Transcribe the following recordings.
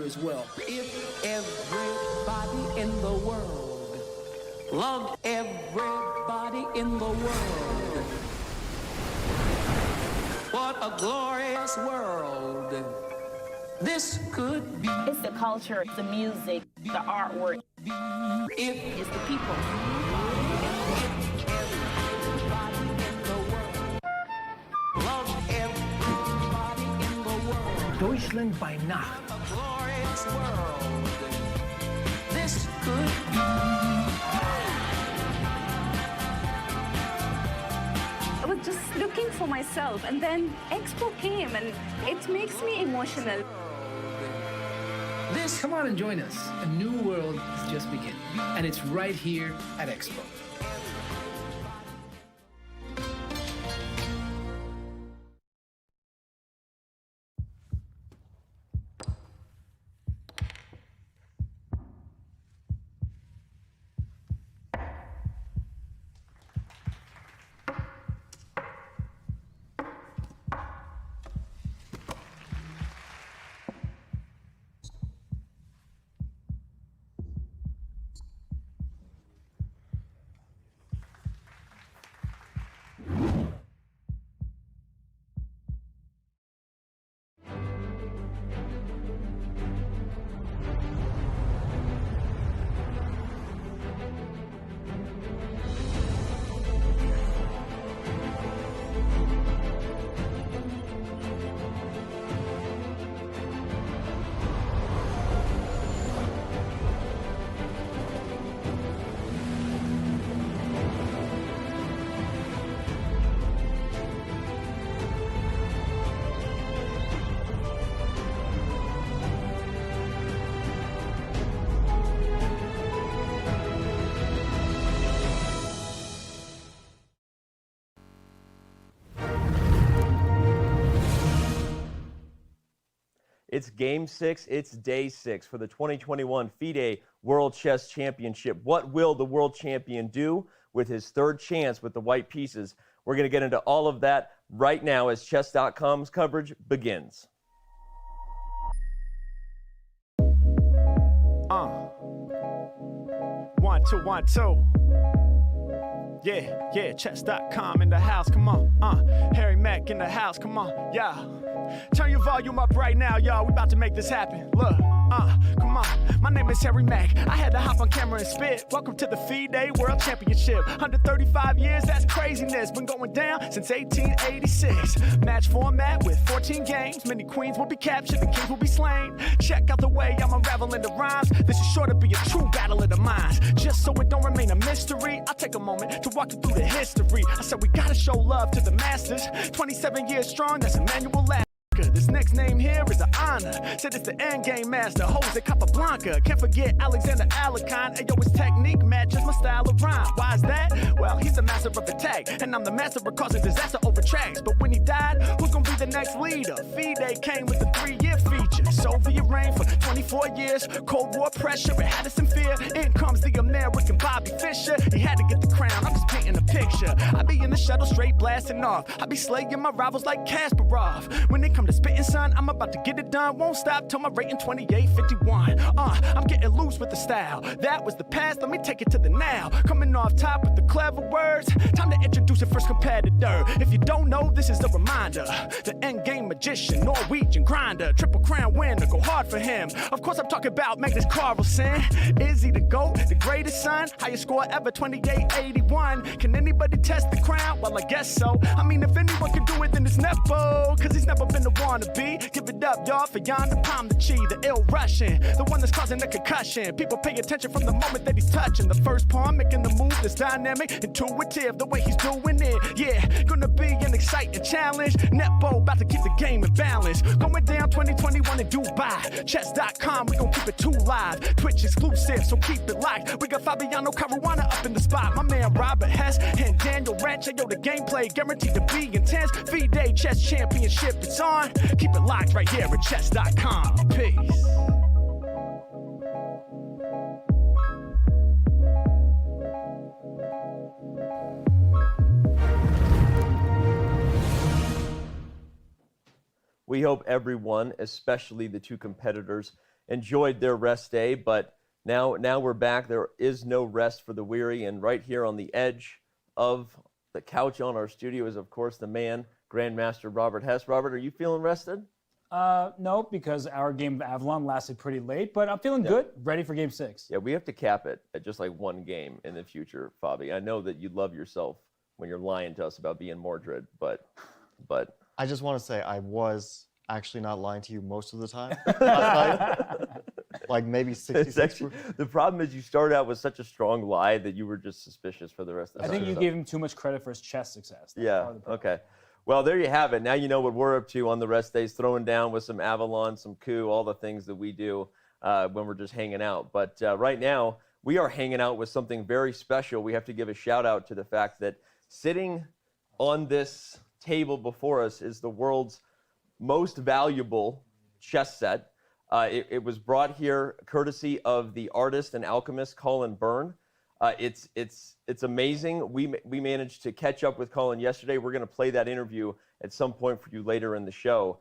as well. If everybody in the world loved everybody in the world, what a glorious world this could be. It's the culture, the music, the artwork. It's the people. Deutschland by Nacht. A glorious world this could be. I was just looking for myself, and then Expo came, and it makes me emotional. Come on and join us. A new world is just beginning, and it's right here at Expo. It's Game 6, it's Day 6 for the 2021 FIDE World Chess Championship. What will the world champion do with his third chance with the white pieces? We're going to get into all of that right now as Chess.com's coverage begins. One, two. Yeah, Chess.com in the house, come on. Harry Mack in the house, come on, yeah. Turn your volume up right now, y'all. We about to make this happen. Look, come on. My name is Harry Mack. I had to hop on camera and spit. Welcome to the FIDE World Championship. 135 years, that's craziness. Been going down since 1886. Match format with 14 games. Many queens will be captured, the kings will be slain. Check out the way I'm unraveling the rhymes. This is sure to be a true battle of the minds. Just so it don't remain a mystery, I'll take a moment to walk you through the history. I said we gotta show love to the masters. 27 years strong, that's Emmanuel Last. This next name here is an honor. Said it's the Endgame master, Jose Capablanca. Can't forget Alexander Alekhine. Ayo, his technique matches my style of rhyme. Why is that? Well, he's the master of attack, and I'm the master of causing disaster over tracks. But when he died, who's gonna be the next leader? FIDE came with a 3-year feature. Soviet reign for 24 years. Cold War pressure, it had us in fear. In comes the American Bobby Fischer. He had to get the crown, I'm just painting a picture. I be in the shuttle straight blasting off. I be slaying my rivals like Kasparov. When it come to spitting, son, I'm about to get it done. Won't stop till my rating 2851. I'm getting loose with the style. That was the past, let me take it to the now. Coming off top with the clever words. Time to introduce your first competitor. If you don't know, this is a reminder. The Endgame magician, Norwegian grinder, triple crown winner, go hard for him. Of course I'm talking about Magnus Carlsen. Is he the GOAT, the greatest son? Highest score ever, 2881. Can anybody test the crown? Well, I guess so. I mean, if anyone can do it, then it's Nepo. Cause he's never been the wannabe. Give it up, y'all, for Ian Nepomniachtchi, the ill Russian, the one that's causing a concussion. People pay attention from the moment that he's touching. The first pawn, making the move that's dynamic, intuitive, the way he's doing it. Yeah, gonna be an exciting challenge. Nepo about to keep the game in balance. Going down 2021 in Dubai. Chess.com, we gon' keep it too live. Twitch exclusive, so keep it locked. We got Fabiano Caruana up in the spot. My man Robert Hess and Daniel Rancho. Yo, the gameplay guaranteed to be intense. FIDE Chess Championship, it's on. Keep it locked right here at Chess.com. Peace. We hope everyone, especially the two competitors enjoyed their rest day, but now we're back. There is no rest for the weary, and right here on the edge of the couch on our studio is, of course, the man, Grandmaster Robert Hess. Robert, are you feeling rested? No, because our game of Avalon lasted pretty late, but I'm feeling good, ready for game 6. Yeah, we have to cap it at just like one game in the future, Fabi. I know that you love yourself when you're lying to us about being Mordred, but I just want to say I was actually not lying to you most of the time last night. Like maybe 66%. The problem is you started out with such a strong lie that you were just suspicious for the rest of the I think you gave him too much credit for his chess success. That's Yeah, part of the problem. okay. Well, there you have it. Now you know what we're up to on the rest days, throwing down with some Avalon, some coup, all the things that we do when we're just hanging out. But right now, we are hanging out with something very special. We have to give a shout out to the fact that sitting on this table before us is the world's most valuable chess set. It was brought here courtesy of the artist and alchemist Colin Byrne. It's amazing. We managed to catch up with Colin yesterday. We're going to play that interview at some point for you later in the show.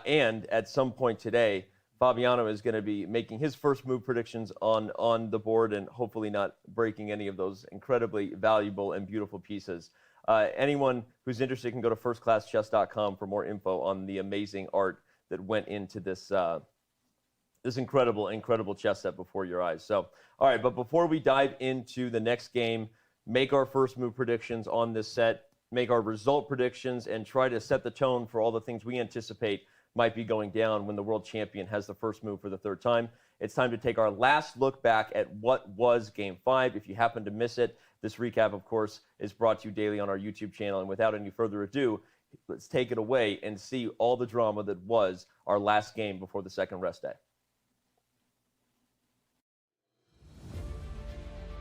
And at some point today, Fabiano is going to be making his first move predictions on the board and hopefully not breaking any of those incredibly valuable and beautiful pieces. Anyone who's interested can go to firstclasschess.com for more info on the amazing art that went into this this incredible chess set before your eyes. So, all right, but before we dive into the next game, make our first move predictions on this set, make our result predictions, and try to set the tone for all the things we anticipate might be going down when the world champion has the first move for the third time. It's time to take our last look back at what was Game 5. If you happen to miss it, this recap, of course, is brought to you daily on our YouTube channel. And without any further ado, let's take it away and see all the drama that was our last game before the second rest day.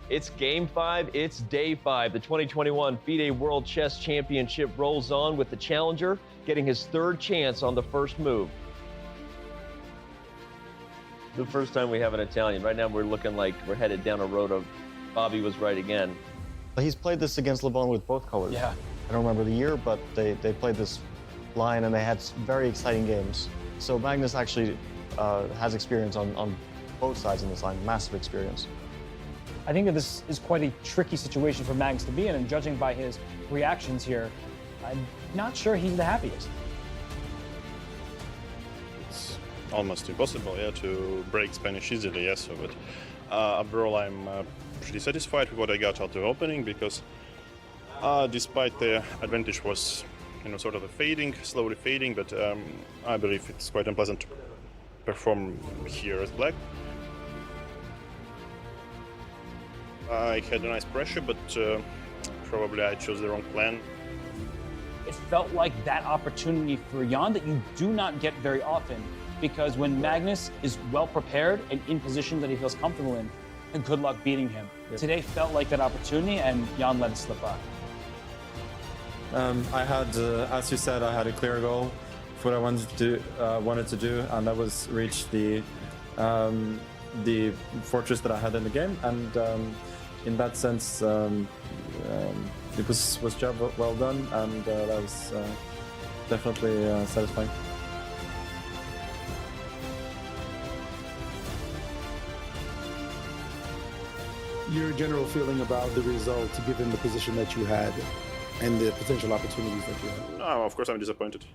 It's Game 5, it's Day 5. The 2021 FIDE World Chess Championship rolls on with the challenger getting his third chance on the first move. The first time we have an Italian. Right now we're looking like we're headed down a road of Bobby was right again. He's played this against LeBron with both colors. Yeah. I don't remember the year, but they played this line and they had very exciting games. So Magnus actually has experience on both sides in this line, massive experience. I think that this is quite a tricky situation for Magnus to be in, and judging by his reactions here, I'm not sure he's the happiest. It's almost impossible, yeah, to break Spanish easily, yes. But overall, I'm pretty satisfied with what I got out of opening because, despite the advantage was, sort of slowly fading, but I believe it's quite unpleasant to perform here as black. I had a nice pressure, but probably I chose the wrong plan. It felt like that opportunity for Jan that you do not get very often, because when Magnus is well prepared and in position that he feels comfortable in, and good luck beating him. Yep. Today felt like that opportunity, and Jan let it slip by. I had, as you said, I had a clear goal for what I wanted to do, and that was reach the fortress that I had in the game, and in that sense, it was job well done, and that was definitely satisfying. Your general feeling about the result, given the position that you had and the potential opportunities that you had? No, of course I'm disappointed.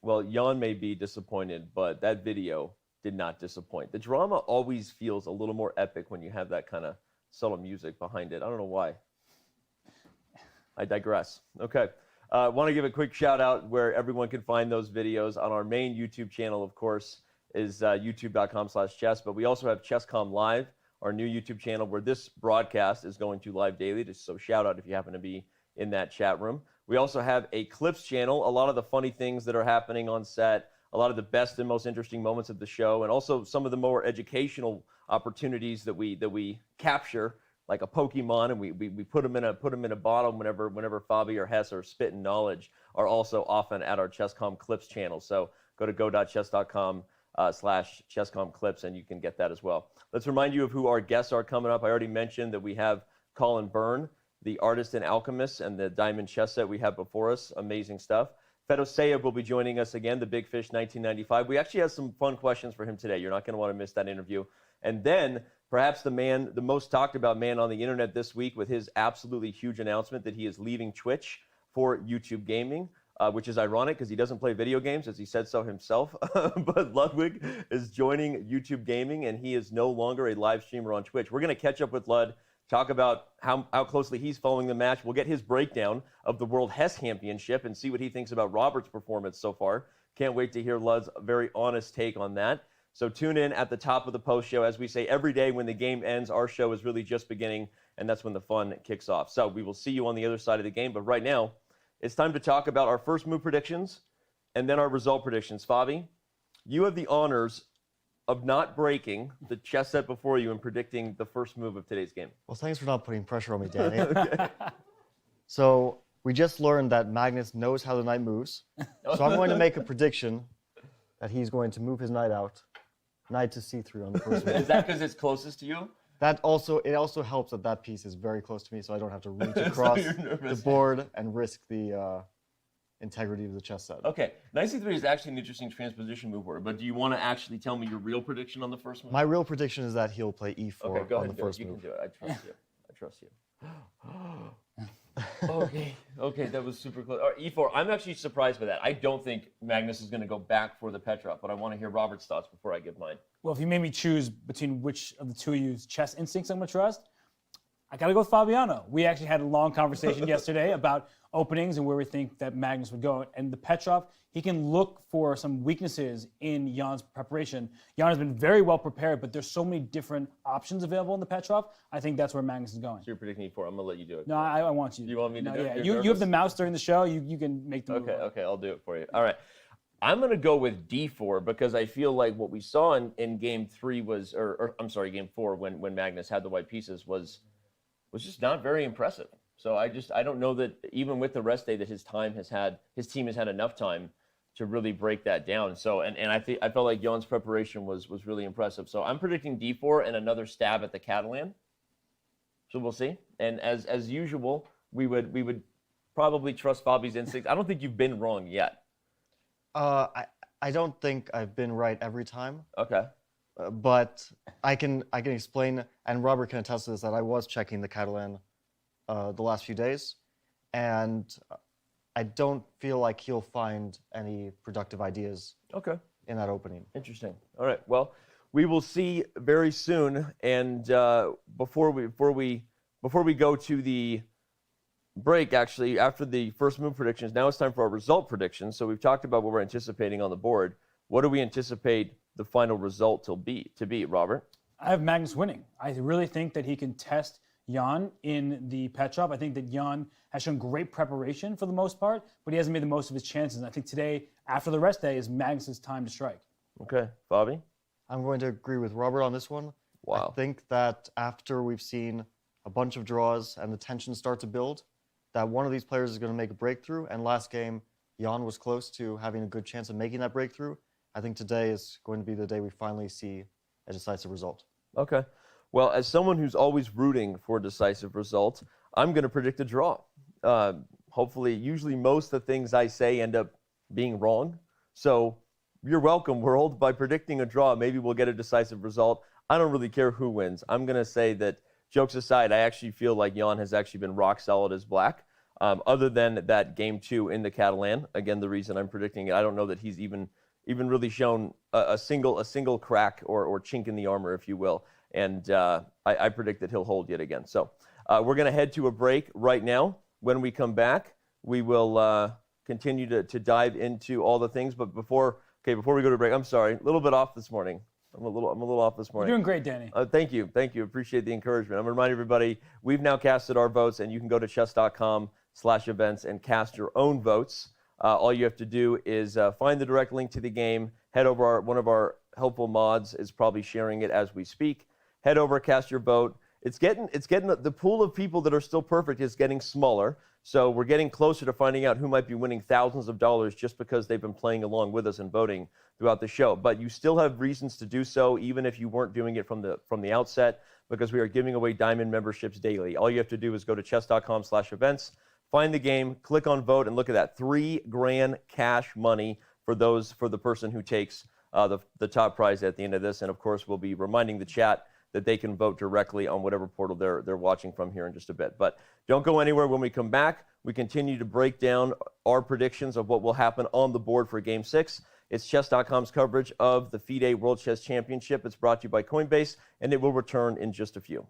Well, Jan may be disappointed, but that video did not disappoint. The drama always feels a little more epic when you have that kind of subtle music behind it. I don't know why. I digress. Okay. Want to give a quick shout out where everyone can find those videos on our main YouTube channel, of course, is youtube.com/chess. But we also have ChessCom Live, our new YouTube channel where this broadcast is going to live daily. So shout out if you happen to be in that chat room. We also have a clips channel, a lot of the funny things that are happening on set, a lot of the best and most interesting moments of the show, and also some of the more educational opportunities that we capture, like a Pokemon, and we put them in a bottle whenever Fabi or Hess are spitting knowledge, are also often at our ChessCom clips channel. So go to go.chess.com /chesscom clips, and you can get that as well. Let's remind you of who our guests are coming up. I already mentioned that we have Colin Byrne, the artist and alchemist, and the diamond chess set we have before us. Amazing stuff. Fedoseyev will be joining us again, the Big Fish 1995. We actually have some fun questions for him today. You're not going to want to miss that interview. And then perhaps the most talked about man on the internet this week, with his absolutely huge announcement that he is leaving Twitch for YouTube gaming, which is ironic because he doesn't play video games, as he said so himself. But Ludwig is joining YouTube gaming, and he is no longer a live streamer on Twitch. We're going to catch up with Lud, talk about how closely he's following the match. We'll get his breakdown of the World Chess Championship and see what he thinks about Robert's performance so far. Can't wait to hear Lud's very honest take on that. So tune in at the top of the post show. As we say every day, when the game ends, our show is really just beginning, and that's when the fun kicks off. So we will see you on the other side of the game. But right now, it's time to talk about our first move predictions and then our result predictions. Fabi, you have the honors of not breaking the chess set before you and predicting the first move of today's game. Well, thanks for not putting pressure on me, Danny. Okay. So we just learned that Magnus knows how the knight moves. So I'm going to make a prediction that he's going to move his knight out, knight to c3 on the first move. Is that because it's closest to you? It also helps that that piece is very close to me, so I don't have to reach across the board and risk the integrity of the chess set. Okay, knight c3 is actually an interesting transposition move word, but do you want to actually tell me your real prediction on the first move? My real prediction is that he'll play e4 okay, go on ahead, the first you move. You can do it. I trust you. I trust you. Okay, that was super close. All right, e4. I'm actually surprised by that. I don't think Magnus is going to go back for the Petrov, but I want to hear Robert's thoughts before I give mine. Well, if you made me choose between which of the two of you's chess instincts I'm going to trust, I got to go with Fabiano. We actually had a long conversation yesterday about openings and where we think that Magnus would go. And the Petrov, he can look for some weaknesses in Jan's preparation. Jan has been very well prepared, but there's so many different options available in the Petrov. I think that's where Magnus is going. So you're predicting e4. I'm going to let you do it. No, I want you. You want me to do it? Yeah, you have the mouse during the show. You can make the move. Okay, I'll do it for you. All right. I'm going to go with d4 because I feel like what we saw in game 3 was, or I'm sorry, game 4 when Magnus had the white pieces was just not very impressive. So I don't know that even with the rest day that his team has had enough time to really break that down. So and I felt like Jan's preparation was really impressive. So I'm predicting d4 and another stab at the Catalan. So we'll see. And as usual, we would probably trust Fabi's instincts. I don't think you've been wrong yet. I don't think I've been right every time. Okay. But I can explain, and Robert can attest to this, that I was checking the Catalan the last few days, and I don't feel like he'll find any productive ideas in that opening. Interesting. All right. Well, we will see very soon. And before we go to the break, actually, after the first move predictions, now it's time for our result predictions. So we've talked about what we're anticipating on the board. What do we anticipate the final result to be, Robert? I have Magnus winning. I really think that he can test Jan in the Petrov. I think that Jan has shown great preparation for the most part, but he hasn't made the most of his chances. And I think today, after the rest day, is Magnus's time to strike. Okay. Fabi? I'm going to agree with Robert on this one. Wow. I think that after we've seen a bunch of draws and the tension start to build, that one of these players is going to make a breakthrough. And last game, Jan was close to having a good chance of making that breakthrough. I think today is going to be the day we finally see a decisive result. Okay. Well, as someone who's always rooting for a decisive result, I'm going to predict a draw. Hopefully, usually most of the things I say end up being wrong. So you're welcome, world. By predicting a draw, maybe we'll get a decisive result. I don't really care who wins. I'm going to say that, jokes aside, I actually feel like Jan has actually been rock solid as black. Other than that game 2 in the Catalan, again, the reason I'm predicting it, I don't know that he's even really shown a single crack or chink in the armor, if you will. And I predict that he'll hold yet again. So we're going to head to a break right now. When we come back, we will continue to dive into all the things. But before we go to break, I'm sorry, a little bit off this morning. I'm a little off this morning. You're doing great, Danny. Thank you. Appreciate the encouragement. I'm going to remind everybody, we've now casted our votes, and you can go to chess.com/events and cast your own votes. All you have to do is find the direct link to the game. Head over. One of our helpful mods is probably sharing it as we speak. Head over, cast your vote. It's getting the pool of people that are still perfect is getting smaller. So we're getting closer to finding out who might be winning thousands of dollars just because they've been playing along with us and voting throughout the show. But you still have reasons to do so, even if you weren't doing it from the outset, because we are giving away Diamond memberships daily. All you have to do is go to chess.com/events, find the game, click on vote, and look at that. $3 grand cash money for the person who takes the top prize at the end of this. And of course, we'll be reminding the chat that they can vote directly on whatever portal they're watching from here in just a bit. But don't go anywhere. When we come back, we continue to break down our predictions of what will happen on the board for Game 6. It's Chess.com's coverage of the FIDE World Chess Championship. It's brought to you by Coinbase, and it will return in just a few.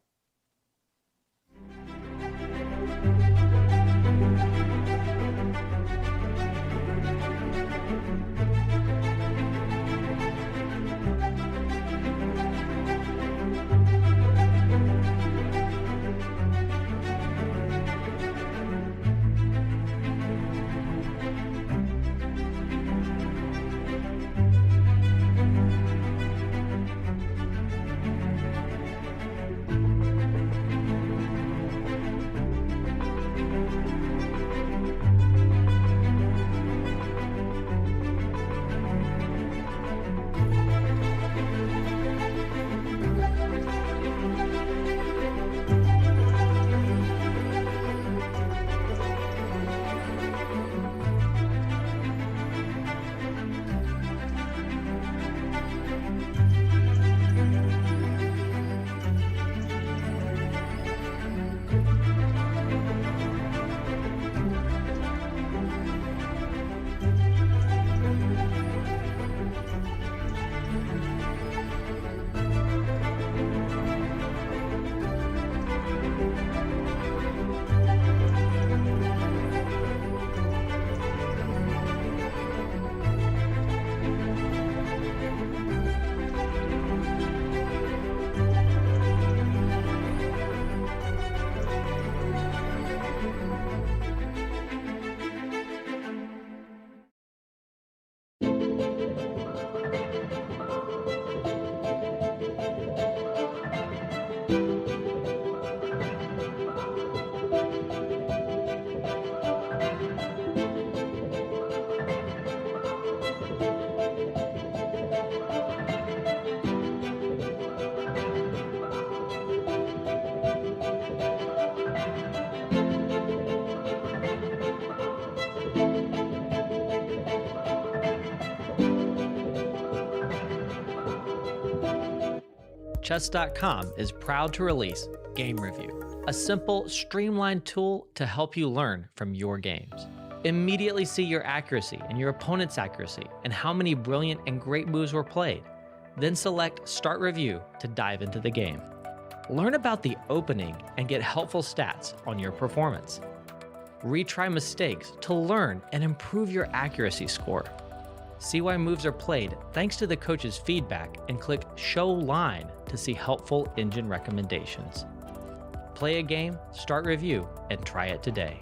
Chess.com is proud to release Game Review, a simple, streamlined tool to help you learn from your games. Immediately see your accuracy and your opponent's accuracy and how many brilliant and great moves were played. Then select Start Review to dive into the game. Learn about the opening and get helpful stats on your performance. Retry mistakes to learn and improve your accuracy score. See why moves are played thanks to the coach's feedback and click Show Line to see helpful engine recommendations. Play a game, start review, and try it today.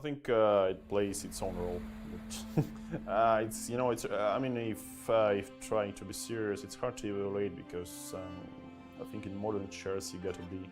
think it plays its own role. It's I mean, if trying to be serious, it's hard to evaluate because I think in modern chess you got to be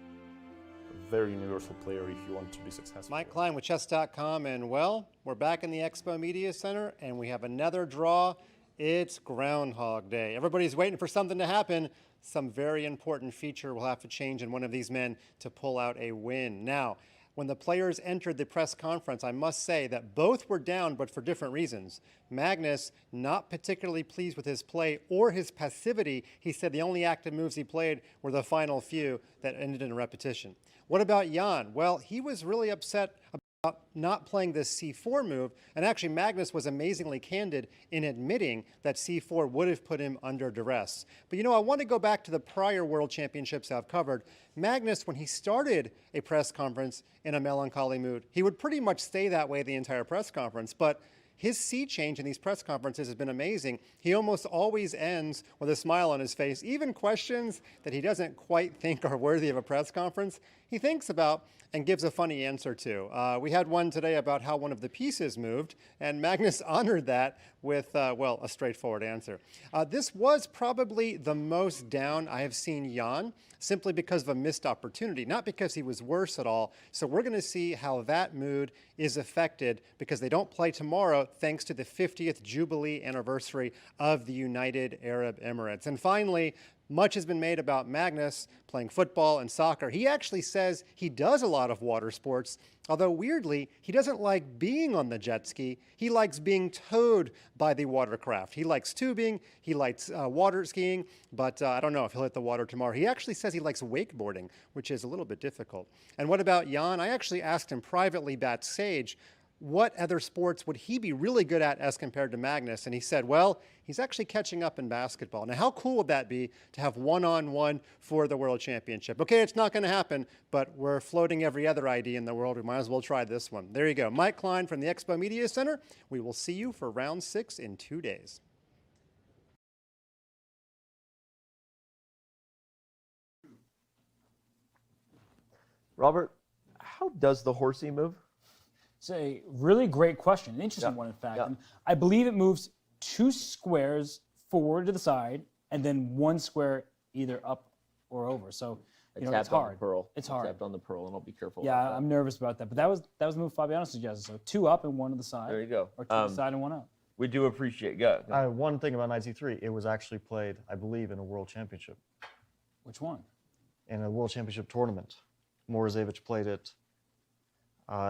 a very universal player if you want to be successful. Mike Klein with chess.com, and well, we're back in the Expo Media Center, and we have another draw. It's Groundhog Day. Everybody's waiting for something to happen. Some very important feature will have to change in one of these men to pull out a win. Now, when the players entered the press conference, I must say that both were down, but for different reasons. Magnus, not particularly pleased with his play or his passivity. He said the only active moves he played were the final few that ended in a repetition. What about Jan? Well, he was really upset about not playing this C4 move, and actually Magnus was amazingly candid in admitting that C4 would have put him under duress. But I want to go back to the prior World Championships I've covered. Magnus, when he started a press conference in a melancholy mood, he would pretty much stay that way the entire press conference, but his sea change in these press conferences has been amazing. He almost always ends with a smile on his face. Even questions that he doesn't quite think are worthy of a press conference, he thinks about and gives a funny answer to. We had one today about how one of the pieces moved, and Magnus honored that with, well, a straightforward answer. This was probably the most down I have seen Jan, simply because of a missed opportunity, not because he was worse at all. So we're going to see how that mood is affected because they don't play tomorrow thanks to the 50th Jubilee anniversary of the United Arab Emirates. And finally, much has been made about Magnus playing football and soccer. He actually says he does a lot of water sports, although weirdly, he doesn't like being on the jet ski. He likes being towed by the watercraft. He likes tubing, he likes water skiing, but I don't know if he'll hit the water tomorrow. He actually says he likes wakeboarding, which is a little bit difficult. And what about Jan? I actually asked him privately backstage, what other sports would he be really good at as compared to Magnus? And he said, well, he's actually catching up in basketball. Now, how cool would that be to have one-on-one for the World Championship? Okay, it's not going to happen, but we're floating every other idea in the world. We might as well try this one. There you go. Mike Klein from the Expo Media Center. We will see you for round 6 in 2 days. Robert, how does the horsey move? It's a really great question, an interesting one, in fact. And I believe it moves 2 squares forward to the side and then 1 square either up or over. So, it's hard. It's hard. Tapped on the pearl, and I'll be careful. Yeah, I'm nervous about that. But that was the move Fabiano suggested. So 2 up and 1 to the side. There you go. Or 2 to the side and 1 up. We do appreciate it. One thing about Knight C3, it was actually played, I believe, in a World Championship. Which one? In a World Championship tournament. Morozevich played it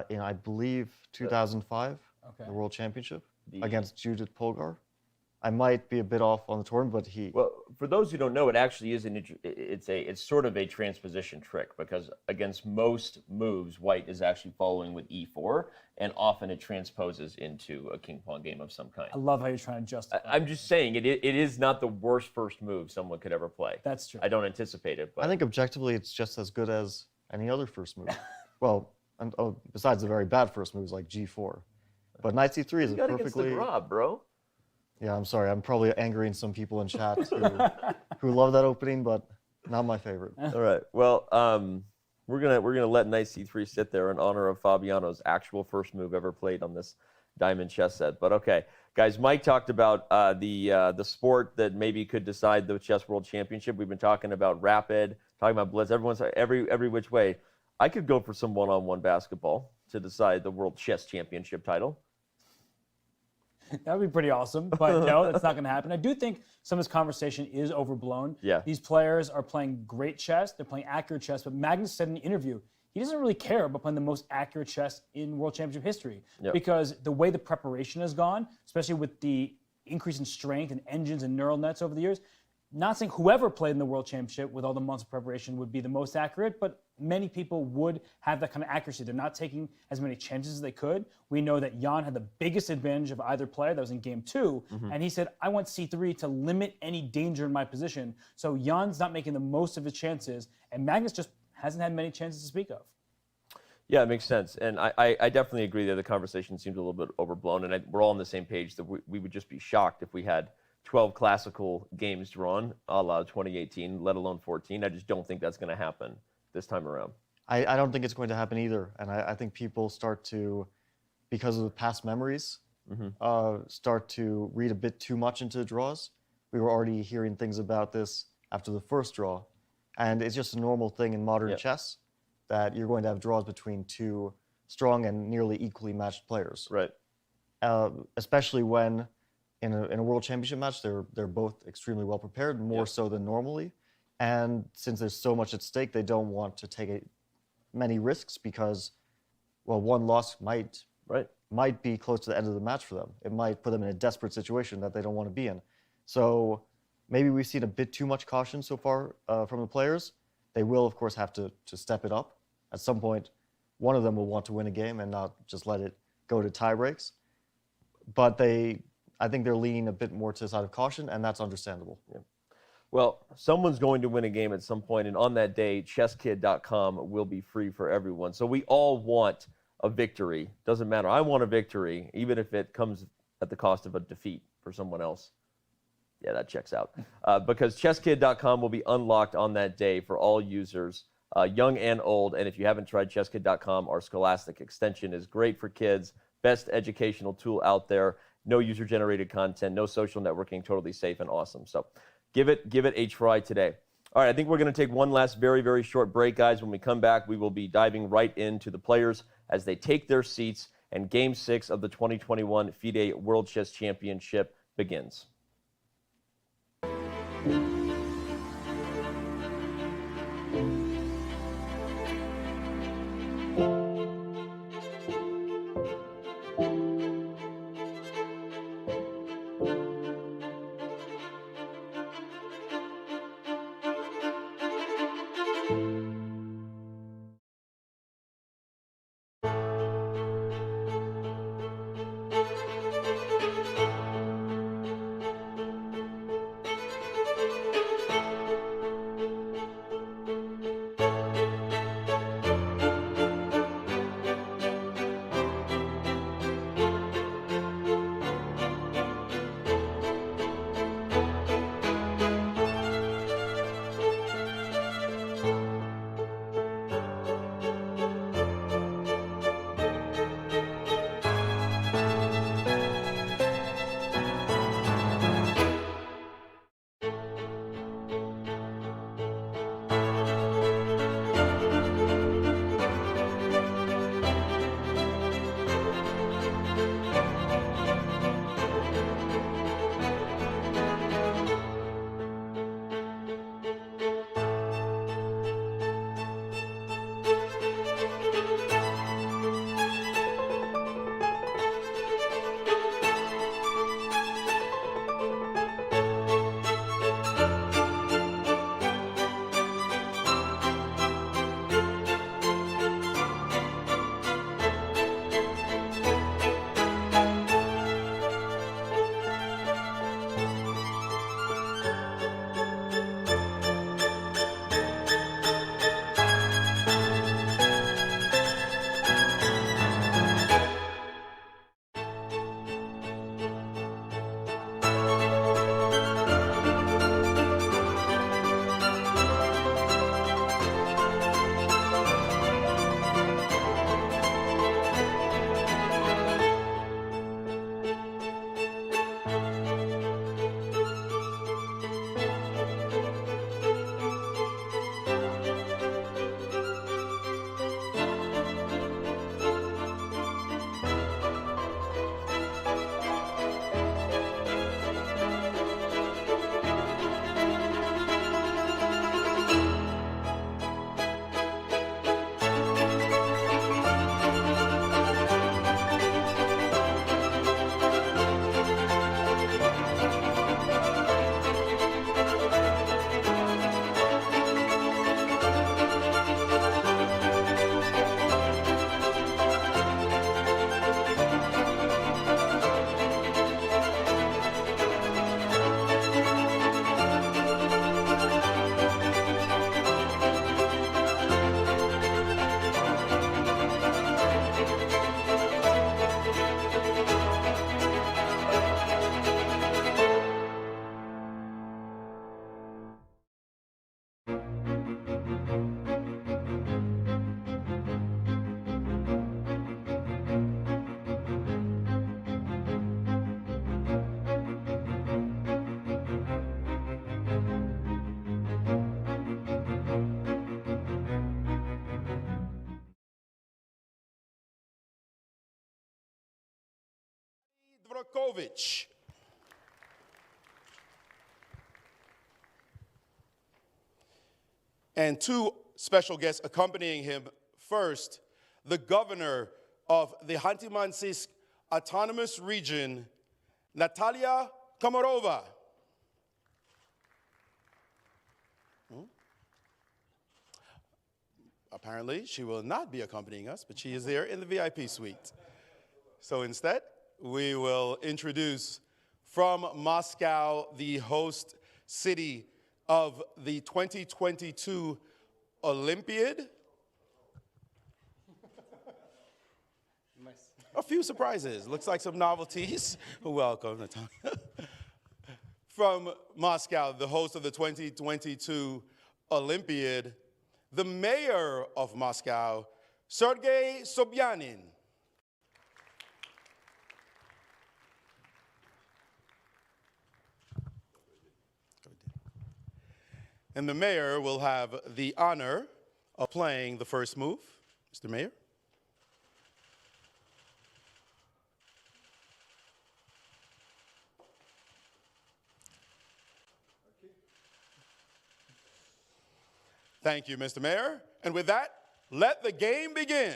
in, I believe, 2005, the World Championship, against Judith Polgar. I might be a bit off on the tournament, but he... Well, for those who don't know, it actually is it's sort of a transposition trick because against most moves, white is actually following with e4, and often it transposes into a king pawn game of some kind. I love how you're trying to justify. I'm just saying it is not the worst first move someone could ever play. That's true. I don't anticipate it, but I think objectively it's just as good as any other first move. Well, and besides the very bad first moves like G4. But Knight C3 is a perfectly... You got against the bro. Yeah, I'm sorry. I'm probably angering some people in chat who love that opening, but not my favorite. All right. Well, we're gonna let Knight C3 sit there in honor of Fabiano's actual first move ever played on this Diamond chess set. But okay, guys, Mike talked about the sport that maybe could decide the Chess World Championship. We've been talking about rapid, talking about blitz. Everyone's every which way. I could go for some one-on-one basketball to decide the World Chess Championship title. That would be pretty awesome, but no, that's not going to happen. I do think some of this conversation is overblown. Yeah. These players are playing great chess. They're playing accurate chess, but Magnus said in the interview, he doesn't really care about playing the most accurate chess in World Championship history because the way the preparation has gone, especially with the increase in strength and engines and neural nets over the years, not saying whoever played in the World Championship with all the months of preparation would be the most accurate, but many people would have that kind of accuracy. They're not taking as many chances as they could. We know that Jan had the biggest advantage of either player. That was in game 2. And he said, I want C3 to limit any danger in my position. So Jan's not making the most of his chances, and Magnus just hasn't had many chances to speak of. Yeah, it makes sense. And I definitely agree that the conversation seems a little bit overblown, and we're all on the same page that we would just be shocked if we had 12 classical games drawn, a la 2018, let alone 14. I just don't think that's going to happen this time around. I don't think it's going to happen either. And I think people start to because of the past memories, start to read a bit too much into the draws. We were already hearing things about this after the first draw. And it's just a normal thing in modern chess that you're going to have draws between two strong and nearly equally matched players. Right. Especially when in a World Championship match, they're both extremely well prepared, more so than normally. And since there's so much at stake, they don't want to take many risks because, well, one loss might be close to the end of the match for them. It might put them in a desperate situation that they don't want to be in. So maybe we've seen a bit too much caution so far from the players. They will, of course, have to step it up. At some point, one of them will want to win a game and not just let it go to tie breaks. But I think they're leaning a bit more to the side of caution, and that's understandable. Yeah. Well, someone's going to win a game at some point, and on that day, chesskid.com will be free for everyone. So we all want a victory. Doesn't matter. I want a victory, even if it comes at the cost of a defeat for someone else. Yeah, that checks out. Because chesskid.com will be unlocked on that day for all users, young and old. And if you haven't tried chesskid.com, our Scholastic extension is great for kids. Best educational tool out there. No user-generated content, no social networking, totally safe and awesome. So give it a try today. All right, I think we're going to take one last very, very short break, guys. When we come back, we will be diving right into the players as they take their seats, and Game 6 of the 2021 FIDE World Chess Championship begins. Stavrokovich. And two special guests accompanying him. First, the governor of the Khanty-Mansiysk Autonomous Region, Natalia Komorova. Apparently, she will not be accompanying us, but she is there in the VIP suite. So instead, we will introduce from Moscow, the host city of the 2022 Olympiad. A few surprises. Looks like some novelties. Welcome, Natalia. From Moscow, the host of the 2022 Olympiad, the mayor of Moscow, Sergei Sobyanin. And the mayor will have the honor of playing the first move. Mr. Mayor. Thank you, Mr. Mayor. And with that, let the game begin.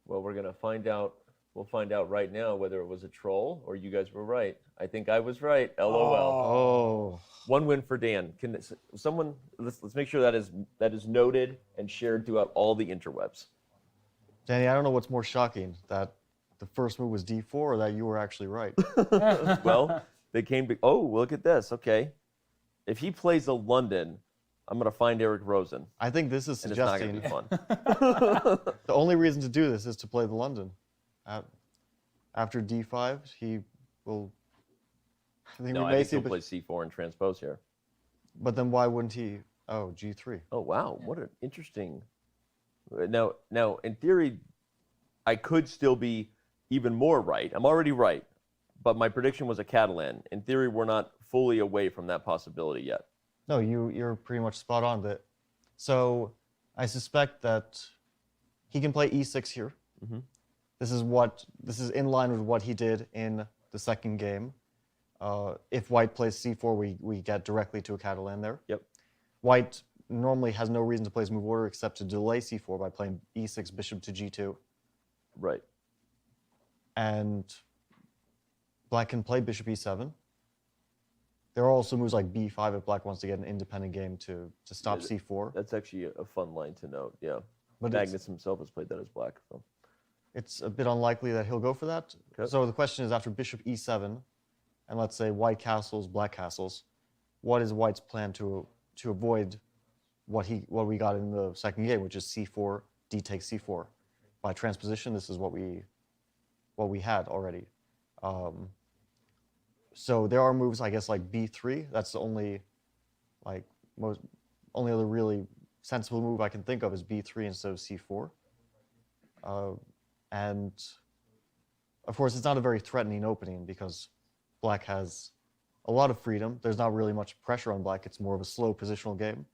Well, we're going to find out. We'll find out right now whether it was a troll or you guys were right. I think I was right. LOL. Oh. One win for Dan. Can someone let's make sure that is noted and shared throughout all the interwebs. Danny, I don't know what's more shocking, that the first move was D4 or that you were actually right. Well, they came to, oh, look at this. Okay. If he plays a London, I'm going to find Eric Rosen. I think this is suggesting it's not going to be fun. the only reason to do this is to play the London. After D5, he will. I think no, we I may think see. he'll play C4 and transpose here. But then why wouldn't he? Oh, G3. Oh wow, what an interesting. Now, in theory, I could still be even more right. I'm already right, but my prediction was a Catalan. In theory, we're not fully away from that possibility yet. No, you're pretty much spot on. So I suspect that he can play E6 here. Mm-hmm. This is in line with what he did in the second game. If White plays C4, we get directly to a Catalan there. Yep. White normally has no reason to play his move order except to delay C4 by playing E6, bishop to G2. Right. And Black can play bishop E7. There are also moves like B5 if Black wants to get an independent game to stop C4. That's actually a fun line to note, yeah. But Magnus himself has played that as Black. So. It's a bit unlikely that he'll go for that. Okay. So the question is, after bishop E7, and let's say White castles, Black castles, what is White's plan to avoid what we got in the second game, which is C4, D takes C4. By transposition, this is what we had already. So there are moves, I guess, like B3. That's the only other really sensible move I can think of is B3 instead of C4. And of course, it's not a very threatening opening because Black has a lot of freedom. There's not really much pressure on Black. It's more of a slow positional game.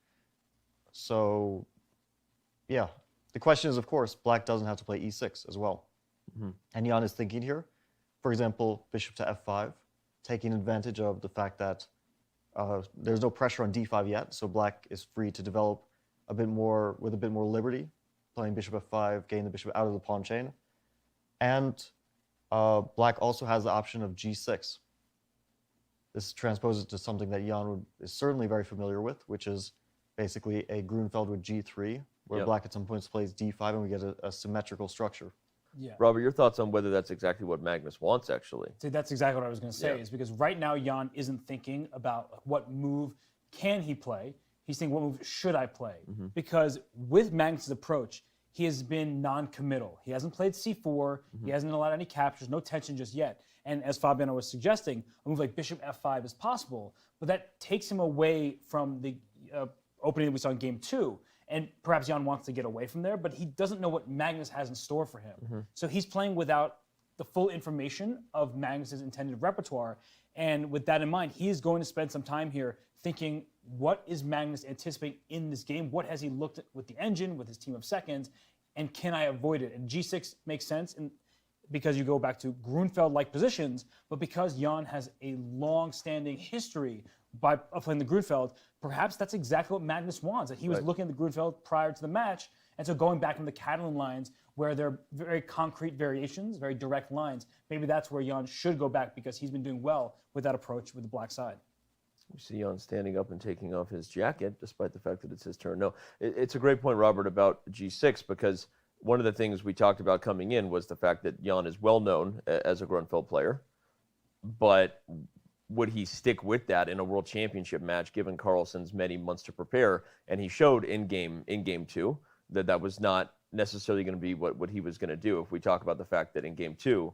So, yeah. The question is, of course, Black doesn't have to play E6 as well. Mm-hmm. And Jan is thinking here, for example, bishop to F5, taking advantage of the fact that there's no pressure on D5 yet, so Black is free to develop with a bit more liberty, playing bishop F5, getting the bishop out of the pawn chain. And Black also has the option of G6. This transposes to something that Jan is certainly very familiar with, which is basically a Grunfeld with G3, where Black at some points plays D5 and we get a symmetrical structure. Yeah. Robert, your thoughts on whether that's exactly what Magnus wants, actually? See, that's exactly what I was going to say, is because right now Jan isn't thinking about what move can he play. He's thinking, what move should I play? Mm-hmm. Because with Magnus's approach, he has been non-committal. He hasn't played C4. Mm-hmm. He hasn't allowed any captures, no tension just yet. And as Fabiano was suggesting, a move like bishop F5 is possible, but that takes him away from the opening that we saw in game 2. And perhaps Jan wants to get away from there, but he doesn't know what Magnus has in store for him. Mm-hmm. So he's playing without the full information of Magnus's intended repertoire. And with that in mind, he is going to spend some time here thinking, what is Magnus anticipating in this game? What has he looked at with the engine, with his team of seconds, and can I avoid it? And G6 makes sense because you go back to Grunfeld-like positions, but because Jan has a long-standing history of playing the Grunfeld, perhaps that's exactly what Magnus wants, that he was looking at the Grunfeld prior to the match, and so going back in the Catalan lines where they're very concrete variations, very direct lines, maybe that's where Jan should go back because he's been doing well with that approach with the black side. We see Jan standing up and taking off his jacket, despite the fact that it's his turn. No, it's a great point, Robert, about G6, because one of the things we talked about coming in was the fact that Jan is well known as a Grunfeld player, but would he stick with that in a World Championship match, given Carlsen's many months to prepare? And he showed in game 2 that that was not necessarily going to be what he was going to do. If we talk about the fact that in game 2,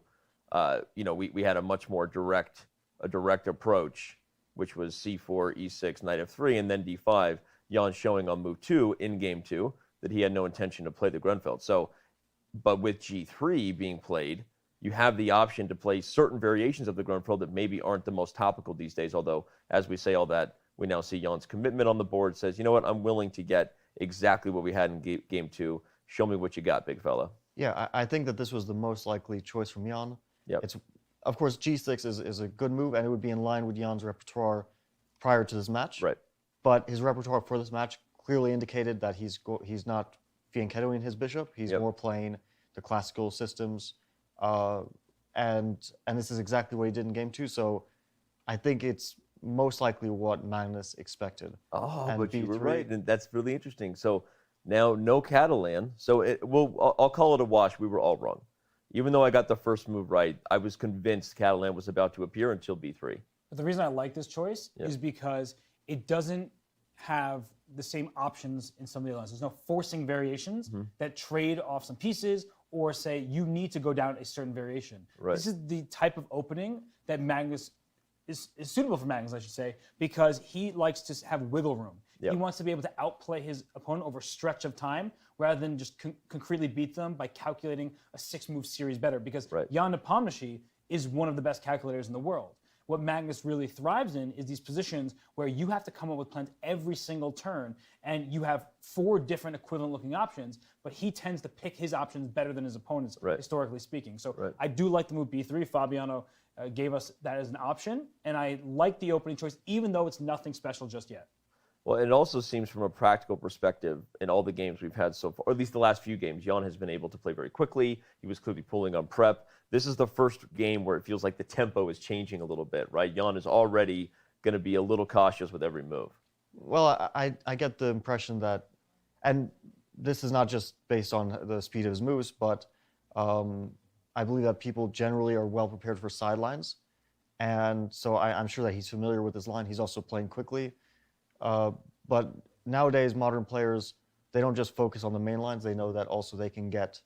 we had a much more direct approach, which was c4, e6, knight f3, and then d5. Jan showing on move 2 in game 2 that he had no intention to play the Grunfeld. So, but with g3 being played, you have the option to play certain variations of the Grunfeld that maybe aren't the most topical these days. Although, as we say all that, we now see Jan's commitment on the board says, you know what, I'm willing to get exactly what we had in game 2. Show me what you got, big fella. Yeah, I think that this was the most likely choice from Jan. Yep. It's, of course, G6 is a good move, and it would be in line with Jan's repertoire prior to this match. Right. But his repertoire for this match clearly indicated that he's not fianchettoing his bishop. He's more playing the classical systems, and this is exactly what he did in game 2. So I think it's most likely what Magnus expected. Oh, and but you were B3 right, and that's really interesting. So now no Catalan. So I'll call it a wash. We were all wrong. Even though I got the first move right, I was convinced Catalan was about to appear until b3. But the reason I like this choice is because it doesn't have the same options in some of the lines. There's no forcing variations that trade off some pieces or say you need to go down a certain variation. Right. This is the type of opening that Magnus is suitable for Magnus, I should say, because he likes to have wiggle room. Yep. He wants to be able to outplay his opponent over a stretch of time rather than just concretely beat them by calculating a 6-move series better, because Ian Nepomniachtchi is one of the best calculators in the world. What Magnus really thrives in is these positions where you have to come up with plans every single turn, and you have 4 different equivalent-looking options, but he tends to pick his options better than his opponents, historically speaking. So I do like the move b3. Fabiano gave us that as an option, and I like the opening choice, even though it's nothing special just yet. Well, it also seems from a practical perspective, in all the games we've had so far, or at least the last few games, Jan has been able to play very quickly. He was clearly pulling on prep. This is the first game where it feels like the tempo is changing a little bit, right? Jan is already going to be a little cautious with every move. Well, I get the impression that, and this is not just based on the speed of his moves, but I believe that people generally are well prepared for sidelines. And so I'm sure that he's familiar with this line. He's also playing quickly. But nowadays, modern players, they don't just focus on the main lines. They know that also they can get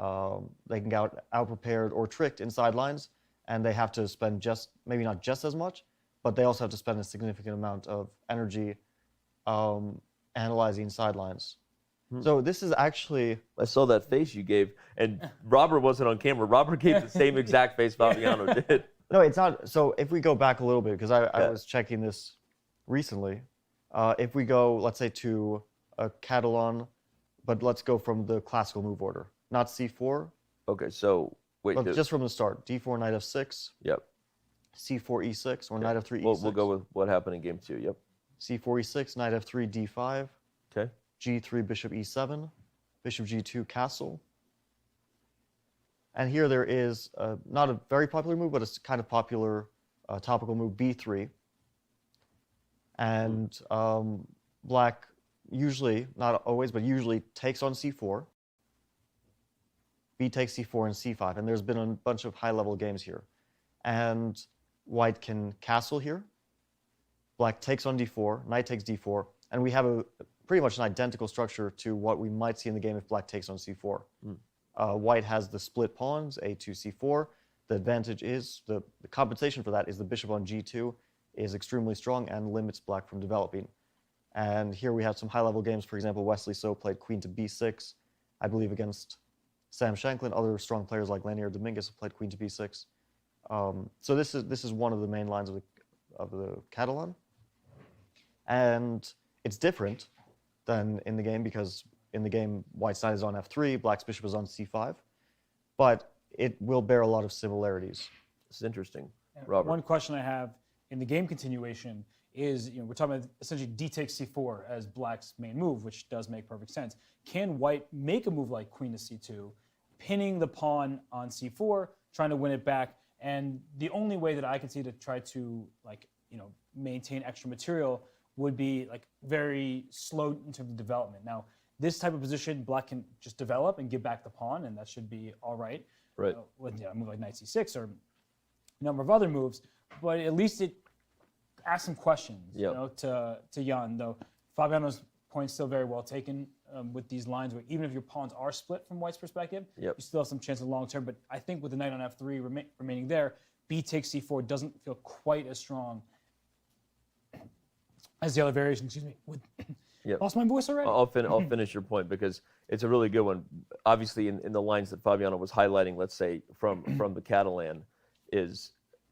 out-prepared or tricked inside lines, and they have to spend maybe not just as much, but they also have to spend a significant amount of energy analyzing sidelines. So this is actually... I saw that face you gave, and Robert wasn't on camera. Robert gave the same exact face Fabiano did. No, it's not. So if we go back a little bit, because I was checking this recently, if we go, let's say, to a Catalan, but let's go from the classical move order, not c4. Okay, so wait. But just from the start, d4, knight f6. Yep. c4, e6, or knight f3, We'll e6. go with what happened in game 2. Yep. c4, e6, knight f3, d5. Okay. g3, bishop e7, bishop g2, castle. And here there is not a very popular move, but it's kind of popular topical move, b3. And black usually, not always, but usually takes on c4. B takes c4 and c5. And there's been a bunch of high-level games here. And white can castle here. Black takes on d4, knight takes d4. And we have pretty much an identical structure to what we might see in the game if black takes on c4. White has the split pawns, a2, c4. The advantage is, the compensation for that is the bishop on g2 is extremely strong and limits black from developing. And here we have some high-level games. For example, Wesley So played queen to b6, I believe against Sam Shanklin. Other strong players like Lanier Dominguez have played queen to b6. So this is one of the main lines of the Catalan, and it's different than in the game because in the game White's knight is on f3, Black's bishop is on c5, but it will bear a lot of similarities. This is interesting, And Robert. One question I have in the game continuation is, we're talking about essentially d takes c4 as Black's main move, which does make perfect sense. Can White make a move like queen to c2, pinning the pawn on c4, trying to win it back? And the only way that I can see to try to maintain extra material would be very slow in terms of development. Now, this type of position, Black can just develop and give back the pawn, and that should be all right. Right. With a move like knight c6 or a number of other moves, but at least it asks some questions to Jan. Though Fabiano's point still very well taken with these lines, where even if your pawns are split from White's perspective, you still have some chance of long term. But I think with the knight on f3 remaining there, b takes c4 doesn't feel quite as strong as the other variation. Excuse me. Lost my voice already. I'll finish your point because it's a really good one. Obviously, in the lines that Fabiano was highlighting, let's say from the Catalan in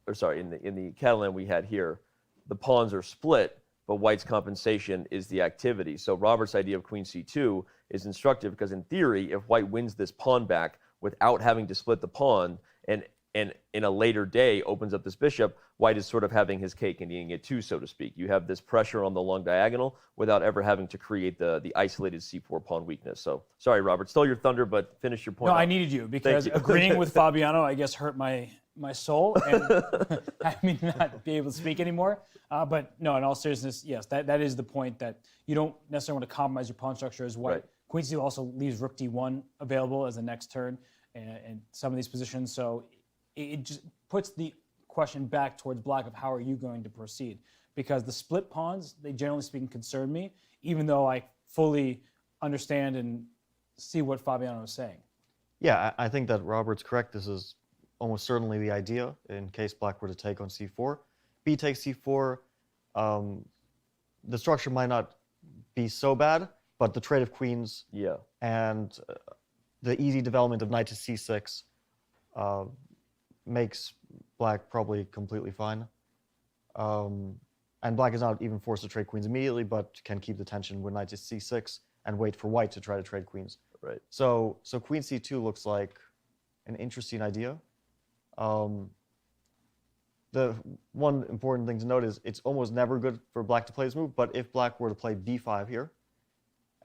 the Catalan we had here, the pawns are split, but White's compensation is the activity. So Robert's idea of queen c2 is instructive because in theory, if White wins this pawn back without having to split the pawn and in a later day opens up this bishop, White is sort of having his cake and eating it too, so to speak. You have this pressure on the long diagonal without ever having to create the isolated c4 pawn weakness. So sorry, Robert, stole your thunder, but finish your point. No, I needed you because agreeing with Fabiano, I guess, hurt my soul and had me not be able to speak anymore. But no, in all seriousness, yes, that is the point, that you don't necessarily want to compromise your pawn structure as White. Right. Queen c2 also leaves rook d1 available as the next turn and some of these positions. So it just puts the question back towards Black of how are you going to proceed? Because the split pawns, they generally speaking concern me, even though I fully understand and see what Fabiano is saying. Yeah, I think that Robert's correct. This is almost certainly the idea in case Black were to take on c4. B takes c4, the structure might not be so bad, but the trade of queens and the easy development of knight to c6 makes Black probably completely fine. And Black is not even forced to trade queens immediately, but can keep the tension with knight to c6 and wait for White to try to trade queens. Right. So queen c2 looks like an interesting idea. The one important thing to note is it's almost never good for Black to play this move, but if Black were to play b5 here,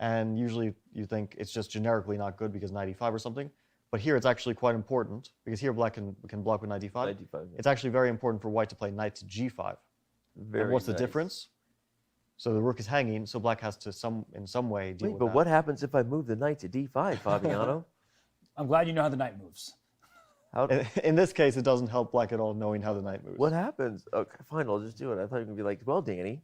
and usually you think it's just generically not good because knight e5 or something, but here it's actually quite important because here Black can block with knight d5. Knight d5, yeah. It's actually very important for White to play knight to g5. And what's the difference? So the rook is hanging, so Black has to in some way deal with that. But what happens if I move the knight to d5, Fabiano? I'm glad you know how the knight moves. In this case, it doesn't help Black at all knowing how the knight moves. What happens? Okay, fine, I'll just do it. I thought you were going to be like, well, Danny.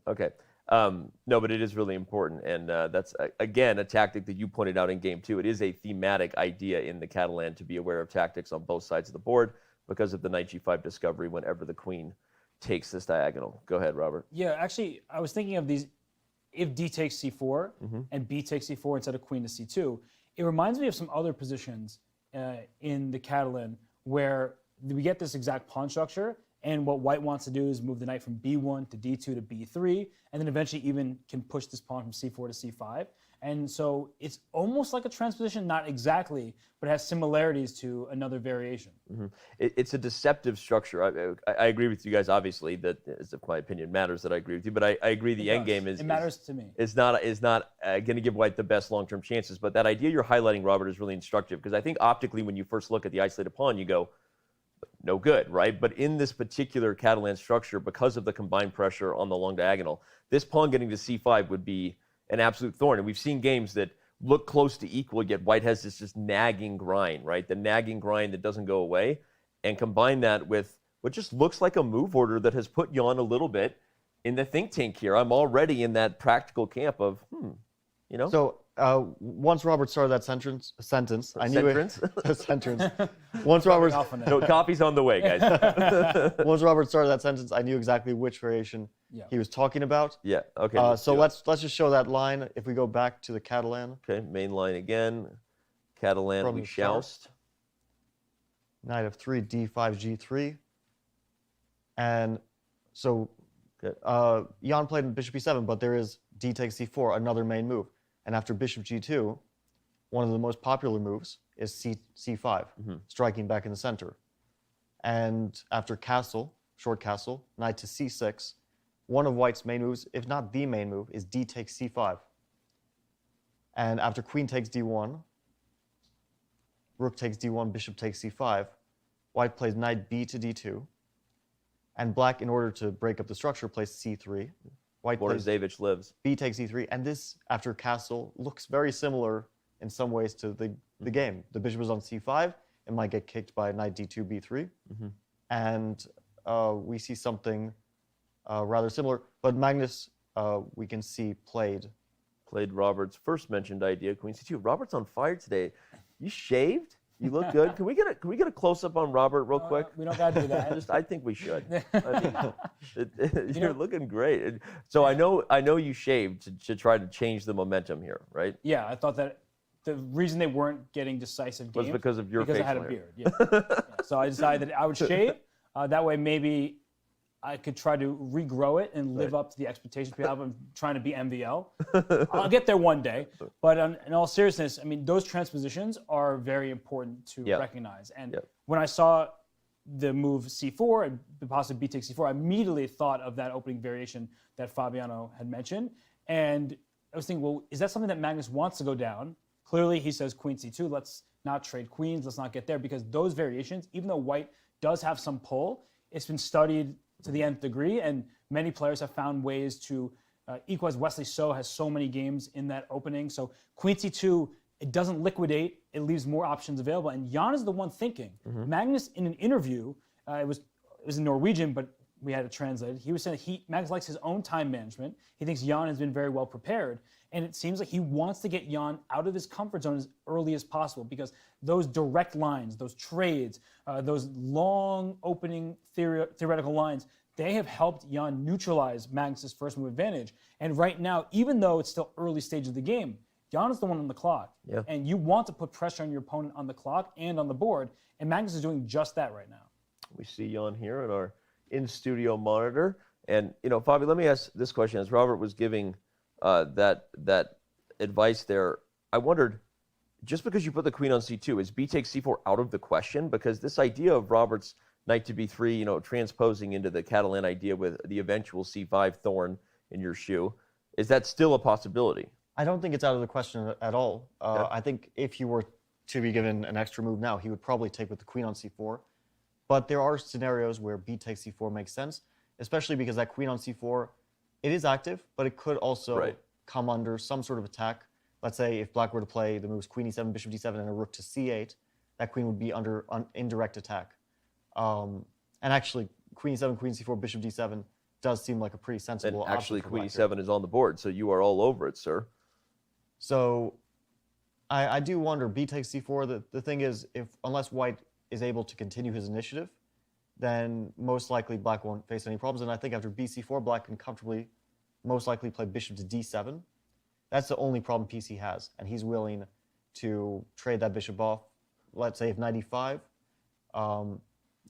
Okay. No, but it is really important. And that's, again, a tactic that you pointed out in game 2. It is a thematic idea in the Catalan to be aware of tactics on both sides of the board because of the knight g5 discovery whenever the queen takes this diagonal. Go ahead, Robert. Yeah, actually, I was thinking of these, if d takes c4 and b takes c4 instead of queen to c2, it reminds me of some other positions in the Catalan where we get this exact pawn structure, and what White wants to do is move the knight from b1 to d2 to b3, and then eventually even can push this pawn from c4 to c5. And so it's almost like a transposition, not exactly, but it has similarities to another variation. It's a deceptive structure. I agree with you guys, obviously, that, as if my opinion matters, that I agree with you, but I agree the endgame is... It matters to me. Is not going to give White the best long-term chances, but that idea you're highlighting, Robert, is really instructive, because I think optically when you first look at the isolated pawn, you go, no good, right? But in this particular Catalan structure, because of the combined pressure on the long diagonal, this pawn getting to c5 would be an absolute thorn. And we've seen games that look close to equal, yet White has this just nagging grind, right? The nagging grind that doesn't go away. And combine that with what just looks like a move order that has put Jan a little bit in the think tank here. I'm already in that practical camp of, you know? So once Robert started that sentence, I knew it. Sentence. Once Robert, no, coffee's on the way, guys. Once Robert started that sentence, I knew exactly which variation he was talking about. Yeah. Okay. So let's just show that line. If we go back to the Catalan. Okay. Main line again. Catalan. We joust. Knight f3, d5, g3. And so Jan played bishop e7, but there is d takes c4, another main move. And after bishop g2, one of the most popular moves is c5, striking back in the center. And after castle, short castle, knight to c6, one of white's main moves, if not the main move, is d takes c5. And after queen takes d1, rook takes d1, bishop takes c5, white plays knight b to d2, and black, in order to break up the structure, plays c3. White plays Borusevich lives. b takes e3, and this, after castle, looks very similar in some ways to the game. The bishop is on c5, it might get kicked by knight d2, b3, and we see something rather similar. But Magnus, we can see played Robert's first mentioned idea, queen c2. Robert's on fire today. You shaved? You look good. Can we get a close up on Robert real quick? We don't gotta do that. I think we should. You're looking great. So I know you shaved to try to change the momentum here, right? Yeah, I thought that the reason they weren't getting decisive games was because of your because I had a facial hair. beard. Yeah. So I decided that I would shave. That way, maybe I could try to regrow it and live up to the expectations we have. I'm trying to be MVL. I'll get there one day. But in all seriousness, I mean, those transpositions are very important to recognize. And when I saw the move c4 and possibly b takes c4, I immediately thought of that opening variation that Fabiano had mentioned. And I was thinking, well, is that something that Magnus wants to go down? Clearly, he says queen c2. Let's not trade queens. Let's not get there. Because those variations, even though white does have some pull, it's been studied to the nth degree, and many players have found ways to equalize. Wesley So has so many games in that opening. So queen c2, it doesn't liquidate, it leaves more options available. And Jan is the one thinking. Magnus, in an interview, it was in Norwegian, but we had it translated. He was saying Magnus likes his own time management. He thinks Jan has been very well prepared. And it seems like he wants to get Jan out of his comfort zone as early as possible, because those direct lines, those trades, those long opening theoretical lines, they have helped Jan neutralize Magnus's first move advantage. And right now, even though it's still early stage of the game, Jan is the one on the clock. And you want to put pressure on your opponent on the clock and on the board. And Magnus is doing just that right now. We see Jan here on our in-studio monitor. And, Fabi, let me ask this question. As Robert was giving that advice there, I wondered, just because you put the queen on c2, is b takes c4 out of the question? Because this idea of Robert's knight to b3, transposing into the Catalan idea with the eventual c5 thorn in your shoe, is that still a possibility? I don't think it's out of the question at all. I think if he were to be given an extra move now, he would probably take with the queen on c4. But there are scenarios where b takes c4 makes sense, especially because that queen on c4, it is active, but it could also come under some sort of attack. Let's say if black were to play the moves queen e7, bishop d7, and a rook to c8, that queen would be under indirect attack. And actually, queen e7, queen c4, bishop d7 does seem like a pretty sensible option. And actually, queen e7 is on the board, so you are all over it, sir. So I do wonder, b takes c4, the thing is, unless white is able to continue his initiative, then most likely black won't face any problems. And I think after bc4, black can comfortably, most likely play bishop to d7. That's the only problem PC has, and he's willing to trade that bishop off. Let's say if knight e5,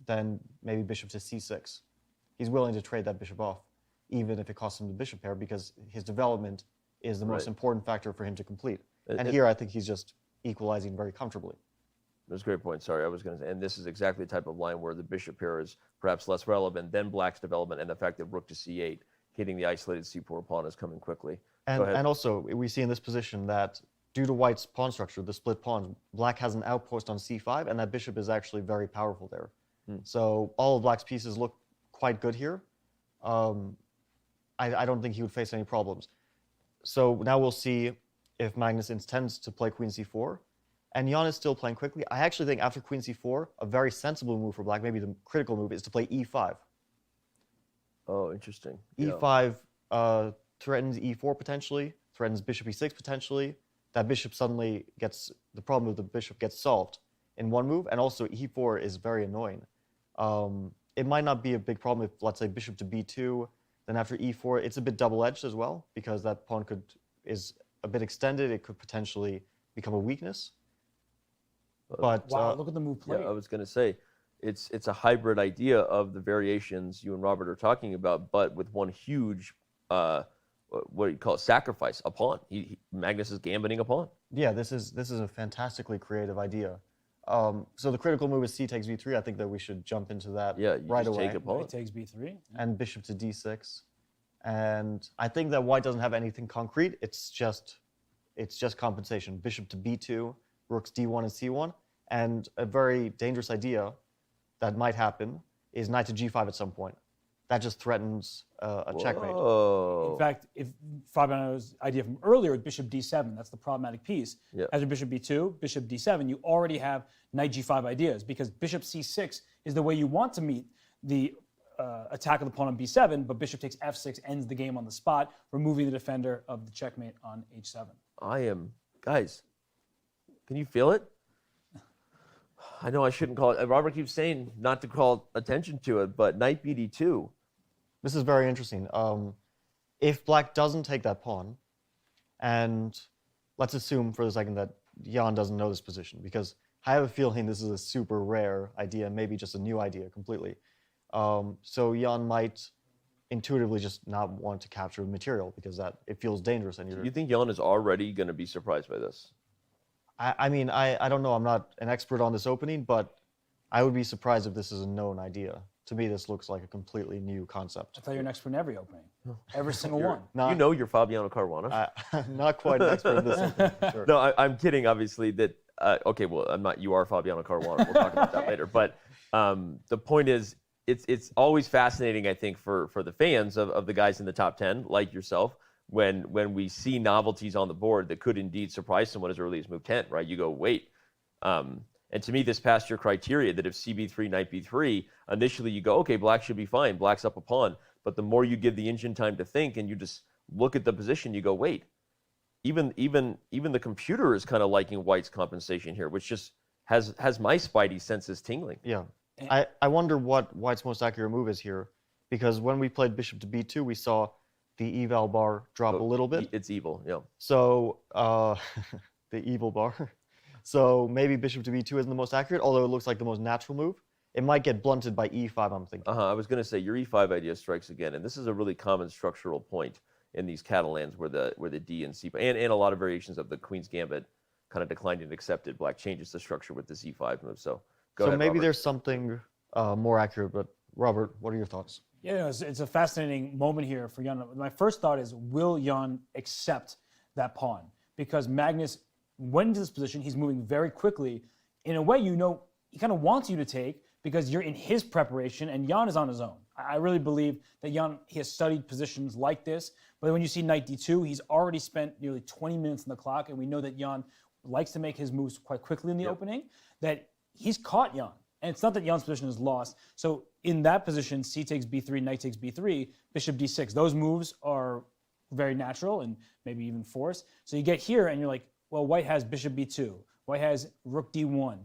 then maybe bishop to c6. He's willing to trade that bishop off, even if it costs him the bishop pair, because his development is the most important factor for him to complete. And here I think he's just equalizing very comfortably. That's a great point. Sorry, I was going to say, and this is exactly the type of line where the bishop pair is perhaps less relevant than black's development, and the fact that rook to c8, hitting the isolated c4 pawn, is coming quickly. And also, we see in this position that due to white's pawn structure, the split pawns, black has an outpost on c5, and that bishop is actually very powerful there. So all of black's pieces look quite good here. I don't think he would face any problems. So now we'll see if Magnus intends to play queen c4. And Jan is still playing quickly. I actually think after queen c4, a very sensible move for black, maybe the critical move, is to play e5. Oh, interesting. e5 threatens e4 potentially, threatens bishop e6 potentially. That bishop suddenly gets, the problem with the bishop gets solved in one move, and also e4 is very annoying. It might not be a big problem if, let's say, bishop to b2, then after e4, it's a bit double-edged as well, because that pawn is a bit extended. It could potentially become a weakness. But Wow, look at the move played. Yeah, I was going to say, it's a hybrid idea of the variations you and Robert are talking about, but with one huge, what do you call it, sacrifice, a pawn. Magnus is gambiting a pawn. yeah, this is a fantastically creative idea. So the critical move is c takes b3. I think that we should jump into that Yeah, you right just away. take a pawn. Knight takes b3. And bishop to d6. And I think that white doesn't have anything concrete. It's just compensation. Bishop to b2, rooks d1 and c1. And a very dangerous idea that might happen is knight to g5 at some point. That just threatens a checkmate. In fact, if Fabiano's idea from earlier with bishop d7, that's the problematic piece. Yeah. After bishop b2, bishop d7, you already have knight g5 ideas because bishop c6 is the way you want to meet the attack of the pawn on b7, but bishop takes f6 ends the game on the spot, removing the defender of the checkmate on h7. Guys, can you feel it? I know I shouldn't call it. Robert keeps saying not to call attention to it, but knight bd2. This is very interesting. If black doesn't take that pawn, and let's assume for a second that Jan doesn't know this position, because I have a feeling this is a super rare idea, maybe just a new idea completely. So Jan might intuitively just not want to capture material because it feels dangerous. And You think Jan is already going to be surprised by this? I mean, I don't know. I'm not an expert on this opening, but I would be surprised if this is a known idea. To me, this looks like a completely new concept. I thought you're an expert in every opening. Every single one. You know you're Fabiano Caruana. Not quite an expert in this opening, sure. No, I'm kidding, obviously. That okay, well, I'm not. You are Fabiano Caruana. We'll talk about that later. But the point is, it's always fascinating, I think, for the fans of the guys in the top 10, like yourself, when we see novelties on the board that could indeed surprise someone as early as move 10, right? You go, wait. And to me, this passed your criteria that if cb3, knight b3, initially you go, okay, black should be fine. Black's up a pawn. But the more you give the engine time to think and you just look at the position, you go, wait. Even the computer is kind of liking white's compensation here, which just has my spidey senses tingling. Yeah. I wonder what white's most accurate move is here, because when we played bishop to b2, we saw the eval bar drop a little bit. It's evil, yeah. So the evil bar. So maybe bishop to b2 isn't the most accurate, although it looks like the most natural move. It might get blunted by e5, I'm thinking. I was going to say your e5 idea strikes again, and this is a really common structural point in these Catalans where the D and C and a lot of variations of the Queen's Gambit kind of declined and accepted. Black changes the structure with this e5 move. So go ahead, maybe Robert. there's something more accurate. But Robert, what are your thoughts? Yeah, it's a fascinating moment here for Jan. My first thought is, will Jan accept that pawn? Because Magnus went into this position, he's moving very quickly. In a way, you know, he kind of wants you to take because you're in his preparation and Jan is on his own. I really believe that Jan, he has studied positions like this, but when you see knight d2, he's already spent nearly 20 minutes on the clock, and we know that Jan likes to make his moves quite quickly in the opening, that he's caught Jan. And it's not that Jan's position is lost. So in that position, c takes b3, knight takes b3, bishop d6, those moves are very natural and maybe even forced. So you get here and you're like, well, white has bishop b2, white has rook d1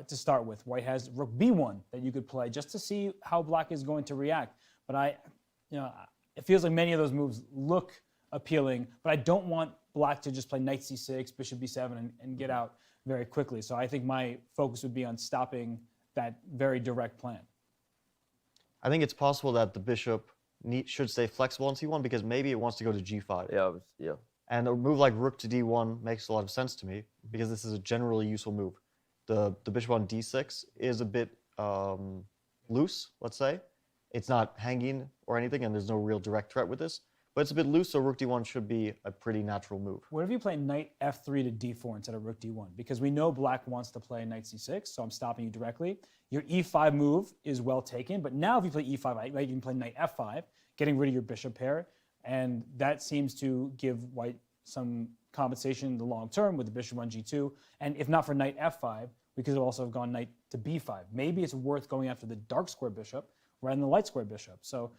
to start with, white has rook b1 that you could play just to see how black is going to react. But it feels like many of those moves look appealing, but I don't want black to just play knight c6, bishop b7 and get out very quickly. So I think my focus would be on stopping that very direct plan. I think it's possible that the bishop should stay flexible on c1 because maybe it wants to go to g5. Yeah. And a move like rook to d1 makes a lot of sense to me because this is a generally useful move. The bishop on d6 is a bit loose, let's say. It's not hanging or anything, and there's no real direct threat with this. But it's a bit loose, so rook d1 should be a pretty natural move. What if you play knight f3 to d4 instead of rook d1? Because we know black wants to play knight c6, so I'm stopping you directly. Your e5 move is well taken, but now if you play e5, you can play knight f5, getting rid of your bishop pair, and that seems to give white some compensation in the long term with the bishop on g2. And if not for knight f5, we could also have gone knight to b5. Maybe it's worth going after the dark square bishop rather than the light square bishop. So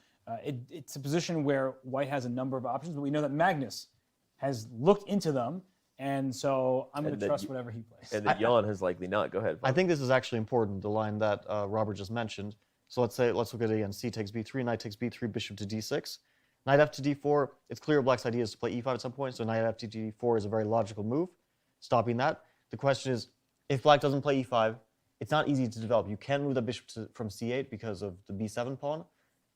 it's a position where white has a number of options, but we know that Magnus has looked into them, and so I'm going to trust whatever he plays. And that Jan has likely not. Go ahead. I think this is actually important, the line that Robert just mentioned. So let's look at it again. C takes b3, knight takes b3, bishop to d6. Knight f to d4, it's clear black's idea is to play e5 at some point, so knight f to d4 is a very logical move, stopping that. The question is, if black doesn't play e5, it's not easy to develop. You can move the bishop from c8 because of the b7 pawn.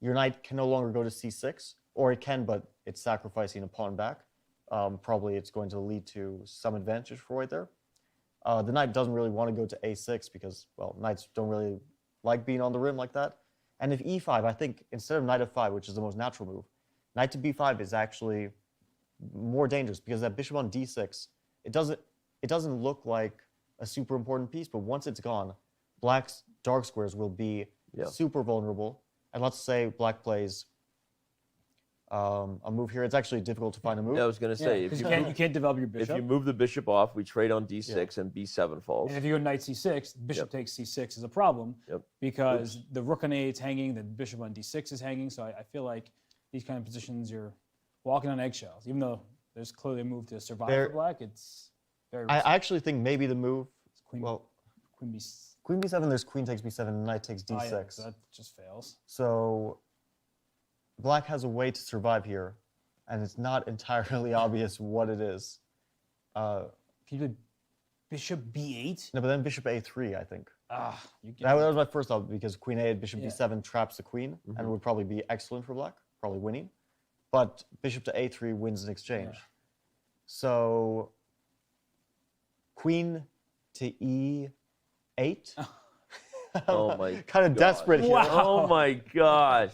Your knight can no longer go to c6, or it can, but it's sacrificing a pawn back. Probably it's going to lead to some advantage for white there. The knight doesn't really want to go to a6 because, well, knights don't really like being on the rim like that. And if e5, I think instead of knight f5, which is the most natural move, knight to b5 is actually more dangerous because that bishop on d6, it doesn't look like a super important piece, but once it's gone, black's dark squares will be super vulnerable. And let's say black plays a move here. It's actually difficult to find a move. Yeah, I was going to say, if you can't develop your bishop. If you move the bishop off, we trade on d6 and b7 falls. And if you go knight c6, bishop takes c6 is a problem because the rook on a8 is hanging, the bishop on d6 is hanging. So I feel like these kind of positions, you're walking on eggshells. Even though there's clearly a move to survive for black, it's very risky. I actually think maybe the move, queen b7, there's queen takes b7, and knight takes d6. Yeah, so that just fails. So black has a way to survive here, and it's not entirely obvious what it is. Can you do bishop b8? No, but then bishop a3, I think. That was my first thought, because queen a8, bishop b7 traps the queen, and would probably be excellent for black, probably winning. But bishop to a3 wins in exchange. So queen to e8. Oh my kind of desperate here. Oh my gosh.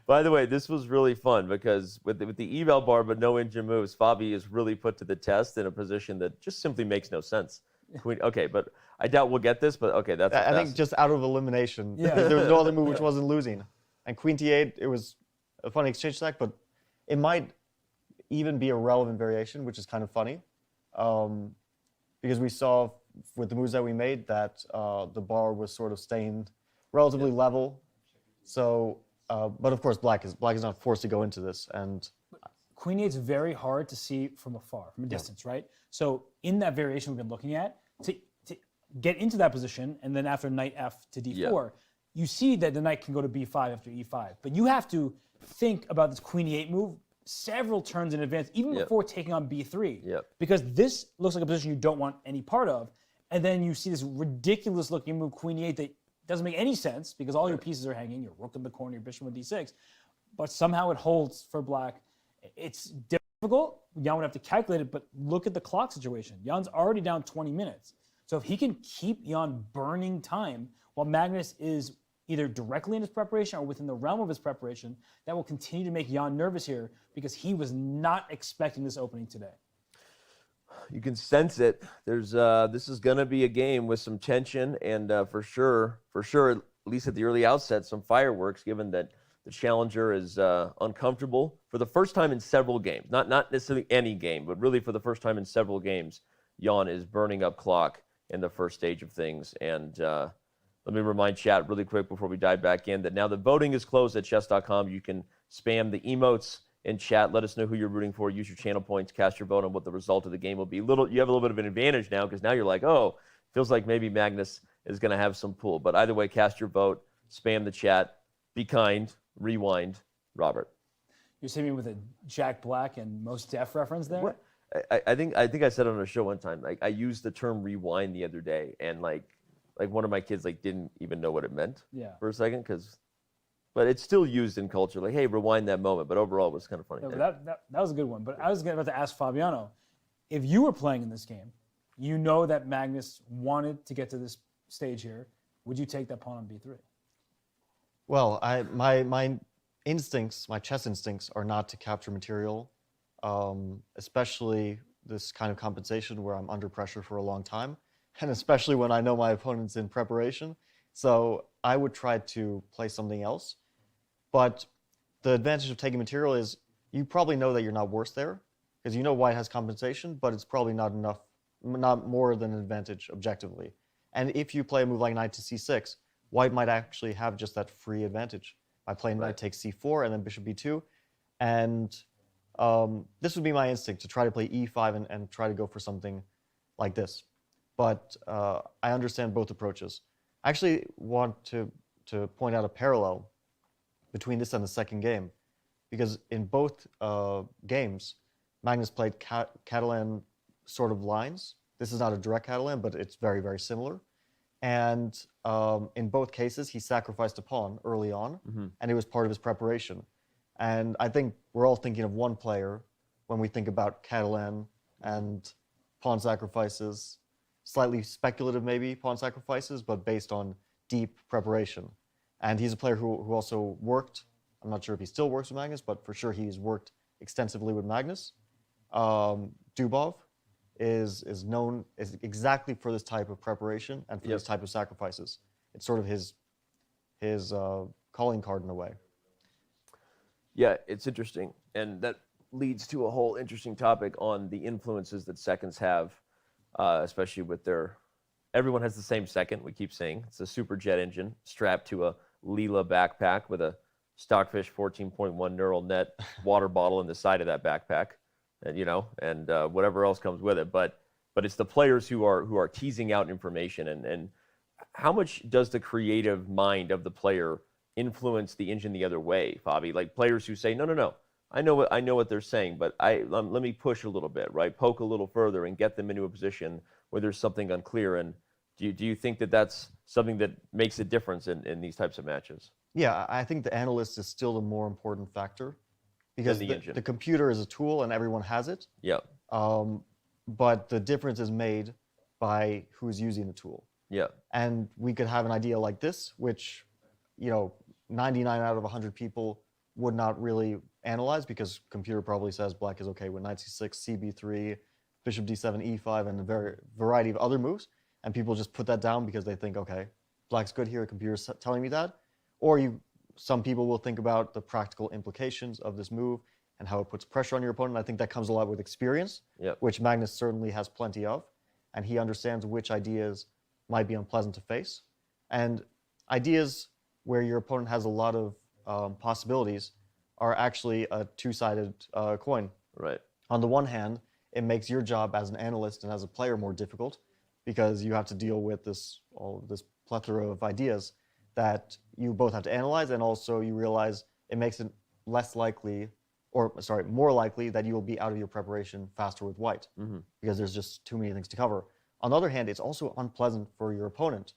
By the way, this was really fun because with the eval bar but no engine moves, Fabi is really put to the test in a position that just simply makes no sense. Okay, but I doubt we'll get this, but okay, that's I think just out of elimination. There was no other move which wasn't losing. And queen t8, it was a funny exchange stack, but it might even be a relevant variation, which is kind of funny. Because we saw with the moves that we made that the bar was sort of staying relatively level. So, but of course, black is not forced to go into this. And queen 8 is very hard to see from afar, from a distance, right? So in that variation we've been looking at, to get into that position, and then after knight f to d4, you see that the knight can go to b5 after e5. But you have to think about this queen e8 move several turns in advance, even before taking on b3. Because this looks like a position you don't want any part of. And then you see this ridiculous looking move, queen e8, that doesn't make any sense because all your pieces are hanging, your rook in the corner, your bishop on d6. But somehow it holds for black. It's difficult. Jan would have to calculate it, but look at the clock situation. Jan's already down 20 minutes. So if he can keep Jan burning time while Magnus is either directly in his preparation or within the realm of his preparation, that will continue to make Jan nervous here because he was not expecting this opening today. You can sense it. There's this is going to be a game with some tension and for sure, at least at the early outset, some fireworks, given that the challenger is uncomfortable for the first time in several games. Not necessarily any game, but really for the first time in several games, Jan is burning up clock in the first stage of things. And let me remind chat really quick before we dive back in that now the voting is closed at chess.com. You can spam the emotes in chat. Let us know who you're rooting for. Use your channel points. Cast your vote on what the result of the game will be. You have a little bit of an advantage now because now you're like, oh, feels like maybe Magnus is going to have some pull. But either way, cast your vote. Spam the chat. Be kind. Rewind. Robert. You're saying me with a Jack Black and Mos Def reference there? What? I think I said on a show one time. I used the term rewind the other day, and like one of my kids didn't even know what it meant for a second but it's still used in culture. Like, hey, rewind that moment. But overall, it was kind of funny. No, but that was a good one. But I was about to ask Fabiano, if you were playing in this game, you know that Magnus wanted to get to this stage here. Would you take that pawn on b3? Well, my instincts, my chess instincts, are not to capture material, especially this kind of compensation where I'm under pressure for a long time, and especially when I know my opponent's in preparation. So I would try to play something else. But the advantage of taking material is you probably know that you're not worse there, because you know white has compensation, but it's probably not enough, not more than an advantage objectively. And if you play a move like knight to c6, white might actually have just that free advantage by playing knight takes c4 and then bishop b2. And this would be my instinct, to try to play e5 and try to go for something like this. But I understand both approaches. I actually want to point out a parallel between this and the second game, because in both games, Magnus played Catalan sort of lines, This is not a direct Catalan, but it's very, very similar. And in both cases, he sacrificed a pawn early on, and it was part of his preparation. And I think we're all thinking of one player when we think about Catalan and pawn sacrifices, slightly speculative maybe pawn sacrifices, but based on deep preparation. And he's a player who also worked, I'm not sure if he still works with Magnus, but for sure he's worked extensively with Magnus. Dubov is known exactly for this type of preparation and for this type of sacrifices. It's sort of his calling card in a way. Yeah, it's interesting. And that leads to a whole interesting topic on the influences that seconds have, especially with their, everyone has the same second, we keep saying. It's a super jet engine strapped to a Leela backpack with a Stockfish 14.1 neural net water bottle in the side of that backpack, and and whatever else comes with it. But it's the players who are teasing out information, and how much does the creative mind of the player influence the engine the other way, Fabi? Like players who say, no, I know what they're saying, but let me push a little bit, right? Poke a little further and get them into a position where there's something unclear. And do you think that that's something that makes a difference in these types of matches? Yeah, I think the analyst is still the more important factor because the computer is a tool and everyone has it. Yeah. But the difference is made by who's using the tool. Yeah. And we could have an idea like this, which 99 out of 100 people would not really analyze because computer probably says black is okay with knight c6, cb3, bishop d7, e5, and a variety of other moves. And people just put that down because they think, okay, black's good here, computer's telling me that. Or some people will think about the practical implications of this move and how it puts pressure on your opponent. I think that comes a lot with experience, which Magnus certainly has plenty of. And he understands which ideas might be unpleasant to face. And ideas where your opponent has a lot of possibilities are actually a two-sided coin. Right. On the one hand, it makes your job as an analyst and as a player more difficult because you have to deal with this plethora of ideas that you both have to analyze, and also you realize it makes it more likely that you will be out of your preparation faster with white because there's just too many things to cover. On the other hand, it's also unpleasant for your opponent.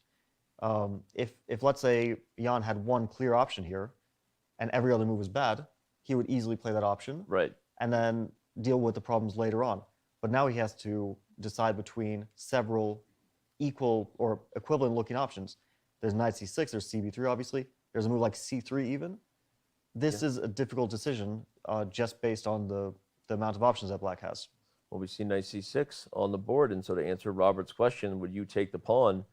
If let's say Jan had one clear option here and every other move was bad, he would easily play that option and then deal with the problems later on. But now he has to decide between several equal or equivalent looking options. There's knight c6, there's cb3 obviously, there's a move like c3 even. This is a difficult decision just based on the amount of options that black has. Well, we see knight c6 on the board, and so to answer Robert's question, would you take the pawn?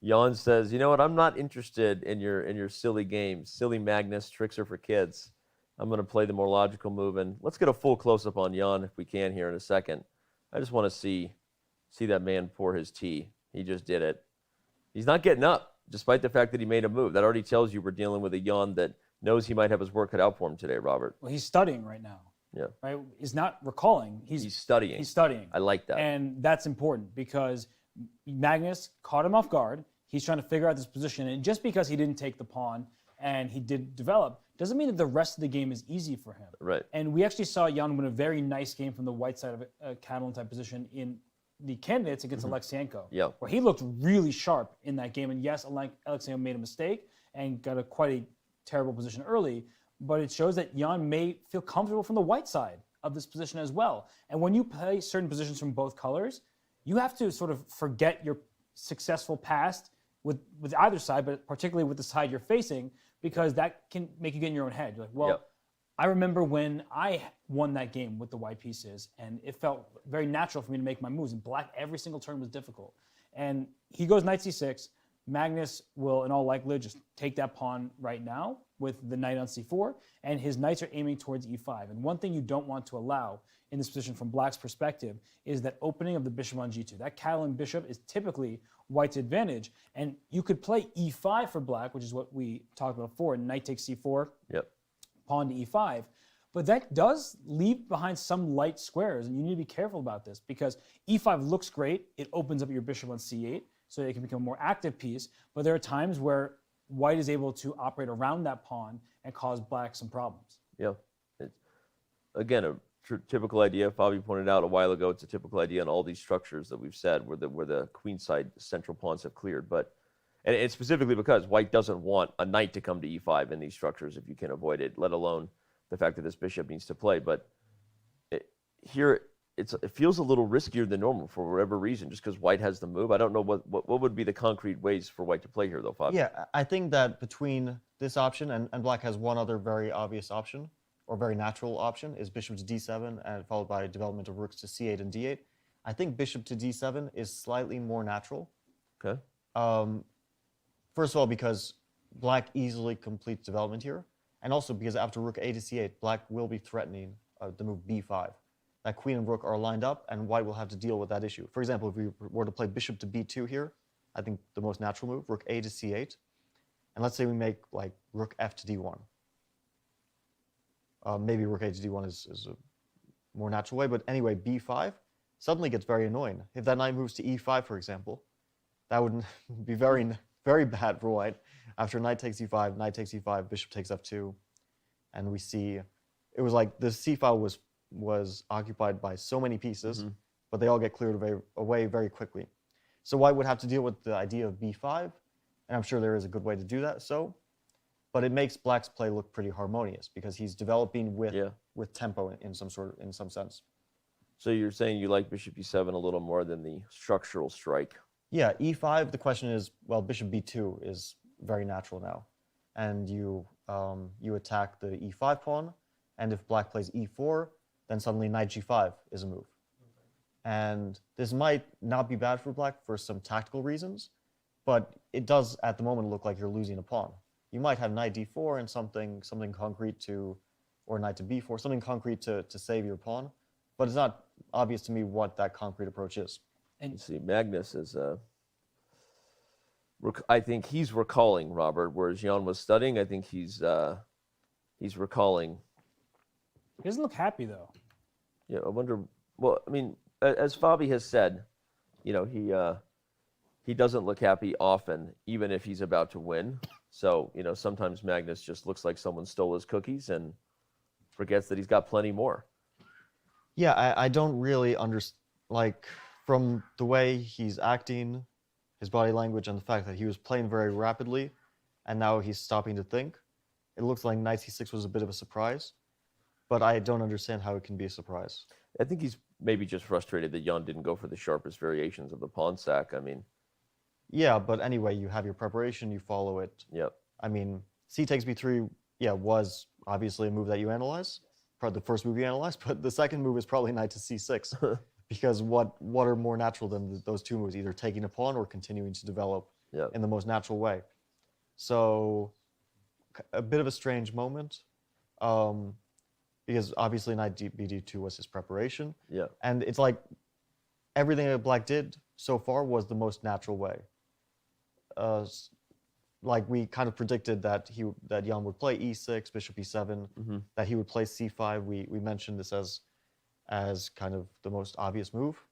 Jan says, you know what, I'm not interested in your silly games, silly Magnus, tricks are for kids. I'm going to play the more logical move, and let's get a full close-up on Jan if we can here in a second. I just want to see that man pour his tea. He just did it. He's not getting up, despite the fact that he made a move. That already tells you we're dealing with a Jan that knows he might have his work cut out for him today, Robert. Well, he's studying right now. Yeah. Right? He's not recalling. He's studying. He's studying. I like that. And that's important because Magnus caught him off guard. He's trying to figure out this position. And just because he didn't take the pawn and he did develop, doesn't mean that the rest of the game is easy for him. Right. And we actually saw Jan win a very nice game from the white side of a Catalan type position in the candidates against Alexienko, where he looked really sharp in that game. And yes, Alexienko made a mistake and got quite a terrible position early, but it shows that Jan may feel comfortable from the white side of this position as well. And when you play certain positions from both colors, you have to sort of forget your successful past with either side, but particularly with the side you're facing, because that can make you get in your own head. You're like, well, I remember when I won that game with the white pieces, and it felt very natural for me to make my moves. And black, every single turn was difficult. And he goes knight c6. Magnus will, in all likelihood, just take that pawn right now with the knight on c4, and his knights are aiming towards e5. And one thing you don't want to allow in this position from black's perspective is that opening of the bishop on g2. That Catalan bishop is typically white's advantage, and you could play e5 for black, which is what we talked about before, knight takes c4, pawn to e5, but that does leave behind some light squares, and you need to be careful about this because e5 looks great. It opens up your bishop on c8, so it can become a more active piece, but there are times where white is able to operate around that pawn and cause black some problems. Yeah. Again, a typical idea. Fabi pointed out a while ago, it's a typical idea in all these structures that we've said where the queenside central pawns have cleared. But and it's specifically because white doesn't want a knight to come to e5 in these structures if you can avoid it, let alone the fact that this bishop needs to play. But here it feels a little riskier than normal for whatever reason, just because white has the move. I don't know what would be the concrete ways for white to play here, though, Fabi. Yeah, I think that between this option and black has one other very obvious option, or very natural option, is bishop to d7 and followed by development of rooks to c8 and d8. I think bishop to d7 is slightly more natural. Okay. First of all, because black easily completes development here, and also because after rook a to c8, black will be threatening the move b5. That queen and rook are lined up, and white will have to deal with that issue. For example, if we were to play bishop to b2 here, I think the most natural move, rook a to c8, and let's say we make like rook f to d1. Maybe rook a to d1 is a more natural way, but anyway, b5 suddenly gets very annoying. If that knight moves to e5, for example, that would be very, very bad for white. After knight takes e5, knight takes e5, bishop takes f2, and we see it was like the c file was occupied by so many pieces, but they all get cleared away very quickly. So white would have to deal with the idea of b5, and I'm sure there is a good way to do that. But it makes black's play look pretty harmonious because he's developing with tempo in some sense. So you're saying you like bishop e7 a little more than the structural strike? Yeah, e5. The question is, well, bishop b2 is very natural now, and you attack the e5 pawn, and if black plays e4, then suddenly knight g5 is a move. And this might not be bad for black for some tactical reasons, but it does at the moment look like you're losing a pawn. You might have knight d4 and something concrete or knight to b4, something concrete to save your pawn, but it's not obvious to me what that concrete approach is. And you see, Magnus is, I think he's recalling, Robert, whereas Jan was studying. I think he's recalling. He doesn't look happy, though. Yeah, I wonder. Well, I mean, as Fabi has said, you know, he doesn't look happy often, even if he's about to win. So, you know, sometimes Magnus just looks like someone stole his cookies and forgets that he's got plenty more. Yeah, I don't really understand, like, from the way he's acting, his body language, and the fact that he was playing very rapidly, and now he's stopping to think, it looks like knight c6 was a bit of a surprise. But I don't understand how it can be a surprise. I think he's maybe just frustrated that Jan didn't go for the sharpest variations of the pawn sack. I mean, yeah, but anyway, you have your preparation, you follow it. Yep. I mean, c takes b3, yeah, was obviously a move that you analyze, probably the first move you analyze, but the second move is probably knight to c6, because what are more natural than those two moves, either taking a pawn or continuing to develop in the most natural way. So, a bit of a strange moment. Because obviously knight bd2 was his preparation. Yeah. And it's like everything that black did so far was the most natural way. Like we kind of predicted that Jan would play e6, bishop e7, that he would play c5. We mentioned this as kind of the most obvious move.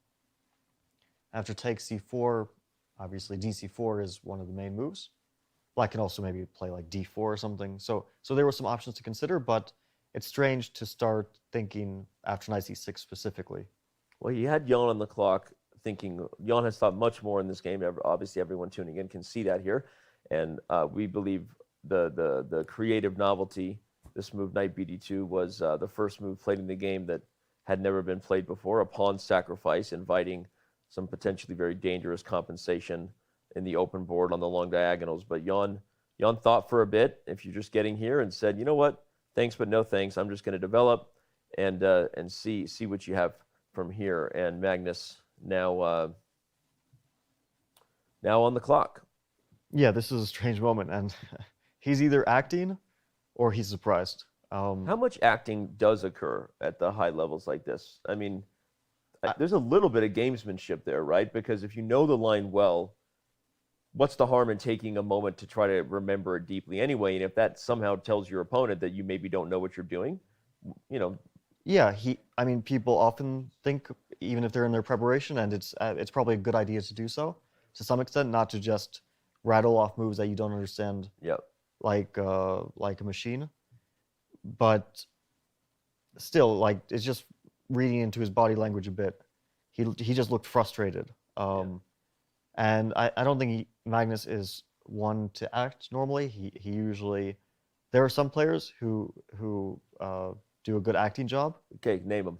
After take c4, obviously dc4 is one of the main moves. Black can also maybe play like d4 or something. So there were some options to consider, but it's strange to start thinking after knight c6 specifically. Well, he had Jan on the clock thinking. Jan has thought much more in this game. Obviously, everyone tuning in can see that here. And we believe the creative novelty, this move, knight bd2, was the first move played in the game that had never been played before, a pawn sacrifice, inviting some potentially very dangerous compensation in the open board on the long diagonals. But Jan thought for a bit, if you're just getting here, and said, you know what? Thanks, but no thanks. I'm just going to develop and see what you have from here. And Magnus now on the clock. Yeah, this is a strange moment, and he's either acting or he's surprised. How much acting does occur at the high levels like this? I mean, there's a little bit of gamesmanship there, right? Because if you know the line well, what's the harm in taking a moment to try to remember it deeply anyway? And if that somehow tells your opponent that you maybe don't know what you're doing, you know. Yeah, I mean, people often think, even if they're in their preparation, and it's probably a good idea to do so, to some extent, not to just rattle off moves that you don't understand, like a machine. But still, like, it's just reading into his body language a bit, he just looked frustrated. And I don't think Magnus is one to act normally. He usually, there are some players who do a good acting job. Okay, name them.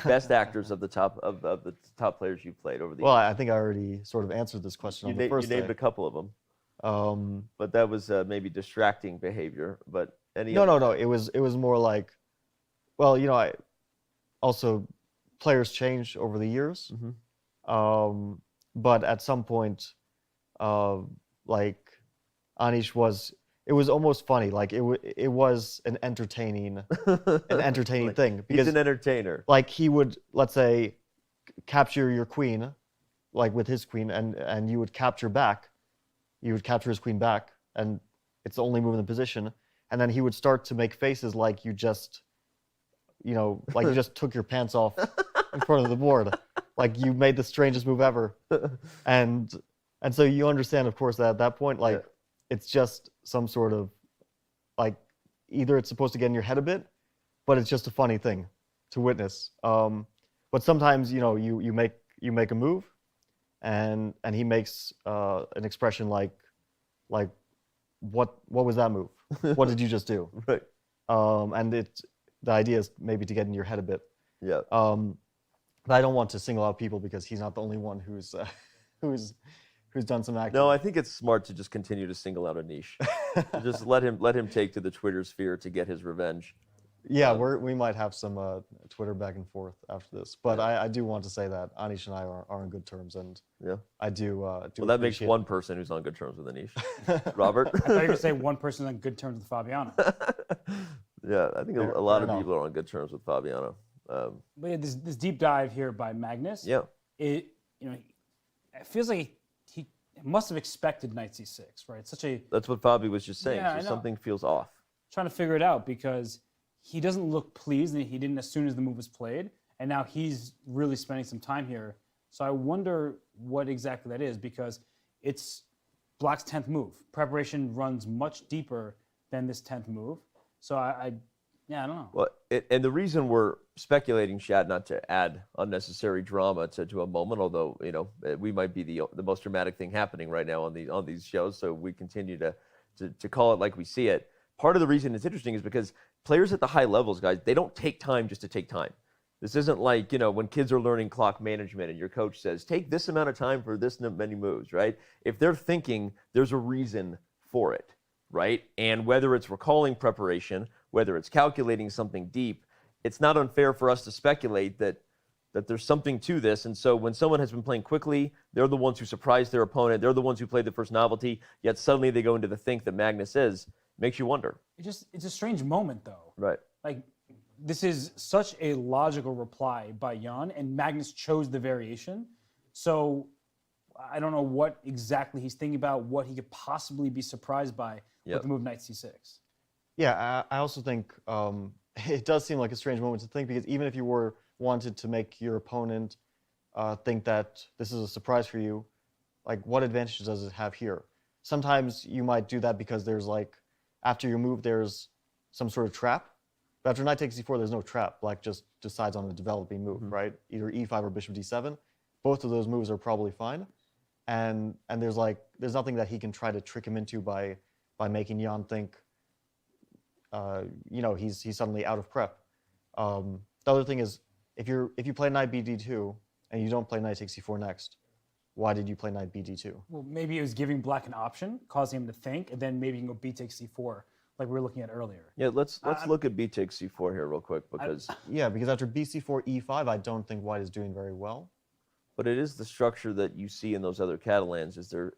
Best actors of the top of the top players you've played over the Well, years. I think I already sort of answered this question on the first You named day. a couple of them. But that was maybe distracting behavior. But No. It was more like, well, you know, also players change over the years. But at some point, like Anish was. It was almost funny. Like it was an entertaining Like, thing because he's an entertainer. Like he would, let's say, capture your queen, like with his queen, and you would capture back. You would capture his queen back, and it's the only move in the position. And then he would start to make faces like you just, like you just took your pants off in front of the board, like you made the strangest move ever. And so you understand, of course, that at that point, like it's just some sort of, like either it's supposed to get in your head a bit, but it's just a funny thing to witness. But sometimes, you make a move, and he makes an expression like what was that move? What did you just do? Right. And the idea is maybe to get in your head a bit. Yeah. But I don't want to single out people because he's not the only one who's done some acting. No, I think it's smart to just continue to single out a niche. Just let him take to the Twitter sphere to get his revenge. Yeah, we might have some Twitter back and forth after this, but I do want to say that Anish and I are on good terms, and I do. Well, that makes one person who's on good terms with Anish. Robert. I thought you were gonna say one person on good terms with Fabiano. Yeah, I think a lot of people are on good terms with Fabiano. But yeah, this deep dive here by Magnus. Yeah. It feels like he must have expected knight c6, right? That's what Fabi was just saying. Yeah, So something feels off. Trying to figure it out because he doesn't look pleased, and he didn't as soon as the move was played, and now he's really spending some time here. So I wonder what exactly that is, because it's Black's 10th move. Preparation runs much deeper than this 10th move. So I don't know. Well, and the reason we're speculating, Shad, not to add unnecessary drama to a moment, although we might be the most dramatic thing happening right now on these shows, so we continue to call it like we see it. Part of the reason it's interesting is because players at the high levels, guys, they don't take time just to take time. This isn't like, when kids are learning clock management and your coach says, take this amount of time for this many moves, right? If they're thinking, there's a reason for it, right? And whether it's recalling preparation, whether it's calculating something deep, it's not unfair for us to speculate that there's something to this. And so when someone has been playing quickly, they're the ones who surprise their opponent. They're the ones who play the first novelty, yet suddenly they go into the think that Magnus is. Makes you wonder. It's a strange moment, though. Right. Like, this is such a logical reply by Jan, and Magnus chose the variation. So I don't know what exactly he's thinking about, what he could possibly be surprised by with the move knight c6. Yeah, I also think it does seem like a strange moment to think, because even if you wanted to make your opponent think that this is a surprise for you, like what advantage does it have here? Sometimes you might do that because there's after your move, there's some sort of trap. But after knight takes c4, there's no trap. Black just decides on a developing move, right? Either e5 or bishop d7. Both of those moves are probably fine. And there's nothing that he can try to trick him into by making Jan think, he's suddenly out of prep. The other thing is, if you play knight bd2 and you don't play knight takes c4 next, why did you play knight bd2? Well, maybe it was giving Black an option, causing him to think, and then maybe you can go b takes c4, like we were looking at earlier. Yeah, let's look at b takes c4 here real quick, because because after bc4 e5, I don't think white is doing very well. But it is the structure that you see in those other Catalans. Is there?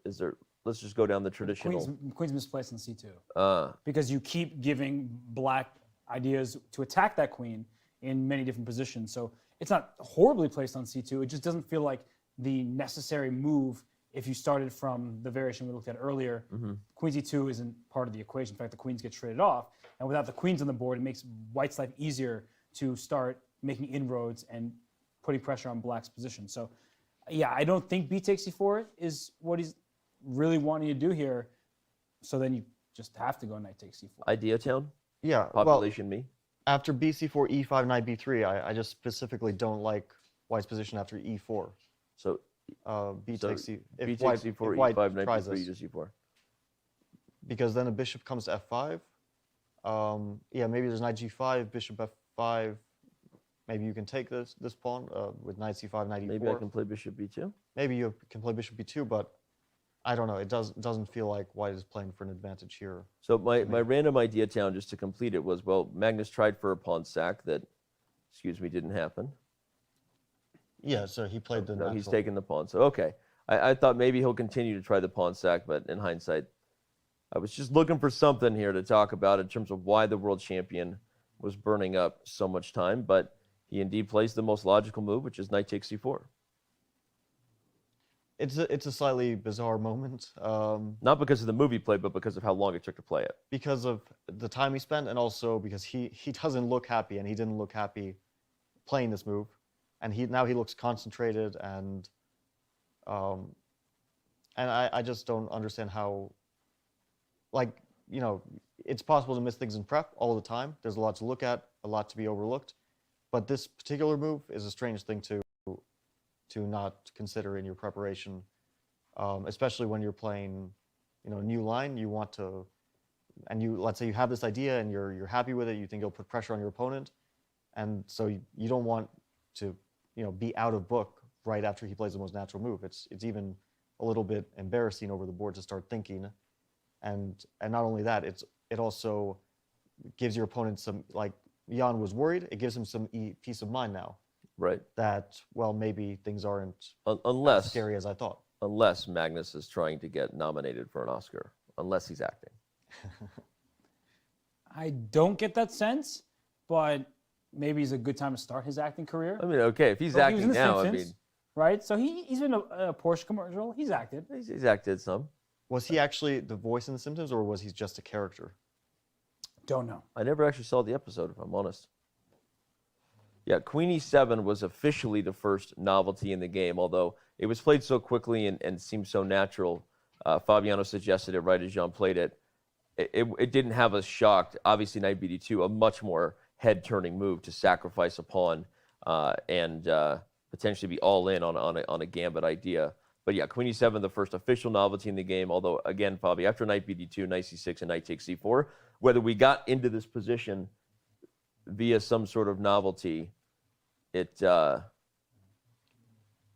Let's just go down the traditional. Queen's misplaced on c2. Because you keep giving Black ideas to attack that queen in many different positions. So it's not horribly placed on c2. It just doesn't feel like the necessary move if you started from the variation we looked at earlier. Queen c2 isn't part of the equation. In fact, the queens get traded off. And without the queens on the board, it makes White's life easier to start making inroads and putting pressure on Black's position. So, yeah, I don't think b takes c4 is what he's really wanting to do here. So then you just have to go knight takes c4. Idea town? Yeah. Population well, me? After bc4, e5, knight b3, I just specifically don't like white's position after e4. So b takes c. B If takes white, c4, if white e5, knight tries b3, this, just c4. because then a bishop comes to f5. Yeah, maybe there's knight g5, bishop f5. Maybe you can take this pawn with knight c5, knight e4. Maybe I can play bishop b2. Maybe you can play bishop b2, but I don't know. It doesn't feel like white is playing for an advantage here. So my random idea town, just to complete it, was, well, Magnus tried for a pawn sack that, excuse me, didn't happen. Yeah, so he played the natural. He's taking the pawn. So, okay. I thought maybe he'll continue to try the pawn sack, but in hindsight, I was just looking for something here to talk about in terms of why the world champion was burning up so much time, but he indeed plays the most logical move, which is knight takes c4. It's a slightly bizarre moment. Not because of the move he played, but because of how long it took to play it. Because of the time he spent, and also because he doesn't look happy, and he didn't look happy playing this move, and now he looks concentrated, and I just don't understand how, like, you know, it's possible to miss things in prep all the time. There's a lot to look at, a lot to be overlooked, but this particular move is a strange thing to not consider in your preparation, especially when you're playing, you know, a new line. You want to, and let's say you have this idea and you're happy with it. You think it'll put pressure on your opponent, and so you don't want to, you know, be out of book right after he plays the most natural move. It's even a little bit embarrassing over the board to start thinking, and not only that, it also gives your opponent some, like Jan was worried, it gives him some peace of mind now. Right. That, well, maybe things aren't as scary as I thought. Unless Magnus is trying to get nominated for an Oscar. Unless he's acting. I don't get that sense, but maybe it's a good time to start his acting career. I mean, okay, if he's So acting he was in The now, Simpsons, right? So he's in a Porsche commercial. He's acted. He's acted some. Was he actually the voice in The Simpsons, or was he just a character? Don't know. I never actually saw the episode, if I'm honest. Yeah, Queen e7 was officially the first novelty in the game, although it was played so quickly and seemed so natural. Fabiano suggested it right as Jean played it. It didn't have us shocked. Obviously, knight bd2, a much more head-turning move to sacrifice a pawn and potentially be all in on a gambit idea. But yeah, Queen e7, the first official novelty in the game, although, again, Fabi, after knight bd2, knight c6, and knight takes c4, whether we got into this position via some sort of novelty, it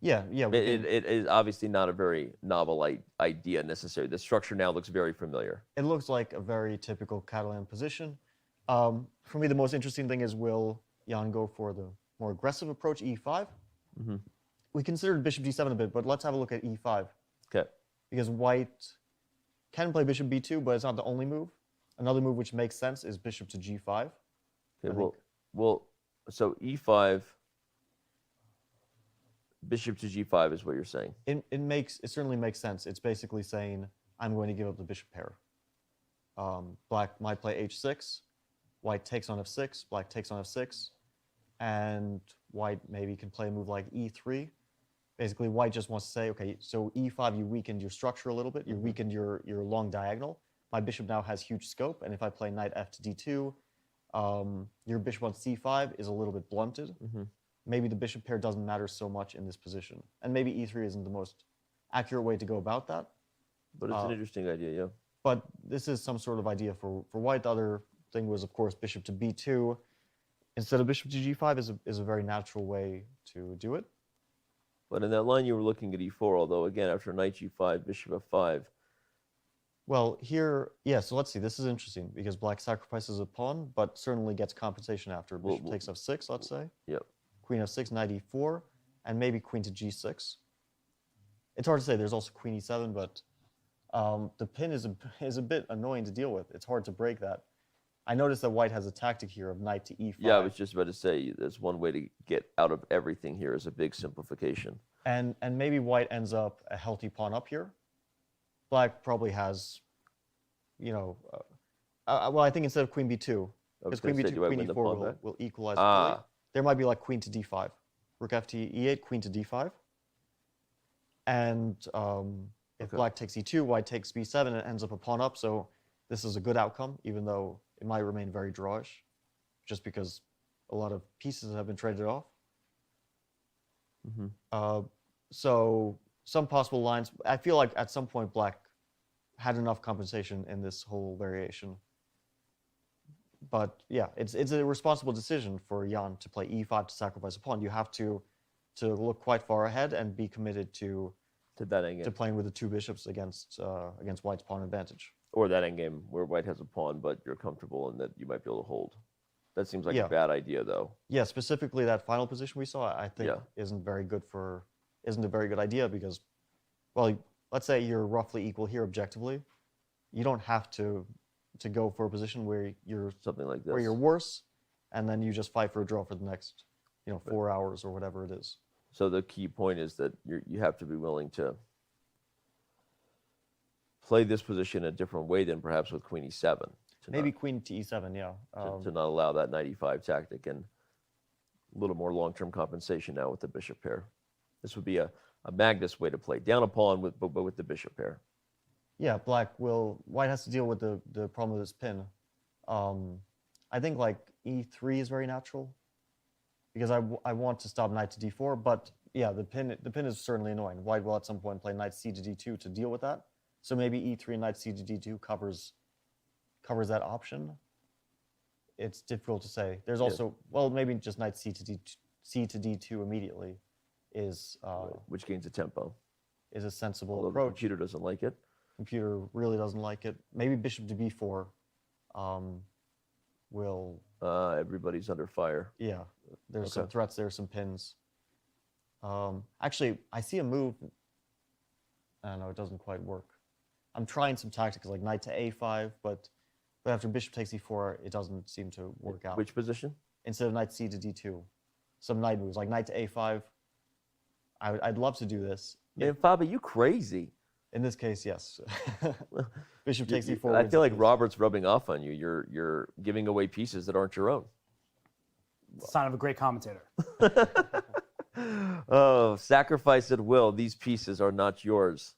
is obviously not a very novel idea necessarily. The structure now looks very familiar. It looks like a very typical Catalan position. For me, the most interesting thing is, will Jan go for the more aggressive approach, e5? Mm-hmm. We considered bishop d7 a bit, but let's have a look at e5. Okay. Because white can play bishop b2, but it's not the only move. Another move which makes sense is bishop to g5. Okay, well, so e5, bishop to g5 is what you're saying. It certainly makes sense. It's basically saying, I'm going to give up the bishop pair. Black might play h6, white takes on f6, black takes on f6, and white maybe can play a move like e3. Basically, white just wants to say, okay, so e5, you weakened your structure a little bit, you weakened your long diagonal. My bishop now has huge scope, and if I play knight f to d2, your bishop on c5 is a little bit blunted. Mm-hmm. Maybe the bishop pair doesn't matter so much in this position. And maybe e3 isn't the most accurate way to go about that. But it's an interesting idea, yeah. But this is some sort of idea for white. The other thing was, of course, bishop to b2 instead of bishop to g5 is a very natural way to do it. But in that line, you were looking at e4, although, again, after knight g5, bishop f5. Well, here, yeah, so let's see. This is interesting because black sacrifices a pawn, but certainly gets compensation after. Bishop takes f6, let's say. Yep. Queen f6, knight e4, and maybe queen to g6. It's hard to say. There's also queen e7, but the pin is a bit annoying to deal with. It's hard to break that. I noticed that white has a tactic here of knight to e5. Yeah, I was just about to say, there's one way to get out of everything here is a big simplification. And maybe white ends up a healthy pawn up here. Black probably has, you know, well, I think instead of queen b2, because queen b2, queen e4 will equalize fully. There might be like queen to d5, rook f to e8, queen to d5. And if black takes e2, white takes b7, and it ends up a pawn up. So this is a good outcome, even though it might remain very drawish. just because a lot of pieces have been traded off. So some possible lines. I feel like at some point Black had enough compensation in this whole variation. But yeah, it's a responsible decision for Jan to play e5 to sacrifice a pawn. You have to look quite far ahead and be committed to that endgame, to playing with the two bishops against White's pawn advantage. Or that endgame where White has a pawn, but you're comfortable in that you might be able to hold. That seems like a bad idea, though. Yeah, specifically that final position we saw, I think isn't a very good idea because, well, let's say you're roughly equal here objectively. You don't have to go for a position where you're something like this, where you're worse, and then you just fight for a draw for the next, 4 hours or whatever it is. So the key point is that you have to be willing to play this position a different way than perhaps with Queen E7. Maybe Queen to E7, yeah. To not allow that Knight E5 tactic and a little more long-term compensation now with the bishop pair. This would be a Magnus way to play. Down a pawn, but with the bishop pair. Yeah, White has to deal with the problem with his pin. I think like E3 is very natural because I want to stop Knight to D4, but yeah, the pin is certainly annoying. White will at some point play Knight C to D2 to deal with that. So maybe E3 Knight C to D2 covers that option. It's difficult to say. There's also, well, maybe just Knight C to D2 immediately is which gains a tempo. Is a sensible Although approach. The computer doesn't like it. Computer really doesn't like it. Maybe bishop to B4 will. Everybody's under fire. Yeah, there's some threats there, some pins. Actually, I see a move. I don't know, it doesn't quite work. I'm trying some tactics like Knight to A5, but after bishop takes E4, it doesn't seem to work out. Which position? Instead of Knight C to D2, some knight moves like Knight to A5. I'd love to do this. Man, Fabi, you crazy. In this case, yes. Bishop takes E4. I feel like Robert's rubbing off on you. You're giving away pieces that aren't your own. It's a sign of a great commentator. Oh, sacrifice at will. These pieces are not yours.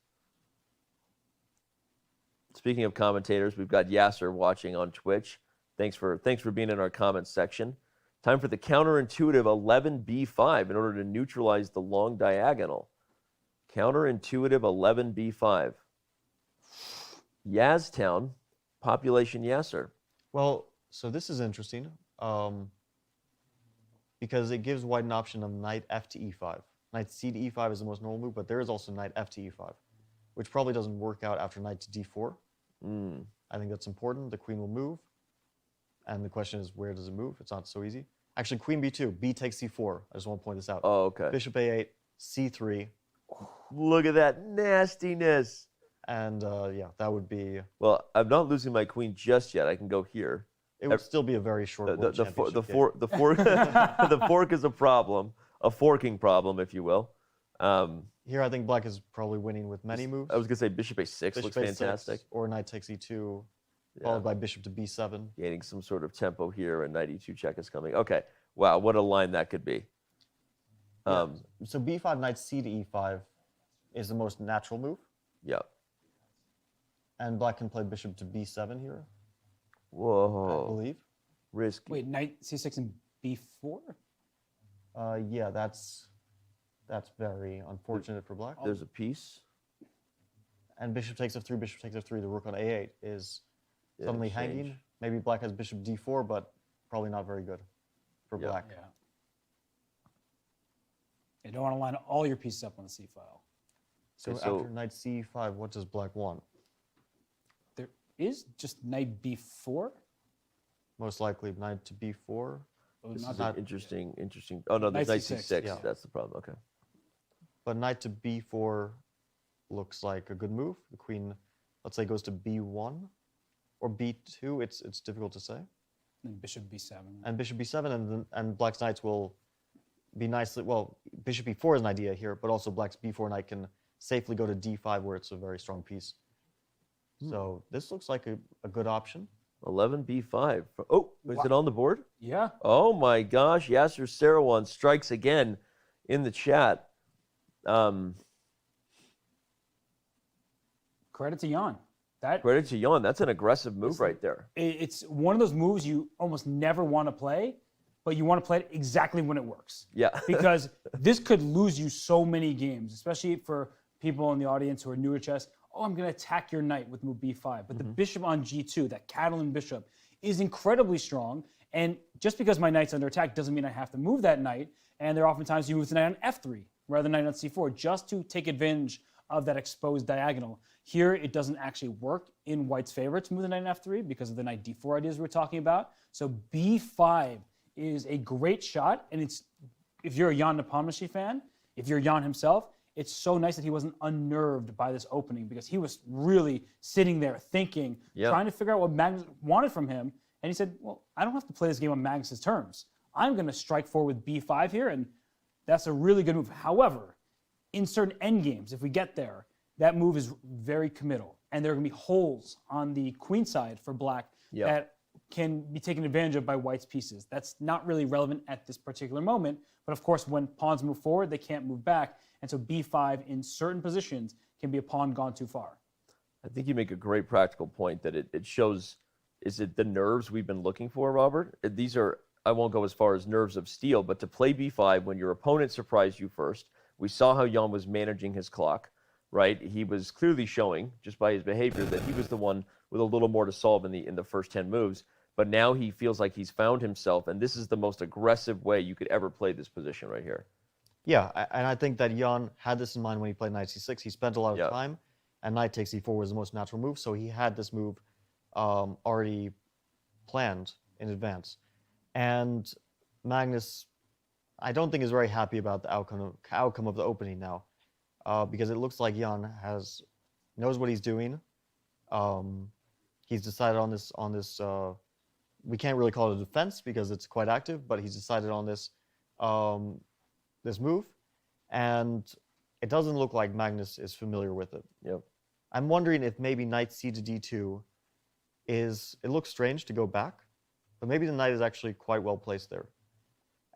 Speaking of commentators, we've got Yasser watching on Twitch. Thanks for being in our comments section. Time for the counterintuitive 11b5 in order to neutralize the long diagonal. Counterintuitive 11b5. Yaztown, population Yasser. Well, so this is interesting because it gives White an option of Knight F to E5. Knight C to E5 is the most normal move, but there is also Knight F to E5, which probably doesn't work out after Knight to D4. I think that's important. The queen will move. And the question is, where does it move? It's not so easy. Actually, Queen B2, B takes C4. I just want to point this out. Oh, okay. Bishop A8, C3. Look at that nastiness. And yeah, that would be... Well, I'm not losing my queen just yet. I can go here. It would still be a very short world championship game. The fork is a problem, a forking problem, if you will. Here, I think Black is probably winning with many moves. I was going to say Bishop A6 looks fantastic. Or Knight takes E2, followed by Bishop to B7. Gaining some sort of tempo here, and Knight E2 check is coming. Okay, wow, what a line that could be. So B5, Knight C to E5 is the most natural move. Yeah. And Black can play Bishop to B7 here. Whoa. I believe. Risky. Wait, Knight C6 and B4? Yeah, that's very unfortunate for Black. There's a piece. And Bishop takes F3, Bishop takes F3. The rook on A8 is suddenly hanging. Maybe Black has Bishop D4, but probably not very good for Black. Yeah. You don't want to line all your pieces up on the C file. So after Knight C5, what does Black want? There is just Knight B4. Most likely Knight to B4. This is an interesting. Oh no, there's Knight C6. Yeah. That's the problem. Okay. But Knight to B4 looks like a good move. The queen, let's say, goes to B1 or B2. It's difficult to say. And Bishop B7. And Bishop B7, and Black's knights will be nicely. Well, Bishop B4 is an idea here, but also Black's B4 knight can safely go to D5, where it's a very strong piece. So this looks like a good option. 11b5. Oh, is it on the board? Yeah. Oh my gosh, Yasser Sarawan strikes again in the chat. Credit to Jan. Credit to Jan. That's an aggressive move right there. It's one of those moves you almost never want to play, but you want to play it exactly when it works. Yeah. Because this could lose you so many games, especially for people in the audience who are new to chess. Oh, I'm going to attack your knight with move b5. But the bishop on g2, that Catalan bishop, is incredibly strong. And just because my knight's under attack doesn't mean I have to move that knight. And there are oftentimes you move the knight on f3 rather than knight on c4 just to take advantage of that exposed diagonal. Here, it doesn't actually work in white's favor to move the knight on f3 because of the knight d4 ideas we're talking about. So b5 is a great shot. And it's, if you're a Ian Nepomniachtchi fan, if you're Jan himself, it's so nice that he wasn't unnerved by this opening because he was really sitting there thinking, trying to figure out what Magnus wanted from him. And he said, well, I don't have to play this game on Magnus's terms. I'm going to strike forward with b5 here, and that's a really good move. However, in certain endgames, if we get there, that move is very committal. And there are going to be holes on the queen side for black that can be taken advantage of by white's pieces. That's not really relevant at this particular moment. But of course, when pawns move forward, they can't move back. And so b5 in certain positions can be a pawn gone too far. I think you make a great practical point that it shows, is it the nerves we've been looking for, Robert? These are, I won't go as far as nerves of steel, but to play b5 when your opponent surprised you first. We saw how Jan was managing his clock, right? He was clearly showing, just by his behavior, that he was the one with a little more to solve in the first 10 moves. But now he feels like he's found himself, and this is the most aggressive way you could ever play this position right here. Yeah, and I think that Jan had this in mind when he played knight c6. He spent a lot of time, and knight takes e4 was the most natural move, so he had this move already planned in advance. And Magnus, I don't think is very happy about the outcome of the opening now, because it looks like Jan knows what he's doing. He's decided on this. We can't really call it a defense because it's quite active, but he's decided on this this move, and it doesn't look like Magnus is familiar with it. Yep. I'm wondering if maybe knight c to d2 it looks strange to go back, but maybe the knight is actually quite well placed there.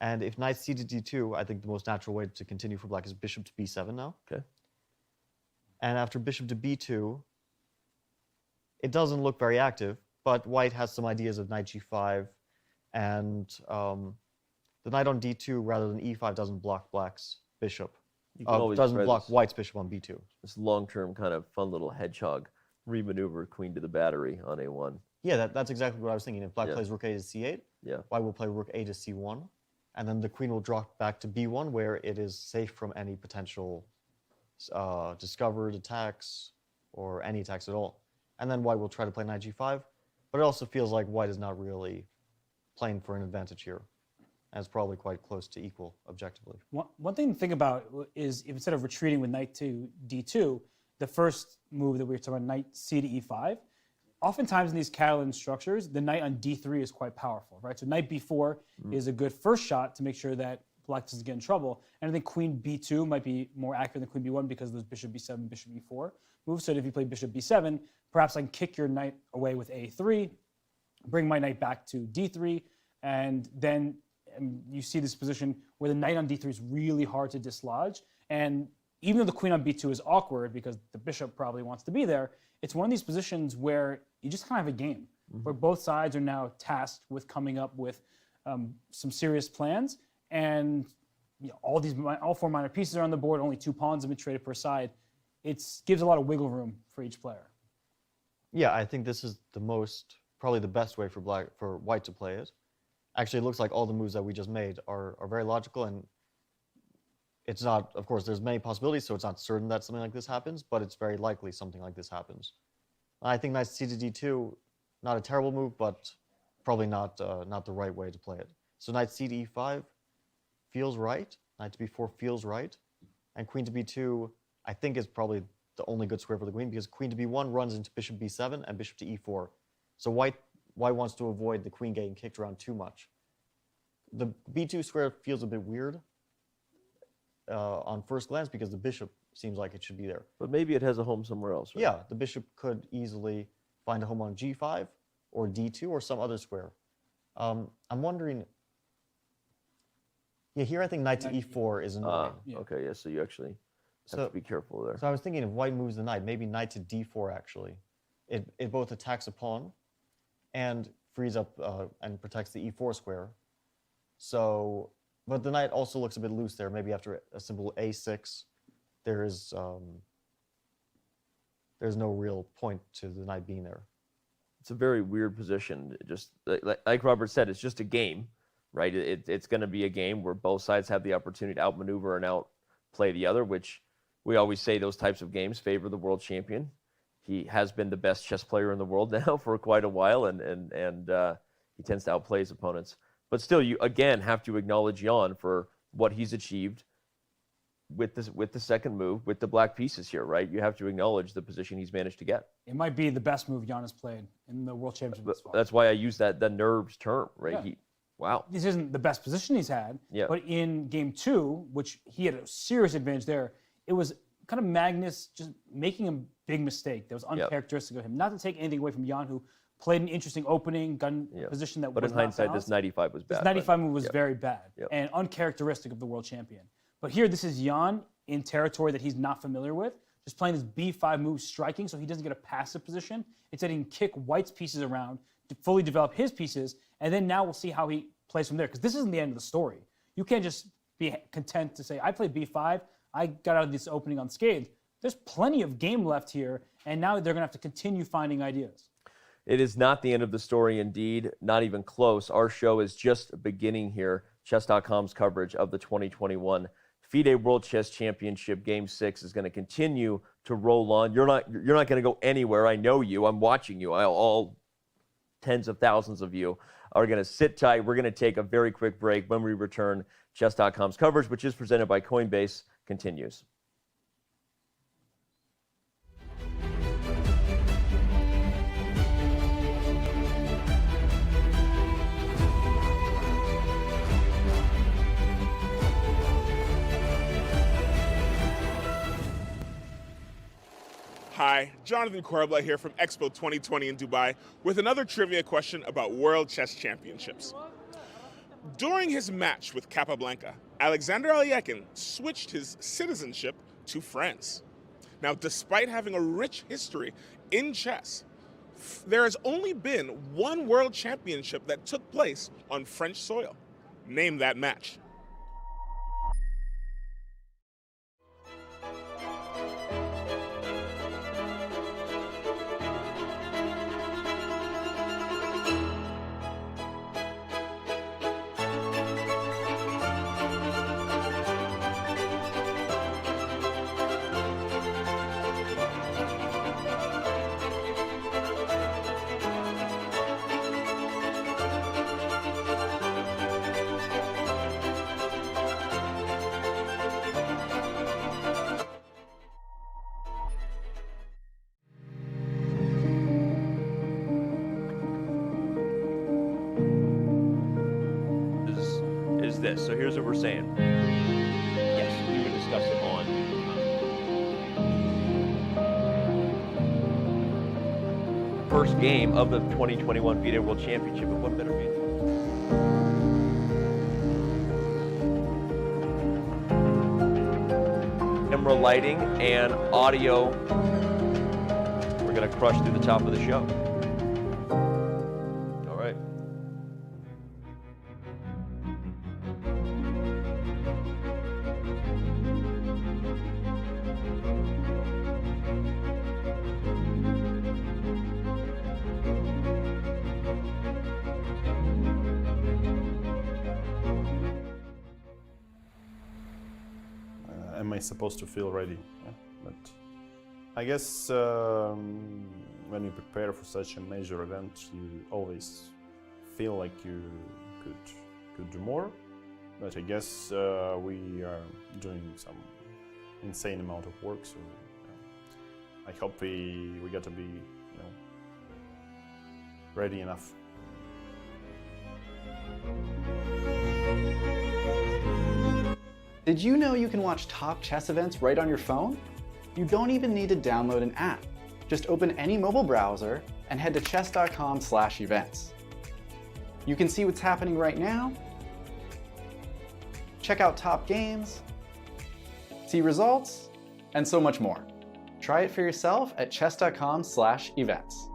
And if knight c to d2, I think the most natural way to continue for black is bishop to b7 now. Okay. And after bishop to b2, it doesn't look very active, but white has some ideas of knight g5, and the knight on d2 rather than e5 doesn't block black's bishop. Doesn't block white's bishop on b2. This long-term kind of fun little hedgehog remaneuver queen to the battery on a1. Yeah, that's exactly what I was thinking. If black plays rook a to c8, white will play rook a to c1, and then the queen will drop back to b1 where it is safe from any potential discovered attacks or any attacks at all. And then white will try to play knight g5, but it also feels like white is not really playing for an advantage here. And it's probably quite close to equal objectively. One thing to think about is if instead of retreating with knight to d2, the first move that we were talking about, knight c to e5, oftentimes in these Catalan structures, the knight on d3 is quite powerful, right? So knight b4 is a good first shot to make sure that black doesn't get in trouble. And I think queen b2 might be more accurate than queen b1 because of those bishop b7, bishop e4 moves. So if you play bishop b7, perhaps I can kick your knight away with a3, bring my knight back to d3, and then you see this position where the knight on d3 is really hard to dislodge. And even though the queen on b2 is awkward because the bishop probably wants to be there, it's one of these positions where you just kind of have a game, where both sides are now tasked with coming up with some serious plans. And all four minor pieces are on the board, only 2 pawns have been traded per side. It gives a lot of wiggle room for each player. Yeah, I think this is probably the best way for white to play it. Actually, it looks like all the moves that we just made are very logical, and it's not, of course, there's many possibilities, so it's not certain that something like this happens, but it's very likely something like this happens. I think knight c to d2, not a terrible move, but probably not the right way to play it. So knight c to e5 feels right, knight to b4 feels right, and queen to b2 I think is probably the only good square for the queen, because queen to b1 runs into bishop b7 and bishop to e4. So white wants to avoid the queen getting kicked around too much. The b2 square feels a bit weird on first glance because the bishop seems like it should be there. But maybe it has a home somewhere else, right? Yeah, the bishop could easily find a home on g5 or d2 or some other square. I'm wondering, here I think knight to e4 is annoying. Okay, yeah, so you actually have to be careful there. So I was thinking if white moves the knight, maybe knight to d4 actually. it both attacks a pawn and frees up and protects the e4 square. So, but the knight also looks a bit loose there. Maybe after a simple a6, there's no real point to the knight being there. It's a very weird position. Just like Robert said, it's just a game, right? It's going to be a game where both sides have the opportunity to outmaneuver and outplay the other, which we always say those types of games favor the world champion. He has been the best chess player in the world now for quite a while, and he tends to outplay his opponents. But still, you again have to acknowledge Jan for what he's achieved with the second move, with the black pieces here, right? You have to acknowledge the position he's managed to get. It might be the best move Jan has played in the World Championship. That's why I use the nerves term, right? Yeah. Wow. This isn't the best position he's had, but in game 2, which he had a serious advantage there, it was kind of Magnus just making a big mistake that was uncharacteristic of him. Not to take anything away from Jan, who played an interesting opening, gun position that was not But in hindsight, balanced. this 95 was bad. This 95 move was very bad and uncharacteristic of the world champion. But here, this is Jan in territory that he's not familiar with, just playing this b5 move, striking, so he doesn't get a passive position. Instead, he can kick White's pieces around to fully develop his pieces, and then now we'll see how he plays from there, because this isn't the end of the story. You can't just be content to say, I played b5, I got out of this opening unscathed. There's plenty of game left here, and now they're going to have to continue finding ideas. It is not the end of the story, indeed, not even close. Our show is just beginning here. Chess.com's coverage of the 2021 FIDE World Chess Championship Game 6 is going to continue to roll on. You're not going to go anywhere. I know you. I'm watching you. All tens of thousands of you are going to sit tight. We're going to take a very quick break. When we return, Chess.com's coverage, which is presented by Coinbase, continues. Hi, Jonathan Corbett here from Expo 2020 in Dubai with another trivia question about World Chess Championships. During his match with Capablanca, Alexander Alekhine switched his citizenship to France. Now, despite having a rich history in chess, there has only been one World Championship that took place on French soil. Name that match. This. So here's what we're saying. Yes, we would discuss it on first game of the 2021 FIDE World Championship. But what better mean? Camera lighting and audio. We're going to crush through the top of the show. All right. Am I supposed to feel ready? Yeah, but I guess when you prepare for such a major event, you always feel like you could do more. But I guess we are doing some insane amount of work, so I hope we got to be ready enough. Did you know you can watch top chess events right on your phone? You don't even need to download an app. Just open any mobile browser and head to chess.com/events. You can see what's happening right now, check out top games, see results, and so much more. Try it for yourself at chess.com/events.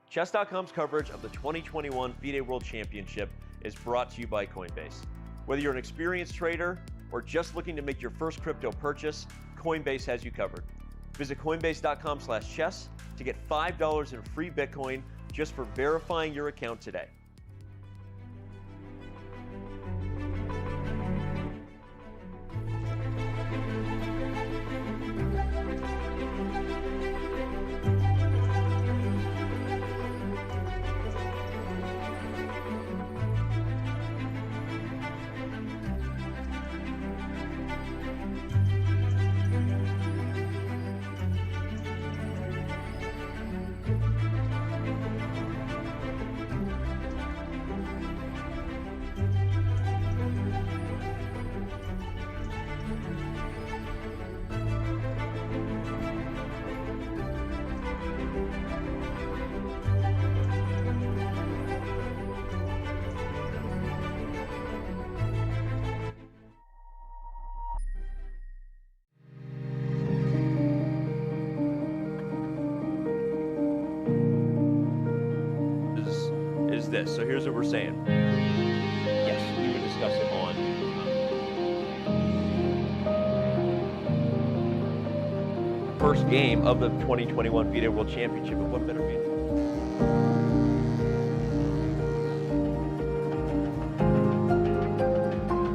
Chess.com's coverage of the 2021 FIDE World Championship is brought to you by Coinbase. Whether you're an experienced trader or just looking to make your first crypto purchase, Coinbase has you covered. Visit coinbase.com/chess to get $5 in free Bitcoin just for verifying your account today. Is this. So here's what we're saying. Yes, we would discuss it on first game of the 2021 FIDE World Championship. But what better be?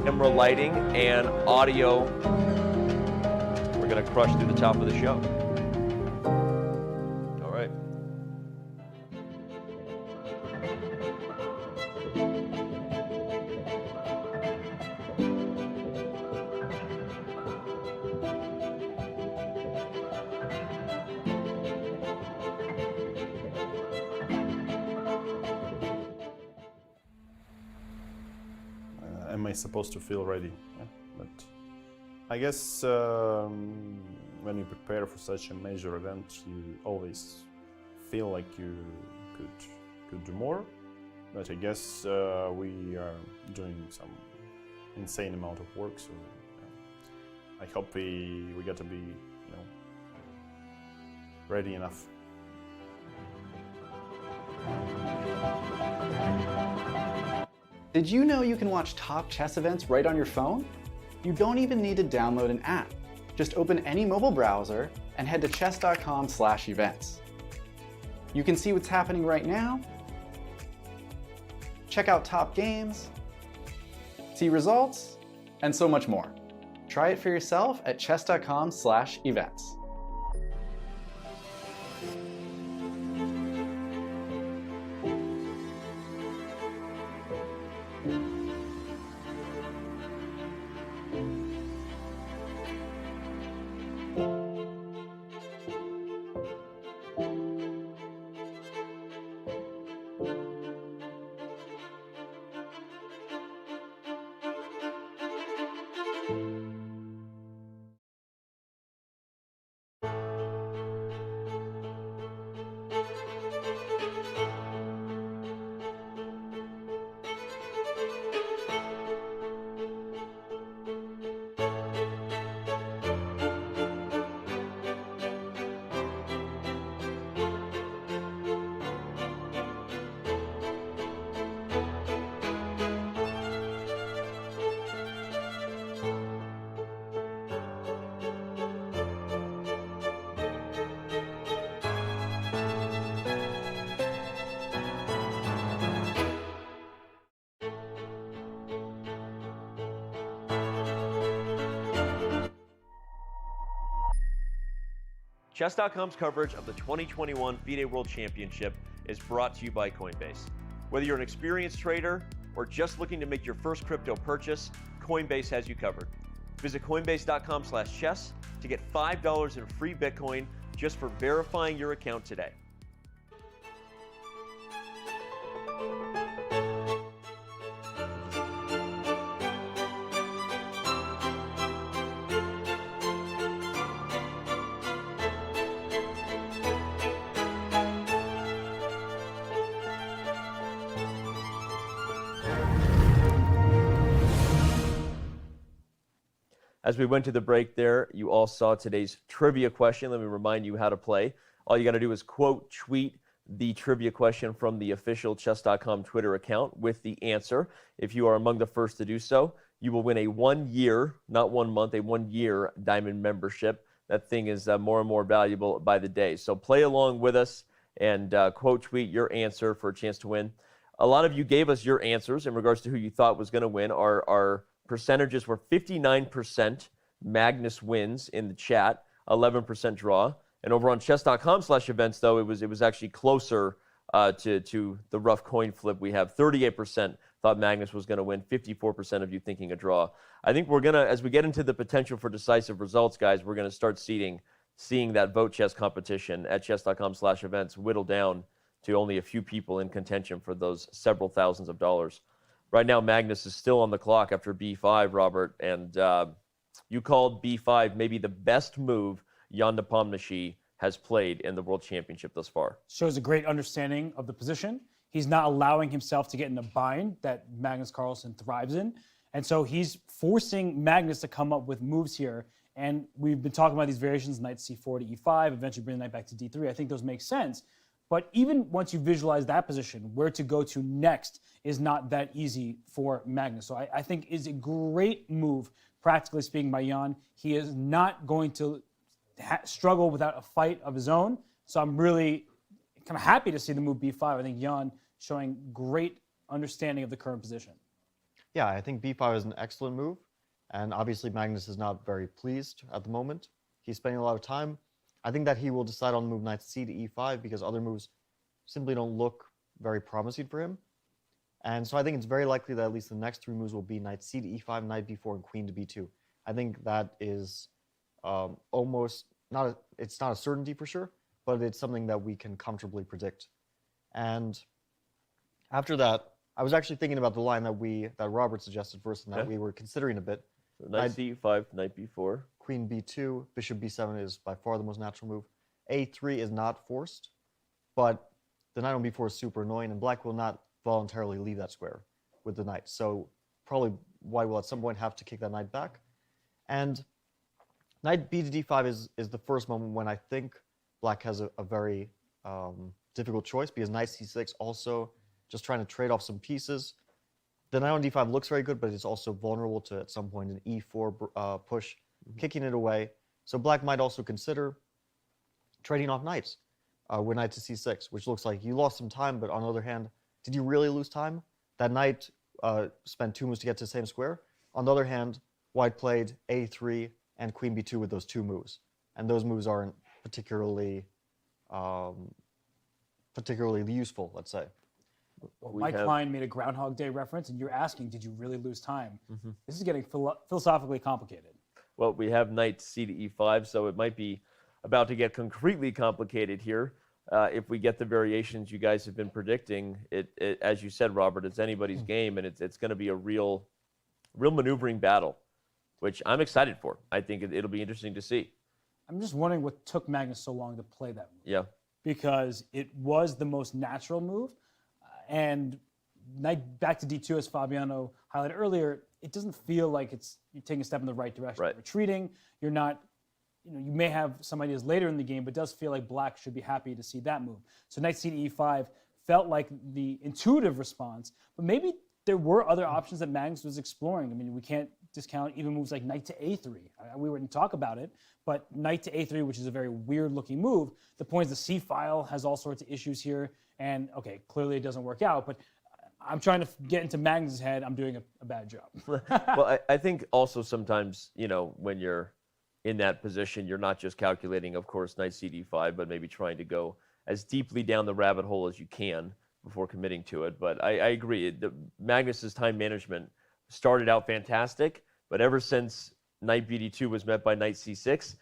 Camera lighting and audio. We're going to crush through the top of the show. All right. Am I supposed to feel ready? Yeah, but I guess when you prepare for such a major event, you always feel like you could do more. But I guess we are doing some insane amount of work, so I hope we get to be, ready enough. Did you know you can watch top chess events right on your phone? You don't even need to download an app. Just open any mobile browser and head to chess.com/events. You can see what's happening right now, check out top games, see results, and so much more. Try it for yourself at chess.com/events. Chess.com's coverage of the 2021 FIDE World Championship is brought to you by Coinbase. Whether you're an experienced trader or just looking to make your first crypto purchase, Coinbase has you covered. Visit coinbase.com/chess to get $5 in free Bitcoin just for verifying your account today. As we went to the break there, you all saw today's trivia question. Let me remind you how to play. All you got to do is quote tweet the trivia question from the official chess.com Twitter account with the answer. If you are among the first to do so, you will win a 1 year, not 1 month, a 1 year Diamond membership. That thing is more and more valuable by the day. So play along with us and quote tweet your answer for a chance to win. A lot of you gave us your answers in regards to who you thought was going to win. Our percentages were 59% Magnus wins in the chat, 11% draw. And over on chess.com/events, though, it was actually closer to the rough coin flip. We have 38% thought Magnus was going to win, 54% of you thinking a draw. I think we're going to, as we get into the potential for decisive results, guys, we're going to start seeing that vote chess competition at chess.com/events whittle down to only a few people in contention for those several thousands of dollars. Right now, Magnus is still on the clock after b5, Robert, and you called b5 maybe the best move Ian Nepomniachtchi has played in the World Championship thus far. Shows a great understanding of the position. He's not allowing himself to get in a bind that Magnus Carlsen thrives in, and so he's forcing Magnus to come up with moves here. And we've been talking about these variations, knight c4 to e5, eventually bring the knight back to d3. I think those make sense. But even once you visualize that position, where to go to next is not that easy for Magnus. So I think it's a great move, practically speaking, by Ian. He is not going to struggle without a fight of his own. So I'm really kind of happy to see the move b5. I think Ian showing great understanding of the current position. Yeah, I think b5 is an excellent move. And obviously Magnus is not very pleased at the moment. He's spending a lot of time. I think that he will decide on the move knight c to e5 because other moves simply don't look very promising for him. And so I think it's very likely that at least the next 3 moves will be knight c to e5, knight b4, and queen to b2. I think that is almost not it's not a certainty for sure, but it's something that we can comfortably predict. And after that, I was actually thinking about the line that Robert suggested first and that we were considering a bit. So knight c5, knight b4. Queen b2, bishop b7 is by far the most natural move. a3 is not forced, but the knight on b4 is super annoying, and black will not voluntarily leave that square with the knight. So probably white will at some point have to kick that knight back. And knight b to d5 is the first moment when I think black has a very difficult choice, because knight c6 also just trying to trade off some pieces. The knight on d5 looks very good, but it's also vulnerable to, at some point, an e4 push, kicking it away. So black might also consider trading off knights with knight to c6, which looks like you lost some time, but on the other hand, did you really lose time? That knight spent 2 moves to get to the same square. On the other hand, white played a3 and queen b2 with those 2 moves. And those moves aren't particularly useful, let's say. Well, Mike Klein made a Groundhog Day reference, and you're asking, did you really lose time? This is getting philosophically complicated. Well, we have knight c to e5, so it might be about to get concretely complicated here. If we get the variations you guys have been predicting, it as you said, Robert, it's anybody's game, and it's going to be a real maneuvering battle, which I'm excited for. I think it'll be interesting to see. I'm just wondering what took Magnus so long to play that move. Yeah. Because it was the most natural move. And knight back to d2, as Fabiano highlighted earlier, it doesn't feel like you're taking a step in the right direction. Right. You're retreating. You're not, you may have some ideas later in the game, but it does feel like black should be happy to see that move. So knight c to e5 felt like the intuitive response, but maybe there were other options that Magnus was exploring. I mean, we can't discount even moves like knight to a3. We wouldn't talk about it, but knight to a3, which is a very weird-looking move. The point is the c file has all sorts of issues here, and okay, clearly it doesn't work out, but I'm trying to get into Magnus' head. I'm doing a bad job. Well, I think also sometimes, when you're in that position, you're not just calculating, of course, knight cd5, but maybe trying to go as deeply down the rabbit hole as you can before committing to it. But I agree. Magnus's time management started out fantastic, but ever since knight bd2 was met by knight c6,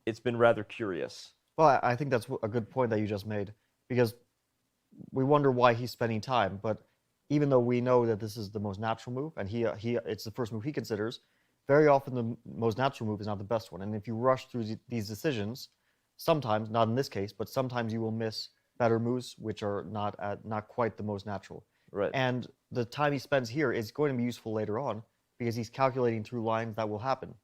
it's been rather curious. Well, I think that's a good point that you just made, because we wonder why he's spending time. But even though we know that this is the most natural move, and it's the first move he considers, very often the most natural move is not the best one. And if you rush through these decisions, sometimes, not in this case, but sometimes you will miss better moves which are not quite the most natural. Right. And the time he spends here is going to be useful later on, because he's calculating through lines that will happen.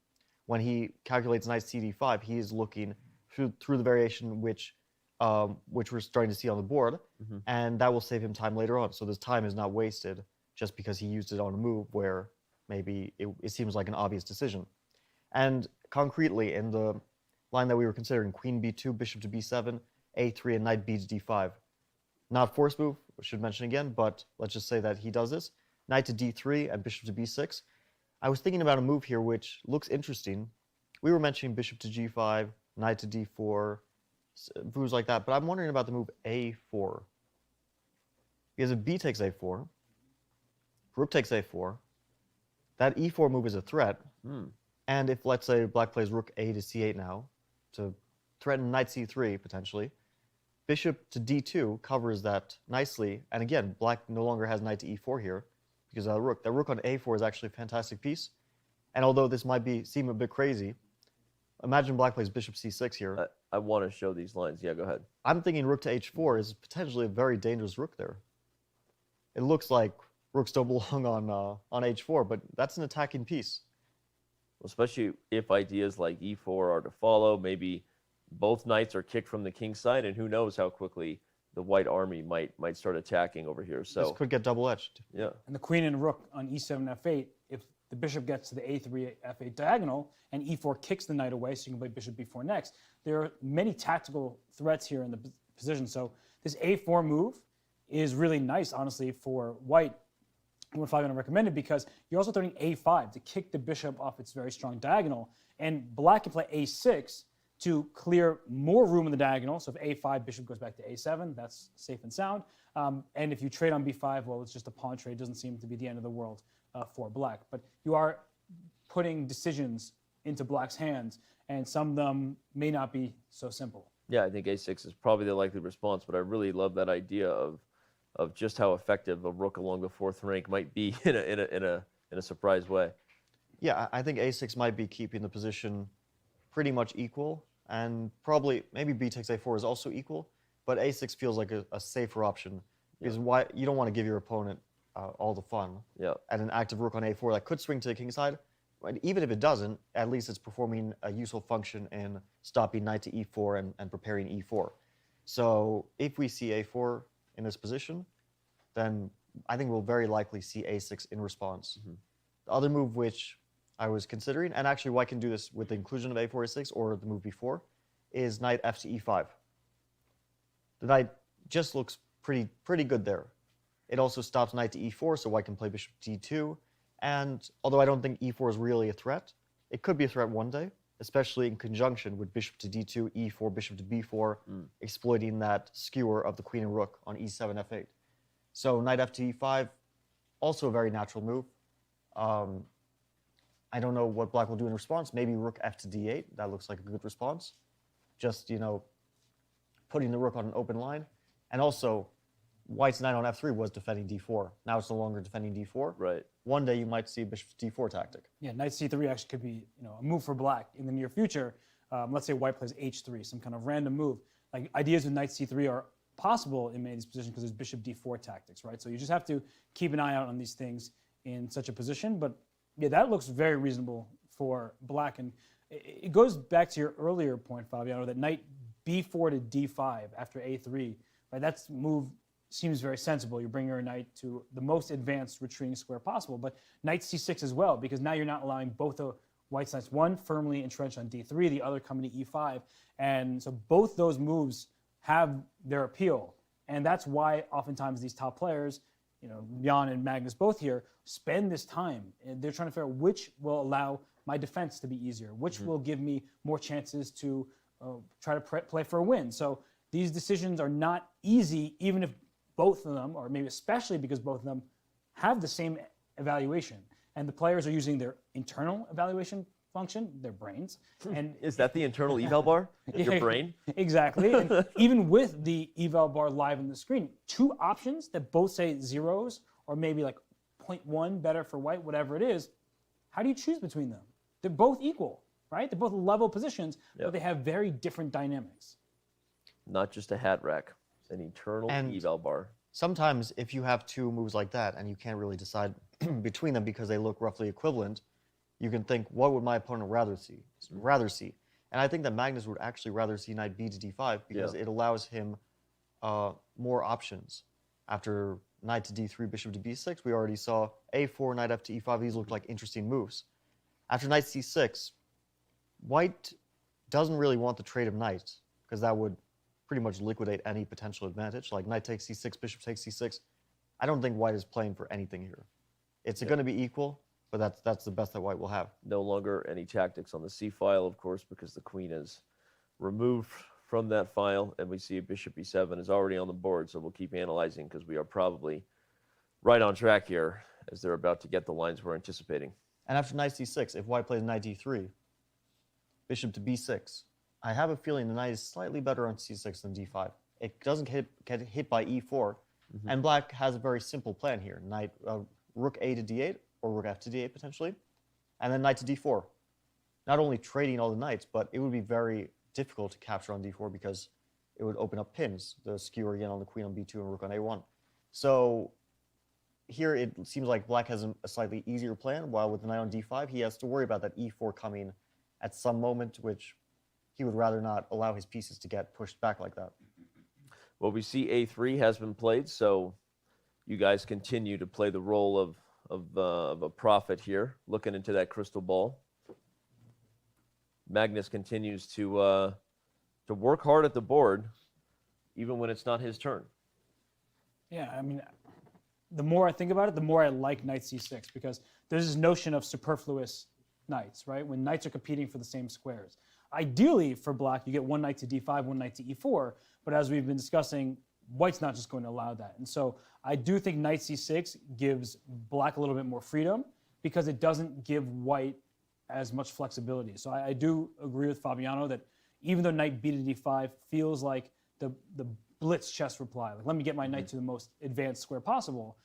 When he calculates knight cd5, he is looking through the variation which we're starting to see on the board, and that will save him time later on. So this time is not wasted just because he used it on a move where maybe it seems like an obvious decision. And concretely, in the line that we were considering, queen b2, bishop to b7, a3, and knight b to d5. Not force move, I should mention again, but let's just say that he does this. Knight to d3 and bishop to b6. I was thinking about a move here which looks interesting. We were mentioning bishop to g5, knight to d4, moves like that, but I'm wondering about the move a4. Because if b takes a4, rook takes a4, that e4 move is a threat. And if, let's say, black plays rook a to c8 now, to threaten knight c3, potentially, bishop to d2 covers that nicely. And again, black no longer has knight to e4 here, because of the rook. That rook on a4 is actually a fantastic piece. And although this might seem a bit crazy, imagine black plays bishop c6 here. I want to show these lines. Yeah, go ahead. I'm thinking rook to h4 is potentially a very dangerous rook there. It looks like rooks don't belong on h4, but that's an attacking piece. Especially if ideas like e4 are to follow, maybe both knights are kicked from the king's side, and who knows how quickly the white army might start attacking over here. So this could get double-edged. Yeah. And the queen and rook on e7, f8, if the bishop gets to the a3, f8 diagonal, and e4 kicks the knight away, so you can play bishop b4 next, there are many tactical threats here in the position. So this a4 move is really nice, honestly, for white. What I'm going to recommend it because you're also throwing a5 to kick the bishop off its very strong diagonal, and black can play a6 to clear more room in the diagonal. So if a5, bishop goes back to a7, that's safe and sound. And if you trade on b5, well, it's just a pawn trade. It doesn't seem to be the end of the world for black. But you are putting decisions into black's hands, and some of them may not be so simple. Yeah, I think a6 is probably the likely response, but I really love that idea of just how effective a rook along the fourth rank might be in a surprise way. Yeah, I think a6 might be keeping the position pretty much equal, and probably maybe b takes a4 is also equal, but a6 feels like a safer option because why you don't want to give your opponent all the fun. Yeah. And an active rook on a4 that could swing to the king side. And even if it doesn't, at least it's performing a useful function in stopping knight to e4 and preparing e4. So if we see a4 in this position, then I think we'll very likely see a6 in response. The other move which I was considering, and actually white can do this with the inclusion of a4, a6, or the move before, is knight f to e5. The knight just looks pretty good there. It also stops knight to e4, so white can play bishop d2. And although I don't think e4 is really a threat, it could be a threat one day, especially in conjunction with bishop to d2, e4, bishop to b4, exploiting that skewer of the queen and rook on e7, f8. So knight f to e5, also a very natural move. I don't know what black will do in response. Maybe rook f to d8. That looks like a good response. Just, putting the rook on an open line. And also, white's knight on f3 was defending d4. Now it's no longer defending d4. Right. One day you might see a bishop d4 tactic. Yeah, knight c3 actually could be a move for black in the near future. Let's say white plays h3, some kind of random move. Like ideas with knight c3 are possible in many of these positions because there's bishop d4 tactics, right? So you just have to keep an eye out on these things in such a position. But yeah, that looks very reasonable for black. And it goes back to your earlier point, Fabiano, that knight b4 to d5 after a3, right? That move seems very sensible. You're bringing your knight to the most advanced retreating square possible. But knight c6 as well, because now you're not allowing both the white's knights, one firmly entrenched on d3, the other coming to e5. And so both those moves have their appeal. And that's why oftentimes these top players, Jan and Magnus both here, spend this time. And they're trying to figure out which will allow my defense to be easier? Which will give me more chances to try to play for a win? So these decisions are not easy, even if both of them, or maybe especially because both of them, have the same evaluation. And the players are using their internal evaluation function, their brains. And is that the internal eval bar? Your brain? Exactly. And even with the eval bar live on the screen, two options that both say zeros, or maybe like 0.1 better for white, whatever it is, how do you choose between them? They're both equal, right? They're both level positions, but they have very different dynamics. Not just a hat rack, it's an eternal eval bar. Sometimes if you have two moves like that and you can't really decide between them because they look roughly equivalent, you can think, what would my opponent rather see? And I think that Magnus would actually rather see knight b to d5 because it allows him more options. After knight to d3, bishop to b6, we already saw a4, knight f to e5. These looked like interesting moves. After knight c6, white doesn't really want the trade of knights because that would pretty much liquidate any potential advantage. Like knight takes c6, bishop takes c6. I don't think white is playing for anything here. It's going to be equal, but that's the best that white will have. No longer any tactics on the c file, of course, because the queen is removed from that file, and we see bishop e7 is already on the board, so we'll keep analyzing because we are probably right on track here as they're about to get the lines we're anticipating. And after knight c6, if white plays knight d3, bishop to b6, I have a feeling the knight is slightly better on c6 than d5. It doesn't get hit by e4, and black has a very simple plan here. Rook a to d8, or rook f to d8 potentially, and then knight to d4. Not only trading all the knights, but it would be very difficult to capture on d4 because it would open up pins, the skewer again on the queen on b2 and rook on a1. So here it seems like black has a slightly easier plan, while with the knight on d5, he has to worry about that e4 coming at some moment, which he would rather not allow his pieces to get pushed back like that. Well, we see a3 has been played, so you guys continue to play the role of a prophet here, looking into that crystal ball. Magnus continues to work hard at the board, even when it's not his turn. Yeah, I mean, the more I think about it, the more I like knight c6, because there's this notion of superfluous knights, right? When knights are competing for the same squares. Ideally, for black, you get one knight to d5, one knight to e4, but as we've been discussing, white's not just going to allow that. And so I do think knight c6 gives black a little bit more freedom because it doesn't give white as much flexibility. So I do agree with Fabiano that even though knight b to d5 feels like the blitz chess reply, like let me get my knight to the most advanced square possible,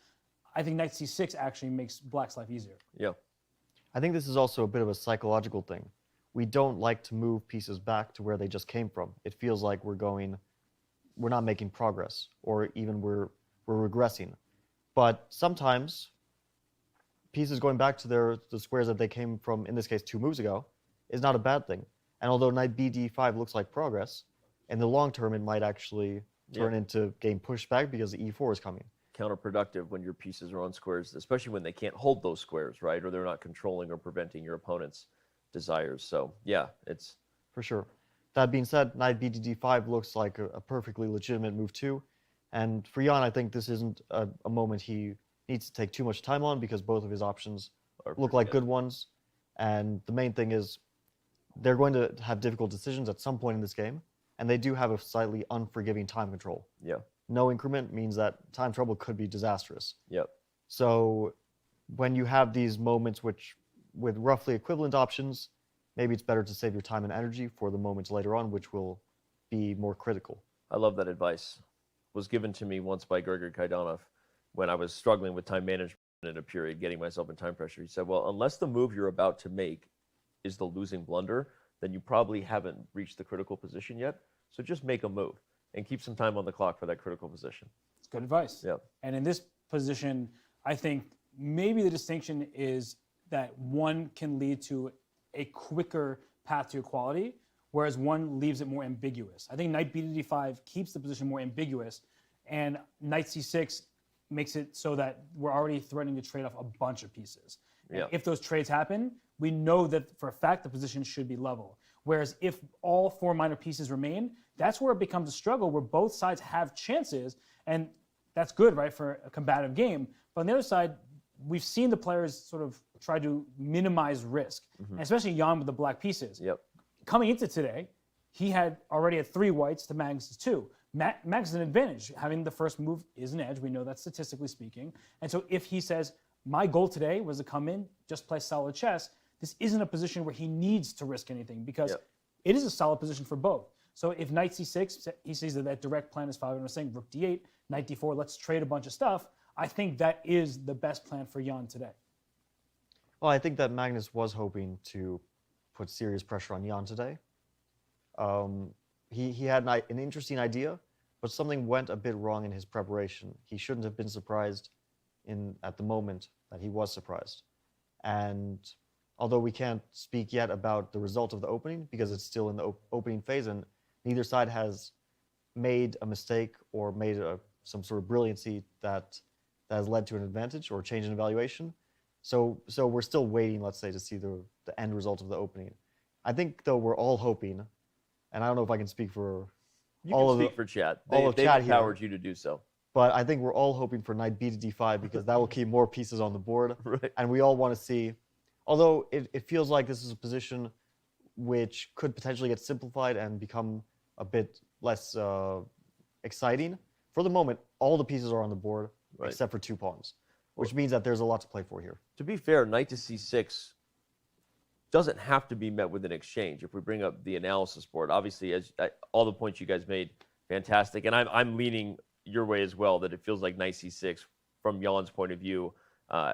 I think knight c6 actually makes black's life easier. Yeah. I think this is also a bit of a psychological thing. We don't like to move pieces back to where they just came from. It feels like we're not making progress, or even we're regressing. But sometimes pieces going back to the squares that they came from, in this case 2 moves ago, is not a bad thing. And although knight b d5 looks like progress, in the long term it might actually turn into game pushback because the e4 is coming. Counterproductive when your pieces are on squares, especially when they can't hold those squares, right? Or they're not controlling or preventing your opponent's desires. So yeah, it's for sure. That being said, knight b to d5 looks like a perfectly legitimate move too. And for Jan, I think this isn't a moment he needs to take too much time on because both of his options look like good ones. And the main thing is they're going to have difficult decisions at some point in this game, and they do have a slightly unforgiving time control. Yeah. No increment means that time trouble could be disastrous. Yep. So when you have these moments with roughly equivalent options, maybe it's better to save your time and energy for the moments later on, which will be more critical. I love that advice. It was given to me once by Grigor Kaidanov when I was struggling with time management in a period, getting myself in time pressure. He said, well, unless the move you're about to make is the losing blunder, then you probably haven't reached the critical position yet. So just make a move and keep some time on the clock for that critical position. It's good advice. Yeah. And in this position, I think maybe the distinction is that one can lead to a quicker path to equality, whereas one leaves it more ambiguous. I think knight b to d5 keeps the position more ambiguous, and knight c6 makes it so that we're already threatening to trade off a bunch of pieces. Yeah. If those trades happen, we know that for a fact the position should be level. Whereas if all 4 minor pieces remain, that's where it becomes a struggle where both sides have chances, and that's good, right, for a combative game. But on the other side, we've seen the players sort of try to minimize risk, and especially Jan with the black pieces. Yep. Coming into today, he had already had 3 whites to Magnus's 2. Magnus is an advantage. Having the first move is an edge. We know that statistically speaking. And so if he says, my goal today was to come in, just play solid chess, this isn't a position where he needs to risk anything because it is a solid position for both. So if knight c6, he sees that direct plan is 5, and I'm saying rook d8, knight d4, let's trade a bunch of stuff. I think that is the best plan for Jan today. Well, I think that Magnus was hoping to put serious pressure on Jan today. He had an interesting idea, but something went a bit wrong in his preparation. He shouldn't have been surprised at the moment that he was surprised. And although we can't speak yet about the result of the opening because it's still in the opening phase and neither side has made a mistake or made some sort of brilliancy that has led to an advantage or change in evaluation. So we're still waiting, let's say, to see the end result of the opening. I think, though, we're all hoping, and I don't know if I can speak for all of for chat. They've empowered you to do so. But I think we're all hoping for knight b to d5 because that will keep more pieces on the board. Right. And we all want to see, although it feels like this is a position which could potentially get simplified and become a bit less exciting. For the moment, all the pieces are on the board except for 2 pawns, which means that there's a lot to play for here. To be fair, knight to c6 doesn't have to be met with an exchange. If we bring up the analysis board, obviously, as all the points you guys made, fantastic. And I'm leaning your way as well, that it feels like knight c6, from Jan's point of view,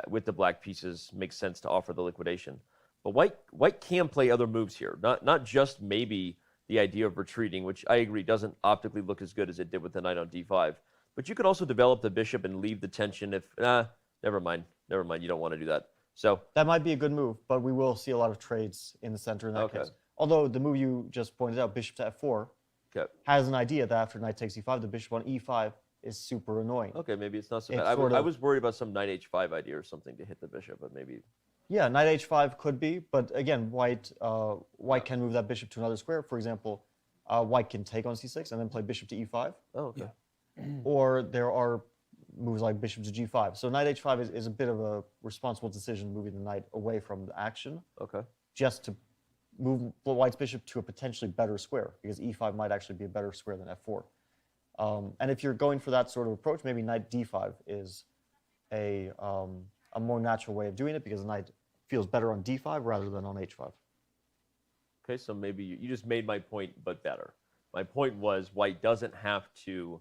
with the black pieces, makes sense to offer the liquidation. But white can play other moves here, not just maybe the idea of retreating, which I agree doesn't optically look as good as it did with the knight on d5. But you could also develop the bishop and leave the tension if, never mind, you don't want to do that. So that might be a good move, but we will see a lot of trades in the center in that case. Although the move you just pointed out, bishop to f4, has an idea that after knight takes e5, the bishop on e5 is super annoying. Okay, maybe it's not so bad. I was worried about some knight h5 idea or something to hit the bishop, but maybe. Yeah, knight h5 could be, but again, white can move that bishop to another square. For example, white can take on c6 and then play bishop to e5. Oh, okay. Or there are moves like bishop to g5. So knight h5 is a bit of a responsible decision, moving the knight away from the action. Okay. Just to move white's bishop to a potentially better square, because e5 might actually be a better square than f4. And if you're going for that sort of approach, maybe knight d5 is a more natural way of doing it, because the knight feels better on d5 rather than on h5. Okay, so maybe you just made my point, but better. My point was white doesn't have to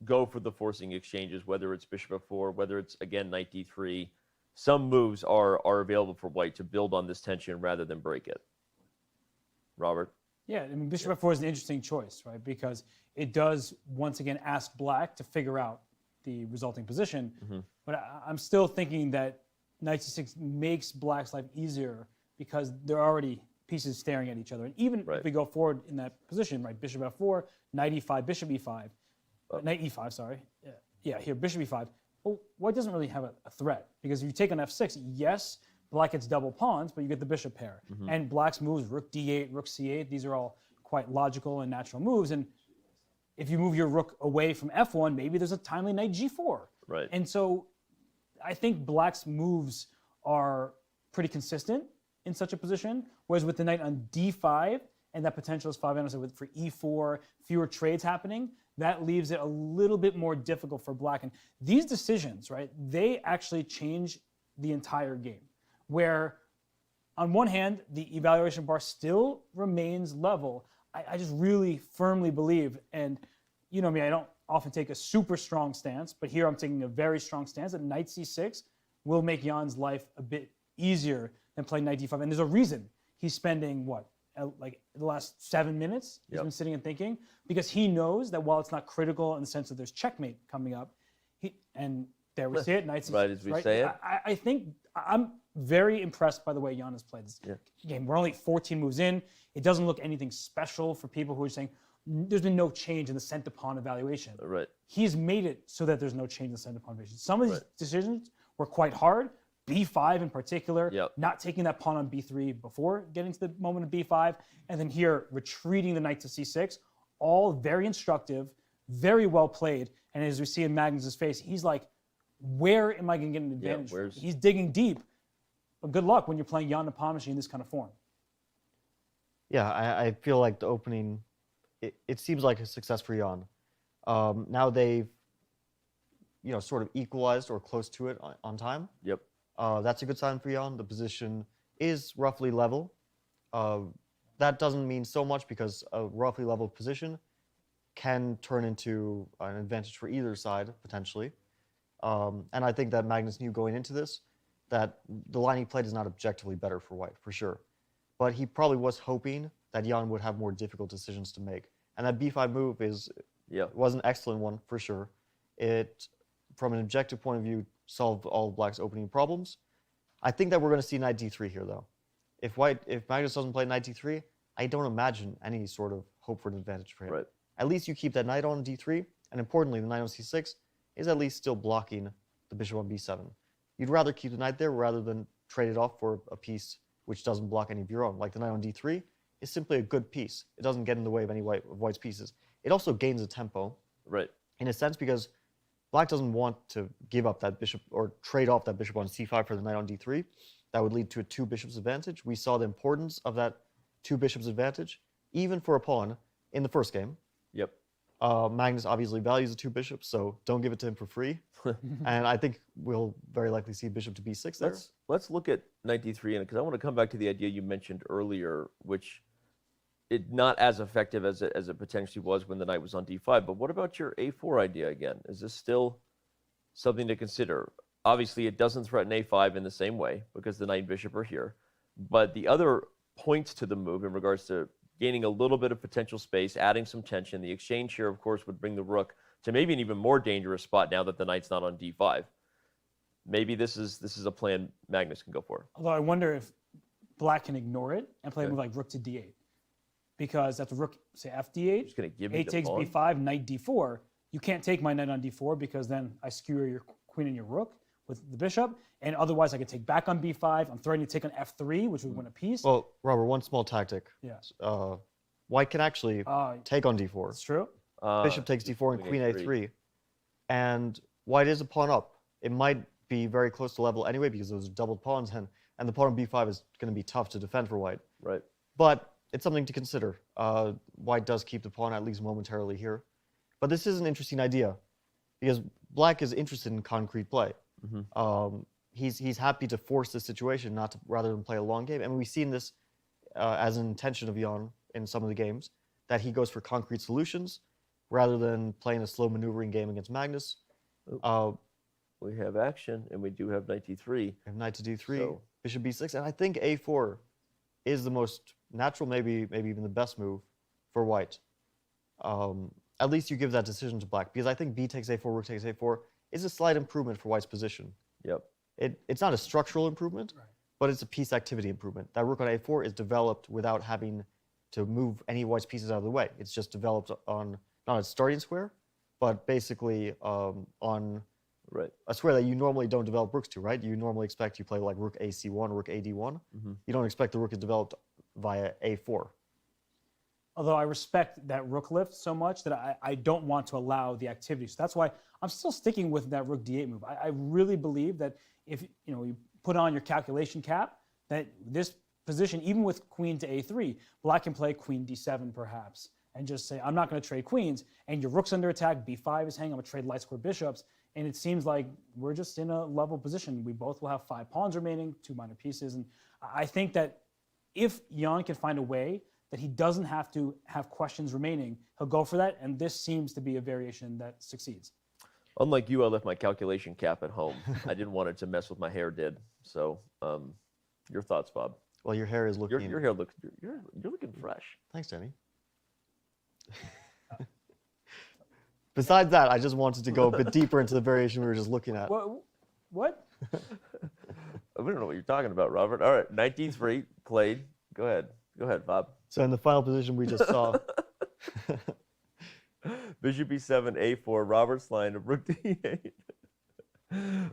go for the forcing exchanges, whether it's bishop f4, whether it's, again, knight d3. Some moves are available for white to build on this tension rather than break it. Robert? Yeah, I mean, bishop f4 is an interesting choice, right? Because it does, once again, ask black to figure out the resulting position. But I'm still thinking that knight c6 makes black's life easier because there are already pieces staring at each other. And even if we go forward in that position, right, bishop f4, knight e5, bishop e5, knight e5, sorry. Yeah, here, bishop e5. Well, white doesn't really have a threat, because if you take on f6, yes, black gets double pawns, but you get the bishop pair. And black's moves, rook d8, rook c8, these are all quite logical and natural moves. And if you move your rook away from f1, maybe there's a timely knight g4. Right. And so I think black's moves are pretty consistent in such a position, whereas with the knight on d5, and that potential is 5 for e4, fewer trades happening, that leaves it a little bit more difficult for black. And these decisions, right, they actually change the entire game. Where on one hand, the evaluation bar still remains level. I just really firmly believe, and you know me, I don't often take a super strong stance, but here I'm taking a very strong stance that knight c6 will make Jan's life a bit easier than playing knight d5. And there's a reason he's spending, like the last 7 minutes, he's been sitting and thinking, because he knows that while it's not critical in the sense that there's checkmate coming up, and there we see it, knight c6. Right as we say it. I think I'm very impressed by the way Jan has played this game. We're only 14 moves in. It doesn't look anything special for people who are saying there's been no change in the center pawn evaluation. Right. He's made it so that there's no change in the center pawn evaluation. Some of these decisions were quite hard. b5 in particular, not taking that pawn on b3 before getting to the moment of b5, and then here retreating the knight to c6, all very instructive, very well played. And as we see in Magnus's face, he's like, where am I going to get an advantage? He's digging deep, but good luck when you're playing Ian Nepomniachtchi in this kind of form. Yeah, I feel like the opening, it seems like a success for Ian. Now they've, sort of equalized or close to it on time. Yep. That's a good sign for Ian. The position is roughly level. That doesn't mean so much because a roughly level position can turn into an advantage for either side, potentially. And I think that Magnus knew going into this that the line he played is not objectively better for White, for sure. But he probably was hoping that Ian would have more difficult decisions to make. And that b5 move was an excellent one, for sure. It, from an objective point of view, solved all Black's opening problems. I think that we're going to see knight d3 here, though. If Magnus doesn't play knight d3, I don't imagine any sort of hope for an advantage for him. Right. At least you keep that knight on d3, and importantly, the knight on c6 is at least still blocking the bishop on b7. You'd rather keep the knight there rather than trade it off for a piece which doesn't block any of your own. Like the knight on d3 is simply a good piece. It doesn't get in the way of any of White's pieces. It also gains a tempo, right? In a sense, because Black doesn't want to give up that bishop or trade off that bishop on c5 for the knight on d3. That would lead to a two bishops advantage. We saw the importance of that two bishops advantage, even for a pawn, in the first game. Yep. Magnus obviously values the two bishops, so don't give it to him for free. And I think we'll very likely see bishop to b6 there. Let's look at knight d3, because I want to come back to the idea you mentioned earlier, which it not as effective as it potentially was when the knight was on d5. But what about your a4 idea again? Is this still something to consider? Obviously, it doesn't threaten a5 in the same way because the knight and bishop are here. But the other points to the move in regards to gaining a little bit of potential space, adding some tension, the exchange here, of course, would bring the rook to maybe an even more dangerous spot now that the knight's not on d5. Maybe this is a plan Magnus can go for. Although I wonder if Black can ignore it and play a move like rook to d8. Because after rook, say f d8, just gonna give me takes pawn. b5, knight d4, you can't take my knight on d4 because then I skewer your queen and your rook with the bishop, and otherwise I could take back on b5. I'm threatening to take on f3, which would win a piece. Well, Robert, one small tactic. Yes. White can actually take on d4. That's true. Bishop takes d4 and queen a3. And White is a pawn up. It might be very close to level anyway because those are doubled pawns, and the pawn on b5 is going to be tough to defend for White. Right. But it's something to consider. White does keep the pawn at least momentarily here. But this is an interesting idea because Black is interested in concrete play. He's happy to force this situation rather than play a long game. And we've seen this as an intention of Ian in some of the games, that he goes for concrete solutions rather than playing a slow maneuvering game against Magnus. We have action, and we do have knight d3. We have knight to d3, bishop b6, and I think a4 is the most natural, maybe even the best move for White. At least you give that decision to Black, because I think b takes a4, rook takes a4 is a slight improvement for White's position. Yep. It's not a structural improvement, but it's a piece activity improvement. That rook on a4 is developed without having to move any of White's pieces out of the way. It's just developed on, not a starting square, but basically on a square that you normally don't develop rooks to, right? You normally expect you play like rook ac1, rook ad1. You don't expect the rook is developed via a4. Although I respect that rook lift so much that I don't want to allow the activity. So that's why I'm still sticking with that rook d8 move. I really believe that if you put on your calculation cap, that this position, even with queen to a3, Black can play queen d7 perhaps, and just say, I'm not going to trade queens, and your rook's under attack, b5 is hanging, I'm going to trade light square bishops, and it seems like we're just in a level position. We both will have 5 pawns remaining, 2 minor pieces, and I think that if Ian can find a way that he doesn't have to have questions remaining, he'll go for that, and this seems to be a variation that succeeds. Unlike you, I left my calculation cap at home. I didn't want it to mess with my hair, So, your thoughts, Bob? Well, your hair is looking... Your hair looks... You're looking fresh. Thanks, Danny. Besides that, I just wanted to go a bit deeper into the variation we were just looking at. What? I don't know what you're talking about, Robert. All right, knight d3 played. Go ahead, Bob. So in the final position we just saw... Bishop e7, a4, Robert's line of rook d8.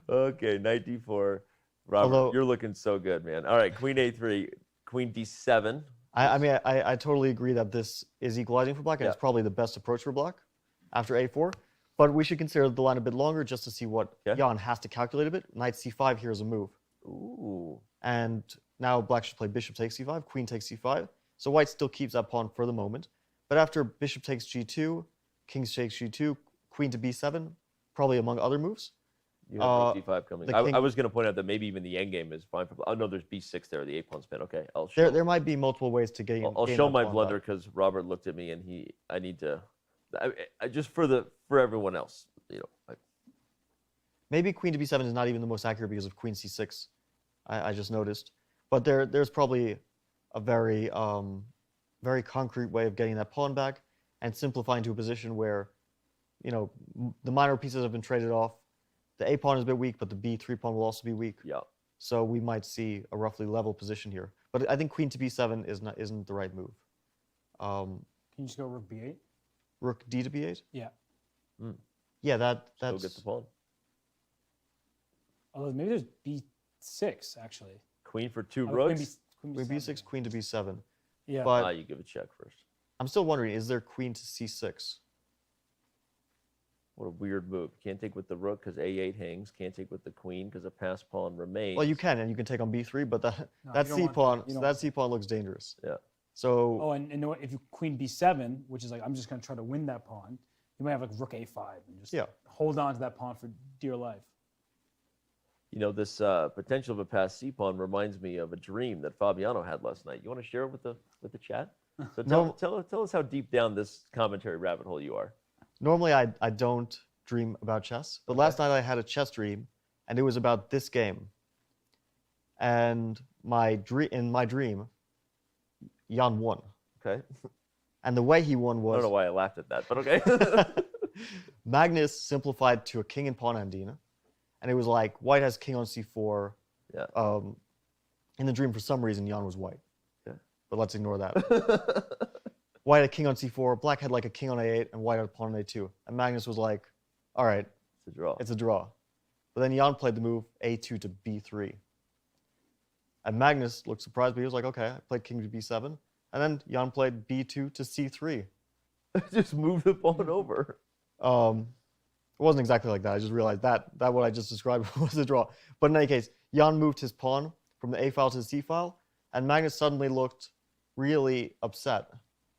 Okay, knight d4. Robert, you're looking so good, man. All right, queen a3, queen d7. I totally agree that this is equalizing for Black, and it's probably the best approach for Black after a4. But we should consider the line a bit longer just to see what Jan has to calculate a bit. Knight c5 here is a move. Ooh. And now black should play bishop takes c5, queen takes c5. So white still keeps that pawn for the moment. But after bishop takes g2, king takes g2, queen to b7, probably among other moves. You have rook d5 coming. I was going to point out that maybe even the endgame is fine. Oh, no, there's b6 there, the a-pawn spin. Okay, I'll show. There might be multiple ways to gain. I'll show my blunder because Robert looked at me and I need to, just for everyone else, you know. Maybe queen to b7 is not even the most accurate because of queen c6. I just noticed, but there's probably a very very concrete way of getting that pawn back and simplifying to a position where, you know, the minor pieces have been traded off. The a pawn is a bit weak, but the b3 pawn will also be weak. Yeah. So we might see a roughly level position here. But I think queen to b7 isn't the right move. Can you just go rook b8? Rook d to b8? Yeah. Yeah, that's... Still get the pawn. Although maybe there's b6, actually. Queen for two rooks? Queen b6, queen to b7. Yeah. But you give a check first. I'm still wondering, is there queen to c6? What a weird move. Can't take with the rook because a8 hangs. Can't take with the queen because a pass pawn remains. Well, you can, and you can take on b3, but that c pawn looks dangerous. Yeah. So. Oh, and if you queen b7, which is like I'm just going to try to win that pawn, you might have like rook a5 and just hold on to that pawn for dear life. You know, this potential of a pass c pawn reminds me of a dream that Fabiano had last night. You want to share it with the chat? So tell us how deep down this commentary rabbit hole you are. Normally, I don't dream about chess, but last night I had a chess dream, and it was about this game. And in my dream, Jan won. Okay. And the way he won was... I don't know why I laughed at that, but okay. Magnus simplified to a king and pawn endina, and it was like white has king on c4. Yeah. In the dream, for some reason, Jan was white. Yeah. But let's ignore that. White had king on c4, black had like a king on a8, and white had a pawn on a2. And Magnus was like, all right, it's a draw. It's a draw. But then Jan played the move a2 to b3. And Magnus looked surprised, but he was like, okay, I played king to b7. And then Jan played b2 to c3. Just moved the pawn over. It wasn't exactly like that. I just realized that what I just described was a draw. But in any case, Jan moved his pawn from the a file to the c file, and Magnus suddenly looked really upset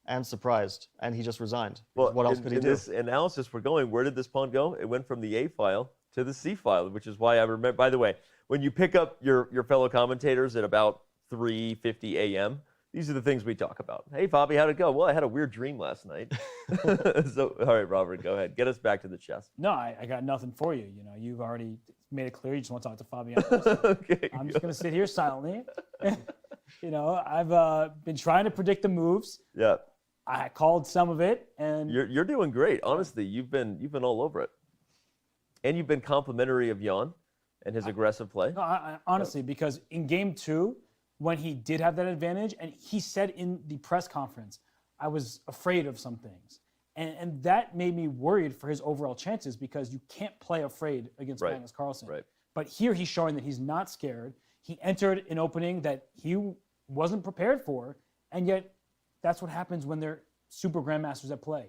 and surprised, and he just resigned. Well, what else could he do? In this analysis we're going, where did this pawn go? It went from the A file to the C file, which is why I remember, by the way, when you pick up your fellow commentators at about 3:50 a.m., these are the things we talk about. Hey, Bobby, how'd it go? Well, I had a weird dream last night. So, all right, Robert, go ahead. Get us back to the chess. No, I got nothing for you. You know, you've already made it clear you just want to talk to Fabiano. So Okay, I'm just going to sit here silently. You know, I've been trying to predict the moves. Yeah. I called some of it, and you're doing great. Honestly, you've been all over it, and you've been complimentary of Jan and his aggressive play. No, honestly, because in game 2, when he did have that advantage, and he said in the press conference, I was afraid of some things, and that made me worried for his overall chances because you can't play afraid against Magnus Carlsen. Right. But here he's showing that he's not scared. He entered an opening that he wasn't prepared for, and yet. That's what happens when they're super grandmasters at play.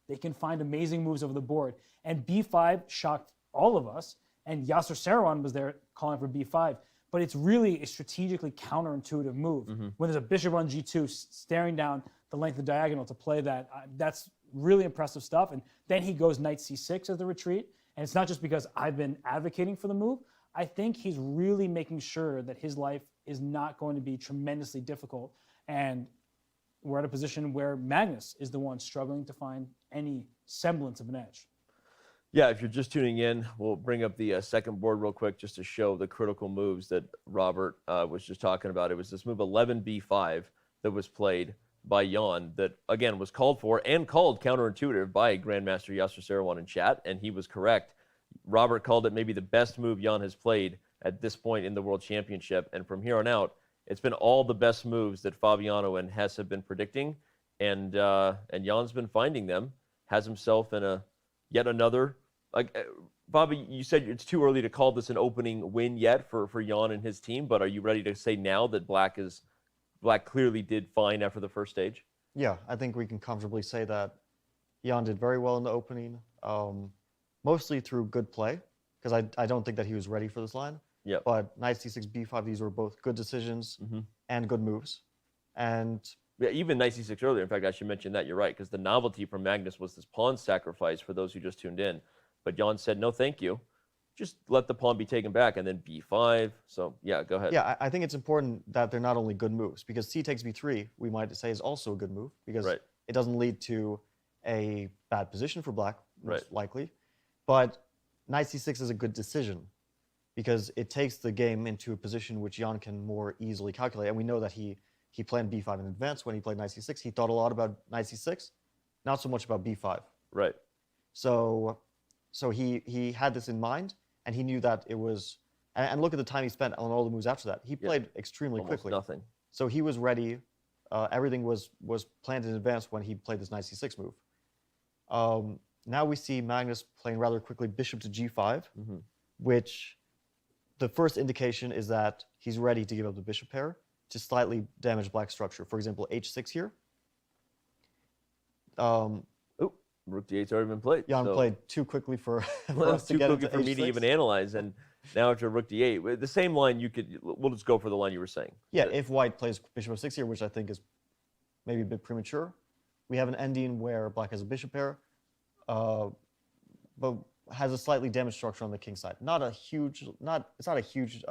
They can find amazing moves over the board. And b5 shocked all of us, and Yasser Seirawan was there calling for b5. But it's really a strategically counterintuitive move. When there's a bishop on g2 staring down the length of the diagonal to play that, that's really impressive stuff. And then he goes knight c6 as the retreat. And it's not just because I've been advocating for the move. I think he's really making sure that his life is not going to be tremendously difficult. And we're at a position where Magnus is the one struggling to find any semblance of an edge. Yeah, if you're just tuning in, we'll bring up the second board real quick just to show the critical moves that Robert was just talking about. It was this move 11b5 that was played by Jan that, again, was called for and called counterintuitive by Grandmaster Yasser Seirawan in chat, and he was correct. Robert called it maybe the best move Jan has played at this point in the World Championship, and from here on out, it's been all the best moves that Fabiano and Hess have been predicting, and Jan's been finding them. Has himself in yet another. Bobby, you said it's too early to call this an opening win yet for Jan and his team, but are you ready to say now that Black clearly did fine after the first stage? Yeah, I think we can comfortably say that Jan did very well in the opening. mostly through good play, because I don't think that he was ready for this line. Yeah. But knight c6, b5, these were both good decisions and good moves. And yeah, even knight c6 earlier. In fact, I should mention that. You're right, because the novelty from Magnus was this pawn sacrifice for those who just tuned in. But Jan said, no, thank you. Just let the pawn be taken back, and then b5. So, yeah, go ahead. yeah, I think it's important that they're not only good moves, because c takes b3, we might say, is also a good move, because it doesn't lead to a bad position for black, most likely. But knight c6 is a good decision, because it takes the game into a position which Jan can more easily calculate. And we know that he planned b5 in advance when he played knight c6. He thought a lot about knight c6, not so much about b5. Right. So he had this in mind, and he knew that it was, and look at the time he spent on all the moves after that. He played extremely Almost quickly. nothing. So he was ready. Everything was planned in advance when he played this knight c6 move. Now we see Magnus playing rather quickly bishop to g5, which the first indication is that he's ready to give up the bishop pair to slightly damage black structure. For example, h6 here. Rook d8's already been played. Jan played too quickly for us to get into for me to even analyze. And now after rook d8, the same line we'll just go for the line you were saying. Yeah, if white plays bishop f6 here, which I think is maybe a bit premature, we have an ending where black has a bishop pair, but has a slightly damaged structure on the king side. It's not a huge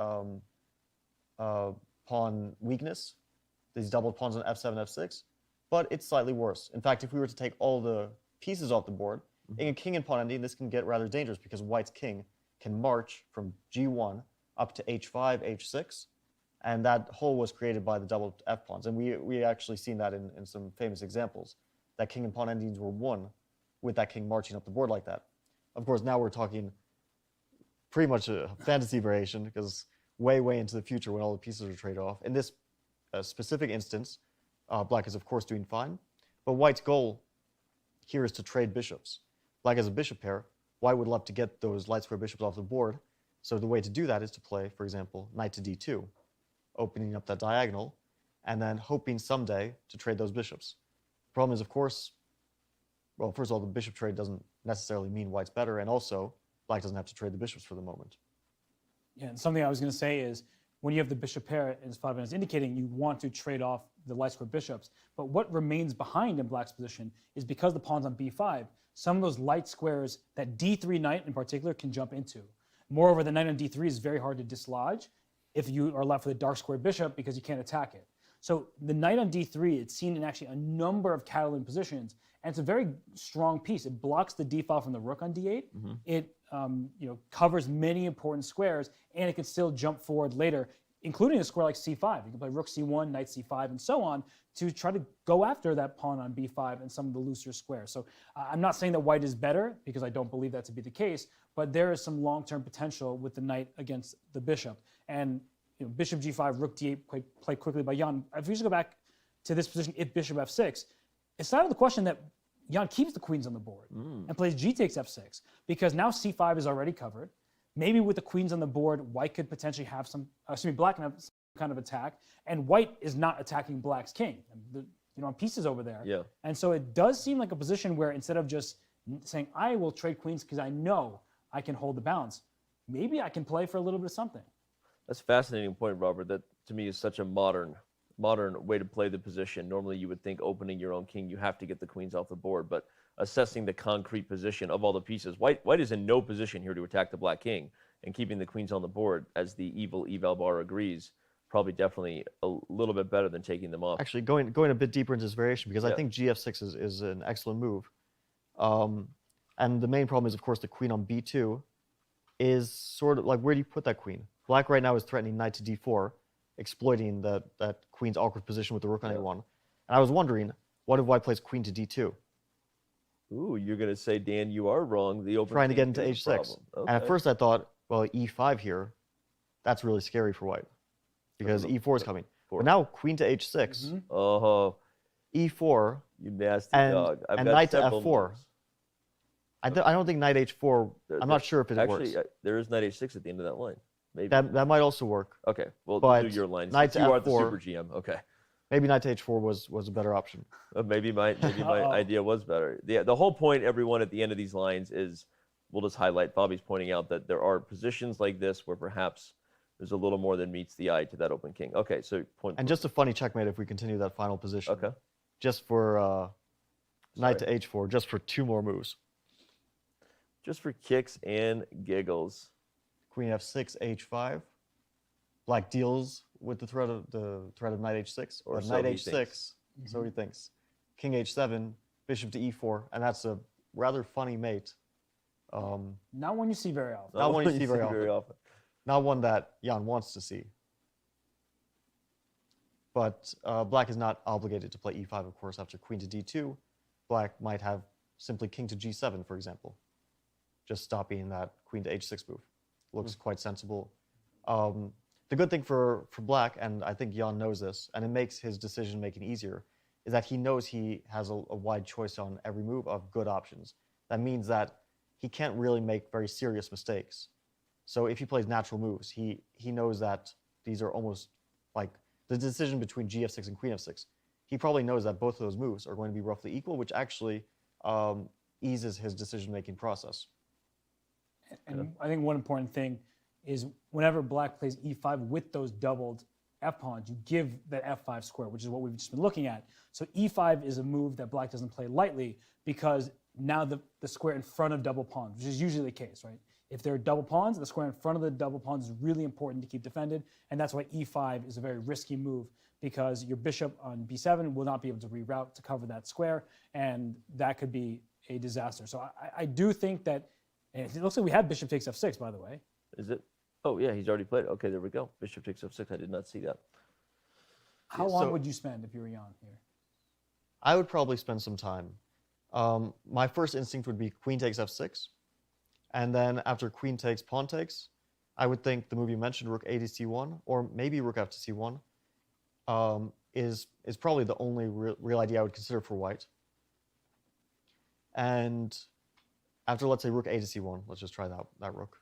pawn weakness, these doubled pawns on f7, f6, but it's slightly worse. In fact, if we were to take all the pieces off the board, in a king and pawn ending, this can get rather dangerous, because white's king can march from g1 up to h5, h6, and that hole was created by the doubled f pawns. And we actually seen that in some famous examples, that king and pawn endings were won with that king marching up the board like that. Of course, now we're talking pretty much a fantasy variation, because way into the future when all the pieces are traded off. In this specific instance, black is of course doing fine, but white's goal here is to trade bishops. Black has a bishop pair. White would love to get those light square bishops off the board. So the way to do that is to play, for example, knight to d2, opening up that diagonal, and then hoping someday to trade those bishops. Problem is, of course, well, first of all, the bishop trade doesn't necessarily mean white's better, and also black doesn't have to trade the bishops for the moment. Yeah, and something I was going to say is, when you have the bishop pair, as Fabian is indicating, you want to trade off the light square bishops. But what remains behind in black's position is, because the pawn's on b5, some of those light squares that d3 knight in particular can jump into. Moreover, the knight on d3 is very hard to dislodge if you are left with a dark square bishop, because you can't attack it. So the knight on d3, it's seen in actually a number of Catalan positions, and it's a very strong piece. It blocks the d file from the rook on d8. It covers many important squares, and it can still jump forward later, including a square like c5. You can play rook c1, knight c5, and so on, to try to go after that pawn on b5 and some of the looser squares. So I'm not saying that white is better, because I don't believe that to be the case, but there is some long-term potential with the knight against the bishop. And bishop g5, rook d8 played quickly by Jan. If we just go back to this position, if bishop f6, it's not out of the question that Jan keeps the queens on the board and plays g takes f6, because now c5 is already covered. Maybe with the queens on the board, white could potentially have black can have some kind of attack, and white is not attacking black's king. On pieces over there. Yeah. And so it does seem like a position where, instead of just saying, I will trade queens because I know I can hold the balance, maybe I can play for a little bit of something. That's a fascinating point, Robert. That to me is such a modern way to play the position. Normally you would think opening your own king, you have to get the queens off the board, but assessing the concrete position of all the pieces. White is in no position here to attack the black king, and keeping the queens on the board, as the evil eval bar agrees, probably definitely a little bit better than taking them off. Actually, going a bit deeper into this variation, because I think gf6 is an excellent move. And the main problem is, of course, the queen on b2 is sort of like, where do you put that queen? Black right now is threatening knight to d4, exploiting that queen's awkward position with the rook on a1. And I was wondering, what if white plays queen to d2? Ooh, you're going to say, Dan, you are wrong. The open trying to get into h6. Okay. And at first I thought, well, e5 here, that's really scary for white, because e4 is coming. But now queen to h6. Oh, e4. You nasty and, dog. And knight to f4. I don't think knight h4. I'm not sure if it works. Actually, there is knight h6 at the end of that line. Maybe that might also work. Okay, well, do your lines. Knight to you f4, are the super GM. Okay. Maybe knight to h4 was a better option. Maybe my idea was better. The whole point, everyone, at the end of these lines is we'll just highlight, Bobby's pointing out that there are positions like this where perhaps there's a little more than meets the eye to that open king. Okay, so point. And just a funny checkmate if we continue that final position. Okay. Just for knight to h4, just for 2 more moves. Just for kicks and giggles. Queen f6, h5. Black deals with the threat of knight h6, or so knight he h6. thinks. So he thinks. King h7, bishop to e4, and that's a rather funny mate. Not one you see very often. Not one you see very often. Not one that Jan wants to see. But Black is not obligated to play e5, of course, after queen to d2. Black might have simply king to g7, for example, just stopping that queen to h6 move. Looks quite sensible. The good thing for Black, and I think Jan knows this, and it makes his decision-making easier, is that he knows he has a wide choice on every move of good options. That means that he can't really make very serious mistakes. So if he plays natural moves, he knows that these are almost like the decision between gf6 and queen f6. He probably knows that both of those moves are going to be roughly equal, which actually eases his decision-making process. And I think one important thing is whenever Black plays e5 with those doubled f-pawns, you give that f5 square, which is what we've just been looking at. So e5 is a move that Black doesn't play lightly because now the square in front of double pawns, which is usually the case, right? If there are double pawns, the square in front of the double pawns is really important to keep defended, and that's why e5 is a very risky move because your bishop on b7 will not be able to reroute to cover that square, and that could be a disaster. So I do think that, and it looks like we have bishop takes f6, by the way. Is it? Oh, yeah, he's already played it. Okay, there we go. Bishop takes f6. I did not see that. How long would you spend if you were Jan here? I would probably spend some time. My first instinct would be queen takes f6. And then after queen takes, pawn takes, I would think the move you mentioned, rook a to c1, or maybe rook f to c1, is probably the only real idea I would consider for white. And after, let's say, rook a to c1, let's just try that rook.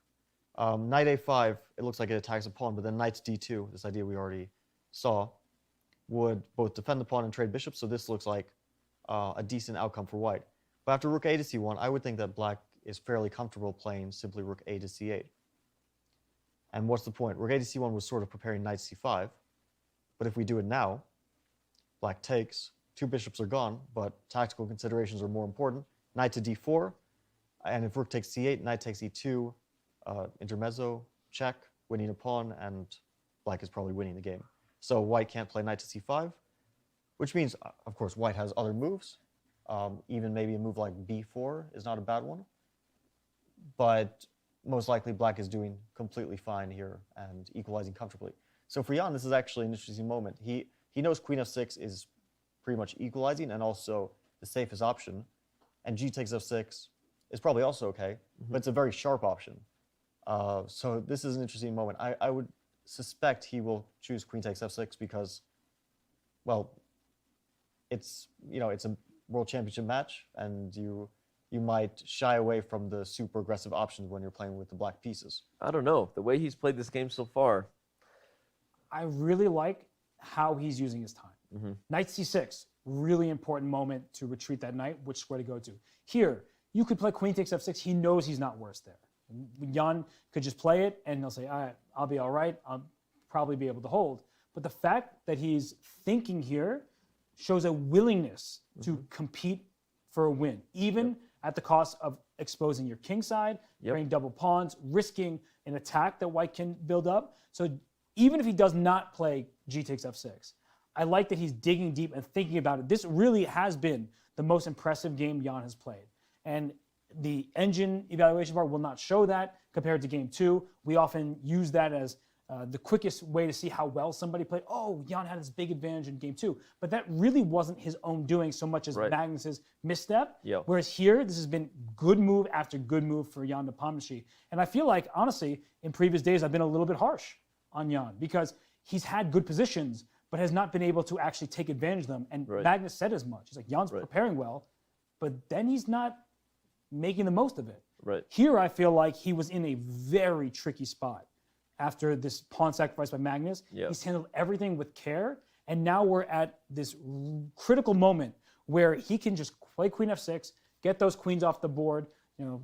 Knight a5, it looks like it attacks a pawn, but then knight to d2, this idea we already saw, would both defend the pawn and trade bishops, so this looks like a decent outcome for white. But after rook a to c1, I would think that Black is fairly comfortable playing simply rook a to c8. And what's the point? Rook a to c1 was sort of preparing knight c5, but if we do it now, Black takes, 2 bishops are gone, but tactical considerations are more important. Knight to d4, and if rook takes c8, knight takes e2, intermezzo, check, winning a pawn, and Black is probably winning the game. So white can't play knight to c5, which means, of course, white has other moves. Even maybe a move like b4 is not a bad one. But most likely Black is doing completely fine here and equalizing comfortably. So for Jan, this is actually an interesting moment. He knows queen f6 is pretty much equalizing and also the safest option. And g takes f6 is probably also okay, but it's a very sharp option. So this is an interesting moment. I would suspect he will choose queen takes f6 because, well, it's a World Championship match, and you might shy away from the super aggressive options when you're playing with the black pieces. I don't know. The way he's played this game so far. I really like how he's using his time. Knight c6, really important moment to retreat that knight, which square to go to. Here, you could play queen takes f6. He knows he's not worse there. Jan could just play it, and he'll say, all right, I'll be all right. I'll probably be able to hold. But the fact that he's thinking here shows a willingness to compete for a win, even at the cost of exposing your king side, playing double pawns, risking an attack that white can build up. So even if he does not play g takes f6, I like that he's digging deep and thinking about it. This really has been the most impressive game Jan has played. And the engine evaluation bar will not show that compared to game 2. We often use that as the quickest way to see how well somebody played. Oh, Jan had this big advantage in game 2. But that really wasn't his own doing so much as Magnus's misstep. Whereas here, this has been good move after good move for Ian Nepomniachtchi. And I feel like, honestly, in previous days, I've been a little bit harsh on Jan because he's had good positions, but has not been able to actually take advantage of them. And Magnus said as much. He's like, Jan's preparing well, but then he's not making the most of it. Here, I feel like he was in a very tricky spot. After this pawn sacrifice by Magnus, he's handled everything with care, and now we're at this critical moment where he can just play queen f6, get those queens off the board,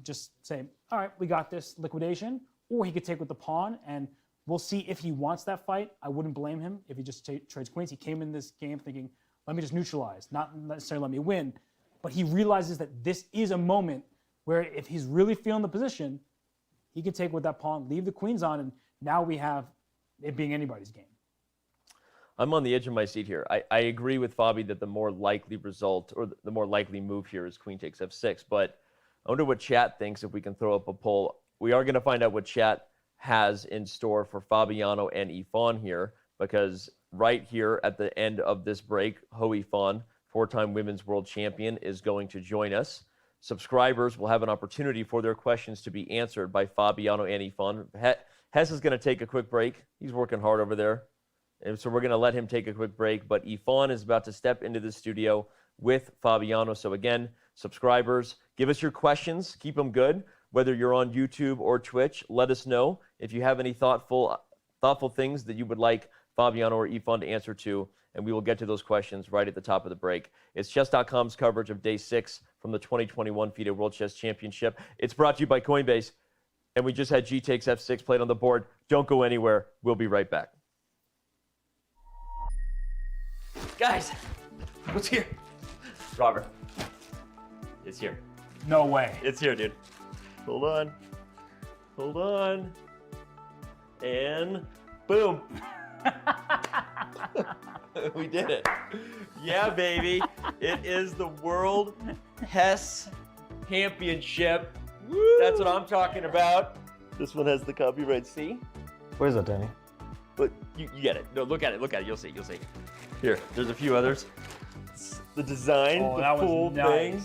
just say, all right, we got this, liquidation, or he could take with the pawn, and we'll see if he wants that fight. I wouldn't blame him if he just trades queens. He came in this game thinking, let me just neutralize, not necessarily let me win. But he realizes that this is a moment where if he's really feeling the position, he can take with that pawn, leave the queens on, and now we have it being anybody's game. I'm on the edge of my seat here. I agree with Fabi that the more likely result or the more likely move here is queen takes f6, but I wonder what chat thinks if we can throw up a poll. We are going to find out what chat has in store for Fabiano and Yifan here, because right here at the end of this break, Hou Yifan, 4-time women's world champion, is going to join us. Subscribers will have an opportunity for their questions to be answered by Fabiano and Yifan. Hess is going to take a quick break. He's working hard over there. And so we're going to let him take a quick break. But Yifan is about to step into the studio with Fabiano. So again, subscribers, give us your questions. Keep them good. Whether you're on YouTube or Twitch, let us know if you have any thoughtful things that you would like Fabiano or Yifan to answer to, and we will get to those questions right at the top of the break. It's Chess.com's coverage of Day 6 from the 2021 FIDE World Chess Championship. It's brought to you by Coinbase, and we just had G takes F6 played on the board. Don't go anywhere. We'll be right back. Guys, what's here? Robert, it's here. No way. It's here, dude. Hold on. Hold on. And boom. We did it. Yeah, baby. It is the World Chess Championship. Woo! That's what I'm talking about. This one has the copyright C. What is that, Danny? But you get it. No, look at it. Look at it. You'll see. You'll see. Here, there's a few others. The design, the full thing.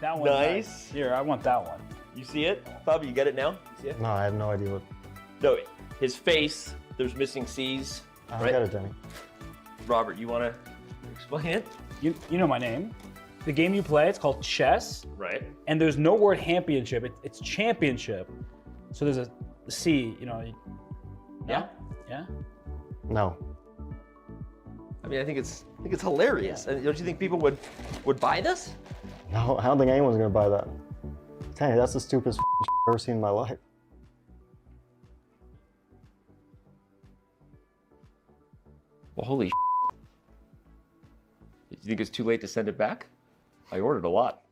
That one. Nice. Here, I want that one. You see it? Bobby, you get it now? You see it? No, I have no idea what. No, his face, there's missing C's. I got it, Danny. Robert, you want to explain it? You know my name. The game you play, it's called chess. Right. And there's no word championship. It's championship. So there's a C, Yeah? Yeah? No. I mean, I think it's hilarious. Yeah. Don't you think people would buy this? No, I don't think anyone's gonna buy that. Danny, that's the stupidest I've ever seen in my life. Well, holy Do you think it's too late to send it back? I ordered a lot.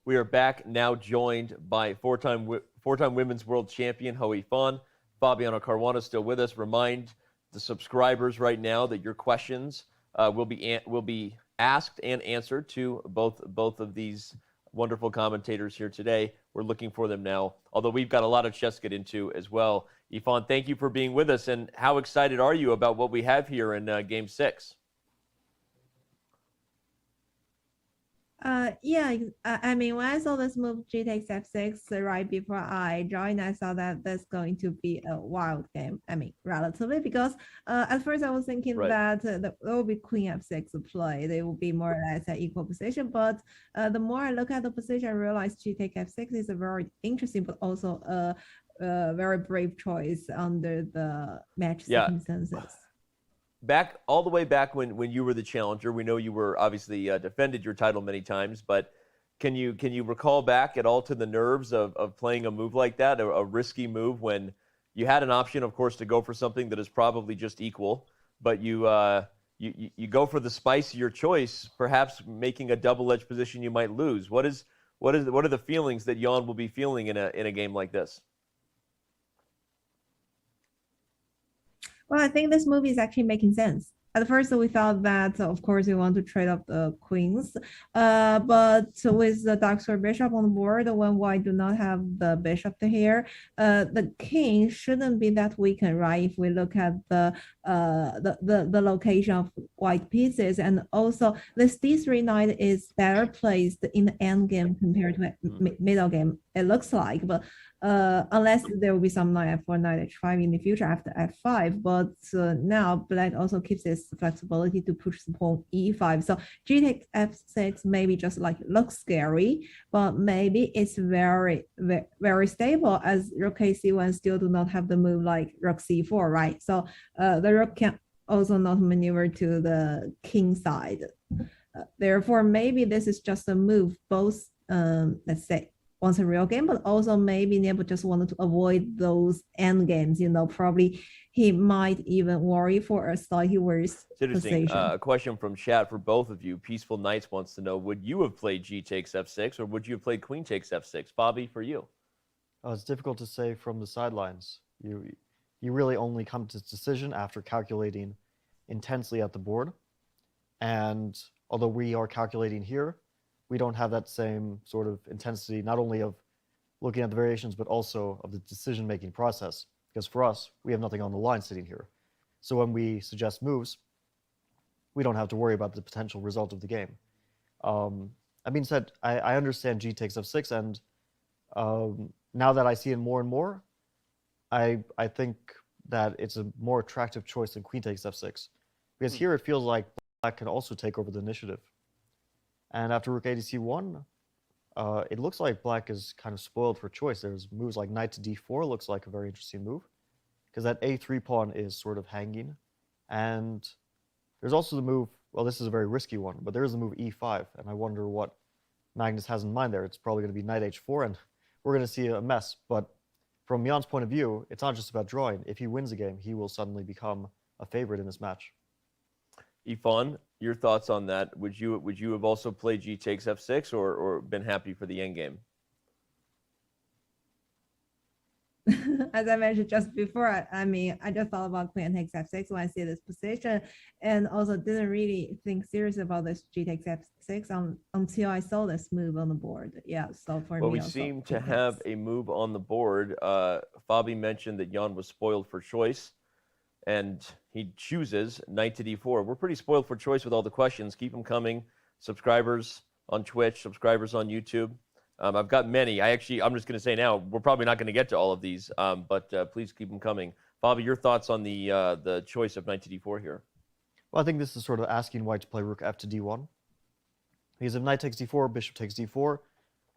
We are back now, joined by four-time women's world champion Hou Yifan. Fabiano Caruana still with us. Remind the subscribers right now that your questions will be asked and answered to both of these wonderful commentators here today. We're looking for them now, although we've got a lot of chess to get into as well. Yifan, thank you for being with us, and how excited are you about what we have here in Game 6? Yeah, I mean, when I saw this move G takes F6 right before I joined, I saw that that's going to be a wild game. I mean, relatively, because at first I was thinking that there will be Queen F6 play. They will be more or less at equal position. But the more I look at the position, I realize G take F6 is a very interesting, but also a very brave choice under the match circumstances. All the way back when you were the challenger, we know you were obviously defended your title many times, but can you recall back at all to the nerves of playing a move like that, a risky move when you had an option, of course, to go for something that is probably just equal, but you go for the spice of your choice, perhaps making a double-edged position you might lose. What are the feelings that Jan will be feeling in a game like this? Well, I think this movie is actually making sense. At first, we thought that, of course, we want to trade up the queens. But with the dark sword bishop on the board, when white do not have the bishop here, the king shouldn't be that weakened, right? If we look at the location of white pieces, and also this D3 knight is better placed in the end game compared to middle game. It looks like, but unless there will be some knight f4, knight h5 in the future after f5. But now black also keeps its flexibility to push the pawn e5. So G takes f6 maybe just like looks scary, but maybe it's very, very, very stable, as rook c1 still do not have the move like rook c4, right? So the rook can also not maneuver to the king side. Therefore, maybe this is just a move both, let's say, wants a real game, but also maybe Nepo just wanted to avoid those end games. Probably he might even worry for a slightly worse position. A question from chat for both of you. Peaceful Knights wants to know, would you have played G takes F6 or would you have played Queen takes F6? Bobby, for you. It's difficult to say from the sidelines. You really only come to this decision after calculating intensely at the board. And although we are calculating here, we don't have that same sort of intensity, not only of looking at the variations, but also of the decision-making process. Because for us, we have nothing on the line sitting here. So when we suggest moves, we don't have to worry about the potential result of the game. That being said, I understand G takes F6, and now that I see it more and more, I think that it's a more attractive choice than Queen takes F6. Because here it feels like black can also take over the initiative. And after rook ADC1, it looks like black is kind of spoiled for choice. There's moves like knight to d4 looks like a very interesting move, because that a3 pawn is sort of hanging. And there's also the move, well, this is a very risky one, but there is the move e5, and I wonder what Magnus has in mind there. It's probably going to be knight h4, and we're going to see a mess. But from Jan's point of view, it's not just about drawing. If he wins a game, he will suddenly become a favorite in this match. Yifan, your thoughts on that? Would you have also played G takes F6 or been happy for the endgame? As I mentioned just before, I mean, I just thought about Queen takes F6 when I see this position, and also didn't really think seriously about this G takes F6 until I saw this move on the board. Yeah, so for me, we seem to have a move on the board. Fabi mentioned that Jan was spoiled for choice, and he chooses knight to d4. We're pretty spoiled for choice with all the questions. Keep them coming. Subscribers on Twitch, subscribers on YouTube. I've got many. I'm just going to say now, we're probably not going to get to all of these, but please keep them coming. Fabi, your thoughts on the choice of knight to d4 here? Well, I think this is sort of asking white to play rook f to d1. Because if knight takes d4, bishop takes d4,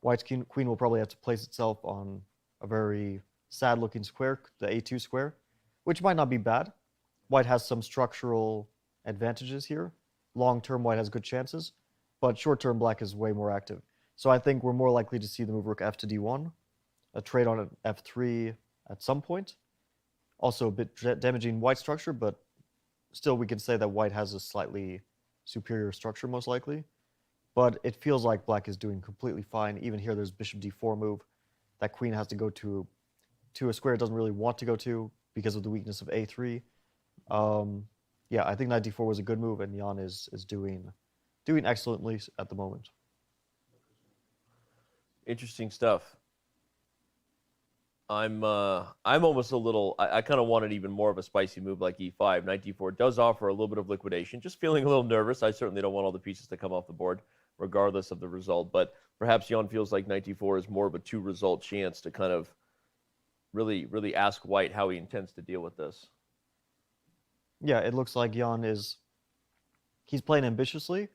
white's queen will probably have to place itself on a very sad-looking square, the a2 square, which might not be bad. White has some structural advantages here. Long-term, white has good chances, but short-term, black is way more active. So I think we're more likely to see the move rook f to d1, a trade on f3 at some point. Also a bit damaging white structure, but still we can say that white has a slightly superior structure most likely. but it feels like black is doing completely fine. Even here, there's bishop d4 move. That queen has to go to a square it doesn't really want to go to because of the weakness of a3. Yeah, I think knight d4 was a good move, and Jan is doing excellently at the moment. Interesting stuff. I'm almost a little. I kind of wanted even more of a spicy move like e5. Knight d4 does offer a little bit of liquidation. Just feeling a little nervous. I certainly don't want all the pieces to come off the board, regardless of the result. But perhaps Jan feels like knight d4 is more of a 2-result chance to kind of really ask White how he intends to deal with this. Yeah, it looks like Jan he's playing ambitiously,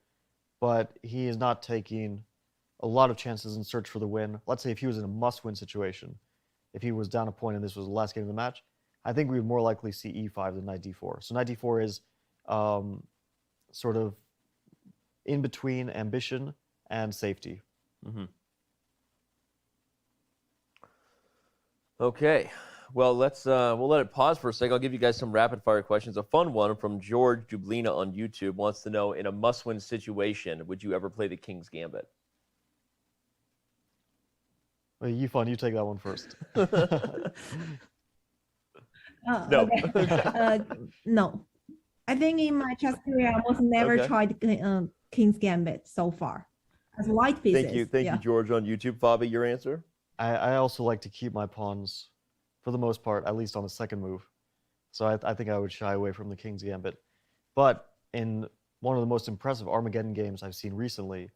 but he is not taking a lot of chances in search for the win. Let's say if he was in a must-win situation, if he was down a point and this was the last game of the match, I think we would more likely see e5 than knight d4. So knight d4 is sort of in between ambition and safety. Mm-hmm. Okay, well we'll let it pause for a second. I'll give you guys some rapid-fire questions. A fun one from George Dublina on YouTube wants to know: in a must-win situation, would you ever play the King's Gambit? Well, Yifan, you take that one first. No. Okay. No. I think in my chess career, I almost never tried King's Gambit so far. As white pieces. Thank you, George on YouTube. Fabi, your answer? I also like to keep my pawns, for the most part, at least on the second move. So I think I would shy away from the King's Gambit. But in one of the most impressive Armageddon games I've seen recently,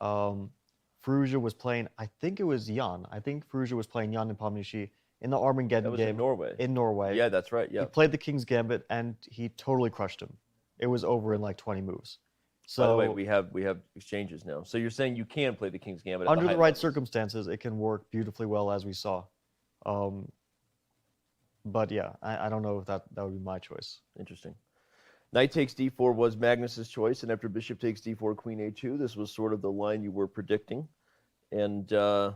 Firouzja was playing, I think it was Jan. I think Firouzja was playing Ian Nepomniachtchi in the Armageddon game. In Norway. In Norway. Yeah, that's right. Yeah. He played the King's Gambit and he totally crushed him. It was over in like 20 moves. So by the way, we have exchanges now. So you're saying you can play the King's Gambit under the right levels. circumstances, it can work beautifully well, as we saw. But yeah, I don't know if that would be my choice. Interesting. Knight takes d4 was Magnus's choice, and after bishop takes d4, queen a2, this was sort of the line you were predicting. And Jan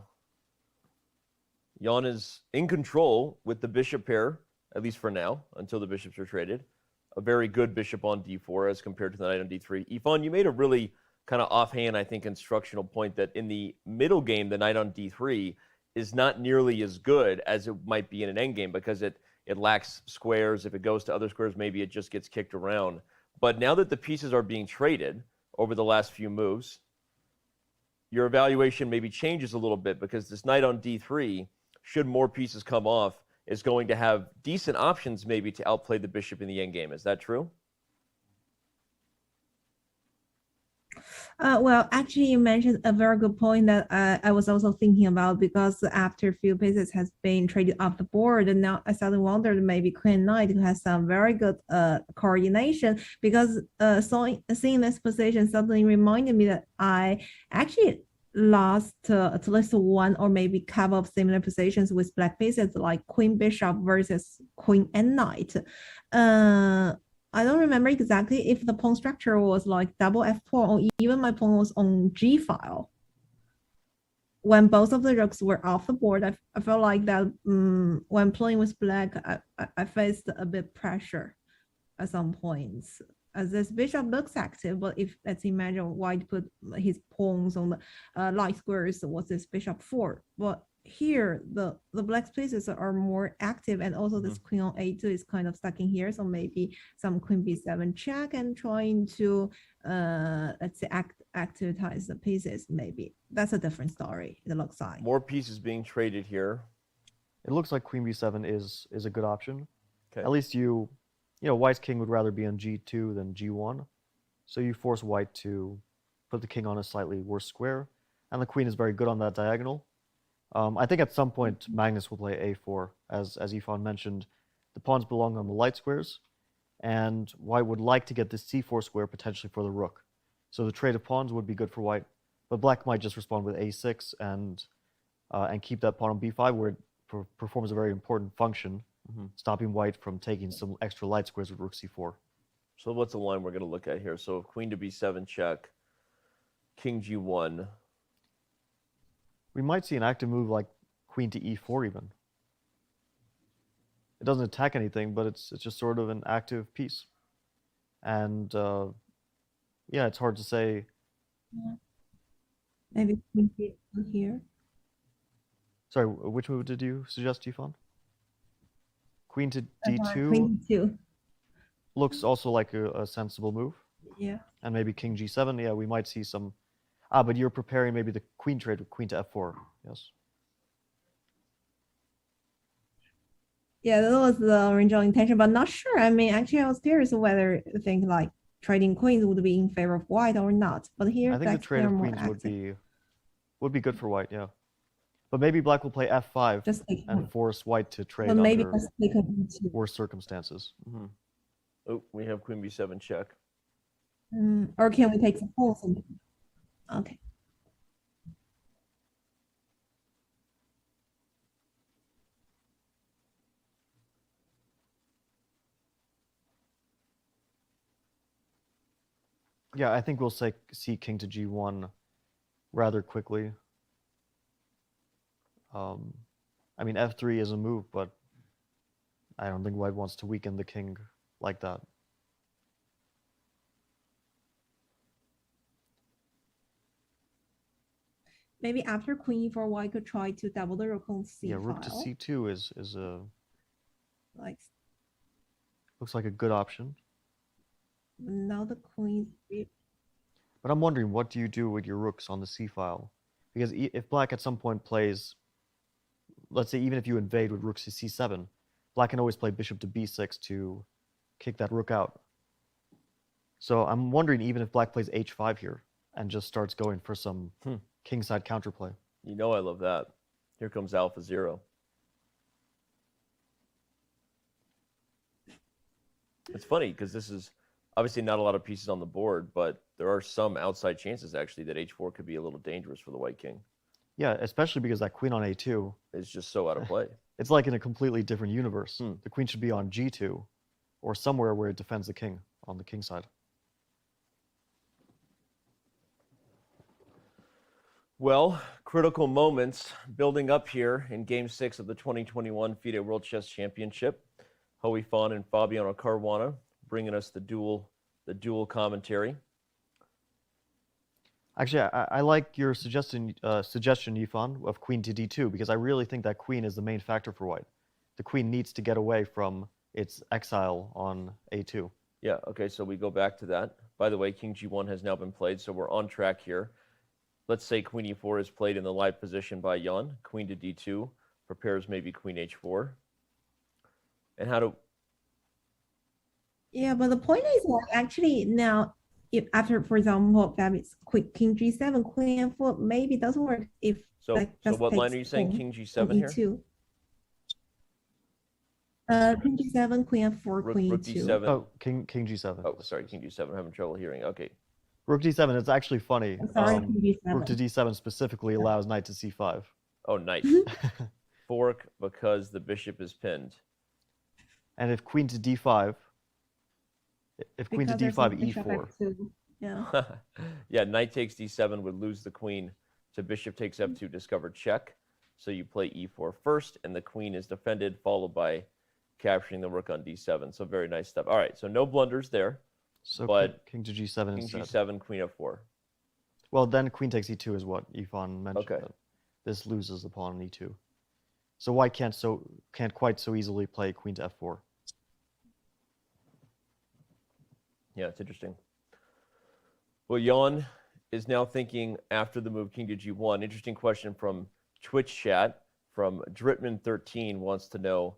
is in control with the bishop pair, at least for now, until the bishops are traded. A very good bishop on d4 as compared to the knight on d3. Yifan, you made a really kind of offhand, I think, instructional point that in the middle game, the knight on d3 is not nearly as good as it might be in an endgame because it lacks squares. If it goes to other squares, maybe it just gets kicked around. But now that the pieces are being traded over the last few moves, your evaluation maybe changes a little bit because this knight on d3, should more pieces come off, is going to have decent options maybe to outplay the bishop in the endgame. Is that true? Well, actually, you mentioned a very good point that I was also thinking about, because after a few pieces has been traded off the board, and now I suddenly wondered maybe Queen Knight, who has some very good coordination, because seeing this position suddenly reminded me that I actually lost at least one or maybe couple of similar positions with black pieces, like Queen Bishop versus Queen and Knight. I don't remember exactly if the pawn structure was like double f pawn, or even my pawn was on g file. When both of the rooks were off the board, I felt like that when playing with black, I faced a bit pressure at some points. As this bishop looks active, but if let's imagine white put his pawns on the light squares, what's this bishop for? But here the black pieces are more active, and also this queen on a2 is kind of stuck in here, so maybe some queen b7 check and trying to let's say activize the pieces. Maybe that's a different story. It looks like more pieces being traded here. It looks like queen b7 is a good option. Okay. At least you know, white's king would rather be on g2 than g1, so you force white to put the king on a slightly worse square, and the queen is very good on that diagonal. I think at some point Magnus will play a4, as Yifan mentioned. The pawns belong on the light squares, and white would like to get this c4 square potentially for the rook. So the trade of pawns would be good for white, but black might just respond with a6 and keep that pawn on b5, where it performs a very important function, stopping white from taking some extra light squares with rook c4. So what's the line we're going to look at here? So queen to b7 check, king g1. We might see an active move like queen to e4 even. It doesn't attack anything, but it's just sort of an active piece. And yeah, it's hard to say Maybe queen d2 here. Sorry, which move did you suggest, Yifan? Queen to d2 Queen d2. looks also like a sensible move. Yeah. And maybe king g7. Yeah, we might see some. But you're preparing maybe the queen trade with queen to f4. Yes. Yeah, that was the original intention, but not sure. I mean, actually, I was curious whether you think like trading queens would be in favor of white or not. But here, I think the trade of queens would be good for white. Yeah. But maybe black will play f5 and force white to trade maybe under just worse circumstances. Mm-hmm. Oh, we have queen b7 check. Or can we take some pulls? Okay. Yeah, I think we'll see king to g1 rather quickly. I mean, f3 is a move, but I don't think white wants to weaken the king like that. Maybe after queen e4, white could try to double the rook on c. Yeah, rook to c2 is a like looks like a good option. Now the queen. But I'm wondering, what do you do with your rooks on the c file? Because if black at some point plays, let's say even if you invade with rook to c7, black can always play bishop to b6 to kick that rook out. So I'm wondering, even if black plays h5 here and just starts going for some kingside counterplay. You know I love that. Here comes Alpha Zero. It's funny because this is obviously not a lot of pieces on the board, but there are some outside chances actually that h4 could be a little dangerous for the white king. Yeah, especially because that queen on a2 is just so out of play. It's like in a completely different universe. The queen should be on g2 or somewhere where it defends the king on the king side. Well, critical moments building up here in Game 6 of the 2021 FIDE World Chess Championship. Hou Yifan and Fabiano Caruana bringing us the dual commentary. Actually, I like your suggestion, Yifan, of queen to d2, because I really think that queen is the main factor for white. The queen needs to get away from its exile on a2. Yeah, okay, so we go back to that. By the way, king g1 has now been played, so we're on track here. Let's say queen e4 is played in the live position by Jan. Queen to d2 prepares maybe queen h4. And how do... Yeah, but the point is like actually now, if after, for example, that is quick king g7, queen f4, maybe it doesn't work if so what line are you saying? King g7 here? King g7, queen f4, queen rook e2. d7. Oh, king g7. Oh, sorry, king g7. I'm having trouble hearing. Okay. Rook d7, it's actually funny. Sorry, rook to d7 specifically allows knight to c5. Oh, nice. Fork because the bishop is pinned. And if queen to d5, if queen to d5, e4. Yeah. Yeah, knight takes d7 would lose the queen to bishop takes f2, discovered check. So you play e4 first, and the queen is defended, followed by capturing the rook on d7. So very nice stuff. All right, so no blunders there. So but king to g7 king instead. g7, queen f4. Well, then queen takes e2 is what Yifan mentioned. Okay. That this loses the pawn on e2. So white can't quite so easily play queen to f4. Yeah, it's interesting. Well, Jan is now thinking after the move king to g1. Interesting question from Twitch chat from Dritman13 wants to know,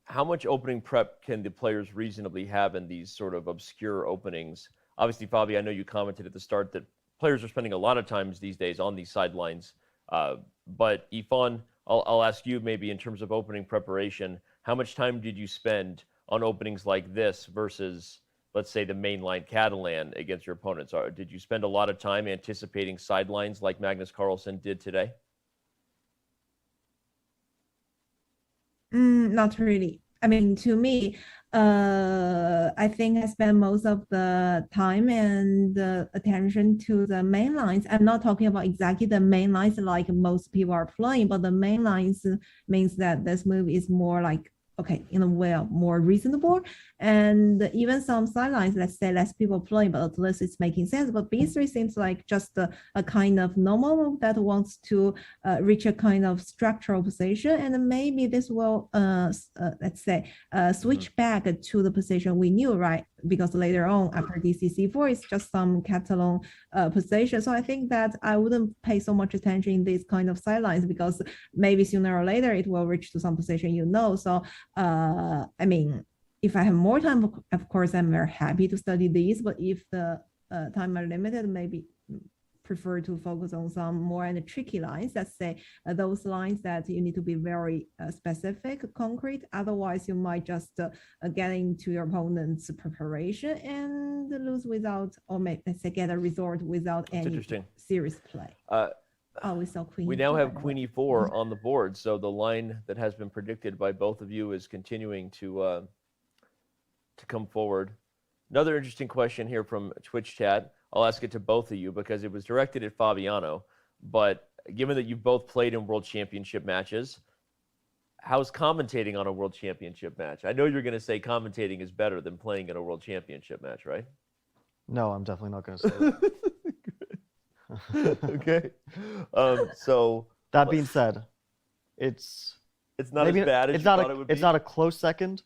how much opening prep can the players reasonably have in these sort of obscure openings? Obviously, Fabi, I know you commented at the start that players are spending a lot of times these days on these sidelines. But Yifan, I'll ask you maybe in terms of opening preparation, how much time did you spend on openings like this versus, let's say, the mainline Catalan against your opponents? Did you spend a lot of time anticipating sidelines like Magnus Carlsen did today? Not really. I mean, to me, I think I spend most of the time and attention to the main lines. I'm not talking about exactly the main lines like most people are playing, but the main lines means that this move is more like okay, in a way, more reasonable. And even some sidelines, let's say less people playing, but at least it's making sense. But B3 seems like just a kind of normal move that wants to reach a kind of structural position. And maybe this will, let's say, switch back to the position we knew, right? Because later on, after DCC4, it's just some Catalan position. So I think that I wouldn't pay so much attention in these kind of sidelines, because maybe sooner or later it will reach to some position, you know. So I mean, if I have more time, of course, I'm very happy to study these. But if the time are limited, maybe prefer to focus on some more and tricky lines. Let's say those lines that you need to be very specific, concrete. Otherwise, you might just get into your opponent's preparation and lose without, or maybe let's say get a result without any serious play. We saw Queen. We now have Queen E4 on the board, so the line that has been predicted by both of you is continuing to come forward. Another interesting question here from Twitch chat. I'll ask it to both of you because it was directed at Fabiano. But given that you've both played in World Championship matches, how's commentating on a World Championship match? I know you're going to say commentating is better than playing in a World Championship match, right? No, I'm definitely not going to say that. Okay. So that being said, it's not as bad as you thought it would be. It's not a close second,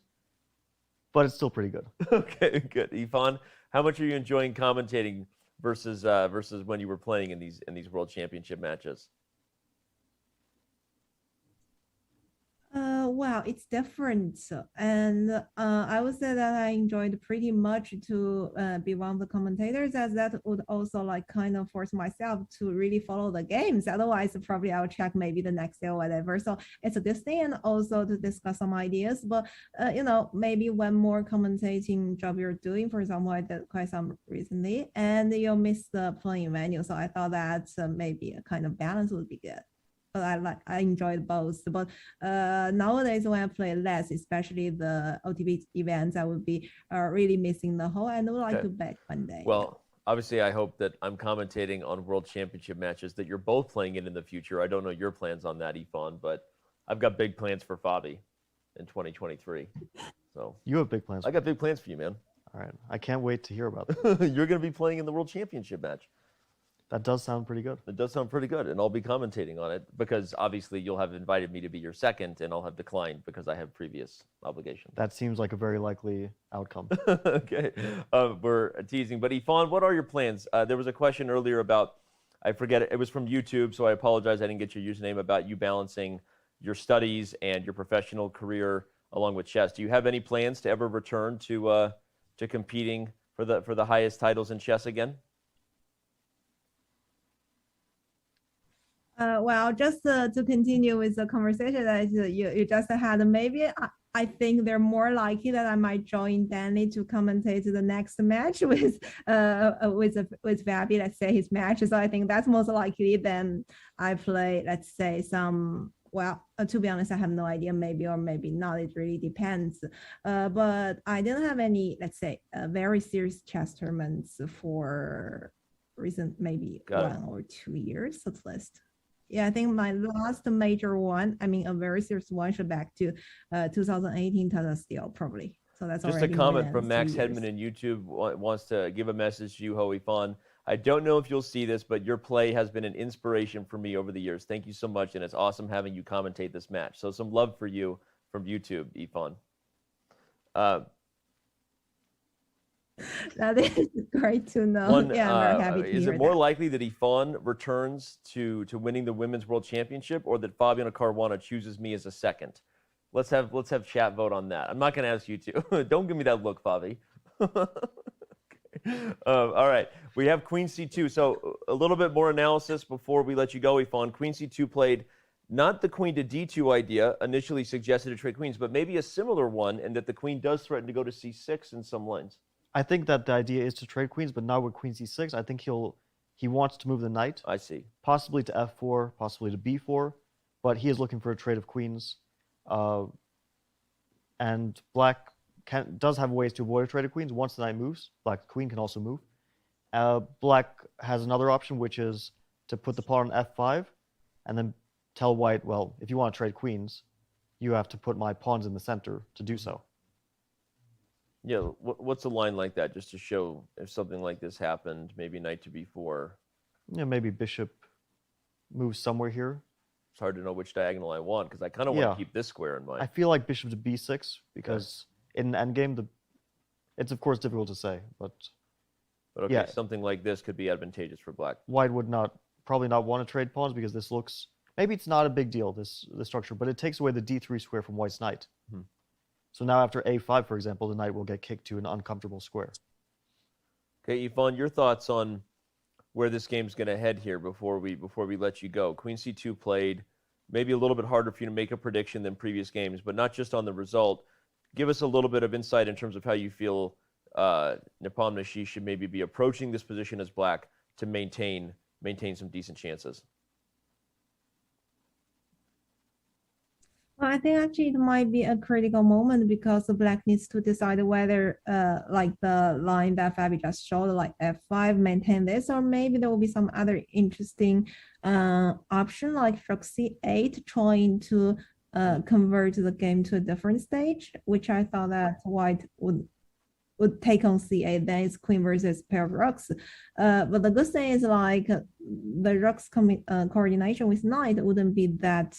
but it's still pretty good. Okay, good. Yifan, how much are you enjoying commentating versus when you were playing in these World Championship matches? Wow, it's different. And I would say that I enjoyed pretty much to be one of the commentators, as that would also like kind of force myself to really follow the games. Otherwise, probably I'll check maybe the next day or whatever. So it's a good thing, and also to discuss some ideas. But, you know, maybe one more commentating job you're doing, for example, I did quite some recently, and you'll miss the playing venue. So I thought that maybe a kind of balance would be good. But I enjoyed both. But nowadays when I play less, especially the OTP events, I would be really missing the whole, and I would like to back one day. Well, obviously I hope that I'm commentating on World Championship matches that you're both playing in the future. I don't know your plans on that, Yifan, but I've got big plans for Fabi in 2023. So you have big plans. I got big plans for you, man. All right. I can't wait to hear about that. You're going to be playing in the World Championship match. That does sound pretty good. It does sound pretty good, and I'll be commentating on it because obviously you'll have invited me to be your second, and I'll have declined because I have previous obligations. That seems like a very likely outcome. Okay, we're teasing. But Yifan, what are your plans? There was a question earlier about, I forget it was from YouTube, so I apologize I didn't get your username, about you balancing your studies and your professional career along with chess. Do you have any plans to ever return to competing for the highest titles in chess again? Well, just to continue with the conversation that you just had, maybe I think they're more likely that I might join Danny to commentate the next match with Fabi, let's say his match. So I think that's most likely than I play, let's say, some. Well, to be honest, I have no idea, maybe or maybe not. It really depends. But I didn't have any, let's say, very serious chess tournaments for recent, maybe 1 or 2 years at least. Yeah, I think my last major one, I mean, a very serious one, should back to 2018 Tata Steel, probably. So that's just a comment from Max Hedman in YouTube wants to give a message to you, Hou Yifan. I don't know if you'll see this, but your play has been an inspiration for me over the years. Thank you so much, and it's awesome having you commentate this match. So some love for you from YouTube, Yifan. That is great to know. Yeah, I'm very happy to is hear it more that. likely that Yifan returns to winning the Women's World Championship, or that Fabiano Caruana chooses me as a second? Let's have chat vote on that. I'm not going to ask you to. Don't give me that look, Fabi. All right, we have Queen C2. So a little bit more analysis before we let you go, Yifan. Queen C2 played not the queen to D2 idea, initially suggested to trade queens, but maybe a similar one, in that the queen does threaten to go to C6 in some lines. I think that the idea is to trade queens, but not with queen c6. I think he wants to move the knight. I see. Possibly to f4, possibly to b4, but he is looking for a trade of queens. And black does have ways to avoid a trade of queens. Once the knight moves, black queen can also move. Black has another option, which is to put the pawn on f5 and then tell white, well, if you want to trade queens, you have to put my pawns in the center to do so. Yeah, what's a line like that, just to show if something like this happened, maybe knight to b4? Yeah, maybe bishop moves somewhere here. It's hard to know which diagonal I want, because I kind of want to keep this square in mind. I feel like bishop to b6, because in endgame, it's of course difficult to say, but okay, yeah, something like this could be advantageous for black. White would probably not want to trade pawns, because this looks, maybe it's not a big deal, this structure, but it takes away the d3 square from white's knight. So now after a5, for example, the knight will get kicked to an uncomfortable square. Okay, Yifan, your thoughts on where this game's going to head here before we let you go. Queen c2 played, maybe a little bit harder for you to make a prediction than previous games, but not just on the result. Give us a little bit of insight in terms of how you feel Nepomniachtchi should maybe be approaching this position as black to maintain some decent chances. Well, I think actually it might be a critical moment because the black needs to decide whether like the line that Fabi just showed, like f5, maintain this, or maybe there will be some other interesting option like rook c8, trying to convert the game to a different stage, which I thought that white would take on c8, then it's queen versus pair of rooks. But the good thing is like the rooks coordination with knight wouldn't be that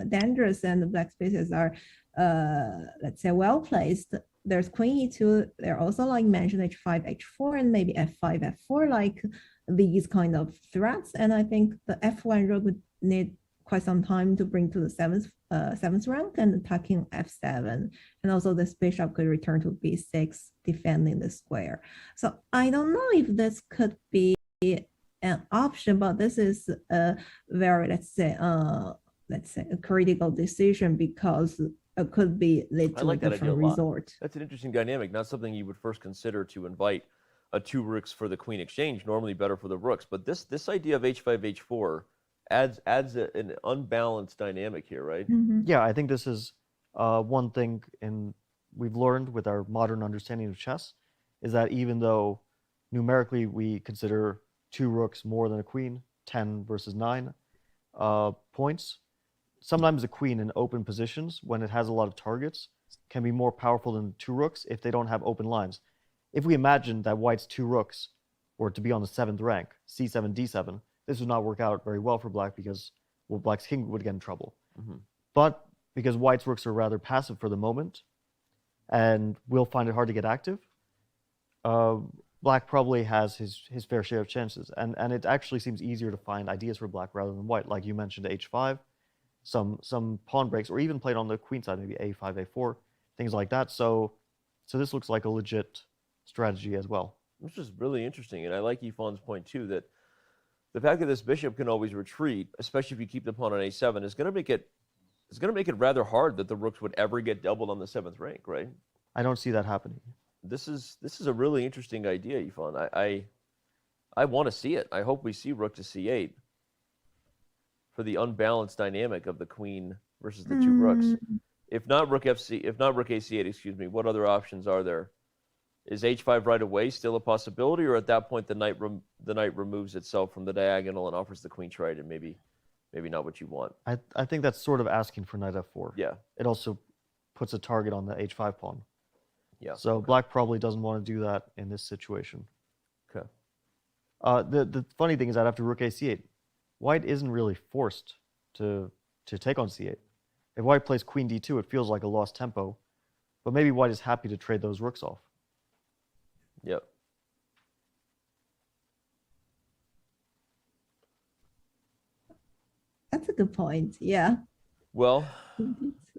dangerous, and the black spaces are, let's say, well placed. There's queen e2. They're also like mentioned h5, h4, and maybe f5, f4, like these kind of threats. And I think the f1 rook would need quite some time to bring to the seventh rank and attacking f7, and also this bishop could return to b6, defending the square. So I don't know if this could be an option, but this is a very, let's say a critical decision, because it could be lead to a different result. That's an interesting dynamic, not something you would first consider to invite a two rooks for the queen exchange, normally better for the rooks, but this idea of h5, h4 adds an unbalanced dynamic here, right? Yeah, I think this is one thing we've learned with our modern understanding of chess, is that even though numerically we consider two rooks more than a queen, 10 versus 9 points, sometimes a queen in open positions, when it has a lot of targets, can be more powerful than two rooks if they don't have open lines. If we imagine that white's two rooks were to be on the 7th rank, c7, d7, this would not work out very well for black, because black's king would get in trouble. But because white's rooks are rather passive for the moment and will find it hard to get active, black probably has his fair share of chances. And it actually seems easier to find ideas for black rather than white. Like you mentioned, h5, some pawn breaks, or even played on the queen side, maybe a5, a4, things like that. So this looks like a legit strategy as well. Which is really interesting, and I like Yifan's point too, that the fact that this bishop can always retreat, especially if you keep the pawn on a7, is going to make it rather hard that the rooks would ever get doubled on the 7th rank, right? I don't see that happening. This is a really interesting idea, Yifan. I want to see it. I hope we see rook to c8 for the unbalanced dynamic of the queen versus the two rooks. If not rook a8, excuse me, what other options are there? Is h5 right away still a possibility, or at that point the knight removes itself from the diagonal and offers the queen trade, and maybe not what you want? I think that's sort of asking for knight f4. Yeah. It also puts a target on the h5 pawn. Yeah. So black probably doesn't want to do that in this situation. Okay. The funny thing is that after rook a8, white isn't really forced to take on c8. If white plays queen d2, it feels like a lost tempo, but maybe white is happy to trade those rooks off. Yep. That's a good point. Yeah. Well,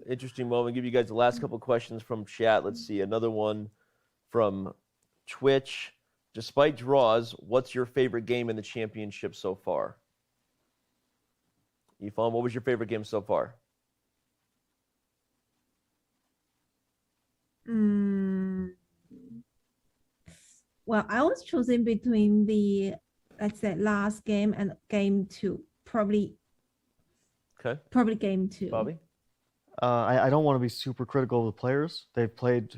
interesting moment. Give you guys the last couple questions from chat. Let's see. Another one from Twitch. Despite draws, what's your favorite game in the championship so far? Yifan, what was your favorite game so far? Well, I was choosing between the, let's say, last game and game 2. Probably game 2. Bobby? I don't want to be super critical of the players. They've played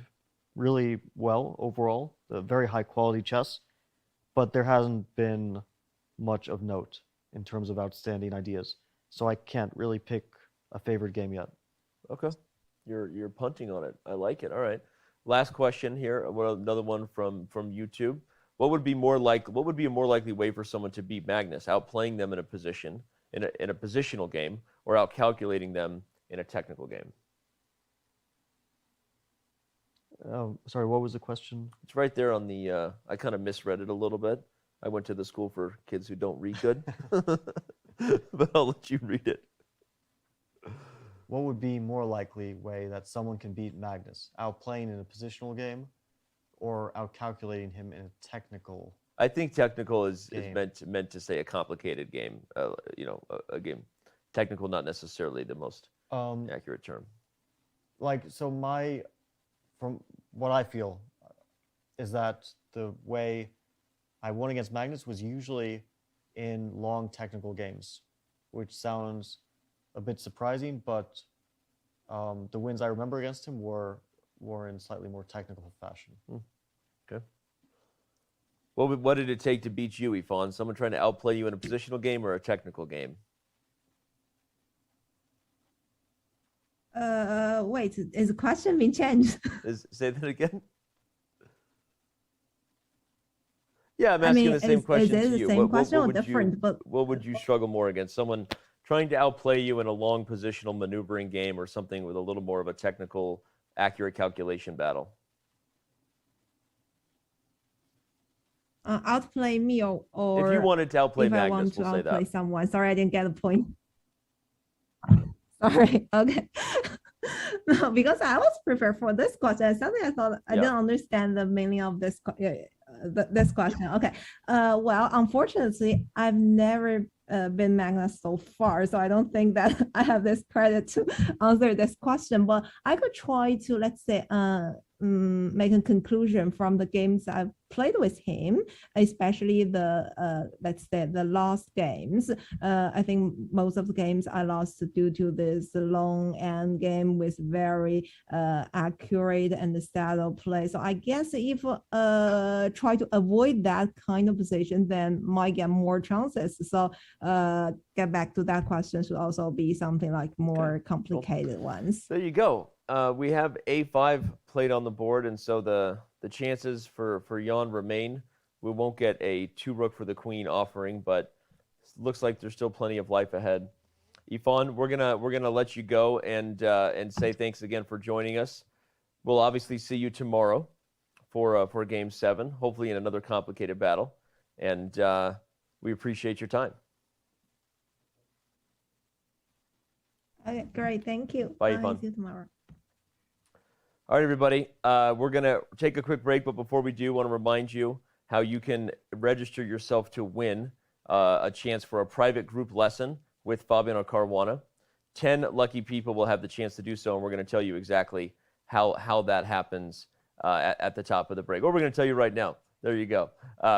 really well overall, very high quality chess, but there hasn't been much of note in terms of outstanding ideas. So I can't really pick a favorite game yet. Okay. You're punting on it. I like it. All right. Last question here. Another one from YouTube. What would be a more likely way for someone to beat Magnus? Outplaying them in a positional game, or outcalculating them in a technical game? Sorry, what was the question? It's right there on the. I kind of misread it a little bit. I went to the school for kids who don't read good, but I'll let you read it. What would be more likely way that someone can beat Magnus? Outplaying in a positional game, or outcalculating him in a technical? I think technical is meant to say a complicated game. A game. Technical, not necessarily the most accurate term. From what I feel, is that the way I won against Magnus was usually in long technical games, which sounds a bit surprising, but the wins I remember against him were in slightly more technical fashion. Okay. What did it take to beat you, Yifan? Someone trying to outplay you in a positional game or a technical game? Wait, is the question being changed? Say that again? Yeah, I'm asking the same question to you. The same question or different? What would you struggle more against? Someone trying to outplay you in a long positional maneuvering game, or something with a little more of a technical, accurate calculation battle? Outplay me or if you wanted to outplay Magnus, I want to we'll say outplay that. someone. Sorry, I didn't get the point. Sorry. Okay. No, because I was prepared for this question. Something I thought I didn't understand the meaning of this this question. Okay. Well, unfortunately, I've never been Magnus so far, so I don't think that I have this credit to answer this question. But I could try to, let's say, make a conclusion from the games I've played with him, especially the let's say the lost games. I think most of the games I lost due to this long end game with very accurate and saddle play. So I guess if try to avoid that kind of position, then might get more chances. So get back to that question should also be something like more complicated ones. There you go. We have A5 played on the board, and so the chances for Jan remain. We won't get a 2-rook for the queen offering, but it looks like there's still plenty of life ahead. Yifan, we're gonna let you go and say thanks again for joining us. We'll obviously see you tomorrow for Game 7, hopefully in another complicated battle, and we appreciate your time. Okay, great. Thank you. Bye, Yifan. See you tomorrow. All right, everybody. We're going to take a quick break, but before we do, I want to remind you how you can register yourself to win a chance for a private group lesson with Fabiano Caruana. 10 lucky people will have the chance to do so, and we're going to tell you exactly how that happens at the top of the break. Or we're going to tell you right now. There you go.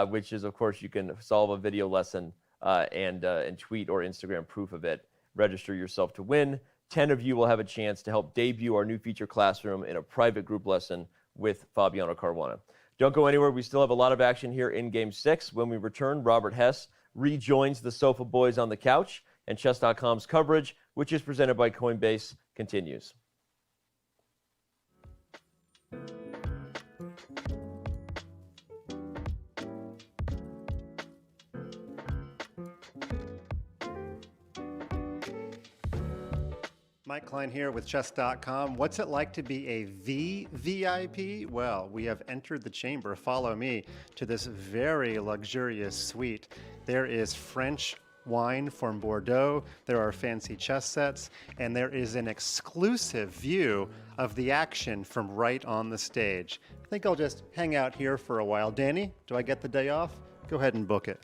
Which is, of course, you can solve a video lesson and tweet or Instagram proof of it. Register yourself to win. 10 of you will have a chance to help debut our new feature classroom in a private group lesson with Fabiano Caruana. Don't go anywhere. We still have a lot of action here in Game 6. When we return, Robert Hess rejoins the Sofa Boys on the couch, and Chess.com's coverage, which is presented by Coinbase, continues. Mike Klein here with Chess.com. What's it like to be a VVIP? Well, we have entered the chamber. Follow me to this very luxurious suite. There is French wine from Bordeaux, there are fancy chess sets, and there is an exclusive view of the action from right on the stage. I think I'll just hang out here for a while. Danny, do I get the day off? Go ahead and book it.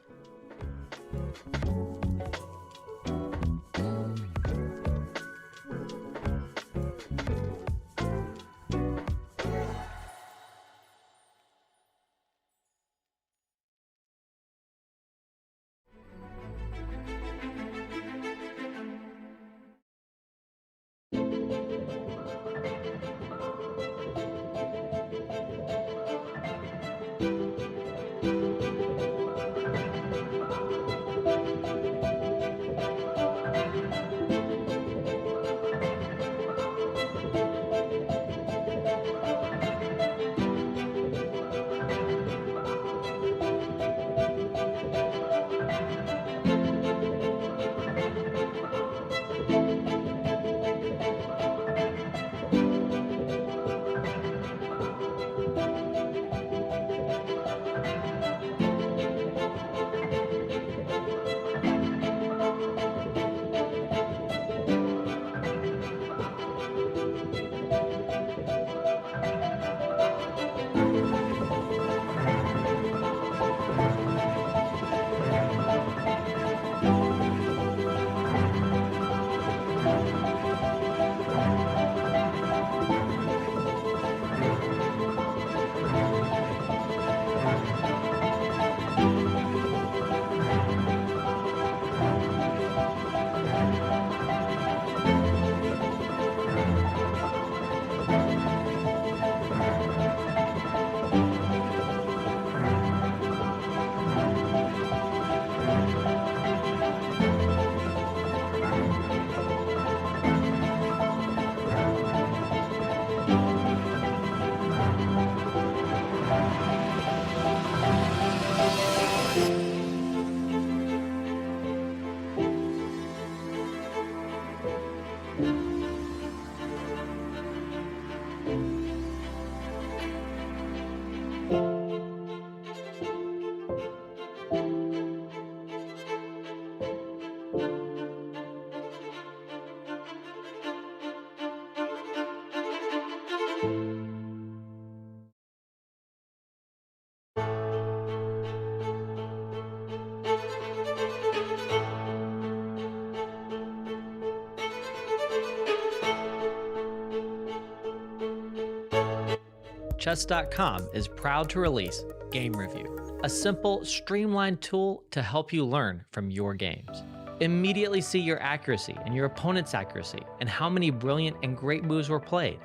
Chess.com is proud to release Game Review, a simple, streamlined tool to help you learn from your games. Immediately see your accuracy and your opponent's accuracy and how many brilliant and great moves were played.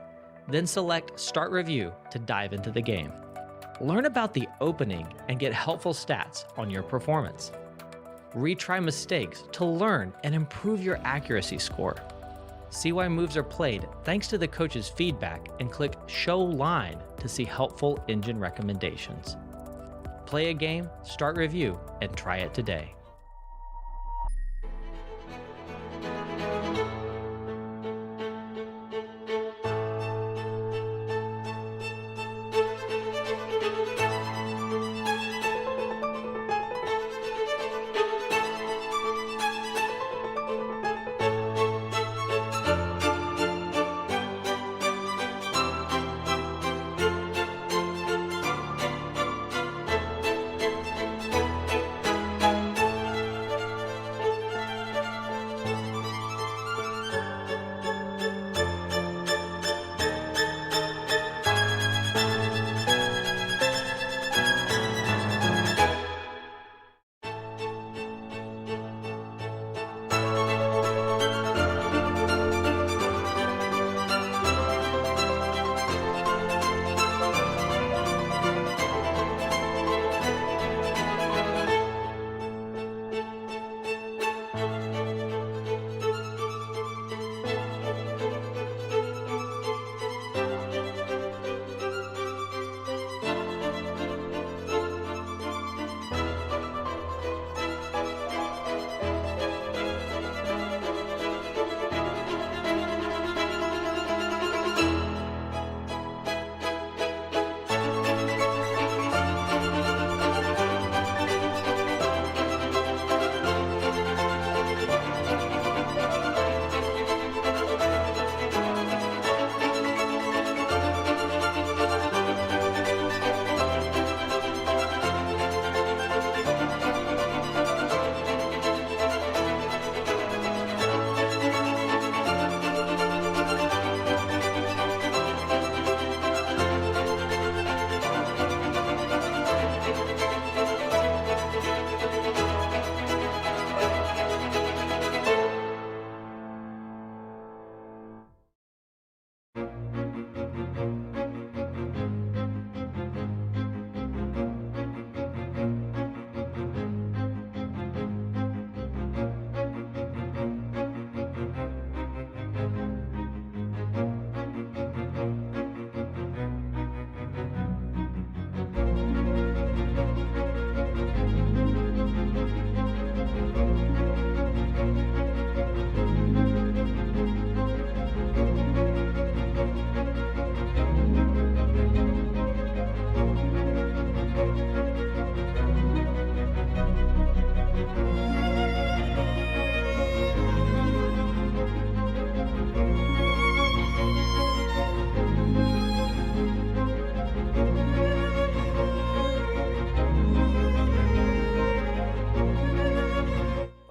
Then select Start Review to dive into the game. Learn about the opening and get helpful stats on your performance. Retry mistakes to learn and improve your accuracy score. See why moves are played thanks to the coach's feedback and click Show Line to see helpful engine recommendations. Play a game, start review, and try it today.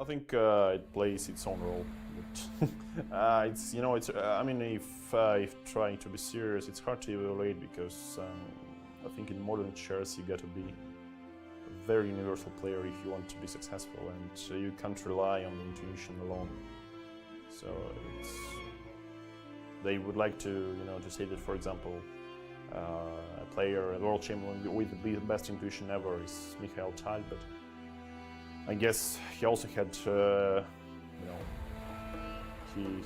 think it plays its own role. But, it's I mean, if trying to be serious, it's hard to evaluate because I think in modern chess you got to be a very universal player if you want to be successful, and you can't rely on the intuition alone. So they would like to, to say that, for example, a player, a world champion with the best intuition ever is Mikhail Tal, but I guess he also had,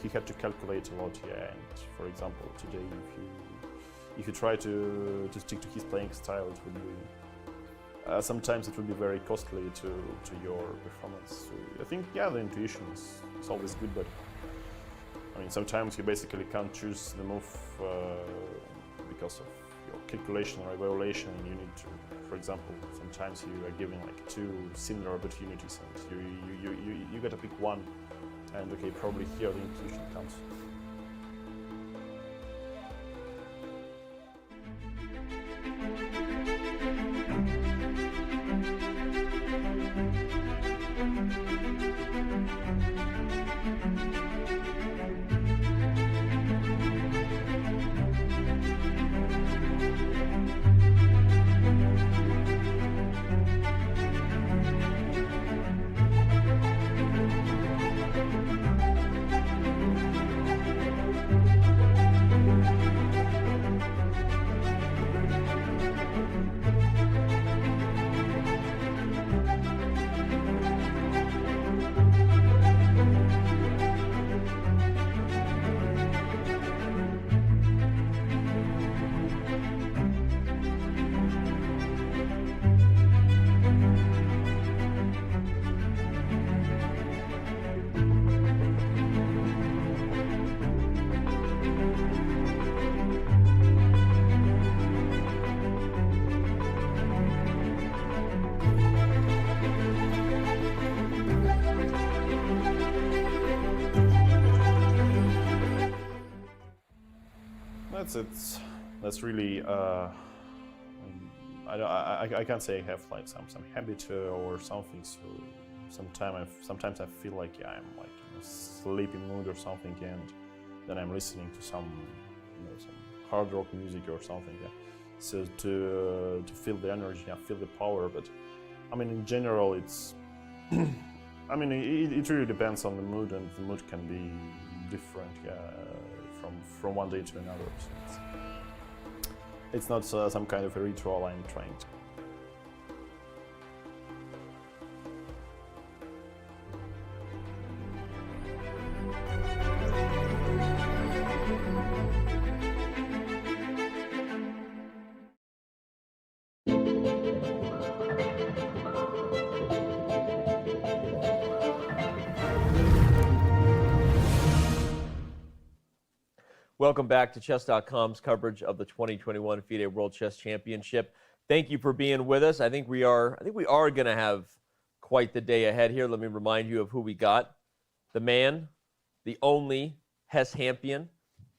he had to calculate a lot, yeah. And for example, today, if you try to stick to his playing style, it would be sometimes it would be very costly to your performance. So I think, yeah, the intuition is always good, but I mean, sometimes you basically can't choose the move because of your calculation or evaluation, and you need to, for example, sometimes you are given like two similar opportunities, and you got to pick one, and okay, probably here the intuition counts. That's really. I can't say I have like some habit or something. So sometimes I feel like I'm like in a sleeping mood or something, and then I'm listening to some hard rock music or something. Yeah. So to feel the energy, I feel the power. But I mean, in general, it's. I mean, it really depends on the mood, and the mood can be different from one day to another. So it's not some kind of a ritual I'm trying to. Welcome back to Chess.com's coverage of the 2021 FIDE World Chess Championship. Thank you for being with us. I think we are going to have quite the day ahead here. Let me remind you of who we got. The man, the only Hess Hampion,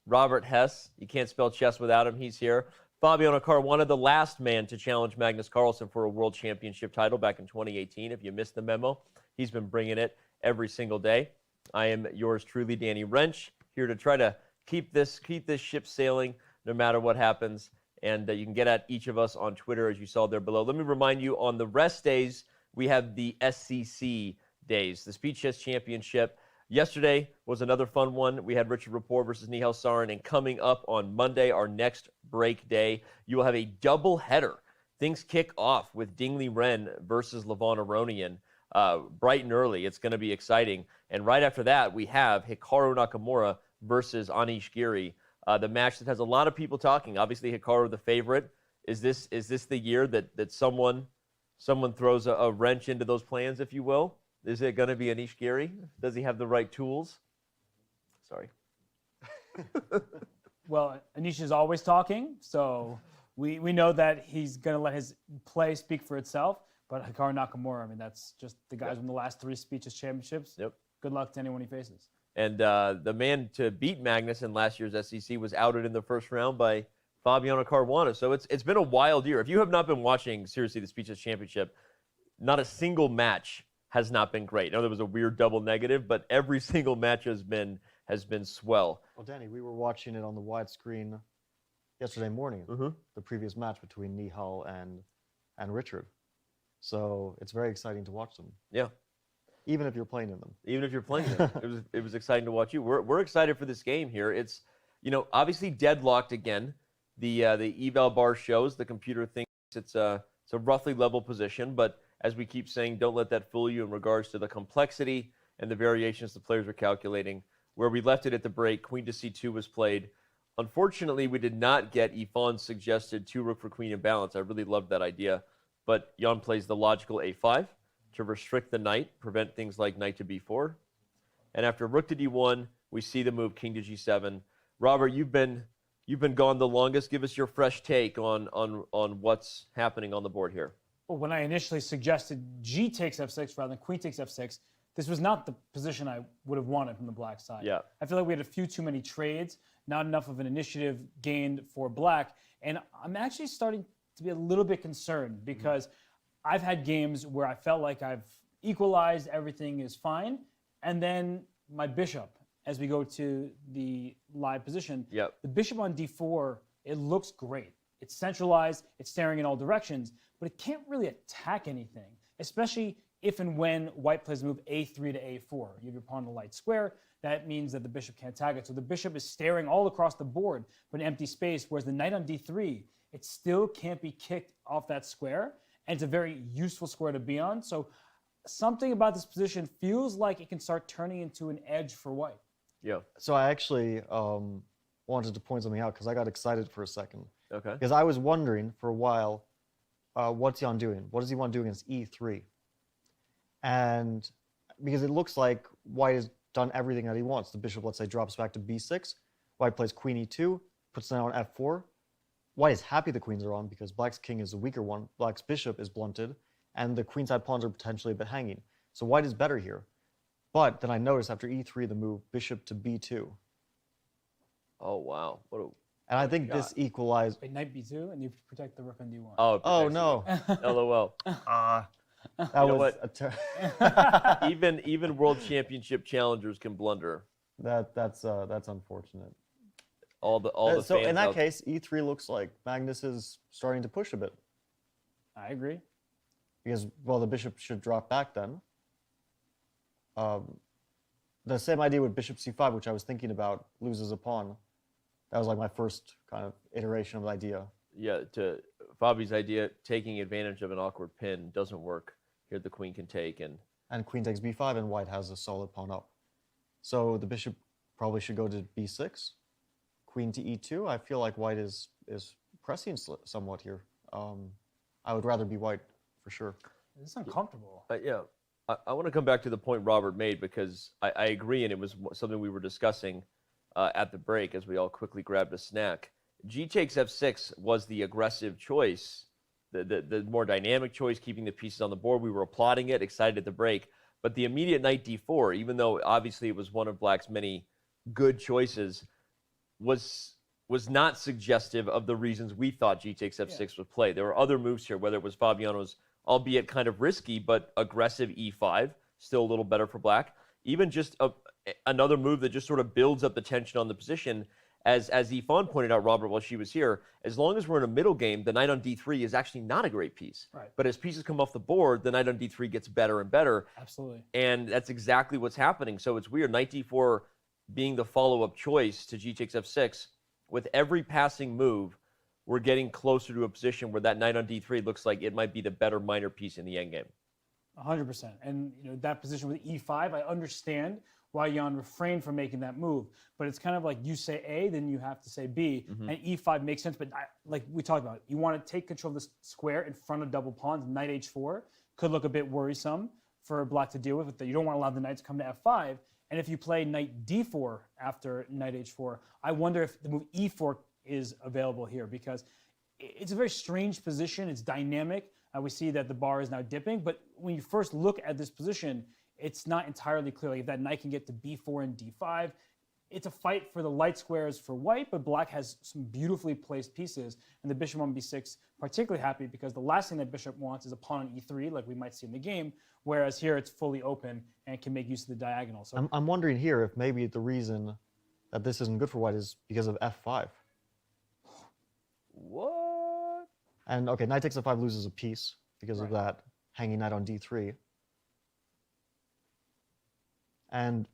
Robert Hess. You can't spell chess without him. He's here. Fabiano Caruana, the last man to challenge Magnus Carlsen for a World Championship title back in 2018. If you missed the memo, he's been bringing it every single day. I am yours truly, Danny Wrench, here to try to keep this ship sailing no matter what happens. And you can get at each of us on Twitter, as you saw there below. Let me remind you, on the rest days, we have the SCC days, the Speed Chess Championship. Yesterday was another fun one. We had Richard Rapport versus Nihal Sarin. And coming up on Monday, our next break day, you will have a double header. Things kick off with Dingley Ren versus Levon Aronian. Bright and early. It's going to be exciting. And right after that, we have Hikaru Nakamura versus Anish Giri, the match that has a lot of people talking. Obviously, Hikaru the favorite. Is this the year that someone throws a wrench into those plans, if you will? Is it going to be Anish Giri? Does he have the right tools? Sorry. Well, Anish is always talking, so we know that he's going to let his play speak for itself. But Hikaru Nakamura, I mean, that's just the guys won the last 3 Speed Chess Championships. Yep. Good luck to anyone he faces. And the man to beat Magnus in last year's SEC was outed in the first round by Fabiano Caruana. So it's been a wild year. If you have not been watching, seriously, the Speed Chess Championship, not a single match has not been great. I know there was a weird double negative, but every single match has been swell. Well, Danny, we were watching it on the widescreen yesterday morning, the previous match between Nihal and Richard. So it's very exciting to watch them. Yeah. Even if you're playing in them. Even if you're playing them. It was exciting to watch you. We're excited for this game here. It's, obviously deadlocked again. The eval bar shows the computer thinks it's a roughly level position, but as we keep saying, don't let that fool you in regards to the complexity and the variations the players are calculating. Where we left it at the break, queen to c2 was played. Unfortunately, we did not get Yifan's suggested 2 rook for queen imbalance. I really loved that idea, but Jan plays the logical a5 to restrict the knight, prevent things like knight to b4. And after rook to d1, we see the move king to g7. Robert, you've been gone the longest. Give us your fresh take on what's happening on the board here. Well, when I initially suggested g takes f6 rather than queen takes f6, this was not the position I would have wanted from the black side. Yeah. I feel like we had a few too many trades, not enough of an initiative gained for black, and I'm actually starting to be a little bit concerned because I've had games where I felt like I've equalized, everything is fine, and then my bishop, as we go to the live position, the bishop on d4, it looks great. It's centralized, it's staring in all directions, but it can't really attack anything, especially if and when white plays the move a3 to a4. You have your pawn in a light square, that means that the bishop can't tag it. So the bishop is staring all across the board for an empty space, whereas the knight on d3, it still can't be kicked off that square, and it's a very useful square to be on. So something about this position feels like it can start turning into an edge for white. Yeah. So I actually wanted to point something out because I got excited for a second. Okay. Because I was wondering for a while, what's Jan doing? What does he want to do against e3? And because it looks like white has done everything that he wants. The bishop, let's say, drops back to b6. White plays queen e2, puts the knight on f4. White is happy the queens are on because black's king is the weaker one, black's bishop is blunted, and the queenside pawns are potentially a bit hanging. So white is better here. But then I noticed after e3 the move bishop to b2. Oh, wow. And I think this equalized. Wait, knight b2, and you protect the rook on d1. Oh no. LOL. That was even World Championship challengers can blunder. That's unfortunate. All the So fans in that out- case, e3 looks like Magnus is starting to push a bit. I agree. Because, well, the bishop should drop back then. The same idea with bishop c5, which I was thinking about, loses a pawn. That was like my first kind of iteration of the idea. Yeah, to Fabi's idea, taking advantage of an awkward pin doesn't work. Here the queen can take and queen takes b5, and white has a solid pawn up. So the bishop probably should go to b6. Queen to e2. I feel like white is pressing somewhat here. I would rather be white for sure. It's uncomfortable. yeah. I want to come back to the point Robert made because I agree, and it was something we were discussing at the break as we all quickly grabbed a snack. G takes f6 was the aggressive choice, the more dynamic choice, keeping the pieces on the board. We were applauding it, excited at the break. But the immediate knight d4, even though obviously it was one of Black's many good choices, was not suggestive of the reasons we thought G takes f6 would play. There were other moves here, whether it was Fabiano's, albeit kind of risky, but aggressive e5, still a little better for Black. Even just another move that just sort of builds up the tension on the position. As Yifan pointed out, Robert, while she was here, as long as we're in a middle game, the knight on d3 is actually not a great piece. Right. But as pieces come off the board, the knight on d3 gets better and better. Absolutely. And that's exactly what's happening. So it's weird. Knight d4 being the follow-up choice to G takes f6. With every passing move, we're getting closer to a position where that knight on d3 looks like it might be the better minor piece in the endgame. 100%. And that position with e5, I understand why Jan refrained from making that move. But it's kind of like you say A, then you have to say B. Mm-hmm. And e5 makes sense. But like we talked about, you want to take control of the square in front of double pawns. Knight h4 could look a bit worrisome for Black to deal with. You don't want to allow the knight to come to f5. And if you play knight d4 after knight h4, I wonder if the move e4 is available here, because it's a very strange position. It's dynamic. We see that the bar is now dipping. But when you first look at this position, it's not entirely clear. Like if that knight can get to b4 and d5, it's a fight for the light squares for white, but Black has some beautifully placed pieces. And the bishop on b6, particularly happy because the last thing that bishop wants is a pawn on e3, like we might see in the game, whereas here it's fully open and can make use of the diagonal. So I'm wondering here if maybe the reason that this isn't good for white is because of f5. What? And okay, knight takes f5 loses a piece because of that hanging knight on d3. And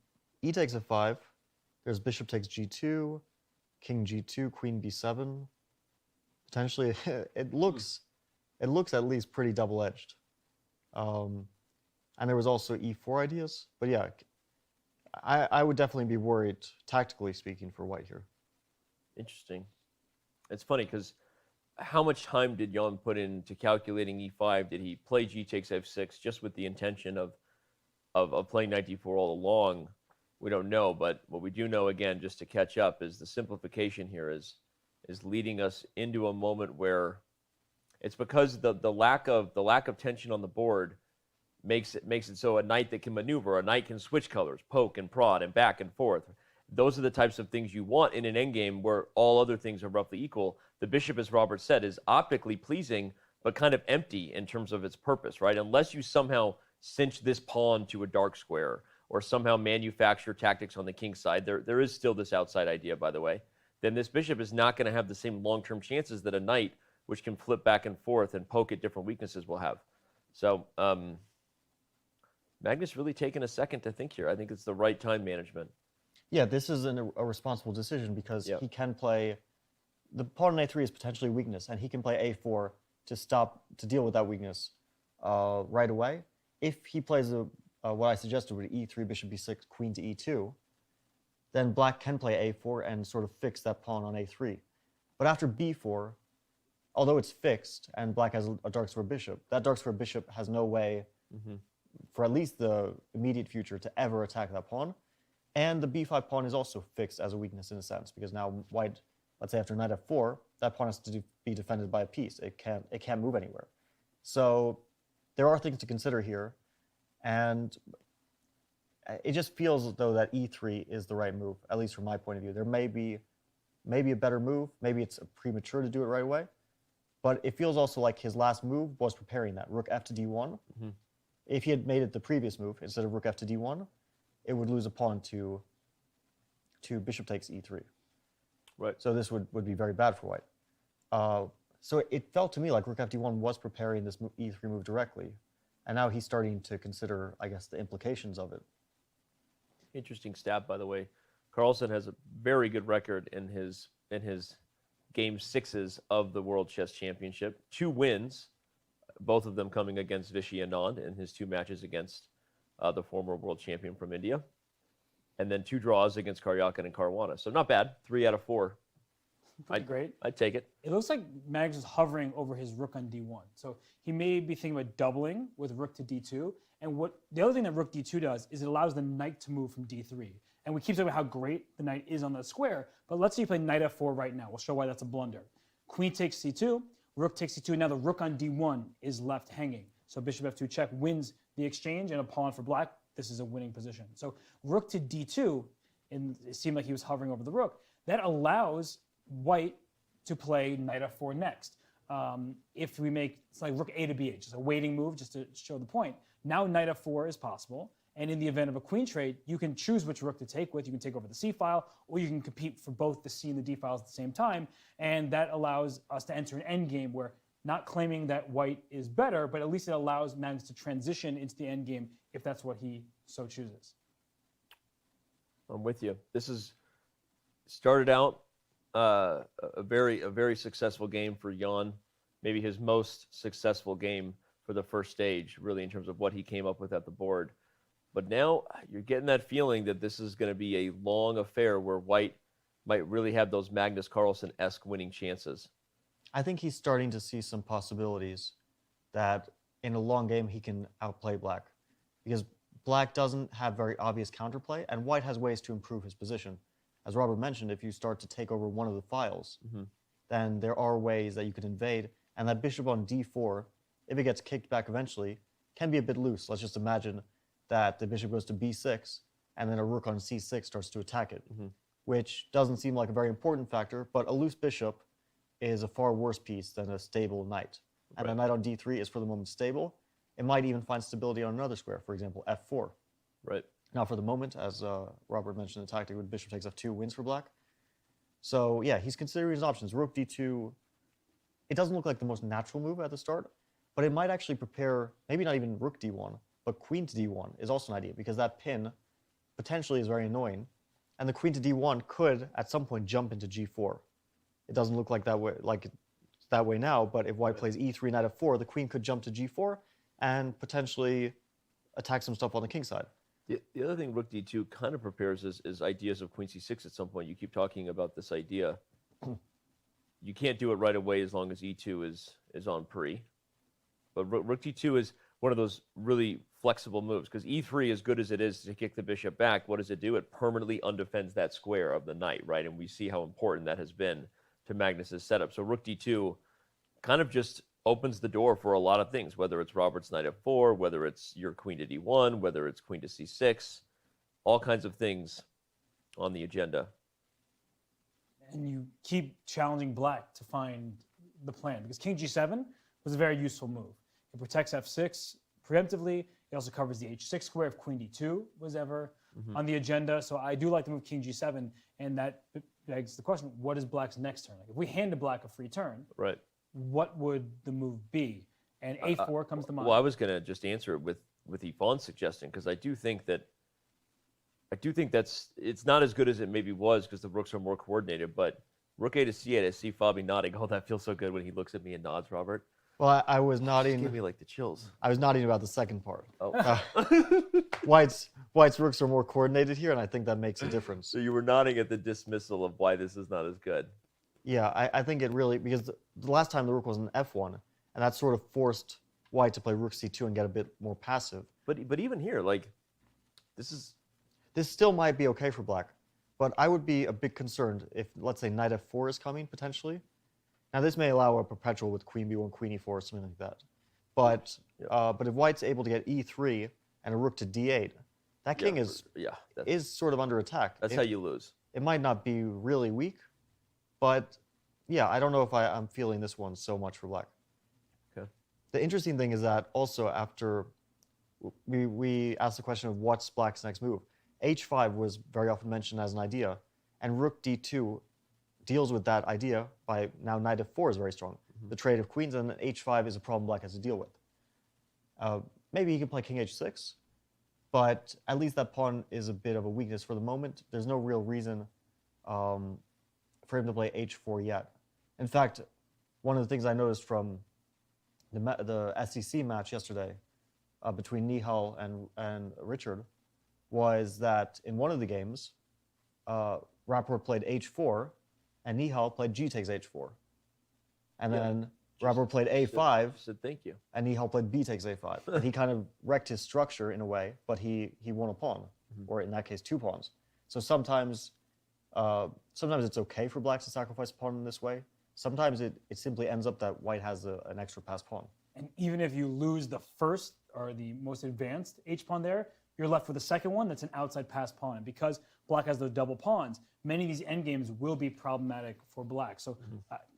e takes f5. There's bishop takes g2, king g2, queen b7. Potentially, it looks at least pretty double-edged. And there was also e4 ideas. But yeah, I would definitely be worried, tactically speaking, for white here. Interesting. It's funny because how much time did Jan put into calculating e5? Did he play g takes f6 just with the intention of playing knight d4 all along? We don't know, but what we do know, again, just to catch up, is the simplification here is leading us into a moment where it's because the lack of tension on the board makes it so a knight that can maneuver, a knight can switch colors, poke and prod and back and forth. Those are the types of things you want in an endgame where all other things are roughly equal. The bishop, as Robert said, is optically pleasing, but kind of empty in terms of its purpose, right? Unless you somehow cinch this pawn to a dark square or somehow manufacture tactics on the king's side, there is still this outside idea, by the way, then this bishop is not going to have the same long-term chances that a knight, which can flip back and forth and poke at different weaknesses, will have. So Magnus really taking a second to think here. I think it's the right time management. Yeah, this is a responsible decision because he can play, the pawn on a3 is potentially weakness, and he can play a4 to deal with that weakness right away. If he plays what I suggested with e3, bishop b6, queen to e2, then Black can play a4 and sort of fix that pawn on a3. But after b4, although it's fixed and Black has a dark square bishop, that dark square bishop has no way, for at least the immediate future, to ever attack that pawn. And the b5 pawn is also fixed as a weakness in a sense, because now white, let's say after knight f4, that pawn has to be defended by a piece. It can't move anywhere. So there are things to consider here, and it just feels as though that e3 is the right move, at least from my point of view. There may be maybe a better move. Maybe it's premature to do it right away. But it feels also like his last move was preparing that. Rook f to d1. If he had made it the previous move, instead of rook f to d1, it would lose a pawn to bishop takes e3. Right. So this would be very bad for white. So it felt to me like rook f d1 was preparing this e3 move directly. And now he's starting to consider, I guess, the implications of it. Interesting stat, by the way. Carlsen has a very good record in his game 6s of the World Chess Championship. 2 wins, both of them coming against Vishy Anand in his 2 matches against the former world champion from India. And then 2 draws against Karyakin and Caruana. So not bad, 3 out of 4. Pretty great. I'd take it. It looks like Magnus is hovering over his rook on d1. So he may be thinking about doubling with rook to d2. And the other thing that rook d2 does is it allows the knight to move from d3. And we keep talking about how great the knight is on the square, but let's say you play knight f4 right now. We'll show why that's a blunder. Queen takes c2, rook takes c2, and now the rook on d1 is left hanging. So bishop f2 check wins the exchange, and a pawn for black, this is a winning position. So rook to d2, and it seemed like he was hovering over the rook, that allows white to play knight f4 next. If we make, it's like rook a to b8, just a waiting move just to show the point. Now knight f4 is possible. And in the event of a queen trade, you can choose which rook to take with. You can take over the c file, or you can compete for both the c and the d files at the same time. And that allows us to enter an endgame where, not claiming that white is better, but at least it allows Magnus to transition into the endgame if that's what he so chooses. I'm with you. This is started out a very successful game for Jan, maybe his most successful game for the first stage, really, in terms of what he came up with at the board. But now you're getting that feeling that this is going to be a long affair where white might really have those Magnus Carlsen-esque winning chances. I think he's starting to see some possibilities that in a long game he can outplay black. Because black doesn't have very obvious counterplay, and white has ways to improve his position. As Robert mentioned, if you start to take over one of the files, then there are ways that you can invade, and that bishop on d4, if it gets kicked back eventually, can be a bit loose. Let's just imagine that the bishop goes to b6, and then a rook on c6 starts to attack it, which doesn't seem like a very important factor, but a loose bishop is a far worse piece than a stable knight. And a knight on d3 is for the moment stable. It might even find stability on another square, for example, f4. Right. Now, for the moment, as Robert mentioned, the tactic with bishop takes f2 wins for black. So, yeah, he's considering his options. Rook d2, it doesn't look like the most natural move at the start, but it might actually prepare, maybe not even rook d1, but queen to d1 is also an idea, because that pin potentially is very annoying, and the queen to d1 could, at some point, jump into g4. It doesn't look like that way, it's that way now, but if white plays e3, knight f4, the queen could jump to g4 and potentially attack some stuff on the king side. The other thing rook d2 kind of prepares is ideas of queen c6 at some point. You keep talking about this idea. You can't do it right away as long as e2 is on pre. But rook d2 is one of those really flexible moves, because e3, as good as it is to kick the bishop back, what does it do? It permanently undefends that square of the knight, right? And we see how important that has been to Magnus's setup. So rook d2 kind of just opens the door for a lot of things, whether it's Robert's knight f4, whether it's your queen to d1, whether it's queen to c6, all kinds of things on the agenda. And you keep challenging black to find the plan, because king g7 was a very useful move. It protects f6 preemptively. It also covers the h6 square if queen d2 was ever on the agenda. So I do like the move king g7, and that begs the question, what is black's next turn? Like if we hand to black a free turn, right, what would the move be? And a4 comes to mind. Well, I was going to just answer it with Yifan suggesting, because I do think that's, it's not as good as it maybe was because the rooks are more coordinated, but rook a to c8, I see Fabi nodding. Oh, that feels so good when he looks at me and nods, Robert. Well, I was nodding. Just gave me like the chills. I was nodding about the second part. Oh. White's rooks are more coordinated here, and I think that makes a difference. So you were nodding at the dismissal of why this is not as good. Yeah, I think it really, because the last time the rook was an f1, and that sort of forced white to play rook c2 and get a bit more passive. But even here, like, this still might be okay for black, but I would be a bit concerned if, let's say, knight f4 is coming, potentially. Now, this may allow a perpetual with queen b1, queen e4, or something like that. But if white's able to get e3 and a rook to d8, that king is sort of under attack. That's how you lose. It might not be really weak, But yeah, I don't know if I'm feeling this one so much for black. Okay. The interesting thing is that also after we asked the question of what's black's next move, h5 was very often mentioned as an idea, and rook d2 deals with that idea by now knight f4 is very strong. The trade of queens, and h5 is a problem black has to deal with. Maybe he can play king h6, but at least that pawn is a bit of a weakness for the moment. There's no real reason for him to play h4 yet. In fact, one of the things I noticed from the SEC match yesterday between Nihal and Richard was that in one of the games, Rapport played h4, and Nihal played g takes h4. And then Rapport played a5, said thank you. and Nihal played b takes a5. And he kind of wrecked his structure in a way, but he won a pawn, or in that case, 2 pawns. So sometimes it's okay for black to sacrifice a pawn in this way. Sometimes it simply ends up that white has an extra pass pawn. And even if you lose the first or the most advanced h-pawn there, you're left with the second one that's an outside pass pawn. And because black has those double pawns, many of these endgames will be problematic for black. So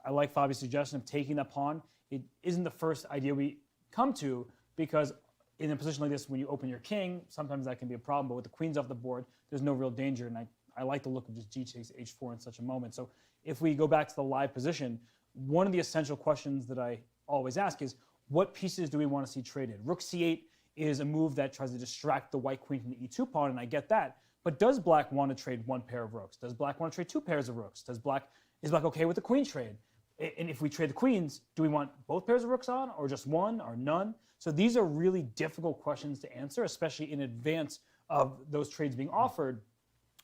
I like Fabi's suggestion of taking that pawn. It isn't the first idea we come to, because in a position like this, when you open your king, sometimes that can be a problem. But with the queens off the board, there's no real danger. And I like the look of just g takes h4 in such a moment. So if we go back to the live position, one of the essential questions that I always ask is, what pieces do we want to see traded? Rook c8 is a move that tries to distract the white queen from the e2 pawn, and I get that. But does black want to trade 1 pair of rooks? Does black want to trade 2 pairs of rooks? Is black okay with the queen trade? And if we trade the queens, do we want both pairs of rooks on, or just one, or none? So these are really difficult questions to answer, especially in advance of those trades being offered.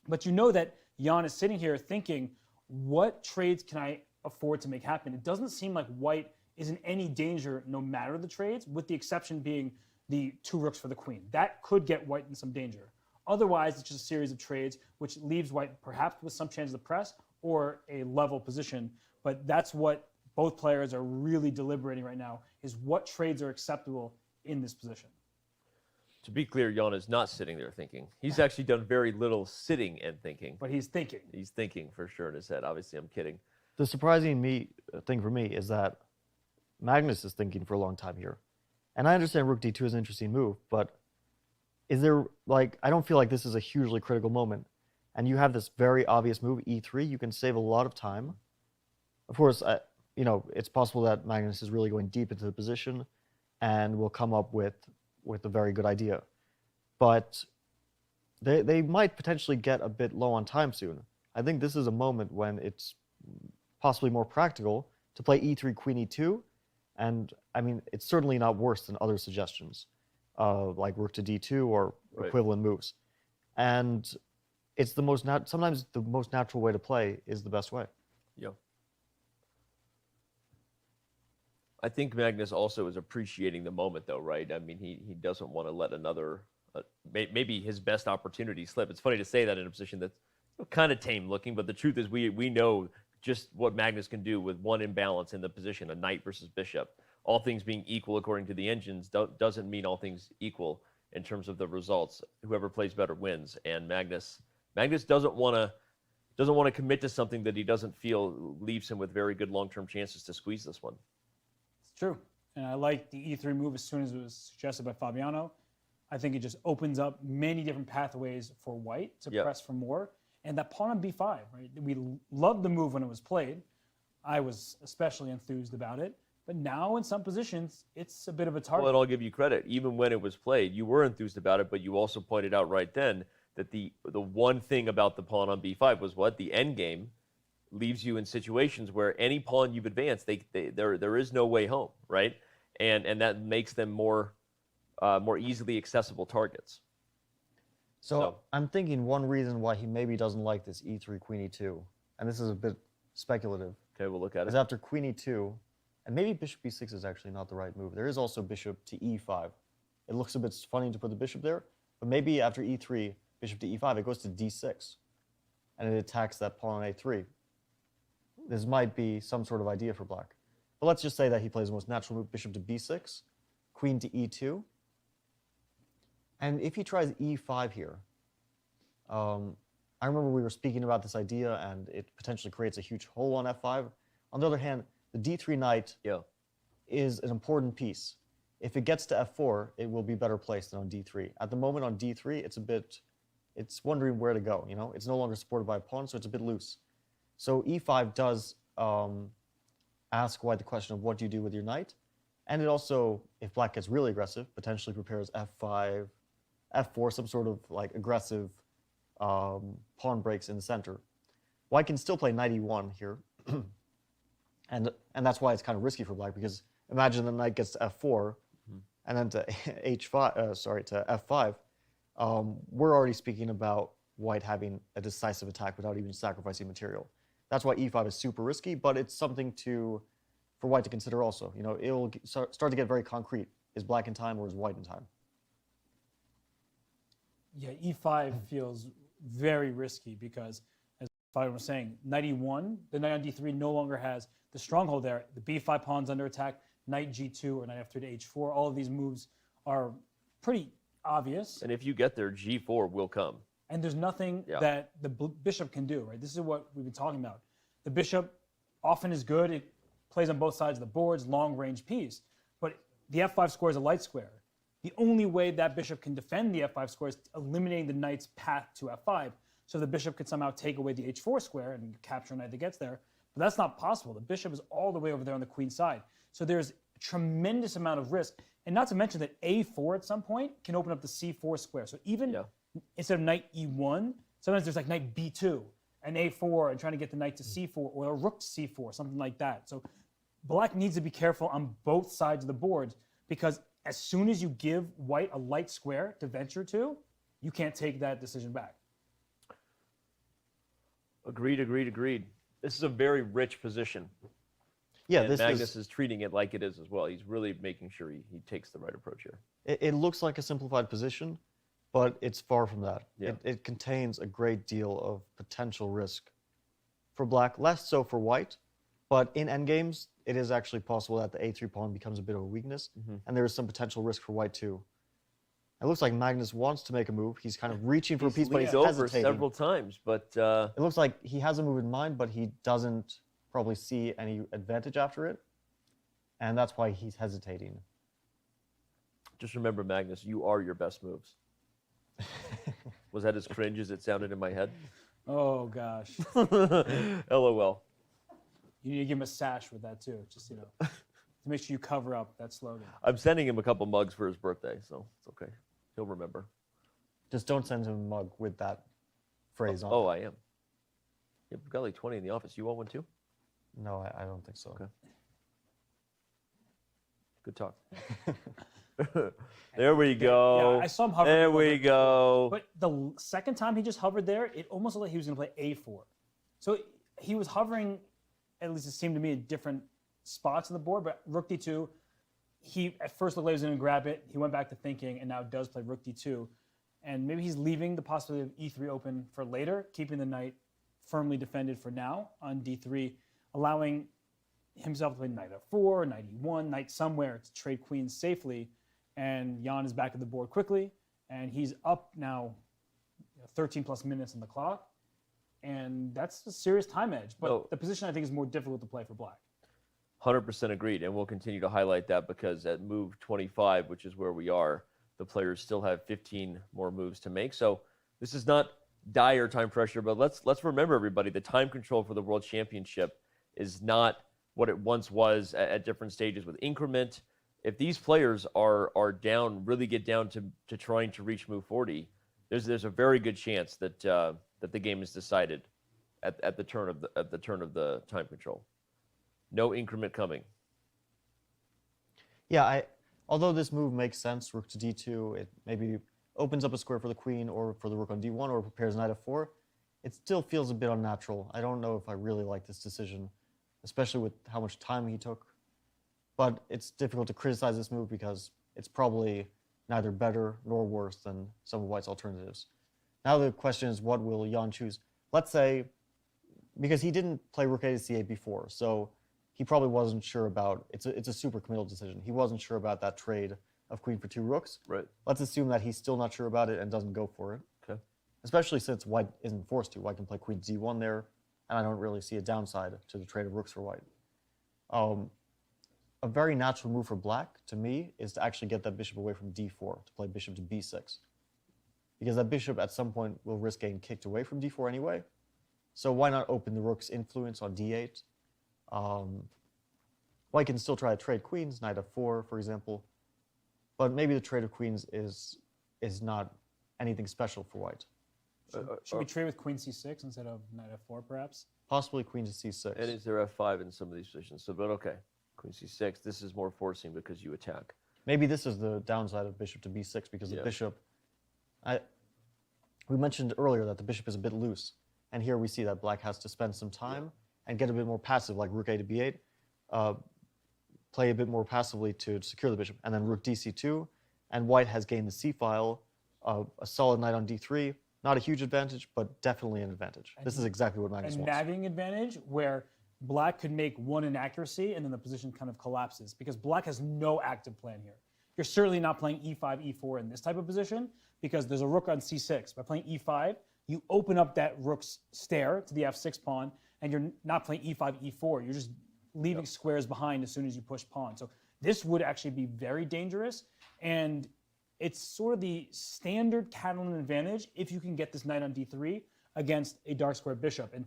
But you know that Jan is sitting here thinking, what trades can I afford to make happen? It doesn't seem like white is in any danger no matter the trades, with the exception being the 2 rooks for the queen. That could get white in some danger. Otherwise, it's just a series of trades, which leaves white perhaps with some chance of the press or a level position. But that's what both players are really deliberating right now, is what trades are acceptable in this position. To be clear, Jan is not sitting there thinking. He's actually done very little sitting and thinking. But he's thinking. He's thinking for sure in his head. Obviously, I'm kidding. The surprising thing for me is that Magnus is thinking for a long time here. And I understand rook d2 is an interesting move, but is there, I don't feel like this is a hugely critical moment. And you have this very obvious move, e3. You can save a lot of time. Of course, it's possible that Magnus is really going deep into the position and will come up with a very good idea. But they might potentially get a bit low on time soon. I think this is a moment when it's possibly more practical to play e3, queen e2. And I mean, it's certainly not worse than other suggestions, like rook to d2 or equivalent moves. And it's sometimes the most natural way to play is the best way. Yeah. I think Magnus also is appreciating the moment, though, right? I mean, he doesn't want to let another, maybe his best opportunity slip. It's funny to say that in a position that's kind of tame looking, but the truth is we know just what Magnus can do with one imbalance in the position, a knight versus bishop. All things being equal according to the engines doesn't mean all things equal in terms of the results. Whoever plays better wins, and Magnus doesn't want to commit to something that he doesn't feel leaves him with very good long-term chances to squeeze this one. It's true. And I like the e3 move as soon as it was suggested by Fabiano. I think it just opens up many different pathways for white to press for more. And that pawn on b5, right? We loved the move when it was played. I was especially enthused about it. But now in some positions, it's a bit of a target. Well, and I'll give you credit. Even when it was played, you were enthused about it, but you also pointed out right then that the one thing about the pawn on b5 was what? The end game leaves you in situations where any pawn you've advanced, there is no way home, right? And that makes them more easily accessible targets. So I'm thinking one reason why he maybe doesn't like this e3, queen e2, and this is a bit speculative. Okay, we'll look at it. Is after queen e2, and maybe bishop b6 is actually not the right move. There is also bishop to e5. It looks a bit funny to put the bishop there, but maybe after e3, bishop to e5, it goes to d6, and it attacks that pawn on a3. This might be some sort of idea for black. But let's just say that he plays the most natural move, bishop to b6, queen to e2. And if he tries e5 here, I remember we were speaking about this idea, and it potentially creates a huge hole on f5. On the other hand, the d3 knight is an important piece. If it gets to f4, it will be better placed than on d3. At the moment on d3, it's wondering where to go. You know, it's no longer supported by a pawn, so it's a bit loose. So e5 does ask white the question of what do you do with your knight, and it also, if black gets really aggressive, potentially prepares f5, f4, some sort of like aggressive pawn breaks in the center. White can still play knight e1 here, and that's why it's kind of risky for black, because imagine the knight gets to f4, and then to to f5. We're already speaking about white having a decisive attack without even sacrificing material. That's why e5 is super risky, but it's something for white to consider also. You know, it'll start to get very concrete. Is black in time or is white in time? Yeah, e5 feels very risky because, as I was saying, knight e1, the knight on d3 no longer has the stronghold there. The b5 pawn's under attack, knight g2 or knight f3 to h4. All of these moves are pretty obvious. And if you get there, g4 will come. And there's nothing that the bishop can do, right? This is what we've been talking about. The bishop often is good. It plays on both sides of the boards, long-range piece. But the f5 square is a light square. The only way that bishop can defend the f5 square is eliminating the knight's path to f5. So the bishop could somehow take away the h4 square and capture a knight that gets there. But that's not possible. The bishop is all the way over there on the queen side. So there's a tremendous amount of risk. And not to mention that a4 at some point can open up the c4 square. So even instead of knight e1, sometimes there's like knight b2 and a4 and trying to get the knight to c4 or a rook to c4, something like that. So black needs to be careful on both sides of the board, because as soon as you give white a light square to venture to, you can't take that decision back. Agreed, agreed, agreed. This is a very rich position. Yeah, and Magnus is treating it like it is as well. He's really making sure he takes the right approach here. It looks like a simplified position, but it's far from that. Yeah. It contains a great deal of potential risk for black, less so for white, but in endgames, it is actually possible that the a3 pawn becomes a bit of a weakness, and there is some potential risk for white too. It looks like Magnus wants to make a move. He's kind of reaching for a piece, but he's over hesitating. several times, but it looks like he has a move in mind, but he doesn't probably see any advantage after it, and that's why he's hesitating. Just remember, Magnus, you are your best moves. Was that as cringe as it sounded in my head? Oh, gosh. LOL. You need to give him a sash with that, too, just, you know, to make sure you cover up that slogan. I'm sending him a couple mugs for his birthday, so it's okay. He'll remember. Just don't send him a mug with that phrase on it. Oh, I am. Yeah, we've got like 20 in the office. You want one, too? No, I don't think so. Okay. Good talk. There we go. Yeah, I saw him hover. There we go. But the second time he just hovered there, it almost looked like he was going to play a4. So he was hovering, at least it seemed to me, in different spots on the board. But rook d2, he at first looked like he was going to grab it. He went back to thinking and now does play rook d2. And maybe he's leaving the possibility of e3 open for later, keeping the knight firmly defended for now on d3, allowing himself to play knight f4, knight e1, knight somewhere to trade queens safely. And Jan is back at the board quickly, and he's up now 13 plus minutes on the clock. And that's a serious time edge. But the position, I think, is more difficult to play for black. 100% agreed, and we'll continue to highlight that because at move 25, which is where we are, the players still have 15 more moves to make. So this is not dire time pressure, but let's remember, everybody, the time control for the World Championship is not what it once was at different stages with increment. If these players are down, really get down to trying to reach move 40, there's a very good chance that that the game is decided at the turn of the time control. No increment coming. Yeah, although this move makes sense, rook to d2, it maybe opens up a square for the queen or for the rook on d1 or prepares knight f4. It still feels a bit unnatural. I don't know if I really like this decision, especially with how much time he took. But it's difficult to criticize this move because it's probably neither better nor worse than some of white's alternatives. Now the question is, what will Jan choose? Let's say, because he didn't play rook a to c8 before, so he probably wasn't sure about, it's a super committal decision. He wasn't sure about that trade of queen for two rooks. Right. Let's assume that he's still not sure about it and doesn't go for it. Okay. especially since white isn't forced to. White can play queen d1 there, and I don't really see a downside to the trade of rooks for white. A very natural move for black, to me, is to actually get that bishop away from d4, to play bishop to b6. Because that bishop at some point will risk getting kicked away from d4 anyway. So why not open the rook's influence on d8? White can still try to trade queens, knight f4, for example. But maybe the trade of queens is not anything special for white. Should we trade with queen c6 instead of knight f4, perhaps? Possibly queen to c6. And is there f5 in some of these positions? So, but okay, queen c6. This is more forcing because you attack. Maybe this is the downside of bishop to b6 because the bishop. We mentioned earlier that the bishop is a bit loose, and here we see that black has to spend some time and get a bit more passive, like rook a to b8, play a bit more passively to secure the bishop, and then rook dc2, and white has gained the c-file, a solid knight on d3. Not a huge advantage, but definitely an advantage. This is exactly what Magnus wants. A nagging advantage where black could make one inaccuracy and then the position kind of collapses because black has no active plan here. You're certainly not playing e5, e4 in this type of position because there's a rook on c6. By playing e5, you open up that rook's stair to the f6 pawn, and you're not playing e5, e4. You're just leaving squares behind as soon as you push pawn. So this would actually be very dangerous, and it's sort of the standard Catalan advantage if you can get this knight on d3 against a dark square bishop. And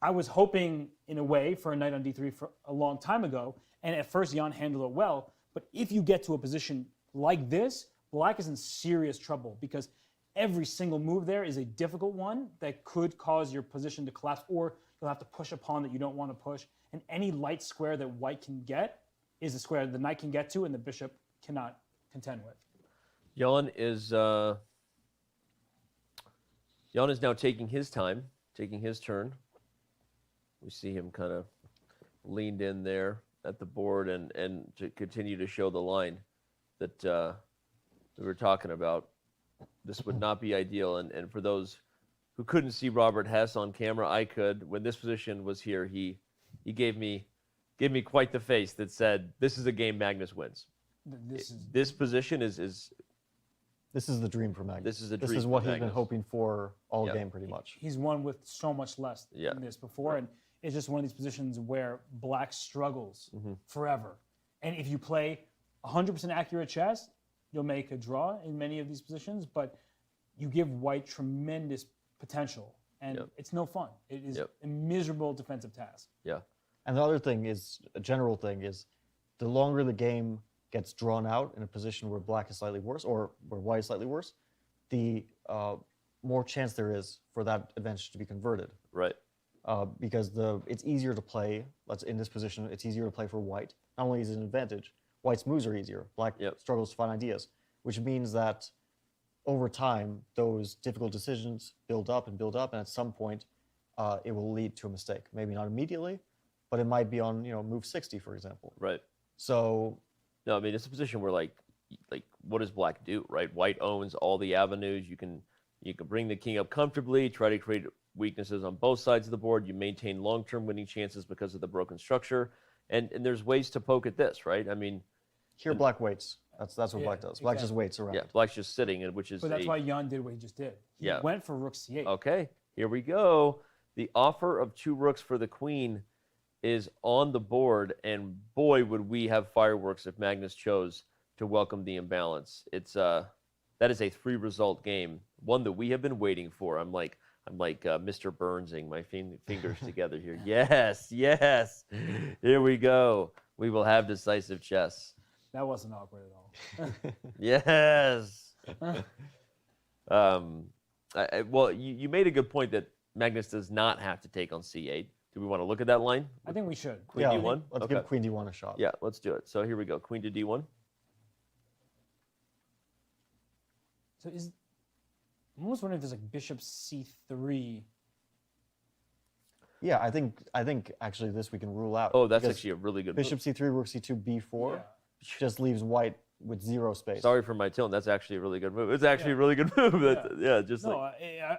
I was hoping, in a way, for a knight on d3 for a long time ago, and at first Jan handled it well, but if you get to a position like this, black is in serious trouble because every single move there is a difficult one that could cause your position to collapse, or you'll have to push a pawn that you don't want to push. And any light square that white can get is a square the knight can get to and the bishop cannot contend with. Jan is now taking his time, taking his turn. We see him kind of leaned in there at the board and to continue to show the line that we were talking about. This would not be ideal. And for those who couldn't see Robert Hess on camera, I could. When this position was here, he gave me quite the face that said, "This is a game Magnus wins." This position is. This is the dream for Magnus. This is a dream. This is what for he's been Magnus. hoping for all game, pretty much. He's won with so much less than this before, and it's just one of these positions where black struggles forever. And if you play 100% accurate chess, you'll make a draw in many of these positions, but you give white tremendous potential, and it's no fun. It is a miserable defensive task. Yeah. And the other thing is, a general thing is, the longer the game gets drawn out in a position where black is slightly worse, or where white is slightly worse, the more chance there is for that advantage to be converted. Right. Because it's easier to play, in this position, it's easier to play for white. Not only is it an advantage, white's moves are easier. Black struggles to find ideas, which means that over time, those difficult decisions build up, and at some point, it will lead to a mistake. Maybe not immediately, but it might be on move 60, for example. Right. So, no, I mean it's a position where like what does black do? Right. White owns all the avenues. You can bring the king up comfortably, try to create weaknesses on both sides of the board. You maintain long-term winning chances because of the broken structure, and there's ways to poke at this, right? I mean, here black waits. That's what black does. Black just waits around. Yeah, black's just sitting, and which is. But that's why Jan did what he just did. He Yeah. went for rook c8. Okay, here we go. The offer of 2 rooks for the queen is on the board, and boy, would we have fireworks if Magnus chose to welcome the imbalance. It's that is a 3-result game, one that we have been waiting for. I'm like Mr. Burnsing my fingers together here. Yes, yes. Here we go. We will have decisive chess. That wasn't awkward at all. Yes. Well, you made a good point that Magnus does not have to take on c8. Do we want to look at that line? I think we should. Queen d1? Let's give queen d1 a shot. Yeah, let's do it. So here we go. Queen to d1. So I'm almost wondering if there's like bishop c3. Yeah, I think actually this we can rule out. Oh, that's actually a really good bishop move. c3, rook c2, b4 just leaves white with 0 space. Sorry for my tone. That's actually a really good move. It's actually a really good move. Just no, like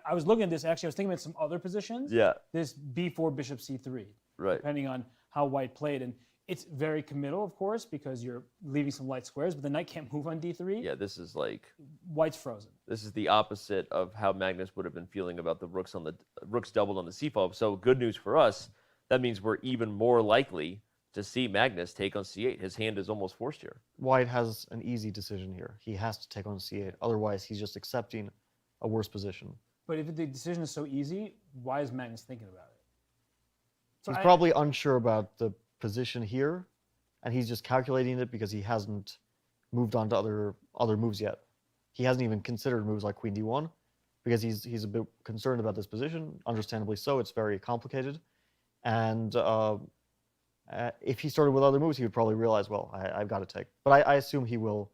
I was looking at this. Actually, I was thinking about some other positions. Yeah. This b4, bishop c3. Right. Depending on how white played. And It's very committal, of course, because you're leaving some light squares, but the knight can't move on d3. Yeah, this is like White's frozen. This is the opposite of how Magnus would have been feeling about the rooks doubled on the c-file. So good news for us. That means we're even more likely to see Magnus take on c8. His hand is almost forced here. White has an easy decision here. He has to take on c8. Otherwise, he's just accepting a worse position. But if the decision is so easy, why is Magnus thinking about it? So He's probably unsure about the position here, and he's just calculating it because he hasn't moved on to other moves yet. He hasn't even considered moves like queen d1 because he's a bit concerned about this position. Understandably so. It's very complicated, and if he started with other moves, he would probably realize, well, I've got to take. But I assume he will,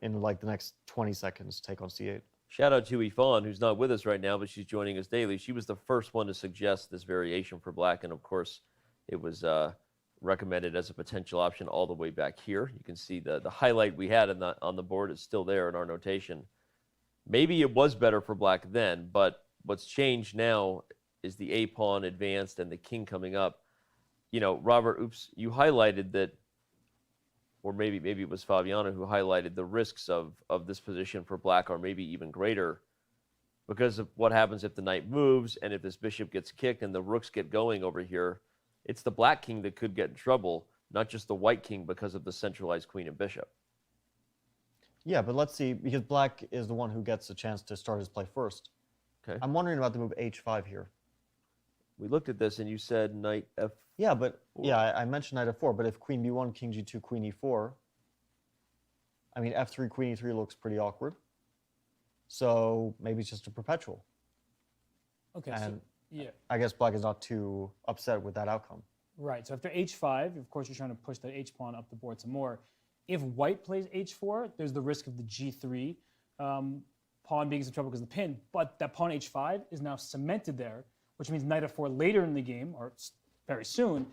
in like the next 20 seconds, take on c8. Shout out to Hou Yifan, who's not with us right now, but she's joining us daily. She was the first one to suggest this variation for black, and of course, it was recommended as a potential option all the way back here. You can see the highlight we had on the board is still there in our notation. Maybe it was better for black then, but what's changed now is the A pawn advanced and the king coming up. You know, Robert, you highlighted that, or maybe it was Fabiano who highlighted the risks of this position for black are maybe even greater because of what happens if the knight moves and if this bishop gets kicked and the rooks get going over here. It's the black king that could get in trouble, not just the white king because of the centralized queen and bishop. Yeah, but let's see, because black is the one who gets a chance to start his play first. Okay. I'm wondering about the move h5 here. We looked at this and you said knight f4. Yeah, but I mentioned knight f4, but if queen b1, king g2, queen e4, I mean, f3, queen e3 looks pretty awkward. So maybe it's just a perpetual. Okay, and yeah. I guess black is not too upset with that outcome. Right, so after h5, of course, you're trying to push that h-pawn up the board some more. If white plays h4, there's the risk of the g3 pawn being in trouble because of the pin, but that pawn h5 is now cemented there, which means knight f4 later in the game, or very soon,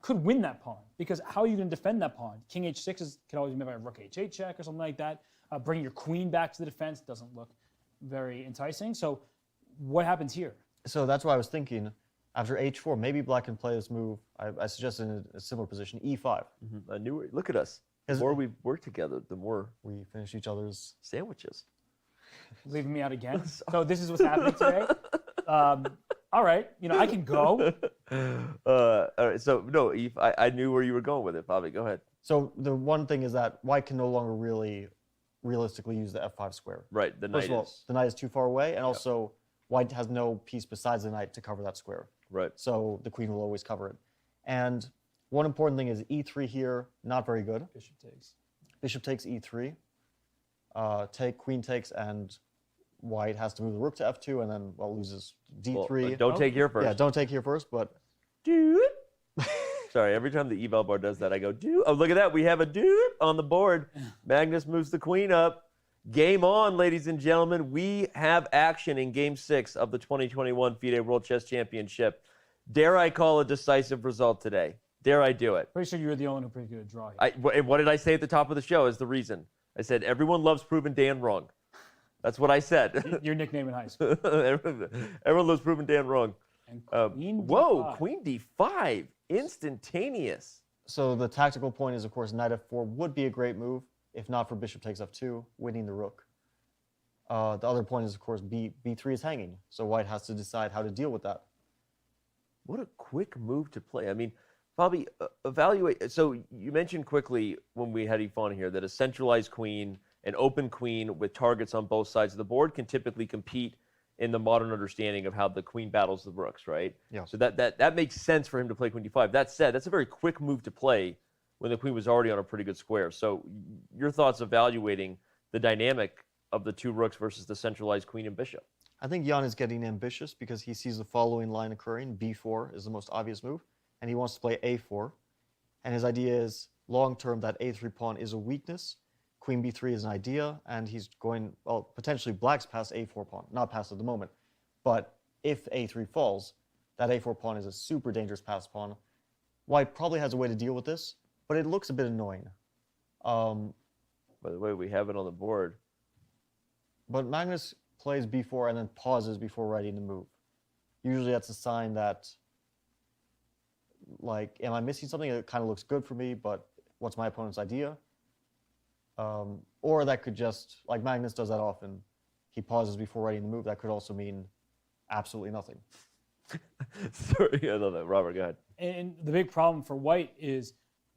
could win that pawn. Because how are you going to defend that pawn? King h6 can always be made by a rook h8 check or something like that. Bringing your queen back to the defense doesn't look very enticing. So what happens here? So that's why I was thinking, after h4, maybe black can play this move. I suggested in a similar position, e5. I knew it. Look at us. The more we work together, the more we finish each other's sandwiches. Leaving me out again. So this is what's happening today. All right, I can go. All right, so no, I knew where you were going with it, Bobby. Go ahead. So the one thing is that white can no longer really realistically use the f5 square. Right, the knight the knight is too far away, and also white has no piece besides the knight to cover that square. Right. So the queen will always cover it. And one important thing is e3 here, not very good. Bishop takes. Bishop takes e3. Queen takes, and white has to move the rook to f2, and then, loses d3. Well, don't take here first. Yeah, don't take here first, but... Dude. Sorry, every time the eval bar does that, I go, dude. Oh, look at that. We have a dude on the board. Magnus moves the queen up. Game on, ladies and gentlemen. We have action in Game 6 of the 2021 FIDE World Chess Championship. Dare I call a decisive result today? Dare I do it? Pretty sure you were the only one who predicted a draw here. What did I say at the top of the show is the reason? I said, everyone loves proving Dan wrong. That's what I said. Your nickname in high school. Everyone loves proving Dan wrong. Queen whoa, D5. Queen D5. Instantaneous. So the tactical point is, of course, knight f4 would be a great move, if not for bishop takes f2, winning the rook. The other point is, of course, b3 is hanging, so white has to decide how to deal with that. What a quick move to play. I mean, Bobby, evaluate. So you mentioned quickly when we had Yifan here that a centralized queen, an open queen with targets on both sides of the board can typically compete in the modern understanding of how the queen battles the rooks, right? Yeah. So that makes sense for him to play queen d5. That said, that's a very quick move to play when the queen was already on a pretty good square. So your thoughts evaluating the dynamic of the two rooks versus the centralized queen and bishop? I think Jan is getting ambitious because he sees the following line occurring. b4 is the most obvious move, and he wants to play a4. And his idea is, long-term, that a3 pawn is a weakness. Queen b3 is an idea, and he's going, potentially black's past a4 pawn. Not past at the moment. But if a3 falls, that a4 pawn is a super dangerous pass pawn. White probably has a way to deal with this, but it looks a bit annoying. By the way, we have it on the board. But Magnus plays b4 and then pauses before writing the move. Usually that's a sign that like, am I missing something that kind of looks good for me, but what's my opponent's idea? Or that could just, like Magnus does that often, he pauses before writing the move. That could also mean absolutely nothing. Sorry, I love that. Robert, go ahead. And the big problem for white is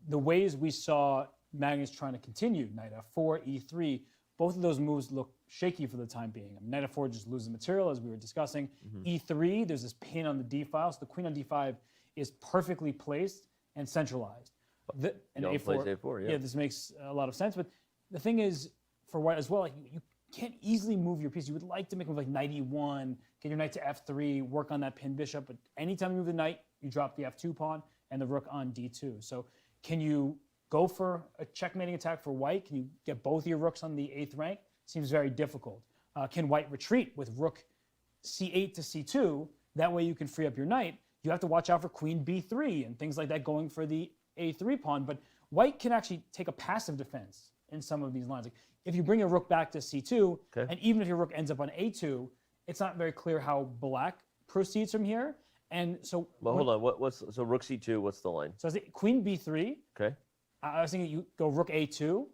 the ways we saw Magnus trying to continue, knight f4, e3, both of those moves look shaky for the time being. I mean, knight f4 just loses material, as we were discussing. E3, there's this pin on the d file, so the queen on d5 is perfectly placed and centralized. And Jan plays A4, yeah. Yeah, this makes a lot of sense. But the thing is, for white as well, like, you can't easily move your piece. You would like to make a move like knight e1, get your knight to f3, work on that pin bishop. But anytime you move the knight, you drop the f2 pawn and the rook on d2. So can you go for a checkmating attack for white? Can you get both your rooks on the 8th rank? Seems very difficult. Can white retreat with rook c8 to c2? That way you can free up your knight. You have to watch out for queen b3 and things like that going for the a3 pawn. But white can actually take a passive defense in some of these lines. Like if you bring your rook back to c2, and even if your rook ends up on a2, it's not very clear how black proceeds from here. And so, well, hold on. So rook c2? What's the line? So I think queen b3. Okay. I was thinking you go rook a2,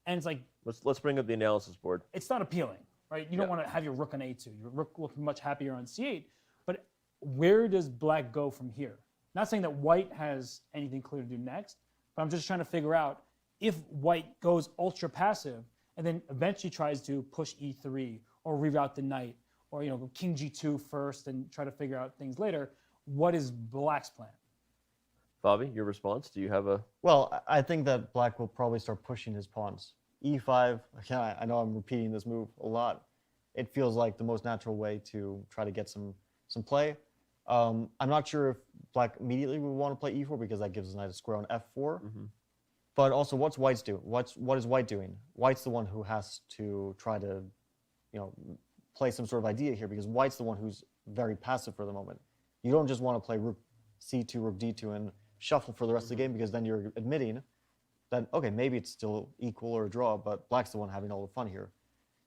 and it's like let's bring up the analysis board. It's not appealing, right? You don't want to have your rook on a2. Your rook will be much happier on c8. But where does black go from here? Not saying that white has anything clear to do next, but I'm just trying to figure out if white goes ultra passive and then eventually tries to push e3 or reroute the knight, or go king g2 first and try to figure out things later. What is black's plan? Bobby, your response? Do you have a... Well, I think that black will probably start pushing his pawns. e5, I know I'm repeating this move a lot. It feels like the most natural way to try to get some play. I'm not sure if black immediately would want to play e4 because that gives his knight a square on f4. But also, what's white's doing? What is white doing? White's the one who has to try to, play some sort of idea here, because white's the one who's very passive for the moment. You don't just want to play rook c2, rook d2, and shuffle for the rest of the game, because then you're admitting that, okay, maybe it's still equal or a draw, but black's the one having all the fun here.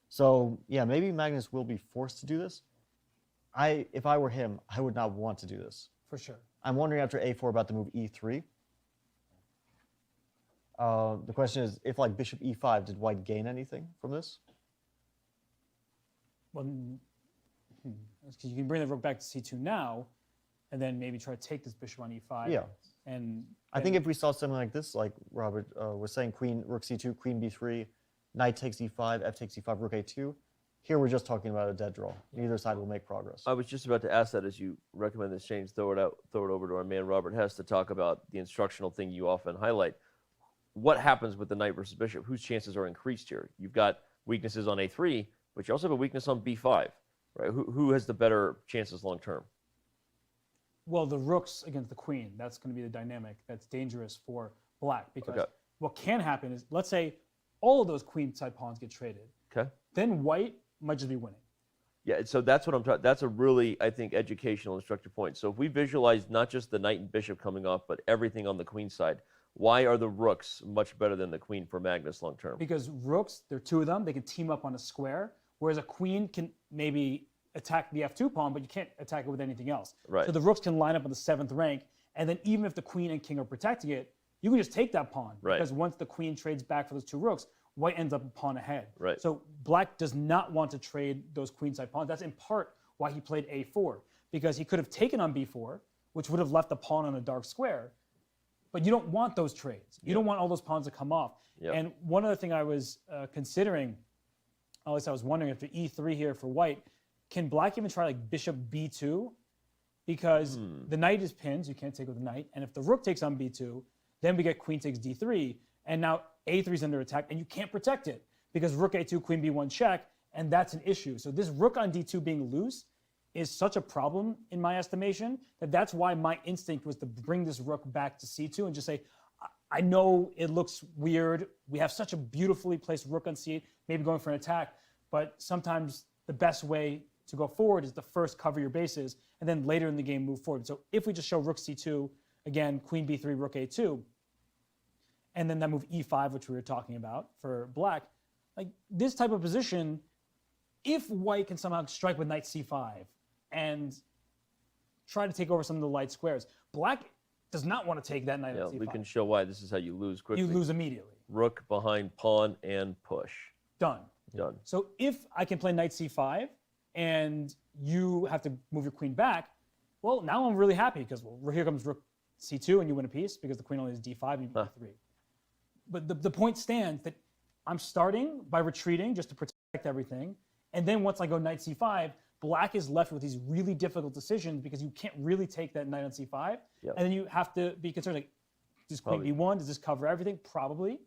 So yeah, maybe Magnus will be forced to do this. If I were him, I would not want to do this. For sure. I'm wondering after a4 about the move e3. The question is, if like bishop e5, did white gain anything from this? Well, because you can bring the rook back to c2 now, and then maybe try to take this bishop on e5. Yeah. And I think if we saw something like this, like Robert was saying, queen, rook c2, queen b3, knight takes e5, f takes e5, rook a2, here we're just talking about a dead draw. Neither side will make progress. I was just about to ask that as you recommend this change. Throw it over to our man Robert Hess to talk about the instructional thing you often highlight. What happens with the knight versus bishop? Whose chances are increased here? You've got weaknesses on a3, but you also have a weakness on b5, right? Who has the better chances long term? Well, the rooks against the queen, that's going to be the dynamic that's dangerous for black, because what can happen is, let's say all of those queen side pawns get traded. Okay. Then white might just be winning. Yeah, so that's what I'm talking. That's a really, I think, educational, instructive point. So if we visualize not just the knight and bishop coming off, but everything on the queen side, why are the rooks much better than the queen for Magnus long term? Because rooks, there are two of them, they can team up on a square, whereas a queen can maybe attack the f2 pawn, but you can't attack it with anything else. Right. So the rooks can line up on the 7th rank, and then even if the queen and king are protecting it, you can just take that pawn. Right. Because once the queen trades back for those two rooks, white ends up a pawn ahead. Right. So black does not want to trade those queenside pawns. That's in part why he played a4, because he could have taken on b4, which would have left the pawn on a dark square. But you don't want those trades. You don't want all those pawns to come off. And one other thing I was considering, at least I was wondering, after e3 here for white, can black even try like bishop b2? Because the knight is pinned, so you can't take with the knight. And if the rook takes on b2, then we get queen takes d3. And now a3 is under attack, and you can't protect it because rook a2, queen b1 check, and that's an issue. So this rook on d2 being loose is such a problem in my estimation that's why my instinct was to bring this rook back to c2 and just say, I know it looks weird. We have such a beautifully placed rook on c8, maybe going for an attack, but sometimes the best way to go forward is to first cover your bases and then later in the game move forward. So if we just show rook c2, again, queen b3, rook a2, and then that move e5, which we were talking about for black, like this type of position, if white can somehow strike with knight c5 and try to take over some of the light squares, black does not want to take that knight on c5. We can show why this is how you lose quickly. You lose immediately. Rook behind pawn and push. Done. Done. So if I can play knight c5 and you have to move your queen back, well, now I'm really happy because here comes rook c2 and you win a piece because the queen only has d5 and you move e3. But the point stands that I'm starting by retreating just to protect everything. And then once I go knight c5, black is left with these really difficult decisions because you can't really take that knight on c5. Yep. And then you have to be concerned, like, does queen b1, does this cover everything? Probably.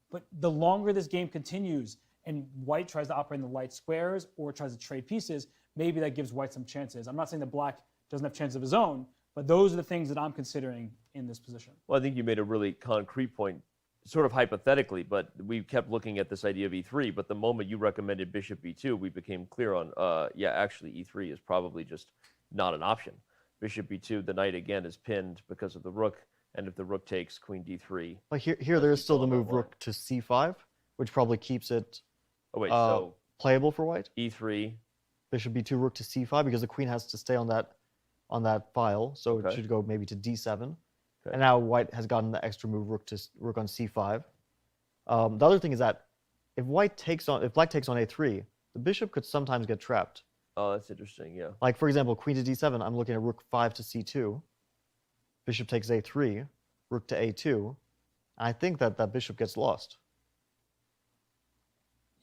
But the longer this game continues and white tries to operate in the light squares or tries to trade pieces, maybe that gives white some chances. I'm not saying that black doesn't have chances of his own, but those are the things that I'm considering in this position. Well, I think you made a really concrete point, sort of hypothetically, but we kept looking at this idea of e3, but the moment you recommended bishop b2, we became clear on, yeah, actually e3 is probably just not an option. Bishop b2, the knight again is pinned because of the rook, and if the rook takes, queen d3. But here there is still the move rook to c5, which probably keeps it so playable for white. e3. Bishop b2, rook to c5, because the queen has to stay on that file, so it should go maybe to d7. And now white has gotten the extra move rook on c5. The other thing is that if black takes on a3, the bishop could sometimes get trapped. Oh, that's interesting. Yeah. Like for example, queen to d7. I'm looking at rook 5 to c2. Bishop takes a3, rook to a2. I think that bishop gets lost.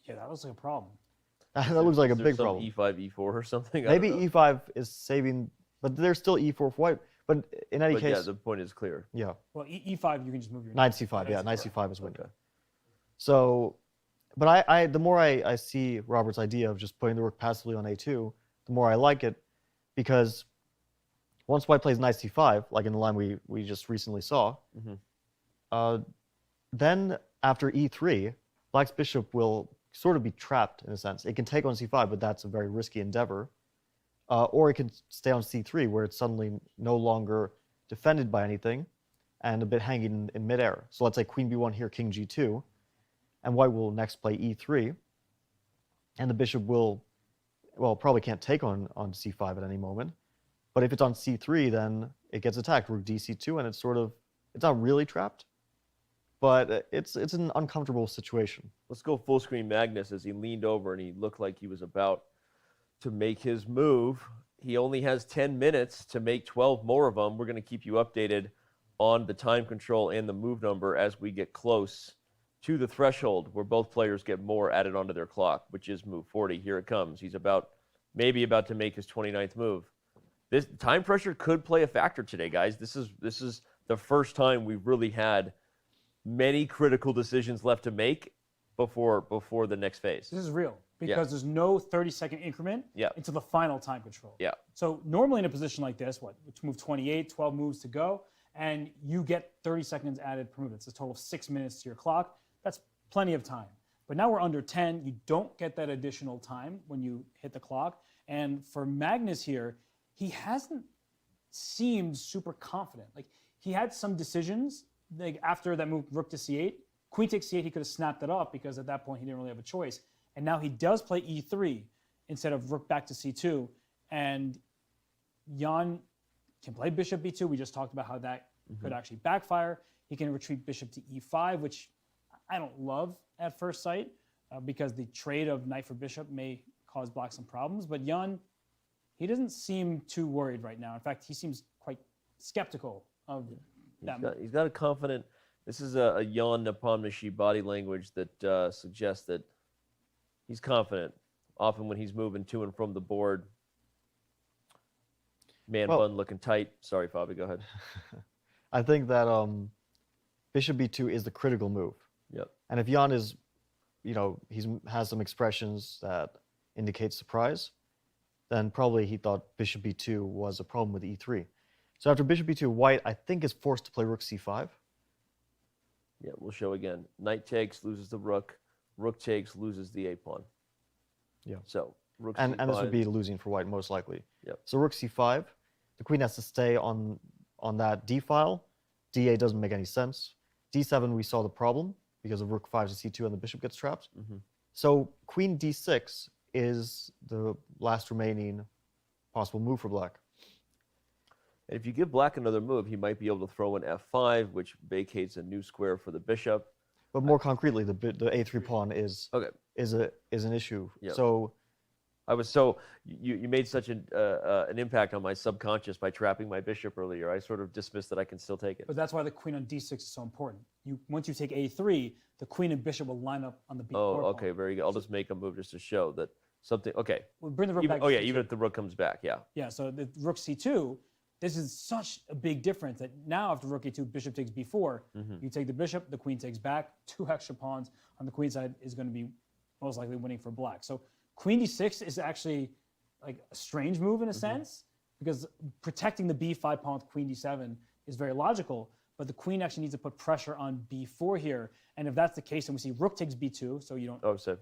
Yeah, that looks like a problem. That looks like a big problem. e5, e4 or something. Maybe e5 is saving, but there's still e4 for white. But in any case, yeah, the point is clear. Yeah. Well, e5 you can just move your knight c5. Yeah, knight c5 is winning. So, but the more I see Robert's idea of just putting the rook passively on a2, the more I like it, because once white plays knight c5, like in the line we just recently saw, then after e3, black's bishop will sort of be trapped in a sense. It can take on c5, but that's a very risky endeavor. Or it can stay on c3, where it's suddenly no longer defended by anything and a bit hanging in midair. So let's say queen b1 here, king g2, and white will next play e3, and the bishop will, well, probably can't take on c5 at any moment. But if it's on c3, then it gets attacked, rook dc2, and it's not really trapped, but it's an uncomfortable situation. Let's go full screen Magnus as he leaned over and he looked like he was about to make his move. He only has 10 minutes to make 12 more of them. We're going to keep you updated on the time control and the move number as we get close to the threshold where both players get more added onto their clock, which is move 40. Here it comes. He's maybe about to make his 29th move. This time pressure could play a factor today, guys. This is the first time we've really had many critical decisions left to make before the next phase. This is real because there's no 30-second increment until the final time control. Yeah. So normally in a position like this, move 28, 12 moves to go, and you get 30 seconds added per move. It's a total of 6 minutes to your clock. That's plenty of time. But now we're under 10. You don't get that additional time when you hit the clock. And for Magnus here, he hasn't seemed super confident. Like, he had some decisions, like after that move rook to c8, queen takes c8, he could have snapped it off because at that point he didn't really have a choice. And now he does play e3 instead of rook back to c2. And Jan can play bishop b2. We just talked about how that could actually backfire. He can retreat bishop to e5, which I don't love at first sight because the trade of knight for bishop may cause black some problems. But Jan, he doesn't seem too worried right now. In fact, he seems quite skeptical of that move. He's got a confident. This is a Ian Nepomniachtchi body language that suggests that he's confident. Often when he's moving to and from the board, bun looking tight. Sorry, Fabi, go ahead. I think that bishop b2 is the critical move. Yep. And if Jan is, has some expressions that indicate surprise, then probably he thought bishop b2 was a problem with e3. So after bishop b2, white, I think, is forced to play rook c5. Yeah, we'll show again. Knight takes, loses the rook. Rook takes, loses the a-pawn. Yeah. So rook and c5. this would be losing for white, most likely. Yep. So rook c5, the queen has to stay on that d file. d8 doesn't make any sense. d7, we saw the problem because of rook 5 to c2 and the bishop gets trapped. So queen d6 is the last remaining possible move for black. And if you give black another move, he might be able to throw in f5, which vacates a new square for the bishop. But more concretely, the a3 pawn is an issue. Yeah. So you made such an impact on my subconscious by trapping my bishop earlier. I sort of dismissed that I can still take it. But that's why the queen on d6 is so important. Once you take a3, the queen and bishop will line up on the b4 Oh, okay, very good. I'll just make a move just to show that something. Okay. We'll bring the rook Even, back. oh yeah, even if the rook comes back, yeah. Yeah. So the rook c2. This is such a big difference that now after rook a2, bishop takes b4. You take the bishop, the queen takes back. 2 extra pawns on the queen side is going to be most likely winning for black. So queen d6 is actually like a strange move in a sense, because protecting the b5 pawn with queen d7 is very logical, but the queen actually needs to put pressure on b4 here. And if that's the case, and we see rook takes b2, so you don't... Oh, so...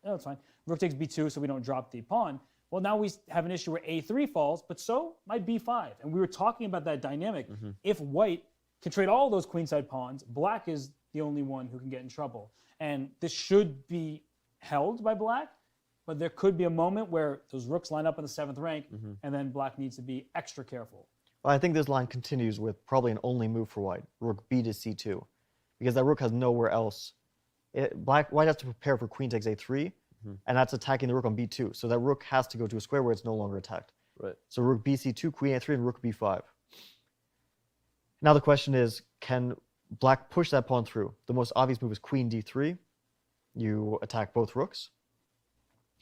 No, it's fine. Rook takes b2, so we don't drop the pawn. Well, now we have an issue where a3 falls, but so might b5. And we were talking about that dynamic. If white can trade all those queenside pawns, black is the only one who can get in trouble. And this should be held by black, but there could be a moment where those rooks line up in the 7th rank, and then black needs to be extra careful. Well, I think this line continues with probably an only move for white, rook b to c2, because that rook has nowhere else. White has to prepare for queen takes a3, and that's attacking the rook on b2. So that rook has to go to a square where it's no longer attacked. Right. So rook bc2, queen a3, and rook b5. Now the question is, can black push that pawn through? The most obvious move is queen d3. You attack both rooks.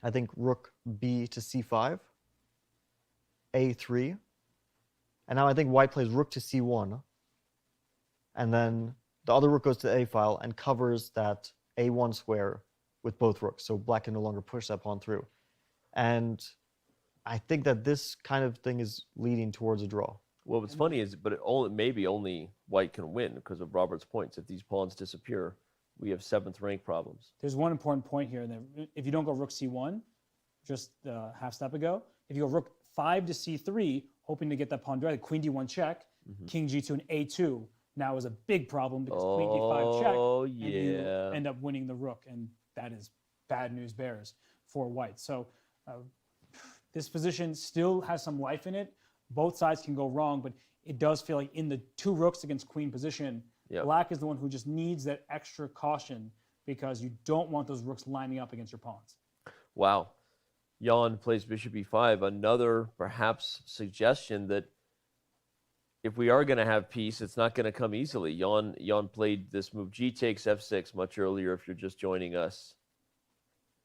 I think rook b to c5, a3. And now I think white plays rook to c1. And then the other rook goes to the a file and covers that a1 square with both rooks. So black can no longer push that pawn through. And I think that this kind of thing is leading towards a draw. Well, what's funny is, but maybe only white can win because of Robert's points. If these pawns disappear, we have 7th rank problems. There's one important point here. That if you don't go rook c1, just half step ago, if you go rook 5 to c3, hoping to get that pawn direct, queen d1 check, king g2 and a2 now is a big problem because queen d5 check, and you end up winning the rook, and that is bad news bears for white. So this position still has some life in it. Both sides can go wrong, but it does feel like in the 2 rooks against queen position, black is the one who just needs that extra caution because you don't want those rooks lining up against your pawns. Wow. Jan plays bishop e5. Another perhaps suggestion that if we are going to have peace, it's not going to come easily. Jan played this move g takes f6 much earlier if you're just joining us.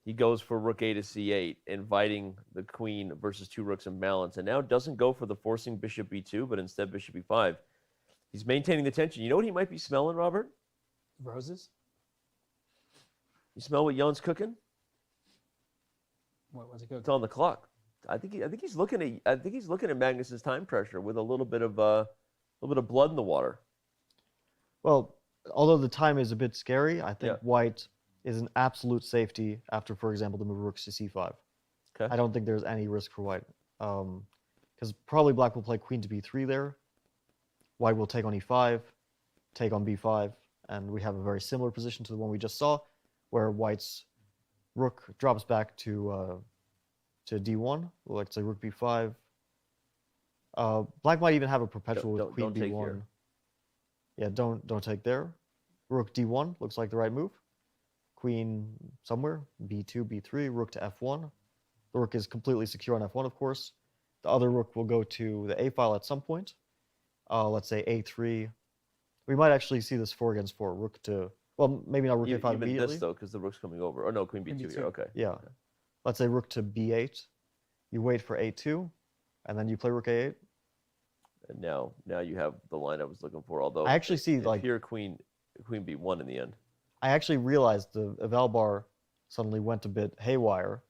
He goes for rook a to c8, inviting the queen versus 2 rooks in balance, and now doesn't go for the forcing bishop b2, but instead bishop e5. He's maintaining the tension. You know what he might be smelling, Robert? Roses? You smell what Jan's cooking? What was it cooking? It's on the clock. I think he's looking at Magnus's time pressure with a little bit of blood in the water. Well, although the time is a bit scary, I think white is an absolute safety after, for example, the move rooks to c5. Okay. I don't think there's any risk for white. Because probably black will play queen to b3 there. White will take on e5, take on b5, and we have a very similar position to the one we just saw, where white's rook drops back to d1. Let's say rook b5. Black might even have a perpetual with queen don't take b1. here. Yeah, don't take there. Rook d1 looks like the right move. Queen somewhere, b2, b3, rook to f1. The rook is completely secure on f1, of course. The other rook will go to the a file at some point. Let's say a3. We might actually see this 4 against 4. Rook to, well, maybe not rook a5 even immediately. this though, because the rook's coming over. Oh no, queen b2 here. Okay. Yeah. Okay. Let's say rook to b8. You wait for a2, and then you play rook a8. And now you have the line I was looking for. Although I actually see like here queen b1 in the end. I actually realized the eval bar suddenly went a bit haywire,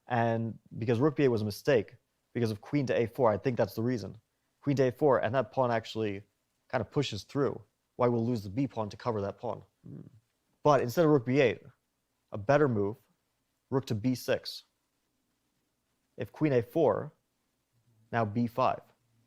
and because rook b8 was a mistake, because of queen to a4, I think that's the reason. Queen to a4, and that pawn actually kind of pushes through. White will lose the b pawn to cover that pawn. But instead of rook b8, a better move, rook to b6. If queen a4, now b5.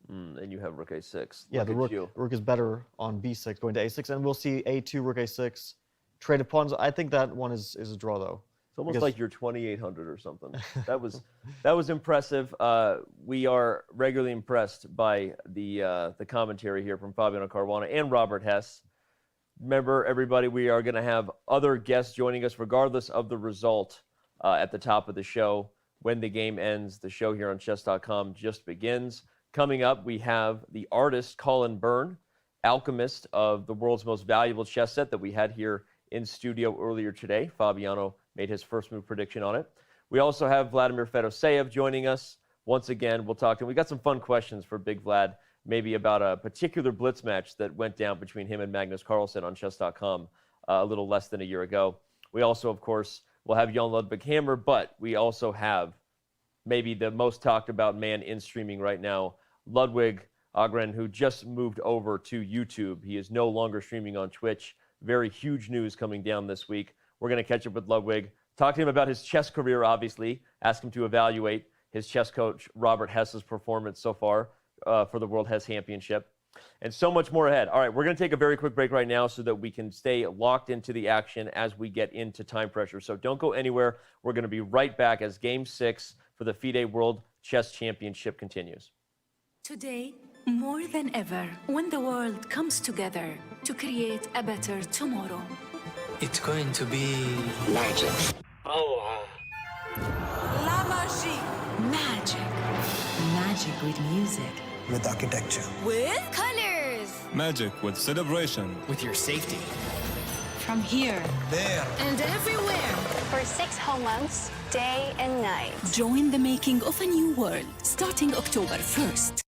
And you have rook a6. Yeah, the rook is better on b6 going to a6, and we'll see a2, rook a6, traded pawns. I think that one is a draw, though. It's almost Because- like you're 2,800 or something. That was impressive. We are regularly impressed by the commentary here from Fabiano Caruana and Robert Hess. Remember, everybody, we are going to have other guests joining us regardless of the result at the top of the show. When the game ends, the show here on chess.com just begins. Coming up, we have the artist Colin Byrne, alchemist of the world's most valuable chess set that we had here in studio earlier today. Fabiano made his first move prediction on it. We also have Vladimir Fedoseev joining us. Once again, we'll talk to him. We got some fun questions for Big Vlad, maybe about a particular blitz match that went down between him and Magnus Carlsen on chess.com a little less than a year ago. We also, of course, will have Jan Ludwig Hammer, but we also have maybe the most talked about man in streaming right now, Ludwig Agren, who just moved over to YouTube. He is no longer streaming on Twitch. Very huge news coming down this week. We're going to catch up with Ludwig, talk to him about his chess career, obviously, ask him to evaluate his chess coach, Robert Hess's performance so far for the World Chess Championship, and so much more ahead. All right, we're going to take a very quick break right now so that we can stay locked into the action as we get into time pressure. So don't go anywhere. We're going to be right back as Game 6 for the FIDE World Chess Championship continues. Today, more than ever, when the world comes together to create a better tomorrow. It's going to be magic. Oh, La magie. Magic. Magic with music. with architecture. With colors. Magic with celebration. With your safety. From here. There. And everywhere. For 6 whole months, day and night. Join the making of a new world, starting October 1st.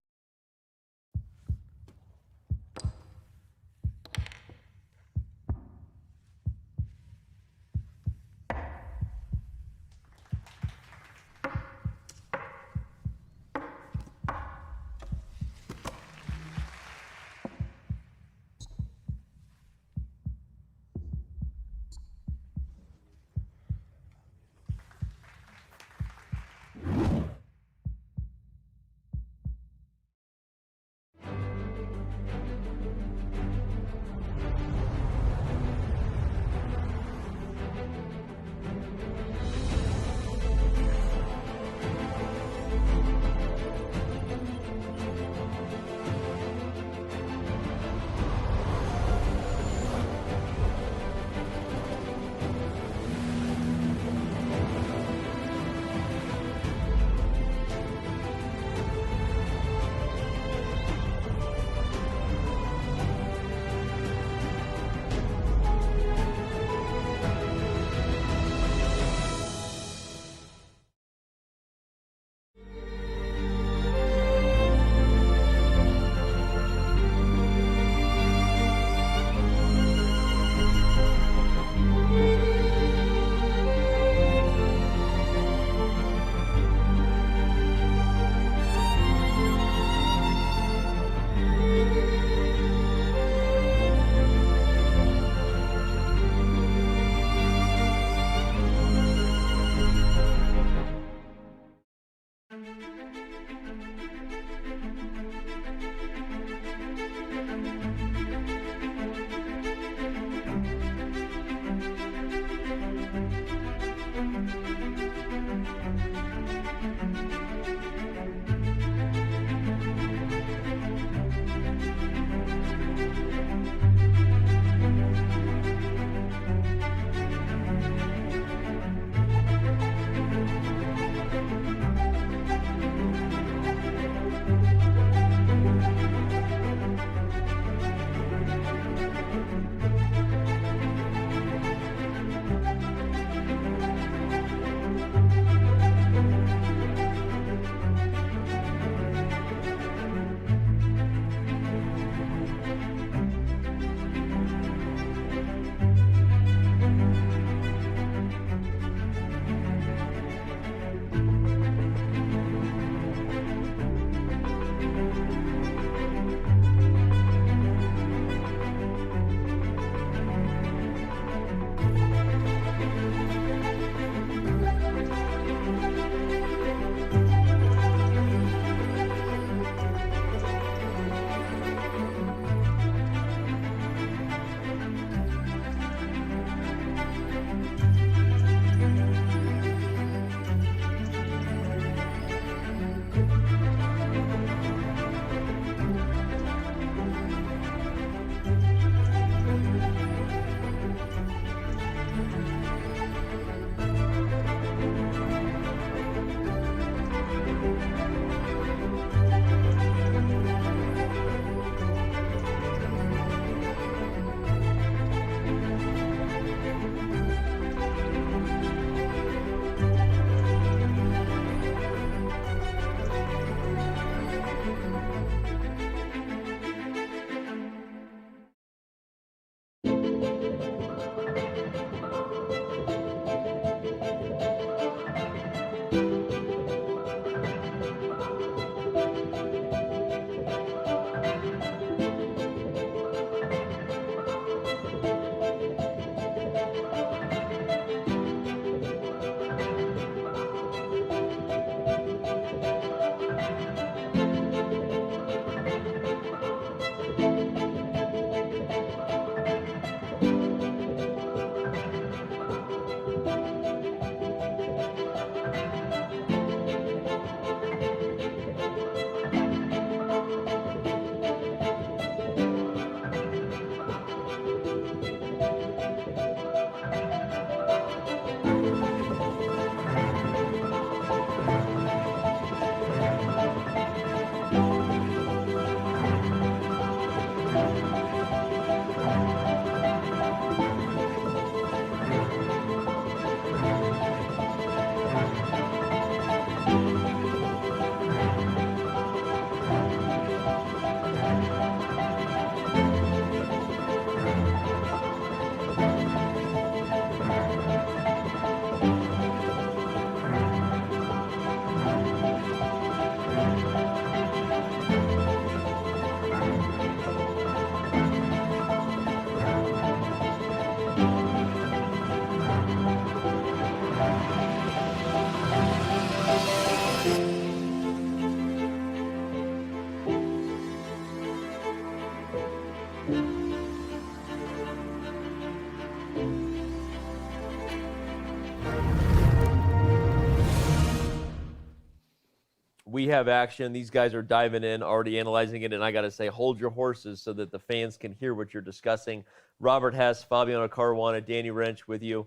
have action. These guys are diving in, already analyzing it, and I got to say, hold your horses so that the fans can hear what you're discussing. Robert Hess, Fabiano Caruana, Danny Wrench with you.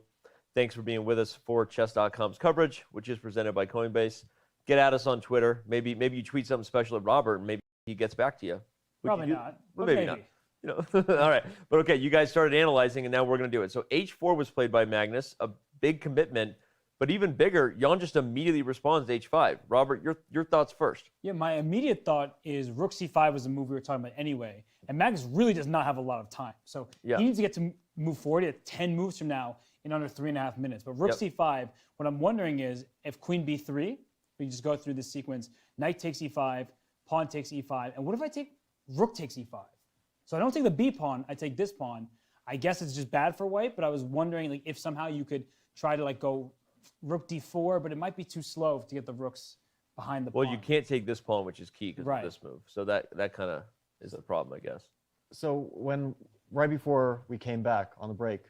Thanks for being with us for Chess.com's coverage, which is presented by Coinbase. Get at us on Twitter. Maybe you tweet something special at Robert, and maybe he gets back to you. Probably not. Well, maybe not. You know, all right. But okay, you guys started analyzing, and now we're going to do it. So H4 was played by Magnus, a big commitment, but even bigger, Jan just immediately responds to H5. Robert, your thoughts first. Yeah, my immediate thought is Rook C5 was the move we were talking about anyway, and Magnus really does not have a lot of time. So he needs to get to move forward at 10 moves from now in under 3.5 minutes. But Rook C5, what I'm wondering is if Queen B3, we just go through this sequence, Knight takes E5, Pawn takes E5, and what if I take Rook takes E5? So I don't take the B pawn, I take this pawn. I guess it's just bad for white, but I was wondering like if somehow you could try to like go Rook D4, but it might be too slow to get the rooks behind the pawn. Well, you can't take this pawn, which is key because of this move. So that kind of is the problem, I guess. So right before we came back on the break,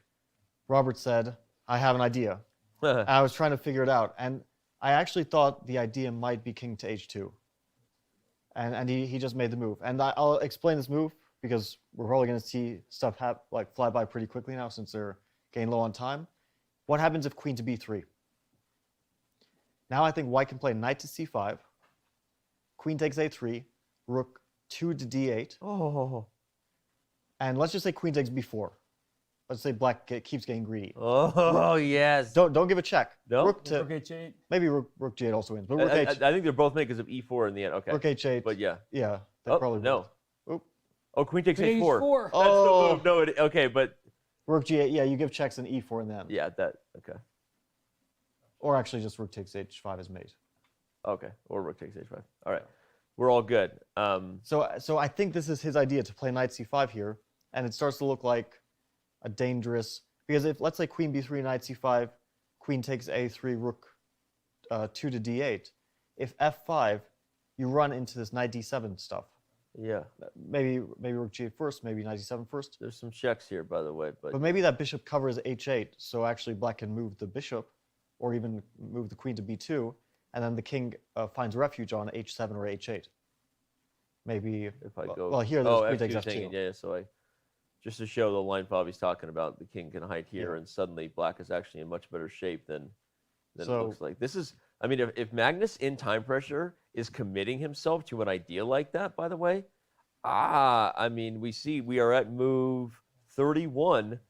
Robert said, I have an idea. I was trying to figure it out. And I actually thought the idea might be king to H2. And he just made the move. And I'll explain this move because we're probably going to see stuff fly by pretty quickly now since they're getting low on time. What happens if queen to B3? Now I think white can play knight to C5, queen takes A3, rook 2 to D8. Oh. And let's just say queen takes B4. Let's say black keeps getting greedy. Oh, yes. Don't give a check. No? Rook H8. Maybe rook G8 also wins. But rook I think they're both made because of E4 in the end. Okay. Rook H8. But yeah. Yeah. Probably no. Oop. Oh, queen takes Queen H4. H4. That's the move. No, okay, but rook G8. Yeah, you give checks in E4 and then. Yeah, okay. Or actually just rook takes H5 is mate. Okay, or rook takes H5. All right, we're all good. So I think this is his idea to play knight C5 here, and it starts to look like a dangerous, because if, let's say queen B3, knight C5, queen takes A3, rook 2 to D8, if F5, you run into this knight D7 stuff. Yeah. Maybe rook G8 first, maybe knight D7 first. There's some checks here, by the way. But maybe that bishop covers H8, so actually black can move the bishop, or even move the queen to B2, and then the king finds refuge on H7 or H8. Maybe if I go, well here there's queen takes F2. F2. Yeah, so just to show the line Bobby's talking about, the king can hide here, and suddenly black is actually in much better shape than it looks like. This is, I mean, if Magnus in time pressure is committing himself to an idea like that, by the way, I mean, we are at move 31.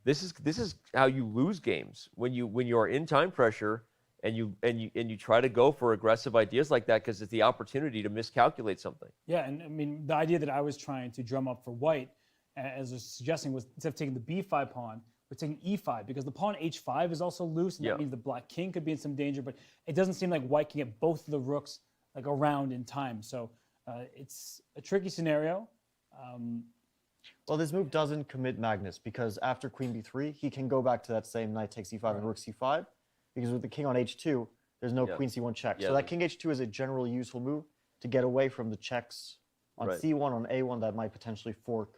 This is how you lose games when you are in time pressure and you try to go for aggressive ideas like that because it's the opportunity to miscalculate something. Yeah, and I mean the idea that I was trying to drum up for white, as I was suggesting, was instead of taking the B5 pawn, we're taking E5 because the pawn H5 is also loose, and that means the black king could be in some danger. But it doesn't seem like white can get both of the rooks like around in time. So it's a tricky scenario. Well, this move doesn't commit Magnus because after queen B3, he can go back to that same knight takes E5 and rook C5 because with the king on H2, there's no queen C1 check. So that king H2 is a generally useful move to get away from the checks on C1, on A1 that might potentially fork.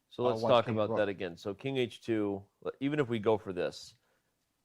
So let's talk about that again. So king H2, even if we go for this,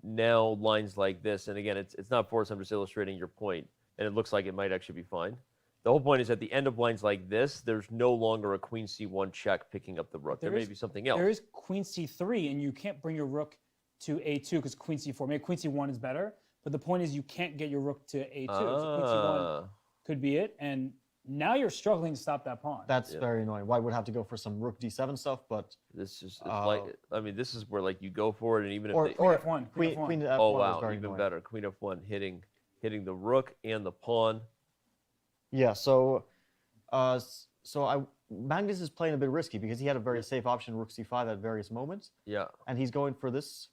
now lines like this, and again, it's not forced, I'm just illustrating your point, and it looks like it might actually be fine. The whole point is at the end of lines like this, there's no longer a queen C1 check picking up the rook. There may be something else. There is queen C3, and you can't bring your rook to A2 because queen C4. Maybe queen C1 is better, but the point is you can't get your rook to A2. So queen C1 could be it, and now you're struggling to stop that pawn. That's very annoying. White would have to go for some rook D7 stuff, but this is like, I mean, this is where like you go for it, and even if queen F1, queen F1 oh wow, is very even annoying. better. Queen F1 hitting the rook and the pawn. Yeah, so Magnus is playing a bit risky because he had a very safe option, rook C5 at various moments. Yeah. And he's going for this,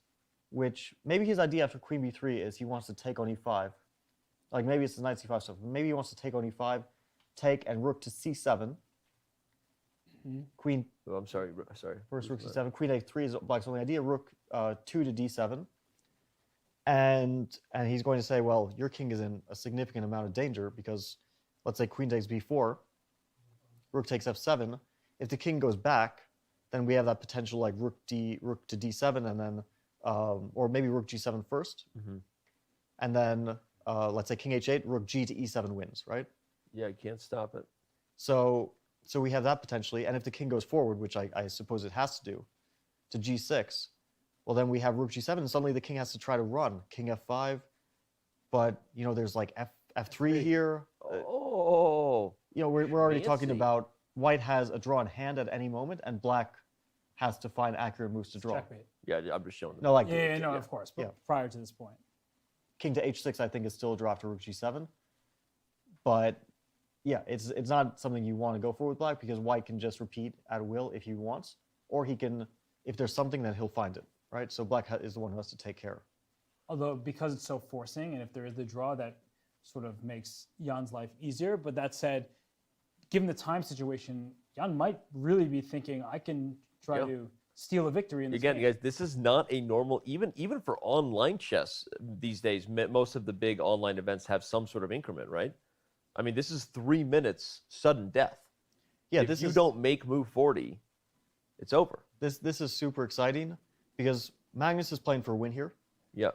which maybe his idea after queen B3 is he wants to take on E5. Like maybe it's the knight C5 stuff. Maybe he wants to take on E5, take and rook to C7. Queen. Oh, I'm sorry. First rook C7. Queen A3 is black's only idea. Rook 2 to D7. And he's going to say, well, your king is in a significant amount of danger because let's say queen takes B4, rook takes F7. If the king goes back, then we have that potential like rook to D7 and then, or maybe rook G7 first. And then let's say king H8, rook G to E7 wins, right? Yeah, you can't stop it. So we have that potentially, and if the king goes forward, which I suppose it has to do, to g6, well then we have rook g7, and suddenly the king has to try to run king f5, but you know there's like f3 here. Oh, you know we're already fancy. talking about white has a draw in hand at any moment, and black has to find accurate moves to draw. Checkmate. Yeah, I'm just showing. No, like of course, but prior to this point. King to h6, I think, is still a draw after rook g7, but yeah, it's not something you want to go for with black because white can just repeat at will if he wants, or he can, if there's something, then he'll find it, right? So black is the one who has to take care. Although because it's so forcing, and if there is the draw, that sort of makes Jan's life easier. But that said, given the time situation, Jan might really be thinking, I can try to steal a victory in this game. Guys, this is not a normal, even for online chess these days, most of the big online events have some sort of increment, right? I mean, this is 3 minutes sudden death. Yeah, if you don't make move 40, it's over. This is super exciting because Magnus is playing for a win here. Yeah.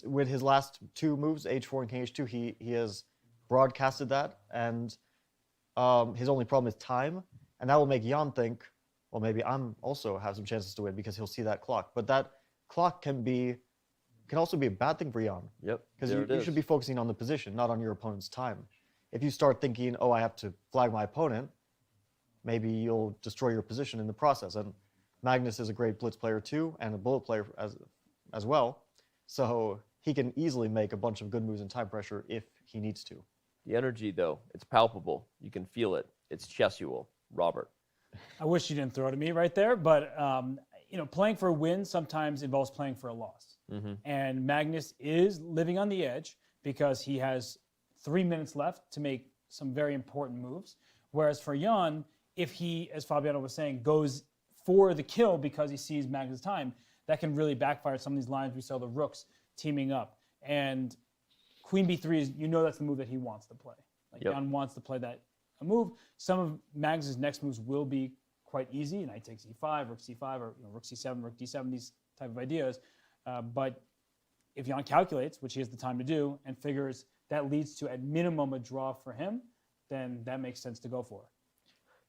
With his last 2 moves, h4 and king h2, he has broadcasted that, and his only problem is time, and that will make Jan think, well, maybe I'm also have some chances to win because he'll see that clock. But that clock can also be a bad thing for Jan. Yep. Because you should be focusing on the position, not on your opponent's time. If you start thinking, oh, I have to flag my opponent, maybe you'll destroy your position in the process. And Magnus is a great blitz player too, and a bullet player as well. So he can easily make a bunch of good moves in time pressure if he needs to. The energy, though, it's palpable. You can feel it. It's chessual, Robert. I wish you didn't throw it at me right there, but you know, playing for a win sometimes involves playing for a loss. Mm-hmm. And Magnus is living on the edge because he has 3 minutes left to make some very important moves. Whereas for Jan, if he, as Fabiano was saying, goes for the kill because he sees Magnus' time, that can really backfire some of these lines. We saw the rooks teaming up. And queen b3 is, you know, that's the move that he wants to play. Like Jan wants to play that move. Some of Magnus' next moves will be quite easy. Knight takes e5, rook c5, or rook c7, rook d7, these type of ideas. But if Jan calculates, which he has the time to do, and figures that leads to at minimum a draw for him, then that makes sense to go for.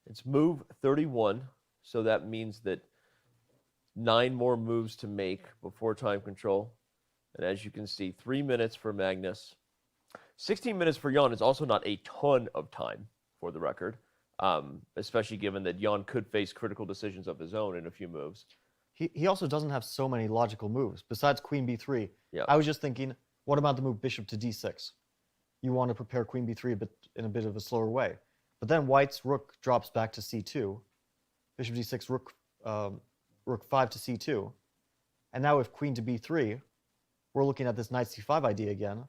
It's move 31, so that means that 9 more moves to make before time control. And as you can see, 3 minutes for Magnus. 16 minutes for Jan is also not a ton of time, for the record, especially given that Jan could face critical decisions of his own in a few moves. He also doesn't have so many logical moves, besides queen b3. Yeah. I was just thinking, what about the move bishop to d6? You want to prepare queen b3 but in a bit of a slower way. But then white's rook drops back to c2, bishop d6, rook 5 to c2. And now if queen to b3, we're looking at this knight c5 idea again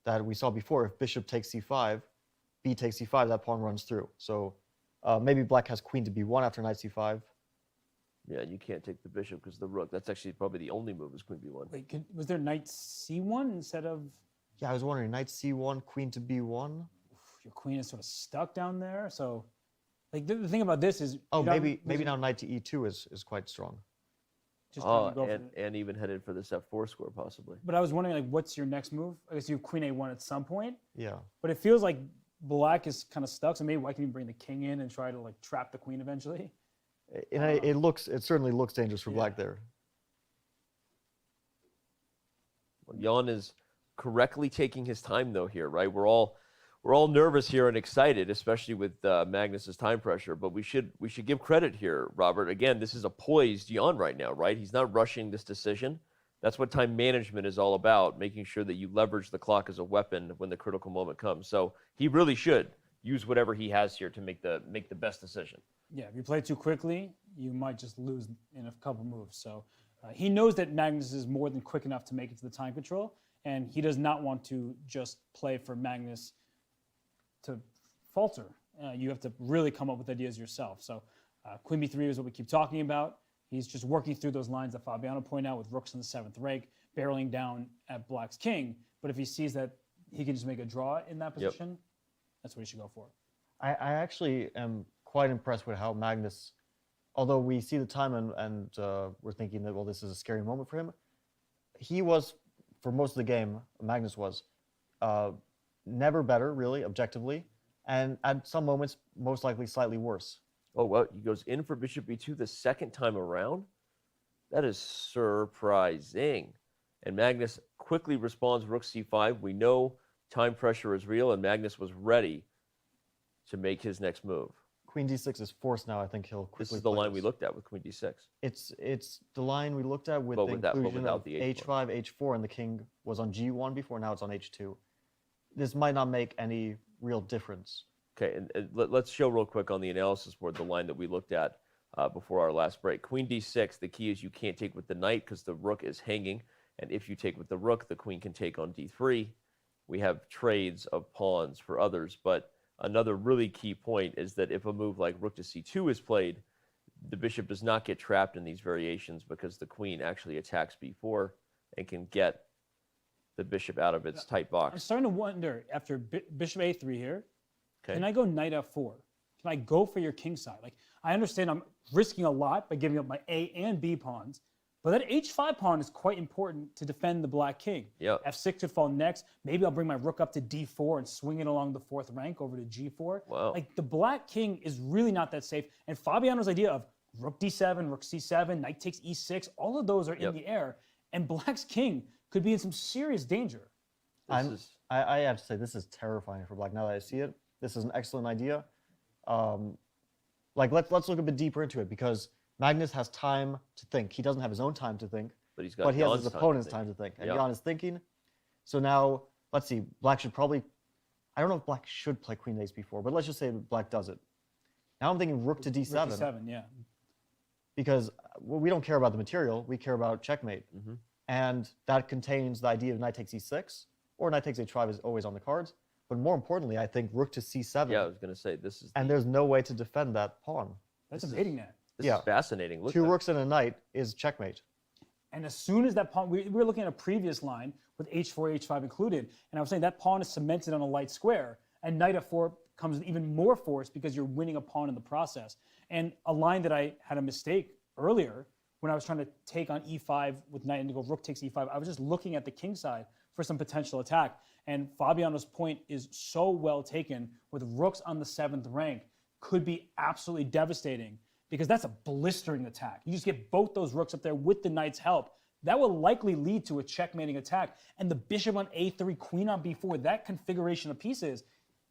that we saw before. If bishop takes c5, b takes c5, that pawn runs through. So maybe black has queen to b1 after knight c5. Yeah, you can't take the bishop because the rook. That's actually probably the only move is queen b1. Wait, was there knight c1 instead of... Yeah, I was wondering, knight c1, queen to b1. Your queen is sort of stuck down there. So, like, the thing about this is... Oh, maybe now knight to e2 is quite strong. Just and even headed for this f4 square, possibly. But I was wondering, like, what's your next move? I guess you have queen a1 at some point. Yeah. But it feels like black is kind of stuck, so maybe white can bring the king in and try to, like, trap the queen eventually. It certainly looks dangerous for black there. Well, Jan is correctly taking his time, though, here, right? We're all nervous here and excited, especially with Magnus's time pressure. But we should give credit here, Robert. Again, this is a poised Jan right now, right? He's not rushing this decision. That's what time management is all about, making sure that you leverage the clock as a weapon when the critical moment comes. So he really should use whatever he has here to make the best decision. Yeah, if you play too quickly, you might just lose in a couple moves. So he knows that Magnus is more than quick enough to make it to the time control, and he does not want to just play for Magnus to falter. You have to really come up with ideas yourself. So queen b3 is what we keep talking about. He's just working through those lines that Fabiano pointed out with rooks in the 7th rank, barreling down at black's king. But if he sees that he can just make a draw in that position, that's what he should go for. I actually am quite impressed with how Magnus, although we see the time and we're thinking that, well, this is a scary moment for him, he was, for most of the game, Magnus was, never better, really, objectively, and at some moments, most likely slightly worse. Oh, well, he goes in for bishop b2 the second time around? That is surprising. And Magnus quickly responds rook c5. We know time pressure is real, and Magnus was ready to make his next move. Queen d6 is forced now. I think he'll quickly This is the play line we looked at with queen d6. It's the line we looked at with But the with that- but inclusion without of the h h5, h4, and the king was on g1 before. Now it's on h2. This might not make any real difference. Okay, and let's show real quick on the analysis board the line that we looked at before our last break. Queen d6, the key is you can't take with the knight because the rook is hanging. And if you take with the rook, the queen can take on d3. We have trades of pawns for others. But another really key point is that if a move like rook to c2 is played, the bishop does not get trapped in these variations because the queen actually attacks b4 and can get the bishop out of its tight I'm box. starting to wonder, after bishop a3 here, Okay. can I go knight f4? Can I go for your king side? Like, I understand I'm risking a lot by giving up my A and B pawns, but that h5 pawn is quite important to defend the black king. Yep. f6 could fall next. Maybe I'll bring my rook up to d4 and swing it along the fourth rank over to g4. Wow. Like, the black king is really not that safe. And Fabiano's idea of rook d7, rook c7, knight takes e6, all of those are in the air, and black's king could be in some serious danger. I have to say, this is terrifying for black now that I see it. This is an excellent idea. Like, let's look a bit deeper into it, because Magnus has time to think. He doesn't have his own time to think, but he has his opponent's time to think. And Yep. Jan is thinking. So now, let's see, black should probably, I don't know if black should play queen ace before, but let's just say black does it. Now I'm thinking rook to d7. Rook d7, yeah. Because we don't care about the material, we care about checkmate. And that contains the idea of knight takes e6, or knight takes h5 is always on the cards. But more importantly, I think rook to c7. Yeah, I was going to say, this is... And there's no way to defend that pawn. That's evading that. This is fascinating. Look Two at rooks and a knight is checkmate. And as soon as that pawn, we were looking at a previous line with h4, h5 included, and I was saying that pawn is cemented on a light square, and knight f4 comes with even more force because you're winning a pawn in the process. And a line that I had a mistake earlier when I was trying to take on e5 with knight and to go rook takes e5, I was just looking at the king side for some potential attack. And Fabiano's point is so well taken with rooks on the 7th rank could be absolutely devastating because that's a blistering attack. You just get both those rooks up there with the knight's help. That will likely lead to a checkmating attack. And the bishop on a3, queen on b4, that configuration of pieces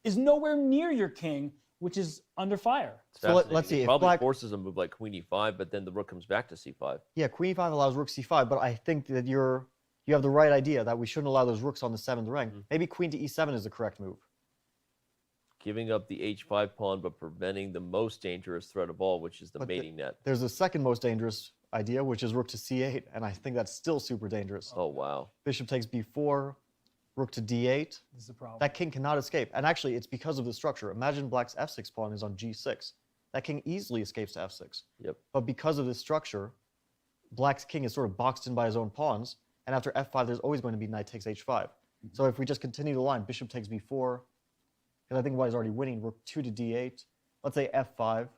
is nowhere near your king, which is under fire. So let's see. It If probably black, forces a move like queen e5, but then the rook comes back to c5. yeah, queen e5 allows rook c5, but I think that you have the right idea that we shouldn't allow those rooks on the 7th rank. Maybe queen to e7 is the correct move. Giving up the h5 pawn, but preventing the most dangerous threat of all, which is the mating net. There's a second most dangerous idea, which is rook to c8, and I think that's still super dangerous. Oh, wow. Bishop takes b4, rook to d8. This is a problem. That king cannot escape. And actually, it's because of the structure. Imagine black's f6 pawn is on g6. That king easily escapes to f6. Yep. But because of this structure, black's king is sort of boxed in by his own pawns. And after f5, there's always going to be knight takes h5. So if we just continue the line, bishop takes b4, because I think white is already winning, rook 2 to d8. Let's say f5,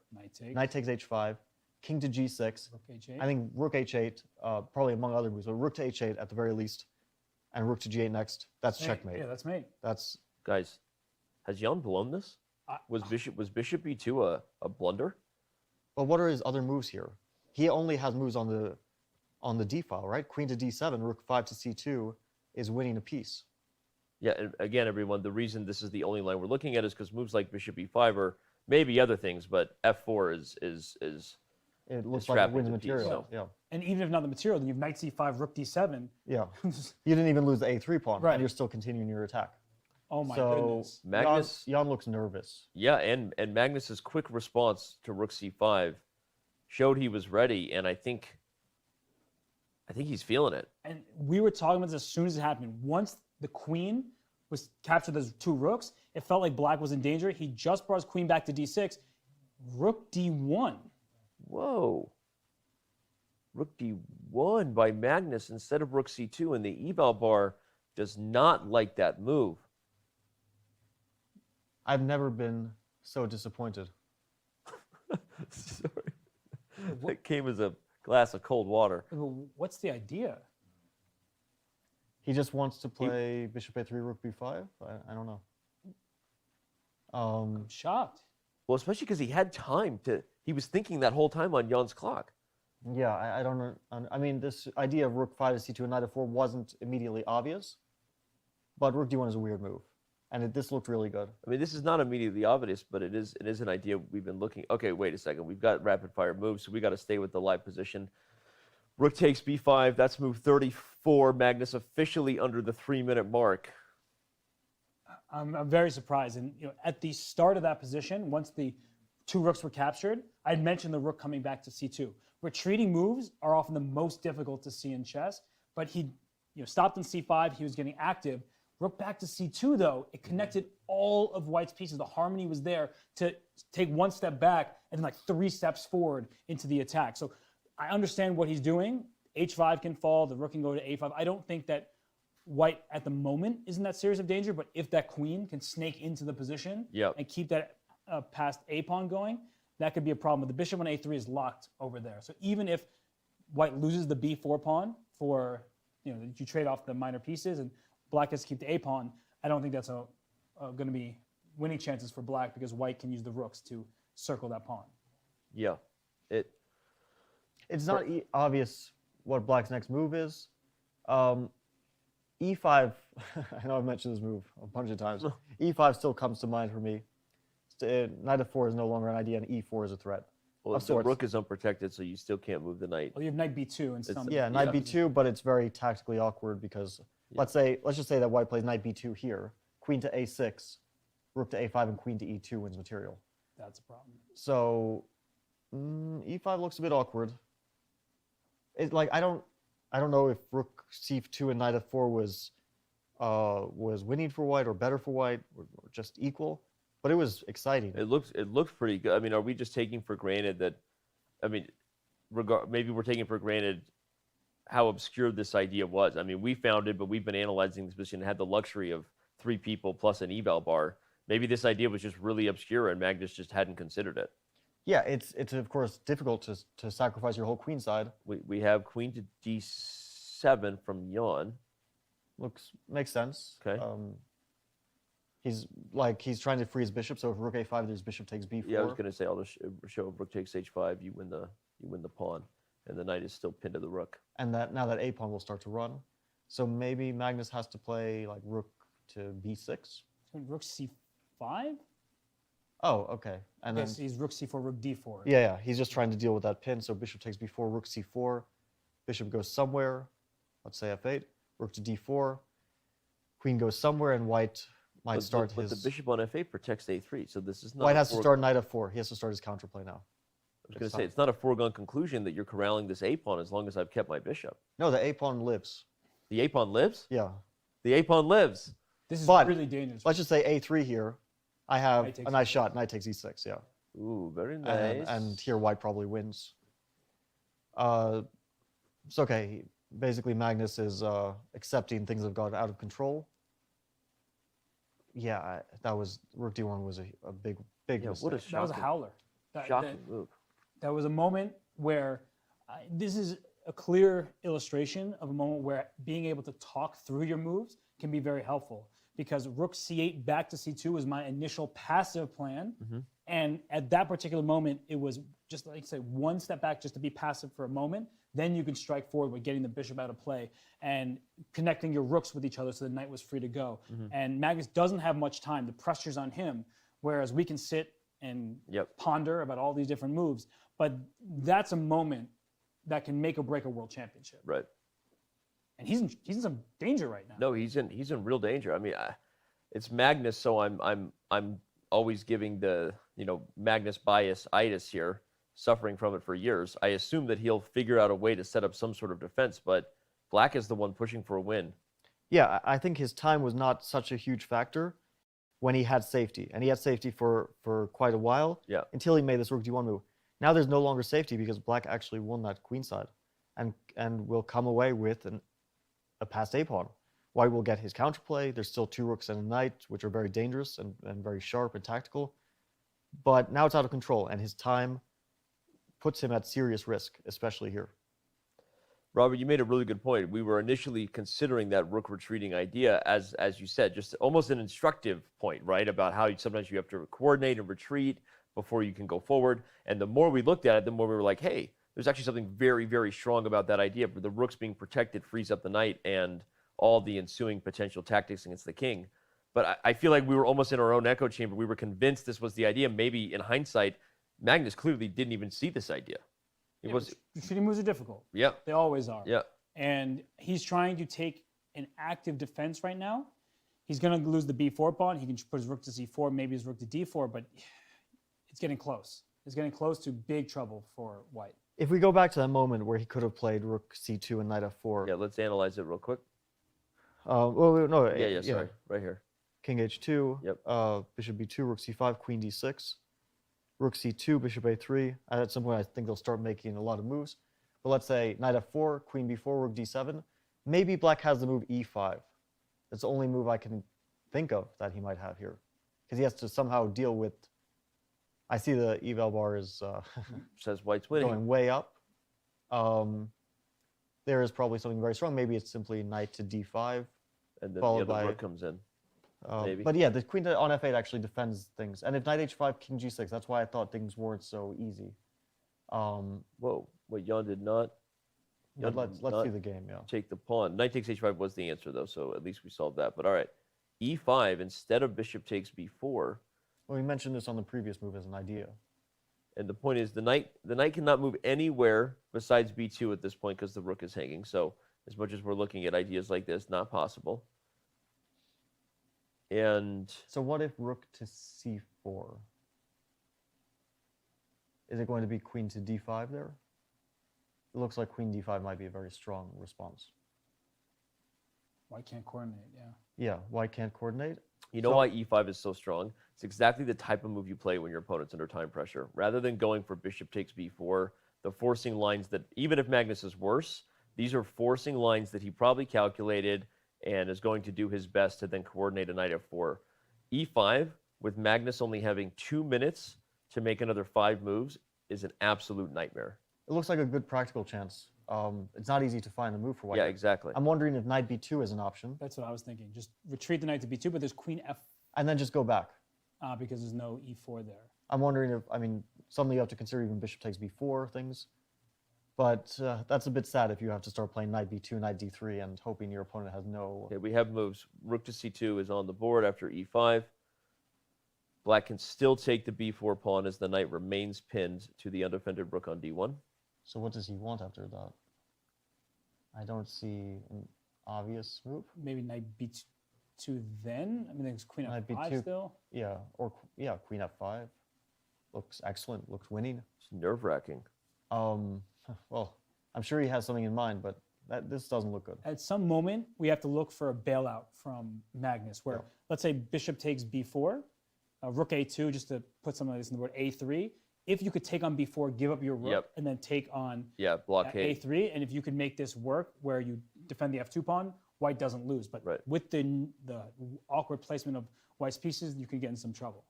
knight takes h5, king to g6. Rook h8. I think rook h8, probably among other moves, but rook to h8 at the very least, and rook to g8 next. That's checkmate. Yeah, that's mate. That's Guys, has Jan blown this? Was bishop b2 a blunder? Well, what are his other moves here? He only has moves on the d file, right? Queen to d7, rook 5 to c2 is winning a piece. Yeah, and again, everyone, the reason this is the only line we're looking at is because moves like bishop e5 are maybe other things, but f4 is it looks is like it trapped wins into material. so. Yeah. And even if not the material, then you have knight c5, rook d7. Yeah. You didn't even lose the a3 pawn, Right. and you're still continuing your attack. Oh my so goodness. Magnus- Jan looks nervous. Yeah, and Magnus's quick response to rook c5 showed he was ready, and I think he's feeling it. And we were talking about this as soon as it happened. Once the queen was captured as two rooks, it felt like black was in danger. He just brought his queen back to d6. Rook d1. Whoa. Rook d1 by Magnus instead of rook c2, and the eval bar does not like that move. I've never been so disappointed. Sorry. That came as a glass of cold water. What's the idea? He just wants to play bishop a3, rook b5. I don't know. I'm shocked. Well, especially because he had time to. He was thinking that whole time on Jan's clock. Yeah, I don't know. I mean, this idea of rook 5 to c2 and knight f4 wasn't immediately obvious, but rook d1 is a weird move, and this looked really good. I mean, this is not immediately obvious, but it is an idea we've been looking. Okay, wait a second. We've got rapid fire moves, so we got to stay with the live position. Rook takes b5. That's move 34. Magnus officially under the 3-minute mark. I'm very surprised. And at the start of that position, once the 2 rooks were captured, I'd mentioned the rook coming back to c2. Retreating moves are often the most difficult to see in chess, but he stopped on c5. He was getting active. Rook back to c2, though, it connected all of White's pieces. The harmony was there to take 1 step back and then 3 steps forward into the attack. So I understand what he's doing. h5 can fall. The rook can go to a5. I don't think that White at the moment is in that serious of danger, but if that queen can snake into the position and keep that past a pawn going, that could be a problem. But the bishop on a3 is locked over there. So even if White loses the b4 pawn for, you trade off the minor pieces and Black has to keep the a pawn, I don't think that's going to be winning chances for Black because White can use the rooks to circle that pawn. Yeah. It's not obvious what Black's next move is. E5, I know I've mentioned this move a bunch of times. E5 still comes to mind for me. Knight f4 is no longer an idea, and e4 is a threat. Well, the rook is unprotected, so you still can't move the knight. Well, you have knight b2 and some. Yeah, knight b2, but it's very tactically awkward because let's just say that White plays knight b2 here, queen to a6, rook to a5, and queen to e2 wins material. That's a problem. So e5 looks a bit awkward. It's like I don't know if rook c2 and knight f4 was winning for White or better for White or just equal, but it was exciting. It looked pretty good. I mean, are we just taking for granted that? I mean, maybe we're taking for granted how obscure this idea was. I mean, we found it, but we've been analyzing this position and had the luxury of 3 people plus an eval bar. Maybe this idea was just really obscure and Magnus just hadn't considered it. Yeah, it's of course difficult to sacrifice your whole queen side. We have queen to d7 from Jan. Makes sense. Okay. He's trying to free his bishop, so if rook a5, there's bishop takes b4. Yeah, I was going to say I'll just show if rook takes h5, you win the pawn, and the knight is still pinned to the rook. And now that a pawn will start to run, so maybe Magnus has to play like rook to b6. Rook c5. Oh, okay. And yes, then he's rook c4, rook d4. Yeah, he's just trying to deal with that pin. So bishop takes b4, rook c4, bishop goes somewhere. Let's say f8, rook to d4, queen goes somewhere, and White might start his. But the bishop on f8 protects a3, so this is not. White has to start knight f4. He has to start his counterplay now. I was going to say it's not a foregone conclusion that you're corralling this a pawn as long as I've kept my bishop. No, the a pawn lives. The a pawn lives? Yeah. The a pawn lives. This is but really dangerous. Let's just say a3 here. I have a nice shot. Knight takes e6. Yeah. Ooh, very nice. And here White probably wins. It's okay. Basically, Magnus is accepting things have gotten out of control. Yeah, that was rook d1 was a big mistake. What a shocking, that was a howler. Shocking move. That was a moment where this is a clear illustration of a moment where being able to talk through your moves can be very helpful. Because rook c8 back to c2 was my initial passive plan. And at that particular moment, it was just like say 1 step back just to be passive for a moment. Then you can strike forward with getting the bishop out of play and connecting your rooks with each other so the knight was free to go. And Magnus doesn't have much time. The pressure's on him, whereas we can sit and ponder about all these different moves. But that's a moment that can make or break a world championship. Right. And he's in some danger right now. No, he's in real danger. I mean, it's Magnus, so I'm always giving the Magnus bias-itis here, suffering from it for years. I assume that he'll figure out a way to set up some sort of defense, but Black is the one pushing for a win. Yeah, I think his time was not such a huge factor when he had safety, and he had safety for quite a while. Yeah. Until he made this rook d1 move. Now there's no longer safety because Black actually won that queenside, and will come away with a passed a pawn. White will get his counterplay. There's still 2 rooks and a knight, which are very dangerous and very sharp and tactical. But now it's out of control, and his time puts him at serious risk, especially here. Robert, you made a really good point. We were initially considering that rook retreating idea as you said, just almost an instructive point, right? About how sometimes you have to coordinate and retreat before you can go forward. And the more we looked at it, the more we were like, hey, there's actually something very, very strong about that idea. But the rook's being protected frees up the knight and all the ensuing potential tactics against the king. But I feel like we were almost in our own echo chamber. We were convinced this was the idea. Maybe in hindsight, Magnus clearly didn't even see this idea. Retreating moves are difficult. Yeah. They always are. Yeah. And he's trying to take an active defense right now. He's going to lose the b4 pawn. He can put his rook to c4, maybe his rook to d4, but it's getting close. It's getting close to big trouble for white. If we go back to that moment where he could have played rook c2 and knight f4. Yeah, let's analyze it real quick. Sorry, right here. King h2, yep. Bishop b2, rook c5, queen d6, rook c2, bishop a3. At some point, I think they'll start making a lot of moves. But let's say knight f4, queen b4, rook d7. Maybe black has the move e5. That's the only move I can think of that he might have here. Because he has to somehow deal with... I see the eval bar is says white's winning. Going way up. There is probably something very strong. Maybe it's simply knight to d5. And then followed the other by rook comes in. Maybe. But yeah, the queen on f8 actually defends things. And if knight h5, king g6, that's why I thought things weren't so easy. Whoa, wait, Jan did not. Let's see the game, yeah. Take the pawn. Knight takes h5 was the answer, though, so at least we solved that. But all right, e5 instead of bishop takes b4. Well, we mentioned this on the previous move as an idea. And the point is the knight cannot move anywhere besides b2 at this point because the rook is hanging. So as much as we're looking at ideas like this, not possible. And so what if rook to c4? Is it going to be queen to d5 there? It looks like queen d5 might be a very strong response. White can't coordinate, yeah. Yeah, white can't coordinate. You know why e5 is so strong? It's exactly the type of move you play when your opponent's under time pressure. Rather than going for bishop takes b4, the forcing lines that, even if Magnus is worse, these are forcing lines that he probably calculated and is going to do his best to then coordinate a knight f4. e5, with Magnus only having 2 minutes to make another 5 moves, is an absolute nightmare. It looks like a good practical chance. It's not easy to find a move for white. Yeah, exactly. I'm wondering if knight b2 is an option. That's what I was thinking. Just retreat the knight to b2, but there's queen f. And then just go back. Because there's no e4 there. I'm wondering if, something you have to consider even bishop takes b4 things. But that's a bit sad if you have to start playing knight b2, knight d3, and hoping your opponent has no... Okay, we have moves. Rook to c2 is on the board after e5. Black can still take the b4 pawn as the knight remains pinned to the undefended rook on d1. So what does he want after that? I don't see an obvious move. Maybe knight b2 then? There's queen f5 still? Yeah, queen f5. Looks excellent, looks winning. It's nerve-wracking. Well, I'm sure he has something in mind, but this doesn't look good. At some moment, we have to look for a bailout from Magnus, where, let's say bishop takes b4, rook a2, just to put something like this in the board, a3. If you could take on b4, give up your rook, and then take on blockade. a3, and if you could make this work where you defend the f2 pawn, white doesn't lose. But with the awkward placement of white's pieces, you can get in some trouble.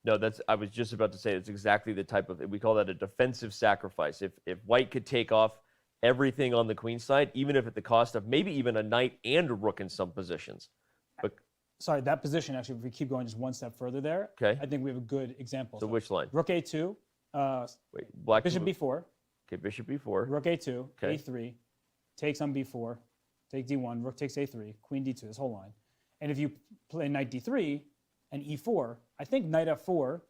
No, I was just about to say it's exactly the type of, we call that a defensive sacrifice. If white could take off everything on the queen side, even if at the cost of maybe even a knight and a rook in some positions. But sorry, that position, actually, if we keep going just one step further there, I think we have a good example. So which line? Rook a2, black bishop b4. Okay, bishop b4. Rook a2, a3, takes on b4, take d1, rook takes a3, queen d2, this whole line. And if you play knight d3 and e4, I think knight f4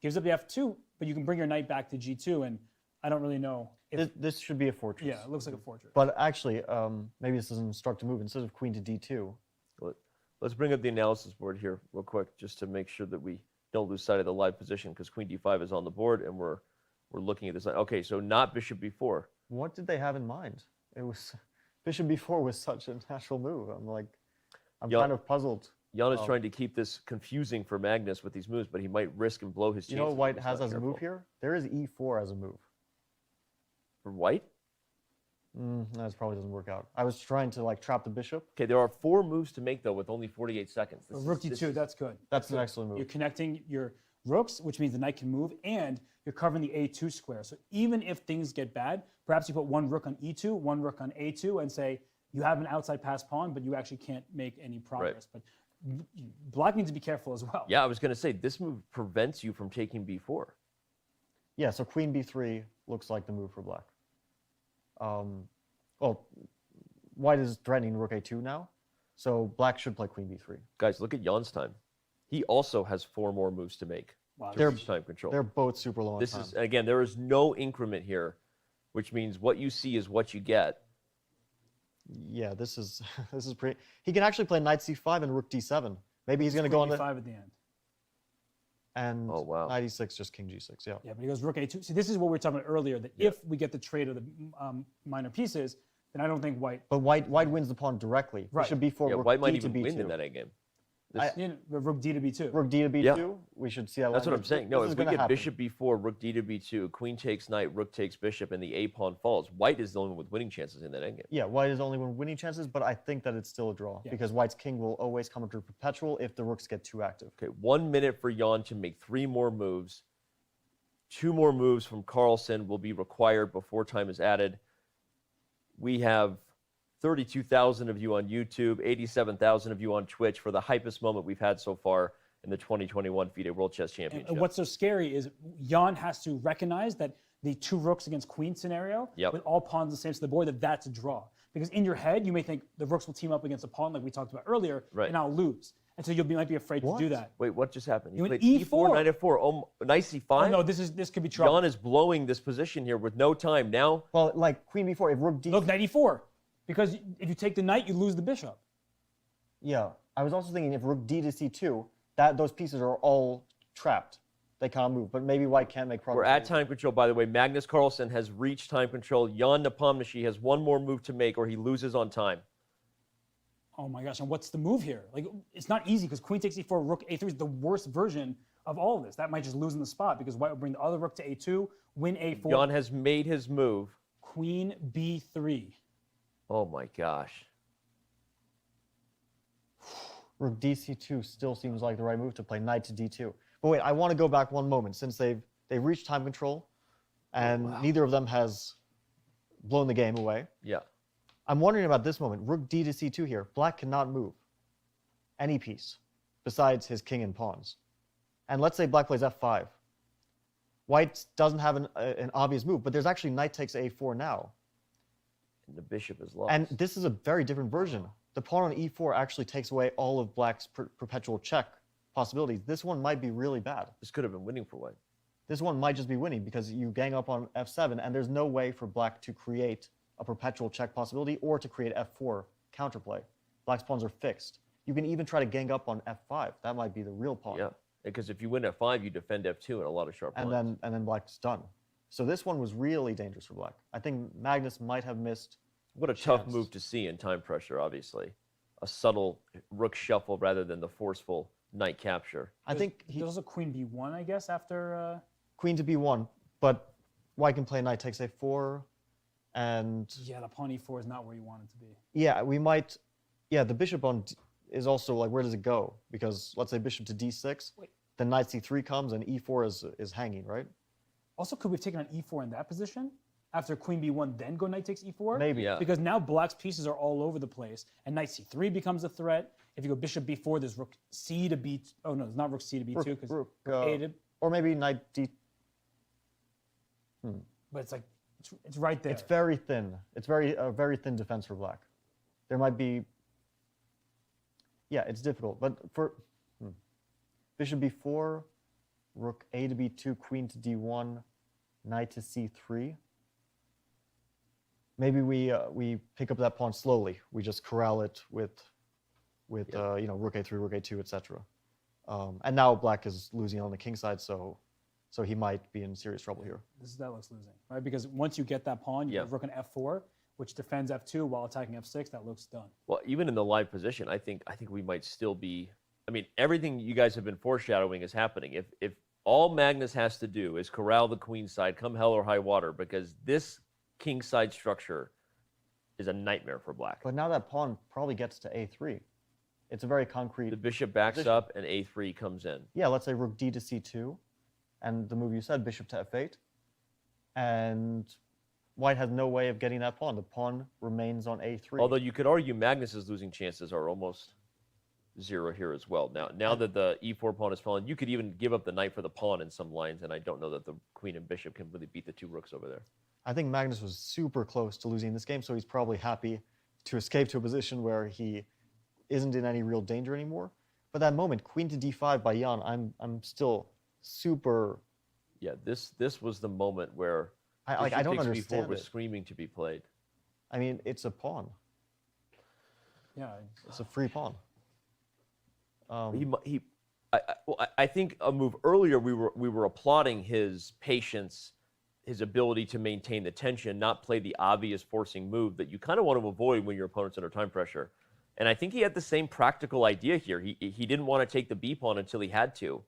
gives up the f2, but you can bring your knight back to g2, and I don't really know. This should be a fortress. Yeah, it looks like a fortress. But actually, maybe this is an instructive move. Instead of queen to d2. Let's bring up the analysis board here real quick, just to make sure that we don't lose sight of the live position, because queen d5 is on the board, and we're looking at this. Okay, so not bishop b4. What did they have in mind? It was bishop b4 was such a natural move. I'm kind of puzzled. Jan is trying to keep this confusing for Magnus with these moves, but he might risk and blow his chances. You know what white has as a move here? There is e4 as a move. For white? That probably doesn't work out. I was trying to trap the bishop. Okay, there are 4 moves to make though with only 48 seconds. Rook d2, that's good. That's an excellent move. You're connecting your rooks, which means the knight can move, and you're covering the A2 square. So even if things get bad, perhaps you put one rook on E2, one rook on A2, and say you have an outside pass pawn, but you actually can't make any progress. But Black needs to be careful as well. Yeah, I was going to say, this move prevents you from taking b4. Yeah, so queen b3 looks like the move for Black. Well, White is threatening rook a2 now, so Black should play queen b3. Guys, look at Jan's time. He also has 4 more moves to make. Wow, to reach time control. They're both super low on This time. is, again, there is no increment here, which means what you see is what you get. Yeah, this is pretty. He can actually play knight c5 and rook d7. Maybe he's going to go on the e5 at the end. And oh, wow. knight e6, just king g6. Yeah. Yeah, but he goes rook a2. See, this is what we were talking about earlier. That if we get the trade of the minor pieces, then I don't think White. But White wins the pawn directly. Right. Bishop b4. Yeah, rook White might d to even b2. win in that endgame. Rook d to b2. Rook d to b2. Yeah. We should see that. That's what I'm saying. No, This is if we gonna get happen. bishop b4, rook d to b2, queen takes knight, rook takes bishop, and the a pawn falls, White is the only one with winning chances in that endgame. Yeah, White is only one winning chances, but I think that it's still a draw because White's king will always come into perpetual if the rooks get too active. Okay, 1 minute for Jan to make 3 more moves. 2 more moves from Carlsen will be required before time is added. We have 32,000 of you on YouTube, 87,000 of you on Twitch for the hypest moment we've had so far in the 2021 FIDE World Chess Championship. And what's so scary is Jan has to recognize that the 2 rooks against queen scenario, with all pawns the same to the board, that's a draw. Because in your head, you may think the rooks will team up against a pawn like we talked about earlier, and I'll lose. And so might be afraid to do that. Wait, what just happened? You played went e4, E4. knight f4, oh, knight c5? Oh, no, this could be trouble. Jan is blowing this position here with no time now. Well, like queen b4, if rook d... Look, knight e4. Because if you take the knight, you lose the bishop. Yeah, I was also thinking if rook d to c2, those pieces are all trapped. They can't move, but maybe White can't make progress. We're at time control, by the way. Magnus Carlsen has reached time control. Ian Nepomniachtchi has 1 more move to make or he loses on time. Oh my gosh, and what's the move here? Like, it's not easy because queen takes e4, rook a3 is the worst version of all of this. That might just lose in the spot because White will bring the other rook to a2, win a4. Jan has made his move. Queen b3. Oh my gosh. Rook dc2 still seems like the right move to play knight to d2. But wait, I want to go back one moment since they've reached time control and neither of them has blown the game away. Yeah. I'm wondering about this moment. Rook d to c2 here. Black cannot move any piece besides his king and pawns. And let's say Black plays f5. White doesn't have an obvious move, but there's actually knight takes a4 now. And the bishop is lost. And this is a very different version. The pawn on e4 actually takes away all of Black's perpetual check possibilities. This one might be really bad. This could have been winning for White. This one might just be winning because you gang up on f7 and there's no way for Black to create a perpetual check possibility or to create f4 counterplay. Black's pawns are fixed. You can even try to gang up on f5. That might be the real pawn. Yeah, because if you win f5, you defend f2 and a lot of sharp pawns. And then Black's done. So this one was really dangerous for Black. I think Magnus might have missed. What a tough move to see in time pressure, obviously. A subtle rook shuffle rather than the forceful knight capture. I think there's also queen b1, I guess, after... Queen to b1, but White can play knight takes a4, and... Yeah, the pawn e4 is not where you want it to be. Yeah, we might... Yeah, the bishop on is also like, where does it go? Because let's say bishop to d6, then knight c3 comes and e4 is hanging, right? Also, could we have taken on e4 in that position? After queen b1, then go knight takes e4? Maybe. Yeah. Because now Black's pieces are all over the place, and knight c3 becomes a threat. If you go bishop b4, there's rook c to b... Oh, no, it's not rook c to b2, because rook a to... Or maybe knight d... But it's like, it's right there. It's very thin. It's a very thin defense for Black. There might be... Yeah, it's difficult, but for... Bishop b4, rook a to b2, queen to d1, knight to c3. Maybe we pick up that pawn slowly. We just corral it with rook a3, rook a2, etc. And now Black is losing on the king side, so he might be in serious trouble here. That looks losing, right? Because once you get that pawn, you have rook on f4, which defends f2 while attacking f6. That looks done. Well, even in the live position, I think we might still be. I mean, everything you guys have been foreshadowing is happening. If all Magnus has to do is corral the queen side, come hell or high water, because this king side structure is a nightmare for Black. But now that pawn probably gets to a3. it's a very concrete. The bishop backs position. up and a3 comes in. Yeah, let's say rook d to c2, and the move you said, bishop to f8, and white has no way of getting that pawn. The pawn remains on a3. Although you could argue Magnus's losing chances are almost zero here as well. Now that the e4 pawn has fallen, you could even give up the knight for the pawn in some lines, and I don't know that the queen and bishop can really beat the two rooks over there. I think Magnus was super close to losing this game, so he's probably happy to escape to a position where he isn't in any real danger anymore. But that moment, queen to d5 by Jan, I'm still super. Yeah, this was the moment where I don't understand b4 was it. screaming to be played. I mean, it's a pawn. Yeah, it's a free pawn. I think a move earlier we were applauding his patience, his ability to maintain the tension, not play the obvious forcing move that you kind of want to avoid when your opponent's under time pressure. And I think he had the same practical idea here. He didn't want to take the b pawn until he had to.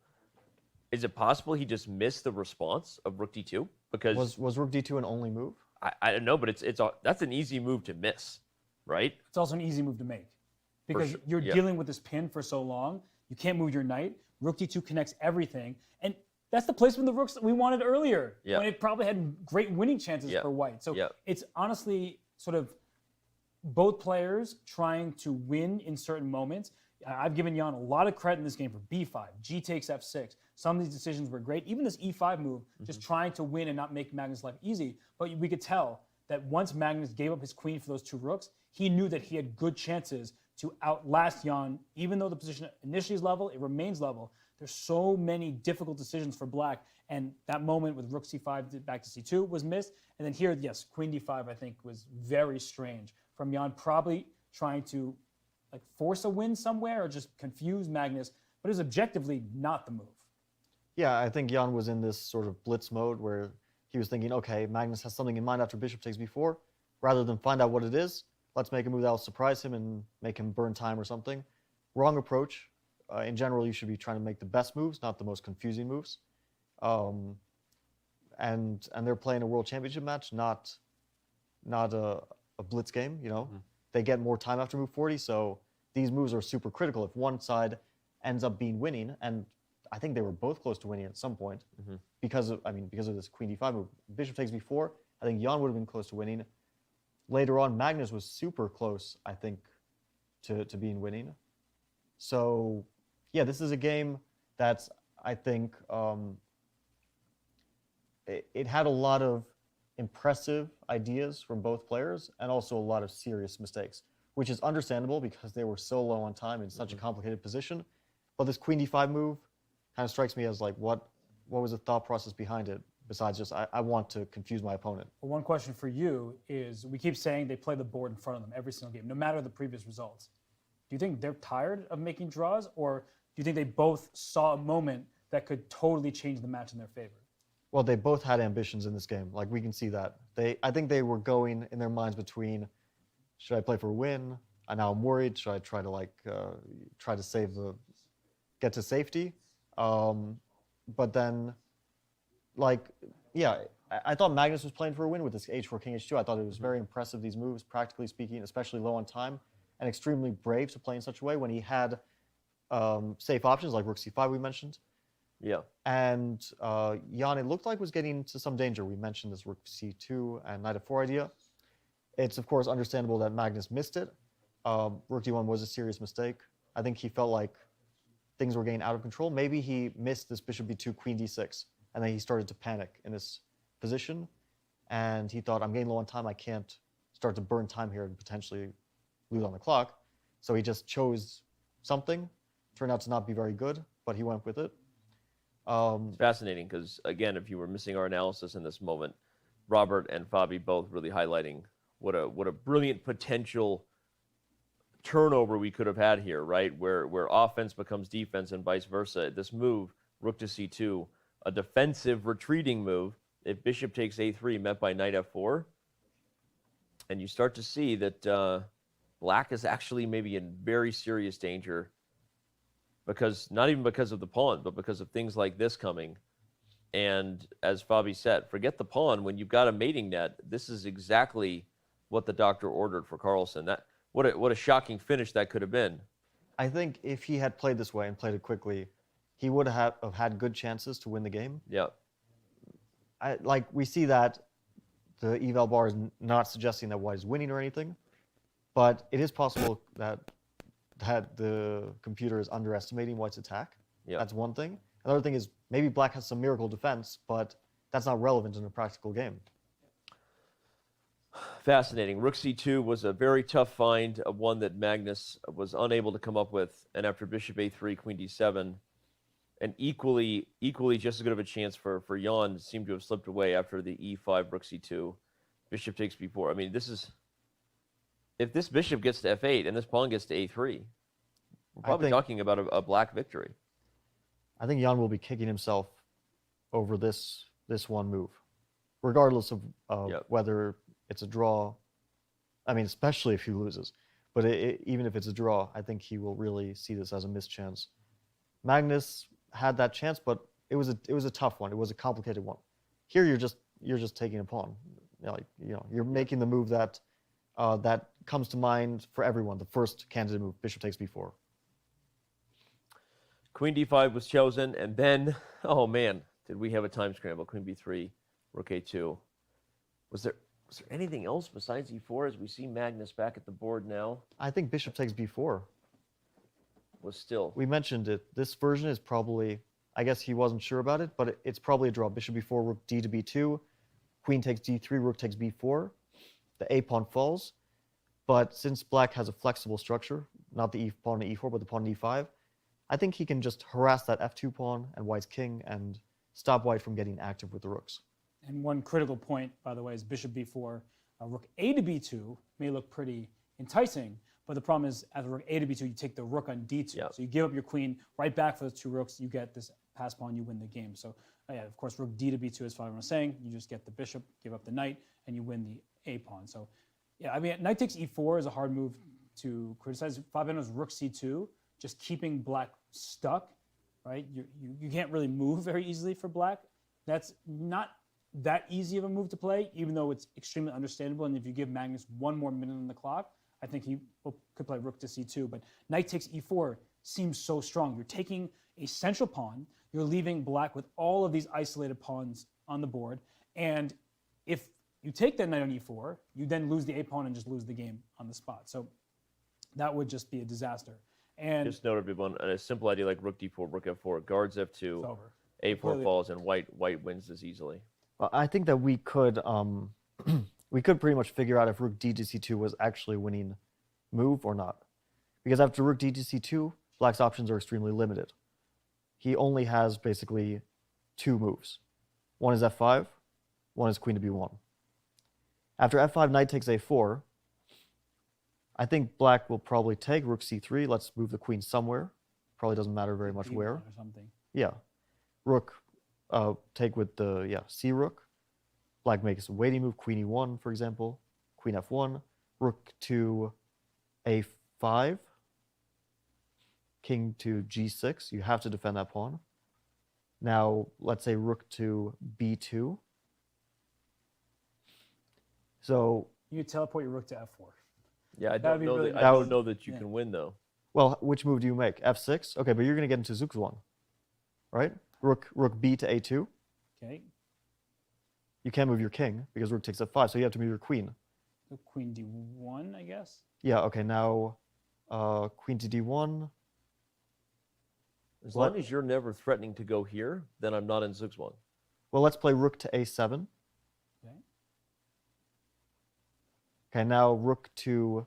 Is it possible he just missed the response of rook d2? Because was rook d2 an only move? I don't know, but that's an easy move to miss, right? It's also an easy move to make because sure, you're yeah. dealing with this pin for so long. You can't move your knight. Rook d2 connects everything, and that's the placement of the rooks that we wanted earlier. Yeah. When it probably had great winning chances Yeah. for white. So Yeah. it's honestly sort of both players trying to win in certain moments. I've given Jan a lot of credit in this game for b5, g takes f6. Some of these decisions were great. Even this e5 move, just trying to win and not make Magnus' life easy. But we could tell that once Magnus gave up his queen for those two rooks, he knew that he had good chances to outlast Jan. Even though the position initially is level, it remains level. There's so many difficult decisions for black. And that moment with rook c5 back to c2 was missed. And then here, yes, queen d5, I think, was very strange from Jan, probably trying to force a win somewhere or just confuse Magnus, but it was objectively not the move. Yeah, I think Jan was in this sort of blitz mode where he was thinking, okay, Magnus has something in mind after bishop takes b4. Rather than find out what it is, let's make a move that will surprise him and make him burn time or something. Wrong approach. In general, you should be trying to make the best moves, not the most confusing moves. And they're playing a world championship match, not a blitz game, you know. They get more time after move 40, so these moves are super critical. If one side ends up being winning, and I think they were both close to winning at some point because of this queen d5 move. Bishop takes b4. I think Jan would have been close to winning. Later on, Magnus was super close, I think, to being winning. So, yeah, this is a game that's, I think, it had a lot of impressive ideas from both players and also a lot of serious mistakes, which is understandable because they were so low on time in such a complicated position. But this queen d5 move kind of strikes me as like, what was the thought process behind it besides just I want to confuse my opponent? Well, one question for you is, we keep saying they play the board in front of them every single game, no matter the previous results. Do you think they're tired of making draws, or do you think they both saw a moment that could totally change the match in their favor? Well, they both had ambitions in this game. Like, we can see that. I think they were going in their minds between, should I play for a win? And now I'm worried. Should I try to get to safety? But then, I thought Magnus was playing for a win with this h4, king h2. I thought it was very impressive, these moves, practically speaking, especially low on time, and extremely brave to play in such a way when he had safe options like rook c5 we mentioned. Yeah. And Jan, it looked like, was getting into some danger. We mentioned this rook c2 and knight f4 idea. It's, of course, understandable that Magnus missed it. Rook d1 was a serious mistake. I think he felt like things were getting out of control. Maybe he missed this bishop b2, queen d6, and then he started to panic in this position. And he thought, I'm getting low on time. I can't start to burn time here and potentially lose on the clock. So he just chose something. Turned out to not be very good, but he went with it. It's fascinating because, again, if you were missing our analysis in this moment, Robert and Fabi both really highlighting what a brilliant potential turnover we could have had here, right? Where offense becomes defense and vice versa. This move, rook to c2, a defensive retreating move. If bishop takes a3, met by knight f4, and you start to see that black is actually maybe in very serious danger. Because not even because of the pawn, but because of things like this coming. And as Fabi said, forget the pawn. When you've got a mating net, this is exactly what the doctor ordered for Carlsen. What a shocking finish that could have been. I think if he had played this way and played it quickly, he would have had good chances to win the game. Yeah. We see that the eval bar is not suggesting that white is winning or anything, but it is possible that the computer is underestimating white's attack. Yeah. That's one thing. Another thing is maybe black has some miracle defense, but that's not relevant in a practical game. Fascinating. Rook c2 was a very tough find, one that Magnus was unable to come up with. And after bishop a3, queen d7, and equally just as good of a chance for Jan seemed to have slipped away after the e5, rook c2, bishop takes b4. I mean, if this bishop gets to f8 and this pawn gets to a3, we're probably talking about a black victory. I think Jan will be kicking himself over this one move, regardless of whether it's a draw. I mean, especially if he loses. But even if it's a draw, I think he will really see this as a missed chance. Magnus had that chance, but it was a tough one. It was a complicated one. Here, you're just taking a pawn. You're making the move that comes to mind for everyone. The first candidate move, bishop takes b4. Queen d5 was chosen, and then, oh man, did we have a time scramble? Queen b3, rook a2. Was there anything else besides e4 as we see Magnus back at the board now? I think bishop takes b4 was still. We mentioned it. This version is probably, I guess he wasn't sure about it, but it's probably a draw. Bishop b4, rook d to b2, queen takes d3, rook takes b4. The a pawn falls, but since black has a flexible structure, not the pawn to e4, but the pawn to e5, I think he can just harass that f2 pawn and white's king and stop white from getting active with the rooks. And one critical point, by the way, is bishop b4, rook a to b2 may look pretty enticing, but the problem is, as rook a to b2, you take the rook on d2. Yep. So you give up your queen right back for the two rooks, you get this pass pawn, you win the game. So yeah, of course, rook d to b2, as Fabian was saying, you just get the bishop, give up the knight, and you win the a pawn. So yeah, I mean, knight takes e4 is a hard move to criticize. Fabiano's rook c2, just keeping black stuck, right? You can't really move very easily for black. That's not that easy of a move to play, even though it's extremely understandable. And if you give Magnus one more minute on the clock, I think he could play rook to c2. But knight takes e4 seems so strong. You're taking a central pawn. You're leaving black with all of these isolated pawns on the board. And if you take that knight on e4, you then lose the a pawn and just lose the game on the spot. So that would just be a disaster. And just note, everyone, a simple idea like rook d4, rook f4, guards f2, a4 falls, and white wins this easily. Well, I think that we could we could pretty much figure out if rook d to c2 was actually a winning move or not, because after rook d to c2, black's options are extremely limited. He only has basically two moves. One is f5, one is queen to b1. After f5, knight takes a4. I think black will probably take rook c3. Let's move the queen somewhere. Probably doesn't matter very much where. Or something. Yeah. Rook take with the c rook. Black makes a waiting move, queen e1, for example. Queen f1. Rook to a5. King to g6. You have to defend that pawn. Now, let's say rook to b2. So you teleport your rook to f4. Yeah, I don't know that you can win, though. Well, which move do you make? f6? Okay, but you're going to get into Zugzwang, right? Rook b to a2. Okay. You can't move your king because rook takes f5, so you have to move your queen. So queen d1, I guess? Yeah, okay, now queen to d1. As long as you're never threatening to go here, then I'm not in Zugzwang. Well, let's play rook to a7. Okay. Okay, now rook to...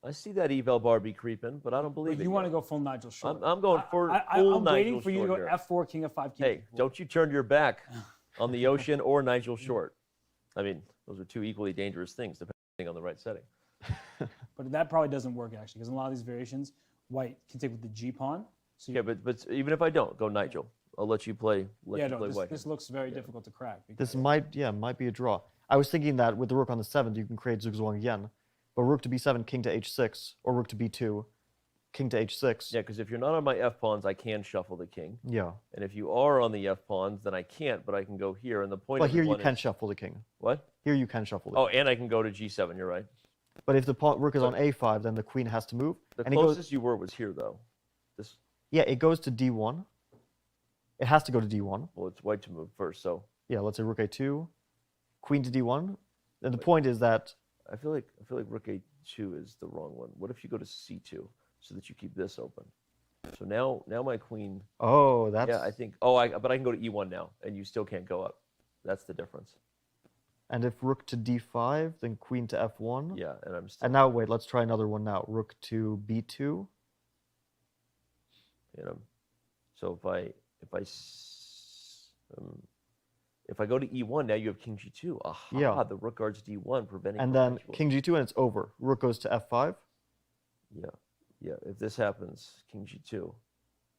I see that eval bar be creeping, but I don't believe but it. You want to go full Nigel Short. I'm going for I'm waiting for you to go f4, king f5, king Hey, don't you turn your back on the ocean or Nigel Short. I mean, those are two equally dangerous things, depending on the right setting. But that probably doesn't work, actually, because in a lot of these variations, white can take with the g pawn. So yeah, but even if I don't, go Nigel. I'll let you play. This looks very difficult to crack. This might be a draw. I was thinking that with the rook on the 7th, you can create Zugzwang again. But rook to b7, king to h6, or rook to b2, king to h6. Yeah, because if you're not on my f-pawns, I can shuffle the king. Yeah. And if you are on the f-pawns, then I can't, but I can go here. And the point But here you can shuffle the king. What? Here you can shuffle the king. Oh, and I can go to g7, you're right. But if the rook is on a5, then the queen has to move. The and closest you were was here, though. This. Yeah, it goes to d1. It has to go to d1. Well, it's white to move first, so. Yeah, let's say rook a2, queen to d1. And the point is that I feel like rook a2 is the wrong one. What if you go to c2 so that you keep this open? So now my queen. Oh, that's. Yeah, I think. But I can go to e1 now, and you still can't go up. That's the difference. And if rook to d5, then queen to f1. Yeah, and I'm still. And now wait, let's try another one now. Rook to b2. So if I go to e1, now you have king g2. Aha, Yeah. the rook guards d1, preventing. And then perpetual. king g2, and it's over. Rook goes to f5. Yeah. If this happens, king g2.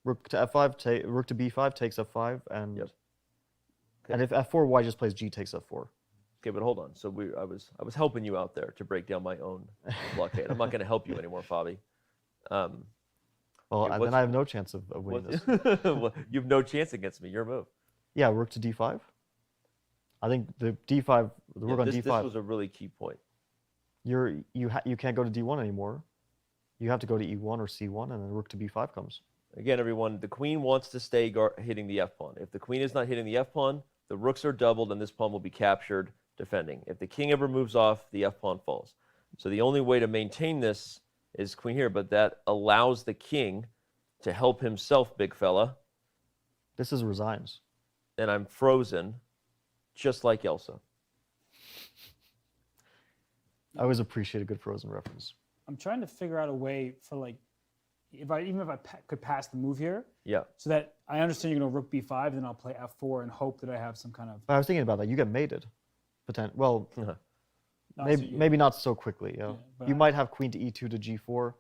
Rook to f5, rook to b5 takes f5, and and if f4, white just plays g takes f4. Okay, but hold on. So I was helping you out there to break down my own blockade. I'm not going to help you anymore, Fabi. Well, then I have no chance of winning this. Well, you have no chance against me. Your move. Yeah, rook to d5. I think the d5, the rook on d5. This was a really key point. You can't go to d1 anymore. You have to go to e1 or c1, and then rook to b5 comes. Again, everyone, the queen wants to stay hitting the f pawn. If the queen is not hitting the f pawn, the rooks are doubled, and this pawn will be captured defending. If the king ever moves off, the f pawn falls. So the only way to maintain this is queen here, but that allows the king to help himself, big fella. This is resigns. And I'm frozen, just like Elsa. I always appreciate a good Frozen reference. I'm trying to figure out a way for like, even if I could pass the move here. Yeah. So that I understand you're going to rook b5, then I'll play f4 and hope that I have some kind of. But I was thinking about that. You get mated. Well, maybe not so quickly. Yeah. You might have queen to e2 to g4.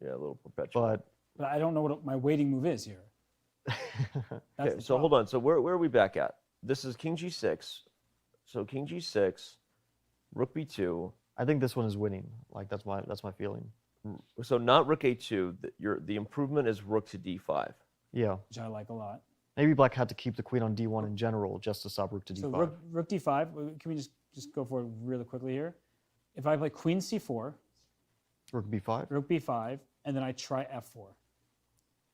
Yeah, a little perpetual. But I don't know what my waiting move is here. Okay, so hold on. So where are we back at? This is king g6. So king g6, rook b2. I think this one is winning. Like that's my feeling. So not rook a2. The improvement is rook to d5. Yeah. Which I like a lot. Maybe black had to keep the queen on d1 in general just to stop rook to d5. So rook d5. Can we just go for it really quickly here? If I play queen c4. Rook b5. Rook b5, and then I try f4.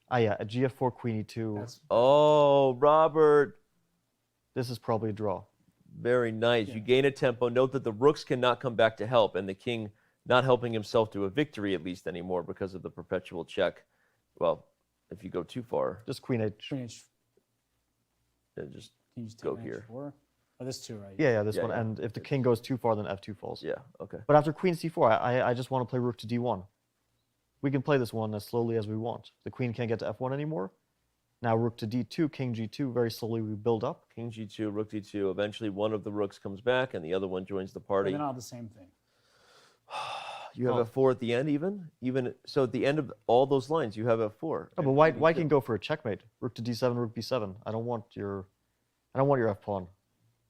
Ah, yeah, a gf4, queen e2. Oh, Robert. This is probably a draw. Very nice. Yeah. You gain a tempo. Note that the rooks cannot come back to help, and the king not helping himself to a victory at least anymore because of the perpetual check. Well, if you go too far. Just queen h. Queen h. Yeah, just go here. Oh, this too, right? Yeah, this one. Yeah. And if the king goes too far, then f2 falls. Yeah, okay. But after queen c4, I just want to play rook to d1. We can play this one as slowly as we want. The queen can't get to f1 anymore. Now rook to d2, king g2, very slowly we build up. King g2, rook d2. Eventually one of the rooks comes back and the other one joins the party. They're not the same thing. You have f4 at the end even? So at the end of all those lines, you have f4. Oh, but white can go for a checkmate. Rook to d7, rook b7. I don't want your f-pawn.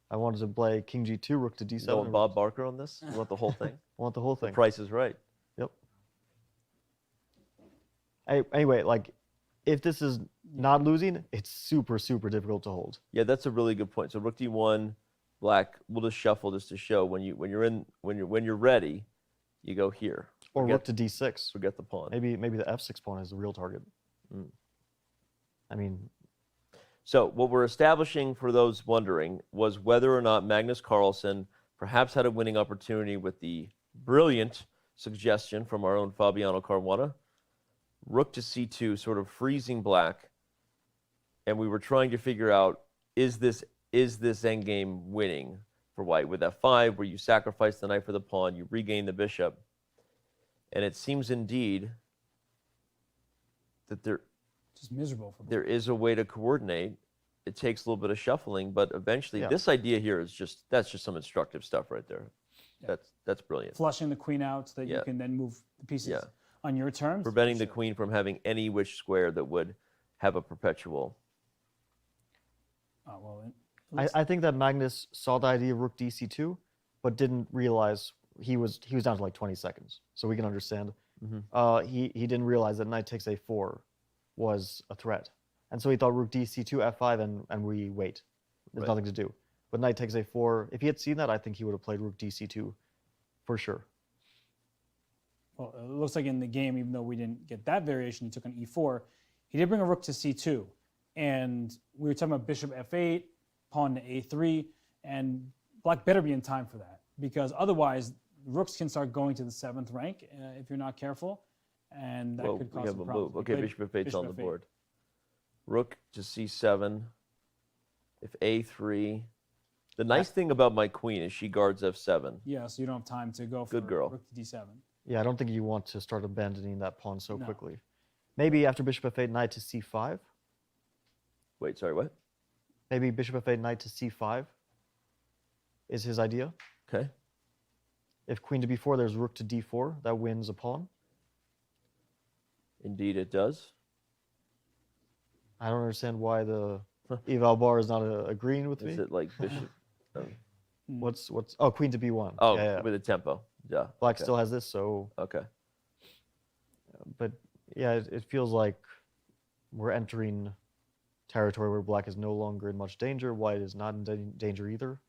I wanted to play king g2, rook to d7. You want Bob Barker on this? You want the whole thing? I want the whole thing. The Price is Right. Yep. Anyway, like, if this is not losing, it's super, super difficult to hold. Yeah, that's a really good point. So rook d1, black, we'll just shuffle just to show when you're ready, you go here. Or rook to d6. Forget the pawn. Maybe the f6 pawn is the real target. I mean. So what we're establishing for those wondering was whether or not Magnus Carlsen perhaps had a winning opportunity with the brilliant suggestion from our own Fabiano Caruana. Rook to c2, sort of freezing black, and we were trying to figure out, is this endgame winning for white with f5, where you sacrifice the knight for the pawn, you regain the bishop, and it seems indeed that just miserable for there is a way to coordinate. It takes a little bit of shuffling, but eventually this idea here is that's just some instructive stuff right there. Yeah. That's brilliant. Flushing the queen out so that you can then move the pieces on your terms. Preventing the queen from having any which square that would have a perpetual. I think that Magnus saw the idea of rook dc2, but didn't realize he was down to like 20 seconds. So we can understand. He didn't realize that knight takes a4 was a threat. And so he thought rook dc2, f5, and we wait. There's nothing to do. But knight takes a4. If he had seen that, I think he would have played rook dc2 for sure. well, it looks like in the game, even though we didn't get that variation, he took on e4. He did bring a rook to c2. And we were talking about bishop f8, pawn to a3, and black better be in time for that, because otherwise rooks can start going to the 7th rank if you're not careful, and that could cause some problems. Move. Okay, bishop f8's on the board. Rook to c7. If a3. The nice thing about my queen is she guards f7. Yeah, so you don't have time to go for rook to d7. Yeah, I don't think you want to start abandoning that pawn so quickly. Maybe after bishop f8, knight to c5. Wait, sorry, what? Maybe bishop f8, knight to c5 is his idea. Okay. If queen to b4, there's rook to d4. That wins a pawn. Indeed, it does. I don't understand why the eval bar is not agreeing with me. Is it like bishop? What's oh, queen to b1. Oh, yeah. with a tempo. Yeah. Black still has this, so. Okay. But yeah, it feels like we're entering territory where black is no longer in much danger. White is not in danger either.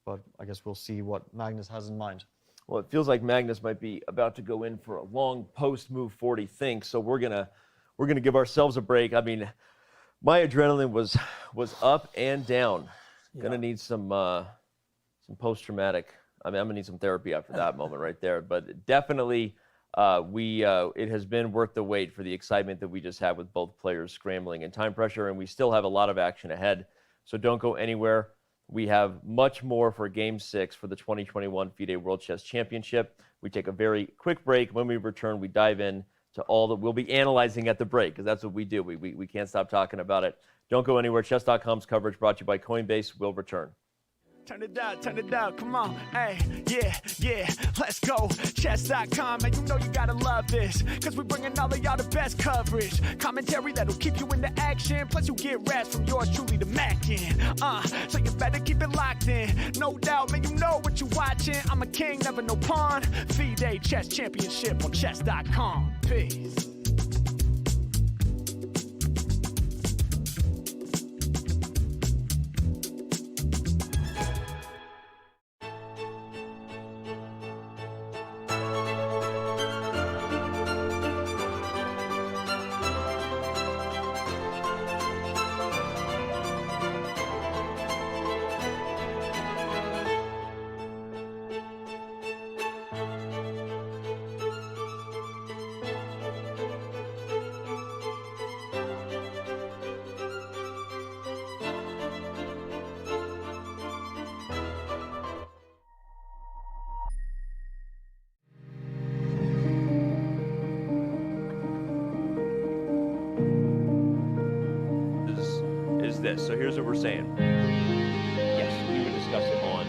But I guess we'll see what Magnus has in mind. Well, it feels like Magnus might be about to go in for a long post-move 40 think, so we're gonna give ourselves a break. I mean, my adrenaline was up and down. Yeah. Gonna need some post-traumatic. I mean, I'm gonna need some therapy after that moment right there. But definitely, it has been worth the wait for the excitement that we just had with both players scrambling and time pressure, and we still have a lot of action ahead. So don't go anywhere. We have much more for Game 6 for the 2021 FIDE World Chess Championship. We take a very quick break. When we return, we dive in to all that we'll be analyzing at the break, because that's what we do. We can't stop talking about it. Don't go anywhere. Chess.com's coverage brought to you by Coinbase will return. Turn it out, come on, hey, yeah, let's go. Chess.com, and you know you gotta love this, cause we bringing all of y'all the best coverage. Commentary that'll keep you into action, plus you get rest from yours truly, the Mackin. So you better keep it locked in, no doubt, man, you know what you're watching. I'm a king, never no pawn. FIDE Chess Championship on Chess.com, peace. This. So here's what we're saying. Yes, we would discuss it on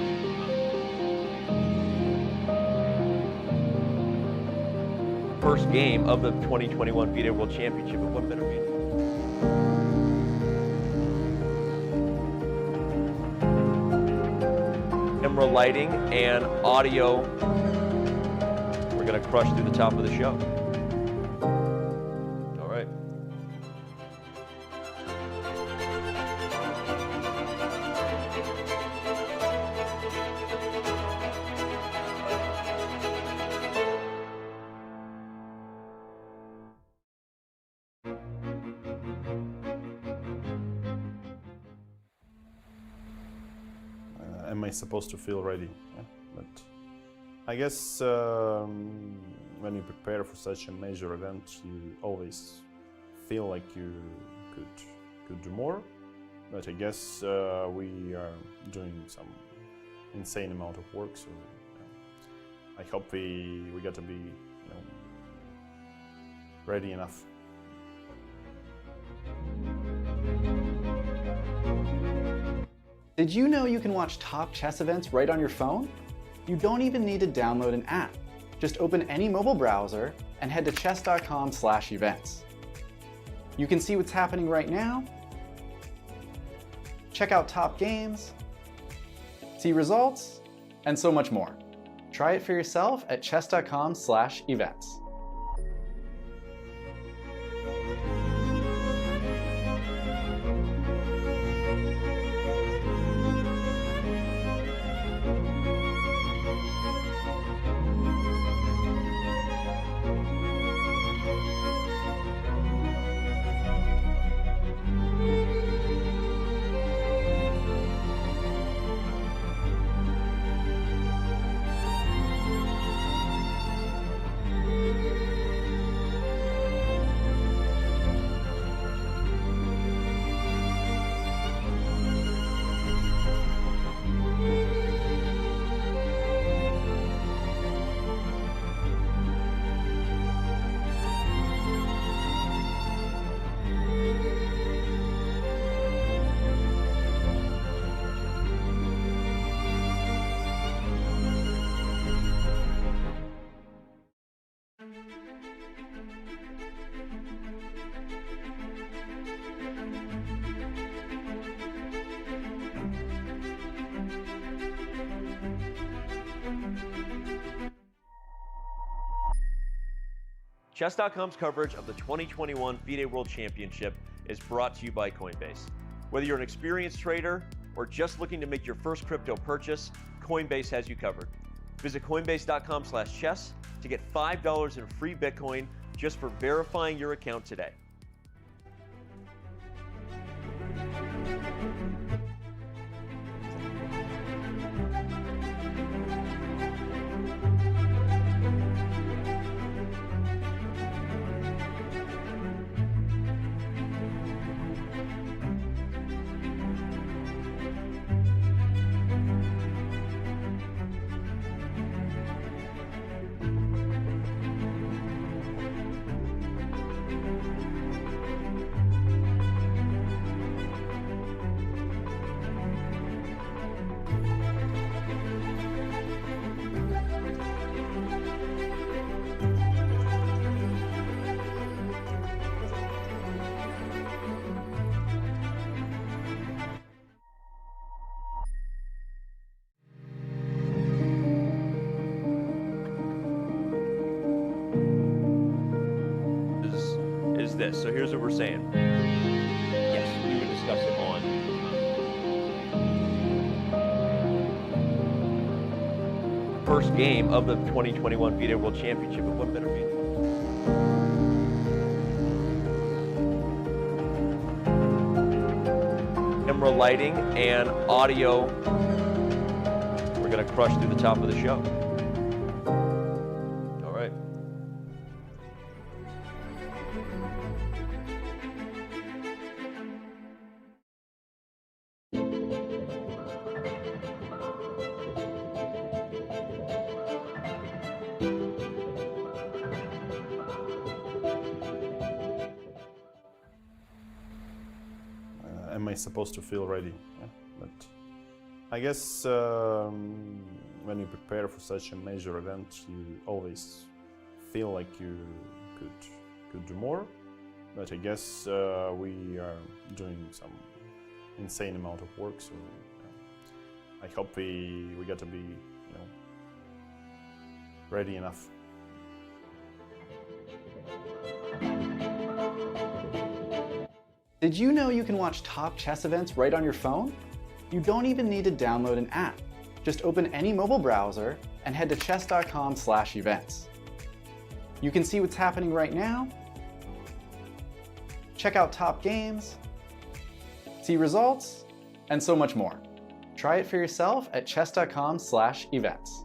first game of the 2021 FIDE World Championship. But what better mean? Camera lighting and audio. We're gonna crush through the top of the show. All right. Am I supposed to feel ready? Yeah, but I guess when you prepare for such a major event, you always feel like you could do more. But I guess we are doing some insane amount of work, so I hope we got to be ready enough. Did you know you can watch top chess events right on your phone? You don't even need to download an app. Just open any mobile browser and head to chess.com/events. You can see what's happening right now, check out top games, see results, and so much more. Try it for yourself at chess.com/events. Chess.com's coverage of the 2021 FIDE World Championship is brought to you by Coinbase. Whether you're an experienced trader or just looking to make your first crypto purchase, Coinbase has you covered. Visit coinbase.com/chess to get $5 in free Bitcoin just for verifying your account today. Is this. So here's what we're saying. Yes, we would discuss it on first game of the 2021 FIDE World Championship. But what better be? Camera lighting and audio. We're gonna crush through the top of the show. All right. Am I supposed to feel ready? Yeah, but I guess when you prepare for such a major event, you always feel like you could do more. But I guess we are doing some insane amount of work, so I hope we got to be, ready enough. Did you know you can watch top chess events right on your phone? You don't even need to download an app. Just open any mobile browser and head to chess.com/events. You can see what's happening right now, check out top games, see results, and so much more. Try it for yourself at chess.com/events.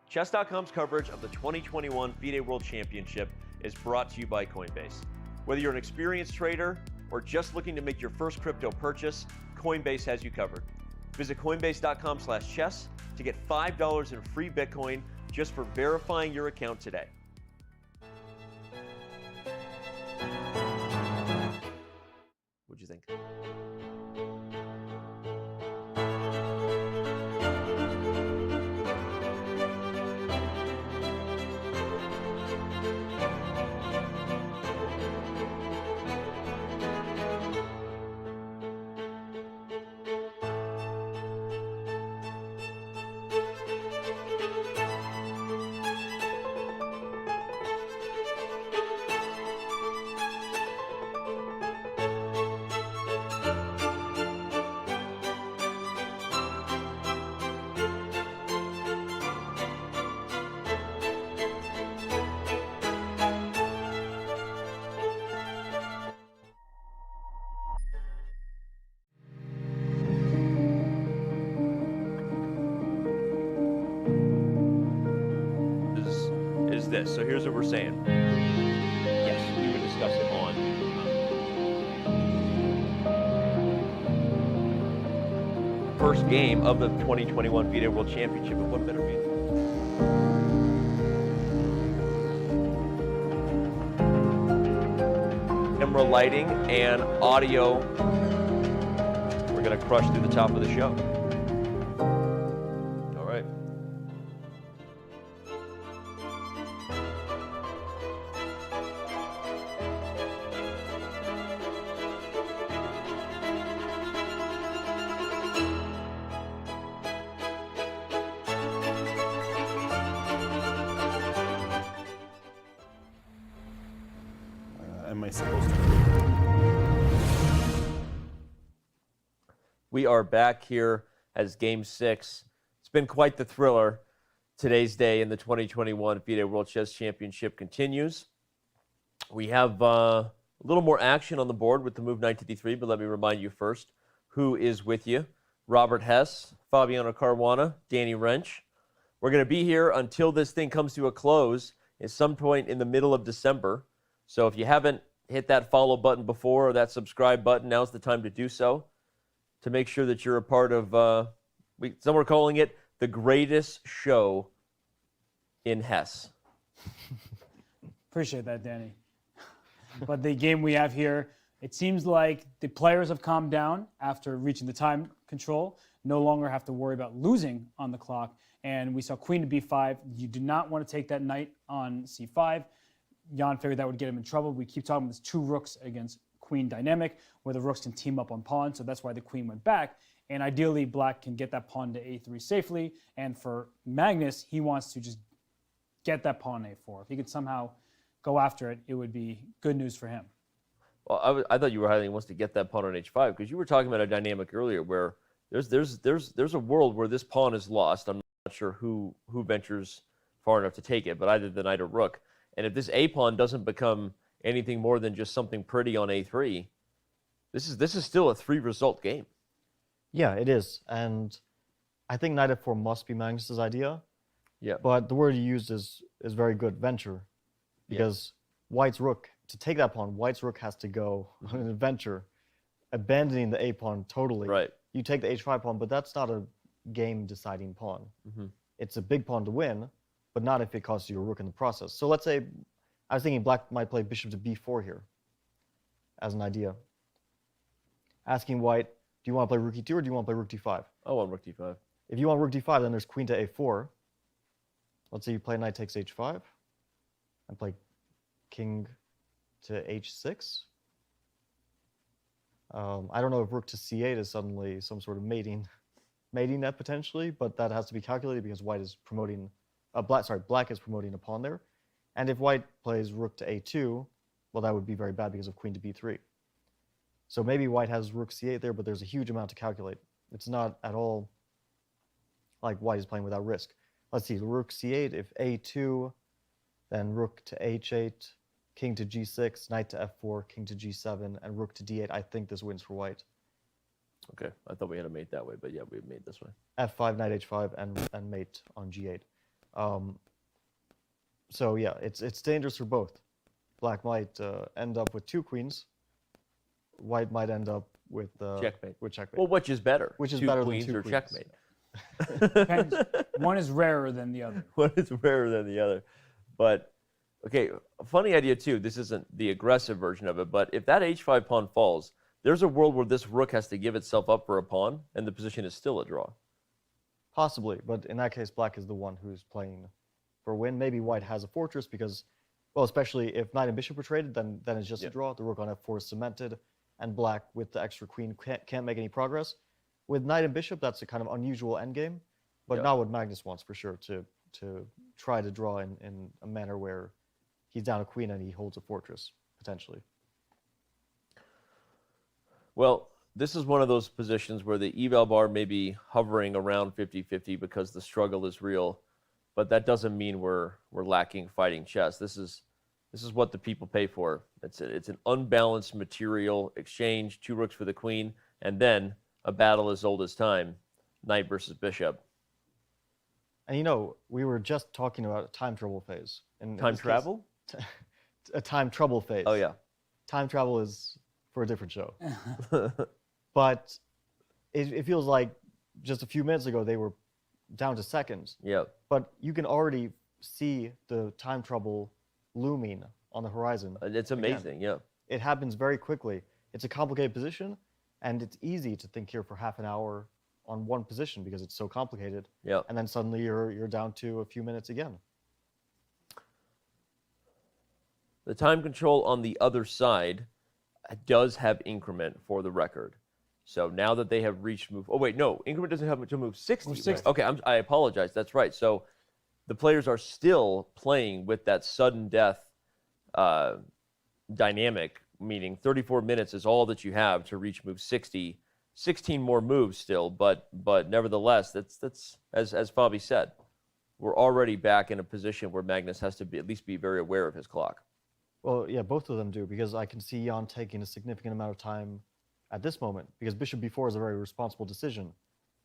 Chess.com's coverage of the 2021 FIDE World Championship is brought to you by Coinbase. Whether you're an experienced trader or just looking to make your first crypto purchase, Coinbase has you covered. Visit coinbase.com/chess to get $5 in free Bitcoin just for verifying your account today. What'd you think? this. So here's what we're saying. Yes, we would discuss it on. First game of the 2021 FIDE World Championship. And what better mean? Camera lighting and audio. We're going to crush through the top of the show. All right. Am I supposed to? We are back here as Game 6. It's been quite the thriller. Today's day in the 2021 FIDE World Chess Championship continues. We have a little more action on the board with the move knight to d3, but let me remind you first who is with you. Robert Hess, Fabiano Caruana, Danny Wrench. We're going to be here until this thing comes to a close at some point in the middle of December. So if you haven't hit that follow button before or that subscribe button, now's the time to do so, to make sure that you're a part of, some are calling it the greatest show in Hess. Appreciate that, Danny. But the game we have here, it seems like the players have calmed down after reaching the time control, no longer have to worry about losing on the clock. And we saw queen to b5. You do not want to take that knight on c5. Jan figured that would get him in trouble. We keep talking about this 2 rooks against queen dynamic, where the rooks can team up on pawns, so that's why the queen went back. And ideally, black can get that pawn to a3 safely. And for Magnus, he wants to just get that pawn a4. If he could somehow go after it, it would be good news for him. Well, I thought you were highlighting he wants to get that pawn on h5, because you were talking about a dynamic earlier where there's a world where this pawn is lost. I'm not sure who ventures far enough to take it, but either the knight or rook. And if this a pawn doesn't become anything more than just something pretty on a3, this is still a 3-result game. Yeah, it is. And I think knight f4 must be Magnus's idea. Yeah. But the word you used is very good, venture. Because white's rook, to take that pawn, white's rook has to go on an adventure, abandoning the a pawn totally. Right. You take the h5 pawn, but that's not a game-deciding pawn. It's a big pawn to win, but not if it costs you a rook in the process. So let's say, I was thinking black might play bishop to b4 here as an idea. Asking white, do you want to play rook e2 or do you want to play rook d5? I want rook d5. If you want rook d5, then there's queen to a4. Let's say you play knight takes h5 and play king to h6. I don't know if rook to c8 is suddenly some sort of mating net potentially, but that has to be calculated because white is promoting, black is promoting a pawn there. And if white plays rook to a2, well, that would be very bad because of queen to b3. So maybe white has rook c8 there, but there's a huge amount to calculate. It's not at all like white is playing without risk. Let's see, rook c8, if a2, then rook to h8, king to g6, knight to f4, king to g7, and rook to d8. I think this wins for white. Okay, I thought we had a mate that way, but yeah, we made this way. f5, knight h5, and mate on g8. So yeah, it's dangerous for both. Black might end up with 2 queens. White might end up with checkmate. With checkmate. Well, which is better? Which is 2 better queens than 2 or queens. checkmate? Depends. One is rarer than the other. One is rarer than the other. But, okay, a funny idea too. This isn't the aggressive version of it, but if that h5 pawn falls, there's a world where this rook has to give itself up for a pawn, and the position is still a draw. Possibly, but in that case, black is the one who's playing for a win. Maybe white has a fortress because, well, especially if knight and bishop are traded, then it's just a draw. The rook on f4 is cemented, and black with the extra queen can't make any progress. With knight and bishop, that's a kind of unusual endgame, but not what Magnus wants for sure, to try to draw in a manner where he's down a queen and he holds a fortress, potentially. Well, this is one of those positions where the eval bar may be hovering around 50-50 because the struggle is real, but that doesn't mean we're lacking fighting chess. This is what the people pay for. It's an unbalanced material exchange, 2 rooks for the queen, and then a battle as old as time, knight versus bishop. And you know, we were just talking about a time travel phase. And Time travel? A time trouble phase. Oh, yeah. Time travel is for a different show. But it feels like just a few minutes ago they were down to seconds. Yeah. But you can already see the time trouble looming on the horizon. It's amazing, yeah. It happens very quickly. It's a complicated position, and it's easy to think here for half an hour on one position because it's so complicated. Yeah. And then suddenly you're down to a few minutes again. The time control on the other side does have increment for the record. So now that they have reached move, oh wait, no, increment doesn't have to move 60. Move 60. Okay, I apologize. That's right. So the players are still playing with that sudden death dynamic, meaning 34 minutes is all that you have to reach move 60. 16 more moves still, but nevertheless, that's as Fabi said, we're already back in a position where Magnus has to at least be very aware of his clock. Well, yeah, both of them do, because I can see Jan taking a significant amount of time at this moment, because bishop b4 is a very responsible decision.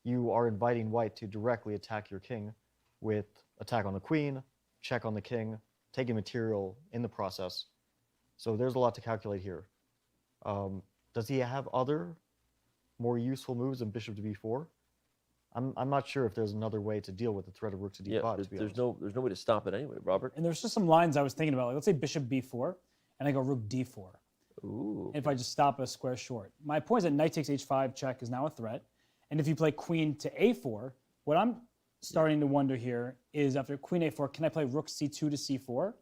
You are inviting white to directly attack your king with attack on the queen, check on the king, taking material in the process. So there's a lot to calculate here. Does he have other more useful moves than bishop to b4? I'm not sure if there's another way to deal with the threat of rook to d5. Yeah, there's no way to stop it anyway, Robert. And there's just some lines I was thinking about. Like, let's say bishop b4, and I go rook d4. Ooh. If I just stop a square short. My point is that knight takes h5 check is now a threat. And if you play queen to a4, what I'm starting to wonder here is after queen a4, can I play rook c2 to c4?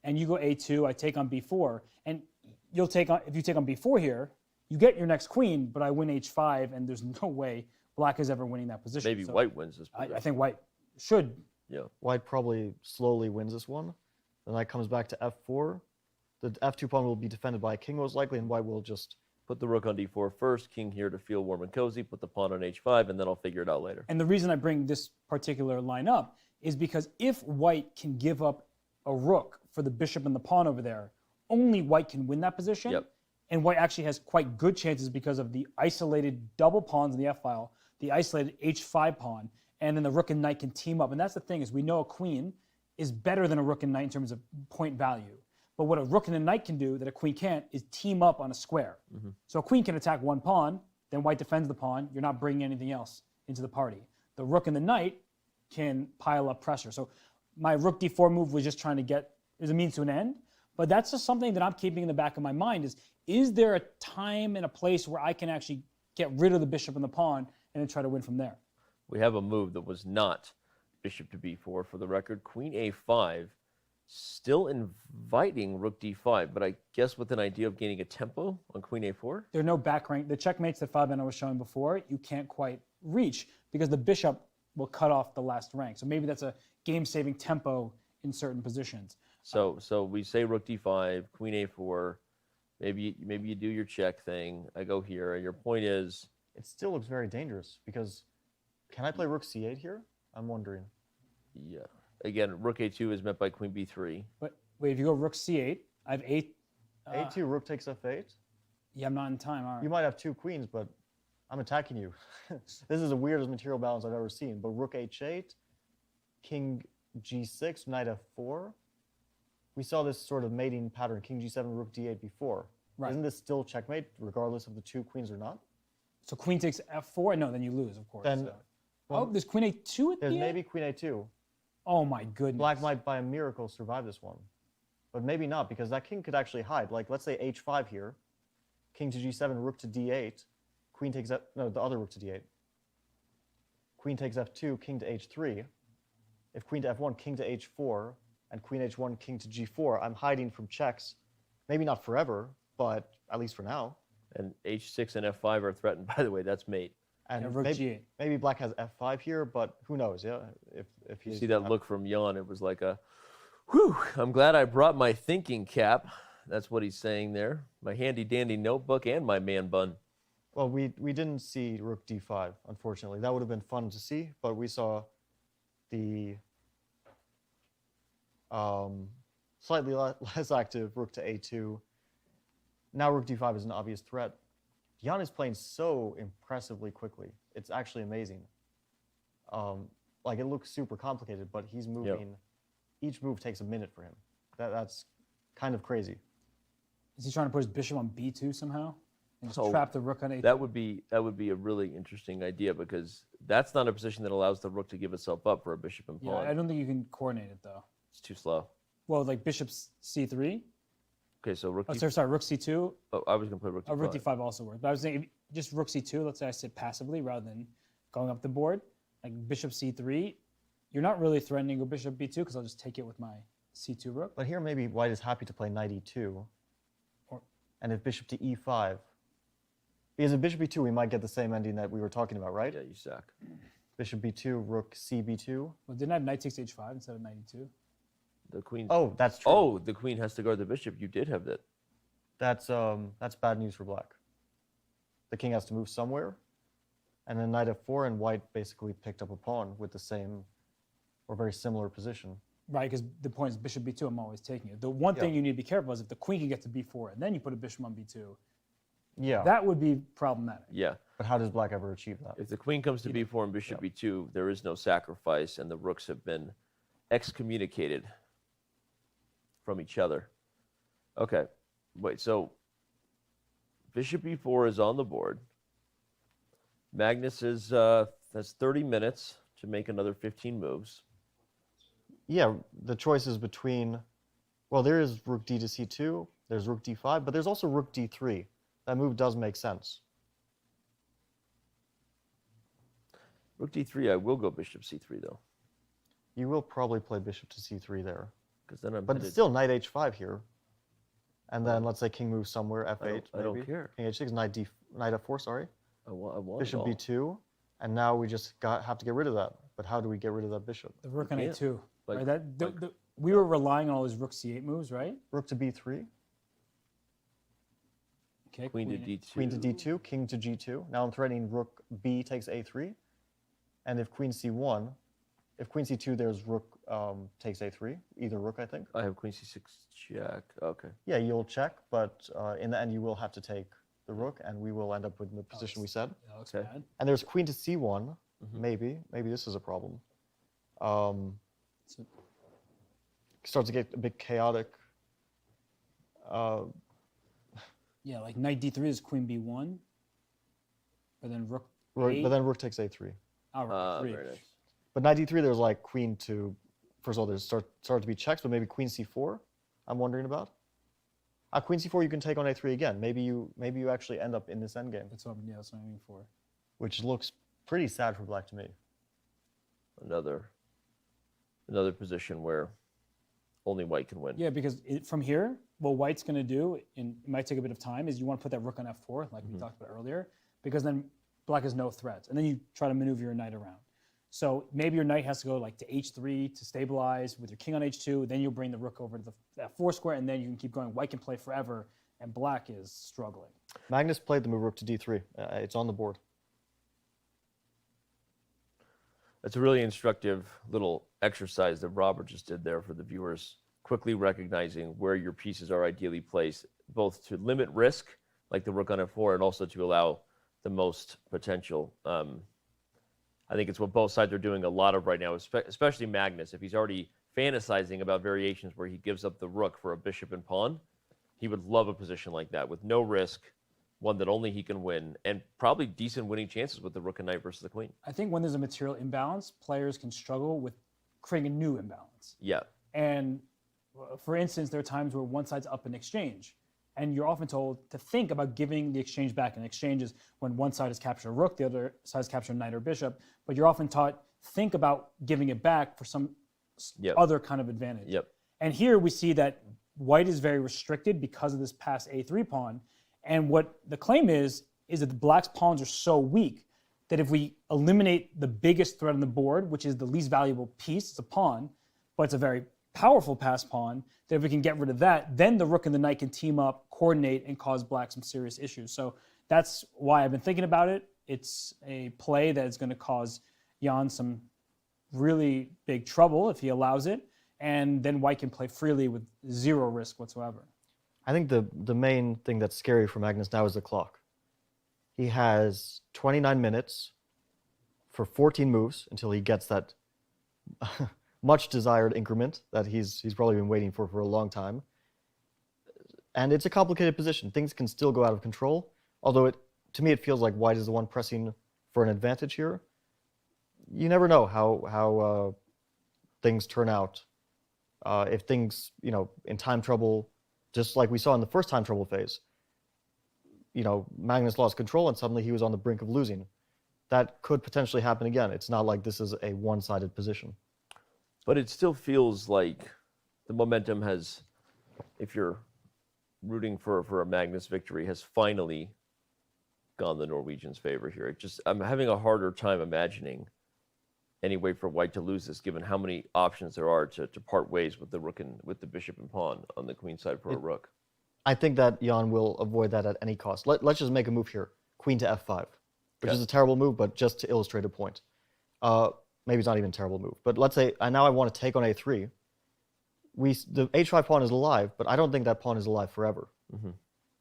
And you go a2, I take on b4. And you'll take on, if you take on b4 here, you get your next queen, but I win h5, and there's no way black is ever winning that position. Maybe white wins this position. I think white should. Yeah. White probably slowly wins this one. Then knight comes back to f4. The f2 pawn will be defended by a king most likely, and white will just put the rook on d4 first, king here to feel warm and cozy, put the pawn on h5, and then I'll figure it out later. And the reason I bring this particular line up is because if white can give up a rook for the bishop and the pawn over there, only white can win that position. Yep. And white actually has quite good chances because of the isolated double pawns in the f-file, the isolated h5 pawn, and then the rook and knight can team up. And that's the thing, is we know a queen is better than a rook and knight in terms of point value. But what a rook and a knight can do that a queen can't is team up on a square. Mm-hmm. So a queen can attack one pawn, then white defends the pawn. You're not bringing anything else into the party. The rook and the knight can pile up pressure. So my rook d4 move was just trying to get, is a means to an end. But that's just something that I'm keeping in the back of my mind is there a time and a place where I can actually get rid of the bishop and the pawn and then try to win from there? We have a move that was not bishop to b4 for the record. Queen a5, still inviting rook d5, but I guess with an idea of gaining a tempo on queen a4? There are no back rank. The checkmates that Fabian was showing before, you can't quite reach because the bishop will cut off the last rank. So maybe that's a game-saving tempo in certain positions. So we say rook d5, queen a4, maybe you do your check thing. I go here, and your point is? It still looks very dangerous because can I play rook c8 here? I'm wondering. Yeah. Again, rook a2 is met by queen b3. But wait, if you go rook c8, I have a2, rook takes f8? Yeah, I'm not in time. All right. You might have two queens, but I'm attacking you. This is the weirdest material balance I've ever seen. But rook h8, king g6, knight f4. We saw this sort of mating pattern, king g7, rook d8 before. Right. Isn't this still checkmate, regardless of the two queens or not? So queen takes f4? No, then you lose, of course. Then, so. Well, there's queen a2 at the There's end? maybe queen a2. Oh my goodness. Black might, by a miracle, survive this one. But maybe not, because that king could actually hide. Like, let's say h5 here. King to g7, rook to d8. Queen takes f... No, the other rook to d8. Queen takes f2, king to h3. If queen to f1, king to h4. And queen h1, king to g4. I'm hiding from checks. Maybe not forever, but at least for now. And h6 and f5 are threatened, by the way. That's mate. And rook g8. Maybe black has f5 here, but who knows, yeah? If you see that look from Jan, it was like a, whew, I'm glad I brought my thinking cap. That's what he's saying there. My handy-dandy notebook and my man bun. Well, we didn't see rook d5, unfortunately. That would have been fun to see, but we saw the slightly less active rook to a2. Now rook d5 is an obvious threat. Jan is playing so impressively quickly. It's actually amazing. like it looks super complicated, but he's moving. Each move takes a minute for him. That's kind of crazy. Is he trying to put his bishop on b2 somehow? And just trap the rook on a2? That would be a really interesting idea because that's not a position that allows the rook to give itself up for a bishop and pawn. Yeah, I don't think you can coordinate it though. It's too slow. Well, like bishop c3. Okay, so rook. Oh, sorry, rook c2. Oh, I was gonna play rook d5. Oh, rook d5 also works. But I was saying just rook c2. Let's say I sit passively rather than going up the board. Like bishop c3, you're not really threatening a bishop b2 because I'll just take it with my c2 rook. But here maybe white is happy to play knight e2. And if bishop to e5, because if bishop b2, we might get the same ending that we were talking about, right? Yeah, you sack. Bishop b2, rook cb2. Well, didn't I have knight takes h5 instead of knight e2? The queen. Oh, that's true. Oh, the queen has to guard the bishop. You did have that. That's bad news for black. The king has to move somewhere, and then knight f4, and white basically picked up a pawn with the same or very similar position. Right, because the point is bishop b2, I'm always taking it. The one thing you need to be careful is if the queen can get to b4 and then you put a bishop on b2, that would be problematic. Yeah. But how does black ever achieve that? If the queen comes to b4 and bishop b2, there is no sacrifice, and the rooks have been excommunicated from each other. Okay, wait, so bishop b4 is on the board. Magnus has 30 minutes to make another 15 moves. Yeah, the choice is between, well, there is rook d to c2, there's rook d5, but there's also rook d3. That move does make sense. Rook d3, I will go bishop c3 though. You will probably play bishop to c3 there. Then I'm but it's still knight h5 here. And then let's say king moves somewhere, f8 I don't care. King h6, knight f4, sorry. I want bishop it all. b2, and now we just have to get rid of that. But how do we get rid of that bishop? The rook on a2. Right? We were relying on all these rook c8 moves, right? Rook to b3. Okay, queen to d2. Queen to d2, king to g2. Now I'm threatening rook b takes a3. And if queen c1, if queen c2, there's rook takes a3. Either rook, I think. I have queen c6 check. Okay. Yeah, you'll check, but in the end you will have to take the rook, and we will end up with the position we said. That looks bad. And there's queen to c1. Maybe this is a problem. Starts to get a bit chaotic. Yeah, like knight d3 is queen b1, but then rook. But then rook takes a3. Oh, rook 3. Very nice. But knight d3, there's like queen to. First of all, there's start to be checks, but maybe queen c4. I'm wondering about. Queen c4, you can take on a3 again. Maybe you actually end up in this endgame. That's what I'm aiming for. Which looks pretty sad for black to me. Another position where only white can win. Yeah, because from here, what white's going to do, and it might take a bit of time, is you want to put that rook on f4, like we talked about earlier, because then black has no threats, and then you try to maneuver your knight around. So maybe your knight has to go like to h3 to stabilize with your king on h2, then you'll bring the rook over to the f4 square, and then you can keep going. White can play forever, and black is struggling. Magnus played the move rook to d3. It's on the board. That's a really instructive little exercise that Robert just did there for the viewers, quickly recognizing where your pieces are ideally placed, both to limit risk, like the rook on f4, and also to allow the most potential. I think it's what both sides are doing a lot of right now, especially Magnus. If he's already fantasizing about variations where he gives up the rook for a bishop and pawn, he would love a position like that with no risk, one that only he can win, and probably decent winning chances with the rook and knight versus the queen. I think when there's a material imbalance, players can struggle with creating a new imbalance. Yeah. And for instance, there are times where one side's up in exchange, and you're often told to think about giving the exchange back. And exchange is when one side has captured a rook, the other side has captured a knight or bishop, but you're often taught, think about giving it back for some other kind of advantage. Yep. And here we see that white is very restricted because of this past a3 pawn. And what the claim is that the black's pawns are so weak that if we eliminate the biggest threat on the board, which is the least valuable piece, it's a pawn, but it's a very powerful pass pawn, that if we can get rid of that, then the rook and the knight can team up, coordinate, and cause black some serious issues. So that's why I've been thinking about it. It's a play that is going to cause Jan some really big trouble if he allows it, and then white can play freely with zero risk whatsoever. I think the main thing that's scary for Magnus now is the clock. He has 29 minutes for 14 moves until he gets that much desired increment that he's probably been waiting for a long time. And it's a complicated position. Things can still go out of control, although to me it feels like white is the one pressing for an advantage here. You never know how things turn out. If things, in time trouble, just like we saw in the first time trouble phase, Magnus lost control and suddenly he was on the brink of losing. That could potentially happen again. It's not like this is a one-sided position. But it still feels like the momentum has, if you're rooting for a Magnus victory, has finally gone the Norwegians' favor here. I'm having a harder time imagining any way for white to lose this, given how many options there are to part ways with the rook and with the bishop and pawn on the queen side for a rook. I think that Jan will avoid that at any cost. Let's just make a move here. Queen to f5, which is a terrible move, but just to illustrate a point. Maybe it's not even a terrible move, but let's say now I want to take on a3. The h5 pawn is alive, but I don't think that pawn is alive forever.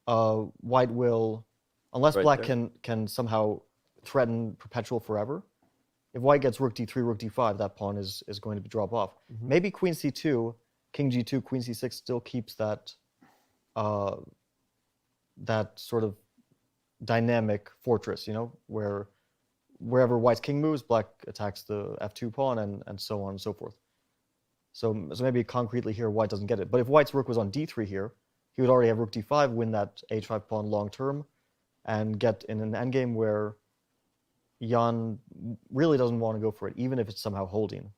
White will, unless black can somehow threaten perpetual forever. If white gets rook d3, rook d5, that pawn is going to drop off. Maybe queen c2, king g2, queen c6 still keeps that that sort of dynamic fortress, where wherever white's king moves, black attacks the f2 pawn and so on and so forth. So maybe concretely here, white doesn't get it. But if white's rook was on d3 here, he would already have rook d5, win that h5 pawn long term, and get in an endgame where Jan really doesn't want to go for it, even if it's somehow holding.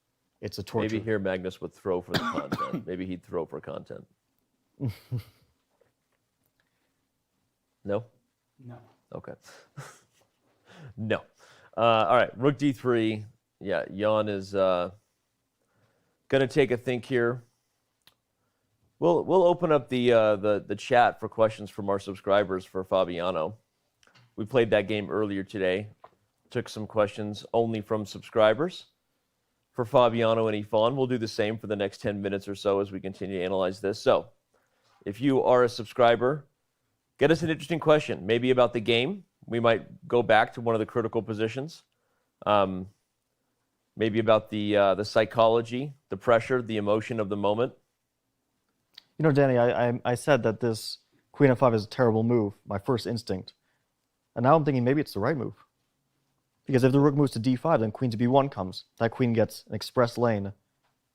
It's a torture. Maybe here Magnus would throw for the content. Maybe he'd throw for content. No? No. Okay. No. All right, rook d3. Yeah, Jan is going to take a think here. We'll open up the chat for questions from our subscribers for Fabiano. We played that game earlier today. Took some questions only from subscribers for Fabiano and Yifan. We'll do the same for the next 10 minutes or so as we continue to analyze this. So, if you are a subscriber, get us an interesting question, maybe about the game. We might go back to one of the critical positions. Maybe about the psychology, the pressure, the emotion of the moment. Danny, I said that this queen f5 is a terrible move, my first instinct. And now I'm thinking maybe it's the right move. Because if the rook moves to d5, then queen to b1 comes. That queen gets an express lane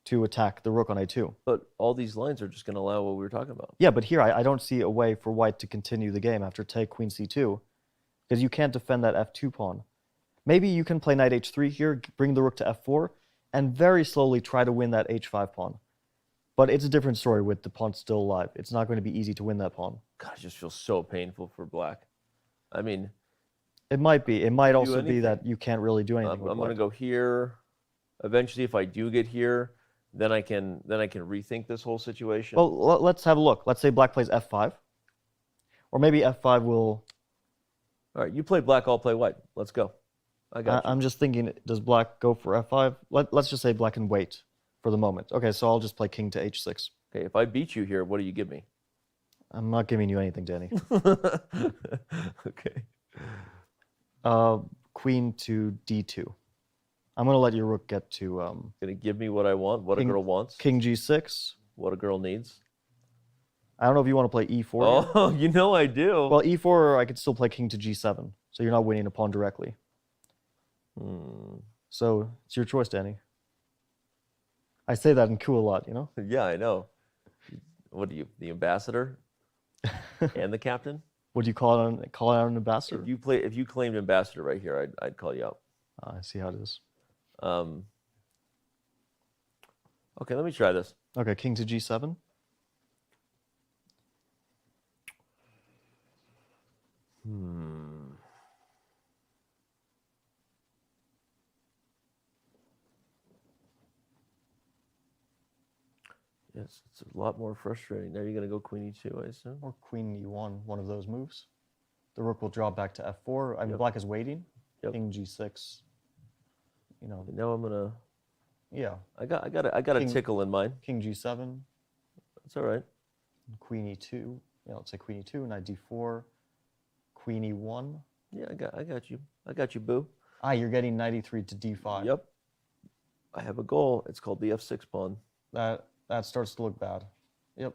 to attack the rook on a2. But all these lines are just going to allow what we were talking about. Yeah, but here I don't see a way for white to continue the game after take queen c2, because you can't defend that f2 pawn. Maybe you can play knight h3 here, bring the rook to f4, and very slowly try to win that h5 pawn. But it's a different story with the pawn still alive. It's not going to be easy to win that pawn. God, it just feels so painful for black. I mean... It might be. It might also be that you can't really do anything with I'm going to go here. Eventually, if I do get here, then I can rethink this whole situation. Well, let's have a look. Let's say black plays f5. Or maybe f5 will... All right, you play black, I'll play white. Let's go. I got you. I'm just thinking, does black go for f5? Let's just say black can wait for the moment. Okay, so I'll just play king to h6. Okay, if I beat you here, what do you give me? I'm not giving you anything, Danny. Okay. Queen to d2. I'm going to let your rook get to... Going to give me what I want, what a girl wants. King g6. What a girl needs. I don't know if you want to play e4. Oh, you know I do. Well, e4, I could still play king to g7. So you're not winning a pawn directly. So it's your choice, Danny. I say that in coup a lot, Yeah, I know. What are you, the ambassador and the captain? Would you call out an ambassador? If you claimed ambassador right here, I'd call you out. I see how it is. Okay, let me try this. Okay, king to g7. Yes, it's a lot more frustrating. Now you're going to go queen e2, I assume? Or queen e1, one of those moves. The rook will draw back to f4. I mean, black is waiting. King g6. Now I'm going to... Yeah. I got a tickle in mind. King g7. That's all right. Queen e2. Yeah, let's say queen e2, knight d4. Queen e1. Yeah, I got you. I got you, boo. You're getting knight e3 to d5. Yep. I have a goal. It's called the f6 pawn. That starts to look bad. Yep.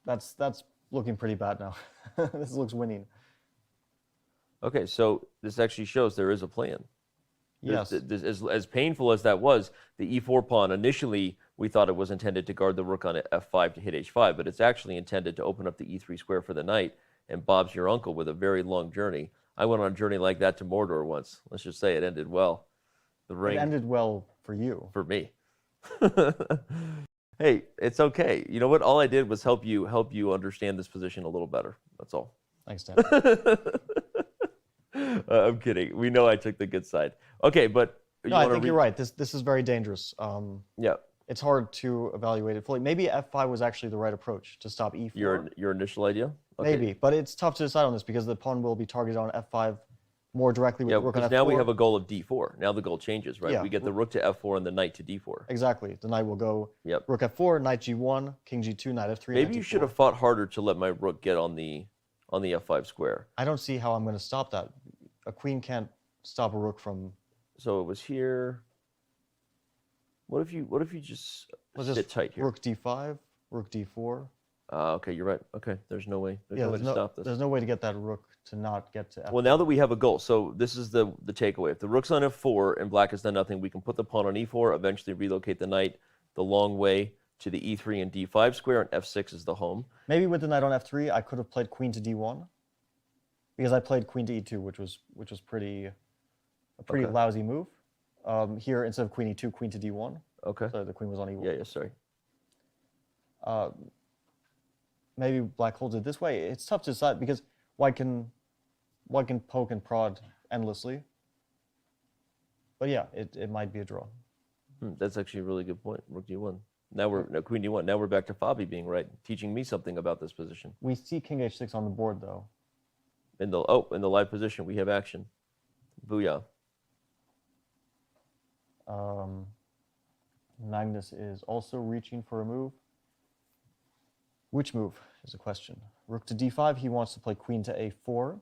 That's looking pretty bad now. This looks winning. Okay, so this actually shows there is a plan. Yes. As painful as that was, the e4 pawn, initially we thought it was intended to guard the rook on f5 to hit h5, but it's actually intended to open up the e3 square for the knight, and Bob's your uncle with a very long journey. I went on a journey like that to Mordor once. Let's just say it ended well. The ring. It ended well for you. For me. Hey, it's okay. You know what? All I did was help you understand this position a little better. That's all. Thanks, Dan. I'm kidding. We know I took the good side. Okay, but no, I think you're right. This is very dangerous. Yeah. It's hard to evaluate it fully. Maybe f5 was actually the right approach to stop e4. Your initial idea? Okay. Maybe, but it's tough to decide on this because the pawn will be targeted on f5 more directly with the rook on f4. Now we have a goal of d4. Now the goal changes, right? Yeah. We get the rook to f4 and the knight to d4. Exactly. The knight will go rook f4, knight g1, king g2, knight f3. Maybe you should have fought harder to let my rook get on the f5 square. I don't see how I'm going to stop that. A queen can't stop a rook from. So it was here. What if you just sit tight here? Rook d5, rook d4. Okay, you're right. Okay, there's no way. There's no way to stop this. There's no way to get that rook to not get to f4. Well, now that we have a goal, so this is the takeaway. If the rook's on f4 and black has done nothing, we can put the pawn on e4, eventually relocate the knight the long way to the e3 and d5 square, and f6 is the home. Maybe with the knight on f3, I could have played queen to d1, because I played queen to e2, which was a pretty lousy move. Here, instead of queen e2, queen to d1. Okay. So the queen was on e1. Yeah, sorry. Maybe black holds it this way. It's tough to decide because white can poke and prod endlessly. But yeah, it might be a draw. That's actually a really good point. Rook d1. Now queen d1. Now we're back to Fabi being right, teaching me something about this position. We see king h6 on the board though. In the live position, we have action. Booyah. Magnus is also reaching for a move. Which move is the question? Rook to d5, he wants to play queen to a4.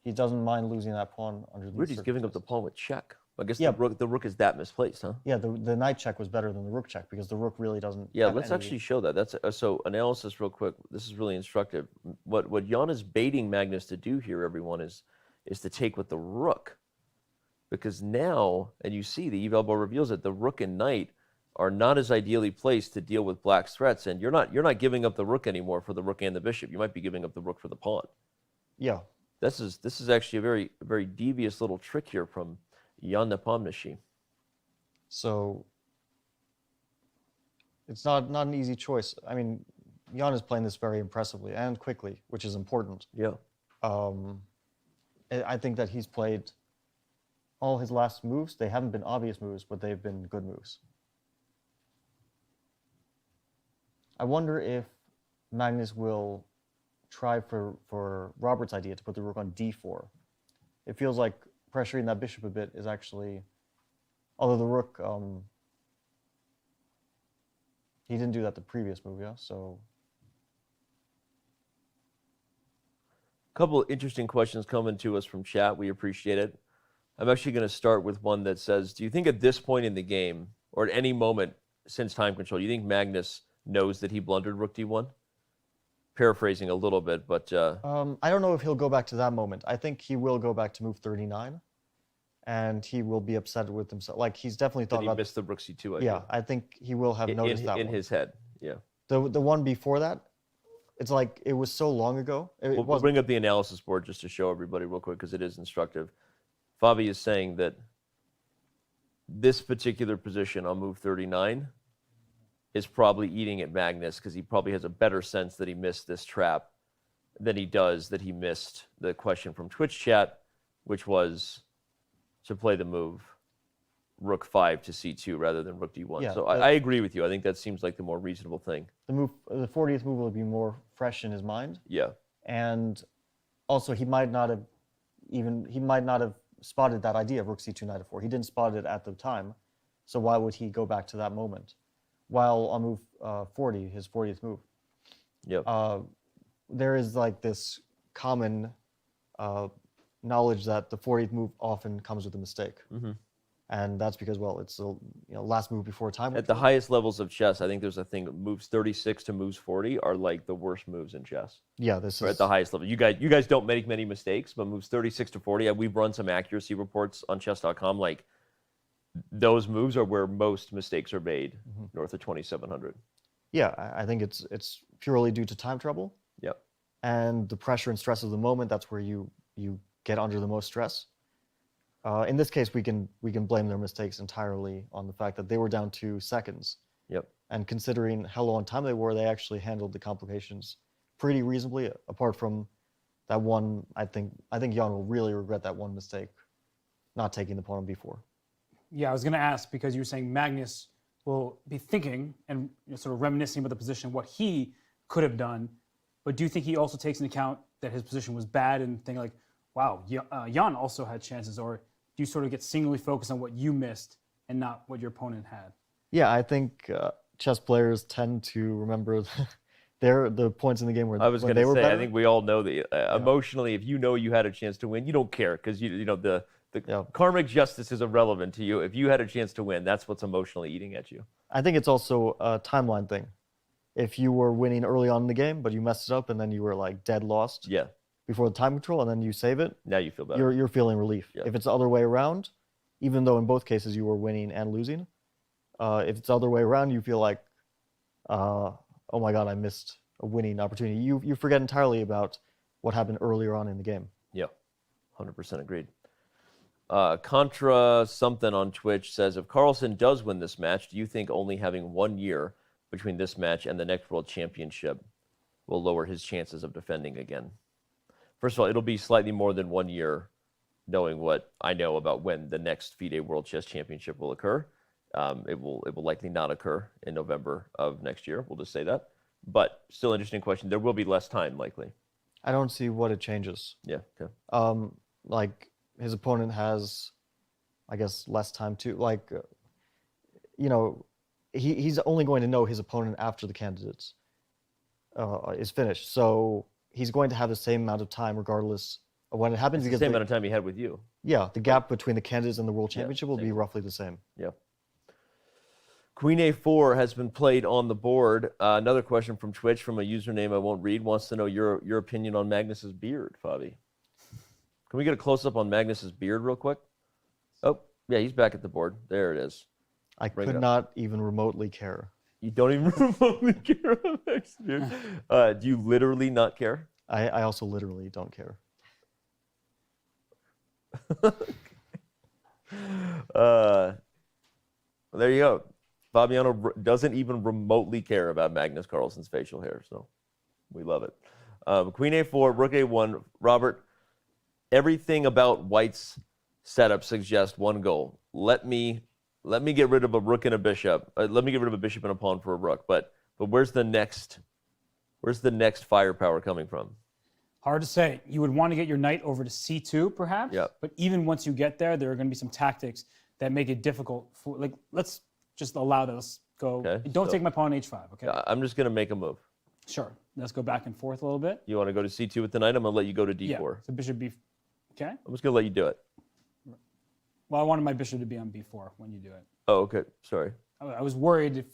He doesn't mind losing that pawn under these He's giving up the pawn with check. I guess Yeah. the rook is that misplaced, huh? Yeah, the knight check was better than the rook check because the rook really doesn't. Yeah, have let's any- actually show that. That's so analysis real quick. This is really instructive. What Jan is baiting Magnus to do here, everyone, is to take with the rook, because now, and you see the eval board reveals that the rook and knight are not as ideally placed to deal with black's threats, and you're not giving up the rook anymore for the rook and the bishop. You might be giving up the rook for the pawn. Yeah. This is actually a very devious little trick here from Ian Nepomniachtchi. So it's not an easy choice. I mean, Jan is playing this very impressively and quickly, which is important. Yeah. I think that he's played all his last moves. They haven't been obvious moves, but they've been good moves. I wonder if Magnus will try for Robert's idea to put the rook on d4. It feels like pressuring that bishop a bit is actually, although the rook, he didn't do that the previous move, yeah, so. A couple of interesting questions coming to us from chat. We appreciate it. I'm actually going to start with one that says, do you think at this point in the game, or at any moment since time control, do you think Magnus knows that he blundered rook d1? Paraphrasing a little bit, but... I don't know if he'll go back to that moment. I think he will go back to move 39, and he will be upset with himself. Like, he's definitely thought about... he missed the rook c2 Yeah, I think he will have noticed that in one. his head, yeah. The one before that, it's like, it was so long ago. We'll bring up the analysis board just to show everybody real quick, because it is instructive. Fabi is saying that this particular position on move 39 is probably eating at Magnus, because he probably has a better sense that he missed this trap than he does that he missed the question from Twitch chat, which was to play the move rook 5 to c2 rather than rook d1. Yeah, so I agree with you. I think that seems like the more reasonable thing. The 40th move will be more fresh in his mind. Yeah. And also, he might not have spotted that idea of rook c2 knight f4. He didn't spot it at the time, so why would he go back to that moment? While on move 40, his 40th move, there is like this common knowledge that the 40th move often comes with a mistake. Mm-hmm. And that's because, well, it's the last move before time. At the highest levels of chess, I think there's a thing, moves 36 to moves 40 are like the worst moves in chess. Yeah, this is at the highest level. You guys don't make many mistakes, but moves 36 to 40, we've run some accuracy reports on chess.com. Like, those moves are where most mistakes are made, north of 2,700. Yeah, I think it's purely due to time trouble. Yep. And the pressure and stress of the moment, that's where you get under the most stress. In this case, we can blame their mistakes entirely on the fact that they were down 2 seconds. Yep. And considering how low on time they were, they actually handled the complications pretty reasonably. Apart from that one, I think Jan will really regret that one mistake, not taking the pawn on b4. Yeah, I was going to ask, because you were saying Magnus will be thinking and sort of reminiscing about the position, what he could have done. But do you think he also takes into account that his position was bad and think like, wow, Jan also had chances? Or do you sort of get singularly focused on what you missed and not what your opponent had? Yeah, I think chess players tend to remember the points in the game where I was when going they to were say, better. I think we all know that emotionally, if you know you had a chance to win, you don't care because the karmic justice is irrelevant to you. If you had a chance to win, that's what's emotionally eating at you. I think it's also a timeline thing. If you were winning early on in the game, but you messed it up and then you were like dead lost before the time control and then you save it, now you feel better. You're feeling relief. Yeah. If it's the other way around, even though in both cases you were winning and losing, if it's the other way around, you feel like, oh my God, I missed a winning opportunity. You forget entirely about what happened earlier on in the game. Yeah, 100% agreed. Contra something on Twitch says, if Carlsen does win this match, do you think only having 1 year between this match and the next World Championship will lower his chances of defending again? First of all, it'll be slightly more than 1 year, knowing what I know about when the next FIDE World Chess Championship will occur. It will likely not occur in November of next year. We'll just say that. But still interesting question. There will be less time, likely. I don't see what it changes. Yeah. Okay. Like his opponent has, I guess, less time too. Like, he's only going to know his opponent after the candidates is finished. So he's going to have the same amount of time regardless of when it happens. It's the same amount of time he had with you. Yeah, the gap between the candidates and the World Championship will be roughly the same. Yeah. Queen A4 has been played on the board. Another question from Twitch from a username I won't read wants to know your opinion on Magnus's beard, Fabi. Can we get a close-up on Magnus's beard real quick? Oh, yeah, he's back at the board. There it is. I could not even remotely care. You don't even remotely care about Magnus's beard? Do you literally not care? I also literally don't care. Well, there you go. Fabiano doesn't even remotely care about Magnus Carlsen's facial hair, so we love it. Queen A4, Rook A1. Robert, everything about White's setup suggests one goal. Let me get rid of a rook and a bishop. Let me get rid of a bishop and a pawn for a rook. But where's the next firepower coming from? Hard to say. You would want to get your knight over to C2, perhaps. Yeah. But even once you get there, there are going to be some tactics that make it difficult. Let's just allow that. Let's go. Okay, Don't so- take my pawn H5. Okay. I'm just going to make a move. Sure. Let's go back and forth a little bit. You want to go to C2 with the knight? I'm going to let you go to D4. Yeah. So bishop B. Okay. I'm just going to let you do it. Well, I wanted my bishop to be on B4 when you do it. Oh, okay. Sorry. I was worried if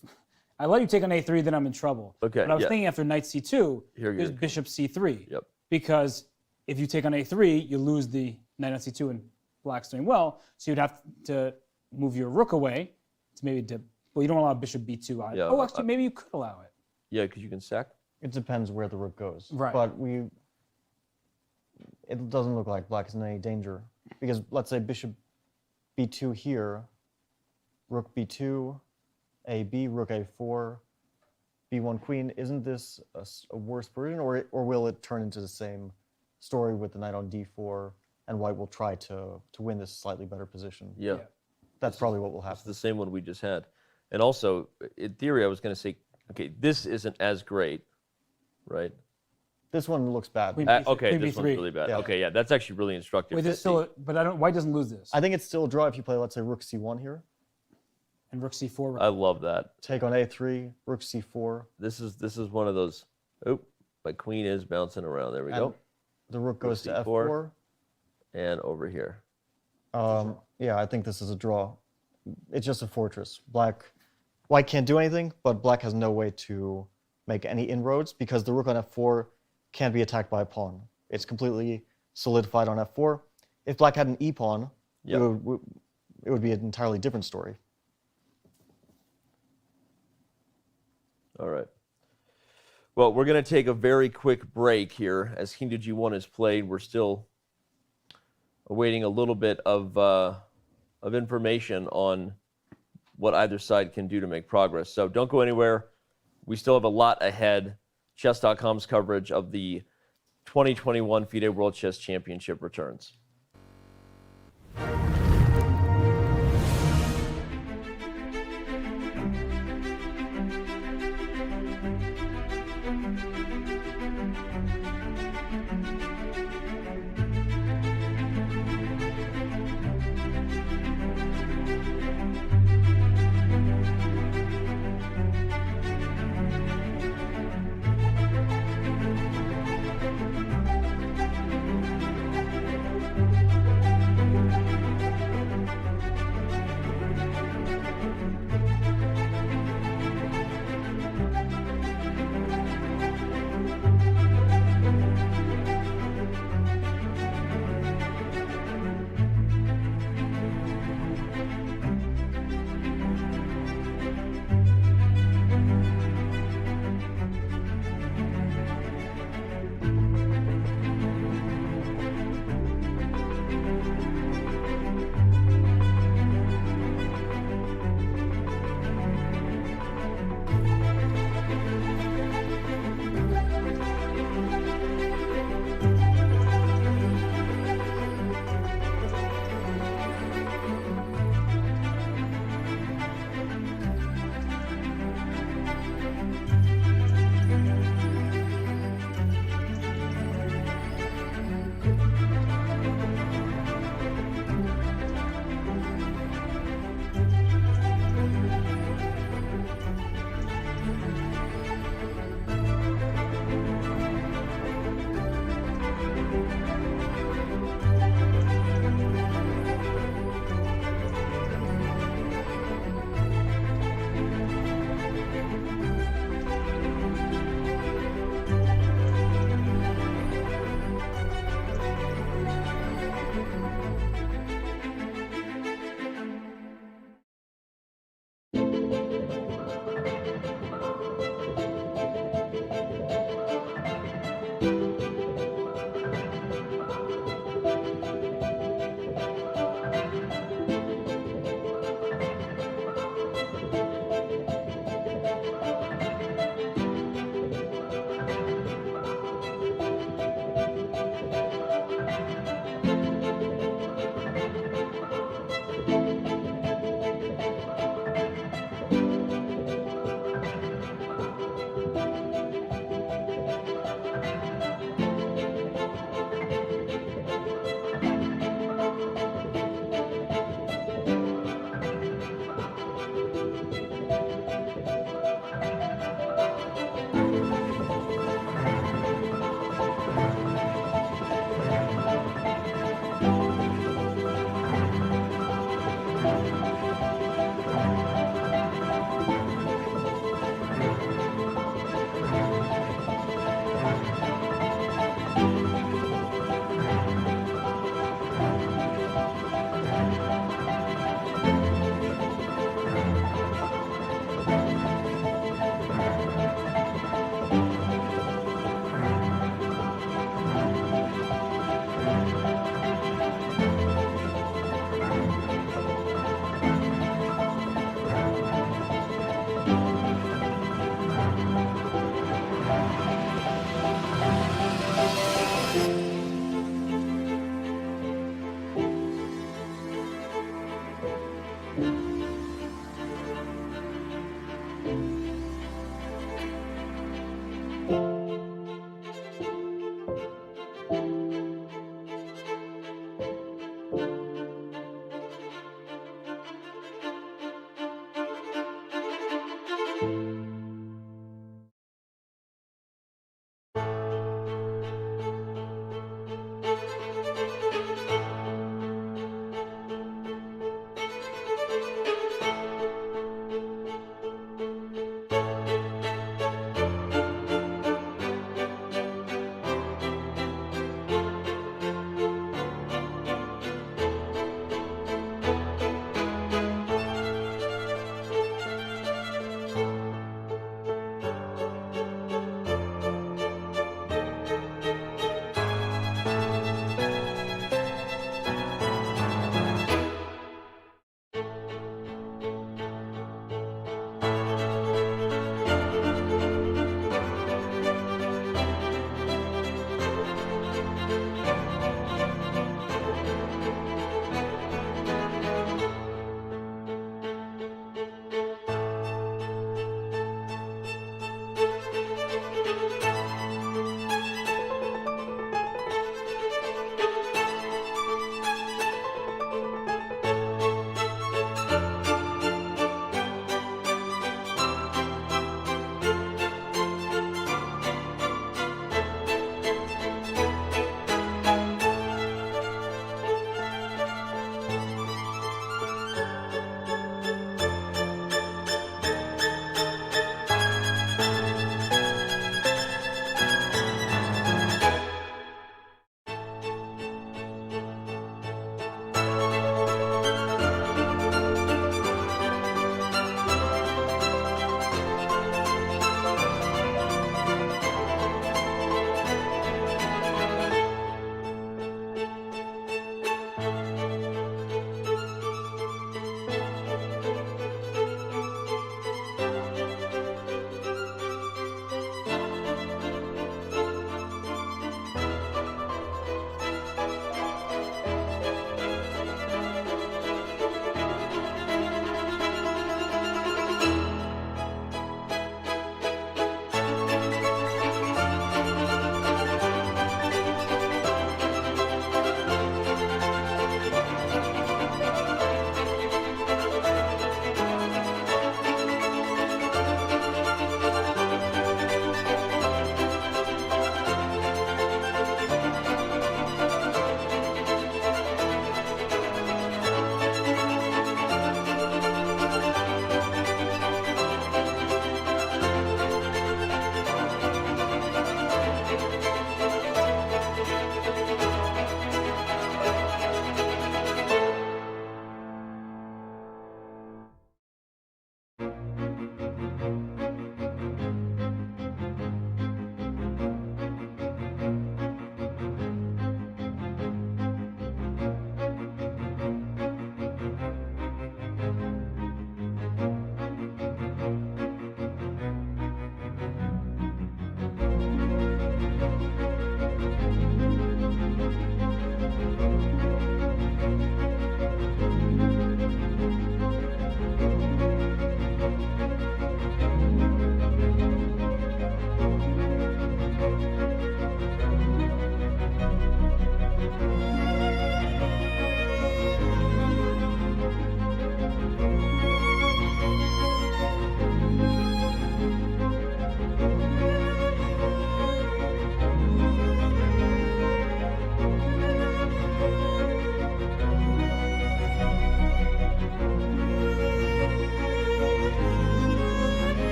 I let you take on A3, then I'm in trouble. Okay, But I was yeah. thinking after knight C2, Here there's you go. bishop C3. Yep. Because if you take on A3, you lose the knight on C2 and black's doing well. So you'd have to move your rook away to maybe dip. Well, you don't allow bishop B2 either. Yeah, Oh, actually, maybe you could allow it. Yeah, because you can sack. It depends where the rook goes. Right. But it doesn't look like black is in any danger. Because let's say bishop B2 here, rook B2, AB, rook A4, B1 queen. Isn't this a worse version, or will it turn into the same story with the knight on D4, and white will try to win this slightly better position? Yeah. That's probably what will happen. It's the same one we just had. And also, in theory, I was going to say, okay, this isn't as great, right? This one looks bad. Okay, this one's really bad. Yeah. Okay, yeah, that's actually really instructive. Wait, there's still, but white doesn't lose this. I think it's still a draw if you play, let's say, rook C1 here. And rook C4. I love that. Take on A3, rook C4. This is one of those. Oh, my queen is bouncing around. There we go. The rook goes Rook to F4. and over here. Yeah, I think this is a draw. it's just a fortress. White can't do anything, but black has no way to make any inroads because the rook on f4 can't be attacked by a pawn. It's completely solidified on f4. If black had an e-pawn, it would be an entirely different story. All right. Well, we're going to take a very quick break here as King to G1 is played. We're still awaiting a little bit of information on what either side can do to make progress. So don't go anywhere. We still have a lot ahead. Chess.com's coverage of the 2021 FIDE World Chess Championship returns.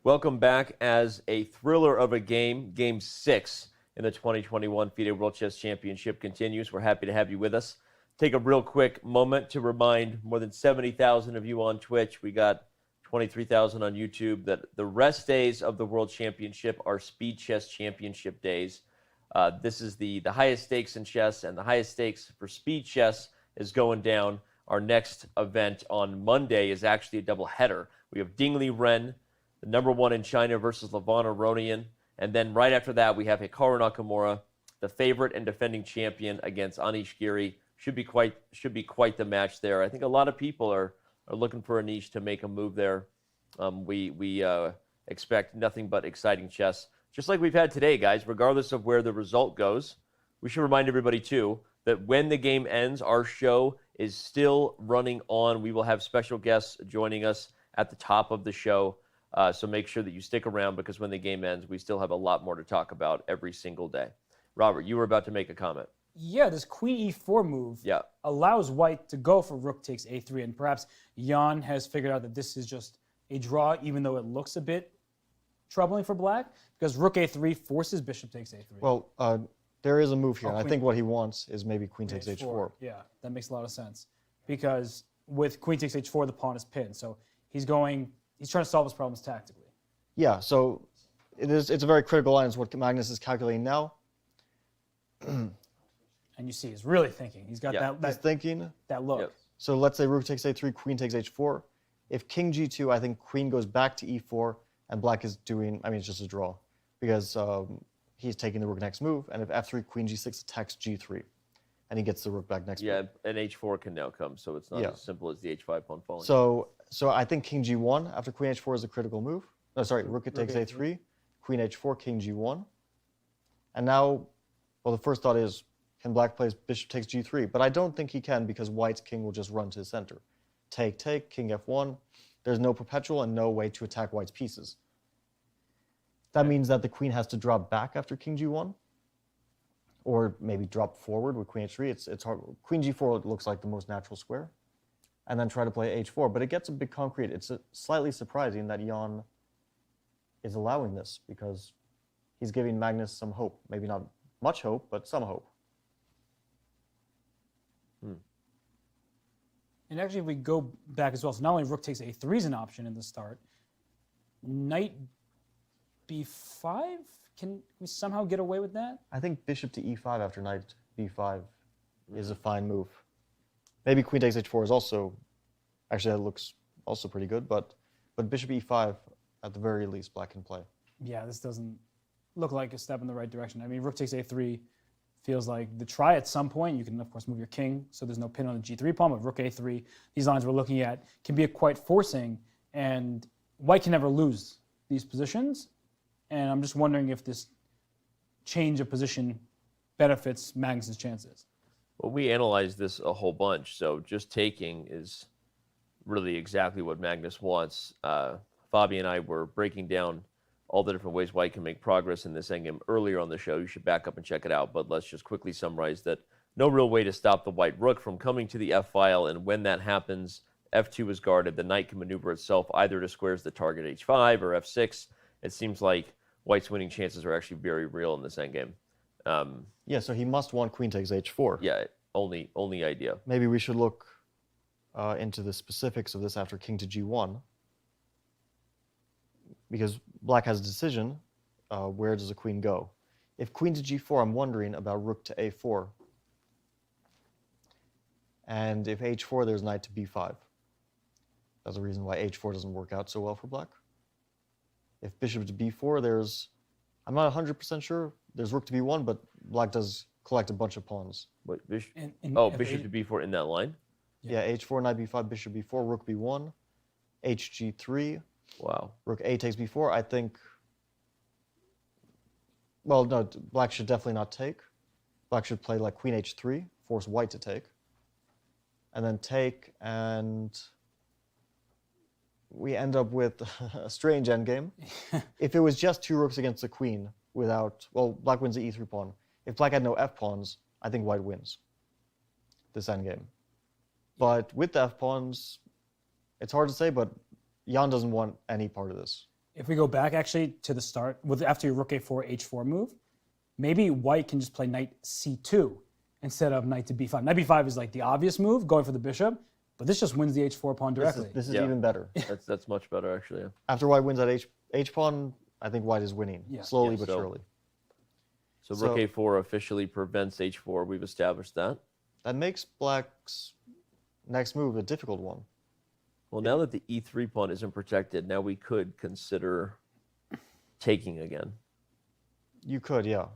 Welcome back as a thriller of a game. Game 6 in the 2021 FIDE World Chess Championship continues. We're happy to have you with us. Take a real quick moment to remind more than 70,000 of you on Twitch. We got 23,000 on YouTube that the rest days of the World Championship are Speed Chess Championship days. This is the highest stakes in chess, and the highest stakes for Speed Chess is going down. Our next event on Monday is actually a double header. We have Dingli Ren, the #1 in China, versus Levon Aronian. And then right after that, we have Hikaru Nakamura, the favorite and defending champion, against Anish Giri. Should be quite the match there. I think a lot of people are looking for Anish to make a move there. We expect nothing but exciting chess, just like we've had today, guys. Regardless of where the result goes, we should remind everybody too that when the game ends, our show is still running on. We will have special guests joining us at the top of the show. So make sure that you stick around, because when the game ends, we still have a lot more to talk about every single day. Robert, you were about to make a comment. Yeah, this Queen E4 move allows White to go for Rook takes A3, and perhaps Jan has figured out that this is just a draw, even though it looks a bit troubling for Black, because Rook A3 forces Bishop takes A3. Well, there is a move here. I think what he wants is maybe Queen takes H4. Yeah, that makes a lot of sense, because with Queen takes H4, the pawn is pinned. So he's trying to solve his problems tactically. Yeah, so it's a very critical line. It's what Magnus is calculating now. And you see, he's really thinking. He's got He's thinking. That look. Yep. So let's say Rook takes A3, Queen takes H4. If King G2, I think Queen goes back to E4, and Black is doing, it's just a draw, because he's taking the Rook next move, and if F3, Queen G6 attacks G3, and he gets the Rook back next move. Yeah, and H4 can now come, so it's not as simple as the H5 pawn falling. So I think King G1 after Queen H4 is a critical move. No, sorry, Rook takes A3, Queen H4, King G1. And now, well, the first thought is, can Black play Bishop takes G3? But I don't think he can, because White's king will just run to the center. Take, King F1. There's no perpetual and no way to attack White's pieces. That means that the queen has to drop back after King G1, or maybe drop forward with Queen H3. It's hard. Queen G4 looks like the most natural square, and then try to play H4. But it gets a bit concrete. It's slightly surprising that Jan is allowing this, because he's giving Magnus some hope. Maybe not much hope, but some hope. And actually, if we go back as well, so not only Rook takes A3 is an option in the start, Knight B5 Can we somehow get away with that? I think bishop to e5 after knight b5 is a fine move. Maybe queen takes h4 is also, actually that looks also pretty good, but bishop e5 at the very least black can play. Yeah, this doesn't look like a step in the right direction. I mean, rook takes a3 feels like the try at some point. You can, of course, move your king, so there's no pin on the g3 pawn, but rook a3, these lines we're looking at can be quite forcing, and white can never lose these positions. And I'm just wondering if this change of position benefits Magnus's chances. Well, we analyzed this a whole bunch, so just taking is really exactly what Magnus wants. Fabi and I were breaking down all the different ways white can make progress in this endgame earlier on the show. You should back up and check it out, but let's just quickly summarize that no real way to stop the white rook from coming to the f-file, and when that happens, f2 is guarded. The knight can maneuver itself either to squares the target h5 or f6. It seems like white's winning chances are actually very real in this endgame. Yeah, so he must want queen takes h4. Yeah, only idea. Maybe we should look into the specifics of this after king to g1. Because black has a decision, where does the queen go? If queen to g4, I'm wondering about rook to a4. And if h4, there's knight to b5. That's the reason why h4 doesn't work out so well for black. If bishop to b4, there's, I'm not 100% sure, there's rook to b1, but black does collect a bunch of pawns. Wait, bishop And to b4 in that line? Yeah, h4, knight b5, bishop b4, rook b1, hg3. Wow. Rook a takes b4, I think, well, no, black should definitely not take. Black should play like queen h3, force white to take. And then take, and we end up with a strange endgame. If it was just two rooks against the queen without, well, black wins the e3 pawn. If black had no f pawns, I think white wins this endgame. But with the f pawns, it's hard to say, but Jan doesn't want any part of this. If we go back actually to the start, after your rook a4, h4 move, maybe white can just play knight c2 instead of knight to b5. Knight b5 is like the obvious move, going for the bishop, but this just wins the h4 pawn directly. This is even better. That's much better, actually. Yeah. After white wins that h pawn, I think white is winning, slowly but surely. So rook a4 officially prevents h4. We've established that. That makes black's next move a difficult one. Well, now that the e3 pawn isn't protected, now we could consider taking again. You could, yeah.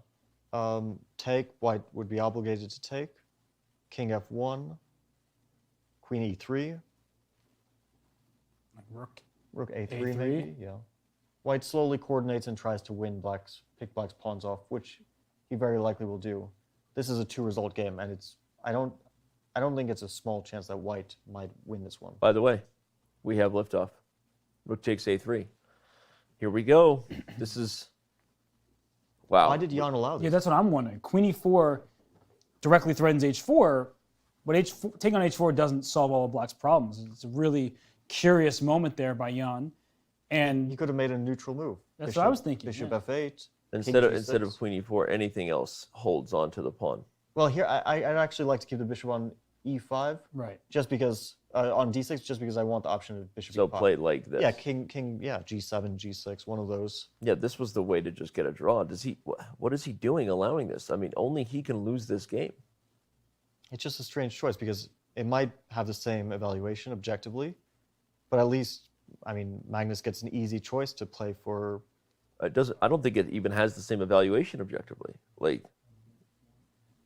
Take, white would be obligated to take. King f1, queen e3. Like rook a3 maybe, yeah. White slowly coordinates and tries to pick black's pawns off, which he very likely will do. This is a two-result game, and I don't think it's a small chance that white might win this one. By the way, we have liftoff. Rook takes a3. Here we go. This is, wow. Why did Jan allow this? Yeah, that's what I'm wondering. Queen e4 directly threatens h4, but taking on h4 doesn't solve all of black's problems. It's a really curious moment there by Jan. And he could have made a neutral move. That's what I was thinking. Bishop f8. Instead of queen e4, anything else holds on to the pawn. Well, here I'd actually like to keep the bishop on e5. Right. Just because on d6, just because I want the option of bishop So e5. play like this. Yeah, king, yeah, g7, g6, one of those. Yeah, this was the way to just get a draw. What is he doing allowing this? I mean, only he can lose this game. It's just a strange choice because it might have the same evaluation objectively, but at least, I mean, Magnus gets an easy choice to play for. It doesn't. I don't think it even has the same evaluation objectively. Like,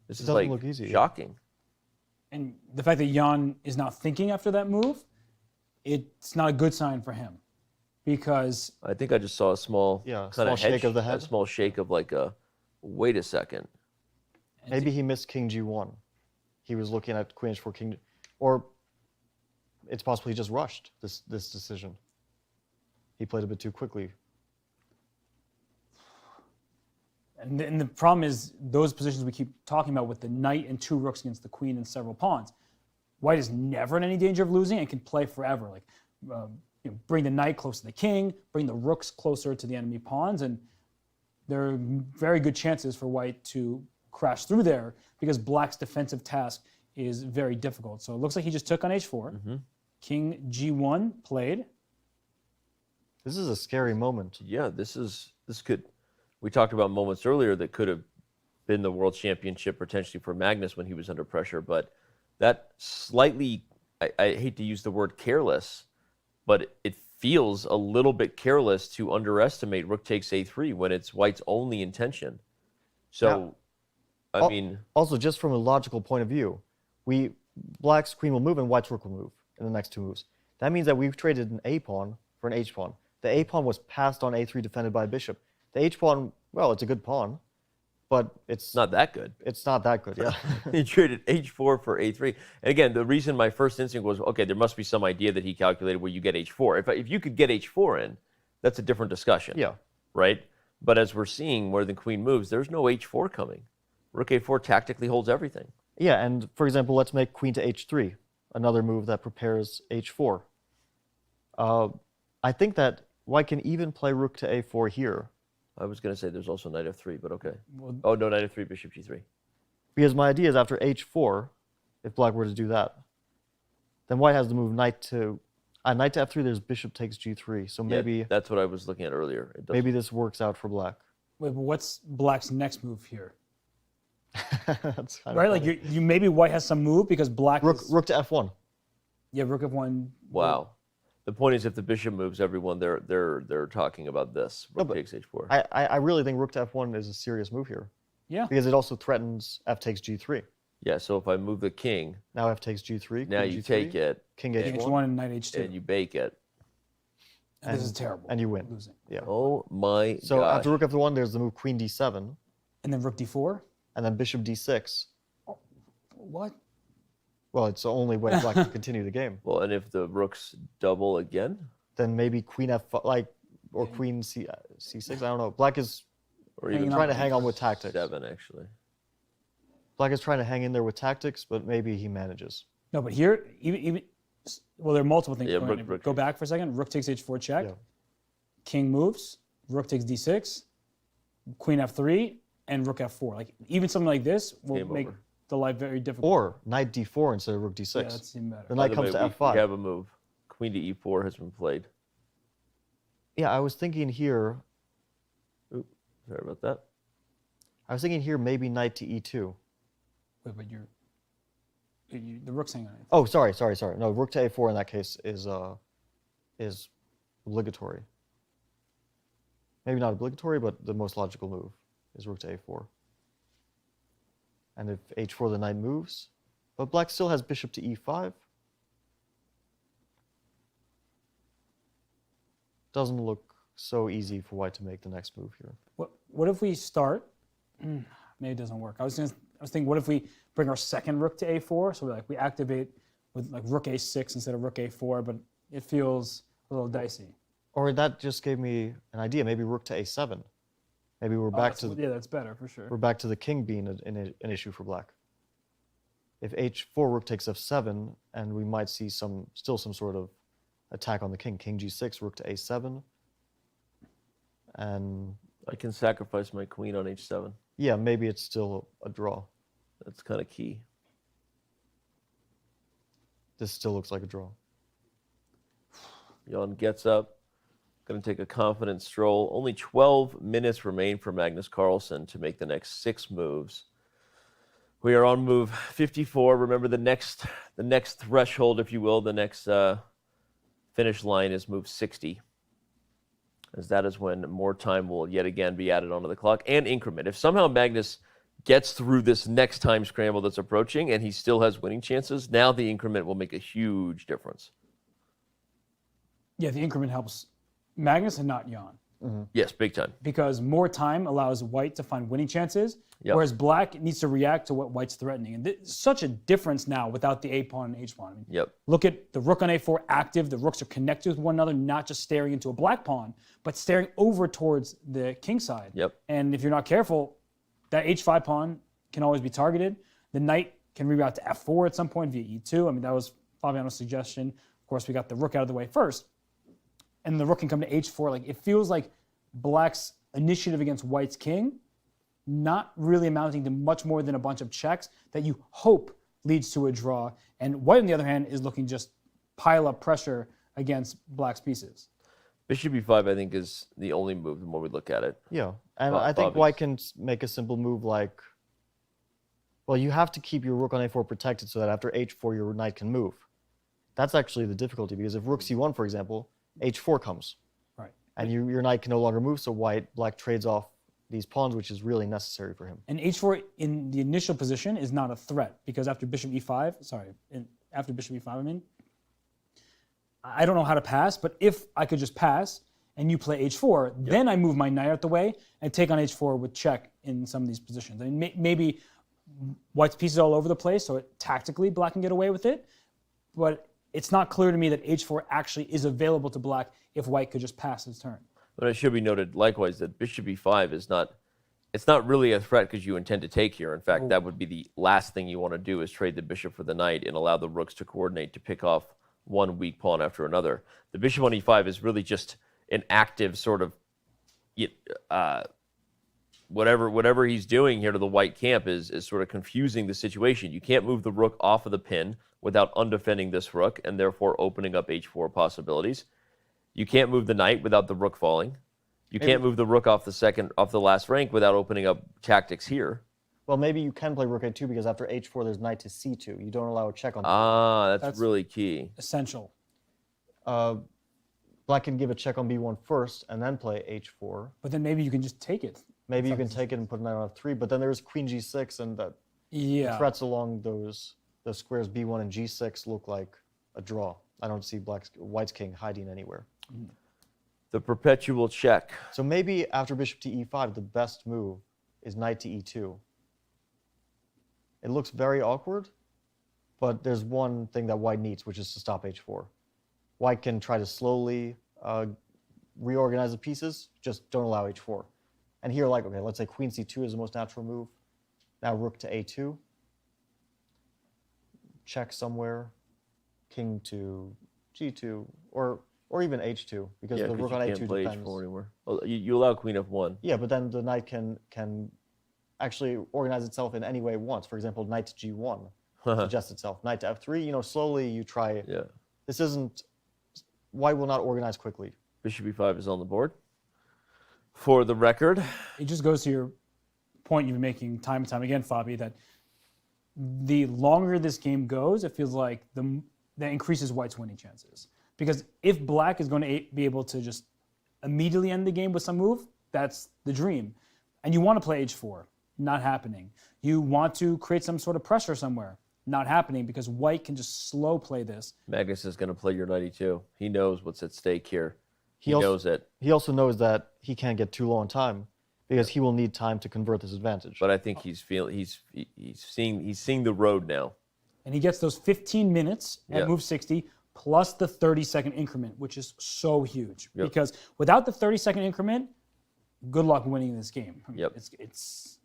this is like look easy, shocking. And the fact that Jan is not thinking after that move, it's not a good sign for him, because I think I just saw a small kind of shake of the head, a small shake of like a, wait a second. Maybe he missed king g1. He was looking at queen h4, king, or it's possible he just rushed this decision. He played a bit too quickly. And the problem is those positions we keep talking about with the knight and two rooks against the queen and several pawns. White is never in any danger of losing and can play forever. Like, bring the knight close to the king, bring the rooks closer to the enemy pawns, and there are very good chances for white to crash through there because black's defensive task is very difficult. So it looks like he just took on h4. Mm-hmm. King g1 played. This is a scary moment. Yeah, this could We talked about moments earlier that could have been the world championship potentially for Magnus when he was under pressure, but that slightly, I hate to use the word careless, but it feels a little bit careless to underestimate rook takes a3 when it's white's only intention. So, I mean... Also, just from a logical point of view, black's queen will move and white's rook will move in the next 2 moves. That means that we've traded an a-pawn for an h-pawn. The a-pawn was passed on a3 defended by a bishop. The h-pawn, well, it's a good pawn, but it's... not that good. It's not that good, yeah. He traded h4 for a3. And again, the reason my first instinct was, okay, there must be some idea that he calculated where you get h4. If you could get h4 in, that's a different discussion. Yeah. Right? But as we're seeing where the queen moves, there's no h4 coming. Rook a4 tactically holds everything. Yeah, and for example, let's make queen to h3, another move that prepares h4. I think that white can even play rook to a4 here. I was going to say there's also knight f3, but okay. Well, oh, no, knight f3, bishop g3. Because my idea is after h4, if black were to do that, then white has to move knight to f3, there's bishop takes g3. So maybe... Yeah, that's what I was looking at earlier. Maybe this works out for black. Wait, but what's black's next move here? That's kind right, of like you maybe white has some move because black rook to f1. Yeah, rook f1. Wow. The point is, if the bishop moves, everyone they're talking about this. Rook takes h4. I really think rook to f1 is a serious move here. Yeah. Because it also threatens f takes g3. Yeah. So if I move the king, now f takes g3. Now you g3, take it. King h1 and knight h2. And you bake it. And this is terrible. And you win. Losing. Yeah. Oh my god. So after rook f1, there's the move queen d7. And then rook d4. And then bishop d6. What? Well, it's the only way black can continue the game. Well, and if the rooks double again, then maybe queen f5, or queen c6. I don't know. Black is or even trying to hang on with tactics. 7 actually. Black is trying to hang in there with tactics, but maybe he manages. No, but here even well, there are multiple things. Yeah, going on. Go back for a second. Rook takes h4 check. Yeah. King moves. Rook takes d6. Queen f3 and rook f4. Like even something like this will make the life very difficult. Or knight d4 instead of rook d6. Yeah, that's even better. The knight comes to f5. We have a move. Queen to e4 has been played. Yeah, I was thinking here. Oops, sorry about that. I was thinking here maybe knight to e2. Wait, but the rook's hanging on it. Oh, sorry. No, rook to a4 in that case is obligatory. Maybe not obligatory, but the most logical move is rook to a4. And if h4, the knight moves. But black still has bishop to e5. Doesn't look so easy for white to make the next move here. What if we start? Maybe it doesn't work. I was thinking, what if we bring our second rook to a4? So we activate with like rook a6 instead of rook a4, but it feels a little dicey. Or that just gave me an idea. Maybe rook to a7. Maybe we're back to yeah, that's better for sure. We're back to the king being an issue for black. If h4, rook takes f7, and we might see still some sort of attack on the king. King g6, rook to a7, and I can sacrifice my queen on h7. Yeah, maybe it's still a draw. That's kind of key. This still looks like a draw. Jan gets up. Going to take a confident stroll. Only 12 minutes remain for Magnus Carlsen to make the next 6 moves. We are on move 54. Remember the next threshold, if you will, the next finish line is move 60, as that is when more time will yet again be added onto the clock and increment. If somehow Magnus gets through this next time scramble that's approaching and he still has winning chances, now the increment will make a huge difference. Yeah, the increment helps Magnus and not Jan. Mm-hmm. Yes, big time. Because more time allows white to find winning chances, whereas black needs to react to what white's threatening. And such a difference now without the a-pawn and h-pawn. I mean, look at the rook on a4 active. The rooks are connected with one another, not just staring into a black pawn, but staring over towards the king side. And if you're not careful, that h5 pawn can always be targeted. The knight can reroute to f4 at some point via e2. I mean, that was Fabiano's suggestion. Of course, we got the rook out of the way first. And the rook can come to h4. Like, it feels like black's initiative against white's king not really amounting to much more than a bunch of checks that you hope leads to a draw. And white, on the other hand, is looking just pile up pressure against black's pieces. Bishop e5, I think, is the only move the more we look at it. Yeah, and I think white can make a simple move like, well, you have to keep your rook on a4 protected so that after h4 your knight can move. That's actually the difficulty, because if rook c1, for example, h4 comes. Right. And your knight can no longer move, so black trades off these pawns, which is really necessary for him. And h4 in the initial position is not a threat, because after bishop e5, after bishop e5, I mean, I don't know how to pass, but if I could just pass and you play h4, then I move my knight out the way and take on h4 with check in some of these positions. I mean, maybe white's pieces all over the place, so tactically black can get away with it, but it's not clear to me that h4 actually is available to black if white could just pass his turn. But it should be noted likewise that bishop e5 is not, it's not really a threat because you intend to take here. In fact, that would be the last thing you want to do, is trade the bishop for the knight and allow the rooks to coordinate to pick off one weak pawn after another. The bishop on e5 is really just an active sort of, whatever he's doing here to the white camp is sort of confusing the situation. You can't move the rook off of the pin without undefending this rook and therefore opening up h4 possibilities. You can't move the knight without the rook falling. You can't move the rook off the last rank without opening up tactics here. Well, maybe you can play rook a2 because after h4 there's knight to c2. You don't allow a check on. That's really key. Essential. Black can give a check on b1 first and then play h4. But then maybe you can just take it. Maybe you can take it and put knight on f3. But then there's queen g6, and the threats along those squares b1 and g6 look like a draw. I don't see white's king hiding anywhere. The perpetual check. So maybe after bishop to e5, the best move is knight to e2. It looks very awkward, but there's one thing that white needs, which is to stop h4. White can try to slowly reorganize the pieces, just don't allow h4. And here, like, okay, let's say queen c2 is the most natural move. Now rook to a2. Check somewhere. King to g2, or even h2, because the rook on a2 depends. H4 well, you allow queen f1. Yeah, but then the knight can actually organize itself in any way it wants. For example, knight to g1 suggests itself. Knight to f3, slowly you try. Yeah. This isn't, white will not organize quickly. Bishop e5 is on the board. For the record. It just goes to your point you've been making time and time again, Fabi, that the longer this game goes, it feels like that increases white's winning chances. Because if black is going to be able to just immediately end the game with some move, that's the dream. And you want to play h4, not happening. You want to create some sort of pressure somewhere, not happening, because white can just slow play this. Magnus is going to play your knight e2. He knows what's at stake here. He knows it. He also knows that he can't get too low on time, because he will need time to convert this advantage. But I think he's seeing the road now. And he gets those 15 minutes at move 60 plus the 30-second increment, which is so huge. Because without the 30-second increment, good luck winning this game. It's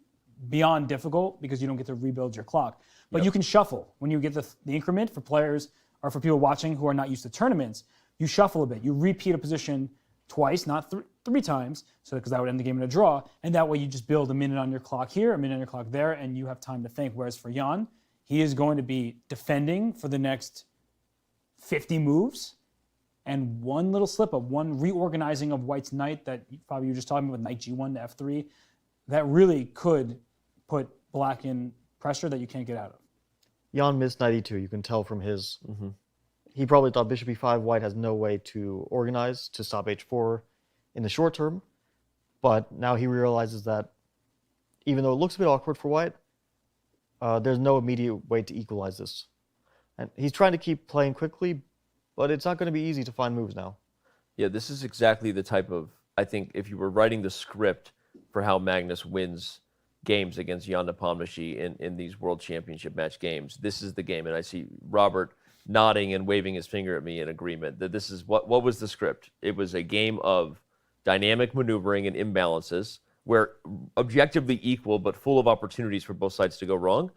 beyond difficult because you don't get to rebuild your clock. But you can shuffle. When you get the increment, for players or for people watching who are not used to tournaments, you shuffle a bit. You repeat a position twice, not three times, because that would end the game in a draw. And that way you just build a minute on your clock here, a minute on your clock there, and you have time to think. Whereas for Jan, he is going to be defending for the next 50 moves, and one little slip-up, one reorganizing of white's knight that Fabi, you were just talking about with knight g1 to f3, that really could put black in pressure that you can't get out of. Jan missed knight e2. You can tell from his... He probably thought bishop e5, white has no way to organize to stop h4 in the short term, but now he realizes that even though it looks a bit awkward for white, there's no immediate way to equalize this. And he's trying to keep playing quickly, but it's not going to be easy to find moves now. Yeah, this is exactly the type of, I think, if you were writing the script for how Magnus wins games against Ian Nepomniachtchi in these World Championship match games, this is the game. And I see Robert nodding and waving his finger at me in agreement that this is what was the script. It was a game of dynamic maneuvering and imbalances where objectively equal but full of opportunities for both sides to go wrong.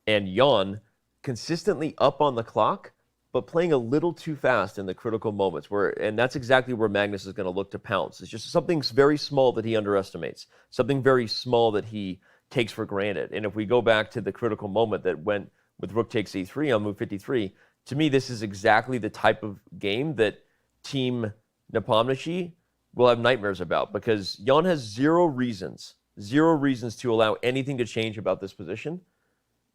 And Jan consistently up on the clock, but playing a little too fast in the critical moments. And that's exactly where Magnus is going to look to pounce. It's just something very small that he underestimates, something very small that he takes for granted. And if we go back to the critical moment that went with rook takes e3 on move 53, to me, this is exactly the type of game that Team Nepomniachtchi will have nightmares about, because Jan has zero reasons to allow anything to change about this position.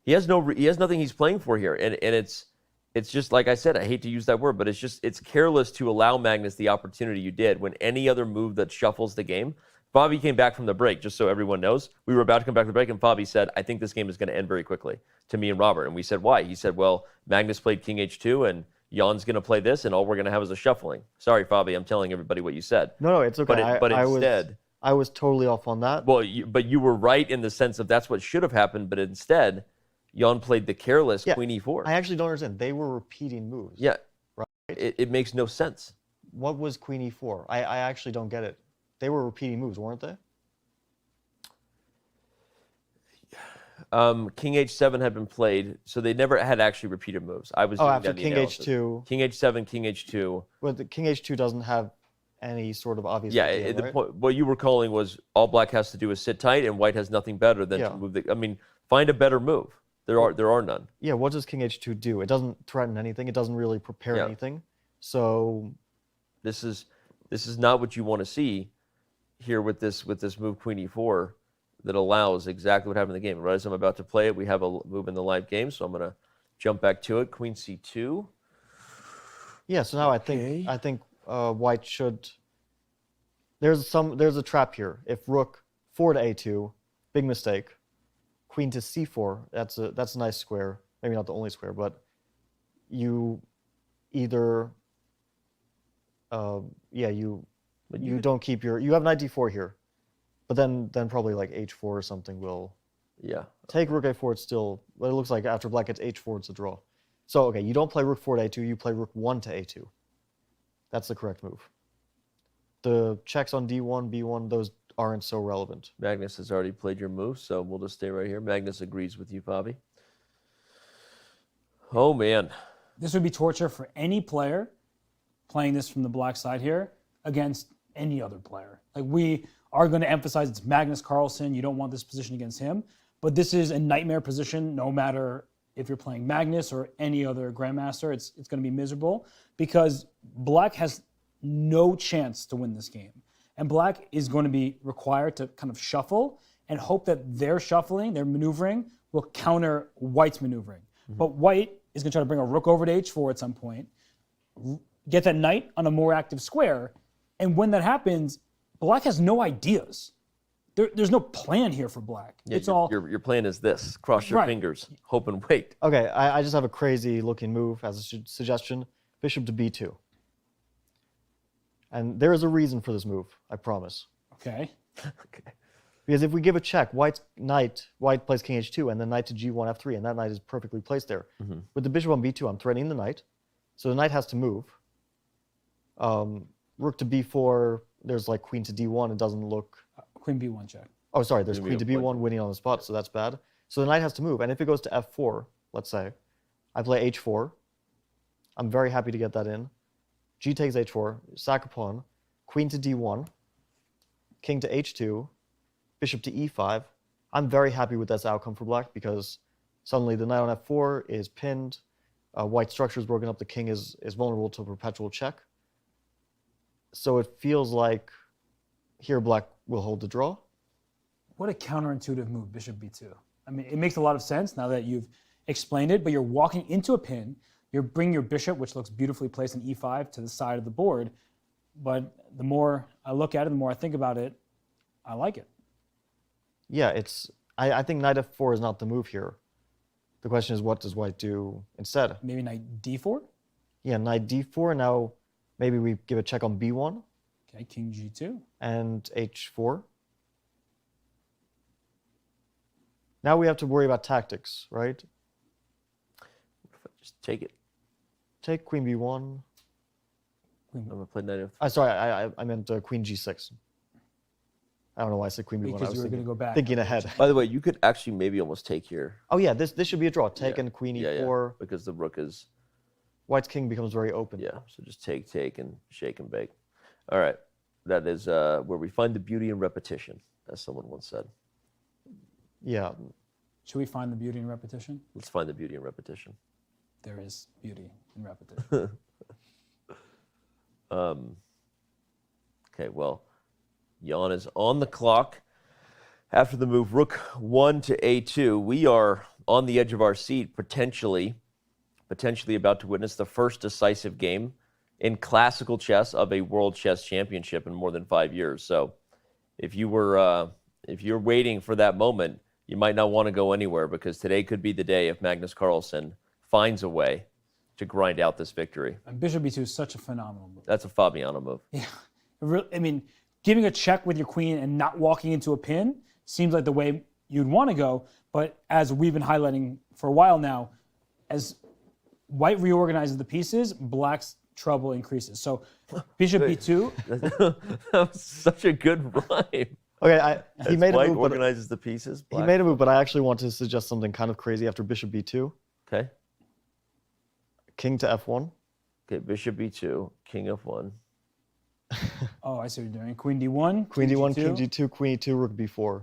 He has nothing he's playing for here, and it's just like I said. I hate to use that word, but it's careless to allow Magnus the opportunity you did when any other move that shuffles the game. Fabi came back from the break, just so everyone knows. We were about to come back from the break, and Fabi said, I think this game is going to end very quickly, to me and Robert. And we said, why? He said, well, Magnus played King H2, and Jan's going to play this, and all we're going to have is a shuffling. Sorry, Fabi, I'm telling everybody what you said. No, it's okay. But instead... I was totally off on that. Well, but you were right in the sense of that's what should have happened, but instead, Jan played the careless Queen E4. I actually don't understand. They were repeating moves. Yeah. Right? It makes no sense. What was Queen E4? I actually don't get it. They were repeating moves, weren't they? King H7 had been played, so they never had actually repeated moves. I was after King H2. King H7, King H2. Well, the King H2 doesn't have any sort of obvious idea, the right? point, what you were calling was all black has to do is sit tight, and white has nothing better than to move the... I mean, find a better move. There are none. Yeah, what does King H2 do? It doesn't threaten anything. It doesn't really prepare anything. So... This is not what you want to see here with this move Queen E4 that allows exactly what happened in the game. Right as I'm about to play it, we have a move in the live game, so I'm going to jump back to it. Queen C2. Yeah, so now I think white should... There's a trap here. If rook 4 to A2, big mistake. Queen to C4, that's a nice square. Maybe not the only square, but you either... you don't keep your... You have knight D4 here, but then probably like H4 or something will... Take rook A4, it's still... But it looks like after black gets H4, it's a draw. So, okay, you don't play rook 4 to A2, you play rook 1 to A2. That's the correct move. The checks on D1, B1, those aren't so relevant. Magnus has already played your move, so we'll just stay right here. Magnus agrees with you, Fabi. Oh, man. This would be torture for any player playing this from the black side here against any other player. Like, we are going to emphasize it's Magnus Carlsen. You don't want this position against him. But this is a nightmare position no matter if you're playing Magnus or any other grandmaster. It's going to be miserable because black has no chance to win this game. And black is going to be required to kind of shuffle and hope that their shuffling, their maneuvering, will counter white's maneuvering. But white is going to try to bring a rook over to H4 at some point, get that knight on a more active square, and when that happens, black has no ideas. There's no plan here for black. Yeah, it's all... Your plan is this. Cross your fingers, hope and wait. Okay, I just have a crazy looking move as a suggestion. Bishop to B2. And there is a reason for this move, I promise. Okay. Okay. Because if we give a check, white plays King H2, and then knight to G1, F3, and that knight is perfectly placed there. With the bishop on B2, I'm threatening the knight. So the knight has to move. Rook to B4, there's like queen to D1, it doesn't look... Queen B1 check. Oh, sorry, there's queen to B1 winning on the spot, so that's bad. So the knight has to move, and if it goes to F4, let's say, I play H4. I'm very happy to get that in. G takes H4, sack a pawn, queen to D1, king to H2, bishop to E5. I'm very happy with this outcome for black because suddenly the knight on F4 is pinned, white structure is broken up, the king is vulnerable to a perpetual check. So it feels like here black will hold the draw. What a counterintuitive move, bishop B2. I mean, it makes a lot of sense now that you've explained it, but you're walking into a pin, you're bringing your bishop, which looks beautifully placed in E5, to the side of the board. But the more I look at it, the more I think about it, I like it. Yeah, I think knight F4 is not the move here. The question is, what does white do instead? Maybe knight D4? Yeah, knight D4. Now maybe we give a check on B1. Okay, king G2. And H4. Now we have to worry about tactics, right? Just take it. Take queen B1. I'm going to play knight F3. Sorry, I meant queen G6. I don't know why I said queen B1. Because you were going to go back. Thinking ahead. By the way, you could actually maybe almost take here. Oh yeah, this should be a draw. Take and queen E4. Because the rook is... White's king becomes very open. Yeah, so just take, and shake and bake. All right, that is where we find the beauty in repetition, as someone once said. Yeah. Should we find the beauty in repetition? Let's find the beauty in repetition. There is beauty in repetition. Okay, well, Jan is on the clock. After the move rook 1 to a2, we are on the edge of our seat, potentially about to witness the first decisive game in classical chess of a World Chess Championship in more than 5 years. So if you're waiting for that moment, you might not want to go anywhere, because today could be the day if Magnus Carlsen finds a way to grind out this victory. And bishop b2 is such a phenomenal move. That's a Fabiano move. Yeah. I mean, giving a check with your queen and not walking into a pin seems like the way you'd want to go. But as we've been highlighting for a while now, as white reorganizes the pieces, black's trouble increases. So bishop b2. That was such a good rhyme. Okay, he made a move. Organizes the pieces. He made a move, but I actually want to suggest something kind of crazy after bishop b2. Okay. King to f1. Okay, bishop b2, king f1. Oh, I see what you're doing. Queen d1. Queen d1, g2. king g2, queen e2, rook b4.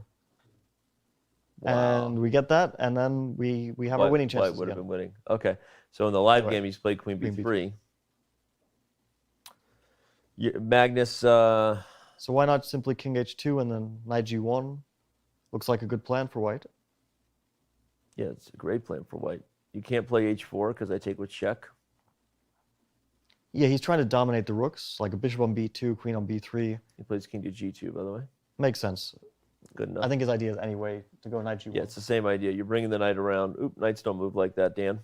Wow. And we get that, and then we have our winning chances. White would have been winning. Okay, so in the live game, he's played queen b3. Magnus. So why not simply king h2 and then knight g1? Looks like a good plan for white. Yeah, it's a great plan for white. You can't play h4 because I take with check. Yeah, he's trying to dominate the rooks, like a bishop on b2, queen on b3. He plays king to g2, by the way. Makes sense. Good enough. I think his idea is anyway to go knight g1. Yeah, it's the same idea. You're bringing the knight around. Oop, knights don't move like that, Dan.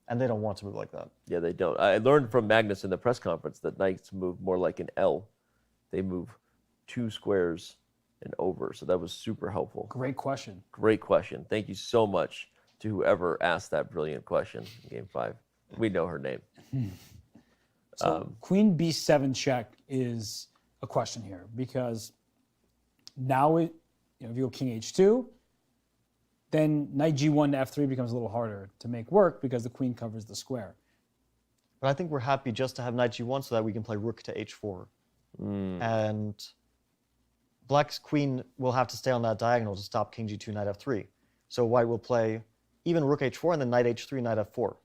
And they don't want to move like that. Yeah, they don't. I learned from Magnus in the press conference that knights move more like an L. They move 2 squares and over. So that was super helpful. Great question. Great question. Thank you so much to whoever asked that brilliant question in Game 5. We know her name. So queen b7 check is a question here, because now if you go king h2, then knight g1 to f3 becomes a little harder to make work because the queen covers the square. But I think we're happy just to have knight g1 so that we can play rook to h4. And black's queen will have to stay on that diagonal to stop king g2, knight f3. So white will play even rook h4 and then knight h3, knight f4.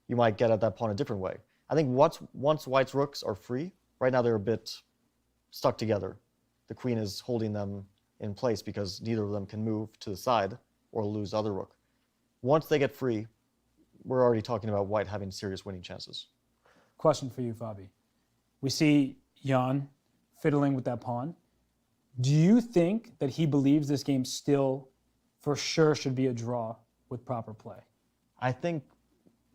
You might get at that pawn a different way. I think once white's rooks are free, right now they're a bit stuck together. The queen is holding them in place because neither of them can move to the side or lose the other rook. Once they get free, we're already talking about white having serious winning chances. Question for you, Fabi. We see Jan fiddling with that pawn. Do you think that he believes this game still for sure should be a draw with proper play? I think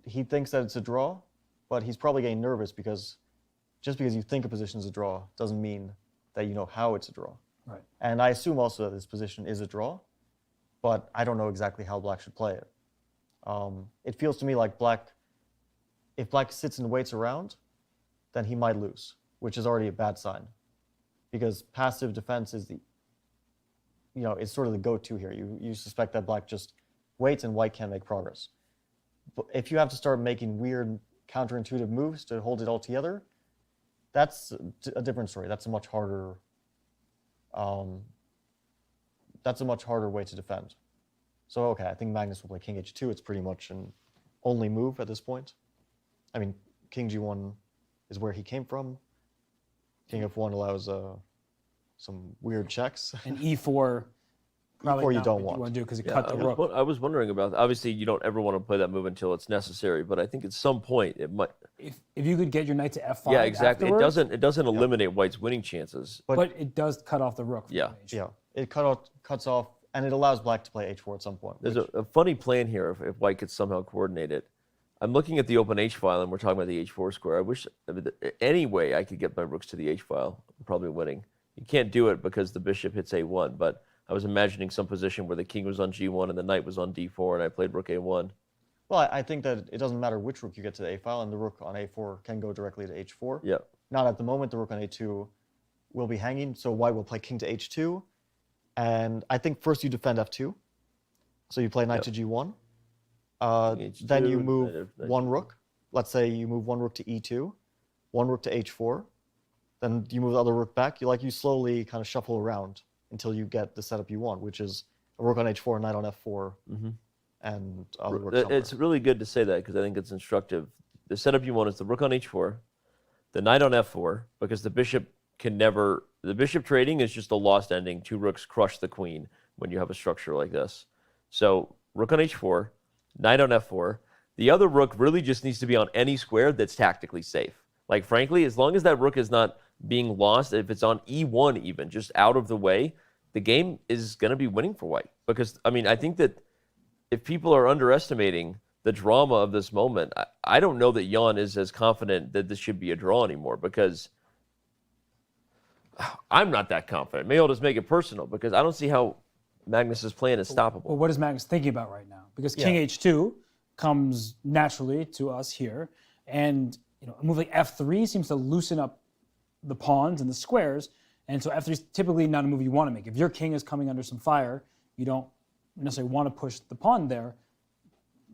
he thinks that it's a draw, but he's probably getting nervous because just because you think a position is a draw doesn't mean that you know how it's a draw. Right. And I assume also that this position is a draw, but I don't know exactly how black should play it. It feels to me like if black sits and waits around, then he might lose, which is already a bad sign. Because passive defense is it's sort of the go-to here. You suspect that black just waits and white can't make progress. But if you have to start making weird counterintuitive moves to hold it all together, that's a different story. That's a much harder way to defend. So okay, I think Magnus will play king h2. It's pretty much an only move at this point. I mean, king g1 is where he came from. King f1 allows some weird checks. And e4 probably E4 you not don't what want. you want to do because it cut the rook. I was wondering about that. Obviously, you don't ever want to play that move until it's necessary, but I think at some point it might. If you could get your knight to f5. Yeah, exactly. Afterwards, It doesn't eliminate white's winning chances. but it does cut off the rook. Yeah. Yeah, it cuts off, and it allows black to play h4 at some point. There's a funny plan here if white could somehow coordinate it. I'm looking at the open H file, and we're talking about the H4 square. I wish any way I could get my rooks to the H file. I'm probably winning. You can't do it because the bishop hits A1, but I was imagining some position where the king was on G1 and the knight was on D4, and I played rook A1. Well, I think that it doesn't matter which rook you get to the A file, and the rook on A4 can go directly to H4. Yeah. Not at the moment. The rook on A2 will be hanging, so white will play king to H2, and I think first you defend F2, so you play knight to G1. Then you move one rook. Let's say you move one rook to E2, one rook to H4. Then you move the other rook back. You slowly kind of shuffle around until you get the setup you want, which is a rook on H4, knight on F4, and other rook somewhere. It's really good to say that because I think it's instructive. The setup you want is the rook on H4, the knight on F4, because the bishop can never. The bishop trading is just a lost ending. 2 rooks crush the queen when you have a structure like this. So rook on h4, knight on f4. The other rook really just needs to be on any square that's tactically safe. Like, frankly, as long as that rook is not being lost, if it's on e1 even, just out of the way, the game is going to be winning for white. Because, I mean, I think that if people are underestimating the drama of this moment, I don't know that Jan is as confident that this should be a draw anymore, because I'm not that confident. Maybe I'll just make it personal, because I don't see how Magnus's plan is stoppable. Well, what is Magnus thinking about right now? Because king h2 comes naturally to us here, and a move like f3 seems to loosen up the pawns and the squares, and so f3 is typically not a move you want to make. If your king is coming under some fire, you don't necessarily want to push the pawn there.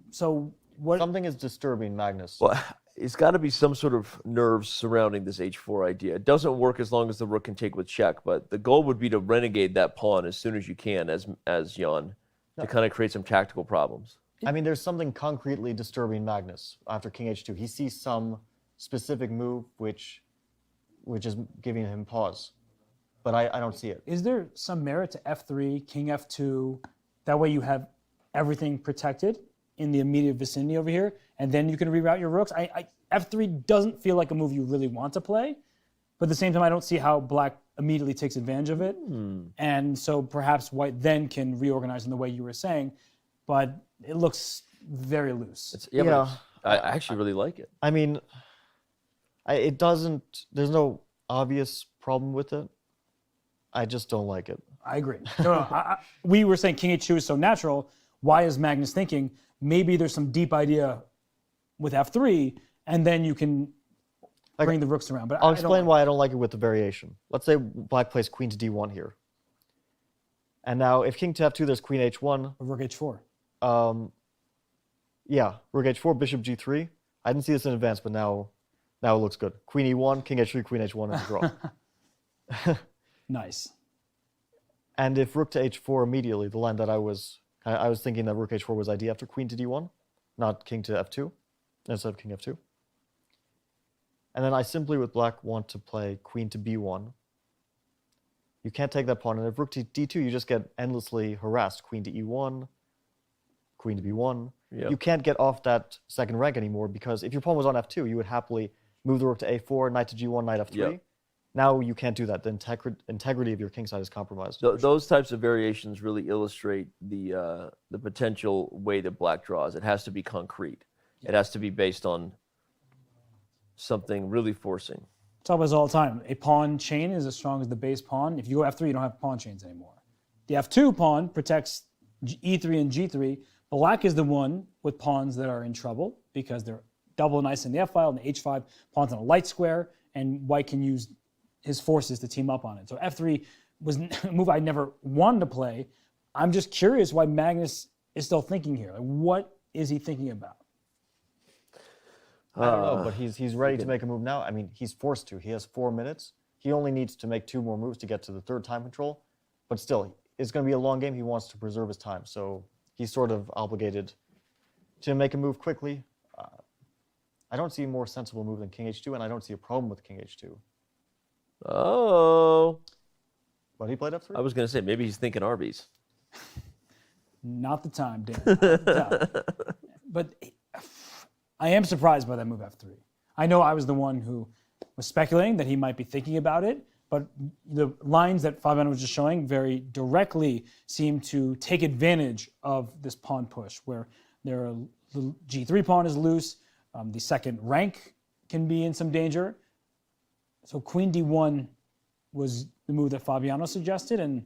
So what? Something is disturbing Magnus. Well, it's got to be some sort of nerves surrounding this h4 idea. It doesn't work as long as the rook can take with check, but the goal would be to renegade that pawn as soon as you can as Jan, to kind of create some tactical problems. I mean, there's something concretely disturbing Magnus after king h2. He sees some specific move which is giving him pause, but I don't see it. Is there some merit to f3, king f2? That way you have everything protected in the immediate vicinity over here, and then you can reroute your rooks. F3 doesn't feel like a move you really want to play, but at the same time, I don't see how black immediately takes advantage of it. And so perhaps white then can reorganize in the way you were saying, but it looks very loose. But I actually really like it. I mean, it doesn't, there's no obvious problem with it. I just don't like it. I agree. We were saying king h2 is so natural. Why is Magnus thinking maybe there's some deep idea with f3, and then you can bring the rooks around? But I'll explain why I don't like it with the variation. Let's say black plays queen to d1 here. And now if king to f2, there's queen h1. Rook h4. Yeah, rook h4, bishop g3. I didn't see this in advance, but now it looks good. Queen e1, king h3, queen h1, and a draw. Nice. And if rook to h4 immediately, the line that I was thinking that rook h4 was idea after queen to d1, not king to f2, instead of king f2. And then I simply, with black, want to play queen to b1. You can't take that pawn, and if rook to d2, you just get endlessly harassed. Queen to e1, queen to b1. Yep. You can't get off that second rank anymore, because if your pawn was on f2, you would happily move the rook to a4, knight to g1, knight f3. Yep. Now you can't do that. The integrity of your kingside is compromised. Those types of variations really illustrate the potential way that black draws. It has to be concrete. It has to be based on something really forcing. Talk about this all the time. A pawn chain is as strong as the base pawn. If you go f3, you don't have pawn chains anymore. The f2 pawn protects e3 and g3. Black is the one with pawns that are in trouble because they're double nice in the f file and the h5 pawns on a light square, and white can use his forces to team up on it. So f3 was a move I never wanted to play. I'm just curious why Magnus is still thinking here. Like, what is he thinking about? I don't know, but he's ready to make a move now. I mean, he's forced to. He has 4 minutes. He only needs to make 2 more moves to get to the third time control. But still, it's going to be a long game. He wants to preserve his time. So he's sort of obligated to make a move quickly. I don't see a more sensible move than king h2, and I don't see a problem with king h2. Oh. But he played f3? I was going to say, maybe he's thinking Arby's. Not the time, Dan. Not the time. But I am surprised by that move f3. I know I was the one who was speculating that he might be thinking about it, but the lines that Fabian was just showing very directly seem to take advantage of this pawn push, where the g3 pawn is loose, the second rank can be in some danger. So queen d1 was the move that Fabiano suggested, and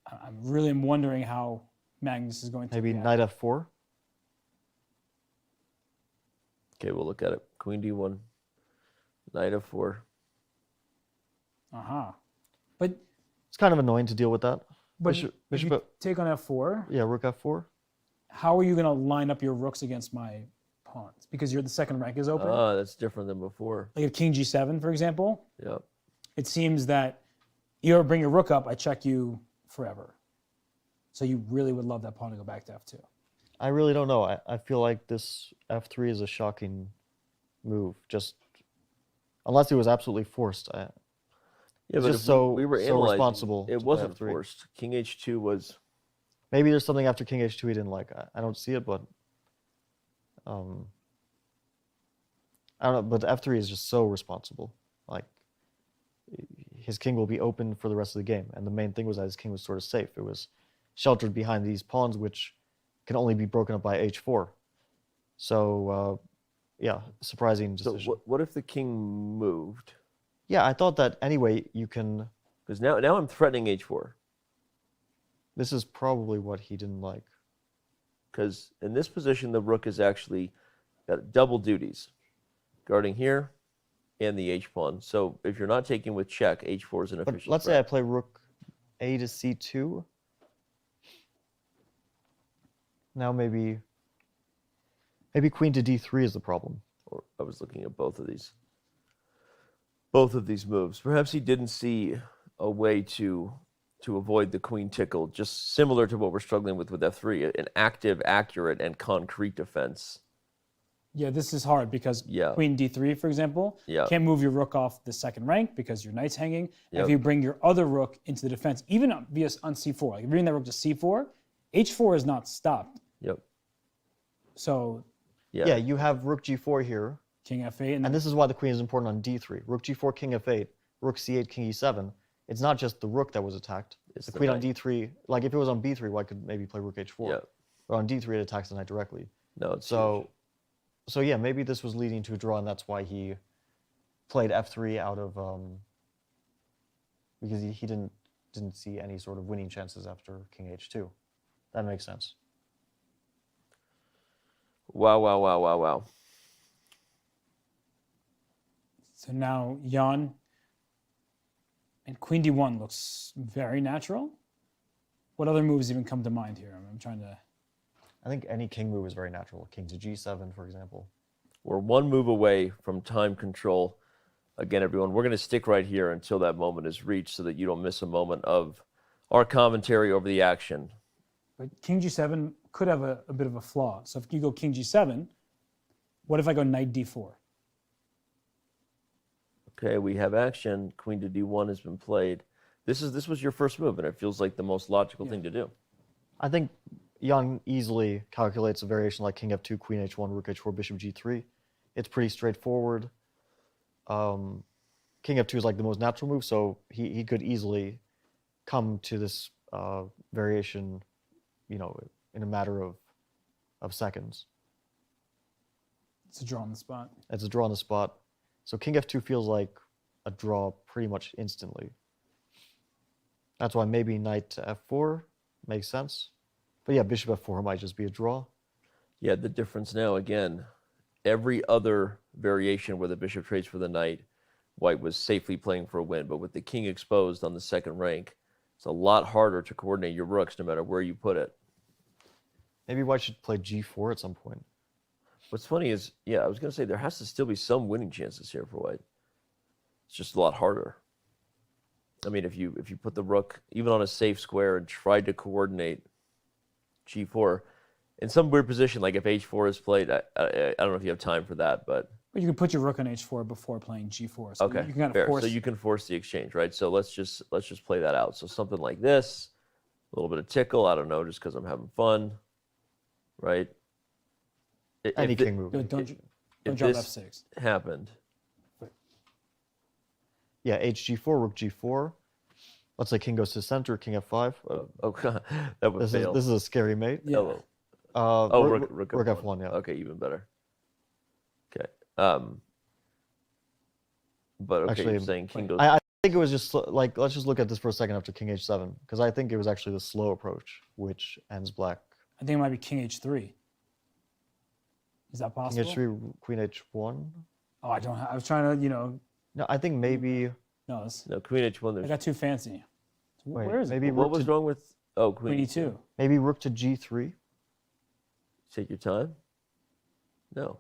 I really am wondering how Magnus is going to maybe react. knight f4? Okay, we'll look at it. Queen d1, knight f4. But it's kind of annoying to deal with that. But if you take on f4, yeah, rook f4. How are you going to line up your rooks against my pawns? Because the second rank is open. That's different than before. Like at king g7, for example. Yep. It seems that you ever bring your rook up, I check you forever. So you really would love that pawn to go back to f2. I really don't know. I feel like this f3 is a shocking move. Just unless it was absolutely forced. Yeah, It's but just if we were so analyzing, responsible. it to wasn't play F3. forced. King H2 was. Maybe there's something after King H2 he didn't like. I don't see it, but I don't know. But F3 is just so responsible. Like his king will be open for the rest of the game, and the main thing was that his king was sort of safe. It was sheltered behind these pawns, which can only be broken up by H4. So yeah, surprising decision. So what if the king moved? Yeah, I thought that anyway you can. Because now I'm threatening H4. This is probably what he didn't like. Because in this position, the rook is actually got double duties, guarding here and the H pawn. So if you're not taking with check, H4 is an efficient. But let's say I play rook A to C2. Now maybe queen to D3 is the problem. Or I was looking at both of these moves. Perhaps he didn't see a way to avoid the queen tickle, just similar to what we're struggling with F3, an active, accurate, and concrete defense. Yeah, this is hard because queen D3, for example, can't move your rook off the second rank because your knight's hanging. And if you bring your other rook into the defense, even on C4, like if you bring that rook to C4, H4 is not stopped. Yep. So yeah, you have rook G4 here. King F8. And this is why the queen is important on D3. Rook G4, King F8, rook C8, King E7. It's not just the rook that was attacked. It's the queen on D3. Like if it was on B3, well, I could maybe play rook H4. Yeah. But on D3, it attacks the knight directly. No, it's so yeah, maybe this was leading to a draw, and that's why he played F3 out of because he didn't see any sort of winning chances after King H2. That makes sense. Wow. So now Jan and queen D1 looks very natural. What other moves even come to mind here? I'm trying to. I think any king move is very natural. King to G7, for example. We're one move away from time control. Again, everyone, we're going to stick right here until that moment is reached so that you don't miss a moment of our commentary over the action. But King G7 could have a bit of a flaw. So if you go King G7, what if I go Knight D4? Okay, we have action. Queen to D1 has been played. This was your first move, and it feels like the most logical thing to do. I think Jan easily calculates a variation like King F2, Queen H1, Rook H4, Bishop G3. It's pretty straightforward. King F2 is like the most natural move, so he could easily come to this variation, in a matter of seconds. It's a draw on the spot. It's a draw on the spot. So King F2 feels like a draw pretty much instantly. That's why maybe Knight to F4 makes sense. But yeah, Bishop F4 might just be a draw. Yeah, the difference now, again, every other variation where the bishop trades for the knight, White was safely playing for a win. But with the king exposed on the second rank, it's a lot harder to coordinate your rooks no matter where you put it. Maybe White should play G4 at some point. What's funny is, I was going to say there has to still be some winning chances here for White. It's just a lot harder. I mean, if you put the rook even on a safe square and tried to coordinate G4 in some weird position, like if H4 is played, I don't know if you have time for that, but you can put your rook on H4 before playing G4. So okay, you can kind of fair. force. So you can force the exchange, right? So let's just play that out. So something like this, a little bit of tickle. I don't know, just because I'm having fun, right? Any king move. Don't if drop this F6. happened. Yeah, HG4, Rook G4. Let's say king goes to center, King F5. Okay, that would fail. This is a scary mate. Yeah. Rook F1, yeah. Okay, even better. Okay. But okay, Actually, you're saying king goes. I think it was just like, let's just look at this for a second after King H7, because I think it was actually the slow approach, which ends black. I think it might be King H3. Is that possible? King H3, Queen H1. Oh, I don't. I was trying to, No, I think maybe. No, Queen H1. I got too fancy. Wait, Where is it? maybe what was wrong with? Oh, Queen E2. Maybe Rook to G3. Take your time. No.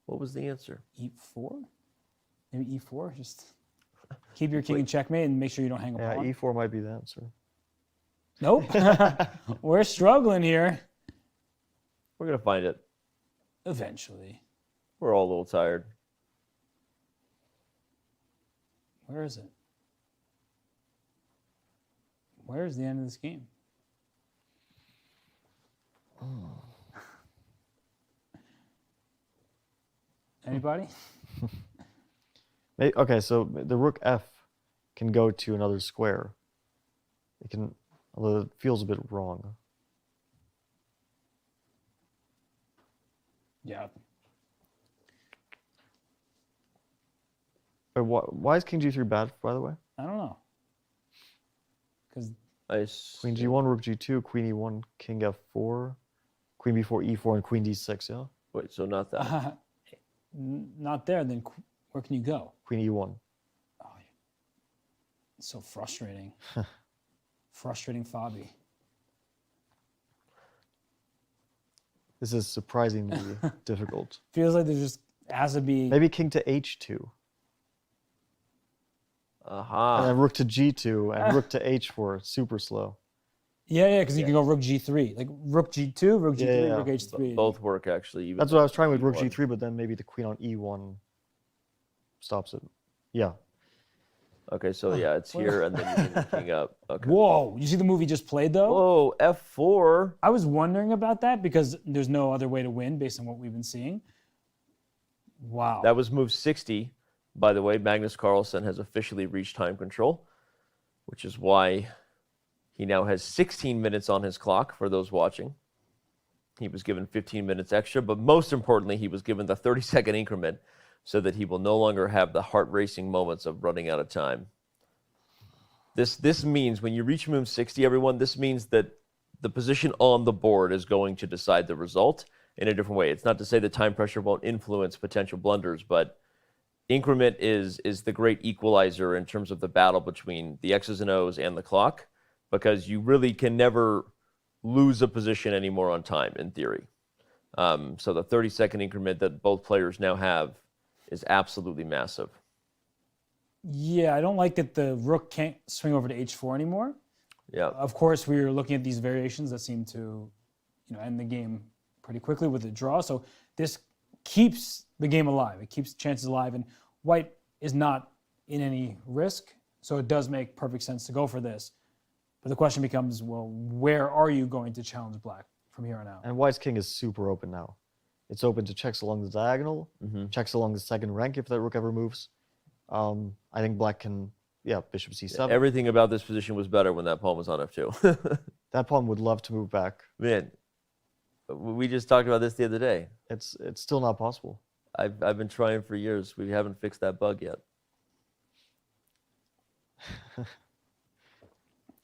What was the answer? E4? Maybe E4? Just keep your king in checkmate and make sure you don't hang a pawn. Yeah, E4 might be the answer. Nope. We're struggling here. We're going to find it. Eventually. We're all a little tired. Where is it? Where's the end of this game? Anybody? Okay, so the rook f can go to another square. It can, although it feels a bit wrong. Yeah. But why is king g3 bad, by the way? I don't know. Because queen g1, rook g2, queen e1, king f4, queen b4, e4, and queen d6, yeah? Wait, so not that. Not there, then where can you go? Queen e1. It's so frustrating. Frustrating Fabi. This is surprisingly difficult. Feels like there just has to be... Maybe king to h2. And then rook to g2 and rook to h4. Super slow. Yeah, because you can go rook g3. Like rook g2, rook g3, rook h3. Both work, actually. Even That's what I was trying with rook g3, but then maybe the queen on e1 stops it. Yeah. Okay, so yeah, it's here, and then you bring the king up. Okay. Whoa, you see the move he just played, though? Whoa, f4. I was wondering about that because there's no other way to win based on what we've been seeing. Wow. That was move 60. By the way, Magnus Carlsen has officially reached time control, which is why he now has 16 minutes on his clock for those watching. He was given 15 minutes extra, but most importantly, he was given the 30-second increment so that he will no longer have the heart-racing moments of running out of time. This means when you reach move 60, everyone, this means that the position on the board is going to decide the result in a different way. It's not to say that time pressure won't influence potential blunders, but increment is the great equalizer in terms of the battle between the X's and O's and the clock, because you really can never lose a position anymore on time, in theory. So the 30-second increment that both players now have is absolutely massive. Yeah, I don't like that the rook can't swing over to h4 anymore. Yeah. Of course, we were looking at these variations that seem to, end the game pretty quickly with a draw. So this keeps the game alive. It keeps chances alive, and white is not in any risk. So it does make perfect sense to go for this. But the question becomes, well, where are you going to challenge black from here on out? And white's king is super open now. It's open to checks along the diagonal, checks along the second rank if that rook ever moves. I think black can, bishop c7. Everything about this position was better when that pawn was on f2. That pawn would love to move back. Man, we just talked about this the other day. It's still not possible. I've been trying for years. We haven't fixed that bug yet.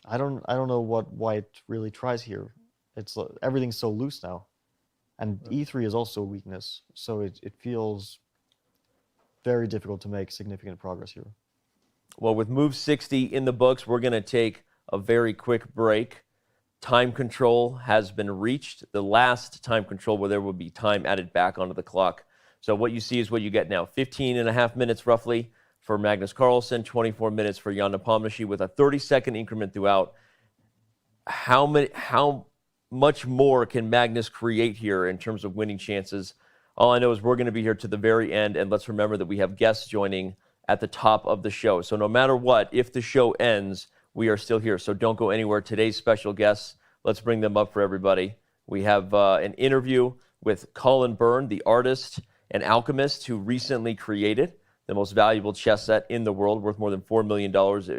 I don't know what white really tries here. It's everything's so loose now. And e3 is also a weakness, so it feels very difficult to make significant progress here. Well, with move 60 in the books, we're going to take a very quick break. Time control has been reached, the last time control where there will be time added back onto the clock. So what you see is what you get now. 15 and a half minutes roughly for Magnus Carlsen, 24 minutes for Ian Nepomniachtchi with a 30-second increment throughout. How much more can Magnus create here in terms of winning chances? All I know is we're going to be here to the very end, and let's remember that we have guests joining at the top of the show. So no matter what, if the show ends, we are still here. So don't go anywhere. Today's special guests, let's bring them up for everybody. We have an interview with Colin Byrne, the artist and alchemist who recently created the most valuable chess set in the world, worth more than $4 million.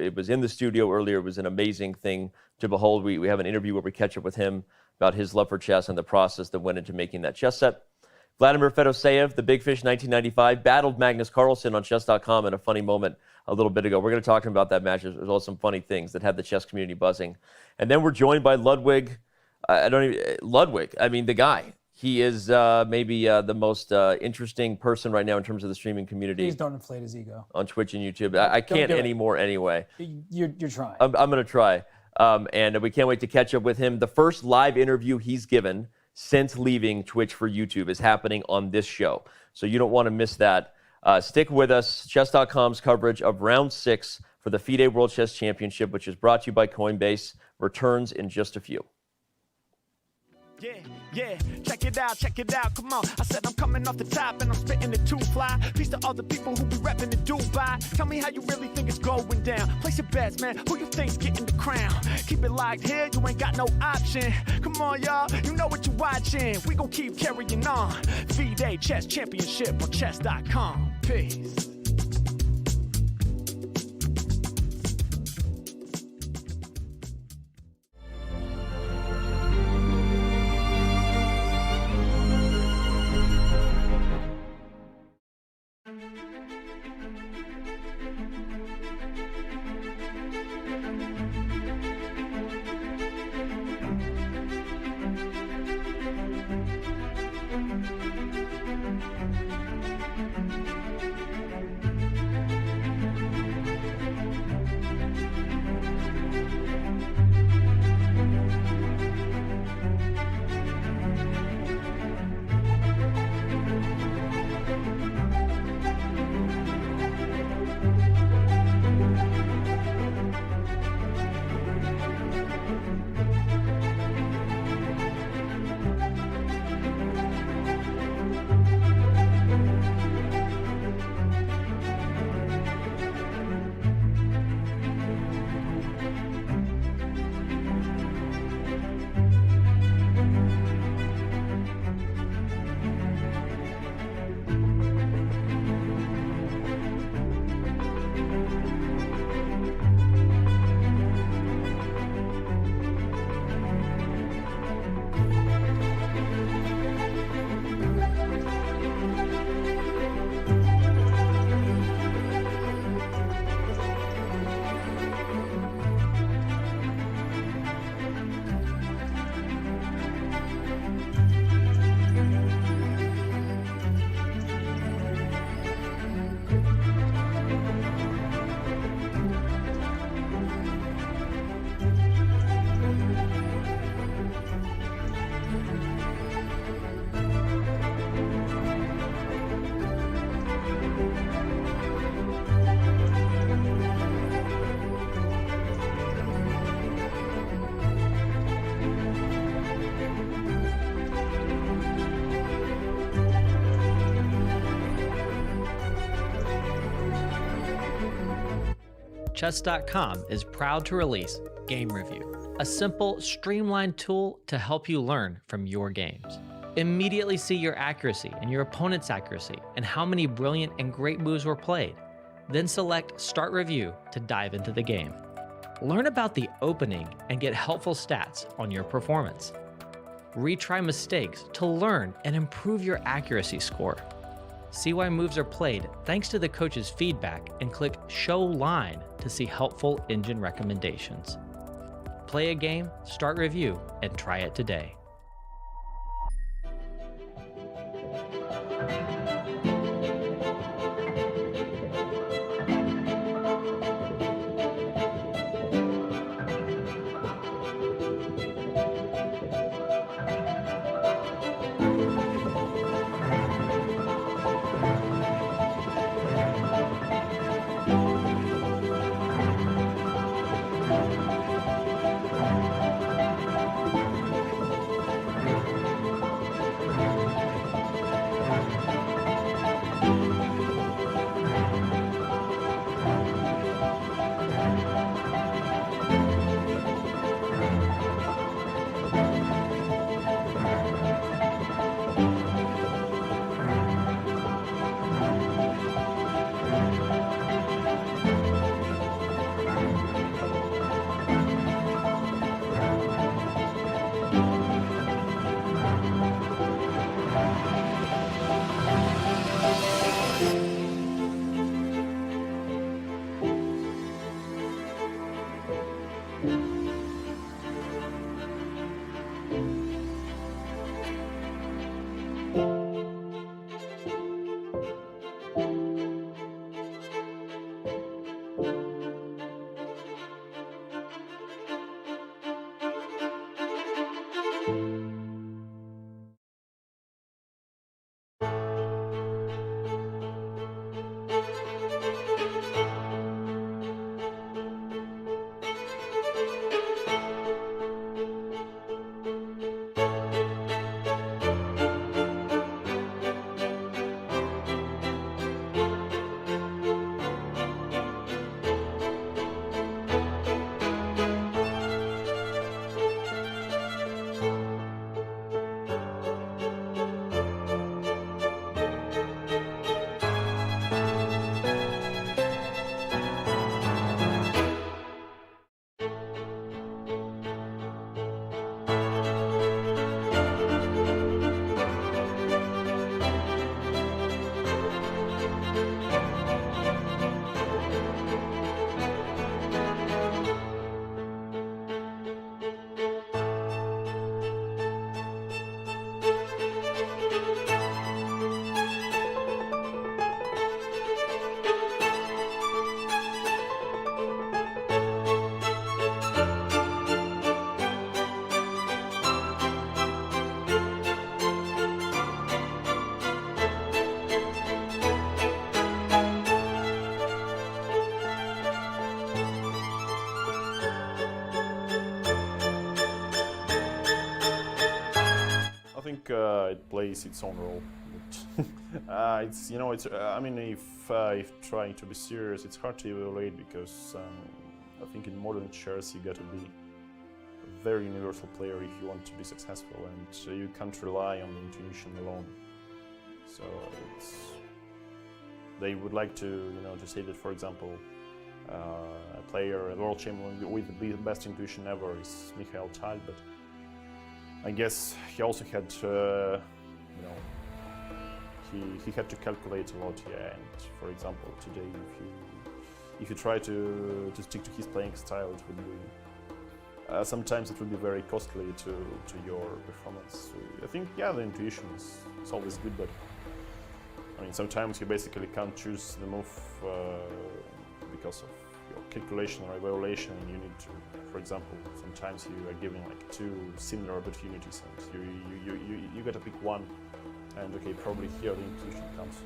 It was in the studio earlier. It was an amazing thing to behold. We have an interview where we catch up with him about his love for chess and the process that went into making that chess set. Vladimir Fedoseev, the Big Fish 1995, battled Magnus Carlsen on chess.com in a funny moment a little bit ago. We're going to talk to him about that match as well as some funny things that had the chess community buzzing. And then we're joined by Ludwig. Ludwig, I mean, the guy. He is maybe the most interesting person right now in terms of the streaming community. Please don't inflate his ego. On Twitch and YouTube. I can't anymore anyway. You're trying. I'm going to try. And we can't wait to catch up with him. The first live interview he's given since leaving Twitch for YouTube is happening on this show. So you don't want to miss that. Stick with us. Chess.com's coverage of round 6 for the FIDE World Chess Championship, which is brought to you by Coinbase, returns in just a few. Yeah, check it out, come on. I said I'm coming off the top and I'm spitting it too fly. Peace to all the people who be repping in Dubai. Tell me how you really think it's going down. Place your bets, man, who you think's getting the crown? Keep it locked here, you ain't got no option. Come on, y'all, you know what you watching. We gon' keep carrying on. FIDE Chess Championship on chess.com. Peace. Chess.com is proud to release Game Review, a simple, streamlined tool to help you learn from your games. Immediately see your accuracy and your opponent's accuracy and how many brilliant and great moves were played. Then select Start Review to dive into the game. Learn about the opening and get helpful stats on your performance. Retry mistakes to learn and improve your accuracy score. See why moves are played thanks to the coach's feedback and click Show Line to see helpful engine recommendations. Play a game, start review, and try it today. think it plays its own role. It's I mean, if trying to be serious, it's hard to evaluate because I think in modern chess you got to be a very universal player if you want to be successful, and you can't rely on the intuition alone. So they would like to to say that, for example, a player, a world champion with the best intuition ever is Mikhail Tal, but I guess he also had he had to calculate a lot, yeah. And for example, today, if you try to stick to his playing style, it would be sometimes it would be very costly to your performance. So I think, yeah, the intuition is always good, but I mean, sometimes you basically can't choose the move because of your calculation or evaluation, and you need to, for example, sometimes you are given like two similar opportunities, and you got to pick one, and okay, probably here the intuition comes.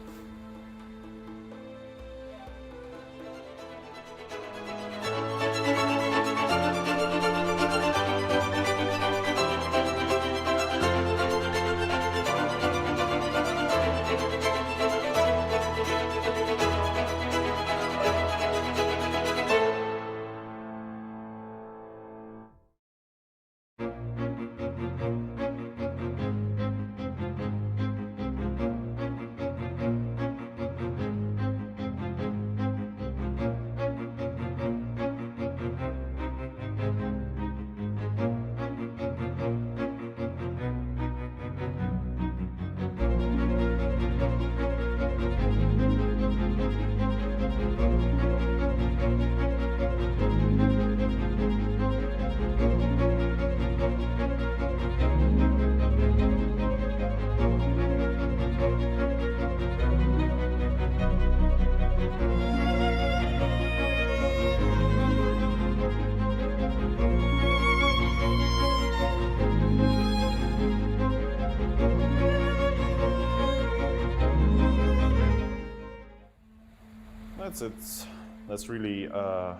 That's really I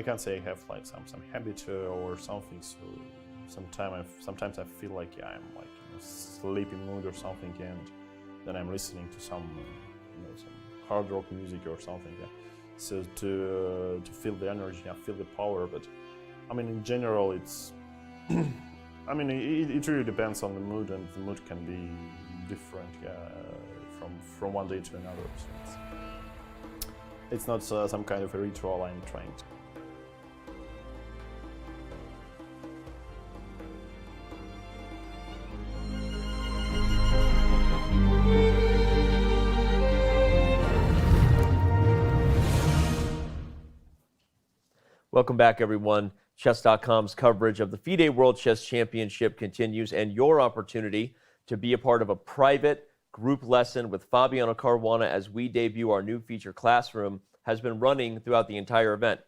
can't say I have like some habit or something. So sometimes I feel like I'm like in a sleepy mood or something, and then I'm listening to some some hard rock music or something. Yeah. So to feel the energy, I feel the power. But I mean, in general, it's I mean, it really depends on the mood, and the mood can be different. Yeah. From one day to another, so it's not some kind of a ritual I'm trying to. Welcome back, everyone. Chess.com's coverage of the FIDE World Chess Championship continues, and your opportunity to be a part of a private group lesson with Fabiano Caruana as we debut our new feature classroom has been running throughout the entire event.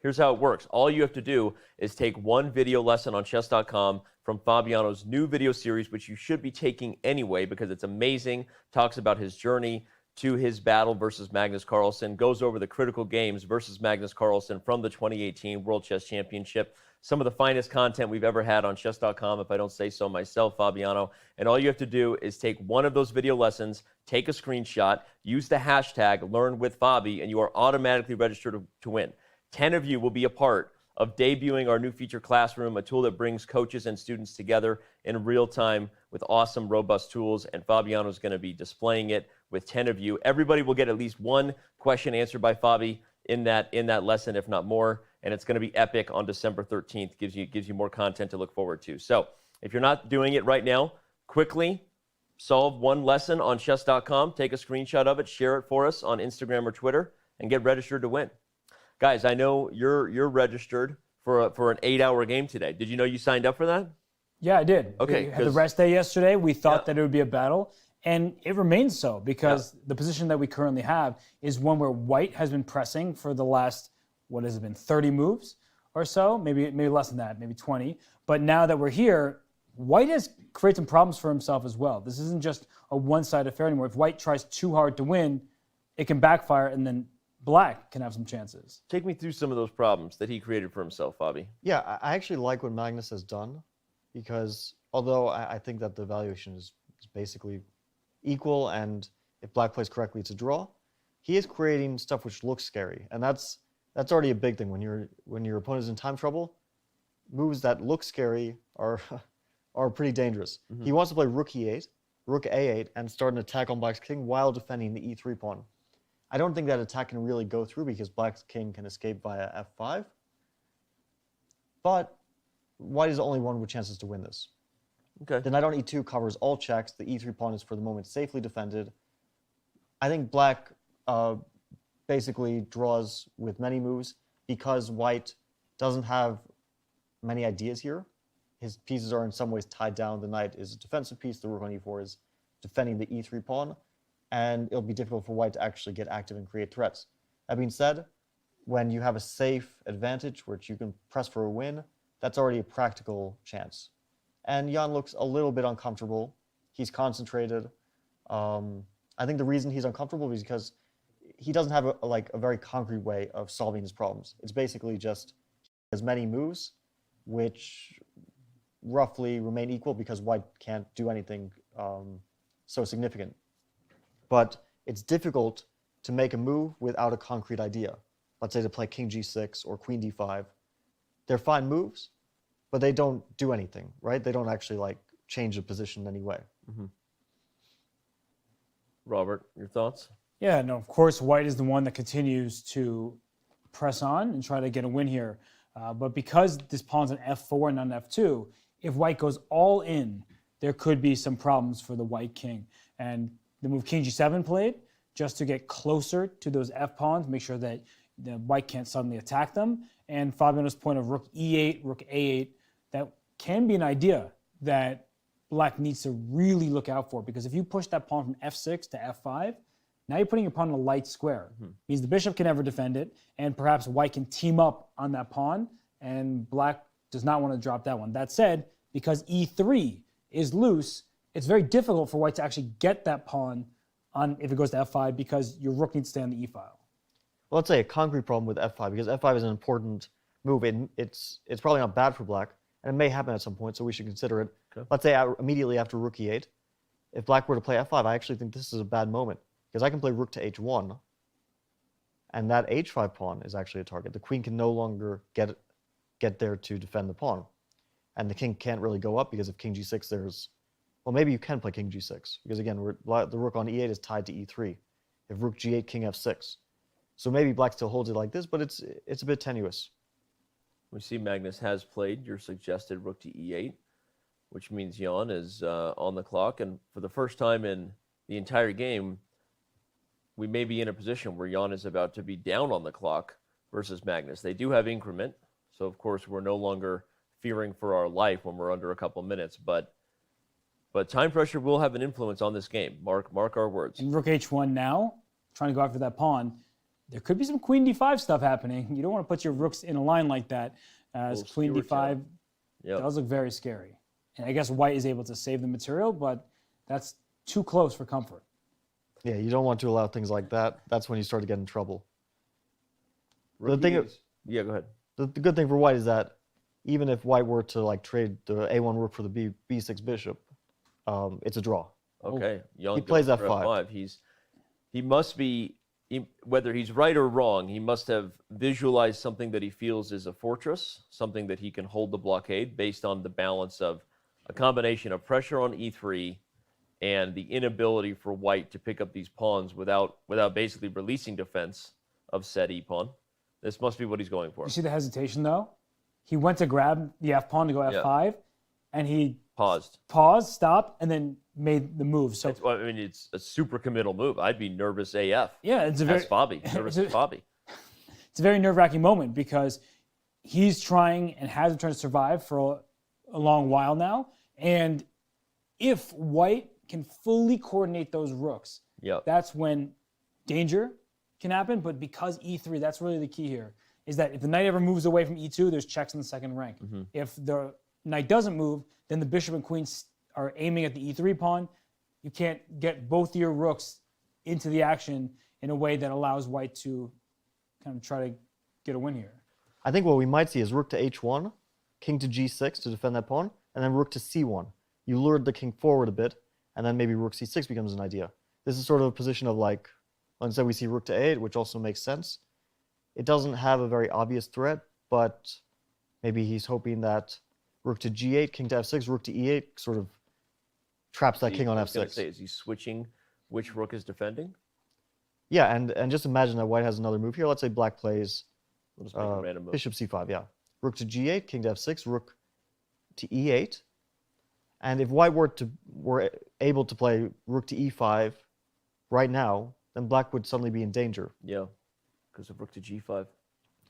Here's how it works. All you have to do is take one video lesson on chess.com from Fabiano's new video series, which you should be taking anyway because it's amazing. Talks about his journey to his battle versus Magnus Carlsen, goes over the critical games versus Magnus Carlsen from the 2018 World Chess Championship. Some of the finest content we've ever had on chess.com, if I don't say so myself, Fabiano. And all you have to do is take one of those video lessons, take a screenshot, use the hashtag LearnWithFabi, and you are automatically registered to win. 10 of you will be a part of debuting our new feature classroom, a tool that brings coaches and students together in real time with awesome, robust tools. And Fabiano is going to be displaying it with 10 of you. Everybody will get at least one question answered by Fabi in that lesson, if not more. And it's going to be epic on December 13th. Gives you more content to look forward to. So if you're not doing it right now, quickly solve one lesson on chess.com, take a screenshot of it, share it for us on Instagram or Twitter, and get registered to win. Guys, I know you're registered for an 8-hour game today. Did you know you signed up for that? Yeah, I did. Okay. We had the rest day yesterday. We thought that it would be a battle, and it remains so because the position that we currently have is one where White has been pressing for the last, what has it been, 30 moves or so, maybe less than that, maybe 20. But now that we're here, White has created some problems for himself as well. This isn't just a one-sided affair anymore. If White tries too hard to win, it can backfire, and then Black can have some chances. Take me through some of those problems that he created for himself, Fabi. Yeah, I actually like what Magnus has done. because although I think that the valuation is basically equal, and if black plays correctly, it's a draw, he is creating stuff which looks scary, and that's already a big thing when your opponent is in time trouble. Moves that look scary are pretty dangerous. He wants to play rook e8, rook a8, and start an attack on black's king while defending the e3 pawn. I don't think that attack can really go through because black's king can escape via f5. But white is the only one with chances to win this. Okay. The knight on e2 covers all checks. The e3 pawn is for the moment safely defended. I think black basically draws with many moves because white doesn't have many ideas here. His pieces are in some ways tied down. The knight is a defensive piece. The rook on e4 is defending the e3 pawn. And it'll be difficult for white to actually get active and create threats. That being said, when you have a safe advantage, which you can press for a win, that's already a practical chance. And Jan looks a little bit uncomfortable. He's concentrated. I think the reason he's uncomfortable is because he doesn't have a very concrete way of solving his problems. It's basically just as many moves, which roughly remain equal because white can't do anything so significant. But it's difficult to make a move without a concrete idea. Let's say to play king g6 or queen d5. They're fine moves, but they don't do anything, right? They don't actually change the position in any way. Robert, your thoughts? Yeah, no, of course, white is the one that continues to press on and try to get a win here. But because this pawn's on f4 and not f2, if white goes all in, there could be some problems for the white king. And the move king g7 played, just to get closer to those f-pawns, make sure that the white can't suddenly attack them. And Fabiano's point of rook e8, rook a8, that can be an idea that black needs to really look out for, because if you push that pawn from f6 to f5, now you're putting your pawn in a light square. Means the bishop can never defend it, and perhaps white can team up on that pawn, and black does not want to drop that one. That said, because e3 is loose, it's very difficult for white to actually get that pawn on if it goes to f5 because your rook needs to stay on the e-file. Well, let's say a concrete problem with f5, because f5 is an important move. It's probably not bad for black, and it may happen at some point, so we should consider it. Okay. Let's say immediately after rook e8, if black were to play f5, I actually think this is a bad moment, because I can play rook to h1, and that h5 pawn is actually a target. The queen can no longer get there to defend the pawn, and the king can't really go up, because if king g6, there's... Well, maybe you can play king g6, because again, the rook on e8 is tied to e3. If rook g8, king f6. So maybe black still holds it like this, but it's a bit tenuous. We see Magnus has played your suggested rook to e8, which means Jan is on the clock. And for the first time in the entire game, we may be in a position where Jan is about to be down on the clock versus Magnus. They do have increment, so of course we're no longer fearing for our life when we're under a couple minutes, but time pressure will have an influence on this game. Mark our words. And rook h1 now, trying to go after that pawn. There could be some queen d5 stuff happening. You don't want to put your rooks in a line like that, as queen d5 does look very scary. And I guess white is able to save the material, but that's too close for comfort. Yeah, you don't want to allow things like that. That's when you start to get in trouble. Yeah, go ahead. The good thing for white is that even if white were to trade the a1 rook for the b6 bishop, it's a draw. Okay, Jan he plays goes f5. for f5. He must be, whether he's right or wrong, he must have visualized something that he feels is a fortress, something that he can hold the blockade based on the balance of a combination of pressure on e3 and the inability for white to pick up these pawns without basically releasing defense of said e-pawn. This must be what he's going for. You see the hesitation, though? He went to grab the f-pawn to go f5, and he paused, stopped, and then made the move. So it's a super committal move. I'd be nervous AF. Yeah, it's a very... That's Bobby. Nervous as Bobby. It's a very nerve-wracking moment because he's trying and has been trying to survive for a long while now. And if white can fully coordinate those rooks, that's when danger can happen. But because e3, that's really the key here, is that if the knight ever moves away from e2, there's checks in the second rank. If the knight doesn't move, then the bishop and queen are aiming at the e3 pawn. You can't get both your rooks into the action in a way that allows white to kind of try to get a win here. I think what we might see is rook to h1 king to g6 to defend that pawn, and then rook to c1. You lured the king forward a bit, and then maybe rook c6 becomes an idea. This is sort of a position of like, instead we see rook to a8, which also makes sense. It doesn't have a very obvious threat, but maybe he's hoping that rook to g8, king to f6, rook to e8 sort of traps that king on f6. Say, is he switching which rook is defending? Yeah, and just imagine that white has another move here. Let's say black plays We'll just make a random move. bishop c5, yeah. Rook to g8, king to f6, rook to e8. And if white were able to play rook to e5 right now, then black would suddenly be in danger. Yeah, because of rook to g5.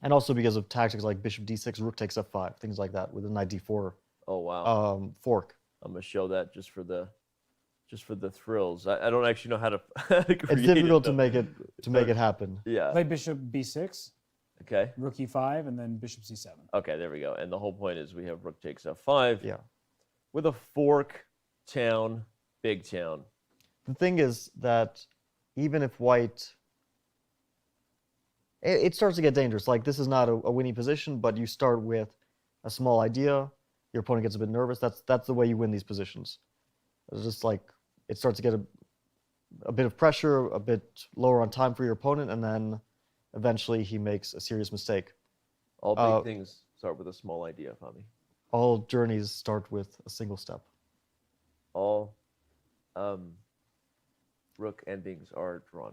And also because of tactics like bishop d6, rook takes f5, things like that with a knight d4 Oh wow. fork. I'm gonna show that just for the thrills. I don't actually know how to. It's difficult to make it happen. Yeah. Play bishop b6, Okay. rook e5, and then bishop c7. Okay, there we go. And the whole point is we have rook takes f5. Yeah. With a fork, town, big town. The thing is that even if white, it starts to get dangerous. Like this is not a winning position, but you start with a small idea. Your opponent gets a bit nervous. That's the way you win these positions. It's just like it starts to get a bit of pressure, a bit lower on time for your opponent, and then eventually he makes a serious mistake. All big things start with a small idea, Fami. All journeys start with a single step. All rook endings are drawn.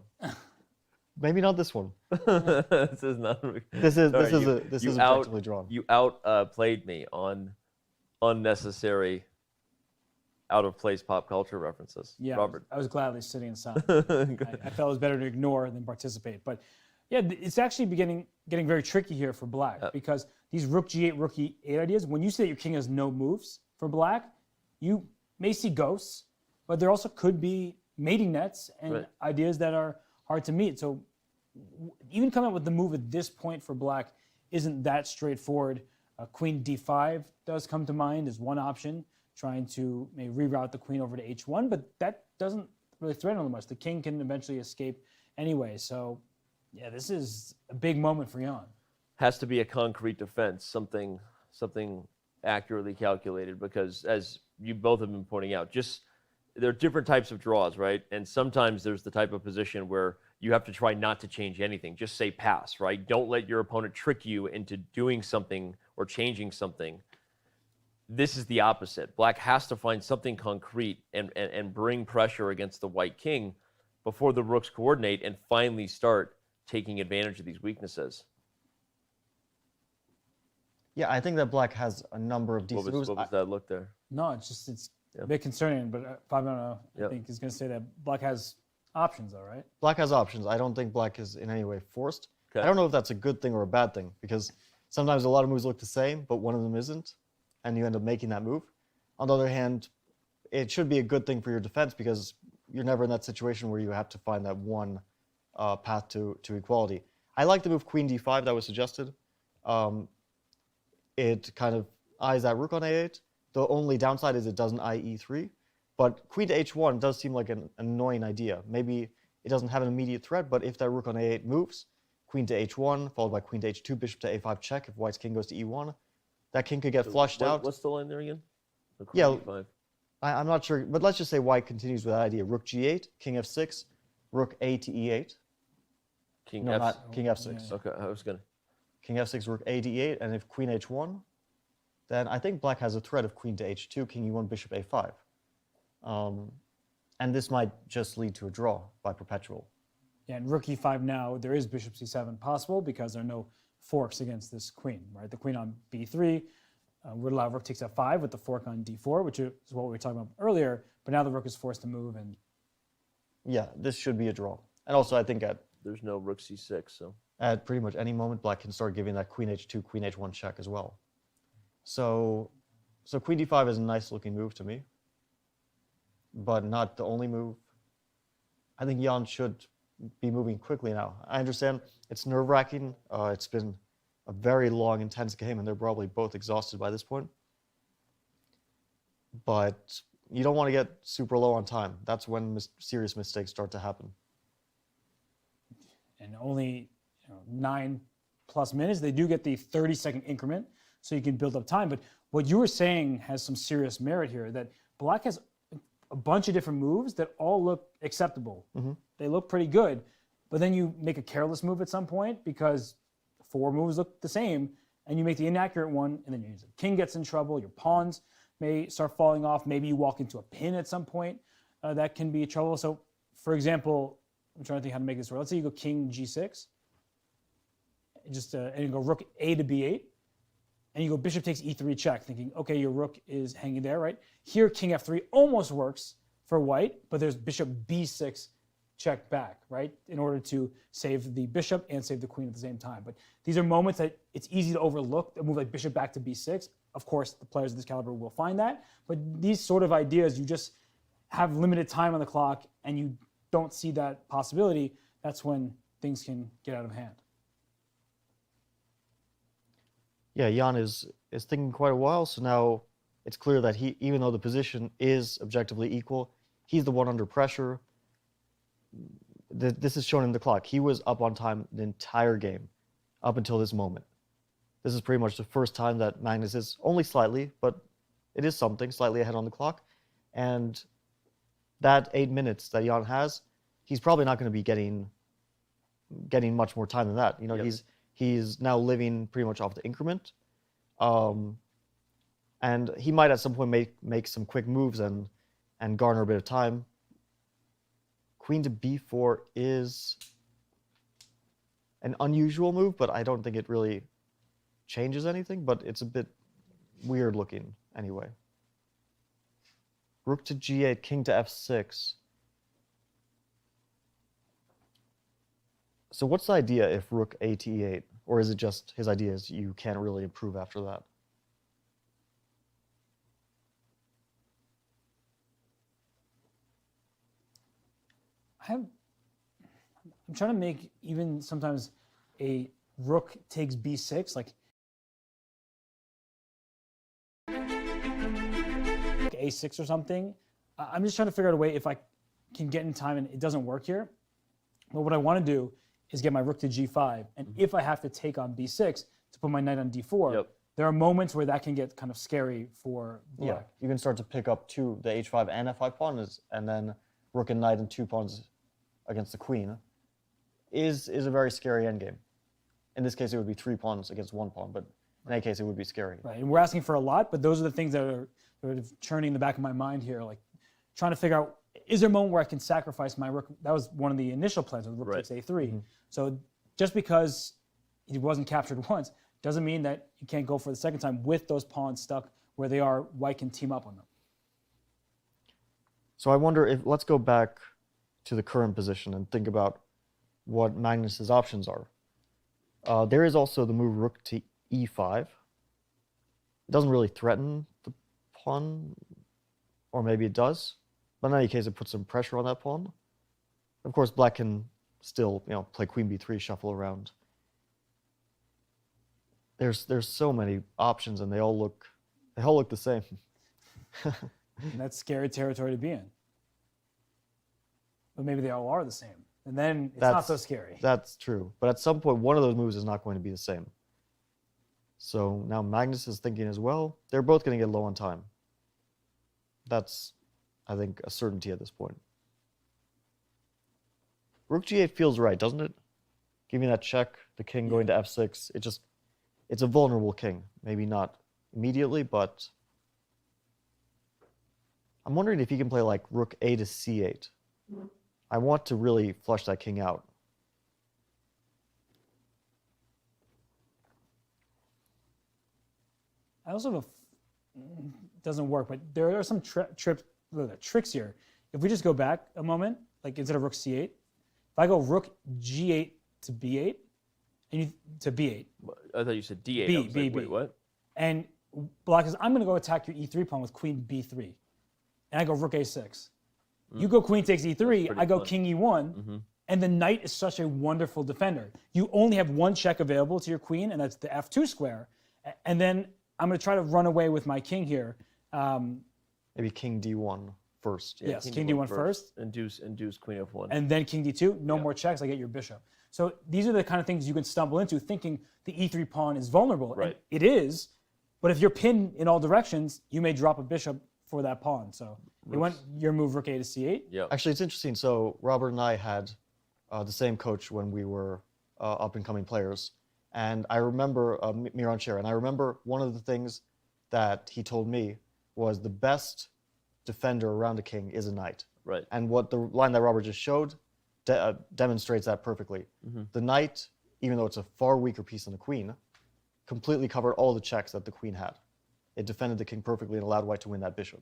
Maybe not this one. This is not. This is you effectively drawn. You played me on unnecessary, out of place pop culture references. Yeah, Robert. I was gladly sitting aside. I felt it was better to ignore than participate. But yeah, it's actually getting very tricky here for black because these rook g8, rook e8 ideas, when you say that your king has no moves for black, you may see ghosts, but there also could be mating nets and ideas that are hard to meet. So even coming up with the move at this point for black isn't that straightforward. Queen d5 does come to mind as one option, trying to maybe reroute the queen over to h1, but that doesn't really threaten them much. The king can eventually escape anyway. So yeah, this is a big moment for Jan. Has to be a concrete defense, something accurately calculated, because as you both have been pointing out, there are different types of draws, right? And sometimes there's the type of position where you have to try not to change anything. Just say pass, right? Don't let your opponent trick you into doing something or changing something. This is the opposite. Black has to find something concrete and bring pressure against the white king before the rooks coordinate and finally start taking advantage of these weaknesses. Yeah, I think that black has a number of decent moves. What was that look there? No, it's a bit concerning, but Fabiano, I think, is going to say that black has options, though, right? Black has options. I don't think black is in any way forced. Okay. I don't know if that's a good thing or a bad thing, because sometimes a lot of moves look the same, but one of them isn't, and you end up making that move. On the other hand, it should be a good thing for your defense, because you're never in that situation where you have to find that one path to equality. I like the move queen d5 that was suggested. It kind of eyes that rook on a8. The only downside is it doesn't eye e3. But queen to h1 does seem like an annoying idea. Maybe it doesn't have an immediate threat, but if that rook on a8 moves, queen to h1, followed by queen to h2, bishop to a5 check, if white's king goes to e1, that king could get flushed out. What's the line there again? Yeah, e5. I'm not sure, but let's just say white continues with that idea. Rook g8, king f6, rook a to e8. King king f6. Okay, I was going to. King f6, rook a to e8, and if queen h1, then I think black has a threat of queen to h2, king e1, bishop a5. And this might just lead to a draw by perpetual. Yeah, and rook e5 now, there is bishop c7 possible because there are no forks against this queen, right? The queen on b3 would allow rook takes f5 with the fork on d4, which is what we were talking about earlier, but now the rook is forced to move. And yeah, this should be a draw. And also I think there's no rook c6, so at pretty much any moment, black can start giving that queen h2, queen h1 check as well. So queen d5 is a nice looking move to me, but not the only move. I think Jan should be moving quickly now. I understand it's nerve-wracking. It's been a very long, intense game, and they're probably both exhausted by this point. But you don't want to get super low on time. That's when serious mistakes start to happen. And only 9+ minutes. They do get the 30-second increment, so you can build up time. But what you were saying has some serious merit here, that black has a bunch of different moves that all look acceptable. They look pretty good, but then you make a careless move at some point because 4 moves look the same, and you make the inaccurate one, and then your king gets in trouble, your pawns may start falling off, maybe you walk into a pin at some point, that can be trouble. So, for example, I'm trying to think how to make this work. Let's say you go king g6, and you go rook a to b8, and you go bishop takes e3 check, thinking, okay, your rook is hanging there, right? Here, king f3 almost works for white, but there's bishop b6 check back, right? In order to save the bishop and save the queen at the same time. But these are moments that it's easy to overlook, a move like bishop back to b6. Of course, the players of this caliber will find that, but these sort of ideas, you just have limited time on the clock and you don't see that possibility. That's when things can get out of hand. Yeah, Jan is thinking quite a while, so now it's clear that he, even though the position is objectively equal, he's the one under pressure. This is shown in the clock. He was up on time the entire game, up until this moment. This is pretty much the first time that Magnus is only slightly, but it is something, slightly ahead on the clock. And that 8 minutes that Jan has, he's probably not going to be getting much more time than that. You know, Yep. He's now living pretty much off the increment. And he might at some point make some quick moves and garner a bit of time. Queen to b4 is an unusual move, but I don't think it really changes anything, but it's a bit weird looking anyway. Rook to g8, king to f6. So what's the idea if rook a to e8? Or is it just his idea is you can't really improve after that? I'm trying to make even sometimes a rook takes b6, like a6 or something. I'm just trying to figure out a way if I can get in time and it doesn't work here. But what I want to do is get my rook to g5. And if I have to take on b6 to put my knight on d4, there are moments where that can get kind of scary for black. Yeah, you can start to pick up the h5 and f5 pawns, and then rook and knight and 2 pawns against the queen is a very scary endgame. In this case, it would be 3 pawns against 1 pawn, but in any case, it would be scary. Right, and we're asking for a lot, but those are the things that are sort of churning in the back of my mind here, like trying to figure out, is there a moment where I can sacrifice my rook? That was one of the initial plans with rook takes a3. So just because he wasn't captured once doesn't mean that you can't go for the second time with those pawns stuck where they are. White can team up on them. So I wonder if, let's go back to the current position and think about what Magnus's options are. There is also the move rook to e5. It doesn't really threaten the pawn, or maybe it does. But in any case, it puts some pressure on that pawn. Of course, black can still, play queen b3, shuffle around. There's so many options, and they all look the same. And that's scary territory to be in. But maybe they all are the same. And then it's not so scary. That's true. But at some point, one of those moves is not going to be the same. So now Magnus is thinking as well. They're both going to get low on time. That's, I think, a certainty at this point. Rook g8 feels right, doesn't it? Giving that check, the king going to f6. It's a vulnerable king. Maybe not immediately, but I'm wondering if he can play like rook a to c8. I want to really flush that king out. I also have it doesn't work, but there are some tricks here. If we just go back a moment, like instead of rook c8, if I go rook g8 to b8, and to b8. I thought you said d8. I was like, wait, what? And black says, I'm going to go attack your e3 pawn with queen b3. And I go rook a6. You go queen takes e3, I go fun. king e1, and the knight is such a wonderful defender. You only have one check available to your queen, and that's the f2 square. And then I'm going to try to run away with my king here. Maybe king d1 first. Yes, king d1 first. Induce queen f1. And then king d2, no more checks, I get your bishop. So these are the kind of things you can stumble into thinking the e3 pawn is vulnerable. Right. And it is, But if you're pinned in all directions, you may drop a bishop for that pawn. So you went your move rook a to c8. Yeah. Actually, it's interesting. So Robert and I had the same coach when we were up-and-coming players. And I remember Miran Cher, and I remember one of the things that he told me was the best defender around a king is a knight. Right. And what the line that Robert just showed demonstrates that perfectly. The knight, even though it's a far weaker piece than the queen, completely covered all the checks that the queen had. It defended the king perfectly and allowed white to win that bishop.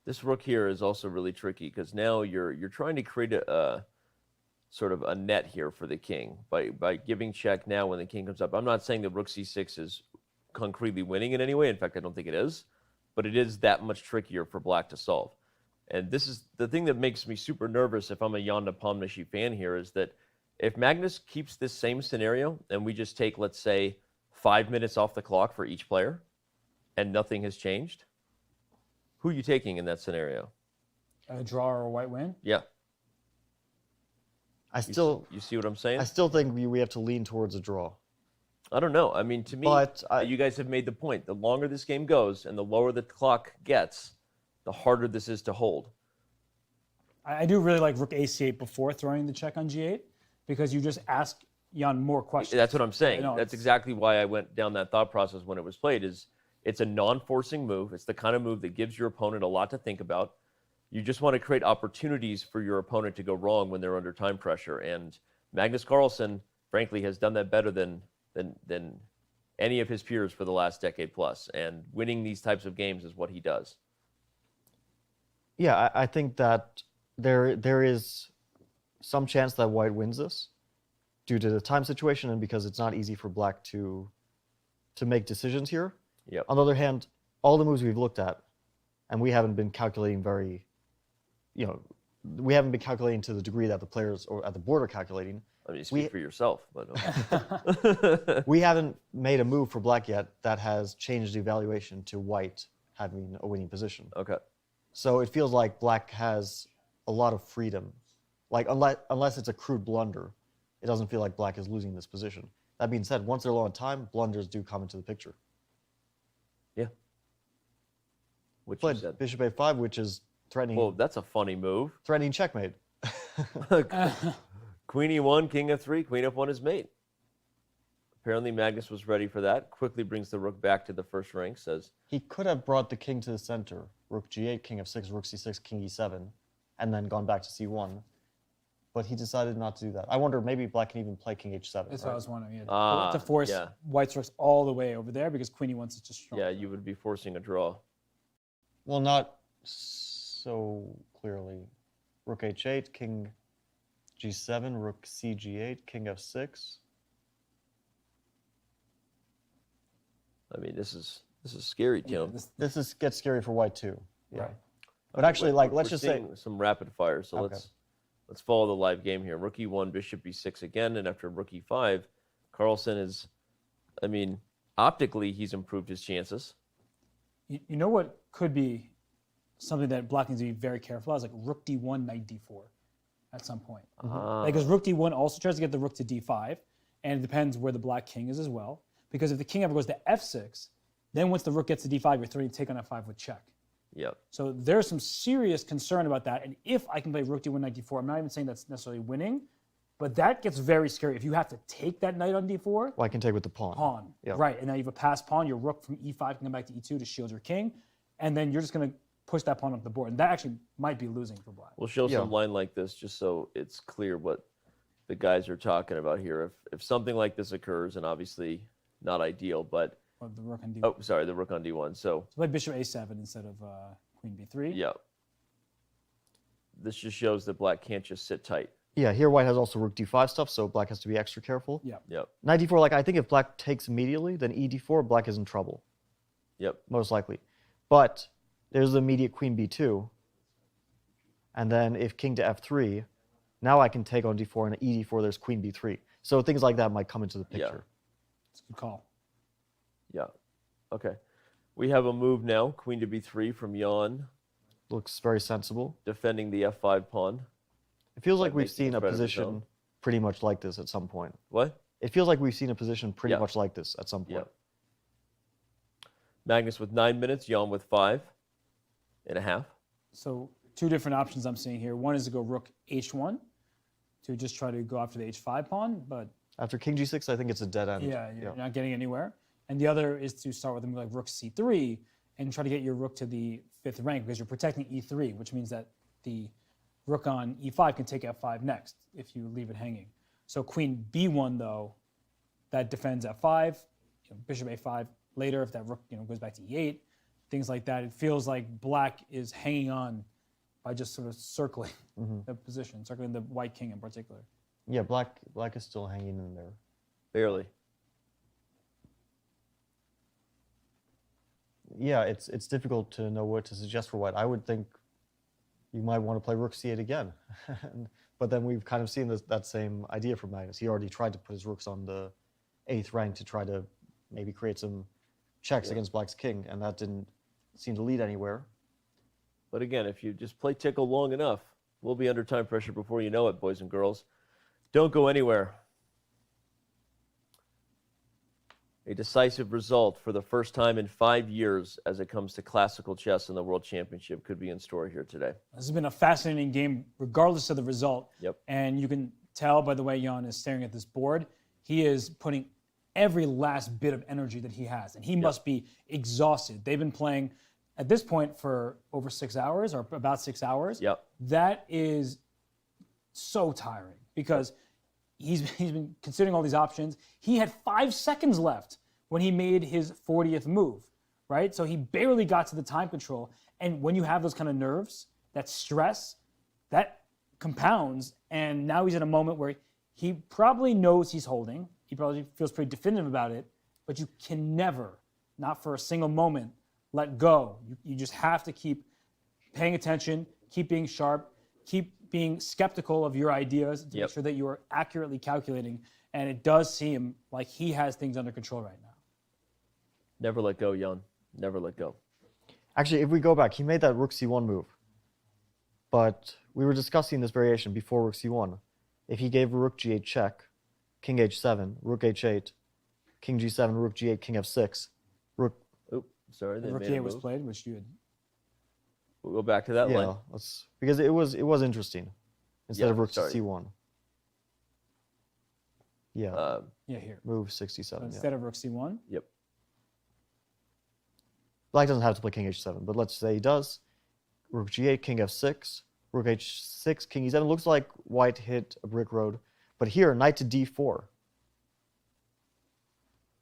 This rook here is also really tricky because now you're trying to create a sort of a net here for the king by giving check now when the king comes up. I'm not saying that rook c6 is concretely winning in any way. In fact, I don't think it is, but it is that much trickier for black to solve. And this is the thing that makes me super nervous if I'm a Ian Nepomniachtchi fan here, is that if Magnus keeps this same scenario and we just take, let's say, 5 minutes off the clock for each player and nothing has changed, who are you taking in that scenario? A draw or a white win? Yeah. You see what I'm saying? I still think we have to lean towards a draw. I don't know. I mean, to me, you guys have made the point. The longer this game goes and the lower the clock gets, the harder this is to hold. I do really like rook a8 before throwing the check on g8 because you just ask Jan more questions. That's what I'm saying. No, That's exactly why I went down that thought process when it was played. Is it's a non-forcing move. It's the kind of move that gives your opponent a lot to think about. You just want to create opportunities for your opponent to go wrong when they're under time pressure. And Magnus Carlsen, frankly, has done that better than any of his peers for the last decade plus. And winning these types of games is what he does. Yeah, I think that there is some chance that white wins this due to the time situation and because it's not easy for black to make decisions here. Yep. On the other hand, all the moves we've looked at, and we haven't been calculating we haven't been calculating to the degree that the players or at the board are calculating. I mean, speak for yourself, but we haven't made a move for black yet that has changed the evaluation to white having a winning position. Okay. So it feels like black has a lot of freedom. Like unless it's a crude blunder, it doesn't feel like black is losing this position. That being said, once they're low on time, blunders do come into the picture. Yeah. Which played bishop a5, which is threatening. Well, that's a funny move. Threatening checkmate. Queen e1, king f3, queen f1 is mate. Apparently Magnus was ready for that. Quickly brings the rook back to the first rank, says... He could have brought the king to the center. Rook g8, king f6, rook c6, king e7, and then gone back to c1. But he decided not to do that. I wonder, maybe black can even play king h7. That's right? what I was wondering. Yeah. To force white's rooks all the way over there because queen e1's such a strong. Yeah, you would be forcing a draw. Well, not so clearly. Rook h8, king g7, rook cg8, king f6. I mean, this is scary, Tim. Yeah, this gets scary for white too. Yeah. Right. But actually, let's just say some rapid fire. So let's follow the live game here. Rook e1, bishop b6 again, and after rook e5, Carlsen is, I mean, optically he's improved his chances. You know what could be something that black needs to be very careful of is like rook d1, knight d4 at some point. Because rook d1 also tries to get the rook to d5, and it depends where the black king is as well. Because if the king ever goes to f6, then once the rook gets to d5, you're threatening to take on f5 with check. Yep. So there's some serious concern about that. And if I can play rook d1, knight d4, I'm not even saying that's necessarily winning, but that gets very scary. If you have to take that knight on d4. Well, I can take with the pawn. Yep. Right. And now you have a passed pawn. Your rook from e5 can come back to e2 to shield your king. And then you're just going to push that pawn up the board. And that actually might be losing for black. We'll show some line like this just so it's clear what the guys are talking about here. If something like this occurs, and obviously not ideal, but... the rook on d1. Oh, sorry, the rook on d1. So play bishop a7 instead of queen b3. Yeah. This just shows that black can't just sit tight. Yeah, here white has also rook d5 stuff, so black has to be extra careful. Yep. Knight d4, like I think if black takes immediately, then e d4, black is in trouble. Yep. Most likely. But there's the immediate queen b2. And then if king to f3, now I can take on d4, and e d4, there's queen b3. So things like that might come into the picture. It's a good call. Yeah. Okay. We have a move now, queen to b3 from Jan. Looks very sensible. Defending the f5 pawn. It feels like we've seen a position pretty much like this at some point. What? It feels like we've seen a position pretty much like this at some point. Magnus with 9 minutes, Jan with 5.5. So 2 different options I'm seeing here. One is to go rook h1 to just try to go after the h5 pawn, but After king g6, I think it's a dead end. yeah, you're not getting anywhere. And the other is to start with a move like rook c3 and try to get your rook to the 5th rank because you're protecting e3, which means that the rook on e5 can take f5 next if you leave it hanging. So queen b1 though, that defends f5, bishop a5 later if that rook goes back to e8, things like that. It feels like black is hanging on by just sort of circling the position, circling the white king in particular. Yeah, black is still hanging in there. Barely. Yeah, it's difficult to know what to suggest for white. I would think you might want to play rook c8 again. But then we've kind of seen that same idea from Magnus. He already tried to put his rooks on the 8th rank to try to maybe create some checks against black's king, and that didn't seem to lead anywhere. But again, if you just play tickle long enough, we'll be under time pressure before you know it, boys and girls. Don't go anywhere. A decisive result for the first time in 5 years as it comes to classical chess in the World Championship could be in store here today. This has been a fascinating game, regardless of the result. Yep. And you can tell by the way Jan is staring at this board, he is putting every last bit of energy that he has, and he must be exhausted. They've been playing at this point for over 6 hours, or about 6 hours. Yep. That is so tiring because he's been considering all these options. He had 5 seconds left when he made his 40th move, right? So he barely got to the time control. And when you have those kind of nerves, that stress, that compounds. And now he's at a moment where he probably knows he's holding. He probably feels pretty definitive about it, but you can never, not for a single moment, let go. You just have to keep paying attention, keep being sharp, keep being skeptical of your ideas to make sure that you are accurately calculating. And it does seem like he has things under control right now. Never let go, Jan. Never let go. Actually, if we go back, he made that rook c1 move. But we were discussing this variation before rook c1. If he gave rook g8 check, king h7, rook h8, king g7, rook g8, king f6, rook... Oop, sorry. They Rook made a a8 was move. played, which you had... We'll go back to that line. Because it was interesting instead of rook to sorry. c1. Yeah. Yeah, here. Move 67. Instead of rook c1? Yep. Black doesn't have to play king h7, but let's say he does. Rook g8, king f6, rook h6, king e7. Looks like white hit a brick road. But here, knight to d4.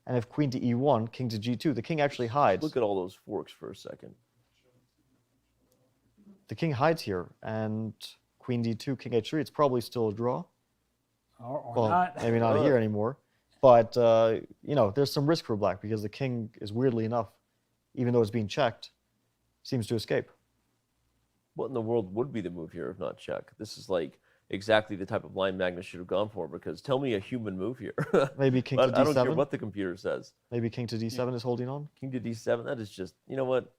And if queen to e1, king to g2, the king actually hides. Look at all those forks for a second. The king hides here, and queen d2, king h3, it's probably still a draw. Or Well, not. maybe not here anymore. But, there's some risk for black because the king is, weirdly enough, even though it's being checked, seems to escape. What in the world would be the move here if not check? This is like exactly the type of line Magnus should have gone for, because tell me a human move here. Maybe king to d7? I don't care what the computer says. Maybe king to d7 is holding on? King to d7, that is just, you know what?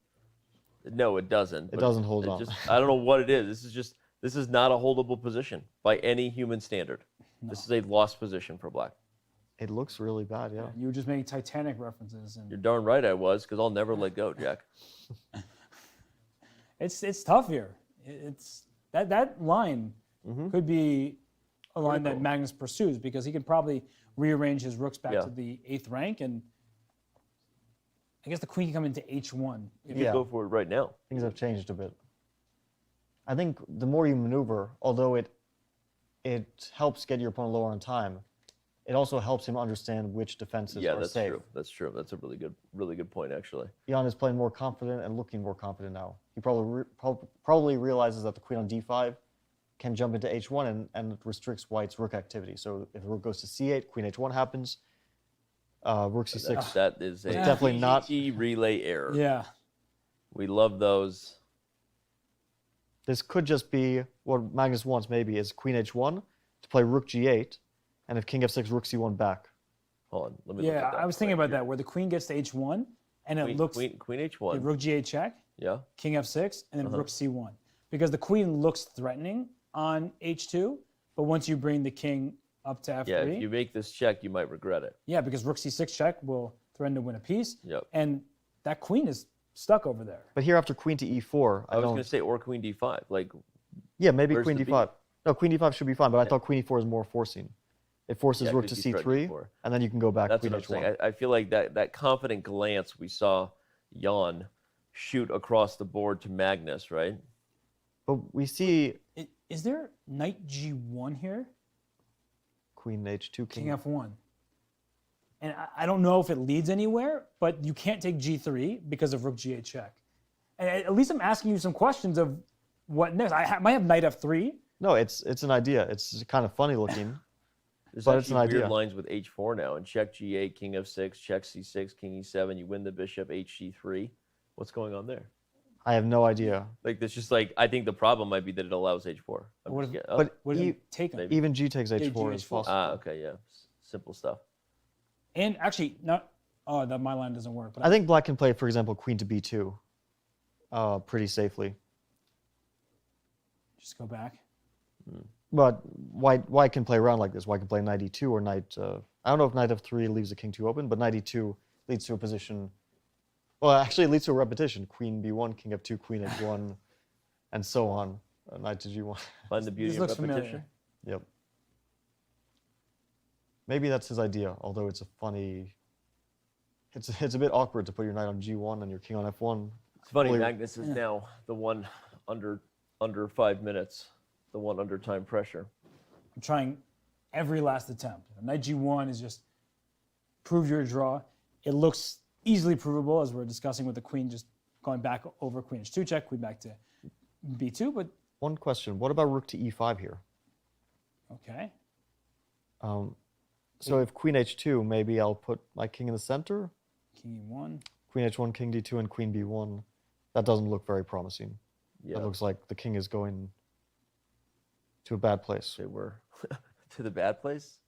No, it doesn't. It doesn't hold on. I don't know what it is. This is not a holdable position by any human standard. No. This is a lost position for black. It looks really bad, yeah. You were just making Titanic references. And You're darn right I was, because I'll never let go, Jack. It's tough here. It's that line could be a line that Magnus pursues, because he could probably rearrange his rooks back to the 8th rank, and I guess the queen can come into h1. You could go for it right now. Things have changed a bit. I think the more you maneuver, although it helps get your opponent lower on time, it also helps him understand which defenses are that's safe. true. That's true. That's a really good point, actually. Jan is playing more confident and looking more confident now. He probably realizes that the queen on d5 can jump into h1 and restricts white's rook activity. So if the rook goes to c8, queen h1 happens, rook c6. That is a definitely not relay error. Yeah. We love those. This could just be what Magnus wants, maybe, is queen h1 to play rook g8, and if king f6, rook c1 back. Hold on, let me look at that. I was thinking about that, where the queen gets to h1, and it looks queen h1. rook g8 check, king f6, and then rook c1. Because the queen looks threatening on h2, but once you bring the king up to f3. Yeah, if you make this check, you might regret it. Yeah, because rook c6 check will threaten to win a piece. Yep. And that queen is stuck over there. But here after queen to e4, I was going to say or queen d5. Like, yeah, maybe where's queen the d5. No, queen d5 should be fine, but I thought queen e4 is more forcing. It forces Yeah, rook to 'cause you threaten c3, e4. and then you can go back That's queen what I'm h1. saying. I feel like that confident glance we saw Jan shoot across the board to Magnus, right? But we see Is there knight g1 here? queen h2, King f1. And I don't know if it leads anywhere, but you can't take g3 because of rook g8 check. And at least I'm asking you some questions of what next. I might have knight f3. No, it's an idea. It's kind of funny looking, There's but it's actually an weird idea. lines with h4 now, and check g8, king f6, check c6, king e7. You win the bishop, hg3. What's going on there? I have no idea. Like, it's just like, I think the problem might be that it allows h4. What if- But What if you take him? even g takes Yeah, h4 g is h4. possible. Ah, okay, yeah. Simple stuff. And actually, not. Oh, that my line doesn't work. But I think black can play, for example, queen to b2 pretty safely. Just go back. But white can play around like this. White can play knight e2 or knight... I don't know if knight f3 leaves the king 2 open, but knight e2 leads to a position... Well, actually, it leads to a repetition. Queen b1, king f2, queen h1, and so on. Knight to g1. Find the beauty This of looks repetition. familiar. Yep. Maybe that's his idea, although it's a funny... It's a bit awkward to put your knight on g1 and your king on f1. It's funny, Fully- Magnus is now the one under 5 minutes, the one under time pressure. I'm trying every last attempt. Knight g1 is just prove your draw. It looks easily provable, as we're discussing with the queen just going back over queen h2 check, queen back to b2, but... One question, what about rook to e5 here? Okay. So if queen h2, maybe I'll put my king in the center. King e1. Queen h1, king d2, and queen b1. That doesn't look very promising. Yeah. It looks like the king is going to a bad place. They were to the bad place?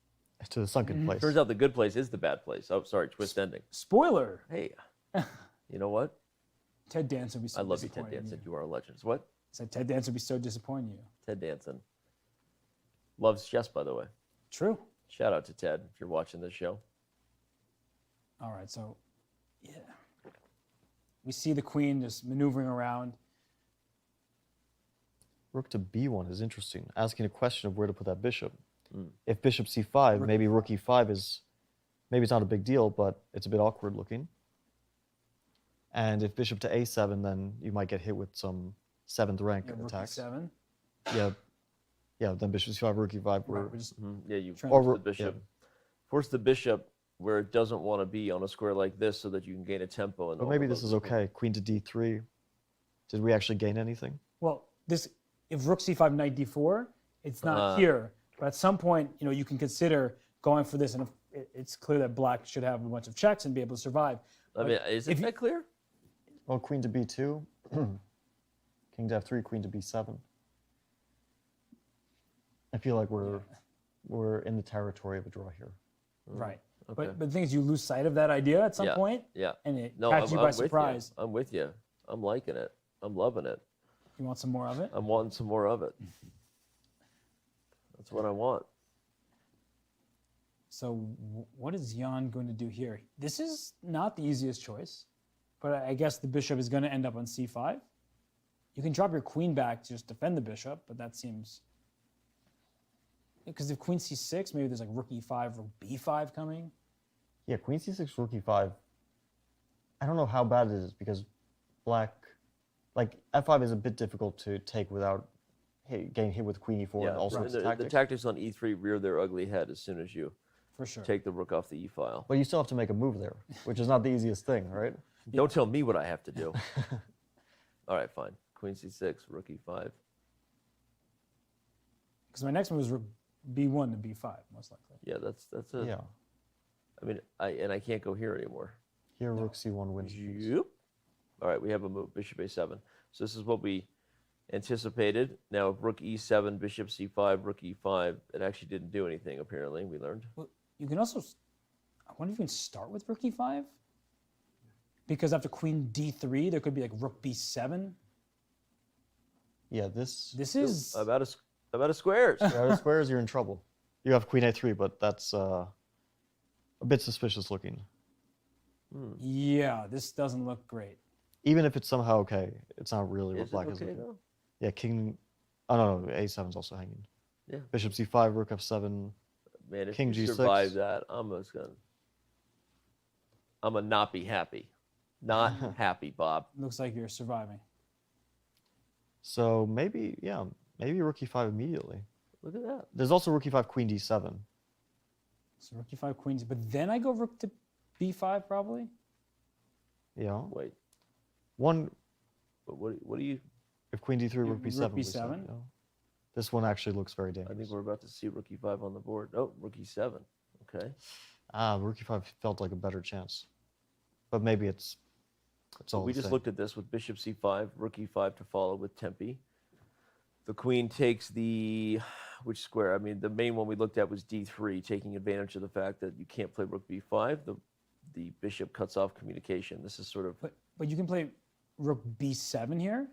To the sunken place. Turns out the good place is the bad place. Oh, sorry, twist ending. Spoiler. Hey, you know what? Ted Danson would be so I love you, Ted disappointed in Danson. You are a legend. What? I said Ted Danson would be so disappointed in you. Ted Danson. Loves chess, by the way. True. Shout out to Ted if you're watching this show. All right, so, yeah. We see the queen just maneuvering around. Rook to b1 is interesting, asking a question of where to put that bishop. If bishop c5, maybe rook e5 is, maybe it's not a big deal, but it's a bit awkward looking. And if bishop to a7, then you might get hit with some 7th rank Yeah, rook attacks. e7. Yeah, then bishop c5, rook e5. Right, we just Yeah, you Trying force to- the bishop. Force the bishop where it doesn't want to be on a square like this so that you can gain a tempo. And But maybe this is okay. Queen to d3. Did we actually gain anything? Well, this if rook c5, knight d4, it's not here. But at some point, you can consider going for this, and if it's clear that black should have a bunch of checks and be able to survive. I mean, is it that clear? Well, queen to b2, king to f3, queen to b7. I feel like we're in the territory of a draw here. Right. Okay. But the thing is, you lose sight of that idea at some Yeah, point, yeah. and it No, catches you by with surprise. I'm with you. I'm liking it. I'm loving it. You want some more of it? I'm wanting some more of it. That's what I want. So what is Jan going to do here? This is not the easiest choice, but I guess the bishop is going to end up on c5. You can drop your queen back to just defend the bishop, but that seems... Because if queen c6, maybe there's like rook e5 or b5 coming. Yeah, queen c6, rook e5. I don't know how bad it is because black, like f5 is a bit difficult to take without getting hit with queen e4 and also its the tactics. tactics on e3 rear their ugly head as soon as you For sure. take the rook off the e-file. But you still have to make a move there, which is not the easiest thing, right? Don't tell me what I have to do. All right, fine. Queen c6, rook e5. Because my next move is rook b1 to b5, most likely. Yeah, that's it. Yeah. I mean, I can't go here anymore. Here, rook c1 wins. Yep. All right, we have a move, bishop a7. So this is what we anticipated. Now, rook e7, bishop c5, rook e5. It actually didn't do anything, apparently, we learned. Well, you can also... I wonder if you can start with rook e5? Because after queen d3, there could be like rook b7. Yeah, this is... About a squares. Out of squares, you're in trouble. You have queen a3, but that's a bit suspicious looking. Yeah, this doesn't look great. Even if it's somehow okay, it's not really what Is it black is okay, looking. though? Yeah, king. Oh no, a7 is also hanging. Yeah. Bishop c5, rook f7. Man, if King you G6. survive that, I'm gonna not be happy. Not happy, Bob. Looks like you're surviving. So maybe, yeah, maybe rook e5 immediately. Look at that. There's also rook e5, queen d7. So rook e5, queen, but then I go rook to b5 probably. Yeah. Wait. One. But what do you? If queen d3, rook b7. Rook we said, b7. yeah. This one actually looks very I dangerous. think we're about to see rook e5 on the board. Oh, rook e7. Okay. Rook e5 felt like a better chance, but maybe it's all We the just same. looked at this with bishop c5, rook e5 to follow with tempi. The queen takes which square? I mean, the main one we looked at was d3, taking advantage of the fact that you can't play rook b5. The bishop cuts off communication. This is sort of. But you can play rook b7 here.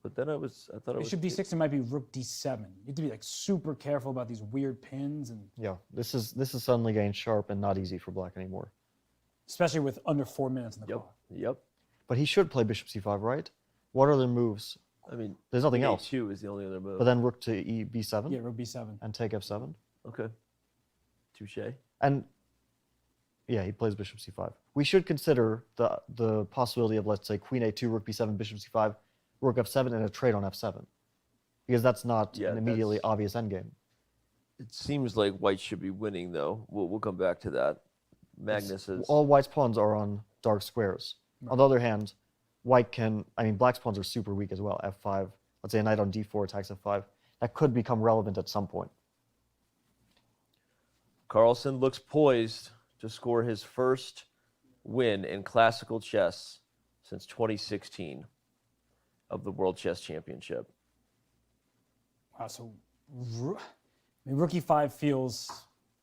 But then I thought it was. Bishop d6, it might be rook d7. You have to be like super careful about these weird pins, and Yeah, this is suddenly getting sharp and not easy for black anymore. especially with under 4 minutes in the clock. Yep. But he should play bishop c5, right? What other moves? I mean, there's nothing else. A2 is the only other move. But then rook to b7. Yeah, rook b7. And take f7. Okay. Touche. And yeah, he plays bishop c5. We should consider the possibility of, let's say, queen a2, rook b7, bishop c5, rook f7, and a trade on f7, because that's not an immediately obvious endgame. It seems like white should be winning, though. We'll come back to that. Magnus is. All white's pawns are on dark squares. Right. On the other hand, black's pawns are super weak as well. f5, let's say a knight on d4 attacks f5. That could become relevant at some point. Carlsen looks poised to score his first win in classical chess since 2016 of the World Chess Championship. Wow, so rook e5 feels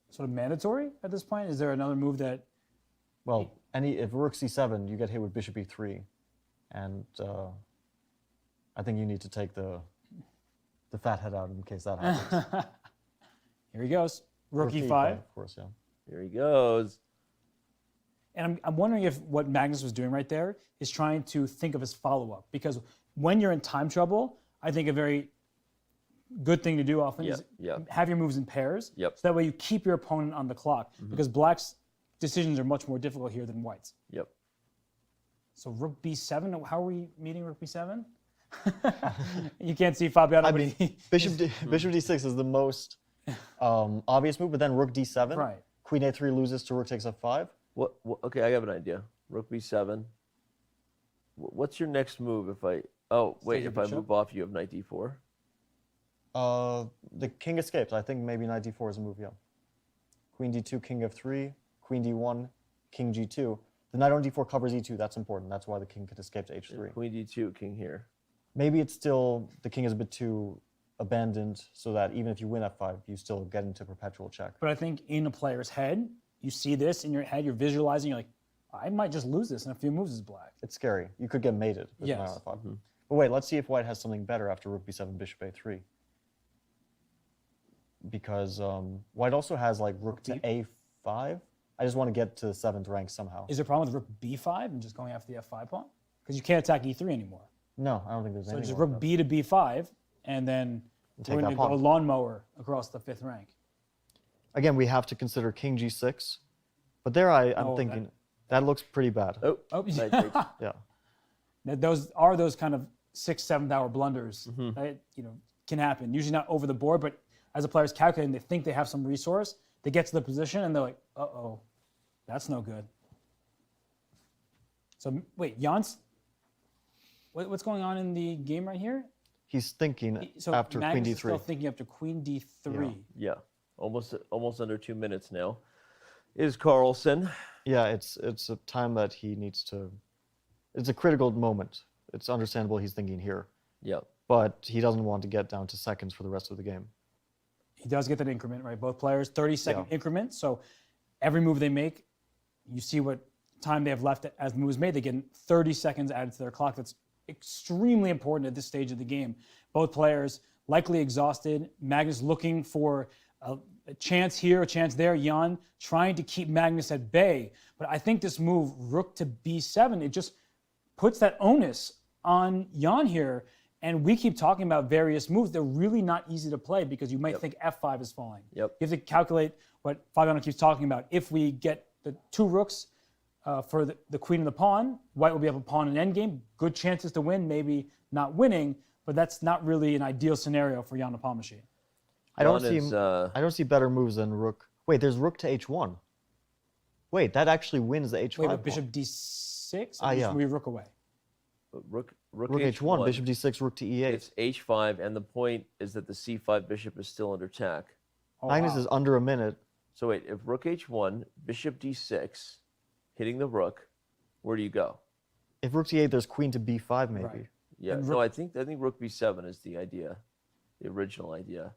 sort of mandatory at this point. Is there another move that? Well, if rook c7, you get hit with bishop e3, and I think you need to take the fat head out in case that happens. Here he goes. Rook e5. Of course, yeah. Here he goes. And I'm wondering if what Magnus was doing right there is trying to think of his follow-up. Because when you're in time trouble, I think a very good thing to do often is have your moves in pairs. Yep. So that way you keep your opponent on the clock. Because black's decisions are much more difficult here than white's. Yep. So rook b7, how are we meeting rook b7? You can't see Fabiano. I mean, bishop d6 is the most obvious move, but then rook d7. Right. Queen a3 loses to rook takes f5. What? Okay, I have an idea. Rook b7. What's your next move if I? Oh, wait. If I move off, you have knight d4. The king escapes. I think maybe knight d4 is a move. Yeah. Queen d2, king f3, queen d1, king g2. The knight on d4 covers e2. That's important. That's why the king could escape to h3. Yeah, queen d2, king here. Maybe it's still the king is a bit too abandoned, so that even if you win f5, you still get into perpetual check. But I think in a player's head, you see this in your head, you're visualizing, you're like, I might just lose this in a few moves as black. It's scary. You could get mated with Yes. knight on f5. But wait, let's see if white has something better after rook b7, bishop a3. Because white also has like rook to a5. I just want to get to the 7th rank somehow. Is there a problem with rook b5 and just going after the f5 pawn? Because you can't attack e3 anymore. No, I don't think there's So anything just like rook that. b to b5, and then Take we're that going to go pawn. lawnmower across the 5th rank. Again, we have to consider king g6. But there I'm Oh, thinking, that looks pretty bad. Oh, yeah. Yeah. Now, those kind of 6th, 7th hour blunders that can happen. Usually not over the board, but as a player's calculating, they think they have some resource. They get to the position and they're like, uh-oh, that's no good. So wait, Jan's, what's going on in the game right here? He's thinking So after Magnus queen is still d3. thinking after queen d3. Yeah. Almost under 2 minutes now. Is Carlsen. Yeah, it's a time that he needs to. It's a critical moment. It's understandable he's thinking here. Yeah. But he doesn't want to get down to seconds for the rest of the game. He does get that increment, right? Both players, 30-second increment. So every move they make, you see what time they have left as the move is made. They get 30 seconds added to their clock. That's extremely important at this stage of the game. Both players likely exhausted. Magnus looking for a chance here, a chance there. Jan trying to keep Magnus at bay. But I think this move, rook to b7, it just puts that onus on Jan here. And we keep talking about various moves. They're really not easy to play because you might think f5 is falling. You have to calculate what Fabiano keeps talking about. If we get the 2 rooks for the queen and the pawn, white will be able to pawn an endgame. Good chances to win, maybe not winning, but that's not really an ideal scenario for Ian Nepomniachtchi. I don't see better moves than rook. Wait, there's rook to h1. Wait, that actually wins the h5. Wait, but bishop d6? Yeah. We rook away. Rook h1, bishop d6, rook to e8. It's h5, and the point is that the c5 bishop is still under attack. Magnus is under a minute. So wait, if rook h1, bishop d6, hitting the rook, where do you go? If rook to e8, there's queen to b5 maybe. Right. Yeah, no, I think rook b7 is the idea, the original idea.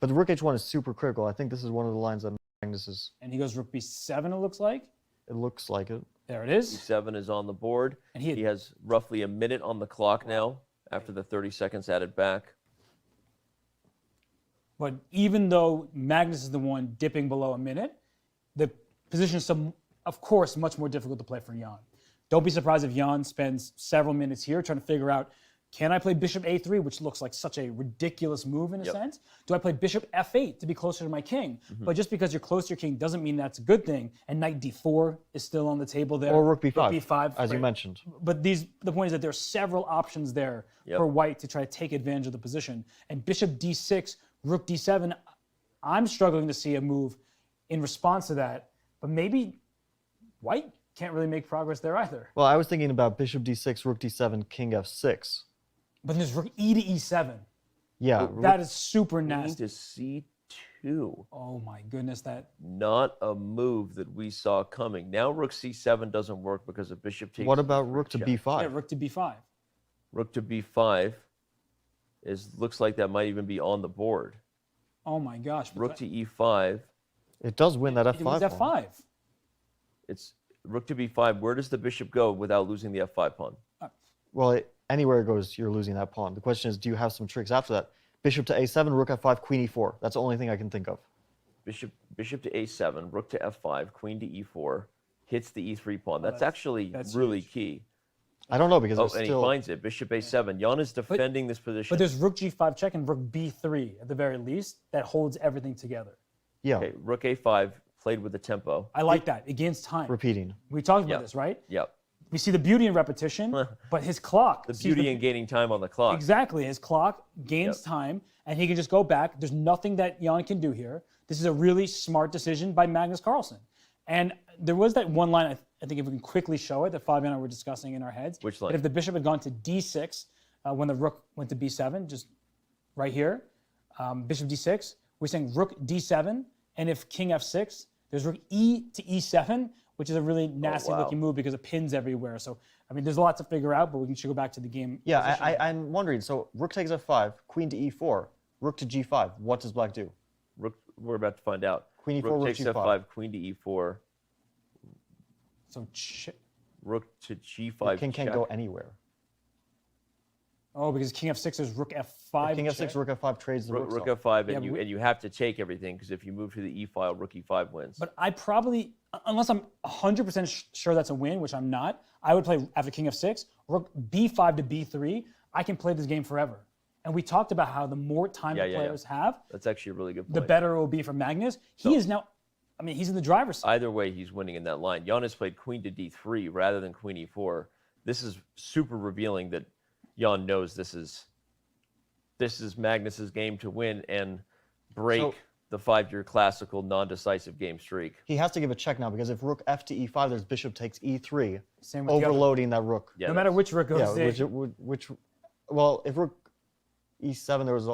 But the rook h1 is super critical. I think this is one of the lines that Magnus is... And he goes rook b7, it looks like? It looks like it. There it is. b7 is on the board. And he has roughly a minute on the clock now after the 30 seconds added back. But even though Magnus is the one dipping below a minute, the position is, of course, much more difficult to play for Jan. Don't be surprised if Jan spends several minutes here trying to figure out, can I play bishop a3, which looks like such a ridiculous move in a sense? Do I play bishop f8 to be closer to my king? But just because you're close to your king doesn't mean that's a good thing. And knight d4 is still on the table there. Or rook b5, rook b5 as you mentioned. But the point is that there are several options there for white to try to take advantage of the position. And bishop d6, rook d7, I'm struggling to see a move in response to that. But maybe white can't really make progress there either. Well, I was thinking about bishop d6, rook d7, king f6. But there's rook e to e7. Yeah. That is super nasty. Queen to c2. Oh my goodness, that... Not a move that we saw coming. Now rook c7 doesn't work because of bishop takes... What about rook to b5? Yeah, rook to b5. Rook to b5 looks like that might even be on the board. Oh my gosh. Rook to e5. It does win that f5 pawn. f5. It's rook to b5. Where does the bishop go without losing the f5 pawn? Well, anywhere it goes, you're losing that pawn. The question is, do you have some tricks after that? Bishop to a7, rook f5, queen e4. That's the only thing I can think of. Bishop to a7, rook to f5, queen to e4, hits the e3 pawn. That's actually really key. I don't know because and he finds it. Bishop a7. Jan is defending this position. But there's rook g5 check and rook b3 at the very least that holds everything together. Yeah. Okay, rook a5 played with the tempo. I like that. It gains time. Repeating. We talked about this, right? Yep. We see the beauty in repetition, but his clock. The beauty in gaining time on the clock. Exactly. His clock gains time, and he can just go back. There's nothing that Jan can do here. This is a really smart decision by Magnus Carlsen. And there was that one line, I think if we can quickly show it, that Fabi and I were discussing in our heads. Which line? That if the bishop had gone to d6 when the rook went to b7, just right here, bishop d6, we're saying rook d7, and if king f6, there's rook e to e7, which is a really nasty looking move because it pins everywhere. So, I mean, there's a lot to figure out, but we should go back to the game. Yeah, I'm wondering, so rook takes f5, queen to e4, rook to g5. What does black do? We're about to find out. Queen e4, rook rook takes g5. f5, queen to e4. So, rook to g5. King can't go anywhere. Oh, because king f6 is rook f5. King f6, rook f5 trades the rook f5, and you have to take everything because if you move to the e file, rook e5 wins. But I probably, unless I'm 100% sure that's a win, which I'm not, I would play after king f6, rook b5 to b3. I can play this game forever. And we talked about how the more time the players have, that's actually a really good point. The better it will be for Magnus. He is now, I mean, he's in the driver's seat. Either way, he's winning in that line. Jan has played queen to d3 rather than queen e4. This is super revealing that Jan knows this is Magnus's game to win and break the 5-year classical non-decisive game streak. He has to give a check now because if rook f to e5, there's bishop takes e3, Same with overloading that rook. Yeah, no matter which rook goes in. Well, if rook e7, there was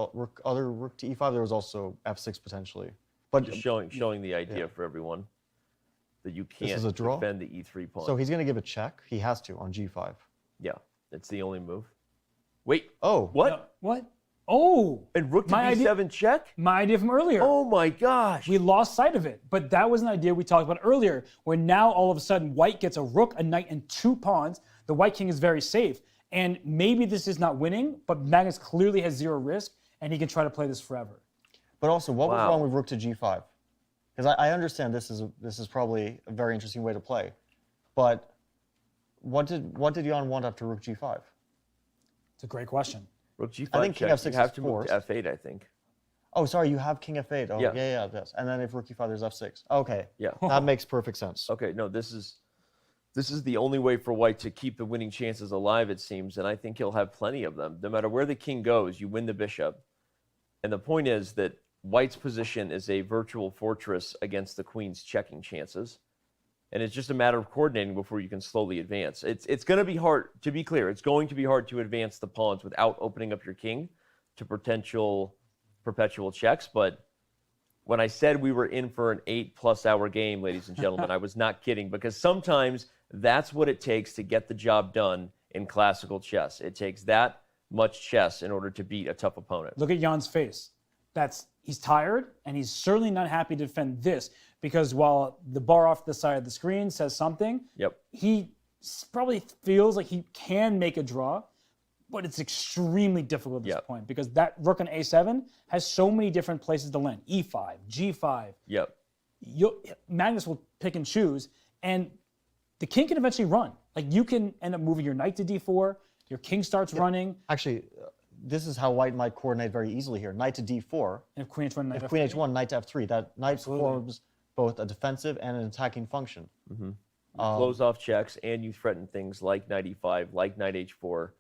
other rook to e5, there was also f6 potentially. But just showing the idea for everyone that you can't defend the e3 pawn. So he's going to give a check. He has to on g5. Yeah, it's the only move. Wait. Oh. What? No, what? Oh. And rook to b7 check? My idea from earlier. Oh my gosh. We lost sight of it. But that was an idea we talked about earlier, where now all of a sudden white gets a rook, a knight, and 2 pawns. The white king is very safe. And maybe this is not winning, but Magnus clearly has 0 risk, and he can try to play this forever. But also, what was Wow. wrong with rook to g5? Because I understand this is probably a very interesting way to play, but what did Jan want after rook g5? It's a great question. Rook g5 I think king check. f6 You have is to move to forced. f8, I think. Oh, sorry, you have king f8. Oh, Yeah. yeah, yes. And then if rook e5, there's f6. Okay, Yeah. that makes perfect sense. Okay, no, this is the only way for white to keep the winning chances alive, it seems, and I think he'll have plenty of them. No matter where the king goes, you win the bishop. And the point is that white's position is a virtual fortress against the queen's checking chances. And it's just a matter of coordinating before you can slowly advance. It's going to be hard, to be clear, it's going to be hard to advance the pawns without opening up your king to potential perpetual checks. But when I said we were in for an 8+ hour game, ladies and gentlemen, I was not kidding, because sometimes that's what it takes to get the job done in classical chess. It takes that much chess in order to beat a tough opponent. Look at Jan's face. He's tired, and he's certainly not happy to defend this, because while the bar off the side of the screen says something, he probably feels like he can make a draw, but it's extremely difficult at this point, because that rook on a7 has so many different places to land. e5, g5. Magnus will pick and choose, and the king can eventually run. Like, you can end up moving your knight to d4, your king starts running. Actually, this is how white might coordinate very easily here. Knight to d4. And if queen h1, knight if f3. queen h1, knight to f3. That knight forms both a defensive and an attacking function. You close off checks, and you threaten things like knight e5, like knight h4.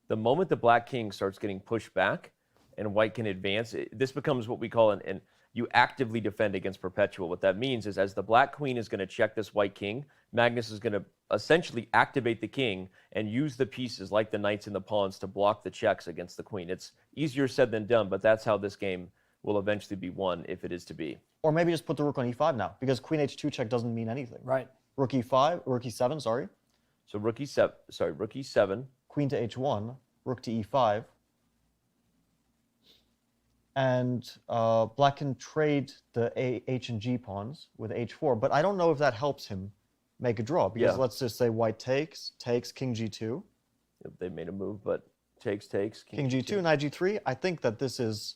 The moment the black king starts getting pushed back and white can advance, this becomes what we call an you actively defend against perpetual. What that means is, as the black queen is going to check this white king, Magnus is going to essentially activate the king and use the pieces like the knights and the pawns to block the checks against the queen. It's easier said than done, but that's how this game will eventually be won, if it is to be. Or maybe just put the rook on e5 now, because queen h2 check doesn't mean anything. Right. Rook e7, sorry. So rook e7. Queen to h1, rook to e5. And black can trade the h and g pawns with h4, but I don't know if that helps him make a draw, because let's just say white takes, king g2. They made a move, but takes, king g2, knight g3. I think that this is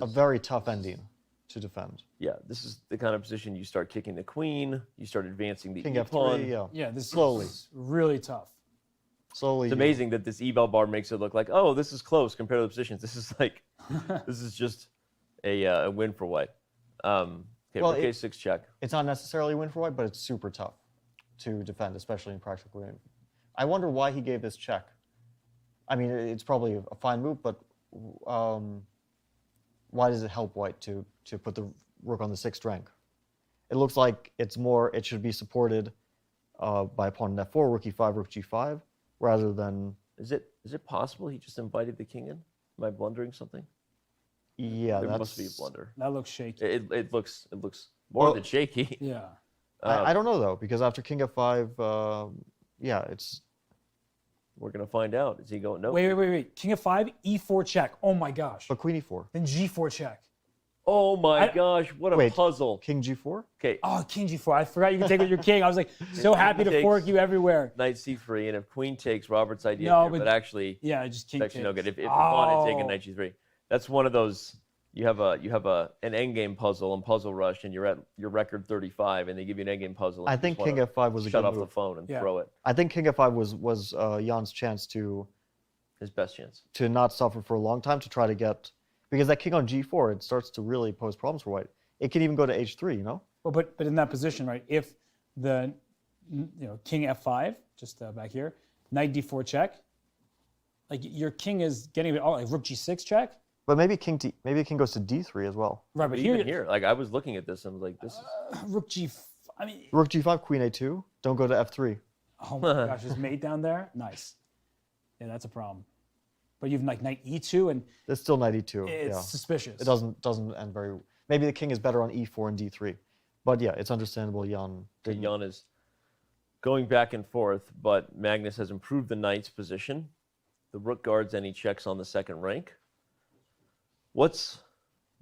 a very tough ending to defend. Yeah, this is the kind of position you start kicking the queen, you start advancing the king e-pawn. f3, Yeah, this slowly. is really tough. Slowly. It's amazing that this eval bar makes it look like, oh, this is close compared to the positions. This is like, this is just a win for white. Okay, well, rook a6 check. It's not necessarily a win for white, but it's super tough to defend, especially in practical game. I wonder why he gave this check. I mean, it's probably a fine move, but why does it help white to put the rook on the 6th rank? It looks like it should be supported by pawn on f4, rook e5, rook g5, rather than... Is it possible he just invited the king in? Am I blundering something? Yeah, there must be a blunder. That looks shaky. It looks more than shaky. Yeah. I don't know, though, because after king f5, it's... We're going to find out. Is he going? No. Wait. King f5, e4 check. Oh my gosh. But queen e4. Then g4 check. Oh my gosh, what a puzzle. King g4? Okay. Oh, king g4. I forgot you can take with your king. I was like so happy to fork you everywhere. Knight c3, and if queen takes, Robert's idea No, here, but actually, just king it's actually no takes. good. If the pawn had taken knight g3, that's one of those. You have an endgame puzzle and Puzzle Rush, and you're at your record 35, and they give you an endgame puzzle. And I think king f5 was a good shut off move. the phone and throw it. I think king f5 was Jan's chance his best chance to not suffer for a long time, to try to get, because that king on g4, it starts to really pose problems for white. It can even go to h3, you know. Well, but in that position, right? If the king f5, just back here, knight d4 check, like your king is getting it all, like rook g6 check. But maybe king goes to d3 as well. Right, but even here, like I was looking at this, and I was like, this is rook g5. I mean, rook g5, queen a2. Don't go to f3. Oh my gosh, his mate down there, nice. Yeah, that's a problem. But you've like knight e2, and it's still knight e2. It's suspicious. It doesn't end very. Maybe the king is better on e4 and d3, but yeah, it's understandable. Jan is going back and forth, but Magnus has improved the knight's position. The rook guards any checks on the 2nd rank. What's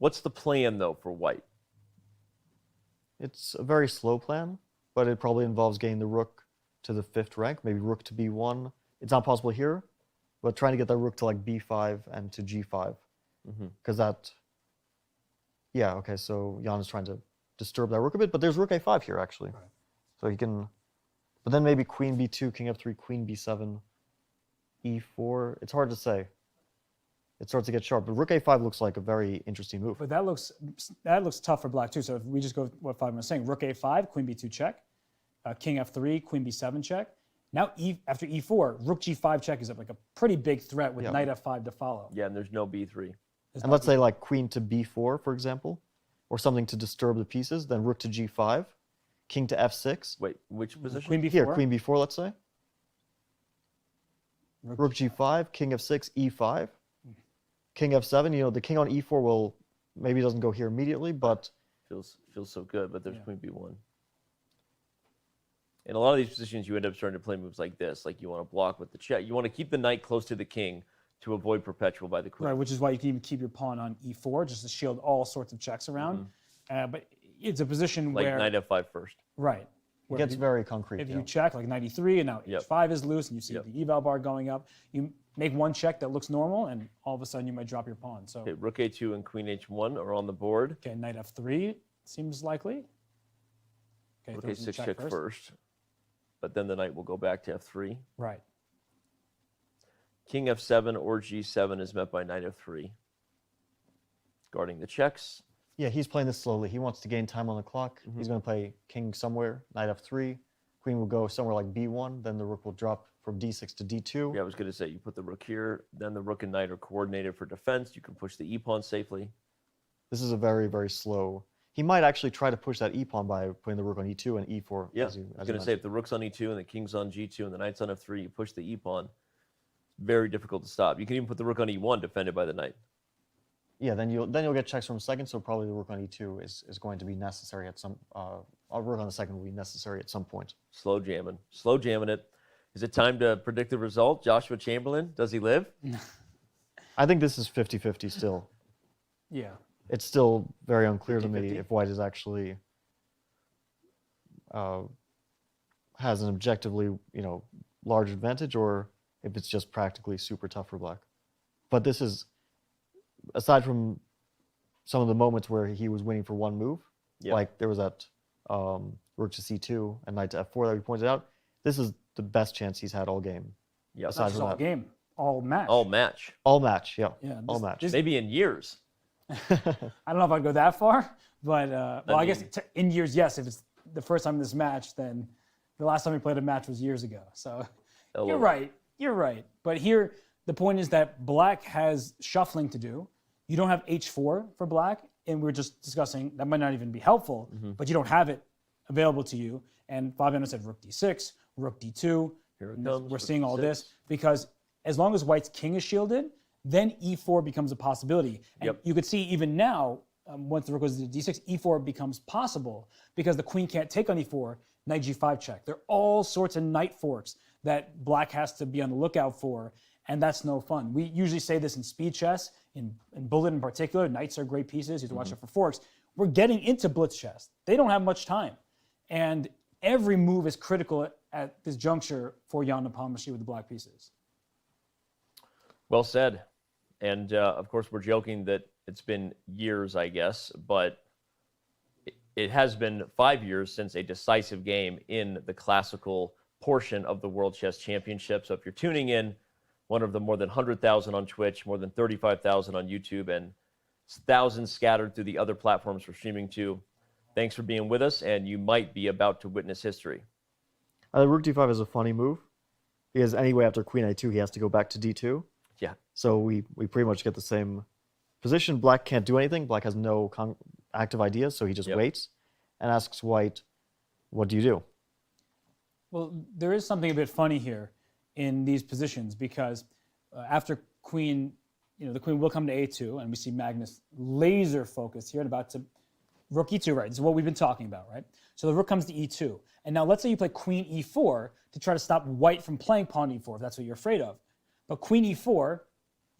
the plan though for white? It's a very slow plan, but it probably involves getting the rook to the 5th rank, maybe rook to b1. It's not possible here, but trying to get that rook to like b5 and to g5, because that Yeah, okay, so Jan is trying to disturb that rook a bit, but there's rook a5 here, actually. Right. So he can... But then maybe queen b2, king f3, queen b7, e4. It's hard to say. It starts to get sharp, but rook a5 looks like a very interesting move. But that looks tough for black too. So if we just go with what Fabian was saying, rook a5, queen b2 check, king f3, queen b7 check. Now after e4, rook g5 check is like a pretty big threat with knight f5 to follow. Yeah, and there's no b3. And let's say like queen to b4, for example, or something to disturb the pieces, then rook to g5, king to f6. Wait, which position? Queen b4? Here, queen b4, let's say. Rook g5, king f6, e5. King f7, you know, the king on e4 will, maybe doesn't go here immediately, but... Feels so good, but there's queen b1. In a lot of these positions, you end up starting to play moves like this. Like you want to block with the check. You want to keep the knight close to the king to avoid perpetual by the queen. Right, which is why you can even keep your pawn on e4, just to shield all sorts of checks around. But it's a position like where... Like knight f5 first. Right. It gets very concrete. If you check, like knight e3, and now h5 is loose, and you see the eval bar going up, you make one check that looks normal, and all of a sudden you might drop your pawn. So okay, rook a2 and queen h1 are on the board. Okay, knight f3 seems likely. Okay, rook a6 check first. But then the knight will go back to f3. Right. King f7 or g7 is met by knight f3. Guarding the checks. Yeah, he's playing this slowly. He wants to gain time on the clock. He's going to play king somewhere, knight f3. Queen will go somewhere like b1. Then the rook will drop from d6 to d2. Yeah, I was going to say, you put the rook here. Then the rook and knight are coordinated for defense. You can push the e-pawn safely. This is a very, very slow... He might actually try to push that e-pawn by putting the rook on e2 and e4. Yeah, I was going to say, if the rook's on e2 and the king's on g2 and the knight's on f3, you push the e-pawn. Very difficult to stop. You can even put the rook on e1 defended by the knight. Yeah, then you'll get checks from a second, so probably the rook on e2 is going to be necessary at some... a rook on the second will be necessary at some point. Slow jamming it. Is it time to predict the result? Joshua Chamberlain, does he live? I think this is 50-50 still. Yeah. It's still very unclear 50-50? to me if white is actually has an objectively, large advantage, or if it's just practically super tough for black. But this is, aside from some of the moments where he was winning for one move, like there was that rook to c2 and knight to f4 that we pointed out, this is the best chance he's had all game. Yeah, aside from all game, all match. All match. All match, yeah. All match. Maybe in years. I don't know if I'd go that far, but well, I guess in years, yes. If it's the first time in this match, then the last time we played a match was years ago. So you're right. But here, the point is that black has shuffling to do. You don't have h4 for black, and we're just discussing that might not even be helpful, but you don't have it available to you. And Fabiano said rook d6, rook d2. Here it comes. We're seeing all this because as long as white's king is shielded, then e4 becomes a possibility. And you could see even now, once the rook goes to d6, e4 becomes possible because the queen can't take on e4, knight g5 check. There are all sorts of knight forks that black has to be on the lookout for, and that's no fun. We usually say this in speed chess, in bullet in particular. Knights are great pieces. You have to watch out for forks. We're getting into blitz chess. They don't have much time. And every move is critical at this juncture for Ian Nepomniachtchi with the black pieces. Well said. And of course, we're joking that it's been years, I guess, but it has been 5 years since a decisive game in the classical portion of the World Chess Championship. So if you're tuning in, one of the more than 100,000 on Twitch, more than 35,000 on YouTube, and thousands scattered through the other platforms for streaming too. Thanks for being with us, and you might be about to witness history. Rook d5 is a funny move because anyway, after queen a2, he has to go back to d2. Yeah. So we pretty much get the same position. Black can't do anything. Black has no active ideas, so he just waits and asks white, what do you do? Well, there is something a bit funny here in these positions because after queen, the queen will come to a2, and we see Magnus laser focused here and about to rook e2, right? This is what we've been talking about, right? So the rook comes to e2. And now let's say you play queen e4 to try to stop white from playing pawn e4, if that's what you're afraid of. But queen e4,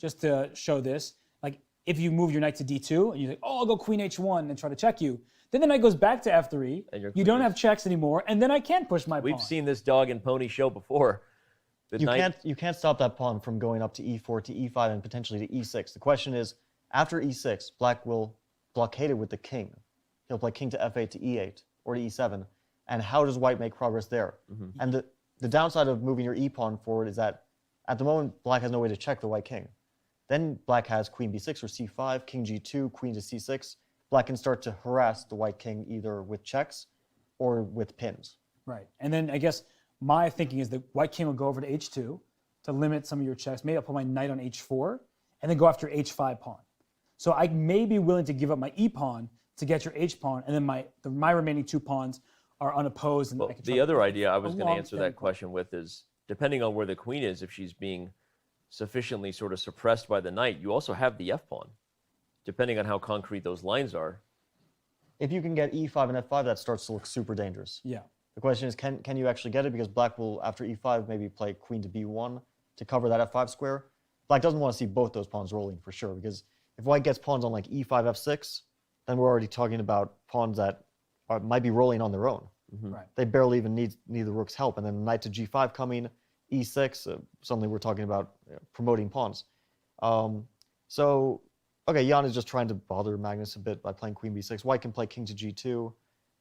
just to show this, like if you move your knight to d2 and you think, oh, I'll go queen h1 and try to check you, then the knight goes back to f3, you don't have checks anymore, and then I can't push my pawn. We've seen this dog and pony show before. You can't stop that pawn from going up to e4 to e5 and potentially to e6. The question is, after e6, black will blockaded with the king. He'll play king to f8 to e8 or to e7. And how does white make progress there? And the downside of moving your e-pawn forward is that at the moment, black has no way to check the white king. Then black has queen b6 or c5, king g2, queen to c6. Black can start to harass the white king either with checks or with pins. Right. And then I guess my thinking is that white king will go over to h2 to limit some of your checks. Maybe I'll put my knight on h4 and then go after h5 pawn. So I may be willing to give up my e-pawn to get your h-pawn, and then my remaining 2 pawns are unopposed. And well, the other idea I was going to answer that question with is, depending on where the queen is, if she's being sufficiently sort of suppressed by the knight, you also have the f-pawn, depending on how concrete those lines are. If you can get e5 and f5, that starts to look super dangerous. Yeah. The question is, can you actually get it? Because black will, after e5, maybe play queen to b1 to cover that f5 square. Black doesn't want to see both those pawns rolling for sure, because if white gets pawns on like e5, f6, then we're already talking about pawns that might be rolling on their own. Right. They barely even need the rook's help. And then knight to g5 coming, e6, suddenly we're talking about promoting pawns. So, okay, Jan is just trying to bother Magnus a bit by playing queen b6. White can play king to g2.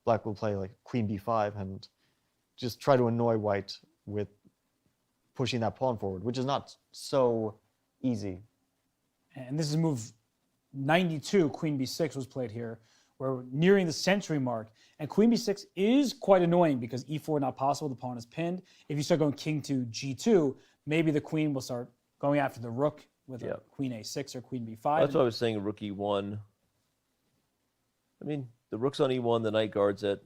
Black will play like queen b5 and just try to annoy white with pushing that pawn forward, which is not so easy. And this is move 92, queen b6 was played here. We're nearing the century mark. And queen b6 is quite annoying because e4 not possible, the pawn is pinned. If you start going king to g2, maybe the queen will start going after the rook with a queen a6 or queen b5. That's what I was saying, rook e1. I mean, the rook's on e1, the knight guards it.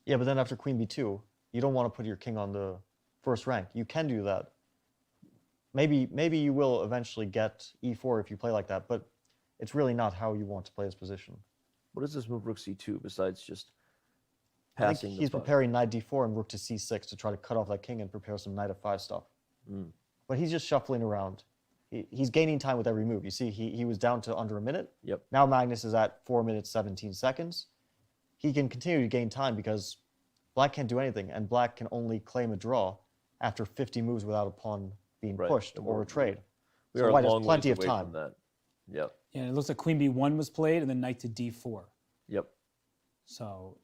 Yeah, but then after queen b2, you don't want to put your king on the first rank. You can do that. Maybe you will eventually get e4 if you play like that, but it's really not how you want to play this position. What does this move rook c2 besides just I passing? think he's preparing knight d4 and rook to c6 to try to cut off that king and prepare some knight f5 stuff. But he's just shuffling around. He's gaining time with every move. You see, he was down to under a minute. Yep. Now Magnus is at 4 minutes, 17 seconds. He can continue to gain time because black can't do anything, and black can only claim a draw after 50 moves without a pawn being pushed or a trade. We so are white a has long plenty ways of away time. from that. Yep. Yeah, it looks like queen b1 was played and then knight to d4. Yep. So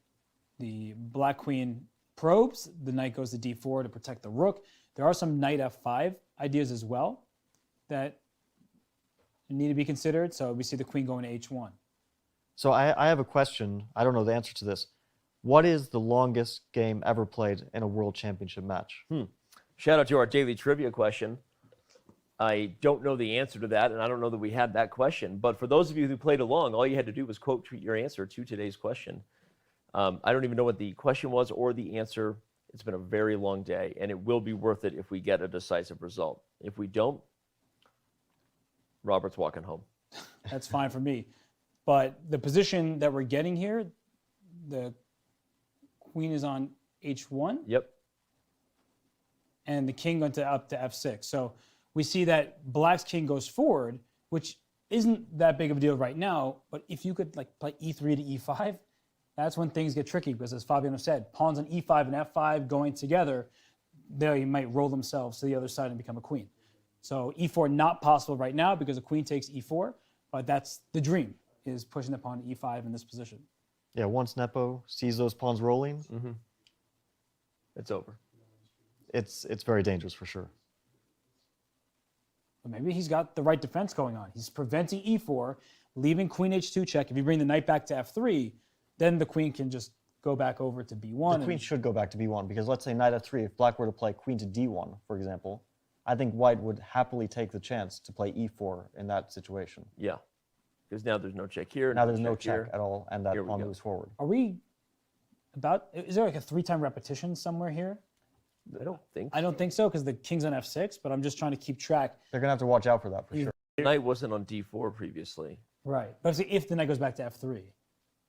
the black queen probes, the knight goes to d4 to protect the rook. There are some knight f5 ideas as well that need to be considered. So we see the queen going to h1. So I have a question. I don't know the answer to this. What is the longest game ever played in a world championship match? Shout out to our daily trivia question. I don't know the answer to that, and I don't know that we had that question. But for those of you who played along, all you had to do was quote your answer to today's question. I don't even know what the question was or the answer. It's been a very long day, and it will be worth it if we get a decisive result. If we don't, Robert's walking home. That's fine for me. But the position that we're getting here, the queen is on h1. Yep. And the king went up to f6. So we see that black's king goes forward, which isn't that big of a deal right now. But if you could like play e3 to e5, that's when things get tricky because, as Fabiano said, pawns on e5 and f5 going together, they might roll themselves to the other side and become a queen. So e4 not possible right now because the queen takes e4, but that's the dream, is pushing the pawn to e5 in this position. Yeah, once Nepo sees those pawns rolling, it's over. It's very dangerous for sure. But maybe he's got the right defense going on. He's preventing e4, leaving queen h2 check. If you bring the knight back to f3, then the queen can just go back over to b1. The queen should go back to b1 because let's say knight f3, if black were to play queen to d1, for example, I think white would happily take the chance to play e4 in that situation. Yeah, because now there's no check here. Now there's no check here. at all, and that pawn moves forward. Are we about, is there like a 3-time repetition somewhere here? I don't think I don't think so because the king's on f6, but I'm just trying to keep track. They're going to have to watch out for that for sure. The knight wasn't on d4 previously. Right, but if the knight goes back to f3.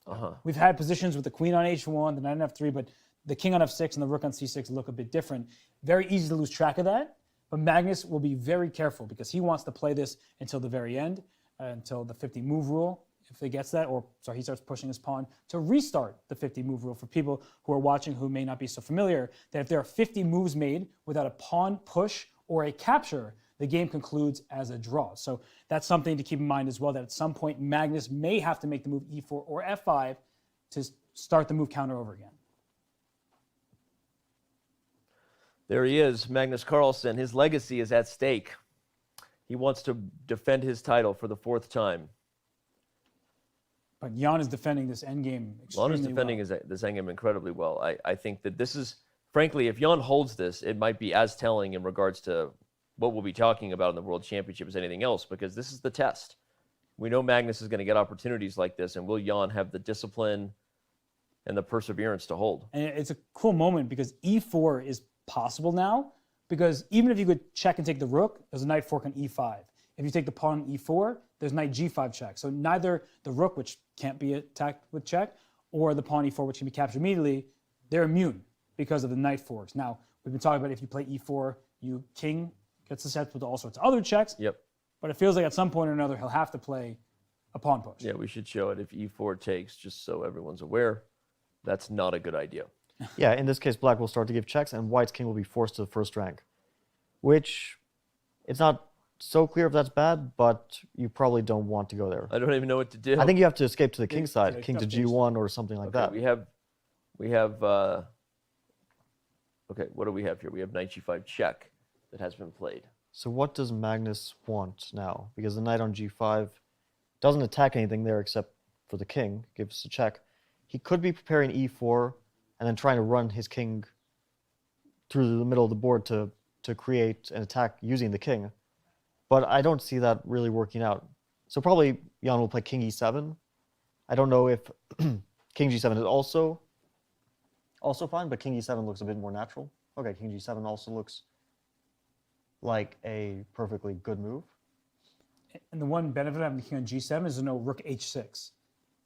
Uh-huh. We've had positions with the queen on h1, the knight on f3, but the king on f6 and the rook on c6 look a bit different. Very easy to lose track of that, but Magnus will be very careful because he wants to play this until the very end, until the 50 move rule, if he gets that, or sorry, he starts pushing his pawn to restart the 50 move rule. For people who are watching who may not be so familiar, that if there are 50 moves made without a pawn push or a capture, the game concludes as a draw. So that's something to keep in mind as well, that at some point Magnus may have to make the move e4 or f5 to start the move counter over again. There he is, Magnus Carlsen. His legacy is at stake. He wants to defend his title for the 4th time. But Jan is defending this endgame extremely Jan is defending this endgame incredibly well. I think that this is, frankly, if Jan holds this, it might be as telling in regards to what we'll be talking about in the World Championship as anything else, because this is the test. We know Magnus is going to get opportunities like this, and will Jan have the discipline and the perseverance to hold? And it's a cool moment because e4 is possible now, because even if you could check and take the rook, there's a knight fork on e5. If you take the pawn on e4, there's knight g5 check. So neither the rook, which can't be attacked with check, or the pawn e4, which can be captured immediately, they're immune because of the knight forks. Now, we've been talking about if you play e4, you king gets susceptible to all sorts of other checks. Yep. But it feels like at some point or another, he'll have to play a pawn push. Yeah, we should show it if e4 takes, just so everyone's aware. That's not a good idea. Yeah, in this case, black will start to give checks, and white's king will be forced to the first rank, which it's not so clear if that's bad, but you probably don't want to go there. I don't even know what to do. I think you have to escape to the king side, king to g1 or something like that. We have, okay, what do we have here? We have knight g5 check that has been played. So what does Magnus want now? Because the knight on g5 doesn't attack anything there except for the king, gives a check. He could be preparing e4 and then trying to run his king through the middle of the board to create an attack using the king. But I don't see that really working out. So probably Jan will play king e7. I don't know if king g7 is also fine, but king e7 looks a bit more natural. Okay, king g7 also looks like a perfectly good move. And the one benefit of having the king on g7 is to know rook h6,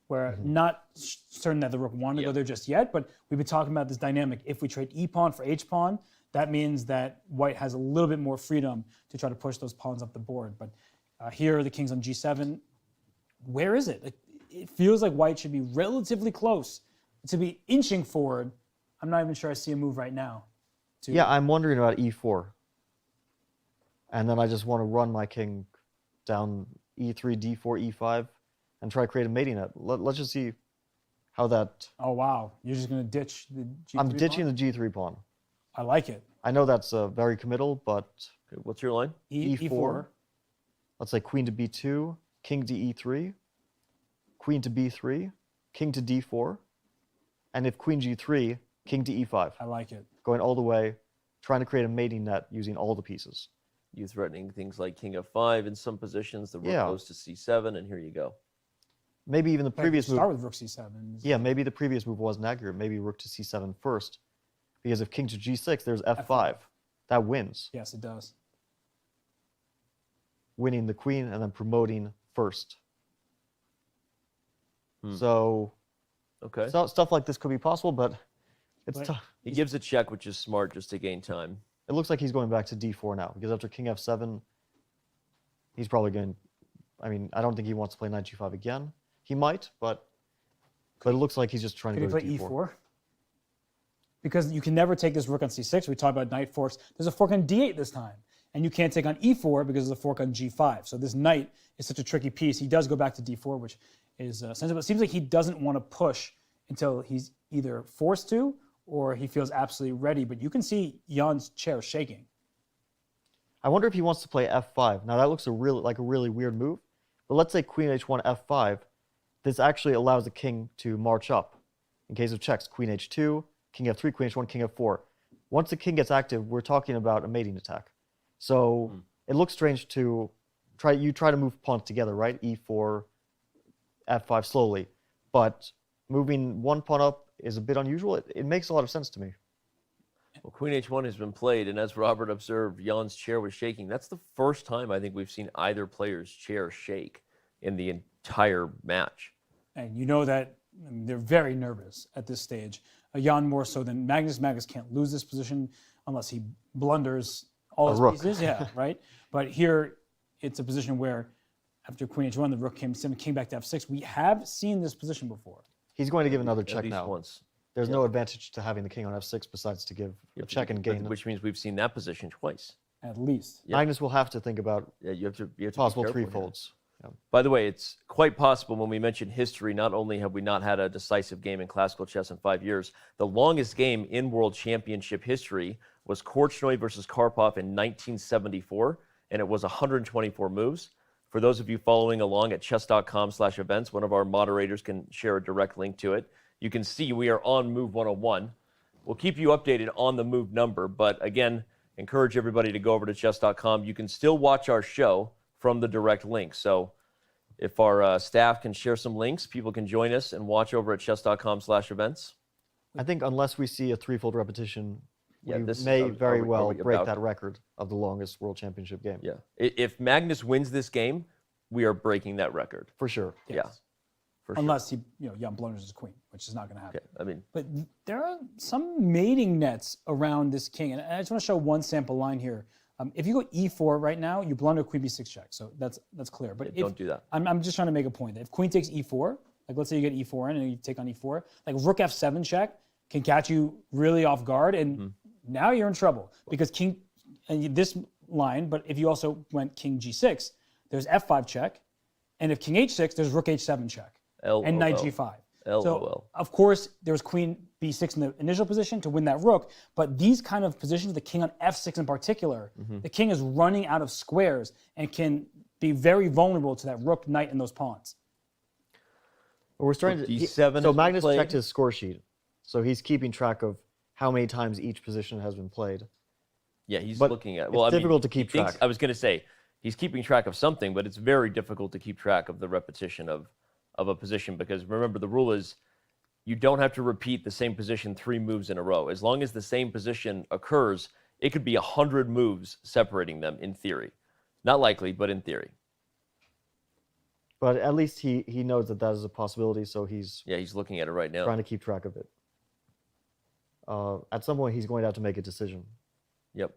where not certain that the rook wanted to go there just yet, but we've been talking about this dynamic. If we trade e-pawn for h-pawn, that means that white has a little bit more freedom to try to push those pawns up the board. But here, the king's on g7. Where is it? It feels like white should be relatively close to be inching forward. I'm not even sure I see a move right now. Yeah, I'm wondering about e4. And then I just want to run my king down e3, d4, e5, and try to create a mating net. Let's just see how that... Oh, wow. You're just going to ditch the g3 I'm ditching pawn? the g3 pawn. I like it. I know that's very committal, but... Okay, what's your line? E4. Let's say queen to b2, king to e3, queen to b3, king to d4, and if queen g3, king to e5. I like it. Going all the way, trying to create a mating net using all the pieces. You threatening things like king f5 in some positions, the rook goes to c7, and here you go. Maybe even the previous move... Start with rook c7. Yeah, maybe the previous move wasn't accurate. Maybe rook to c7 first. Because if king to g6, there's f5. That wins. Yes, it does. Winning the queen and then promoting first. So, stuff like this could be possible, but it's tough. He gives a check, which is smart, just to gain time. It looks like he's going back to d4 now, because after king f7, he's probably going... I mean, I don't think he wants to play knight g5 again. He might, but it looks like he's just trying to go to d4. E4? Because you can never take this rook on c6. We talked about knight forks. There's a fork on d8 this time. And you can't take on e4 because there's a fork on g5. So this knight is such a tricky piece. He does go back to d4, which is sensible. It seems like he doesn't want to push until he's either forced to or he feels absolutely ready. But you can see Jan's chair shaking. I wonder if he wants to play f5. Now that looks like a really weird move. But let's say queen h1, f5. This actually allows the king to march up. In case of checks, queen h2, king f3, queen h1, king f4. Once the king gets active, we're talking about a mating attack. So it looks strange to try to move pawns together, right? e4, f5 slowly. But moving one pawn up is a bit unusual. It makes a lot of sense to me. Well, queen h1 has been played, and as Robert observed, Jan's chair was shaking. That's the first time I think we've seen either player's chair shake in the entire match. And you know that they're very nervous at this stage. Jan more so than Magnus. Magnus can't lose this position unless he blunders all his pieces. Yeah, right? But here, it's a position where after queen h1, the rook came back to f6. We have seen this position before. He's going to give another check now. Once. There's no advantage to having the king on f6 besides to give a check and gain. Which means we've seen that position twice. at least. Magnus will have to think about you have to possible be careful three-folds. Yeah. By the way, it's quite possible when we mention history, not only have we not had a decisive game in classical chess in 5 years, the longest game in World Championship history was Korchnoi versus Karpov in 1974, and it was 124 moves. For those of you following along at chess.com/events, one of our moderators can share a direct link to it. You can see we are on move 101. We'll keep you updated on the move number, but again, encourage everybody to go over to chess.com. You can still watch our show from the direct link. So if our staff can share some links, people can join us and watch over at chess.com/events. I think unless we see a threefold repetition, we this may is- very are we well break about- that record of the longest World Championship game. Yeah. If Magnus wins this game, we are breaking that record. For sure. Yeah. For sure. Unless he, Jan blunders his queen, which is not going to happen. I mean, but there are some mating nets around this king, and I just want to show one sample line here. If you go e4 right now, you blunder queen b6 check, so that's clear. But don't do that. I'm just trying to make a point that if queen takes e4, like let's say you get e4 in and you take on e4, like rook f7 check can catch you really off guard, and now you're in trouble because king, and this line. But if you also went king g6, there's f5 check, and if king h6, there's rook h7 check. And knight g5. So, of course, there was queen b6 in the initial position to win that rook, but these kind of positions, the king on f6 in particular, the king is running out of squares and can be very vulnerable to that rook, knight, and those pawns. Well, we're starting to. So Magnus checked his score sheet, so he's keeping track of how many times each position has been played. Yeah, he's But looking at. it's Well, I mean, difficult to keep he thinks- track. I was going to say he's keeping track of something, but it's very difficult to keep track of the repetition of a position because remember the rule is you don't have to repeat the same position 3 moves in a row. As long as the same position occurs, it could be 100 moves separating them in theory. Not likely, but in theory. But at least he knows that that is a possibility, so he's looking at it right now, trying to keep track of it. At some point, he's going to have to make a decision. Yep.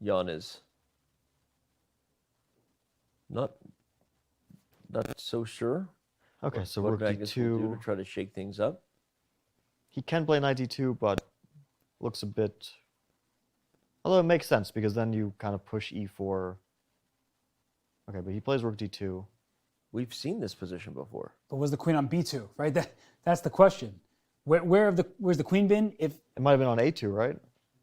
Jan is not so sure. Okay, so what rook Magnus will do d2. to try to shake things up. He can play knight d2, but looks a bit. Although it makes sense because then you kind of push e4. Okay, but he plays rook d2. We've seen this position before. But was the queen on b2, right? That's the question. Where's the queen been? If it might have been on a2, right?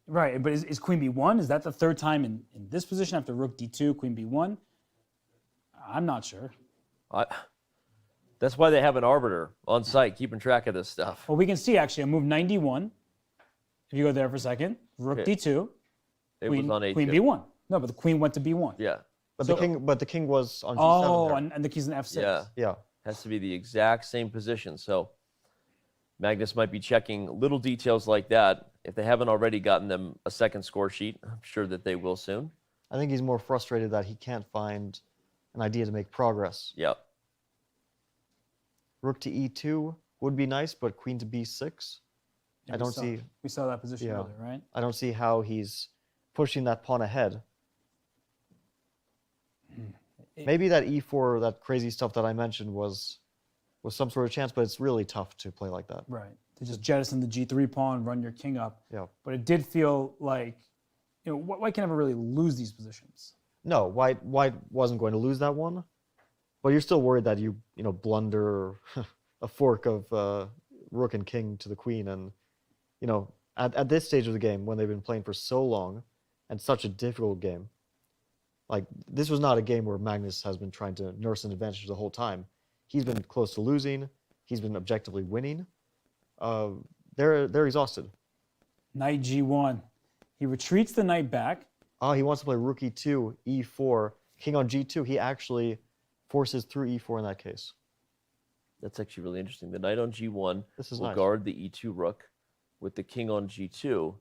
Right, but is queen b1? Is that the third time in this position after rook d2, queen b1? I'm not sure. That's why they have an arbiter on site keeping track of this stuff. Well, we can see actually on move 91. If you go there for a second, rook Okay. d2, It queen, was on a2. queen b1. No, but the queen went to b1. Yeah. But So- the king was on g7. Oh, there. and the king's in f6. Yeah. Yeah. Has to be the exact same position. So Magnus might be checking little details like that. If they haven't already gotten them a second score sheet, I'm sure that they will soon. I think he's more frustrated that he can't find an idea to make progress. Yeah. Rook to e2 would be nice, but queen to b6. Yeah, I don't see. We saw that position Yeah. earlier, right? I don't see how he's pushing that pawn ahead. Maybe that e4, that crazy stuff that I mentioned was some sort of chance, but it's really tough to play like that. Right. To just jettison the g3 pawn, run your king up. Yeah. But it did feel like, White can never really lose these positions. No, White wasn't going to lose that one, but you're still worried that you blunder a fork of rook and king to the queen, and at this stage of the game when they've been playing for so long and such a difficult game, like this was not a game where Magnus has been trying to nurse an advantage the whole time. He's been close to losing. He's been objectively winning. They're exhausted. Knight g1. He retreats the knight back. Oh, he wants to play rook e2, e4, king on g2. He actually forces through e4 in that case. That's actually really interesting. The knight on g1 This is will nice. guard the e2 rook. With the king on g2,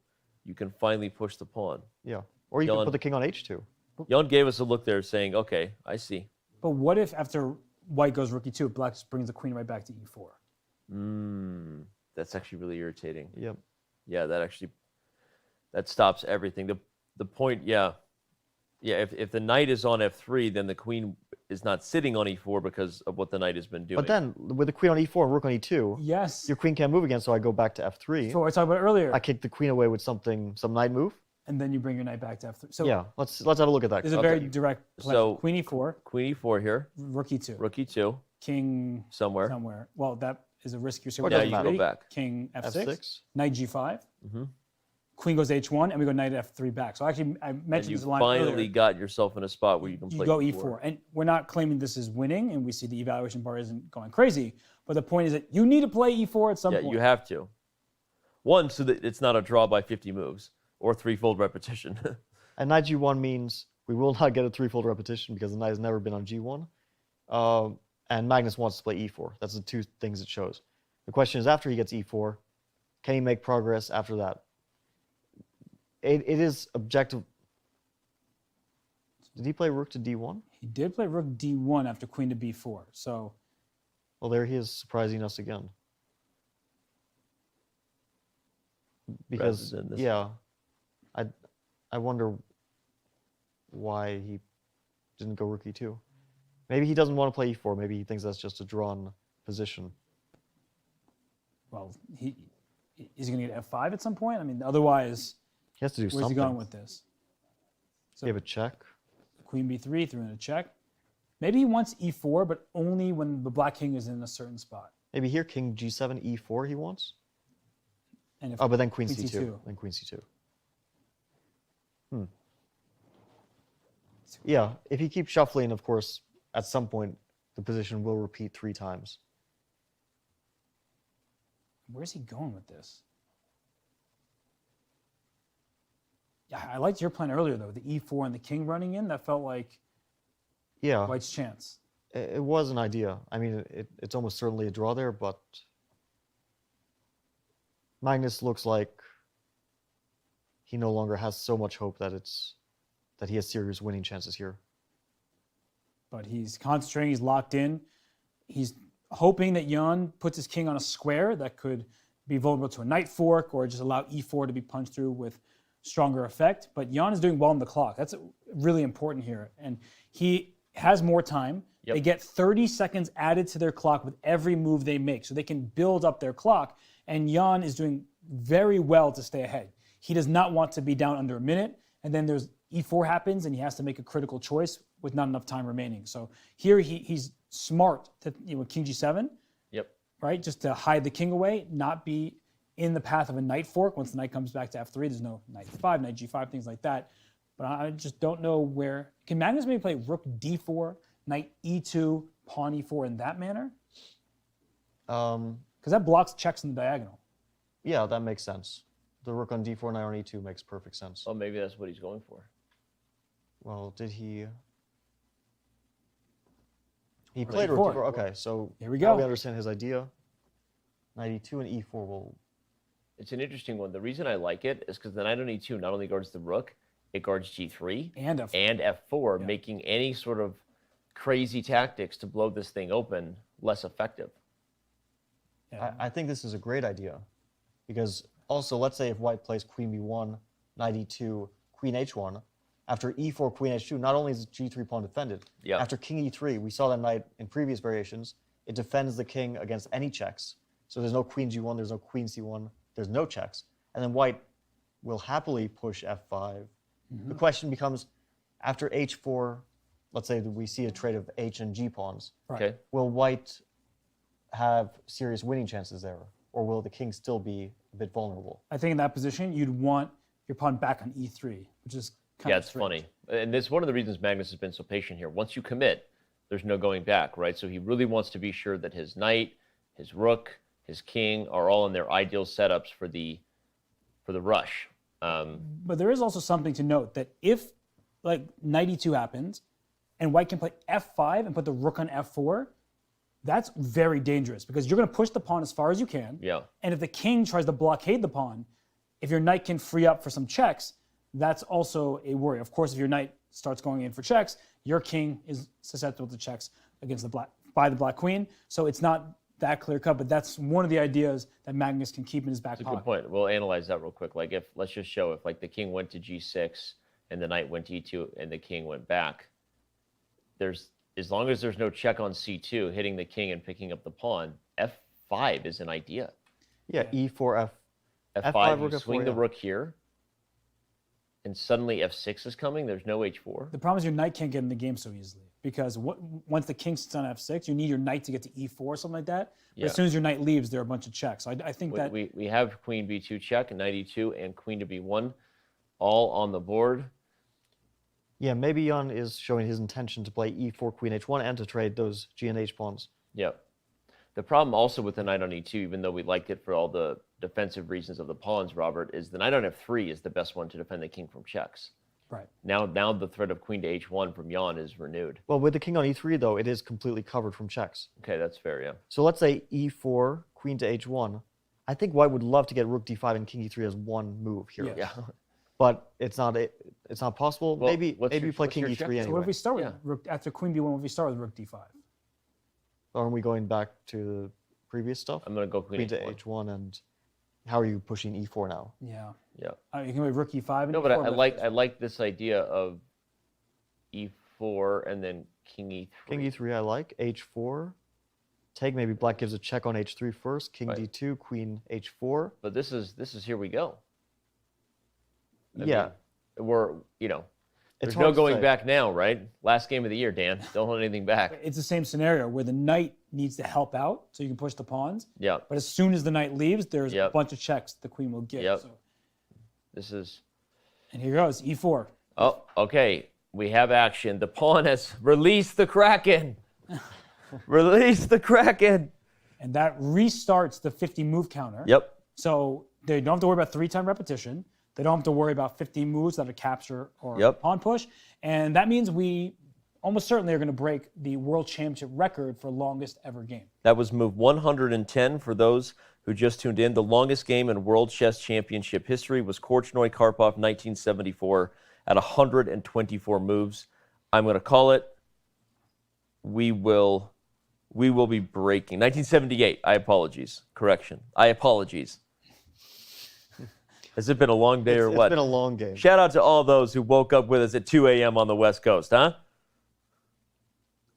you can finally push the pawn. Yeah, or you can put the king on h2. Jan gave us a look there saying, okay, I see. But what if after White goes rook e2, Black just brings the queen right back to e4? That's actually really irritating. Yep. Yeah, that stops everything. The point, yeah. If the knight is on f3, then the queen is not sitting on e4 because of what the knight has been doing. But then with the queen on e4 and rook on e2, yes, your queen can't move again, so I go back to f3. So what I talked about earlier. I kick the queen away with some knight move. and then you bring your knight back to f3. So yeah, let's have a look at that. There's a very direct play. So Queen e4. Queen e4 here. Rook e2. Rook e2. King somewhere. Well, that is a riskier. So Yeah, you go back. King f6. F6. Knight g5. Mm-hmm. Queen goes h1, and we go knight f3 back. So actually, I mentioned this line finally earlier. got yourself in a spot where you can play go e4. And we're not claiming this is winning, and we see the evaluation bar isn't going crazy. But the point is that you need to play e4 at some point. Yeah, you have to. One, so that it's not a draw by 50 moves or threefold repetition. And knight g1 means we will not get a threefold repetition because the knight has never been on g1. And Magnus wants to play e4. That's the two things it shows. The question is, after he gets e4, can he make progress after that? It is objective. Did he play rook to d1? He did play rook d1 after queen to b4. So, well, there he is surprising us again. Because yeah, I wonder why he didn't go rook e2. Maybe he doesn't want to play e4. Maybe he thinks that's just a drawn position. Well, is he going to get f5 at some point? I mean, otherwise, he has to do where's something. he going with this? So you have a check. Queen b3, threw in a check. Maybe he wants e4, but only when the black king is in a certain spot. Maybe here, king g7, e4 he wants? And if but then queen c2. Then queen c2. Yeah, if he keeps shuffling, of course, at some point, the position will repeat 3 times. Where's he going with this? Yeah, I liked your plan earlier, though. The e4 and the king running in, that felt like White's chance. It was an idea. I mean, it's almost certainly a draw there, but Magnus looks like he no longer has so much hope that he has serious winning chances here. But he's concentrating, he's locked in. He's hoping that Jan puts his king on a square that could be vulnerable to a knight fork or just allow e4 to be punched through with stronger effect. But Jan is doing well on the clock. That's really important here. And he has more time. Yep. They get 30 seconds added to their clock with every move they make, so they can build up their clock. And Jan is doing very well to stay ahead. He does not want to be down under a minute, and then there's e4 happens, and he has to make a critical choice with not enough time remaining. So here he's smart to king g7, right, just to hide the king away, not be in the path of a knight fork. Once the knight comes back to f3, there's no knight f5, knight g5, things like that. But I just don't know where. Can Magnus maybe play rook d4, knight e2, pawn e4 in that manner? Because that blocks checks in the diagonal. Yeah, that makes sense. The rook on d4, knight on e2 makes perfect sense. Oh, maybe that's what he's going for. Well, did he? He played rook d4. Okay, so here we go. We understand his idea. Knight e2 and e4 will. It's an interesting one. The reason I like it is because the knight on e2 not only guards the rook, it guards g3 and f4, making any sort of crazy tactics to blow this thing open less effective. Yeah. I think this is a great idea, because also let's say if White plays queen b1, knight e2, queen h1, after e4, queen h2, not only is g3 pawn defended, after king e3, we saw that knight in previous variations, it defends the king against any checks. So there's no queen g1, there's no queen c1, there's no checks. And then White will happily push f5. The question becomes, after h4, let's say that we see a trade of h and g pawns, will White have serious winning chances there? Or will the king still be a bit vulnerable? I think in that position, you'd want your pawn back on e3, which is kind of it's funny. And it's one of the reasons Magnus has been so patient here. Once you commit, there's no going back, right? So he really wants to be sure that his knight, his rook, his king are all in their ideal setups for the rush. But there is also something to note that if like knight e2 happens and White can play f5 and put the rook on f4, that's very dangerous because you're going to push the pawn as far as you can. Yeah. And if the king tries to blockade the pawn, if your knight can free up for some checks, that's also a worry. Of course, if your knight starts going in for checks, your king is susceptible to checks against the black queen. So it's not that clear cut, but that's one of the ideas that Magnus can keep in his back pocket. That's a good point. We'll analyze that real quick. Like let's just show if like the king went to g6 and the knight went to e2 and the king went back, as long as there's no check on c2 hitting the king and picking up the pawn, f5 is an idea. Yeah, e4, f5, you swing the rook here, and suddenly f6 is coming, there's no h4. The problem is your knight can't get in the game so easily because once the king sits on f6, you need your knight to get to e4 or something like that. But as soon as your knight leaves, there are a bunch of checks. So I think that we have queen b2 check, and knight e2, and queen to b1, all on the board. Yeah, maybe Jan is showing his intention to play e4, queen h1, and to trade those g and h pawns. Yep. The problem also with the knight on e2, even though we liked it for all the defensive reasons of the pawns, Robert, is the knight on f3 is the best one to defend the king from checks. Right. Now the threat of queen to h1 from Jan is renewed. Well, with the king on e3, though, it is completely covered from checks. Okay, that's fair, yeah. So let's say e4, queen to h1. I think white would love to get rook d5 and king e3 as one move here. Yeah. But it's not possible. Well, maybe we play king e3 anyway. So what if we start with rook after queen b1? What if we start with rook d5? Or are we going back to the previous stuff? I'm going to go queen to h1, and how are you pushing e4 now? Yeah. Yeah. You can play rook e5. And no, e4, but I like this idea of e4 and then king e3. King e3 I like. h4. Take, maybe black gives a check on h3 first. King Right. d2, queen h4. But this is here we go. I Yeah. mean, we're, It's there's hard no to going say. back now, right? Last game of the year, Dan. Don't hold anything back. It's the same scenario where the knight needs to help out so you can push the pawns. Yeah. But as soon as the knight leaves, there's a bunch of checks the queen will get. Yep. So. This is. And here goes, e4. Oh, okay. We have action. The pawn has released the Kraken. Release the Kraken. And that restarts the 50 move counter. Yep. So they don't have to worry about 3-time repetition. They don't have to worry about 50 moves that are capture or pawn push. And that means we almost certainly are going to break the World Championship record for longest ever game. That was move 110 for those who just tuned in. The longest game in World Chess Championship history was Korchnoi-Karpov 1974 at 124 moves. I'm going to call it. We will be breaking 1978. Correction. I apologize. Has it been a long day or what? It's been a long game. Shout out to all those who woke up with us at 2 a.m. on the West Coast, huh?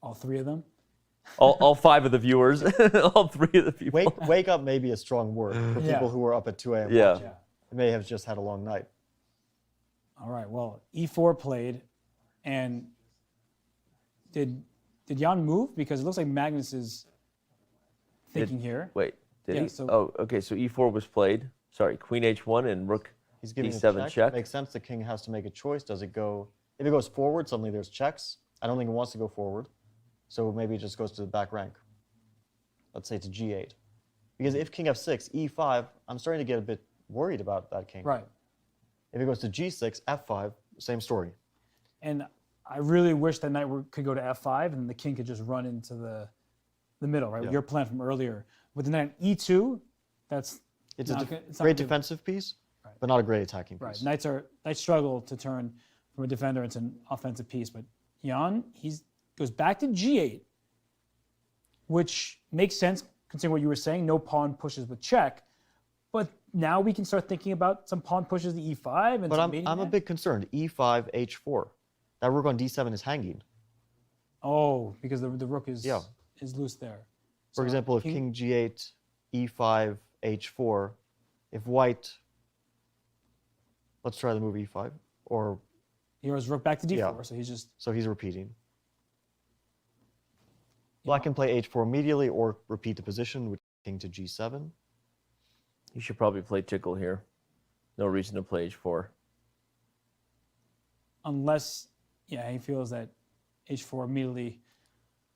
All three of them? All 5 of the viewers. All 3 of the people. Wake up may be a strong word for Yeah. people who are up at 2 a.m. Yeah. watching. They may have just had a long night. All right, well, e4 played. And did Jan move? Because it looks like Magnus is thinking here. Wait, did Yeah, he? so- Oh, okay, so e4 was played. Sorry, queen h1 and rook He's giving d7 a check. Makes sense. The king has to make a choice. Does it go? If it goes forward, suddenly there's checks. I don't think it wants to go forward, so maybe it just goes to the back rank. Let's say to g8, because if king f6, e5, I'm starting to get a bit worried about that king. Right. If it goes to g6, f5, same story. And I really wish that knight could go to f5 and the king could just run into the middle, right? Yeah. Your plan from earlier. With the knight e2, that's It's not a good- it's not great good. defensive piece, but not a great attacking piece. Right. Knights struggle to turn from a defender into an offensive piece, but Jan, goes back to g8, which makes sense considering what you were saying. No pawn pushes with check, but now we can start thinking about some pawn pushes to e5. And But some I'm a bit concerned. e5, h4. That rook on d7 is hanging. Oh, because the rook is loose there. For example, if king g8, e5, h4, if white, let's try the move e5, or He goes rook back to d4, so he's repeating. Black can play h4 immediately or repeat the position with king to g7. You should probably play tickle here. No reason to play h4. Unless, he feels that h4 immediately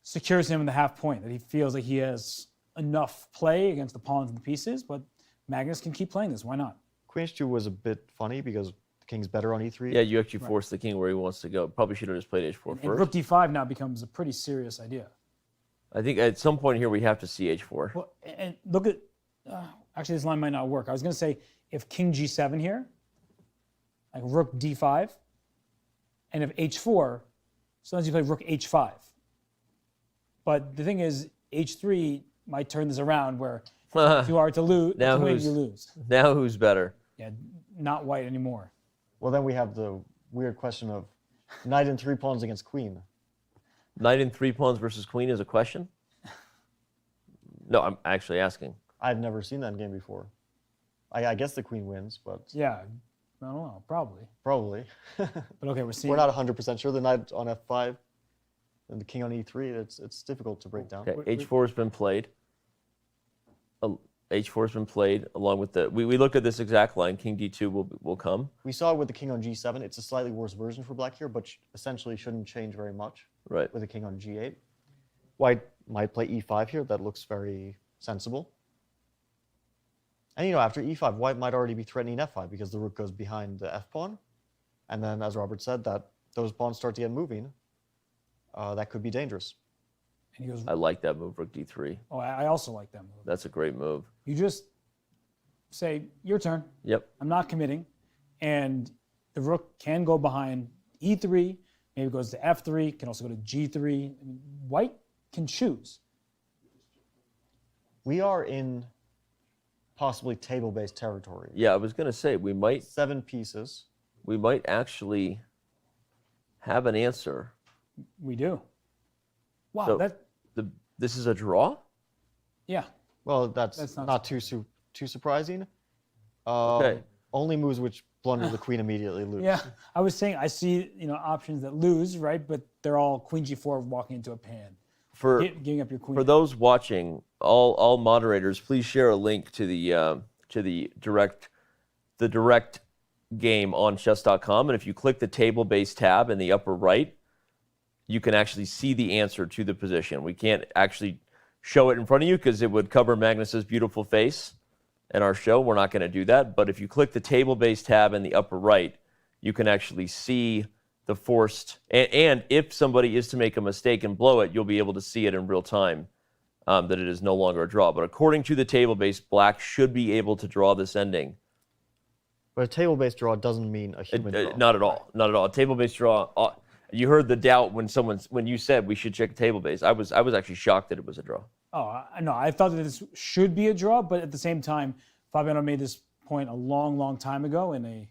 secures him in the half point, that he feels like he has enough play against the pawns and the pieces, but Magnus can keep playing this. Why not? Queen h2 was a bit funny because the king's better on e3. Yeah, you actually force the king where he wants to go. Probably should have just played h4 And first. rook d5 now becomes a pretty serious idea. I think at some point here we have to see h4. Well, and look at, actually this line might not work. I was going to say if king g7 here, like rook d5, and if h4, sometimes you play rook h5. But the thing is, h3 might turn this around where if you are to lose, Now to win, who's- you lose. Now who's better? Yeah, not white anymore. Well, then we have the weird question of knight and 3 pawns against queen. Knight and 3 pawns versus queen is a question? No, I'm actually asking. I've never seen that game before. I guess the queen wins, but Yeah, I don't know. Probably. Probably. But okay, we're seeing. We're not 100% sure. The knight on f5 and the king on e3, it's difficult to break down. Okay, h4 has been played. H4 has been played along with the. We looked at this exact line. King d2 will come. We saw it with the king on g7. It's a slightly worse version for black here, but essentially shouldn't change very much. Right. With the king on g8. White might play e5 here. That looks very sensible. And after e5, white might already be threatening f5 because the rook goes behind the f pawn. And then, as Robert said, that those pawns start to get moving. That could be dangerous. And he goes, I like that move, rook d3. oh, I also like that move. That's a great move. You just say, your turn. Yep. I'm not committing. And the rook can go behind e3, maybe goes to f3, can also go to g3. I mean, white can choose. We are in possibly table-based territory. Yeah, I was going to say, we might... 7 pieces. We might actually have an answer. We do. Wow, So this is a draw? Yeah. Well, that's not too surprising. Okay. Only moves which blunder the queen immediately lose. Yeah, I was saying I see options that lose, right? But they're all queen g4 walking into a pan. Giving up your queen. For those watching, all moderators, please share a link to the direct game on chess.com, and if you click the table-based tab in the upper right, you can actually see the answer to the position. We can't actually show it in front of you because it would cover Magnus's beautiful face in our show. We're not going to do that. But if you click the table-based tab in the upper right, you can actually see the forced, and if somebody is to make a mistake and blow it, you'll be able to see it in real time, that it is no longer a draw. But according to the table-based, black should be able to draw this ending. But a table-based draw doesn't mean a human draw. Not at all. Not at all. A table-based draw. You heard the doubt when you said we should check table-based. I was actually shocked that it was a draw. Oh, no, I thought that this should be a draw, but at the same time, Fabiano made this point a long, long time ago in a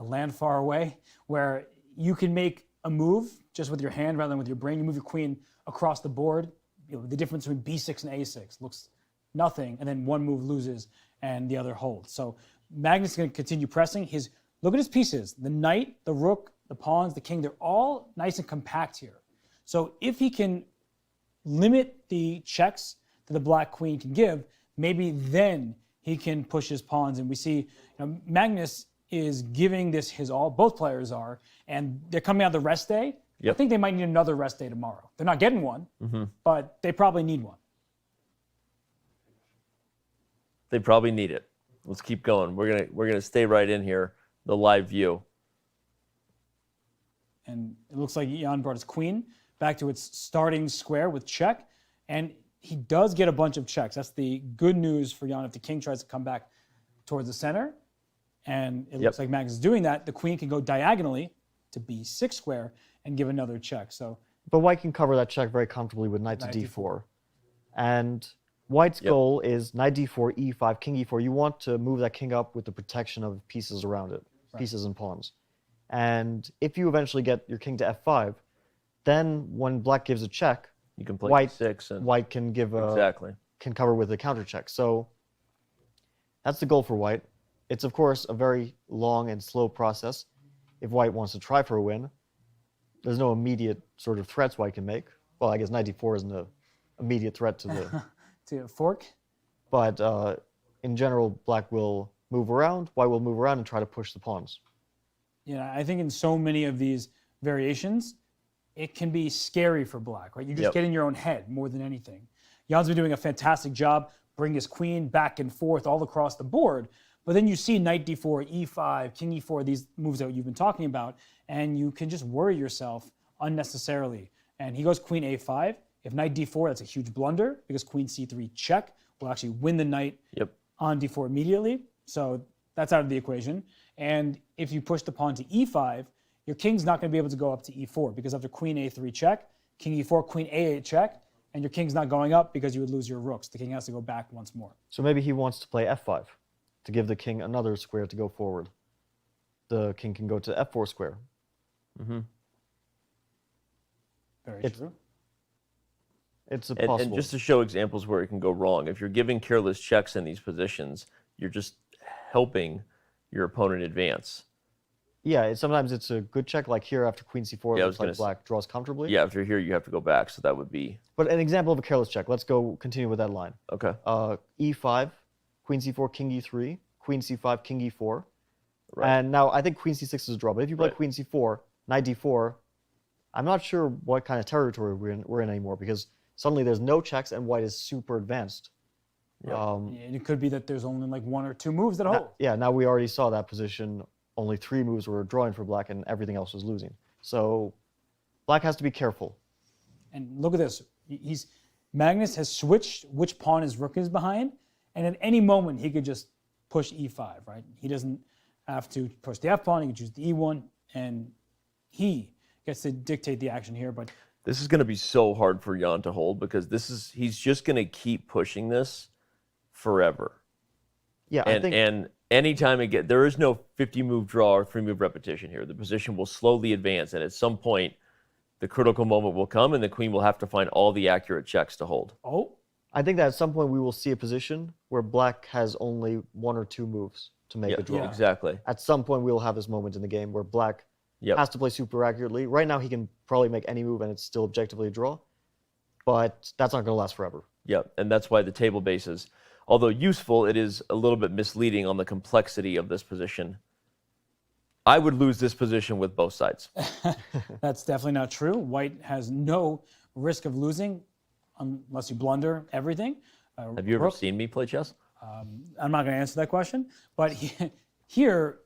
land far away, where you can make a move just with your hand rather than with your brain. You move your queen across the board. The difference between b6 and a6 looks nothing, and then one move loses and the other holds. So Magnus is going to continue pressing. Look at his pieces. The knight, the rook, the pawns, the king, they're all nice and compact here. So if he can limit the checks that the black queen can give, maybe then he can push his pawns. And we see Magnus is giving this his all. Both players are. And they're coming out of the rest day. Yep. I think they might need another rest day tomorrow. They're not getting one, but they probably need one. They probably need it. Let's keep going. We're gonna stay right in here, the live view. And it looks like Jan brought his queen back to its starting square with check. And he does get a bunch of checks. That's the good news for Jan if the king tries to come back towards the center. And it looks like Magnus is doing that. The queen can go diagonally to b6 square and give another check. But white can cover that check very comfortably with knight to d4. And white's goal is knight d4, e5, king e4. You want to move that king up with the protection of pieces around it, pieces and pawns. And if you eventually get your king to f5, then when black gives a check, you can play white, white can give can cover with a counter check. So that's the goal for white. It's of course a very long and slow process. If white wants to try for a win, there's no immediate sort of threats white can make. Well, I guess knight d4 isn't an immediate threat to the to fork. But in general, black will move around, white will move around and try to push the pawns. I think in so many of these variations, it can be scary for black, right? You just get in your own head more than anything. Jan's been doing a fantastic job bringing his queen back and forth all across the board. But then you see knight d4, e5, king e4, these moves that you've been talking about, and you can just worry yourself unnecessarily. And he goes queen a5. If knight d4, that's a huge blunder because queen c3 check will actually win the knight on d4 immediately. So that's out of the equation. And if you push the pawn to e5, your king's not going to be able to go up to e4 because after queen a3 check, king e4, queen a8 check, and your king's not going up because you would lose your rooks. The king has to go back once more. So maybe he wants to play f5 to give the king another square to go forward. The king can go to f4 square. Very true. It's a possible. And just to show examples where it can go wrong, if you're giving careless checks in these positions, you're just helping your opponent advance. Yeah, sometimes it's a good check, like here after queen c4, Yeah, it looks like black draws comfortably. Yeah, after here you have to go back, so that would be... But an example of a careless check. Let's continue with that line. Okay. E5, queen c4, king e3, queen c5, king e4. Right. And now I think queen c6 is a draw, but if you play queen c4, knight d4, I'm not sure what kind of territory we're in anymore, because suddenly there's no checks and white is super advanced. And it could be that there's only like 1 or 2 moves that hold. Now we already saw that position. Only 3 moves were drawing for black and everything else was losing. So black has to be careful. And look at this. Magnus has switched which pawn his rook is behind, and at any moment he could just push e5, right? He doesn't have to push the f pawn, he can choose the e1, and he gets to dictate the action here. But this is going to be so hard for Jan to hold, because he's just going to keep pushing this forever. Yeah, and anytime there is no 50-move draw or 3-move repetition here. The position will slowly advance, and at some point, the critical moment will come, and the queen will have to find all the accurate checks to hold. I think that at some point we will see a position where black has only 1 or 2 moves to make a draw. Yeah, exactly. At some point we will have this moment in the game where black has to play super accurately. Right now he can probably make any move and it's still objectively a draw, but that's not going to last forever. Yep, and that's why the table bases, although useful, it is a little bit misleading on the complexity of this position. I would lose this position with both sides. that's definitely not true. White has no risk of losing unless you blunder everything. Have you ever seen me play chess? I'm not going to answer that question, but here,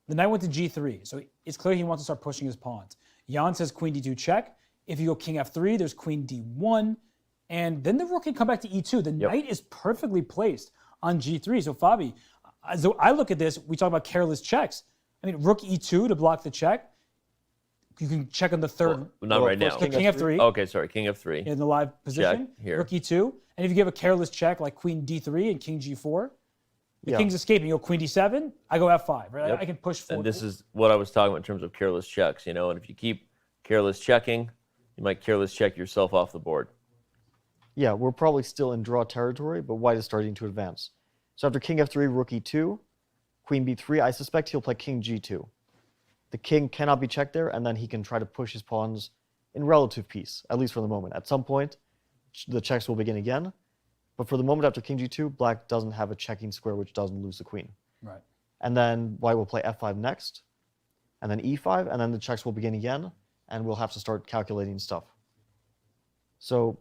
the knight went to g3, so it's clear he wants to start pushing his pawns. Jan says queen d2 check. If you go king f3, there's queen d1, and then the rook can come back to e2. The knight is perfectly placed on g3. So Fabi, as I look at this, we talk about careless checks. I mean, rook e2 to block the check. You can check on the third. Well, not right now. King f3. Okay, sorry, king f3. In the live position. Check here. Rook e2. And if you give a careless check like queen d3 and king g4, the king's escaping. You go queen d7, I go f5, right? I can push forward. And this is what I was talking about in terms of careless checks, and if you keep careless checking, you might careless check yourself off the board. Yeah, we're probably still in draw territory, but white is starting to advance. So after king f3, rook e2, queen b3, I suspect he'll play king g2. The king cannot be checked there, and then he can try to push his pawns in relative peace, at least for the moment. At some point, the checks will begin again, but for the moment after king g2, black doesn't have a checking square which doesn't lose the queen. Right. And then white will play f5 next, and then e5, and then the checks will begin again, and we'll have to start calculating stuff. So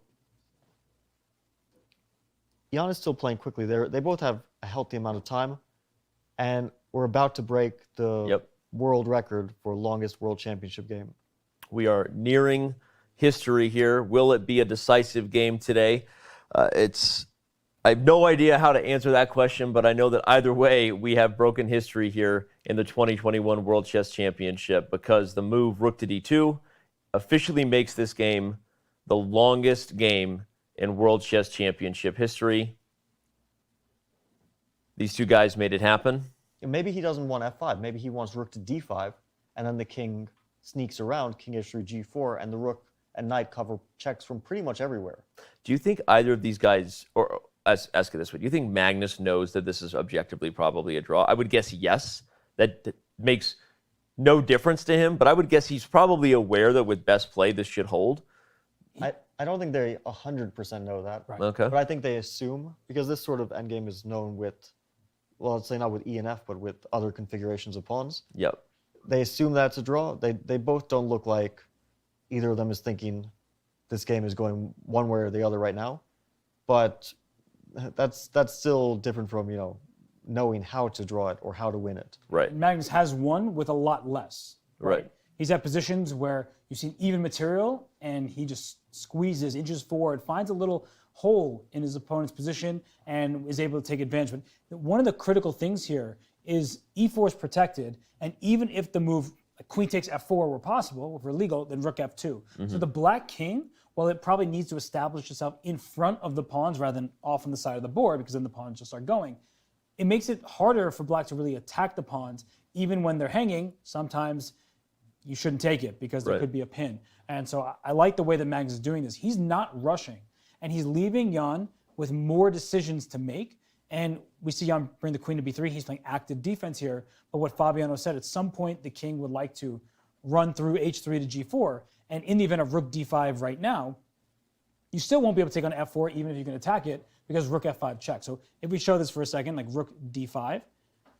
Jan is still playing quickly. They both have a healthy amount of time, and we're about to break the world record for longest world championship game. We are nearing history here. Will it be a decisive game today? I have no idea how to answer that question, but I know that either way, we have broken history here in the 2021 World Chess Championship, because the move rook to d2 officially makes this game the longest game in World Chess Championship history. These two guys made it happen. Maybe he doesn't want f5. Maybe he wants rook to d5, and then the king sneaks around, king h3, g4, and the rook and knight cover checks from pretty much everywhere. Do you think either of these guys, or ask it this way, do you think Magnus knows that this is objectively probably a draw? I would guess yes. That makes no difference to him, but I would guess he's probably aware that with best play, this should hold. I don't think they 100% know that. Right. Okay. But I think they assume, because this sort of endgame is known with, well, let's say not with E and F, but with other configurations of pawns. Yep. They assume that's a draw. They both don't look like either of them is thinking this game is going one way or the other right now. But that's still different from, knowing how to draw it or how to win it. Right. Magnus has won with a lot less. Right. He's at positions where you've seen even material, and he just squeezes, inches forward, finds a little hole in his opponent's position, and is able to take advantage. But one of the critical things here is e4 is protected, and even if the move queen takes f4 were possible, if we're legal, then rook f2. Mm-hmm. So the black king, well, it probably needs to establish itself in front of the pawns rather than off on the side of the board, because then the pawns just start going. It makes it harder for black to really attack the pawns, even when they're hanging. Sometimes you shouldn't take it because there could be a pin. And so I like the way that Magnus is doing this. He's not rushing, and he's leaving Jan with more decisions to make. And we see Jan bring the queen to b3. He's playing active defense here. But what Fabiano said, at some point, the king would like to run through h3 to g4. And in the event of rook d5 right now, you still won't be able to take on f4 even if you can attack it because rook f5 check. So if we show this for a second, like rook d5,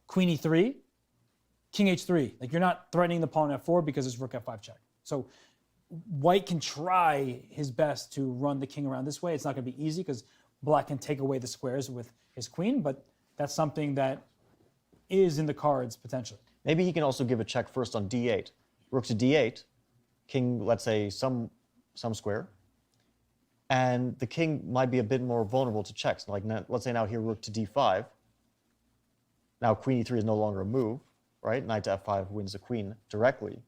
queen e3, king h3. Like you're not threatening the pawn f4 because it's rook f5 check. So white can try his best to run the king around this way. It's not going to be easy because black can take away the squares with his queen, but that's something that is in the cards potentially. Maybe he can also give a check first on d8. Rook to d8, king, let's say, some square, and the king might be a bit more vulnerable to checks. Like, let's say now here, rook to d5. Now queen e3 is no longer a move, right? Knight to f5 wins the queen directly.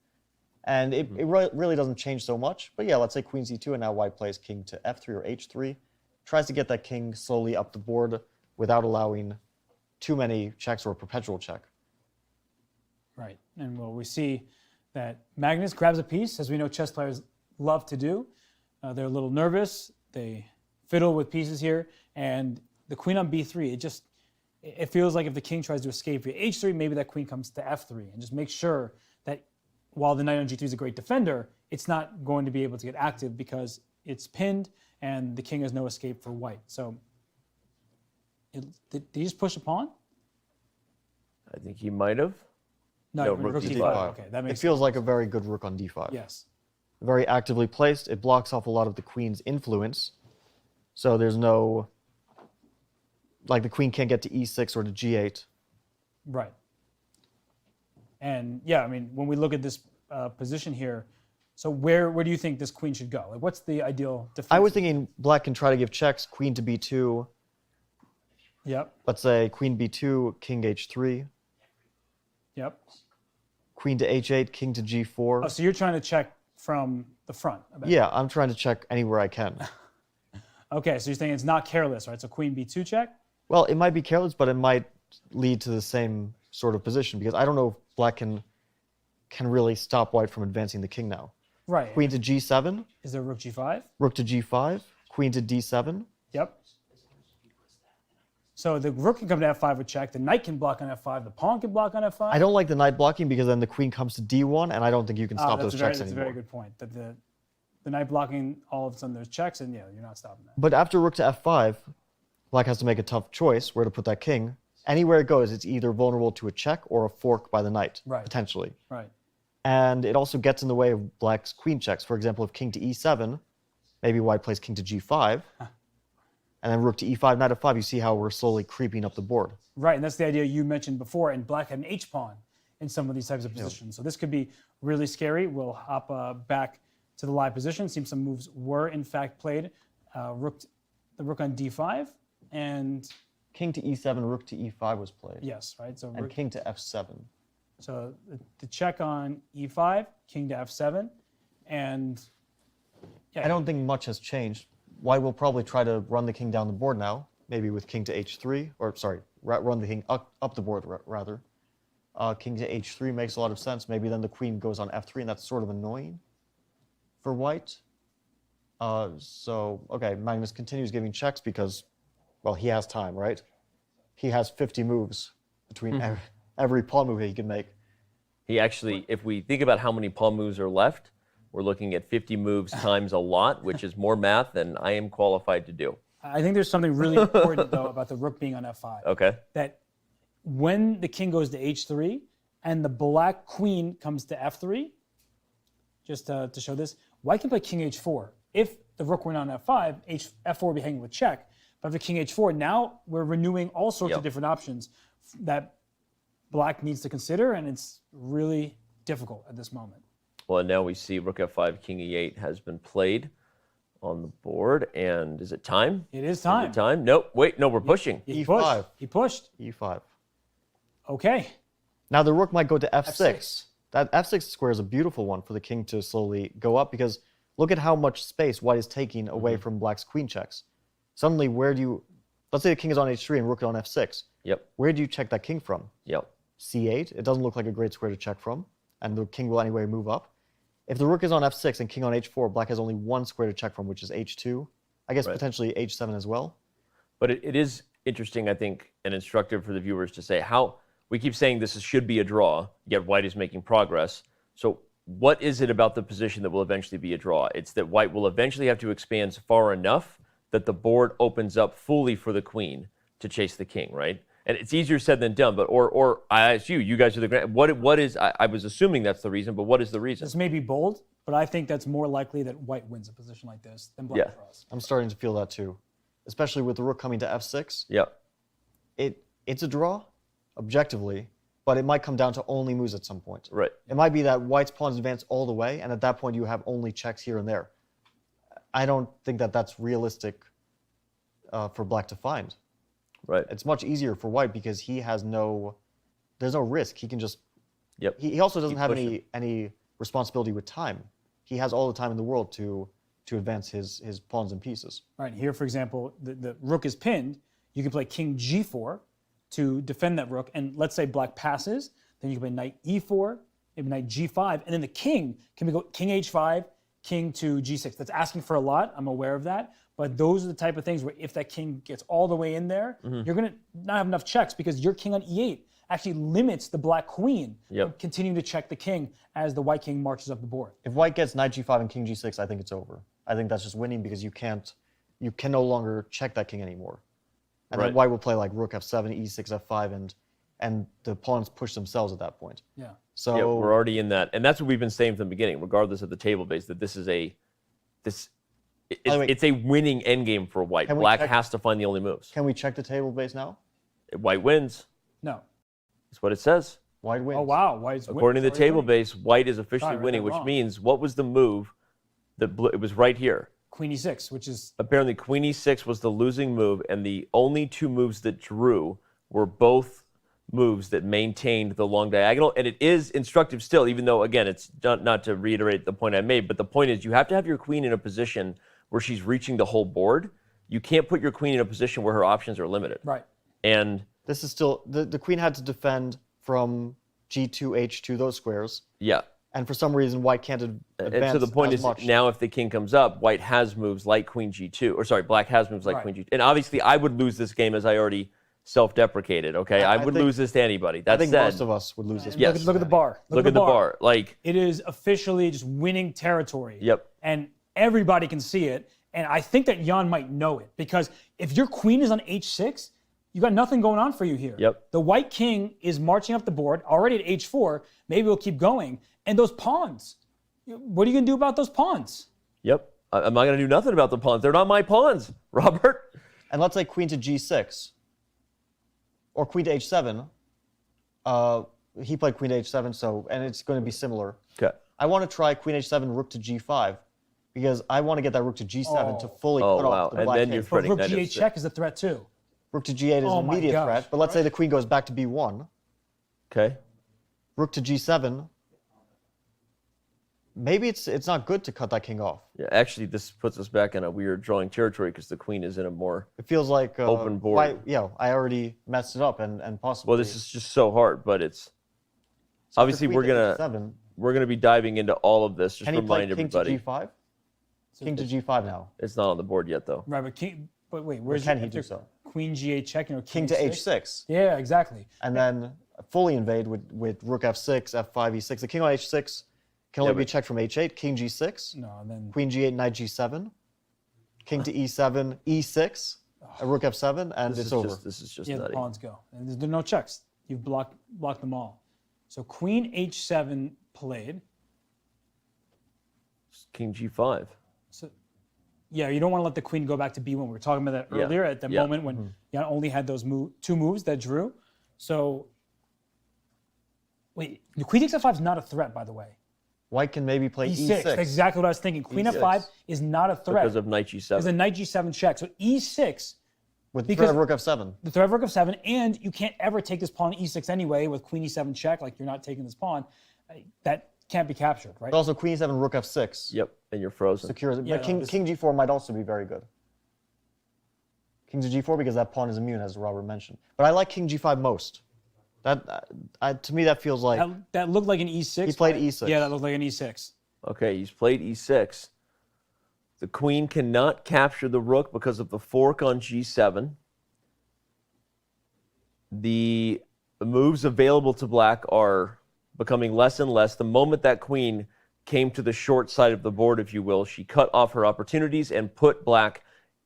And it really doesn't change so much. But yeah, let's say queen c2, and now white plays king to f3 or h3. Tries to get that king slowly up the board without allowing too many checks or a perpetual check. Right, and well, we see that Magnus grabs a piece, as we know chess players love to do. They're a little nervous, they fiddle with pieces here, and the queen on b3, it feels like if the king tries to escape via h3, maybe that queen comes to f3, and just make sure that while the knight on g3 is a great defender, it's not going to be able to get active because it's pinned and the king has no escape for white. So, did he just push a pawn? I think he might have. No, rook d5. Okay, that makes It feels like a very good rook on d5. Yes. Very actively placed. It blocks off a lot of the queen's influence. So there's no, like the queen can't get to e6 or to g8. Right. And yeah, I mean, when we look at this position here, so where do you think this queen should go? Like, what's the ideal defense? I was thinking black can try to give checks, queen to b2. Yep. Let's say queen b2, king h3. Yep. Queen to h8, king to g4. Oh, so you're trying to check from the front? Yeah, I'm trying to check anywhere I can. Okay, so you're saying it's not careless, right? So queen b2 check? Well, it might be careless, but it might lead to the same sort of position because I don't know if black can really stop white from advancing the king now. Right. Queen to g7. Is there rook g5? Rook to g5. Queen to d7. Yep. So the rook can come to f5 with check, the knight can block on f5, the pawn can block on f5. I don't like the knight blocking because then the queen comes to d1, and I don't think you can stop those checks That's anymore. a very good point. That the knight blocking, all of a sudden there's checks, and yeah, you're not stopping that. But after rook to f5, black has to make a tough choice where to put that king. Anywhere it goes, it's either vulnerable to a check or a fork by the knight, potentially. Right. And it also gets in the way of black's queen checks. For example, if king to e7, maybe white plays king to g5, and then rook to e5, knight f5, you see how we're slowly creeping up the board. Right, and that's the idea you mentioned before, and black had an h-pawn in some of these types of positions. So this could be really scary. We'll hop back to the live position. Seems some moves were in fact played. The rook on d5, and king to e7, rook to e5 was played. Yes, right. So and king to f7. So the check on e5, king to f7, and yeah. I don't think much has changed. White will probably try to run the king down the board now, maybe with king to h3, or sorry, run the king up the board rather. King to h3 makes a lot of sense. Maybe then the queen goes on f3, and that's sort of annoying for white. Okay, Magnus continues giving checks because, well, he has time, right? He has 50 moves between every pawn move he can make. He actually, if we think about how many pawn moves are left, we're looking at 50 moves times a lot, which is more math than I am qualified to do. I think there's something really important, though, about the rook being on f5. Okay. That when the king goes to h3 and the black queen comes to f3, just to show this, white can play king h4. If the rook went on f5, f4 would be hanging with check. But for king h4, now we're renewing all sorts of different options that black needs to consider, and it's really difficult at this moment. Well, and now we see rook f5, king e8 has been played on the board. And is it time? It is time. Is it time? Nope. Wait, no, we're pushing. He e5. pushed. He pushed. e5. Okay. Now the rook might go to f6. That f6 square is a beautiful one for the king to slowly go up because look at how much space white is taking away from black's queen checks. Suddenly, where do you, let's say the king is on h3 and rook on f6. Yep. Where do you check that king from? Yep. c8. It doesn't look like a great square to check from, and the king will anyway move up. If the rook is on f6 and king on h4, black has only one square to check from, which is h2. I guess potentially h7 as well. But it is interesting, I think, and instructive for the viewers to say how we keep saying should be a draw, yet white is making progress. So what is it about the position that will eventually be a draw? It's that white will eventually have to expand far enough that the board opens up fully for the queen to chase the king, right? And it's easier said than done, but or I ask you guys are the grand. What is? I was assuming that's the reason, but what is the reason? This may be bold, but I think that's more likely that white wins a position like this than black draws. I'm starting to feel that too, especially with the rook coming to f6. Yeah. It's a draw, objectively, but it might come down to only moves at some point. Right. It might be that white's pawns advance all the way, and at that point you have only checks here and there. I don't think that that's realistic for black to find. Right. It's much easier for white because he has there's no risk. He can just. Yep. He also doesn't have any responsibility with time. He has all the time in the world to advance his pawns and pieces. Right here, for example, the rook is pinned. You can play king g4 to defend that rook, and let's say black passes. Then you can play knight e4, maybe knight g5, and then the king can go king h5, king to g6. That's asking for a lot. I'm aware of that. But those are the type of things where if that king gets all the way in there, you're going to not have enough checks because your king on e8 actually limits the black queen from continuing to check the king as the white king marches up the board. If white gets knight g5 and king g6, I think it's over. I think that's just winning because you can no longer check that king anymore. And then white will play like rook f7, e6, f5, and the pawns push themselves at that point. Yeah. So we're already in that, and that's what we've been saying from the beginning, regardless of the table base, that it's a winning endgame for white. Black has to find the only moves. Can we check the table base now? White wins. No. That's what it says. White wins. Oh, wow. White's According to the table base, white is officially winning, which means what was the move that it was right here? Queen e6, which is... Apparently, queen e6 was the losing move, and the only two moves that drew were both moves that maintained the long diagonal. And it is instructive still, even though, again, it's not to reiterate the point I made, but the point is you have to have your queen in a position where she's reaching the whole board. You can't put your queen in a position where her options are limited. Right. And this is still, the queen had to defend from g2, h2, those squares. Yeah. And for some reason, white can't advance and so the point is much. Now if the king comes up, white has moves like queen g2, or sorry, black has moves like queen g2. And obviously I would lose this game, as I already self-deprecated, okay? I would lose this to anybody. That I think said, most of us would lose this. Yes. Look at the bar. Look at the bar. Like, it is officially just winning territory. Yep. And everybody can see it. And I think that Jan might know it, because if your queen is on h6, you got nothing going on for you here. Yep. The white king is marching up the board, already at h4. Maybe we'll keep going. And those pawns, what are you going to do about those pawns? Yep. I'm not going to do nothing about the pawns. They're not my pawns, Robert. And let's say queen to g6 or queen to h7. He played queen to h7, and it's going to be similar. Okay. I want to try queen h7, rook to g5, because I want to get that rook to g7 to fully cut off the black king. But rook g8 check is a threat too. Rook to g8 is an immediate threat, but let's say the queen goes back to b1. Okay. Rook to g7. Maybe it's not good to cut that king off. Yeah, actually, this puts us back in a weird drawing territory because the queen is in a more it feels like open board. I already messed it up and possibly. Well, this is just so hard, but it's obviously we're gonna be diving into all of this. Just remind everybody. King to g5. King to g5 now. It's not on the board yet, though. Right, but wait, where's can he do so? Queen g8 check, king to h6. Yeah, exactly. And then fully invade with rook f6, f5, e6. The king on h6 can only be checked from h8. King g6. No, and then queen g8, knight g7. King to e7, e6. Rook f7, and it's over. This is just nutty. The pawns go, and there's no checks. You've blocked them all. So queen h7 played. King g5. So, yeah, you don't want to let the queen go back to b1. We were talking about that earlier at the moment when Jan only had those two moves that drew. So, wait, the queen takes f5 is not a threat, by the way. White can maybe play e6. e6. That's exactly what I was thinking. Queen f5 is not a threat. Because of knight g7. There's a knight g7 check. So e6. With the threat of rook f7. The threat of rook f7, and you can't ever take this pawn e6 anyway with queen e7 check, like you're not taking this pawn. That can't be captured, right? But also queen e7, rook f6. Yep, and you're frozen. Secures it. But king g4 might also be very good. King to g4 because that pawn is immune, as Robert mentioned. But I like king g5 most. To me, that feels like... That looked like an e6. He played e6. Yeah, that looked like an e6. Okay, he's played e6. The queen cannot capture the rook because of the fork on g7. the moves available to black are becoming less and less. The moment that queen came to the short side of the board, if you will, she cut off her opportunities and put black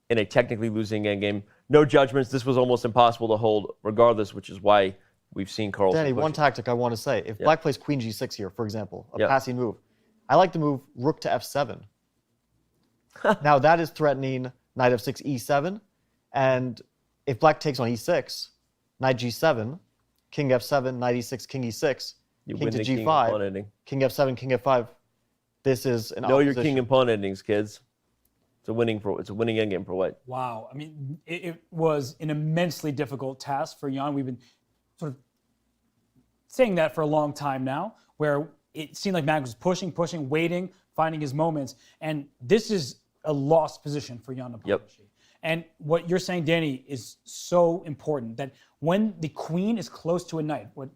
in a technically losing endgame. No judgments. This was almost impossible to hold regardless, which is why we've seen Carlsen. Danny, push one it. tactic I want to say. If black plays queen g6 here, for example, a Yep. passing move, I like to move rook to f7. Now that is threatening knight f6, e7. And if black takes on e6, knight g7, king f7, knight e6, king e6, You king win to the king and g5, pawn ending. king f7, king f5. This is an Know your opposition. king and pawn endings, kids. It's a winning endgame for white. Wow. I mean, it was an immensely difficult task for Jan. We've been sort of saying that for a long time now, where it seemed like Mack was pushing, waiting, finding his moments. And this is a lost position for Ian Nepomniachtchi. Yep. And what you're saying, Danny, is so important that when the queen is close to a knight, what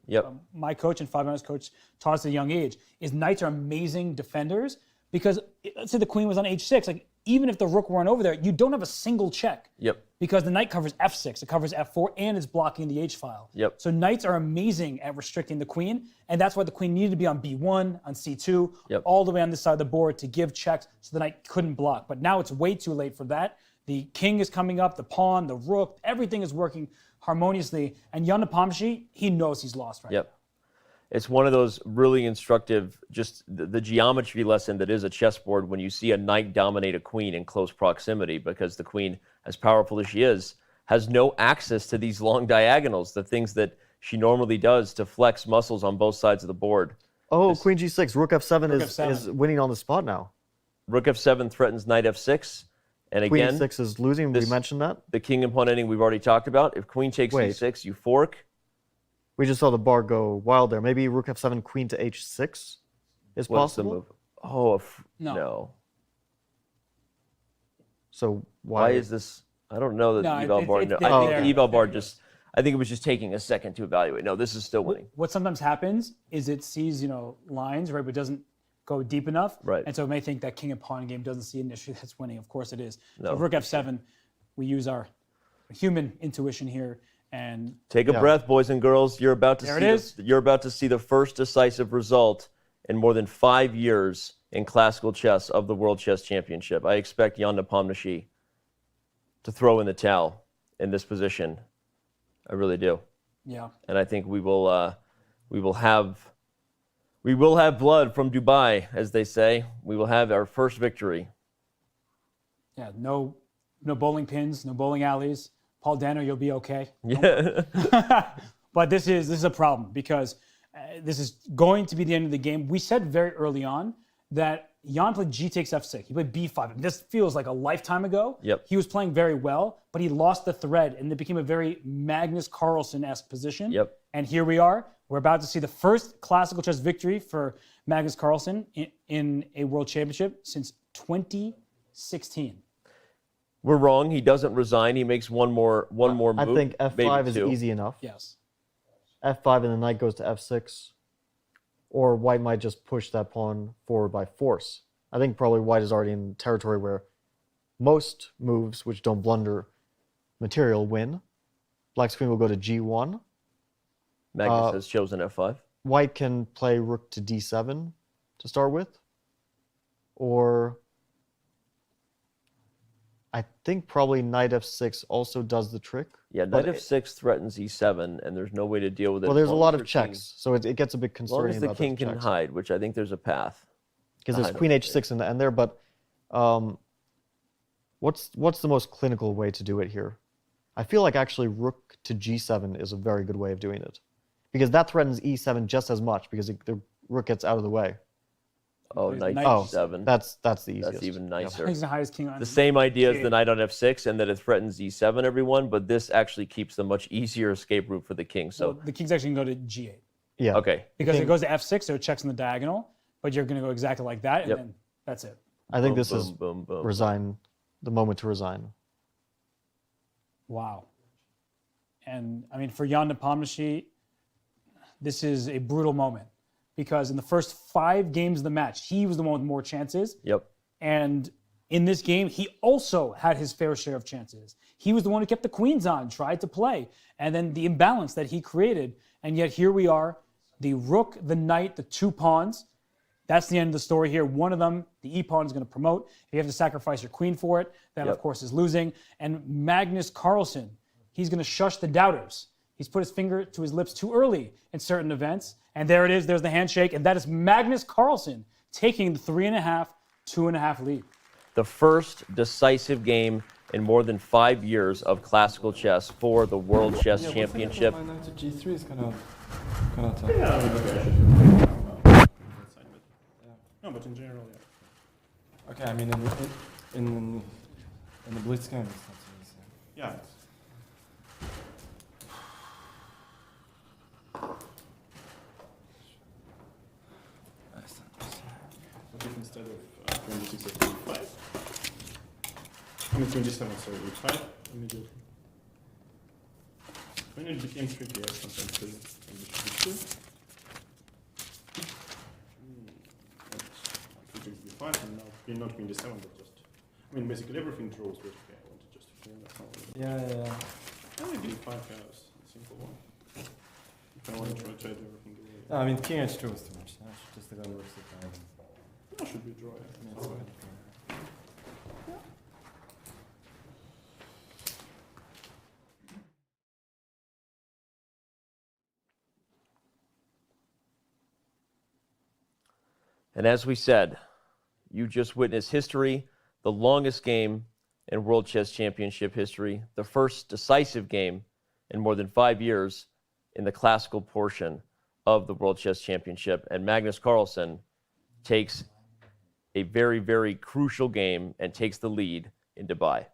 my coach and FIDE coach taught us at a young age, is knights are amazing defenders because let's say the queen was on h6, like even if the rook weren't over there, you don't have a single check. Yep. Because the knight covers f6, it covers f4, and it's blocking the h-file. Yep. So knights are amazing at restricting the queen, and that's why the queen needed to be on b1, on c2, all the way on this side of the board to give checks so the knight couldn't block. But now it's way too late for that. The king is coming up, the pawn, the rook, everything is working harmoniously. And Ian Nepomniachtchi, he knows he's lost right now. It's one of those really instructive, just the geometry lesson that is a chessboard when you see a knight dominate a queen in close proximity, because the queen, as powerful as she is, has no access to these long diagonals, the things that she normally does to flex muscles on both sides of the board. Oh, queen g6, rook f7 is winning on the spot now. Rook f7 threatens knight f6. And Queen again, e6 is losing. We mentioned that. The king and pawn ending we've already talked about. If queen takes e6, you fork. We just saw the bar go wild there. Maybe rook f7, queen to h6 is What's possible. the move? Oh, no. So why is this? I don't know that No, eval bar. it's No, there. I think There. the eval bar just. I think it was just taking a second to evaluate. No, this is still winning. What sometimes happens is it sees, lines, right, but doesn't go deep enough. Right. And so it may think that king and pawn game doesn't see an issue that's winning. Of course it is. No. So rook f7, we use our human intuition here and Take a breath, boys and girls. You're about to There see it is. you're about to see the first decisive result in more than 5 years in classical chess of the World Chess Championship. I expect Ian Nepomniachtchi to throw in the towel in this position. I really do. Yeah. And I think we will have blood from Dubai, as they say. We will have our first victory. Yeah, no bowling pins, no bowling alleys. Paul Dano, you'll be okay. Yeah. But this is a problem because this is going to be the end of the game. We said very early on that Jan played G takes f6. He played b5. This feels like a lifetime ago. Yep. He was playing very well, but he lost the thread, and it became a very Magnus Carlsen-esque position. Yep. And here we are. We're about to see the first classical chess victory for Magnus Carlsen in a world championship since 2016. We're wrong. He doesn't resign. He makes one more move. I think f5 maybe is two. easy enough. Yes. f5 and the knight goes to f6. Or white might just push that pawn forward by force. I think probably white is already in territory where most moves which don't blunder material win. Black's queen will go to g1. Magnus has chosen f5. White can play rook to d7 to start with. Or I think probably knight f6 also does the trick. Yeah, knight f6 threatens e7, and there's no way to deal with it. Well, there's a as long lot as of your king- checks, so it gets a bit As long concerning. as the about king those can checks. hide, which I think there's a path. Because to there's hide queen on h6 in the end there, but what's the most clinical way to do it here? I feel like actually rook to g7 is a very good way of doing it, because that threatens e7 just as much because the rook gets out of the way. Oh, knight Oh, g7. that's the easiest. That's even nicer. He's the highest king on The same idea as the knight on f6, and that it threatens e7, everyone, but this actually keeps the much easier escape route for the king. So, Well, the king's actually going to go to g8. Yeah. Okay. Because it goes to f6, so it checks on the diagonal, but you're going to go exactly like that, and Yep. then that's it. I think Boom, this is boom, boom, boom. resign, the moment to resign. Wow. And I mean, for Ian Nepomniachtchi, this is a brutal moment because in the first 5 games of the match, he was the one with more chances. Yep. And in this game, he also had his fair share of chances. He was the one who kept the queens on, tried to play, and then the imbalance that he created. And yet here we are, the rook, the knight, the 2 pawns. That's the end of the story here. One of them, the e-pawn, is going to promote. If you have to sacrifice your queen for it, that, of course, is losing. And Magnus Carlsen, he's going to shush the doubters. He's put his finger to his lips too early in certain events. And there it is. There's the handshake. And that is Magnus Carlsen taking the 3.5, 2.5 lead. The first decisive game in more than 5 years of classical chess for the World Chess Championship. G3 is kind of tough. No, but in general, yeah. Okay, I mean, in the blitz game, it's not so easy. Yeah. So if instead of 26 or 25, I mean 27, sorry, with 5 immediately. When it became tricky, I sometimes did it in the 2. And now you're not queen d7, but just, I mean, basically everything draws, but okay, I wanted just to clean that out. Yeah. And maybe 5 chaos, a simple one. If I want to try to trade everything away. No, I mean, king h2 was too much. I should just have gone rooks to 5. That should be a draw, yeah. That's fine. And as we said, you just witnessed history, the longest game in World Chess Championship history, the first decisive game in more than 5 years in the classical portion of the World Chess Championship. And Magnus Carlsen takes a very, very crucial game and takes the lead in Dubai.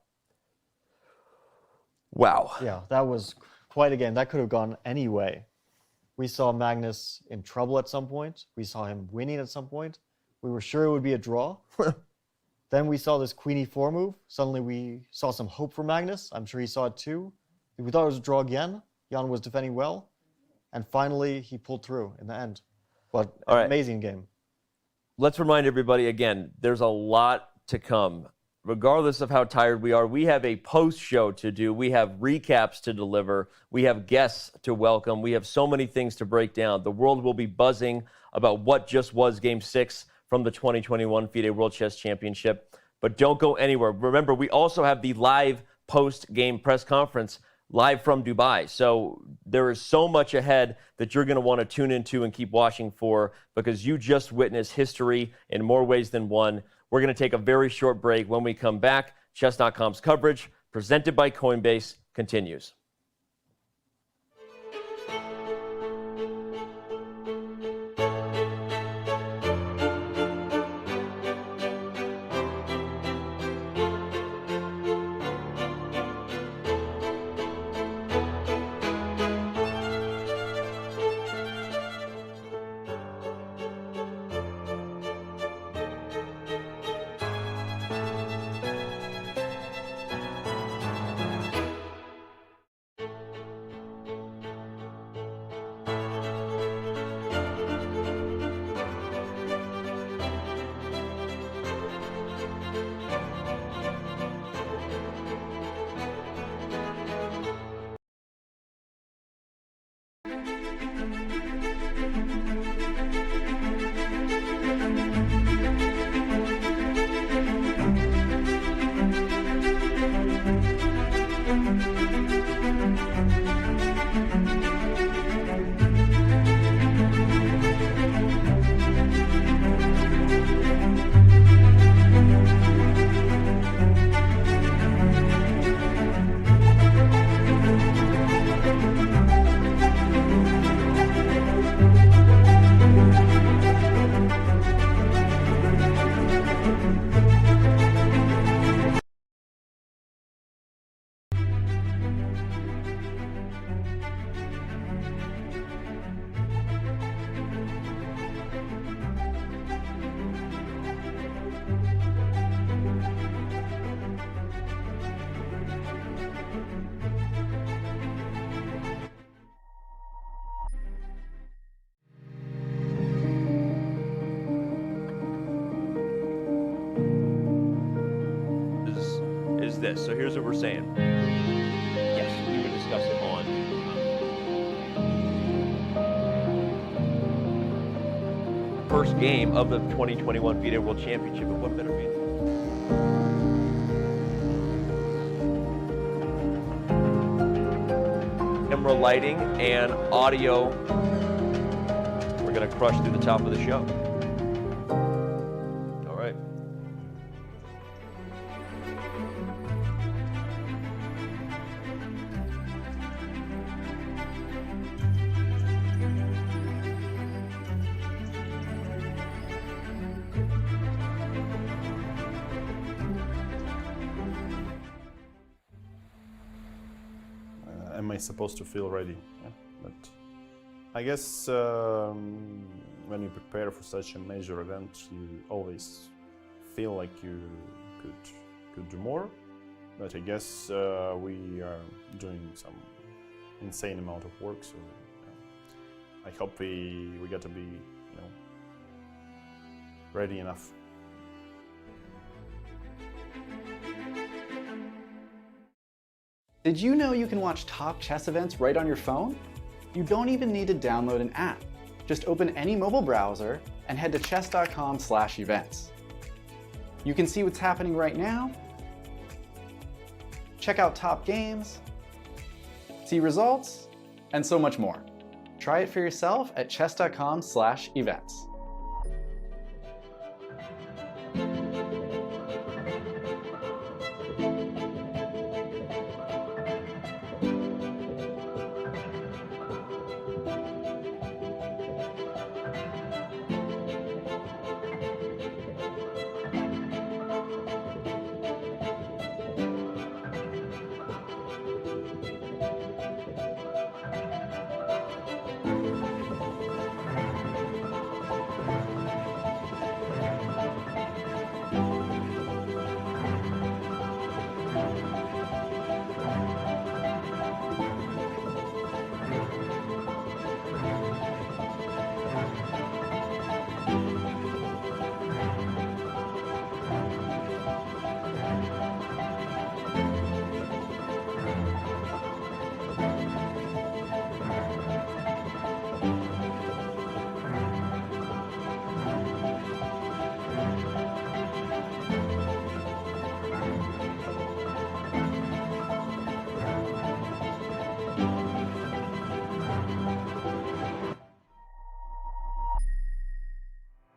Wow. Yeah, that was quite a game. That could have gone any way. We saw Magnus in trouble at some point. We saw him winning at some point. We were sure it would be a draw. Then we saw this queen e4 move. Suddenly we saw some hope for Magnus. I'm sure he saw it too. We thought it was a draw again. Jan was defending well. And finally, he pulled through in the end. But an amazing game. Let's remind everybody again, there's a lot to come. Regardless of how tired we are, we have a post-show to do. We have recaps to deliver. We have guests to welcome. We have so many things to break down. The world will be buzzing about what just was Game 6 from the 2021 FIDE World Chess Championship. But don't go anywhere. Remember, we also have the live post-game press conference live from Dubai. So there is so much ahead that you're going to want to tune into and keep watching for, because you just witnessed history in more ways than one. We're going to take a very short break. When we come back, Chess.com's coverage, presented by Coinbase, continues. this. So here's what we're saying. Yes, we can discuss it on. First game of the 2021 FIDE World Championship. And what better mean? Camera lighting and audio. We're going to crush through the top of the show. All right. Am I supposed to feel ready? Yeah, but I guess when you prepare for such a major event, you always feel like you could do more. But I guess we are doing some insane amount of work, so I hope we got to be, ready enough. Did you know you can watch top chess events right on your phone? You don't even need to download an app. Just open any mobile browser and head to chess.com/events. You can see what's happening right now, check out top games, see results, and so much more. Try it for yourself at chess.com/events.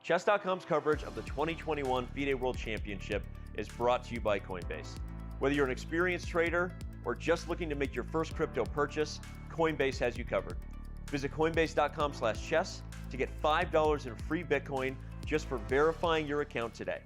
Chess.com's coverage of the 2021 FIDE World Championship is brought to you by Coinbase. Whether you're an experienced trader or just looking to make your first crypto purchase, Coinbase has you covered. Visit coinbase.com/chess to get $5 in free Bitcoin just for verifying your account today.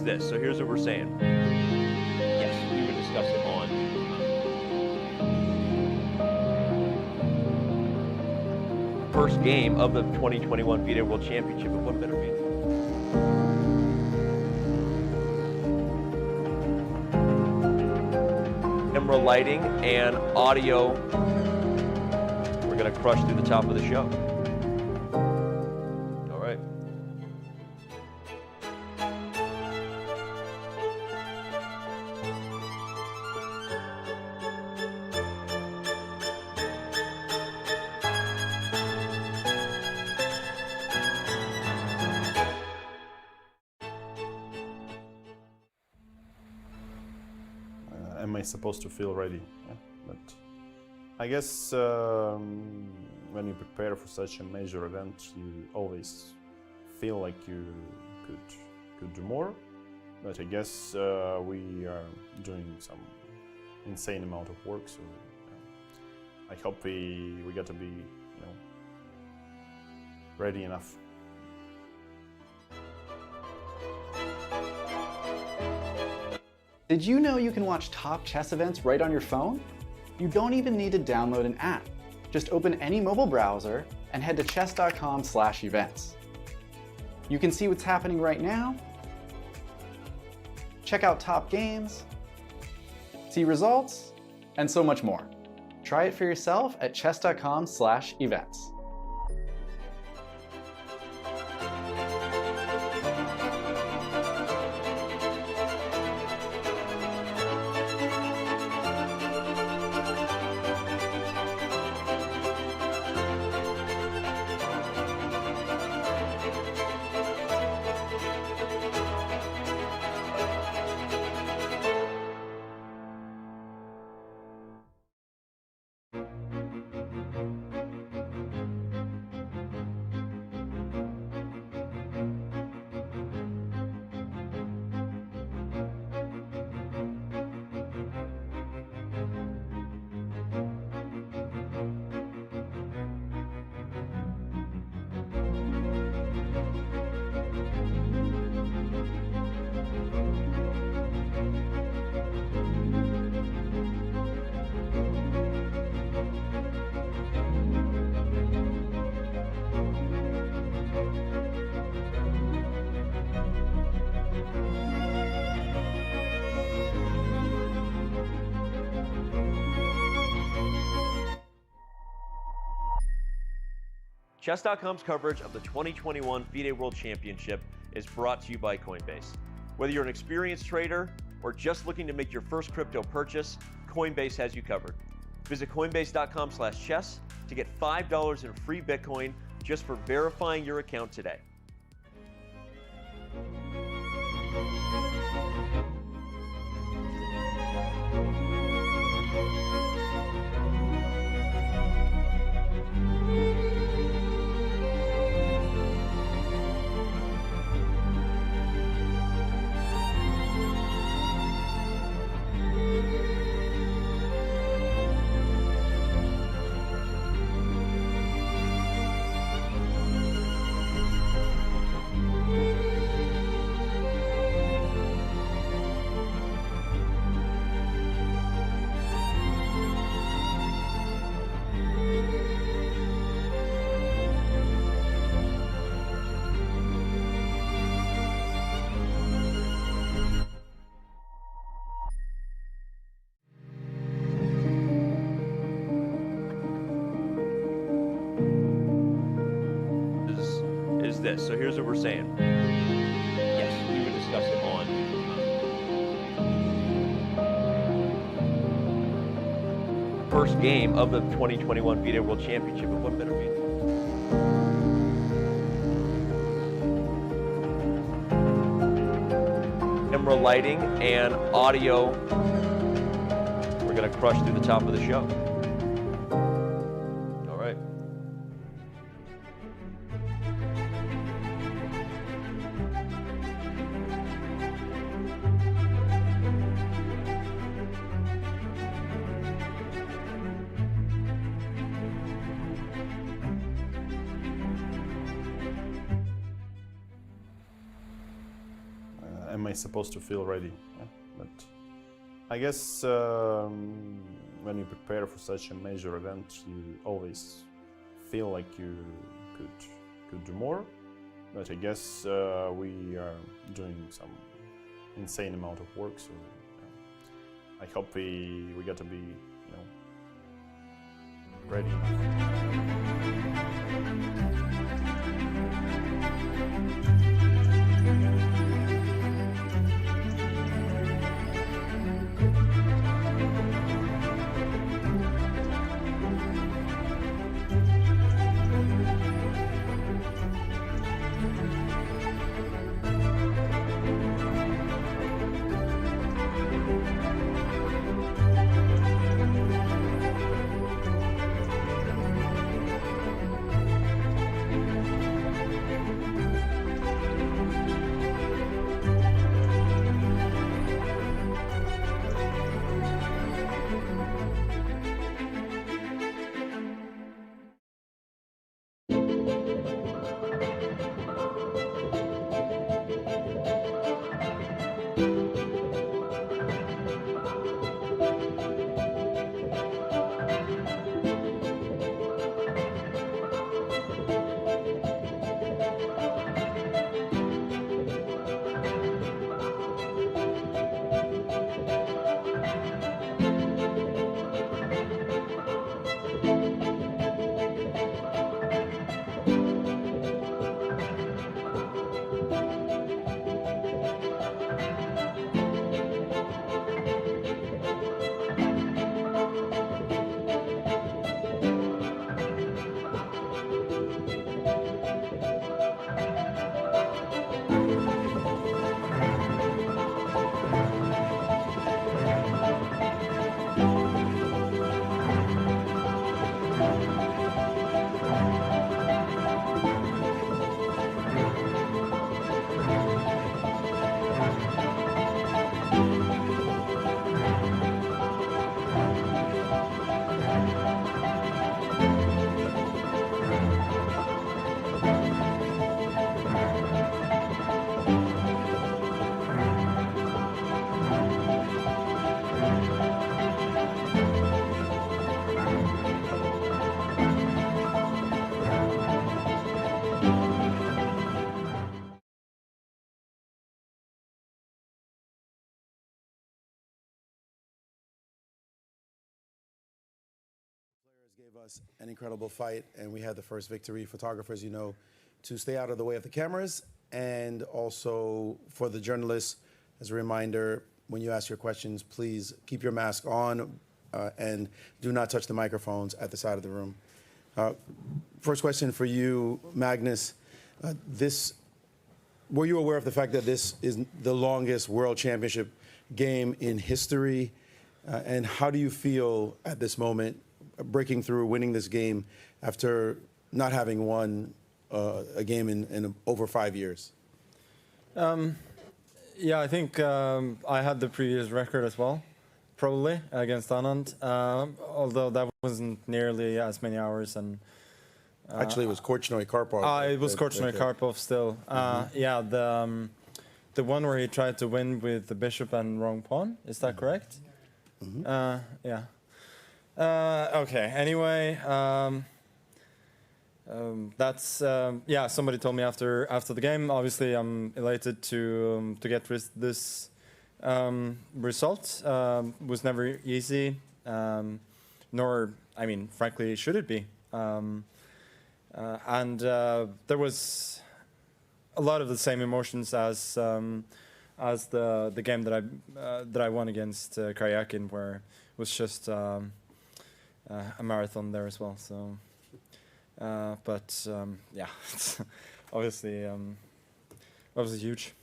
This. So here's what we're saying. Yes, we can discuss it on. First game of the 2021 FIDE World Championship. And what better mean? Camera lighting and audio. We're going to crush through the top of the show. All right. am I supposed to feel ready? Yeah, but I guess when you prepare for such a major event, you always feel like you could do more. But I guess we are doing some insane amount of work, so I hope we get to be, ready enough. Did you know you can watch top chess events right on your phone? You don't even need to download an app. Just open any mobile browser and head to chess.com/events. You can see what's happening right now, check out top games, see results, and so much more. Try it for yourself at chess.com/events. Chess.com's coverage of the 2021 FIDE World Championship is brought to you by Coinbase. Whether you're an experienced trader or just looking to make your first crypto purchase, Coinbase has you covered. Visit coinbase.com/chess to get $5 in free Bitcoin just for verifying your account today. This. So here's what we're saying. Yes, we would discuss it on first game of the 2021 FIDE World Championship. And what better mean? Camera lighting and audio. We're gonna crush through the top of the show. All right. Am I supposed to feel ready? Yeah, but I guess when you prepare for such a major event, you always feel like you could do more. But I guess we are doing some insane amount of work, so I hope we get to be, ready Gave us an incredible fight, and we had the first victory. Photographers, you know, to stay out of the way of the cameras, and also for the journalists, as a reminder, when you ask your questions, please keep your mask on and do not touch the microphones at the side of the room. First question for you, Magnus. Were you aware of the fact that this is the longest World Championship game in history? And how do you feel at this moment, breaking through, winning this game after not having won a game in over 5 years? Yeah, I think I had the previous record as well, probably, against Anand, although that wasn't nearly as many hours. And actually, it was Korchnoi Karpov. It was Korchnoi Karpov still. Yeah, the one where he tried to win with the bishop and wrong pawn. Is that correct? Yeah. Okay. Anyway, that's yeah. Somebody told me after the game. Obviously, I'm elated to get this result. Was never easy, nor, I mean, frankly, should it be? And there was a lot of the same emotions as the game that I won against Karyakin, where it was just a marathon there as well. So, but yeah, it's obviously huge.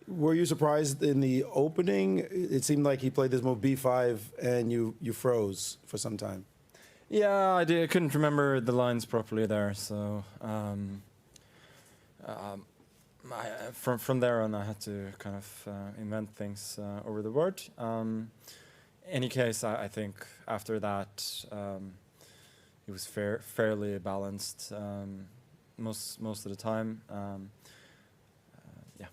Were you surprised in the opening? It seemed like he played this move b5 and you froze for some time. Yeah, I couldn't remember the lines properly there, so from there on I had to kind of invent things over the word. Any case, I think after that it was fairly balanced most of the time. Yeah.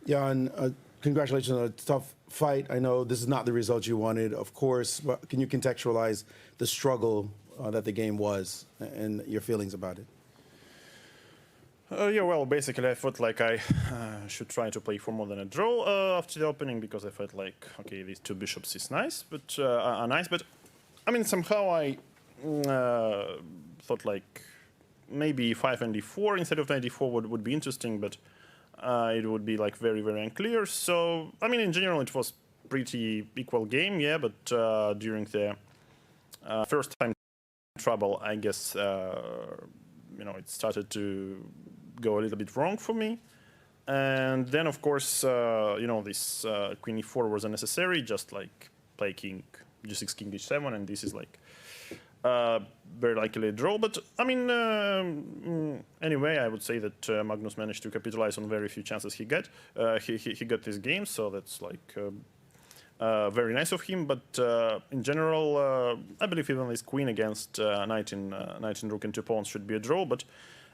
Jan, congratulations on a tough fight. I know this is not the result you wanted, of course, but can you contextualize the struggle that the game was and your feelings about it? Yeah, well, basically I felt like I should try to play for more than a draw after the opening, because I felt like, okay, these two bishops is nice, but I mean, somehow I thought like maybe 5 and d4 instead of knight d4 would be interesting, but it would be like very, very unclear. So, I mean, in general, it was pretty equal game, yeah, but during the first time trouble, I guess, you know, it started to go a little bit wrong for me. And then, of course, you know, this queen e4 was unnecessary, just like play king, g6, king h7, and this is like very likely a draw. But, I mean, anyway, I would say that Magnus managed to capitalize on very few chances he got. He got this game, so that's like very nice of him. But in general, I believe even this queen against knight in rook and two pawns should be a draw. But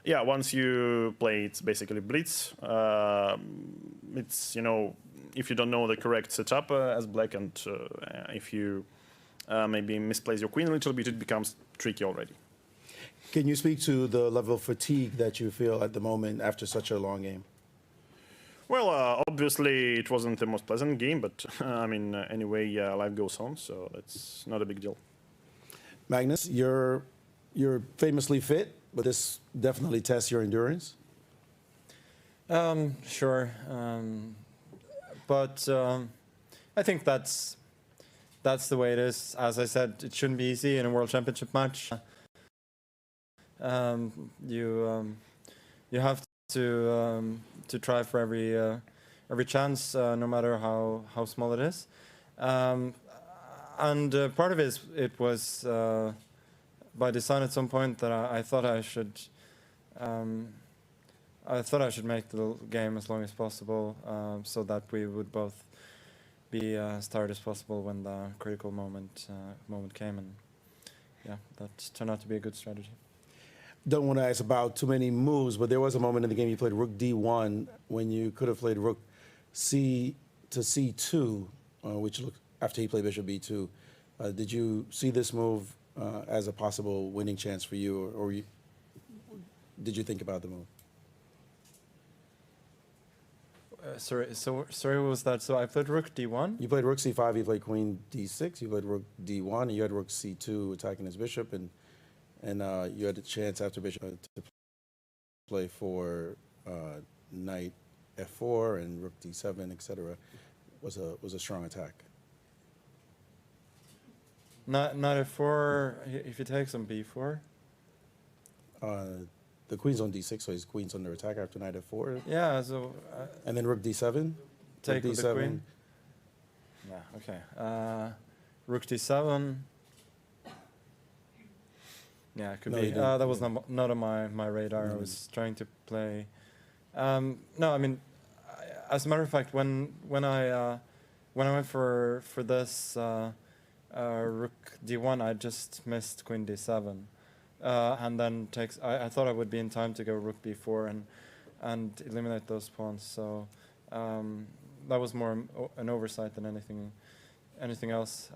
yeah, once you play, it's basically blitz. It's, you know, if you don't know the correct setup as black, and if you maybe misplace your queen a little bit, it becomes tricky already. Can you speak to the level of fatigue that you feel at the moment after such a long game? Well, obviously it wasn't the most pleasant game, but I mean, anyway, life goes on, so that's not a big deal. Magnus, you're famously fit, but this definitely tests your endurance. Sure, but I think that's the way it is. As I said, it shouldn't be easy in a World Championship match. You have to try for every chance, no matter how small it is. And part of it was by design at some point that I thought I should make the game as long as possible, so that we would both be as tired as possible when the critical moment came, and yeah, that turned out to be a good strategy. Don't want to ask about too many moves, but there was a moment in the game you played rook d1 when you could have played rook c to c2, which looked after he played bishop b2. Did you see this move as a possible winning chance for you, or did you think about the move? Sorry, what was that? So I played rook d1? You played rook c5, you played queen d6, you played rook d1, and you had rook c2 attacking his bishop, and you had a chance after bishop to play for knight f4 and rook d7, etc. Was a strong attack. Not f4, if he takes on b4? The queen's on d6, so his queen's under attack after knight f4. Yeah, so... and then rook d7? Take rook with d7. the queen? Yeah, okay. Rook d7. Yeah, it could be. That was not on my radar. I was trying to play... no, I mean, as a matter of fact, when I went for this rook d1, I just missed queen d7. And then I thought I would be in time to go rook b4 and eliminate those pawns. So that was more an oversight than anything else.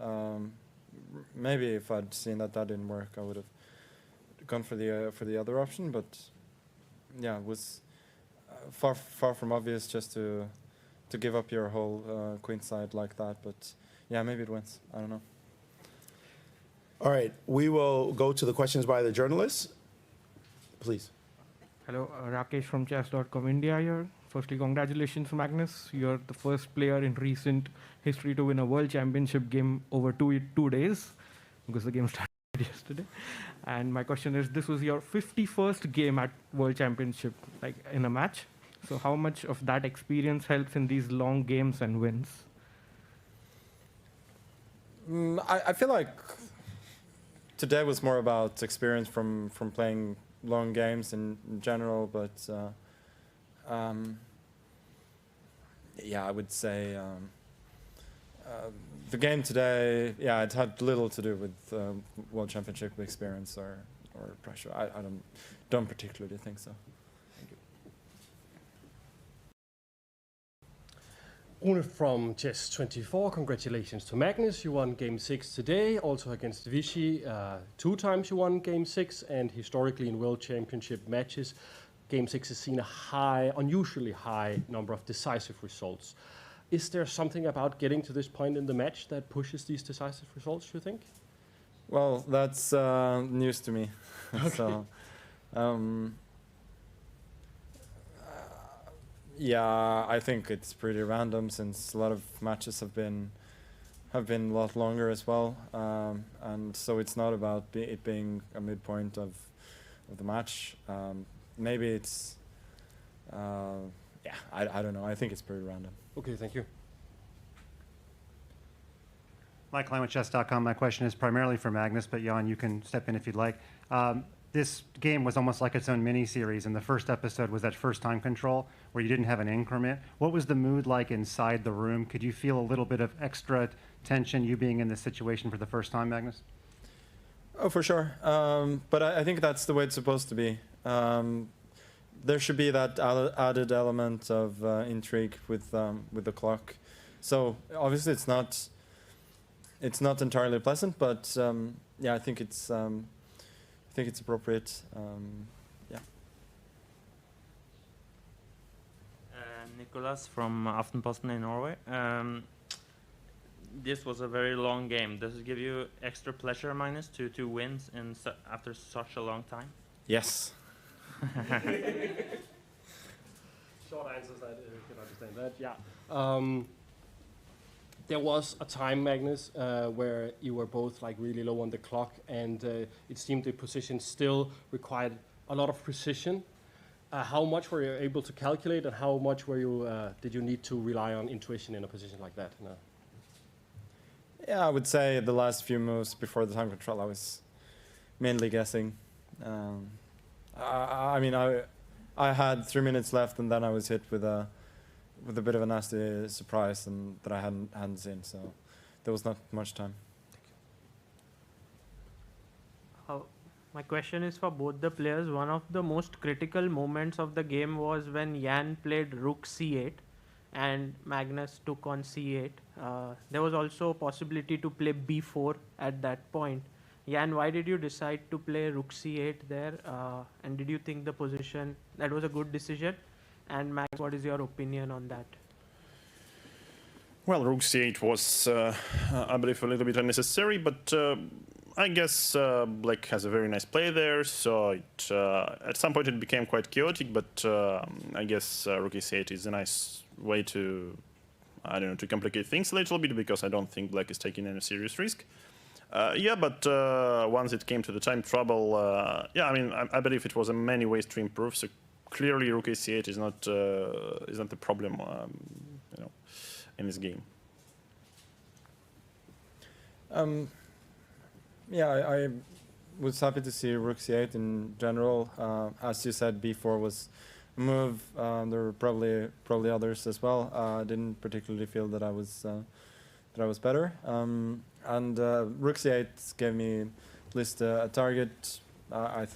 Maybe if I'd seen that didn't work, I would have gone for the other option. But yeah, it was far from obvious just to give up your whole queen side like that. But yeah, maybe it wins. I don't know. All right, we will go to the questions by the journalists. Please. Hello, Rakesh from chess.com India here. Firstly, congratulations, Magnus. You're the first player in recent history to win a World Championship game over two days, because the game started yesterday. And my question is, this was your 51st game at World Championship, like in a match. So how much of that experience helps in these long games and wins? I feel like today was more about experience from playing long games in general, but yeah, I would say the game today, yeah, it had little to do with World Championship experience or pressure. I don't particularly think so. Rune from Chess24, congratulations to Magnus. You won Game 6 today, also against Vichy. 2 times you won Game 6, and historically in World Championship matches, Game 6 has seen a unusually high number of decisive results. Is there something about getting to this point in the match that pushes these decisive results, you think? Well, that's news to me. Okay. So, yeah, I think it's pretty random since a lot of matches have been a lot longer as well, and so it's not about it being a midpoint of the match. Maybe it's yeah, I don't know. I think it's pretty random. Okay, thank you. Mike Klein with chess.com. My question is primarily for Magnus, but Jan, you can step in if you'd like. This game was almost like its own mini-series, and the first episode was that first time control where you didn't have an increment. What was the mood like inside the room? Could you feel a little bit of extra tension, you being in this situation for the first time, Magnus? Oh, for sure. But I think that's the way it's supposed to be. There should be that added element of intrigue with the clock. So obviously it's not entirely pleasant, but yeah, I think it's appropriate. Yeah. Nicholas from Aftenposten in Norway. This was a very long game. Does it give you extra pleasure, Magnus, to win after such a long time? Yes. Short answers, I can understand that, yeah. There was a time, Magnus, where you were both like really low on the clock, and it seemed the position still required a lot of precision. How much were you able to calculate, and how much did you need to rely on intuition in a position like that? No. Yeah, I would say the last few moves before the time control, I was mainly guessing. I mean, I had 3 minutes left, and then I was hit with a bit of a nasty surprise and that I hadn't seen, so there was not much time. My question is for both the players. One of the most critical moments of the game was when Jan played rook c8 and Magnus took on c8. There was also a possibility to play b4 at that point. Jan, why did you decide to play rook c8 there? And did you think the position, that was a good decision? And Max, what is your opinion on that? Well, rook c8 was, I believe, a little bit unnecessary, but I guess Black has a very nice play there, so it, at some point it became quite chaotic, but I guess rook e8 is a nice way to, I don't know, to complicate things a little bit, because I don't think Black is taking any serious risk. Yeah, but once it came to the time trouble, yeah, I mean, I believe it was in many ways to improve, so clearly rook e8 is not the problem, you know, in this game. Yeah, I was happy to see rook c8 in general. As you said, b4 was a move. There were probably others as well. I didn't particularly feel that I was better. And rook c8 gave me at least a target. I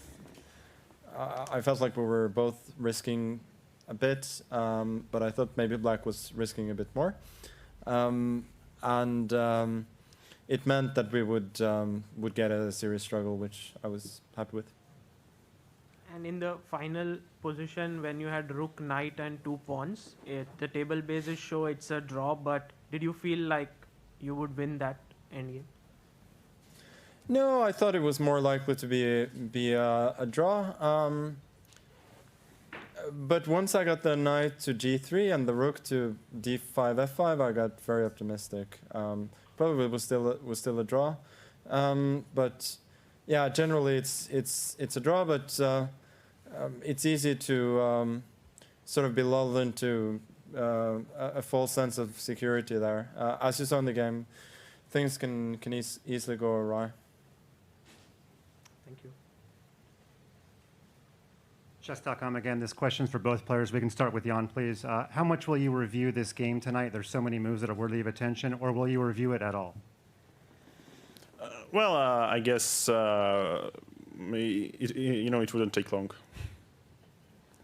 felt like we were both risking a bit, but I thought maybe Black was risking a bit more. It meant that we would get a serious struggle, which I was happy with. And in the final position, when you had rook, knight, and 2 pawns, the table bases show it's a draw. But did you feel like you would win that endgame? No, I thought it was more likely to be a draw. But once I got the knight to g3 and the rook to d5, f5, I got very optimistic. Probably was still a draw, but yeah, generally it's a draw. But it's easy to sort of be lulled into a false sense of security there. As you saw in the game, things can easily go awry. Thank you. Chess.com again, this question's for both players. We can start with Jan, please. How much will you review this game tonight? There's so many moves that are worthy of attention, or will you review it at all? Well, I guess you know, it wouldn't take long.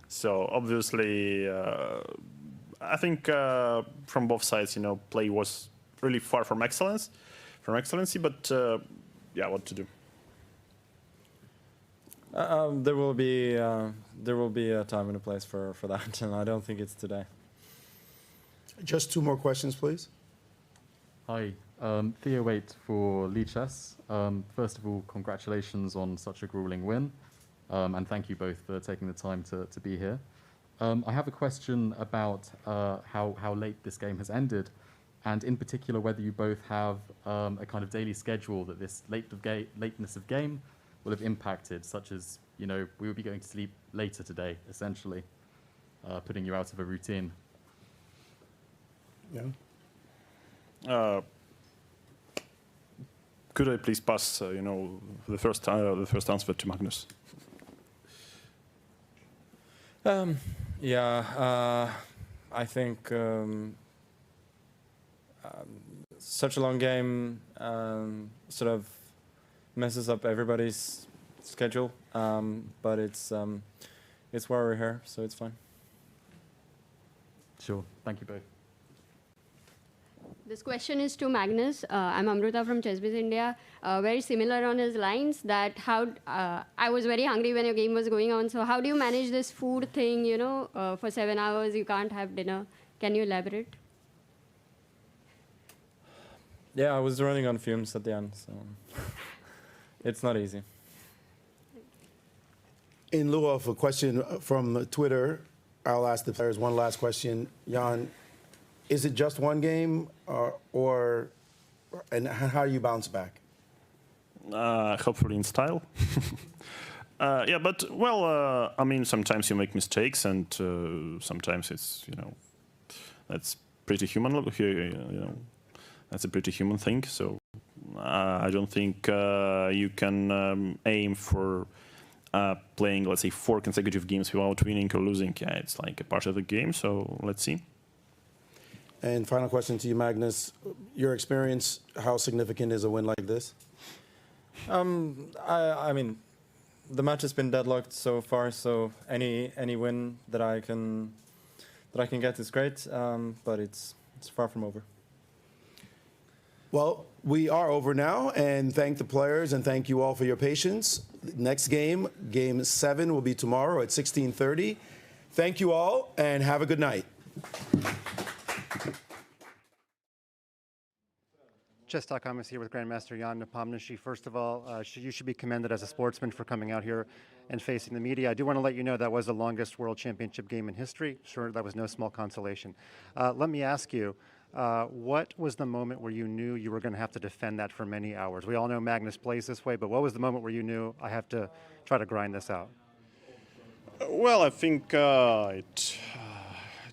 So obviously, I think from both sides, you know, play was really far from excellency. But yeah, what to do? There will be a time and a place for that, and I don't think it's today. Just 2 more questions, please. Hi, Theo Waite for Lead Chess. First of all, congratulations on such a grueling win, and thank you both for taking the time to be here. I have a question about how late this game has ended, and in particular whether you both have a kind of daily schedule that this lateness of game will have impacted, such as, you know, we will be going to sleep later today, essentially, putting you out of a routine. Yeah. Could I please pass, you know, the first answer to Magnus? Yeah, I think such a long game sort of messes up everybody's schedule, but it's why we're here, so it's fine. Sure, thank you both. This question is to Magnus. I'm Amruta from ChessBiz India. Very similar on his lines, that how I was very hungry when your game was going on, so how do you manage this food thing, you know, for 7 hours you can't have dinner? Can you elaborate? Yeah, I was running on fumes at the end, so it's not easy. In lieu of a question from Twitter, I'll ask the players one last question. Jan, is it just one game, and how do you bounce back? Hopefully in style. Yeah, but well, I mean, sometimes you make mistakes, and sometimes it's, you know, that's pretty human. You know, that's a pretty human thing. So I don't think you can aim for playing, let's say, 4 consecutive games without winning or losing. Yeah, it's like a part of the game. So let's see. And final question to you, Magnus. Your experience, how significant is a win like this? I mean, the match has been deadlocked so far, so any win that I can get is great, but it's far from over. Well, we are over now, and thank the players and thank you all for your patience. Next game, Game 7, will be tomorrow at 16:30. Thank you all, and have a good night. Chess.com is here with Grandmaster Ian Nepomniachtchi. First of all, you should be commended as a sportsman for coming out here and facing the media. I do want to let you know that was the longest World Championship game in history. Sure, that was no small consolation. Let me ask you, what was the moment where you knew you were going to have to defend that for many hours? We all know Magnus plays this way, but what was the moment where you knew I have to try to grind this out? Well, I think it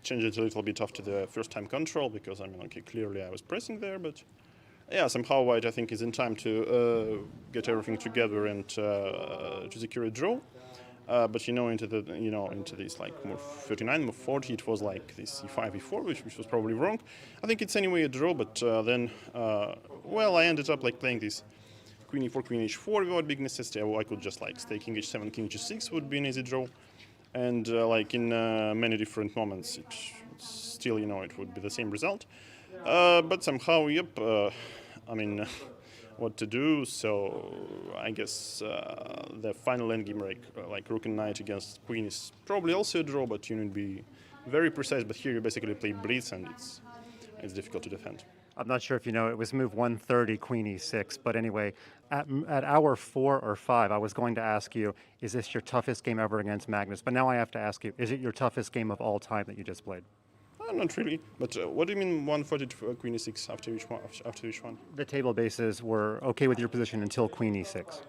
changed it a little bit after the first time control because, I mean, okay, clearly I was pressing there, but yeah, somehow White, I think, is in time to get everything together and to secure a draw. But into this like move 39, move 40, it was like this e5, e4, which was probably wrong. I think it's anyway a draw, but then, well, I ended up like playing this queen e4, queen h4 without big necessity. I could just like stay king h7, king h6 would be an easy draw. And like in many different moments, it's still, it would be the same result. But somehow, yep, I mean, what to do, so I guess the final endgame, like rook and knight against queen is probably also a draw, but you need to be very precise, but here you basically play blitz and it's difficult to defend. I'm not sure if you know, it was move 130, queen e6, but anyway, at hour 4 or 5, I was going to ask you, is this your toughest game ever against Magnus? But now I have to ask you, is it your toughest game of all time that you just played? Not really, but what do you mean 140 to queen e6 after each one? The table bases were okay with your position until queen e6.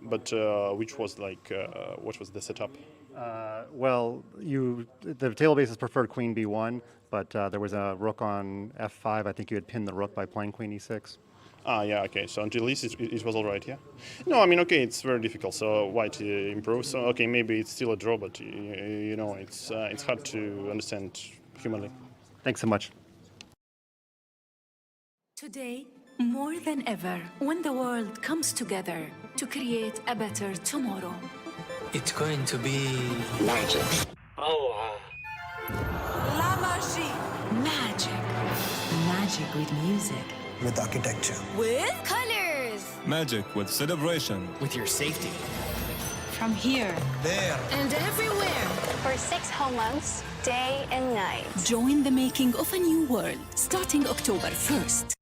But which was like, what was the setup? Well, the table bases preferred queen b1, but there was a rook on f5. I think you had pinned the rook by playing queen e6. Yeah, okay, so until this it was all right, yeah? No, I mean, okay, it's very difficult, so White improves, so okay, maybe it's still a draw, but it's hard to understand humanly. Thanks so much. Today, more than ever, when the world comes together to create a better tomorrow. It's going to be magic. Oh, La magie. Magic. Magic with music. with architecture. With colors. Magic with celebration. With your safety. From here. There. And everywhere. For 6 whole months, day and night. Join the making of a new world, starting October 1st.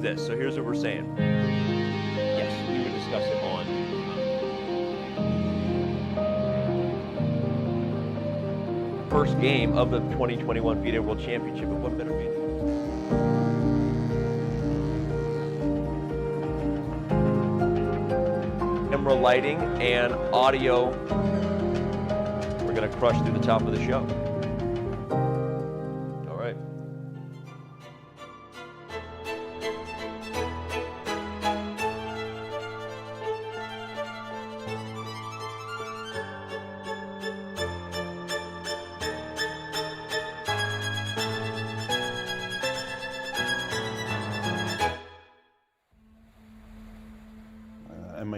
This. So here's what we're saying. Yes, we would discuss it on first game of the 2021 FIDE World Championship. But what better be? Camera lighting and audio. We're gonna crush through the top of the show.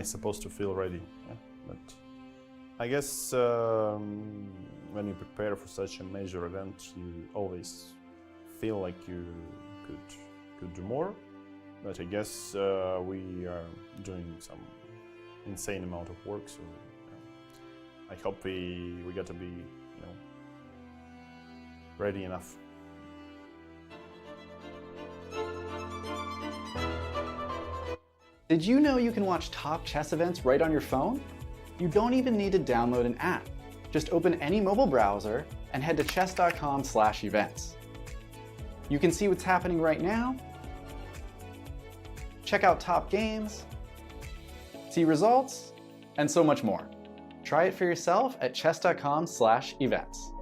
is supposed to feel ready. Yeah? But I guess when you prepare for such a major event, you always feel like you could do more. But I guess we are doing some insane amount of work, so I hope we got to be, ready enough. Did you know you can watch top chess events right on your phone? You don't even need to download an app. Just open any mobile browser and head to chess.com/events. You can see what's happening right now, check out top games, see results, and so much more. Try it for yourself at chess.com/events.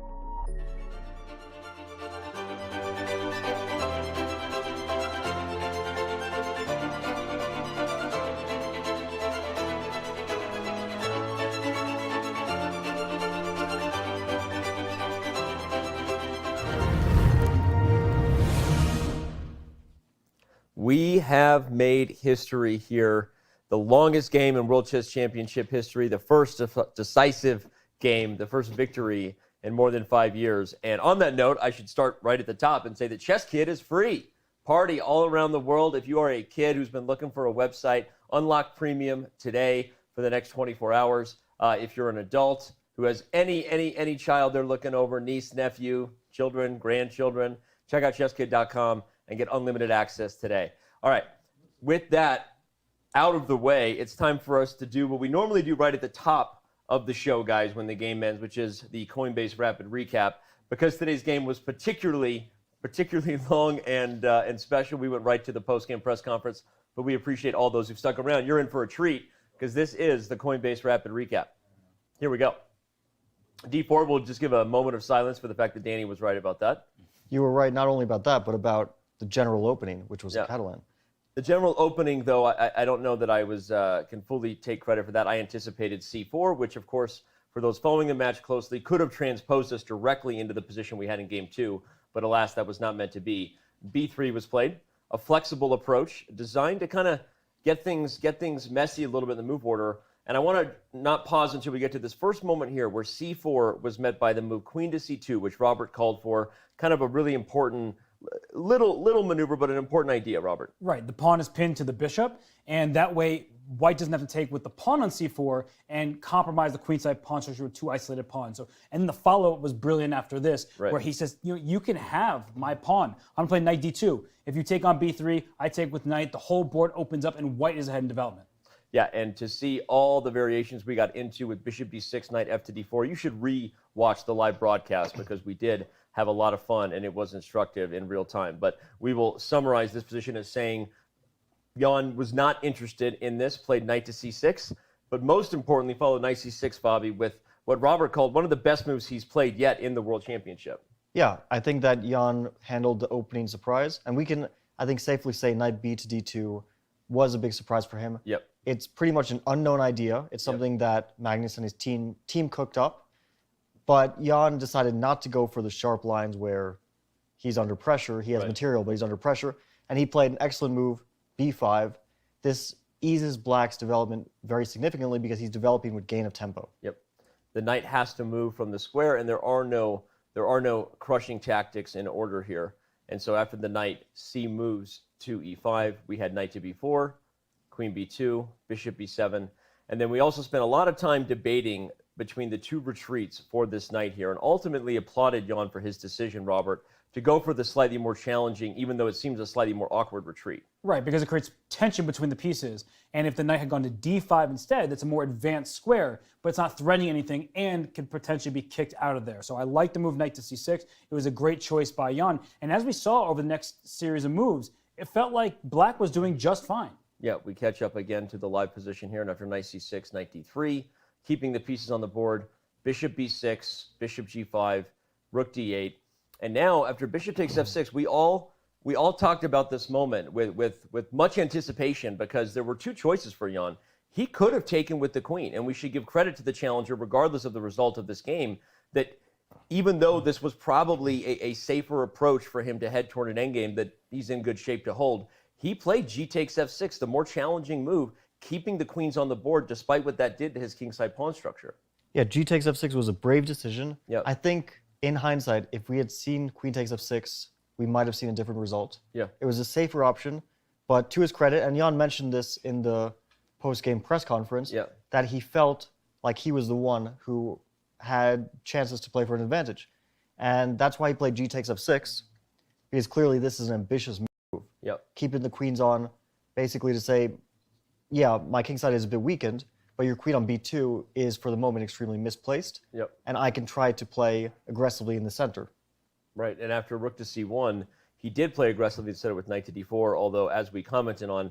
We have made history here. The longest game in World Chess Championship history, the first decisive game, the first victory in more than 5 years. And on that note, I should start right at the top and say that Chess Kid is free. Party all around the world. If you are a kid who's been looking for a website, unlock premium today for the next 24 hours. If you're an adult who has any child they're looking over, niece, nephew, children, grandchildren, check out chesskid.com and get unlimited access today. All right, with that out of the way, it's time for us to do what we normally do right at the top of the show, guys, when the game ends, which is the Coinbase Rapid Recap. Because today's game was particularly long and special, we went right to the post-game press conference, but we appreciate all those who've stuck around. You're in for a treat, because this is the Coinbase Rapid Recap. Here we go. D4, we'll just give a moment of silence for the fact that Danny was right about that. You were right not only about that, but about the general opening, which was a Catalan. The general opening, though, I don't know that I can fully take credit for that. I anticipated C4, which, of course, for those following the match closely, could have transposed us directly into the position we had in Game 2, but alas, that was not meant to be. B3 was played, a flexible approach designed to kind of get things messy a little bit in the move order. And I want to not pause until we get to this first moment here where C4 was met by the move Queen to C2, which Robert called for, kind of a really important little maneuver, but an important idea, Robert. Right, the pawn is pinned to the bishop, and that way white doesn't have to take with the pawn on c4 and compromise the queenside pawn structure with two isolated pawns. So, and then the follow-up was brilliant after this, where he says, you can have my pawn. I'm playing knight d2. If you take on b3, I take with knight. The whole board opens up, and white is ahead in development. Yeah, and to see all the variations we got into with bishop d6, knight f to d4, you should re-watch the live broadcast because we did have a lot of fun and it was instructive in real time. But we will summarize this position as saying Jan was not interested in this, played knight to c6, but most importantly followed knight c6, Bobby, with what Robert called one of the best moves he's played yet in the World Championship. Yeah, I think that Jan handled the opening surprise, and we can, I think, safely say knight b to d2 was a big surprise for him. Yep. It's pretty much an unknown idea. It's something that Magnus and his team cooked up. But Jan decided not to go for the sharp lines where he's under pressure. He has material, but he's under pressure. And he played an excellent move, b5. This eases Black's development very significantly because he's developing with gain of tempo. Yep. The knight has to move from the square, and there are no crushing tactics in order here. And so after the knight, C moves to e5. We had knight to b4, queen b2, bishop b7. And then we also spent a lot of time debating between the two retreats for this knight here, and ultimately applauded Jan for his decision, Robert, to go for the slightly more challenging, even though it seems a slightly more awkward retreat. Right, because it creates tension between the pieces. And if the knight had gone to d5 instead, that's a more advanced square, but it's not threatening anything and could potentially be kicked out of there. So I like the move knight to c6. It was a great choice by Jan. And as we saw over the next series of moves, it felt like Black was doing just fine. Yeah, we catch up again to the live position here, and after knight c6, knight d3, keeping the pieces on the board, bishop b6, bishop g5, rook d8. And now, after bishop takes f6, we all talked about this moment with much anticipation because there were two choices for Jan. He could have taken with the queen, and we should give credit to the challenger, regardless of the result of this game, that even though this was probably a safer approach for him to head toward an endgame that he's in good shape to hold, he played g takes f6, the more challenging move, keeping the queens on the board despite what that did to his kingside pawn structure. Yeah, G takes F6 was a brave decision. Yep. I think in hindsight, if we had seen Queen takes F6, we might have seen a different result. Yeah. It was a safer option, but to his credit, and Jan mentioned this in the post-game press conference, that he felt like he was the one who had chances to play for an advantage. And that's why he played G takes F6, because clearly this is an ambitious move. Yep. Keeping the queens on, basically to say, yeah, my kingside is a bit weakened, but your queen on B2 is, for the moment, extremely misplaced. Yep. And I can try to play aggressively in the center. Right, and after rook to c1, he did play aggressively instead of with knight to d4, although, as we commented on,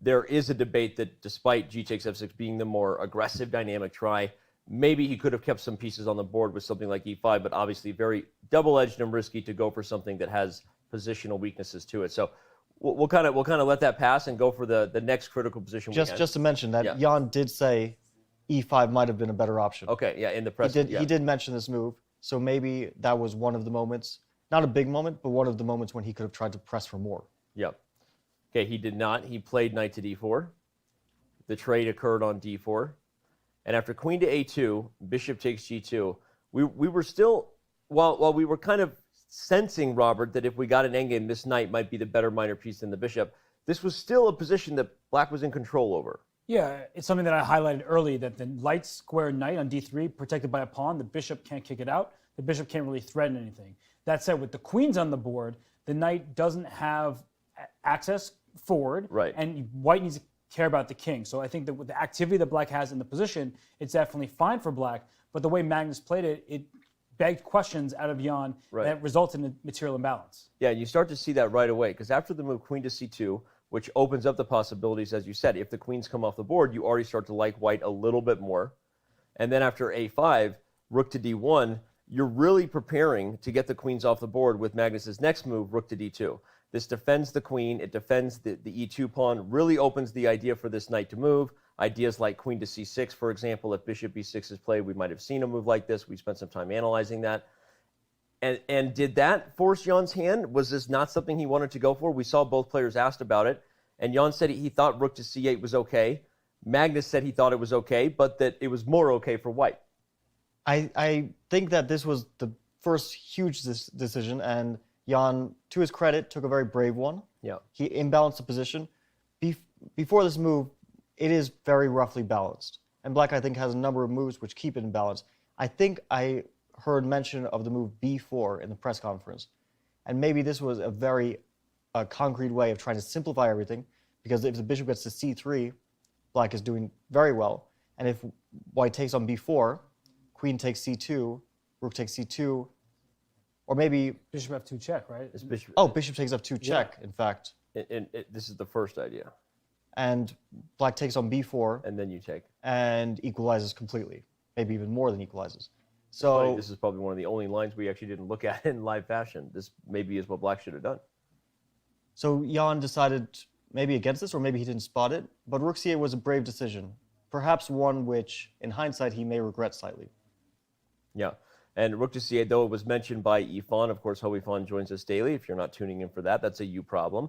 there is a debate that despite G takes F6 being the more aggressive dynamic try, maybe he could have kept some pieces on the board with something like E5, but obviously very double-edged and risky to go for something that has positional weaknesses to it. So we'll kind of let that pass and go for the next critical position. Just to mention that Jan did say E5 might have been a better option. Okay, yeah, in the press. He did mention this move, so maybe that was one of the moments, not a big moment, but one of the moments when he could have tried to press for more. Yep. Okay, he did not. He played knight to d4. The trade occurred on d4. And after queen to a2, bishop takes g2, we were still, while we were kind of sensing, Robert, that if we got an endgame, this knight might be the better minor piece than the bishop, this was still a position that black was in control over. Yeah, it's something that I highlighted early, that the light square knight on d3, protected by a pawn, the bishop can't kick it out. The bishop can't really threaten anything. That said, with the queens on the board, the knight doesn't have access forward, and white needs to care about the king. So I think that with the activity that black has in the position, it's definitely fine for black. But the way Magnus played it, it begged questions out of Jan that resulted in a material imbalance. Yeah, you start to see that right away, because after the move queen to c2, which opens up the possibilities, as you said, if the queens come off the board, you already start to like white a little bit more. And then after a5, rook to d1, you're really preparing to get the queens off the board with Magnus's next move, rook to d2. This defends the queen, it defends the e2 pawn, really opens the idea for this knight to move. Ideas like queen to c6, for example, if bishop b6 is played, we might have seen a move like this. We spent some time analyzing that. And did that force Jan's hand? Was this not something he wanted to go for? We saw both players asked about it, and Jan said he thought rook to c8 was okay. Magnus said he thought it was okay, but that it was more okay for white. I think that this was the first huge decision, and Jan, to his credit, took a very brave one. Yeah. He imbalanced the position. Before this move, it is very roughly balanced. And black, I think, has a number of moves which keep it in balance. I think I heard mention of the move b4 in the press conference. And maybe this was a very concrete way of trying to simplify everything, because if the bishop gets to c3, black is doing very well. And if white takes on b4, queen takes c2, rook takes c2, or maybe bishop f2 check, right? Bishop takes f2 check, in fact. This is the first idea. And black takes on b4. And then you take. And equalizes completely. Maybe even more than equalizes. So this is probably one of the only lines we actually didn't look at in live fashion. This maybe is what black should have done. So Jan decided maybe against this, or maybe he didn't spot it. But rook c8 was a brave decision. Perhaps one which, in hindsight, he may regret slightly. Yeah. And rook to c8, though it was mentioned by Yifan, of course, Hou Yifan joins us daily. If you're not tuning in for that, that's a you problem.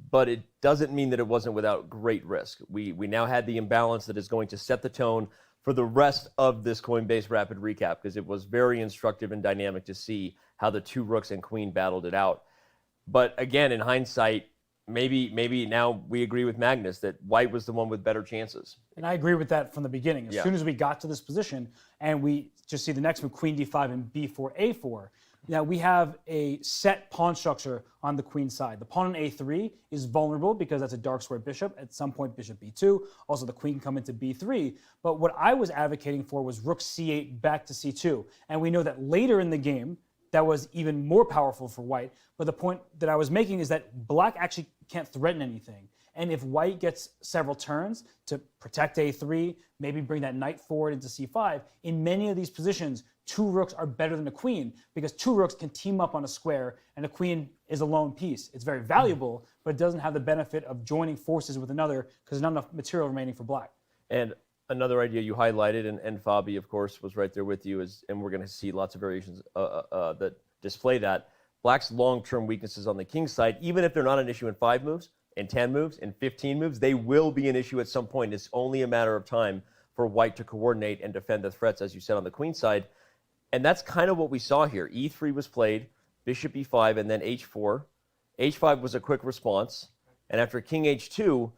But it doesn't mean that it wasn't without great risk. We now had the imbalance that is going to set the tone for the rest of this Coinbase Rapid Recap, because it was very instructive and dynamic to see how the two rooks and queen battled it out. But again, in hindsight, maybe now we agree with Magnus that white was the one with better chances. And I agree with that from the beginning. As soon as we got to this position and we just see the next move, queen d5 and b4, a4, now we have a set pawn structure on the queen side. The pawn on a3 is vulnerable because that's a dark square bishop. At some point, bishop b2. Also, the queen can come into b3. But what I was advocating for was rook c8 back to c2. And we know that later in the game, that was even more powerful for white. But the point that I was making is that black actually can't threaten anything. And if white gets several turns to protect a3, maybe bring that knight forward into c5, in many of these positions, two rooks are better than a queen, because two rooks can team up on a square, and a queen is a lone piece. It's very valuable, but it doesn't have the benefit of joining forces with another, because there's not enough material remaining for black. And another idea you highlighted, and Fabi, of course, was right there with you, and we're going to see lots of variations that display that. Black's long-term weaknesses on the king side, even if they're not an issue in 5 moves, in 10 moves, in 15 moves, they will be an issue at some point. It's only a matter of time for white to coordinate and defend the threats, as you said, on the queen side. And that's kind of what we saw here. E3 was played, bishop e5, and then h4. h5 was a quick response. And after king h2,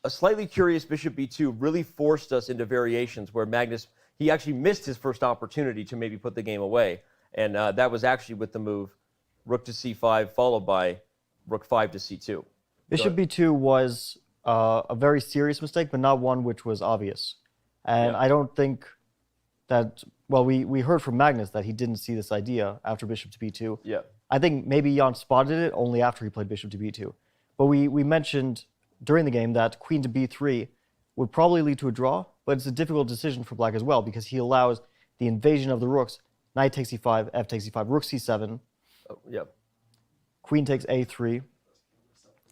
a slightly curious bishop b2 really forced us into variations where Magnus, he actually missed his first opportunity to maybe put the game away. And that was actually with the move rook to c5, followed by rook 5 to c2. Bishop b2 was a very serious mistake, but not one which was obvious. And I don't think that, well, we heard from Magnus that he didn't see this idea after bishop to b2. Yeah. I think maybe Jan spotted it only after he played bishop to b2. But we mentioned during the game that queen to b3 would probably lead to a draw, but it's a difficult decision for black as well because he allows the invasion of the rooks. Knight takes e5, f takes e5, rook c7. Oh, yep. Queen takes a3,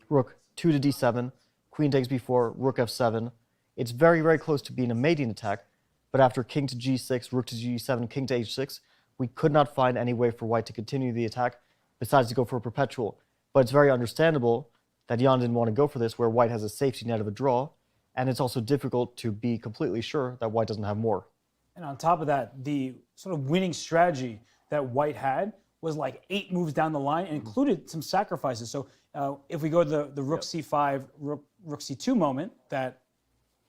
rook 2 to d7, queen takes b4, rook f7. It's very, very close to being a mating attack, but after king to g6, rook to g7, king to h6, we could not find any way for white to continue the attack besides to go for a perpetual. But it's very understandable that Jan didn't want to go for this, where white has a safety net of a draw, and it's also difficult to be completely sure that white doesn't have more. And on top of that, the sort of winning strategy that white had was like 8 moves down the line and included some sacrifices. So if we go to the rook c5, rook c2 moment that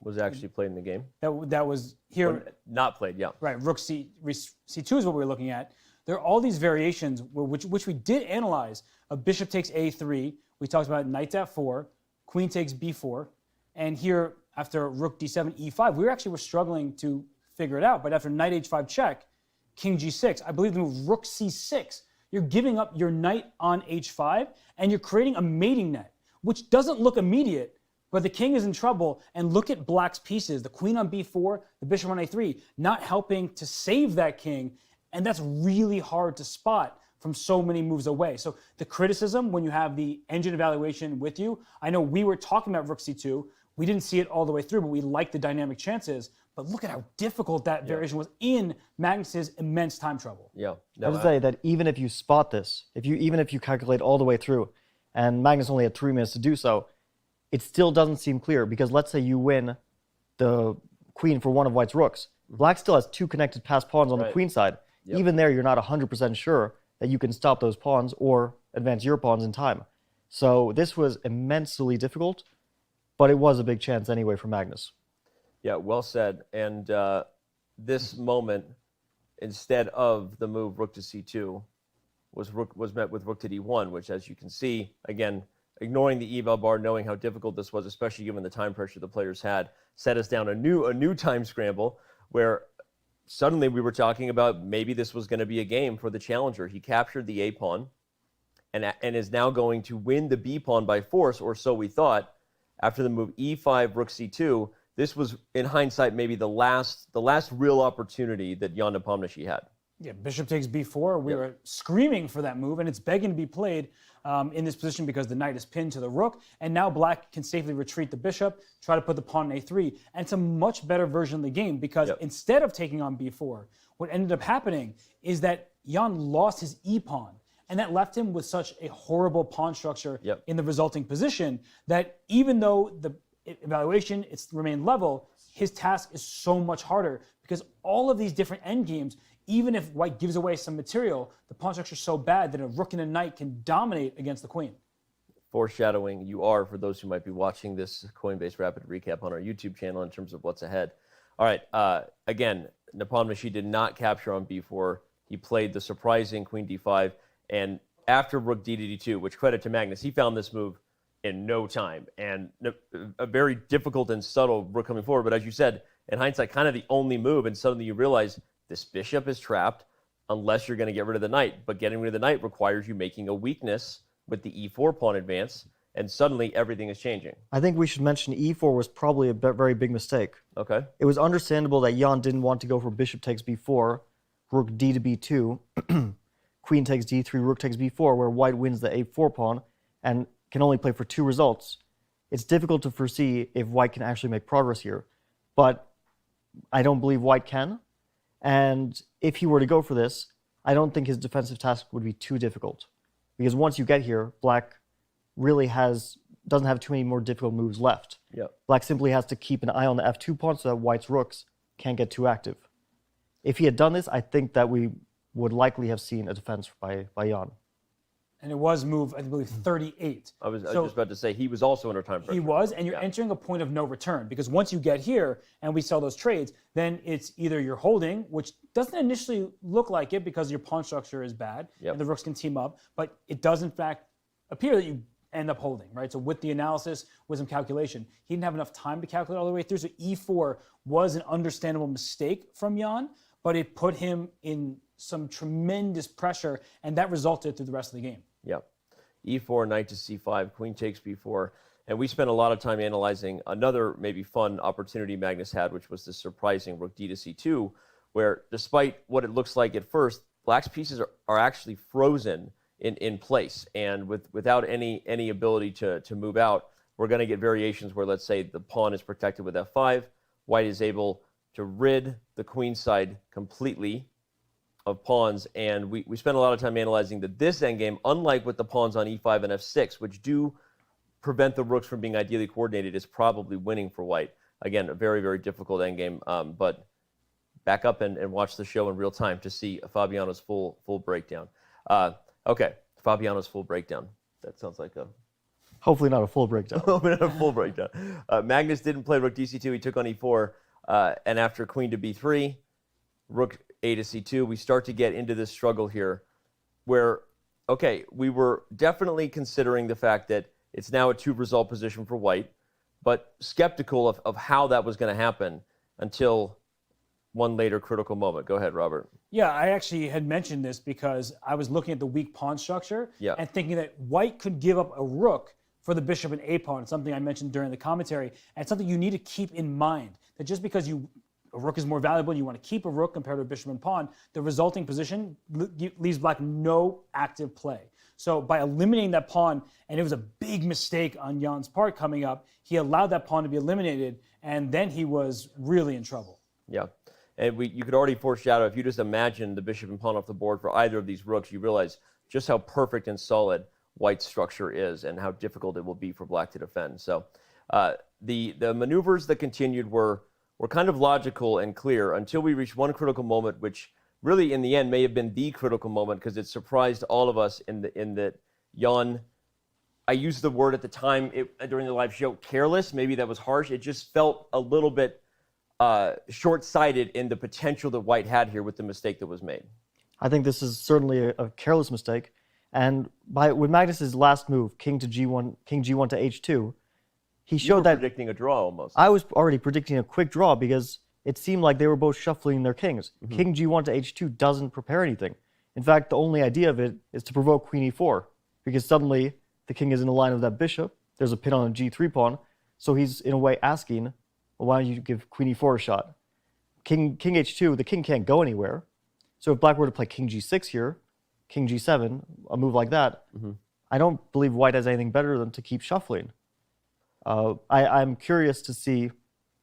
was actually played in the game. That was here. Or not played, yeah. Right, rook c2 is what we're looking at. There are all these variations which we did analyze. A bishop takes a3. We talked about knight to f4, queen takes b4, and here after rook d7, e5, we were struggling to figure it out. But after knight h5 check, king g6, I believe the move rook c6, you're giving up your knight on h5, and you're creating a mating net, which doesn't look immediate, but the king is in trouble. And look at black's pieces, the queen on b4, the bishop on a3, not helping to save that king, and that's really hard to spot from so many moves away. So the criticism when you have the engine evaluation with you, I know we were talking about rook c2, we didn't see it all the way through, but we liked the dynamic chances. But look at how difficult that variation was in Magnus's immense time trouble. Yeah. I would say that even if you spot this, even if you calculate all the way through, and Magnus only had 3 minutes to do so, it still doesn't seem clear, because let's say you win the queen for one of white's rooks. Black still has 2 connected passed pawns on the queen side. Yep. Even there, you're not 100% sure that you can stop those pawns or advance your pawns in time. So this was immensely difficult, but it was a big chance anyway for Magnus. Yeah, well said. And this moment, instead of the move rook to c2, was met with rook to d1, which, as you can see, again, ignoring the eval bar, knowing how difficult this was, especially given the time pressure the players had, set us down a new time scramble where suddenly we were talking about maybe this was going to be a game for the challenger. He captured the a pawn and is now going to win the b pawn by force, or so we thought, after the move e5, rook c2. This was, in hindsight, maybe the last real opportunity that Ian Nepomniachtchi had. Yeah, bishop takes b4. We were screaming for that move, and it's begging to be played in this position because the knight is pinned to the rook, and now black can safely retreat the bishop, try to put the pawn in a3, and it's a much better version of the game because instead of taking on b4, what ended up happening is that Jan lost his e-pawn, and that left him with such a horrible pawn structure in the resulting position that even though the evaluation, it's remained level, his task is so much harder because all of these different endgames, even if white gives away some material, the pawn structure is so bad that a rook and a knight can dominate against the queen. Foreshadowing you are, for those who might be watching this Coinbase Rapid Recap on our YouTube channel in terms of what's ahead. All right, again, Nepomniachtchi did not capture on b4. He played the surprising queen d5, and after rook d to d2, which credit to Magnus, he found this move in no time, and a very difficult and subtle rook coming forward. But as you said, in hindsight, kind of the only move, and suddenly you realize this bishop is trapped unless you're going to get rid of the knight. But getting rid of the knight requires you making a weakness with the e4 pawn advance, and suddenly everything is changing. I think we should mention e4 was probably a very big mistake. Okay. It was understandable that Jan didn't want to go for bishop takes b4, rook d to b2, queen takes d3, rook takes b4, where white wins the a4 pawn and can only play for 2 results. It's difficult to foresee if white can actually make progress here, but I don't believe white can. And if he were to go for this, I don't think his defensive task would be too difficult. Because once you get here, black really has doesn't have too many more difficult moves left. Yep. Black simply has to keep an eye on the f2 pawn so that white's rooks can't get too active. If he had done this, I think that we would likely have seen a defense by Jan. And it was move, I believe, 38. I was just about to say, he was also under time pressure. He was, and you're entering a point of no return, because once you get here and we sell those trades, then it's either you're holding, which doesn't initially look like it because your pawn structure is bad, and the rooks can team up, but it does in fact appear that you end up holding, right? So with the analysis, with some calculation, he didn't have enough time to calculate all the way through, so e4 was an understandable mistake from Jan, but it put him in some tremendous pressure, and that resulted through the rest of the game. Yep. E4, knight to c5, queen takes b4. And we spent a lot of time analyzing another maybe fun opportunity Magnus had, which was the surprising rook d to c2, where despite what it looks like at first, black's pieces are actually frozen in place. And without any ability to move out, we're going to get variations where, let's say, the pawn is protected with f5. White is able to rid the queen side completely of pawns, and we spent a lot of time analyzing that this endgame, unlike with the pawns on e5 and f6, which do prevent the rooks from being ideally coordinated, is probably winning for white. Again, a very, very difficult endgame, but back up and watch the show in real time to see Fabiano's full breakdown. Okay, Fabiano's full breakdown. That sounds like a... Hopefully not a full breakdown. Hopefully not a full breakdown. Magnus didn't play rook dc2, he took on e4, and after queen to b3, rook a to c2, we start to get into this struggle here where, okay, we were definitely considering the fact that it's now a two-result position for white, but skeptical of how that was going to happen until one later critical moment. Go ahead, Robert. Yeah, I actually had mentioned this because I was looking at the weak pawn structure and thinking that white could give up a rook for the bishop and a pawn, something I mentioned during the commentary, and something you need to keep in mind, that just because a rook is more valuable and you want to keep a rook compared to a bishop and pawn, the resulting position leaves black no active play. So by eliminating that pawn, and it was a big mistake on Jan's part coming up, he allowed that pawn to be eliminated, and then he was really in trouble. Yeah, and you could already foreshadow, if you just imagine the bishop and pawn off the board for either of these rooks, you realize just how perfect and solid white's structure is and how difficult it will be for black to defend. So the maneuvers that continued were kind of logical and clear until we reached one critical moment, which really in the end may have been the critical moment because it surprised all of us in that Jan, I used the word at the time during the live show, careless. Maybe that was harsh. It just felt a little bit short-sighted in the potential that white had here with the mistake that was made. I think this is certainly a careless mistake. And with Magnus's last move, king G1 to H2, he showed that predicting a draw almost. I was already predicting a quick draw because it seemed like they were both shuffling their kings. Mm-hmm. King G1 to H2 doesn't prepare anything. In fact, the only idea of it is to provoke queen E4 because suddenly the king is in the line of that bishop. There's a pin on a G3 pawn. So he's in a way asking, well, why don't you give queen E4 a shot? King H2, the king can't go anywhere. So if black were to play king G6 here, king G7, a move like that, I don't believe white has anything better than to keep shuffling. I'm curious to see,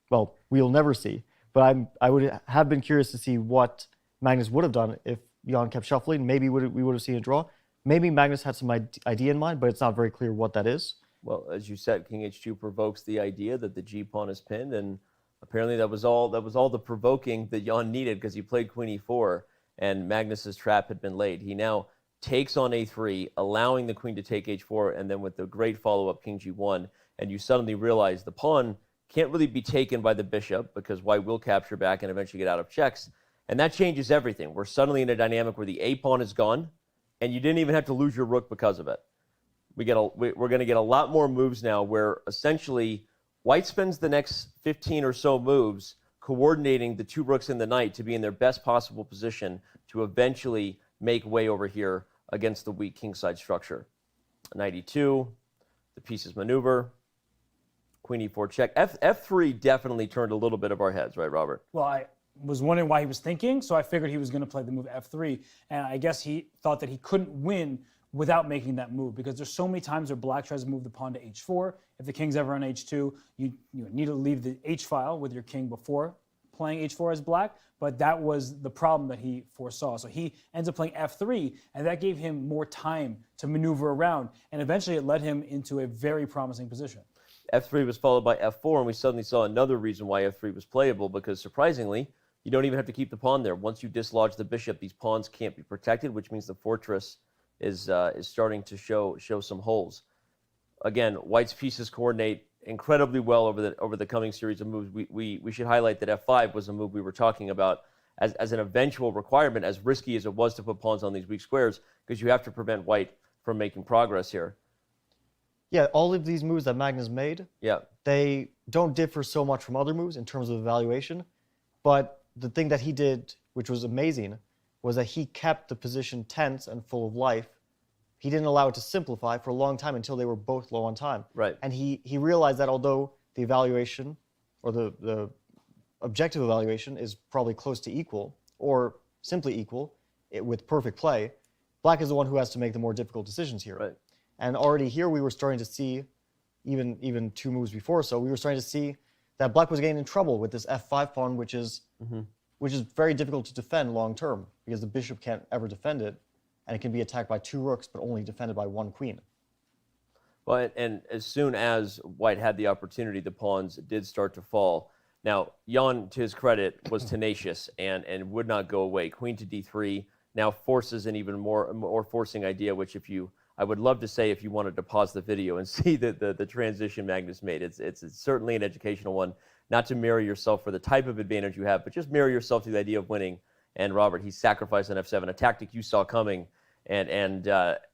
well, we'll never see, but I would have been curious to see what Magnus would have done if Jan kept shuffling. Maybe we would have seen a draw. Maybe Magnus had some idea in mind, but it's not very clear what that is. Well, as you said, king H2 provokes the idea that the G pawn is pinned, and apparently that was all the provoking that Jan needed because he played queen E4, and Magnus's trap had been laid. He now takes on A3, allowing the queen to take H4, and then with the great follow-up king G1, and you suddenly realize the pawn can't really be taken by the bishop because white will capture back and eventually get out of checks. And that changes everything. We're suddenly in a dynamic where the A pawn is gone, and you didn't even have to lose your rook because of it. We're going to get a lot more moves now where essentially white spends the next 15 or so moves coordinating the two rooks in the knight to be in their best possible position to eventually make way over here against the weak kingside structure. Knight E2, the pieces maneuver, queen E4 check. F3 definitely turned a little bit of our heads, right, Robert? Well, I was wondering why he was thinking, so I figured he was going to play the move F3, and I guess he thought that he couldn't win without making that move because there's so many times where black tries to move the pawn to H4. If the king's ever on H2, you need to leave the H file with your king before playing h4 as black, but that was the problem that he foresaw. So he ends up playing f3, and that gave him more time to maneuver around, and eventually it led him into a very promising position. F3 was followed by F4, and we suddenly saw another reason why F3 was playable, because surprisingly, you don't even have to keep the pawn there. Once you dislodge the bishop, these pawns can't be protected, which means the fortress is starting to show some holes. Again, White's pieces coordinate incredibly well over the coming series of moves. We should highlight that F5 was a move we were talking about as an eventual requirement, as risky as it was to put pawns on these weak squares, because you have to prevent White from making progress here. Yeah, all of these moves that Magnus made, yeah, they don't differ so much from other moves in terms of evaluation, but the thing that he did, which was amazing, was that he kept the position tense and full of life. He didn't allow it to simplify for a long time until they were both low on time. Right. And he realized that although the evaluation, or the objective evaluation, is probably close to equal, or simply equal, with perfect play, Black is the one who has to make the more difficult decisions here. Right. And already here we were starting to see, even 2 moves before, so we were starting to see that Black was getting in trouble with this f5 pawn, which is very difficult to defend long term, because the bishop can't ever defend it, and it can be attacked by 2 rooks, but only defended by 1 queen. Well, and as soon as White had the opportunity, the pawns did start to fall. Now, Jan, to his credit, was tenacious and would not go away. Queen to d3 now forces an even more forcing idea, which I would love to say if you wanted to pause the video and see the transition Magnus made. It's certainly an educational one, not to mirror yourself for the type of advantage you have, but just mirror yourself to the idea of winning. And Robert, he sacrificed on f7, a tactic you saw coming. And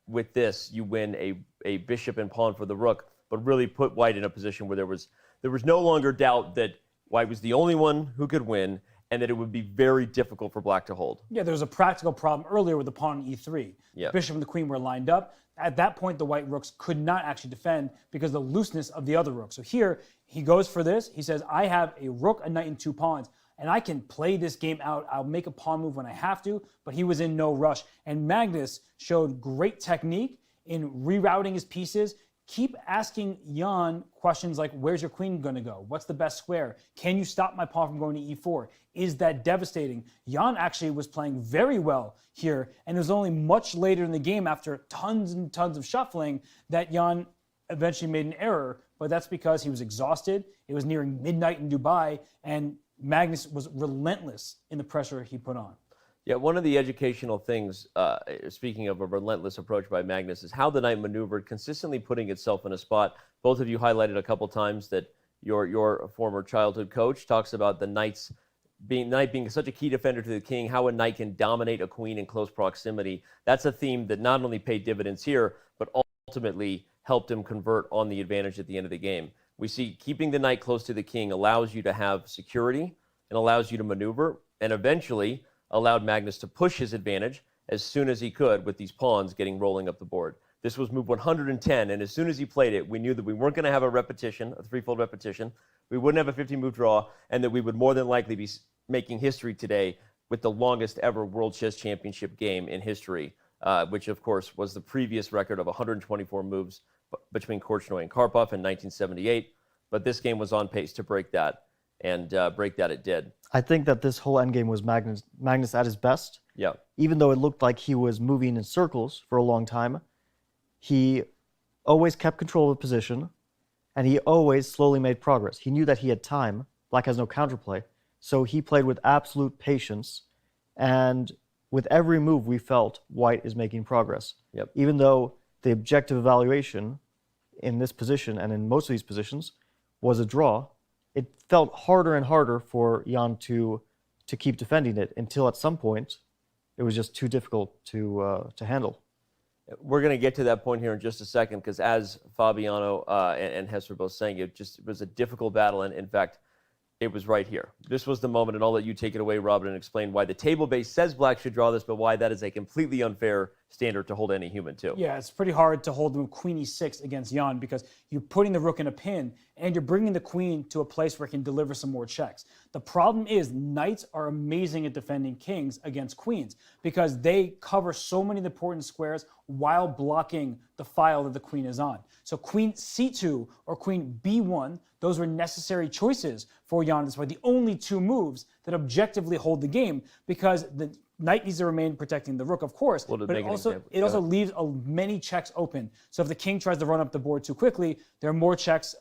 with this, you win a bishop and pawn for the rook, but really put White in a position where there was no longer doubt that White was the only one who could win, and that it would be very difficult for Black to hold. Yeah, there was a practical problem earlier with the pawn on e3. Yeah. The bishop and the queen were lined up. At that point, the White rooks could not actually defend because of the looseness of the other rook. So here, he goes for this. He says, I have a rook, a knight, and 2 pawns, and I can play this game out. I'll make a pawn move when I have to, but he was in no rush. And Magnus showed great technique in rerouting his pieces. Keep asking Jan questions like, where's your queen going to go? What's the best square? Can you stop my pawn from going to e4? Is that devastating? Jan actually was playing very well here, and it was only much later in the game, after tons and tons of shuffling, that Jan eventually made an error, but that's because he was exhausted. It was nearing midnight in Dubai, and Magnus was relentless in the pressure he put on. Yeah, one of the educational things, speaking of a relentless approach by Magnus, is how the knight maneuvered, consistently putting itself in a spot. Both of you highlighted a couple times that your former childhood coach talks about the knight being such a key defender to the king, how a knight can dominate a queen in close proximity. That's a theme that not only paid dividends here, but ultimately helped him convert on the advantage at the end of the game. We see keeping the knight close to the king allows you to have security and allows you to maneuver, and eventually allowed Magnus to push his advantage as soon as he could with these pawns rolling up the board. This was move 110, and as soon as he played it, we knew that we weren't going to have a repetition, a 3-fold repetition. We wouldn't have a 50-move draw, and that we would more than likely be making history today with the longest ever World Chess Championship game in history, which, of course, was the previous record of 124 moves between Korchnoi and Karpov in 1978. But this game was on pace to break that, and break that it did. I think that this whole endgame was Magnus at his best. Yeah. Even though it looked like he was moving in circles for a long time, he always kept control of the position, and he always slowly made progress. He knew that he had time. Black has no counterplay. So he played with absolute patience, and with every move we felt White is making progress. Yep. Even though the objective evaluation in this position and in most of these positions was a draw, it felt harder and harder for Jan to keep defending it, until at some point it was just too difficult to handle. We're going to get to that point here in just a second, because as Fabiano and Hess were both saying, it was a difficult battle, and in fact, it was right here. This was the moment, and I'll let you take it away, Robin, and explain why the table base says Black should draw this, but why that is a completely unfair standard to hold any human to. Yeah, it's pretty hard to hold the move queen e6 against Jan because you're putting the rook in a pin and you're bringing the queen to a place where it can deliver some more checks. The problem is knights are amazing at defending kings against queens because they cover so many of the important squares while blocking the file that the queen is on. So queen c2 or queen b1, those were necessary choices for Jan. That's why the only two moves that objectively hold the game, because the knight needs to remain protecting the rook, of course, but it also leaves many checks open. So if the king tries to run up the board too quickly, there are more checks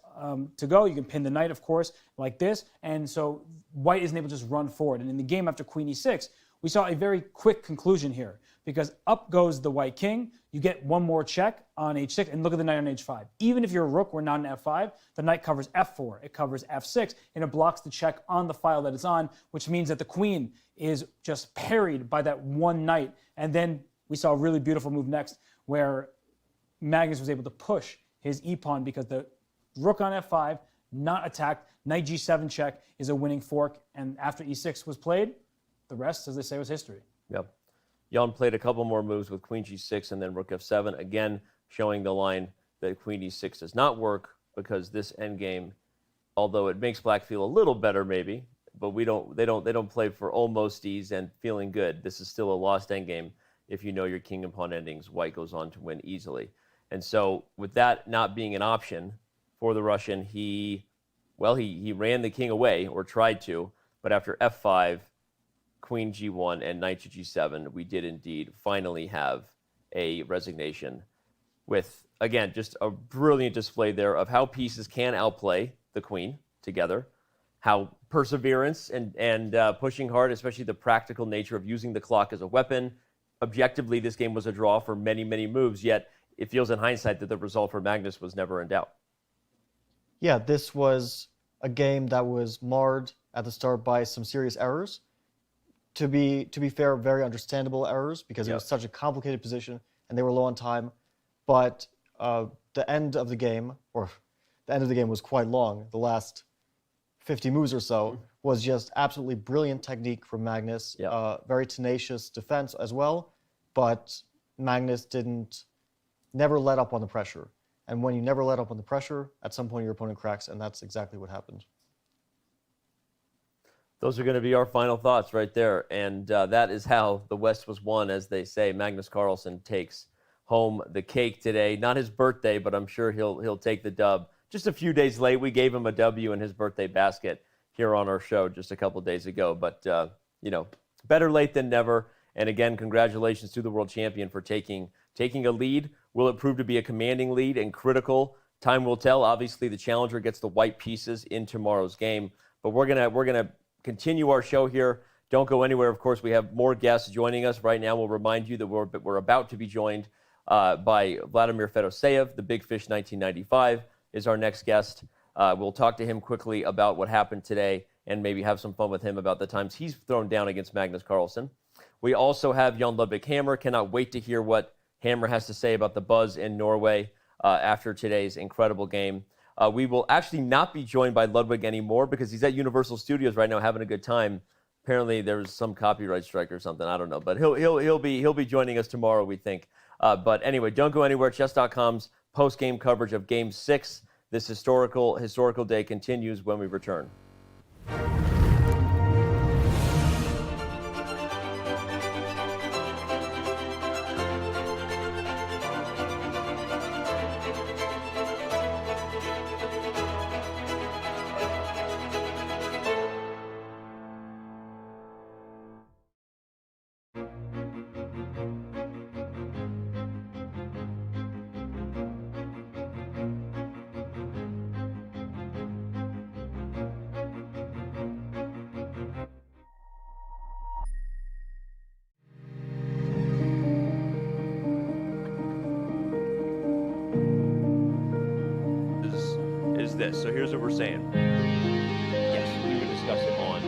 to go. You can pin the knight, of course, like this. And so white isn't able to just run forward. And in the game after queen e6, we saw a very quick conclusion here because up goes the white king. You get one more check on h6, and look at the knight on h5. Even if your rook were not an f5, the knight covers f4, it covers f6, and it blocks the check on the file that it's on, which means that the queen is just parried by that one knight. And then we saw a really beautiful move next where Magnus was able to push his e-pawn because the rook on f5, not attacked, knight g7 check is a winning fork, and after e6 was played, the rest, as they say, was history. Yep. Jan played a couple more moves with queen g6 and then rook f7, again showing the line that queen e6 does not work because this endgame, although it makes black feel a little better maybe, but they don't play for almost ease and feeling good. This is still a lost endgame. If you know your king and pawn endings, white goes on to win easily. And so with that not being an option for the Russian, he ran the king away, or tried to, but after f5, queen g1 and knight to g7, we did indeed finally have a resignation with, again, just a brilliant display there of how pieces can outplay the queen together, how perseverance and pushing hard, especially the practical nature of using the clock as a weapon. Objectively, this game was a draw for many, many moves, yet it feels in hindsight that the result for Magnus was never in doubt. Yeah, this was a game that was marred at the start by some serious errors. To be fair, very understandable errors because it was such a complicated position and they were low on time. But the end of the game, or the end of the game was quite long. The last 50 moves or so was just absolutely brilliant technique from Magnus. Very tenacious defense as well. But Magnus never let up on the pressure. And when you never let up on the pressure, at some point your opponent cracks, and that's exactly what happened. Those are going to be our final thoughts right there. And that is how the West was won, as they say. Magnus Carlsen takes home the cake today. Not his birthday, but I'm sure he'll take the dub. Just a few days late, we gave him a W in his birthday basket here on our show just a couple days ago. But, better late than never. And again, congratulations to the world champion for taking a lead. Will it prove to be a commanding lead and critical? Time will tell. Obviously, the challenger gets the white pieces in tomorrow's game. But we're gonna continue our show here. Don't go anywhere. Of course, we have more guests joining us right now. We'll remind you that we're about to be joined by Vladimir Fedoseev, the Big Fish 1995 is our next guest. We'll talk to him quickly about what happened today and maybe have some fun with him about the times he's thrown down against Magnus Carlsen. We also have Jan Ludvig Hammer. Cannot wait to hear what Hammer has to say about the buzz in Norway after today's incredible game. We will actually not be joined by Ludwig anymore because he's at Universal Studios right now having a good time. Apparently there was some copyright strike or something. I don't know, but he'll be joining us tomorrow, we think. But anyway, don't go anywhere. Chess.com's post-game coverage of Game 6. This historical day continues when we return. This. So here's what we're saying. Yes, we would discuss it on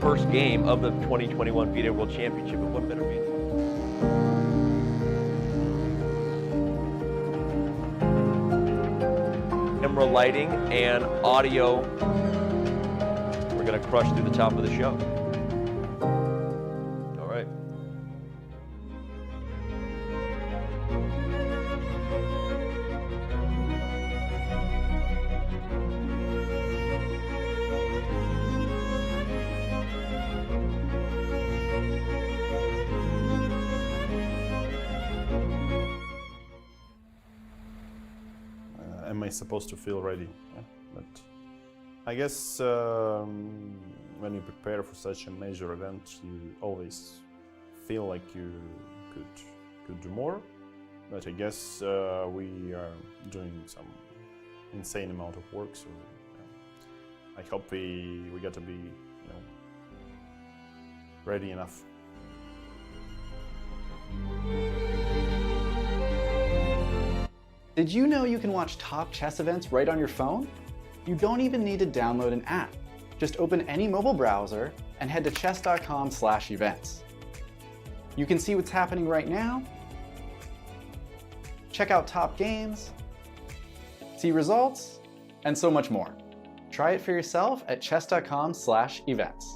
first game of the 2021 FIDE World Championship. And what better meeting? Camera lighting and audio. We're going to crush through the top of the show. I supposed to feel ready? Yeah, but I guess when you prepare for such a major event, you always feel like you could do more. But I guess we are doing some insane amount of work, so I hope we got to be ready enough. Did you know you can watch top chess events right on your phone? You don't even need to download an app. Just open any mobile browser and head to chess.com/events. You can see what's happening right now, check out top games, see results, and so much more. Try it for yourself at chess.com/events.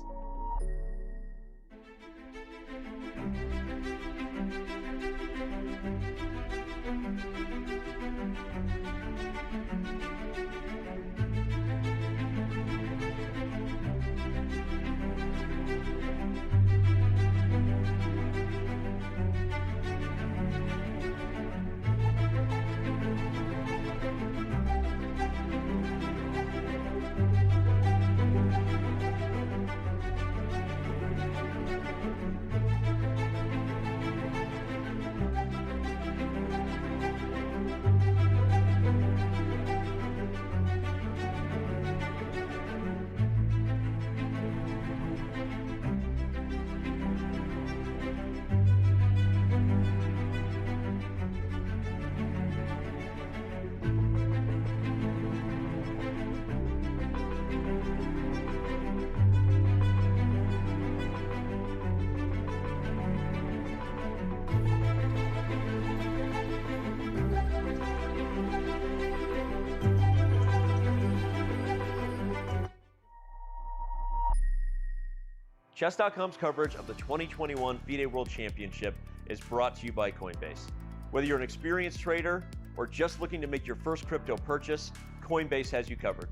Chess.com's coverage of the 2021 FIDE World Championship is brought to you by Coinbase. Whether you're an experienced trader or just looking to make your first crypto purchase, Coinbase has you covered.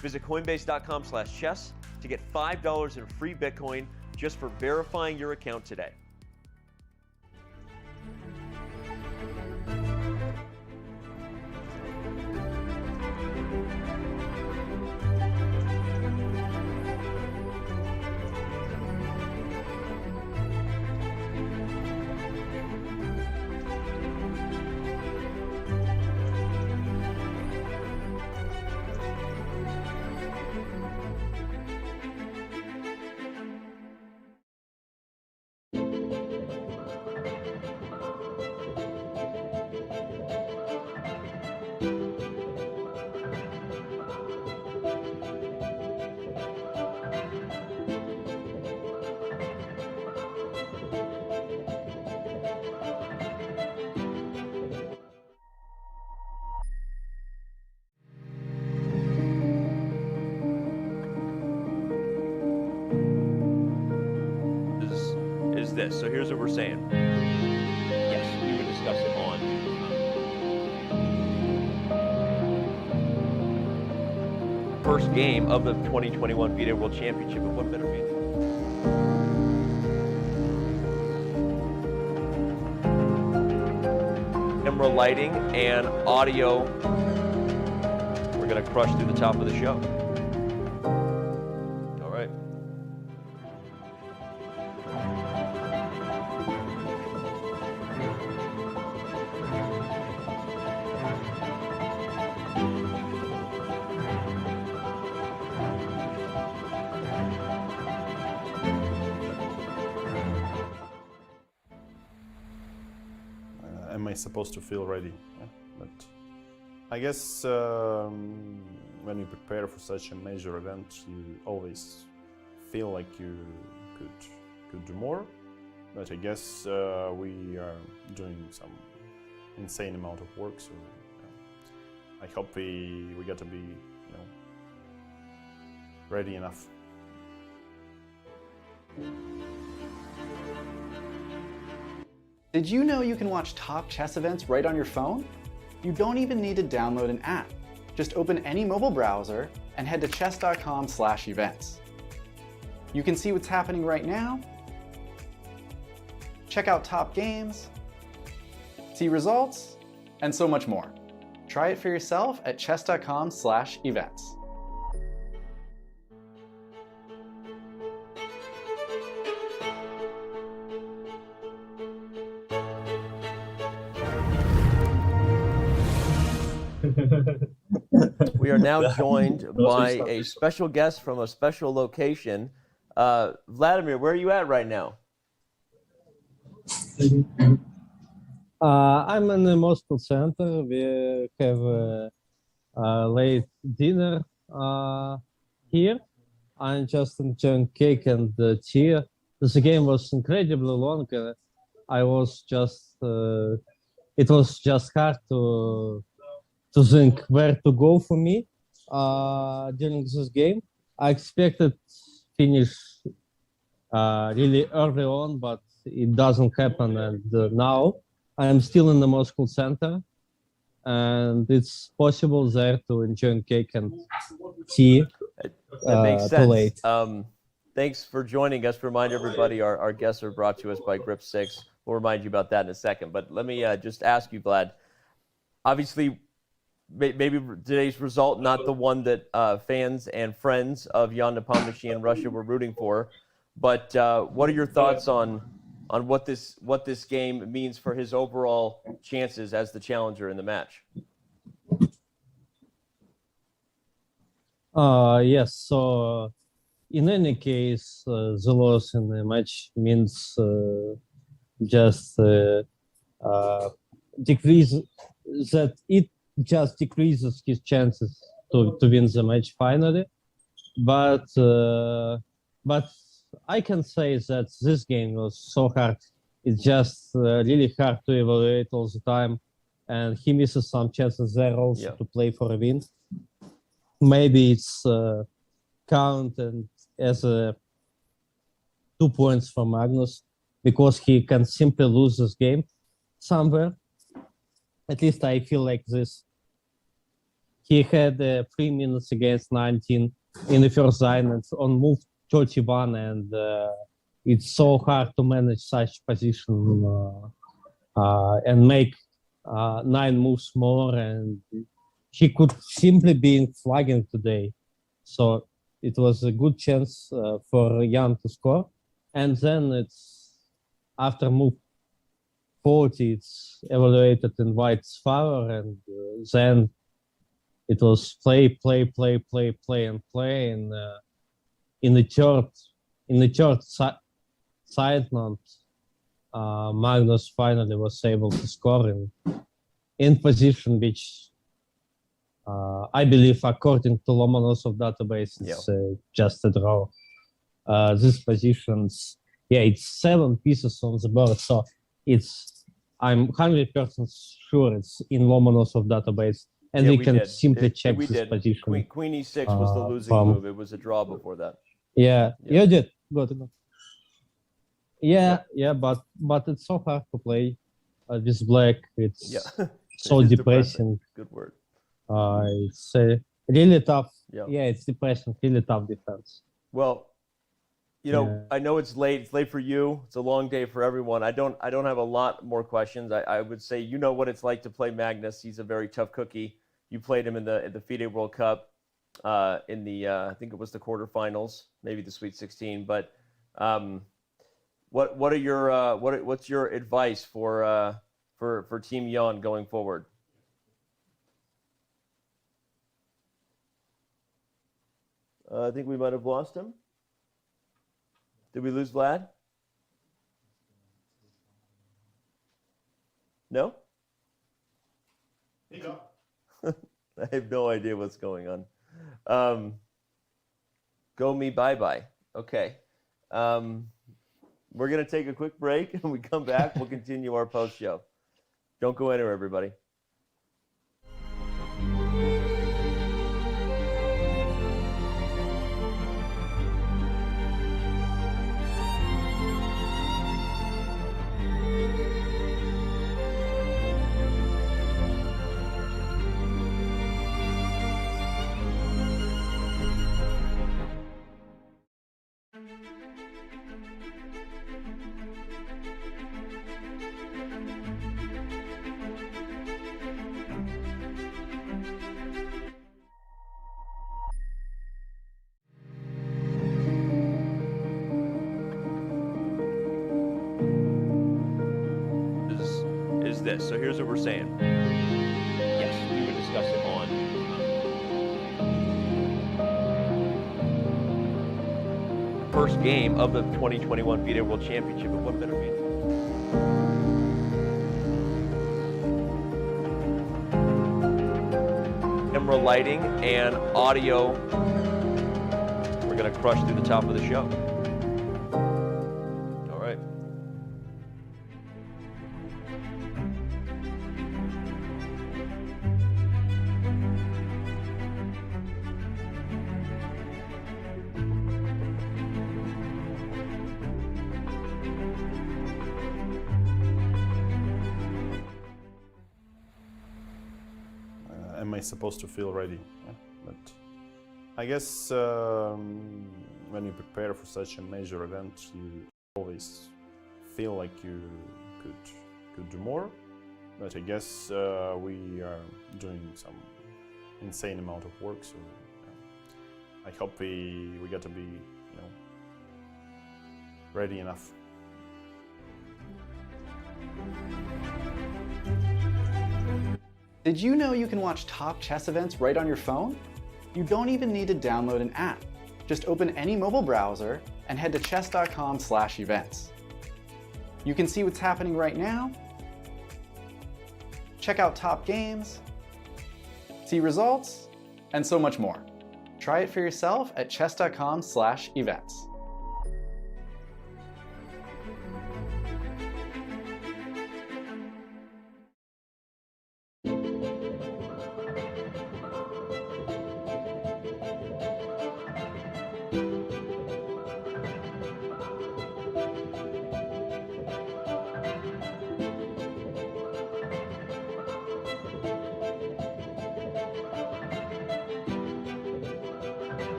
Visit coinbase.com/chess to get $5 in free Bitcoin just for verifying your account today. Is this. So here's what we're saying. Yes, we would discuss it on first game of the 2021 FIDE World Championship. And what better meeting? Camera lighting and audio. We're going to crush through the top of the show. All right. Am I supposed to feel ready? Yeah, but I guess when you prepare for such a major event, you always feel like you could do more. But I guess we are doing some insane amount of work, so I hope we got to be ready enough. Did you know you can watch top chess events right on your phone? You don't even need to download an app. Just open any mobile browser and head to chess.com/events. You can see what's happening right now, check out top games, see results, and so much more. Try it for yourself at chess.com/events. We are now joined by a special guest from a special location. Vladimir, where are you at right now? I'm in the Moscow Center. We have a late dinner here. I'm just enjoying cake and tea. This game was incredibly long. I was just, it was just hard to think where to go for me during this game. I expected finish really early on, but it doesn't happen. And now I'm still in the Moscow Center, and it's possible there to enjoy cake and tea. That makes sense. Too late. Thanks for joining us. Remind everybody our guests are brought to us by Grip 6. We'll remind you about that in a second. But let me just ask you, Vlad. Obviously, maybe today's result not the one that fans and friends of Ian Nepomniachtchi in Russia were rooting for. But what are your thoughts on what this game means for his overall chances as the challenger in the match? Yes. So in any case, the loss in the match means just decrease that it just decreases his chances to win the match finally. But I can say that this game was so hard. It's just really hard to evaluate all the time, and he misses some chances there also to play for a win. Maybe it's counted as 2 points for Magnus because he can simply lose this game somewhere. At least I feel like this. He had 3 minutes against 19 in the first line and on move 31, and it's so hard to manage such position and make 9 moves more, and he could simply be flagging today. So it was a good chance for Jan to score. And then it's after move 40, it's evaluated in White's favor, and then it was play, and in the third side note, Magnus finally was able to score in position which I believe, according to Lomonosov database, it's just a draw. These positions, it's 7 pieces on the board, so I'm 100% sure it's in Lomonosov database, and we can simply check this position. Queen E6 was the losing move. It was a draw before that. Yeah, you did. Good. Yeah, but it's so hard to play with black. It's so depressing. Good word. It's really tough. Yeah, it's depressing. Really tough defense. Well, I know it's late. It's late for you. It's a long day for everyone. I don't have a lot more questions. I would say you know what it's like to play Magnus. He's a very tough cookie. You played him in the FIDE World Cup in the I think it was the quarterfinals, maybe the Sweet 16. But what are your what's your advice for Team Ian going forward? I think we might have lost him. Did we lose Vlad? No? I have no idea what's going on. Go me bye-bye. Okay. We're going to take a quick break, and we come back. We'll continue our post-show. Don't go anywhere, everybody. this. So here's what we're saying. Yes, we would discuss it on. First game of the 2021 FIDE World Championship. But what better mean? Camera lighting and audio. We're going to crush through the top of the show. All right. Am I supposed to feel ready? Yeah, but I guess when you prepare for such a major event, you always feel like you could do more. But I guess we are doing some insane amount of work, so I hope we get to be, ready enough. Did you know you can watch top chess events right on your phone? You don't even need to download an app. Just open any mobile browser and head to chess.com/events. You can see what's happening right now, check out top games, see results, and so much more. Try it for yourself at chess.com/events.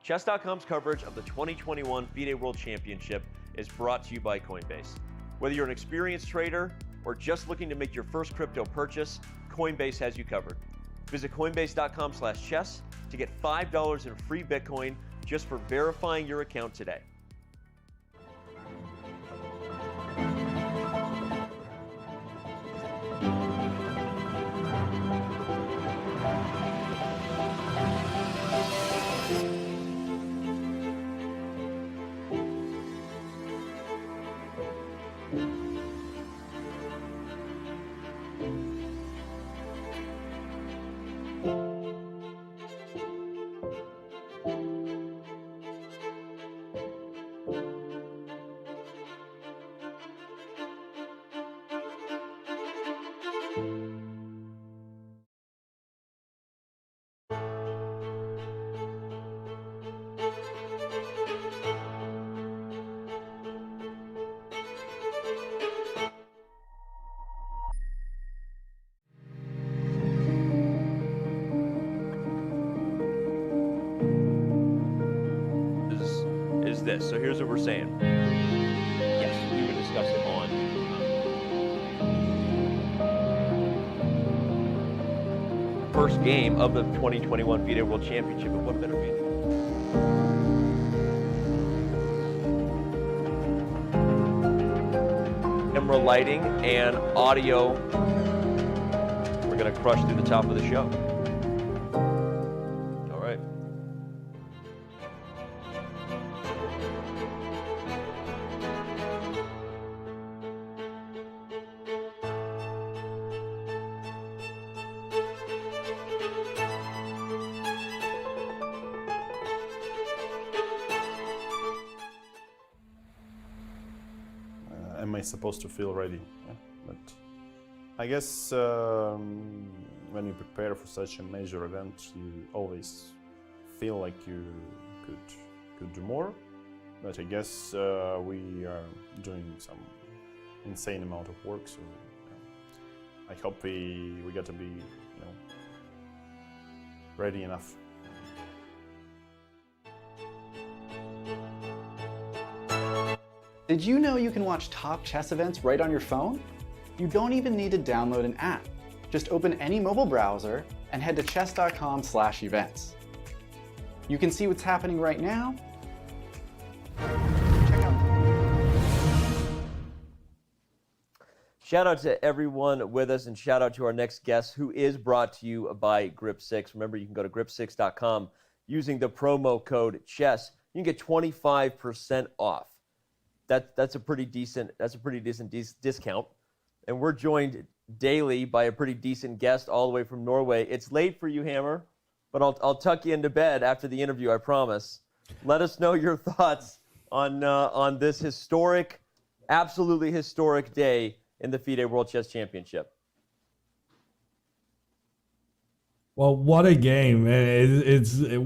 Chess.com's coverage of the 2021 FIDE World Championship is brought to you by Coinbase. Whether you're an experienced trader or just looking to make your first crypto purchase, Coinbase has you covered. Visit coinbase.com/chess to get $5 in free Bitcoin just for verifying your account today. This. So here's what we're saying. Yes, we would discuss it on. First game of the 2021 FIDE World Championship. But what better mean? Camera lighting and audio. We're going to crush through the top of the show. All right. am I supposed to feel ready? Yeah, but I guess when you prepare for such a major event, you always feel like you could do more. But I guess we are doing some insane amount of work, so I hope we got to be, ready enough. Did you know you can watch top chess events right on your phone? You don't even need to download an app. Just open any mobile browser and head to chess.com/events. You can see what's happening right now. Shout out to everyone with us, and shout out to our next guest, who is brought to you by Grip6. Remember, you can go to grip6.com using the promo code CHESS. You can get 25% off. That's a pretty decent discount. And we're joined daily by a pretty decent guest all the way from Norway. It's late for you, Hammer, but I'll tuck you into bed after the interview, I promise. Let us know your thoughts on this historic, absolutely historic day in the FIDE World Chess Championship. Well, what a game.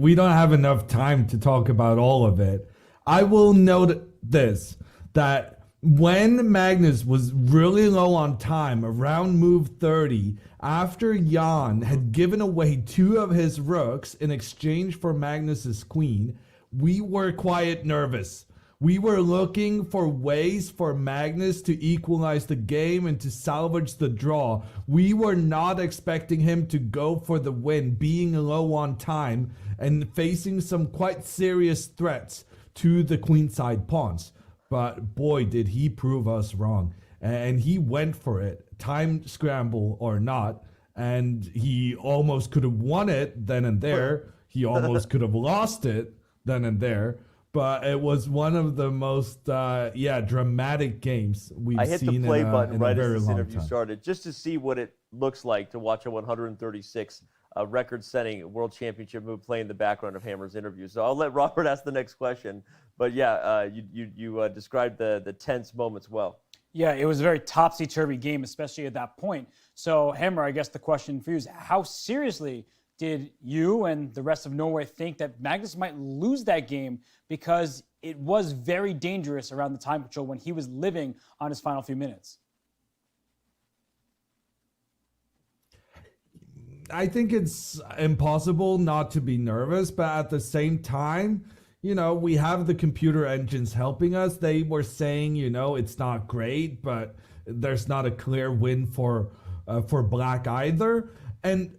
We don't have enough time to talk about all of it. I will note this, that when Magnus was really low on time, around move 30, after Jan had given away 2 of his rooks in exchange for Magnus's queen, we were quite nervous. We were looking for ways for Magnus to equalize the game and to salvage the draw. We were not expecting him to go for the win, being low on time and facing some quite serious threats to the queenside pawns. But boy, did he prove us wrong. And he went for it, time scramble or not. And he almost could have won it then and there. He almost could have lost it then and there. But it was one of the most, dramatic games we've seen. I hit the play button right as this interview time. started, just to see what it looks like to watch a 136 record-setting World Championship move play in the background of Hammer's interview. So I'll let Robert ask the next question. But yeah, you described the tense moments well. Yeah, it was a very topsy-turvy game, especially at that point. So Hammer, I guess the question for you is, how seriously did you and the rest of Norway think that Magnus might lose that game, because it was very dangerous around the time control when he was living on his final few minutes? I think it's impossible not to be nervous, but at the same time, we have the computer engines helping us. They were saying, it's not great, but there's not a clear win for Black either. And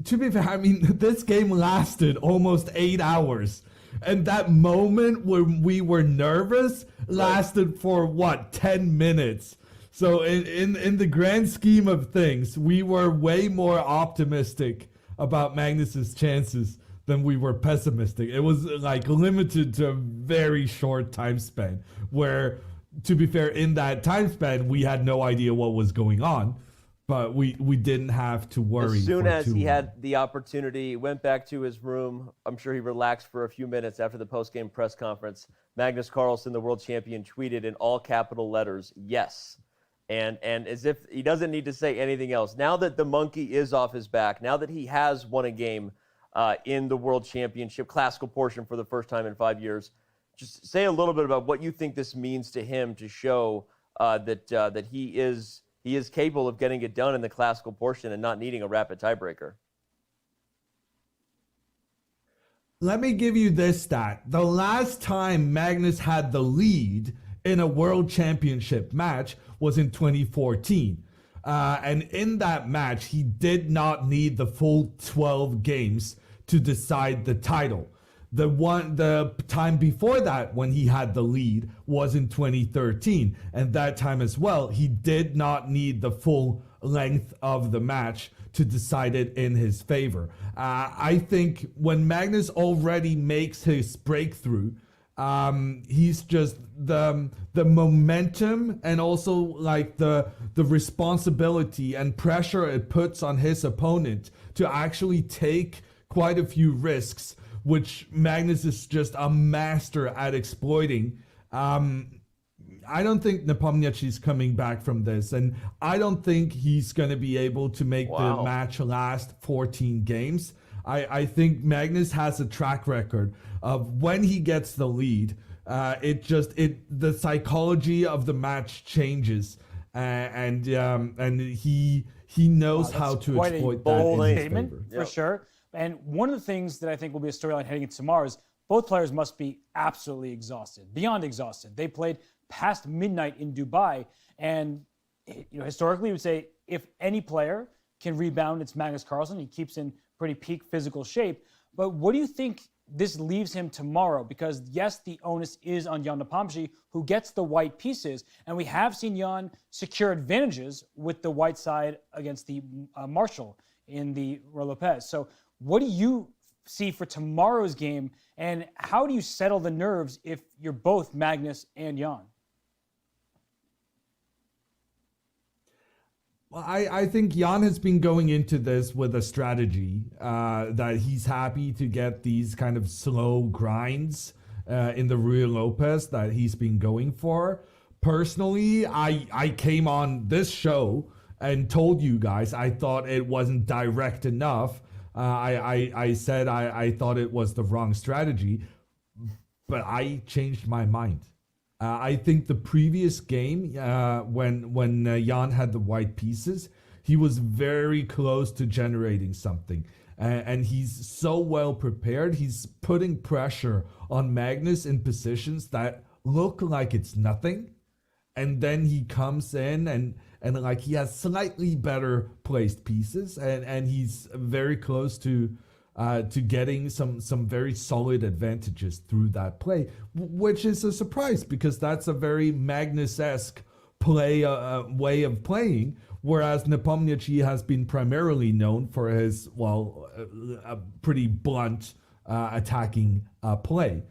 to be fair, I mean, this game lasted almost 8 hours. And that moment when we were nervous lasted for, 10 minutes? So in the grand scheme of things, we were way more optimistic about Magnus's chances than we were pessimistic. It was limited to a very short time span, where, to be fair, in that time span, we had no idea what was going on. But we didn't have to worry. As soon as he had the opportunity, went back to his room. I'm sure he relaxed for a few minutes after the post-game press conference. Magnus Carlsen, the world champion, tweeted in all capital letters, "Yes." And as if he doesn't need to say anything else. Now that the monkey is off his back, now that he has won a game in the World Championship classical portion for the first time in 5 years, just say a little bit about what you think this means to him to show that he is capable of getting it done in the classical portion and not needing a rapid tiebreaker. Let me give you this stat. The last time Magnus had the lead in a World Championship match was in 2014. And in that match, he did not need the full 12 games to decide the title. The time before that, when he had the lead, was in 2013. And that time as well, he did not need the full length of the match to decide it in his favor. I think when Magnus already makes his breakthrough, he's just the momentum and also the responsibility and pressure it puts on his opponent to actually take quite a few risks, which Magnus is just a master at exploiting. I don't think Nepomniachtchi is coming back from this, and I don't think he's going to be able to make the match last 14 games. I think Magnus has a track record of when he gets the lead, the psychology of the match changes, and he knows how to exploit that in his favor. For sure. And one of the things that I think will be a storyline heading into tomorrow is both players must be absolutely exhausted, beyond exhausted. They played past midnight in Dubai, and historically, we would say if any player can rebound, it's Magnus Carlsen. He keeps in pretty peak physical shape. But what do you think this leaves him tomorrow? Because yes, the onus is on Ian Nepomniachtchi, who gets the white pieces, and we have seen Ian secure advantages with the white side against the Marshall in the Lopez. So what do you see for tomorrow's game, and how do you settle the nerves if you're both Magnus and Ian? Well, I think Ian has been going into this with a strategy that he's happy to get these kind of slow grinds in the Ruy Lopez that he's been going for. Personally, I came on this show and told you guys I thought it wasn't direct enough. I said I thought it was the wrong strategy, but I changed my mind. I think the previous game, when Ian had the white pieces, he was very close to generating something. And he's so well prepared. He's putting pressure on Magnus in positions that look like it's nothing. And then he comes in and like he has slightly better placed pieces, and he's very close to getting some very solid advantages through that play, which is a surprise because that's a very Magnus-esque play way of playing, whereas Nepomniachtchi has been primarily known for his a pretty blunt attacking play.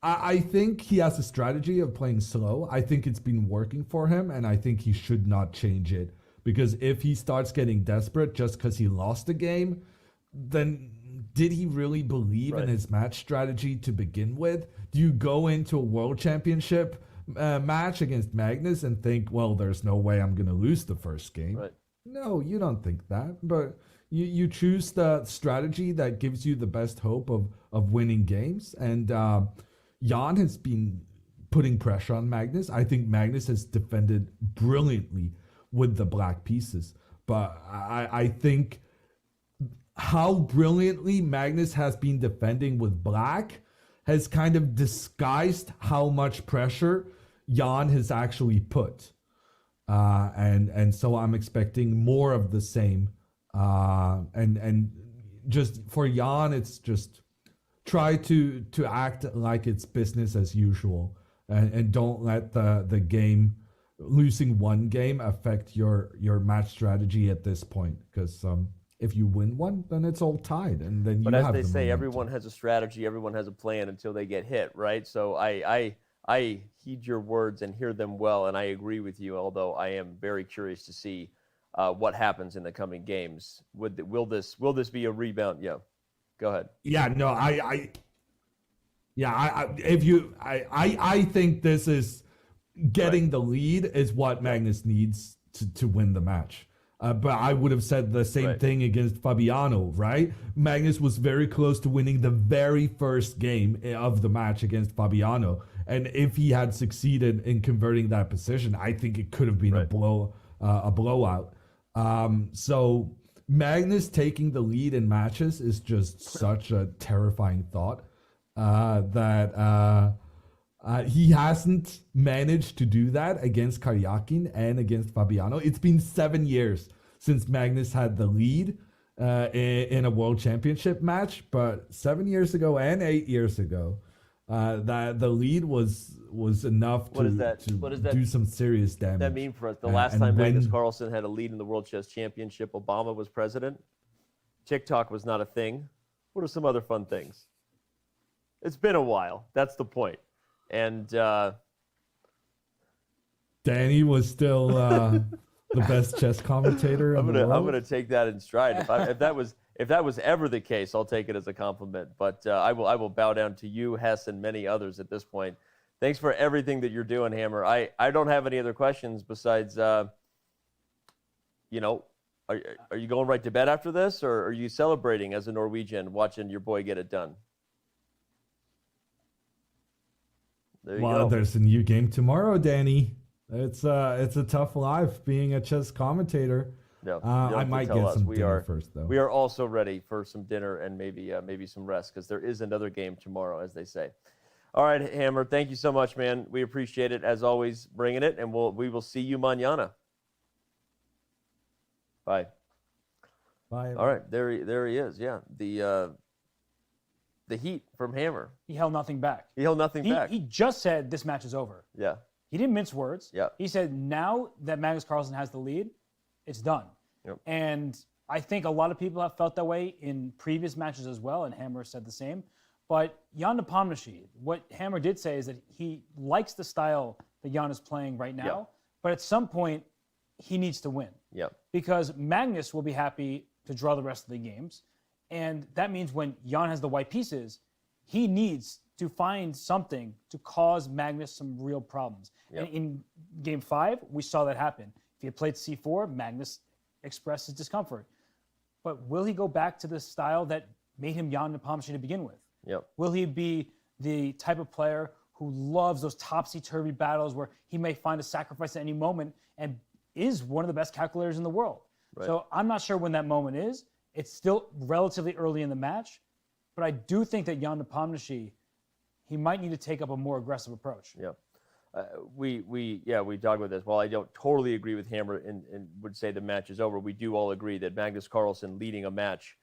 I think he has a strategy of playing slow. I think it's been working for him, and I think he should not change it. Because if he starts getting desperate just because he lost a game, then did he really believe in his match strategy to begin with? Do you go into a World Championship match against Magnus and think, well, there's no way I'm going to lose the first game? Right. No, you don't think that. But you choose the strategy that gives you the best hope of winning games. And Ian has been putting pressure on Magnus. I think Magnus has defended brilliantly with the black pieces. But I think how brilliantly Magnus has been defending with black has kind of disguised how much pressure Ian has actually put. And so I'm expecting more of the same. And just for Ian, it's just try to act like it's business as usual, and don't let the game, losing one game, affect your match strategy at this point. Because if you win one, then it's all tied, and then but you as have they the say, momentum. everyone has a strategy, everyone has a plan until they get hit, right? So I heed your words and hear them well, and I agree with you, although I am very curious to see what happens in the coming games. Will this be a rebound? Yeah, go ahead. Yeah, no, I think this is getting the lead is what Magnus needs to win the match. But I would have said the same thing against Fabiano, right? Magnus was very close to winning the very first game of the match against Fabiano. And if he had succeeded in converting that position, I think it could have been a blowout. So Magnus taking the lead in matches is just such a terrifying thought that he hasn't managed to do that against Karyakin and against Fabiano. It's been 7 years since Magnus had the lead in a World Championship match, but 7 years ago and 8 years ago, that the lead was enough to do some serious damage. What does that mean for us? The last time Magnus Carlsen had a lead in the World Chess Championship, Obama was president. TikTok was not a thing. What are some other fun things? It's been a while. That's the point. And Danny was still the best chess commentator in the world. I'm gonna take that in stride. If that was ever the case, I'll take it as a compliment. But I will bow down to you, Hess, and many others at this point Thanks for everything that you're doing, Hammer. I don't have any other questions besides, you know, are you going right to bed after this, or are you celebrating as a Norwegian watching your boy get it done? There you Well, go. there's a new game tomorrow, Danny. It's a tough life being a chess commentator. No, you don't I have to might tell get us. some We dinner are first, though. We are also ready for some dinner and maybe some rest, because there is another game tomorrow, as they say. All right, Hammer, thank you so much, man. We appreciate it, as always, bringing it, and we will see you mañana. Bye. Bye. All right, there he is. Yeah, the heat from Hammer. He held nothing back. He held nothing back. He just said this match is over. Yeah. He didn't mince words. Yeah. He said now that Magnus Carlsen has the lead, it's done. Yep. And I think a lot of people have felt that way in previous matches as well, and Hammer said the same. But Ian Nepomniachtchi, what Hammer did say is that he likes the style that Ian is playing right now, Yep. but at some point, he needs to win. Yep. Because Magnus will be happy to draw the rest of the games. And that means when Ian has the white pieces, he needs to find something to cause Magnus some real problems. Yep. And in game 5, we saw that happen. If he had played c4, Magnus expressed his discomfort. But will he go back to the style that made him Ian Nepomniachtchi to begin with? Yep. Will he be the type of player who loves those topsy-turvy battles where he may find a sacrifice at any moment and is one of the best calculators in the world? Right. So I'm not sure when that moment is. It's still relatively early in the match, but I do think that Ian Nepomniachtchi, he might need to take up a more aggressive approach. Yeah. We talked about this. While I don't totally agree with Hammer and would say the match is over, we do all agree that Magnus Carlsen leading a match,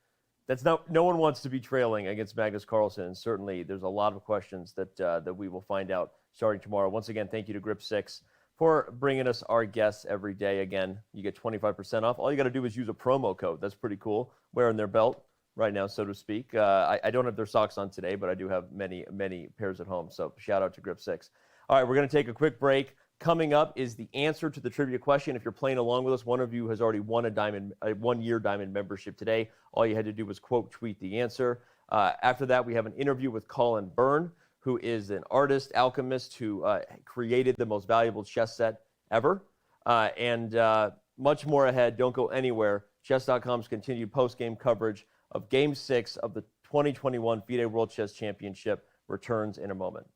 no one wants to be trailing against Magnus Carlsen, and certainly there's a lot of questions that we will find out starting tomorrow. Once again, thank you to Grip 6 for bringing us our guests every day. Again, you get 25% off. All you got to do is use a promo code. That's pretty cool. Wearing their belt right now, so to speak. I don't have their socks on today, but I do have many pairs at home. So shout out to Grip 6. All right, we're going to take a quick break. Coming up is the answer to the trivia question. If you're playing along with us, one of you has already won a one-year Diamond membership today. All you had to do was quote tweet the answer. After that, we have an interview with Colin Byrne, who is an artist, alchemist, who created the most valuable chess set ever. And much more ahead. Don't go anywhere. Chess.com's continued post-game coverage of Game 6 of the 2021 FIDE World Chess Championship returns in a moment.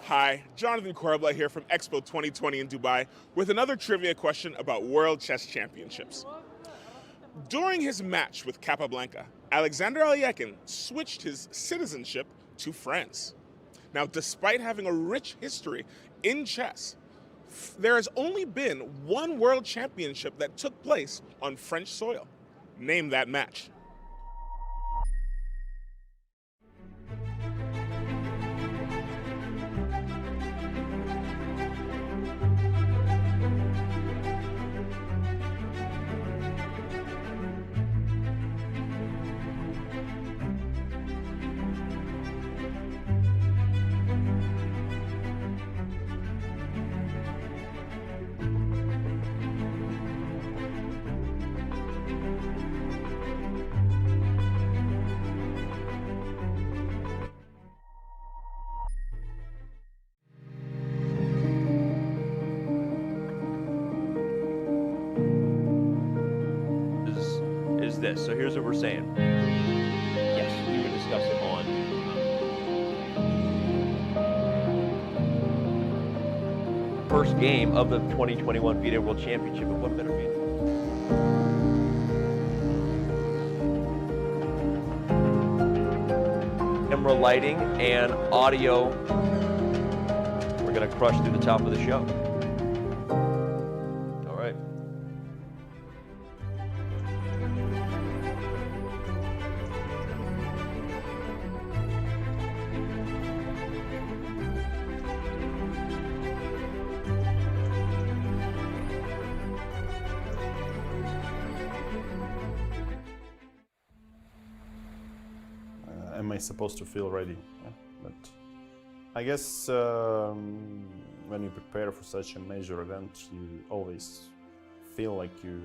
Hi, Jonathan Corbett here from Expo 2020 in Dubai with another trivia question about World Chess Championships. During his match with Capablanca, Alexander Alekhine switched his citizenship to France. Now, despite having a rich history in chess, there has only been one World Championship that took place on French soil. Name that match. This. So here's what we're saying. Yes, we can discuss it on first game of the 2021 FIDE World Championship. But what better mean? Camera lighting and audio. We're gonna crush through the top of the show. All right. Am I supposed to feel ready? Yeah, but I guess when you prepare for such a major event, you always feel like you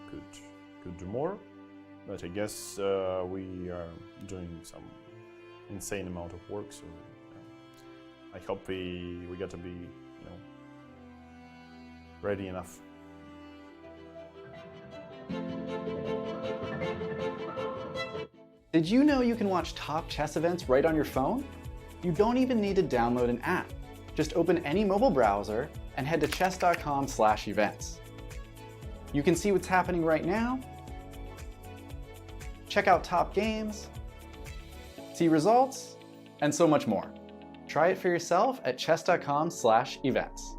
could do more. But I guess we are doing some insane amount of work, so I hope we got to be, ready enough. Did you know you can watch top chess events right on your phone? You don't even need to download an app. Just open any mobile browser and head to chess.com/events. You can see what's happening right now, check out top games, see results, and so much more. Try it for yourself at chess.com/events.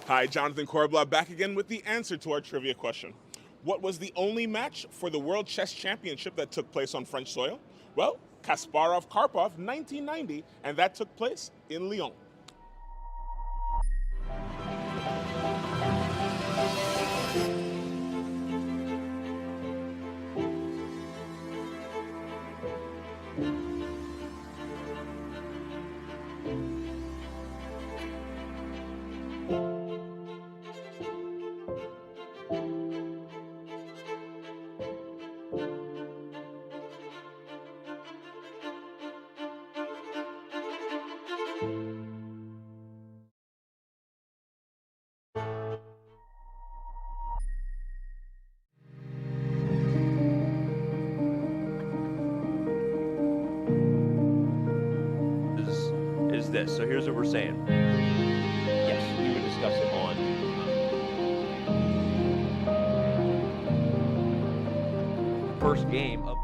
Hi, Jonathan Korbla back again with the answer to our trivia question. What was the only match for the World Chess Championship that took place on French soil? Well, Kasparov-Karpov 1990, and that took place in Lyon. Is this. So here's what we're saying. Yes, we would discuss it on first game of.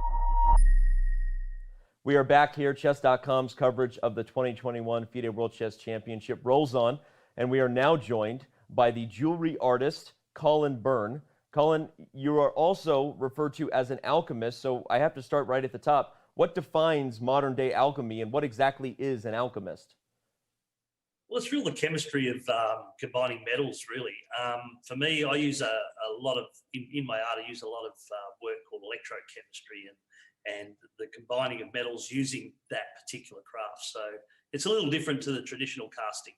We are back here. Chess.com's coverage of the 2021 FIDE World Chess Championship rolls on, and we are now joined by the jewelry artist Colin Byrne. Colin, you are also referred to as an alchemist, so I have to start right at the top. What defines modern-day alchemy, and what exactly is an alchemist? Well, it's really the chemistry of combining metals, really. For me, I use a lot of, in my art, I use a lot of work called electrochemistry and the combining of metals using that particular craft. So it's a little different to the traditional casting,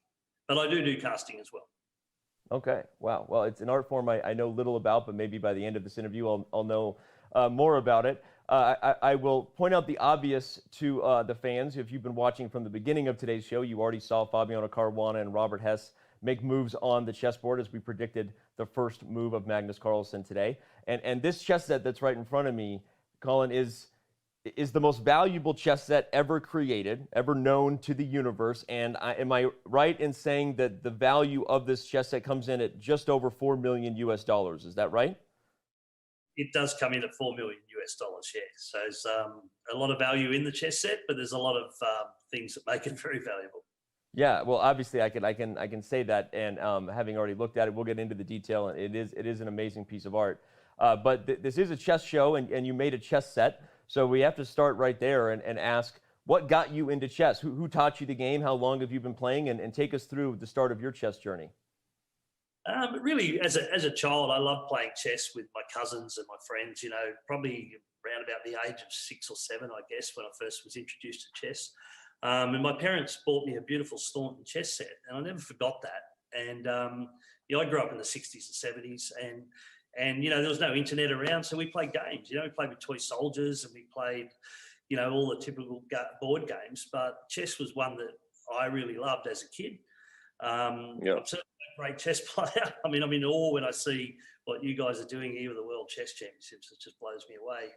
but I do casting as well. Okay, wow. Well, it's an art form I know little about, but maybe by the end of this interview, I'll know more about it. I will point out the obvious to the fans. If you've been watching from the beginning of today's show, you already saw Fabiano Caruana and Robert Hess make moves on the chessboard as we predicted the first move of Magnus Carlsen today. And this chess set that's right in front of me, Colin, is the most valuable chess set ever created, ever known to the universe. And am I right in saying that the value of this chess set comes in at just over $4 million US? Is that right? It does come in at $4 million US, yeah. So there's a lot of value in the chess set, but there's a lot of things that make it very valuable. Yeah, well, obviously I can say that, and having already looked at it, we'll get into the detail. And it is an amazing piece of art. But this is a chess show, and you made a chess set, so we have to start right there and ask, what got you into chess? Who taught you the game? How long have you been playing? And take us through the start of your chess journey. Really, as a child, I loved playing chess with my cousins and my friends, probably around about the age of 6 or 7, I guess, when I first was introduced to chess. And my parents bought me a beautiful Staunton chess set, and I never forgot that. And, I grew up in the 60s and 70s, and there was no internet around, so we played games. We played with toy soldiers, and we played, all the typical board games. But chess was one that I really loved as a kid. I'm certainly a great chess player. I mean, I'm in awe when I see what you guys are doing here with the World Chess Championships. It just blows me away.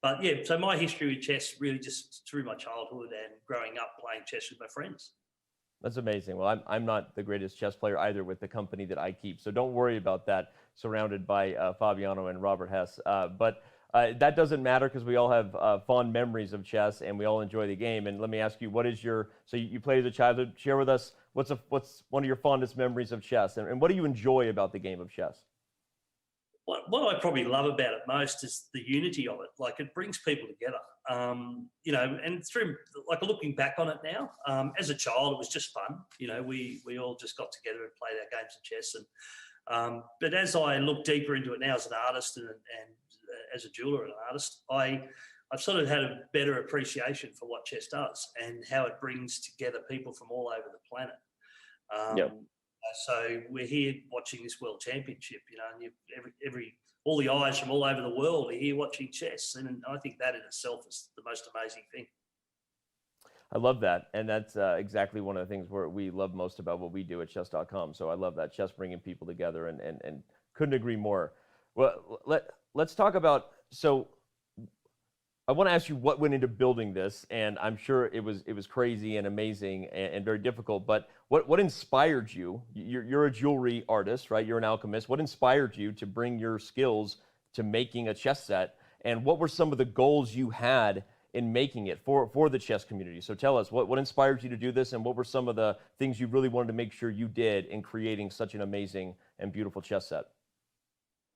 But yeah, so my history with chess really just through my childhood and growing up playing chess with my friends. That's amazing. Well, I'm not the greatest chess player either with the company that I keep, so don't worry about that, surrounded by Fabiano and Robert Hess. But That doesn't matter because we all have fond memories of chess and we all enjoy the game. And let me ask you, what is your, so you played as a child, share with us what's one of your fondest memories of chess, and what do you enjoy about the game of chess? What I probably love about it most is the unity of it. Like, it brings people together, you know, and through, like, looking back on it now, as a child, it was just fun. You know, we all just got together and played our games of chess. And but as I look deeper into it now as an artist and as a jeweler and an artist, I've sort of had a better appreciation for what chess does and how it brings together people from all over the planet. So we're here watching this World Championship, you know, and all the eyes from all over the world are here watching chess, and I think that in itself is the most amazing thing. I love that, and that's exactly one of the things we love most about what we do at chess.com. So I love that, chess bringing people together, and couldn't agree more. Well, let's talk about, so I want to ask you what went into building this, and I'm sure it was crazy and amazing and very difficult, but what inspired you? You're a jewelry artist, right? You're an alchemist. What inspired you to bring your skills to making a chess set, and what were some of the goals you had in making it for the chess community? So tell us, what inspired you to do this, and what were some of the things you really wanted to make sure you did in creating such an amazing and beautiful chess set?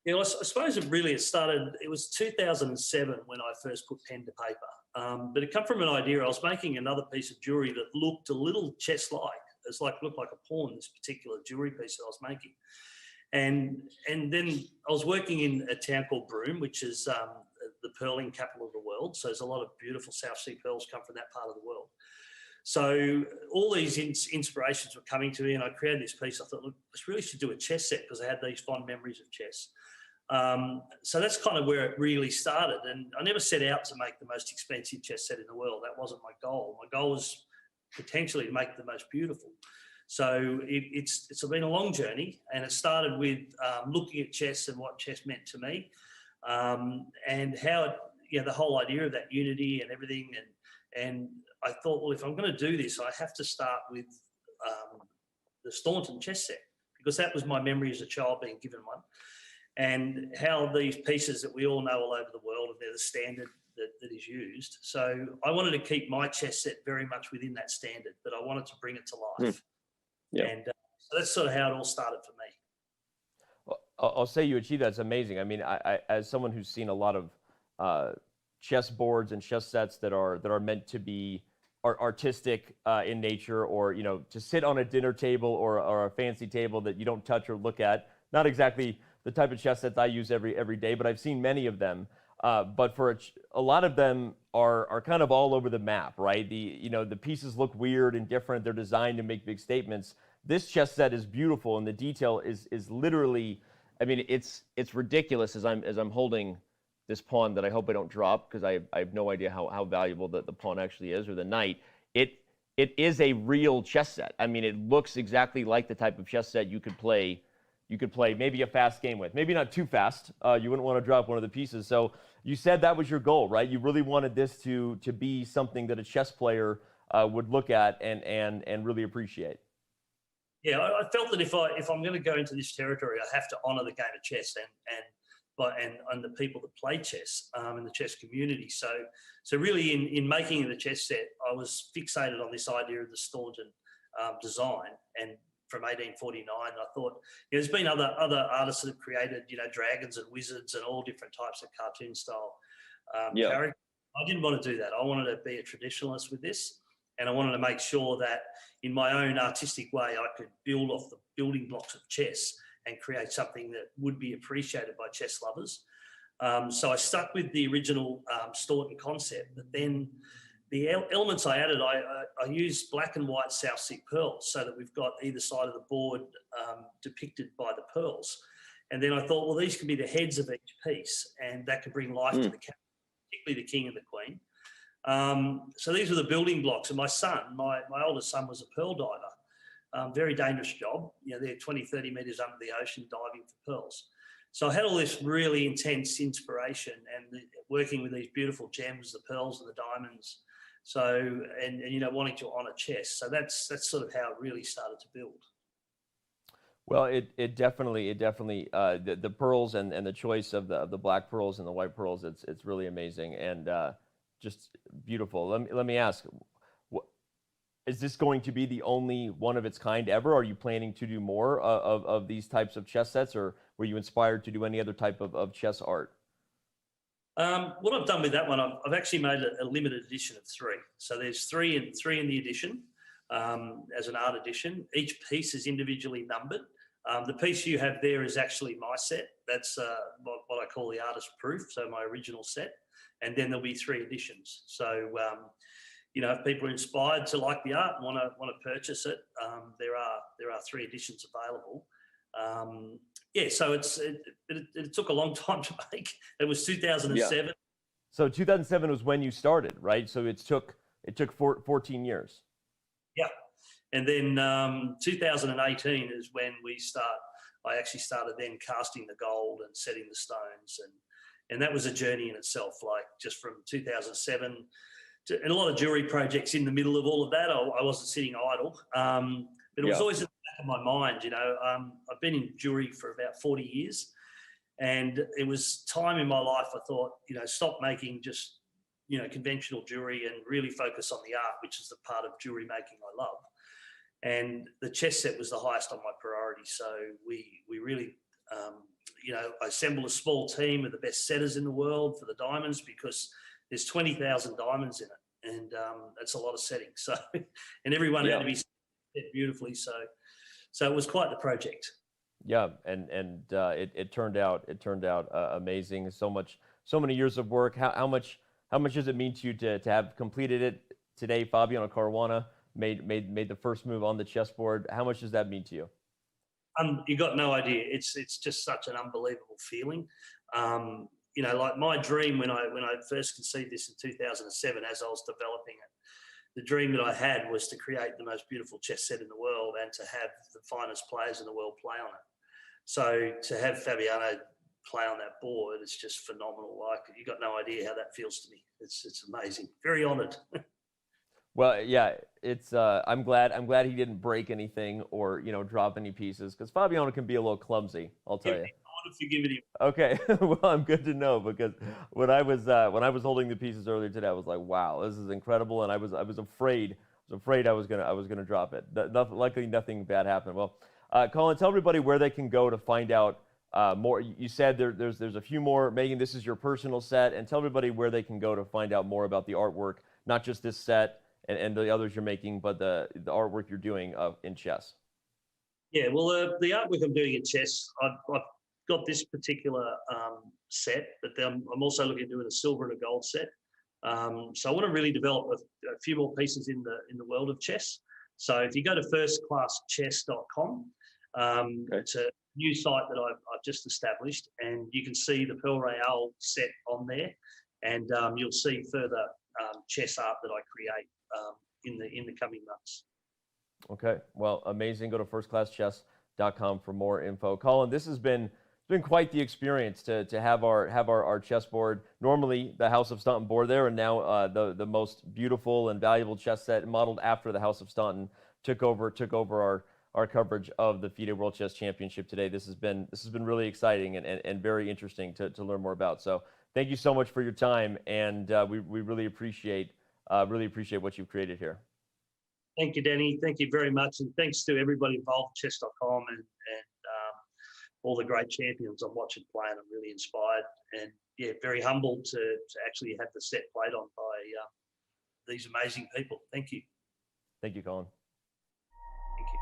Yeah, well, I suppose it started, it was 2007 when I first put pen to paper. But it come from an idea. I was making another piece of jewelry that looked a little chess-like. Looked like a pawn, this particular jewelry piece that I was making. And then I was working in a town called Broome, which is the pearling capital of the world. So there's a lot of beautiful South Sea pearls come from that part of the world. So all these inspirations were coming to me, and I created this piece. I thought, look, I really should do a chess set because I had these fond memories of chess. So that's kind of where it really started. And I never set out to make the most expensive chess set in the world. That wasn't my goal. My goal was potentially to make the most beautiful. So it's been a long journey, and it started with looking at chess and what chess meant to me, and how it, you know, the whole idea of that unity and everything. And I thought, well, if I'm going to do this, I have to start with the Staunton chess set, because that was my memory as a child being given one, and how these pieces that we all know all over the world, and they're the standard that is used. So I wanted to keep my chess set very much within that standard, but I wanted to bring it to life. And so that's sort of how it all started for me. Well, I'll say you achieved that. It's amazing. I mean, I as someone who's seen a lot of chess boards and chess sets that are meant to be artistic in nature, or, you know, to sit on a dinner table or a fancy table that you don't touch or look at. Not exactly the type of chess sets I use every day, but I've seen many of them. But for a lot of them are kind of all over the map, right? The pieces look weird and different. They're designed to make big statements. This chess set is beautiful, and the detail is literally, I mean, it's ridiculous as I'm holding this pawn that I hope I don't drop, because I have no idea how valuable the pawn actually is, or the knight. It is a real chess set. I mean, it looks exactly like the type of chess set you could play maybe a fast game with. Maybe not too fast. You wouldn't want to drop one of the pieces. So you said that was your goal, right? You really wanted this to be something that a chess player would look at and really appreciate. Yeah, I felt that if I'm going to go into this territory, I have to honour the game of chess and the people that play chess in the chess community. So really in making the chess set, I was fixated on this idea of the Staunton design, and from 1849, I thought, you know, there's been other artists that have created, you know, dragons and wizards and all different types of cartoon style characters. I didn't want to do that. I wanted to be a traditionalist with this, and I wanted to make sure that in my own artistic way, I could build off the building blocks of chess and create something that would be appreciated by chess lovers. So I stuck with the original Staunton concept, but then the elements I added, I used black and white South Sea pearls, so that we've got either side of the board depicted by the pearls. And then I thought, well, these can be the heads of each piece, and that could bring life to the character, particularly the king and the queen. So these were the building blocks. And my son, my oldest son, was a pearl diver. Very dangerous job. You know, they're 20, 30 metres under the ocean diving for pearls. So I had all this really intense inspiration and working with these beautiful gems, the pearls and the diamonds. So, and you know, wanting to honour chess. So that's sort of how it really started to build. Well, it definitely the pearls and the choice of the black pearls and the white pearls, it's really amazing and just beautiful. Let me ask, is this going to be the only one of its kind ever? Are you planning to do more of these types of chess sets, or were you inspired to do any other type of chess art? What I've done with that one, I've actually made a limited edition of 3. So there's three in the edition as an art edition. Each piece is individually numbered. The piece you have there is actually my set. That's what I call the artist proof, so my original set. And then there'll be 3 editions. So, if people are inspired to like the art and want to purchase it, there are 3 editions available. So it took a long time to make. It was 2007. Yeah. So 2007 was when you started, right? So it took 14 years. Yeah. And then 2018 is when I actually started then casting the gold and setting the stones. And that was a journey in itself, like just from 2007 to, and a lot of jewelry projects in the middle of all of that. I wasn't sitting idle. But it was always in the back of my mind, I've been in jewelry for about 40 years. And it was time in my life I thought, stop making just, conventional jewelry and really focus on the art, which is the part of jewelry making I love. And the chess set was the highest on my priority. So we really, I assembled a small team of the best setters in the world for the diamonds, because there's 20,000 diamonds in it. And that's a lot of settings. So, and everyone had to be set beautifully. So it was quite the project. Yeah, and it turned out amazing. So many years of work. How much does it mean to you to have completed it today? Fabiano Caruana made the first move on the chessboard. How much does that mean to you? You got no idea. It's just such an unbelievable feeling. Like my dream when I first conceived this in 2007, as I was developing it, the dream that I had was to create the most beautiful chess set in the world and to have the finest players in the world play on it. So to have Fabiano play on that board, it's just phenomenal. Like, you got no idea how that feels to me. It's amazing. Very honoured. Well, yeah, it's. I'm glad he didn't break anything or drop any pieces, because Fabiano can be a little clumsy. I'll tell you. I would have forgiven him. Okay, well, I'm good to know, because when I was holding the pieces earlier today, I was like, wow, this is incredible, and I was afraid I was gonna drop it. Luckily, nothing bad happened. Well, Colin, tell everybody where they can go to find out more. You said there's a few more. Megan, this is your personal set, and tell everybody where they can go to find out more about the artwork, not just this set and the others you're making, but the artwork you're doing in chess. Yeah, well, the artwork I'm doing in chess, I've got this particular set, but then I'm also looking at doing a silver and a gold set. So I want to really develop a few more pieces in the world of chess. So if you go to firstclasschess.com, it's a new site that I've just established, and you can see the Pearl Royale set on there, and you'll see further chess art that I create in the coming months. Okay, well, amazing. Go to firstclasschess.com for more info. Colin, this has been quite the experience to have our chessboard. Normally the House of Staunton board there, and now the most beautiful and valuable chess set modeled after the House of Staunton took over our coverage of the FIDE World Chess Championship today. This has been really exciting and very interesting to learn more about. So thank you so much for your time, and we really appreciate what you've created here. Thank you, Danny. Thank you very much, and thanks to everybody involved, chess.com, and all the great champions I'm watching play, and I'm really inspired, and very humbled to actually have the set played on by these amazing people. Thank you. Thank you, Colin. Thank you.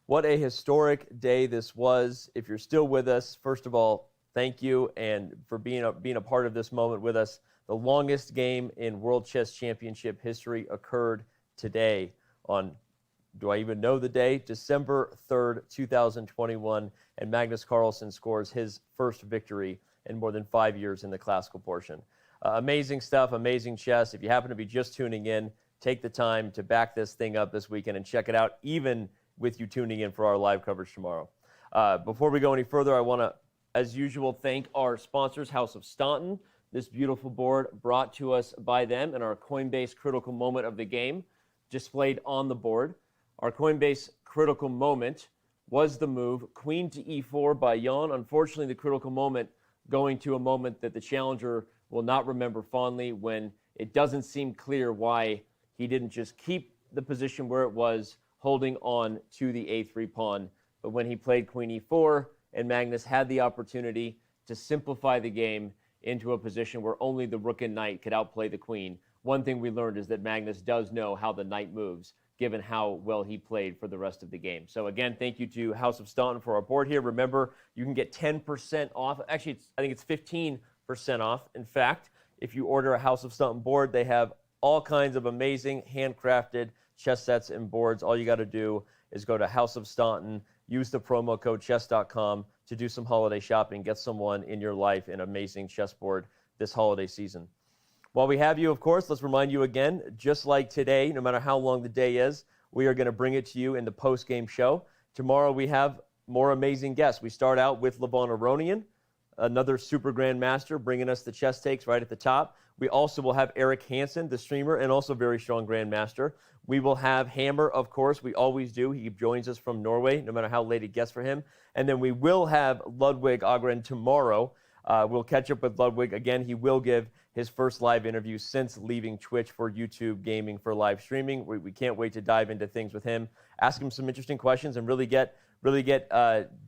What a historic day this was. If you're still with us, first of all, thank you, and for being a part of this moment with us. The longest game in World Chess Championship history occurred today on, do I even know the day? December 3rd, 2021, and Magnus Carlsen scores his first victory in more than 5 years in the classical portion. Amazing stuff, amazing chess. If you happen to be just tuning in, take the time to back this thing up this weekend and check it out, even with you tuning in for our live coverage tomorrow. Before we go any further, I want to, as usual, thank our sponsors, House of Staunton. This beautiful board brought to us by them and our Coinbase critical moment of the game displayed on the board. Our Coinbase critical moment was the move queen to e4 by Jan. Unfortunately, the critical moment going to a moment that the challenger will not remember fondly, when it doesn't seem clear why he didn't just keep the position where it was, holding on to the a3 pawn. But when he played queen e4 and Magnus had the opportunity to simplify the game into a position where only the rook and knight could outplay the queen, one thing we learned is that Magnus does know how the knight moves, given how well he played for the rest of the game. So again, thank you to House of Staunton for our board here. Remember, you can get 10% off. Actually, I think it's 15% off. In fact, if you order a House of Staunton board, they have all kinds of amazing handcrafted chess sets and boards. All you got to do is go to House of Staunton, use the promo code chess.com to do some holiday shopping, get someone in your life an amazing chessboard this holiday season. While we have you, of course, let's remind you again, just like today, no matter how long the day is, we are going to bring it to you in the post-game show. Tomorrow we have more amazing guests. We start out with Levon Aronian, another super grandmaster, bringing us the chess takes right at the top. We also will have Eric Hansen, the streamer, and also very strong grandmaster. We will have Hammer, of course. We always do. He joins us from Norway, no matter how late it gets for him. And then we will have Ludwig Agren tomorrow. We'll catch up with Ludwig. Again, he will give his first live interview since leaving Twitch for YouTube Gaming for live streaming. We can't wait to dive into things with him, ask him some interesting questions, and really get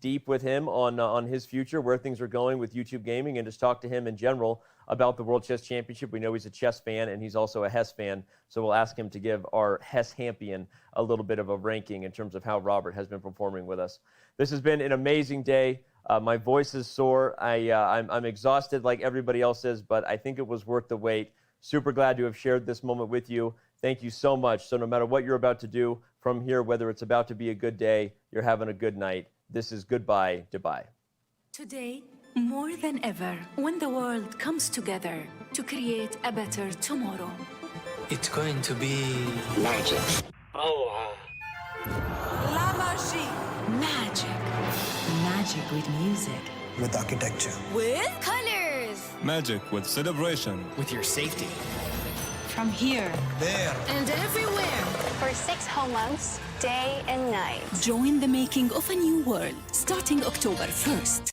deep with him on his future, where things are going with YouTube Gaming, and just talk to him in general about the World Chess Championship. We know he's a chess fan, and he's also a Hess fan, so we'll ask him to give our Hess Hampion a little bit of a ranking in terms of how Robert has been performing with us. This has been an amazing day. My voice is sore. I'm exhausted like everybody else is, but I think it was worth the wait. Super glad to have shared this moment with you. Thank you so much. So no matter what you're about to do from here, whether it's about to be a good day, you're having a good night, this is goodbye, Dubai. Today, more than ever, when the world comes together to create a better tomorrow. It's going to be magic. Oh, La magie. Magic. Magic with music. With architecture. With colors. Magic with celebration. With your safety. From here. There. And everywhere. For 6 whole months, day and night. Join the making of a new world starting October 1st.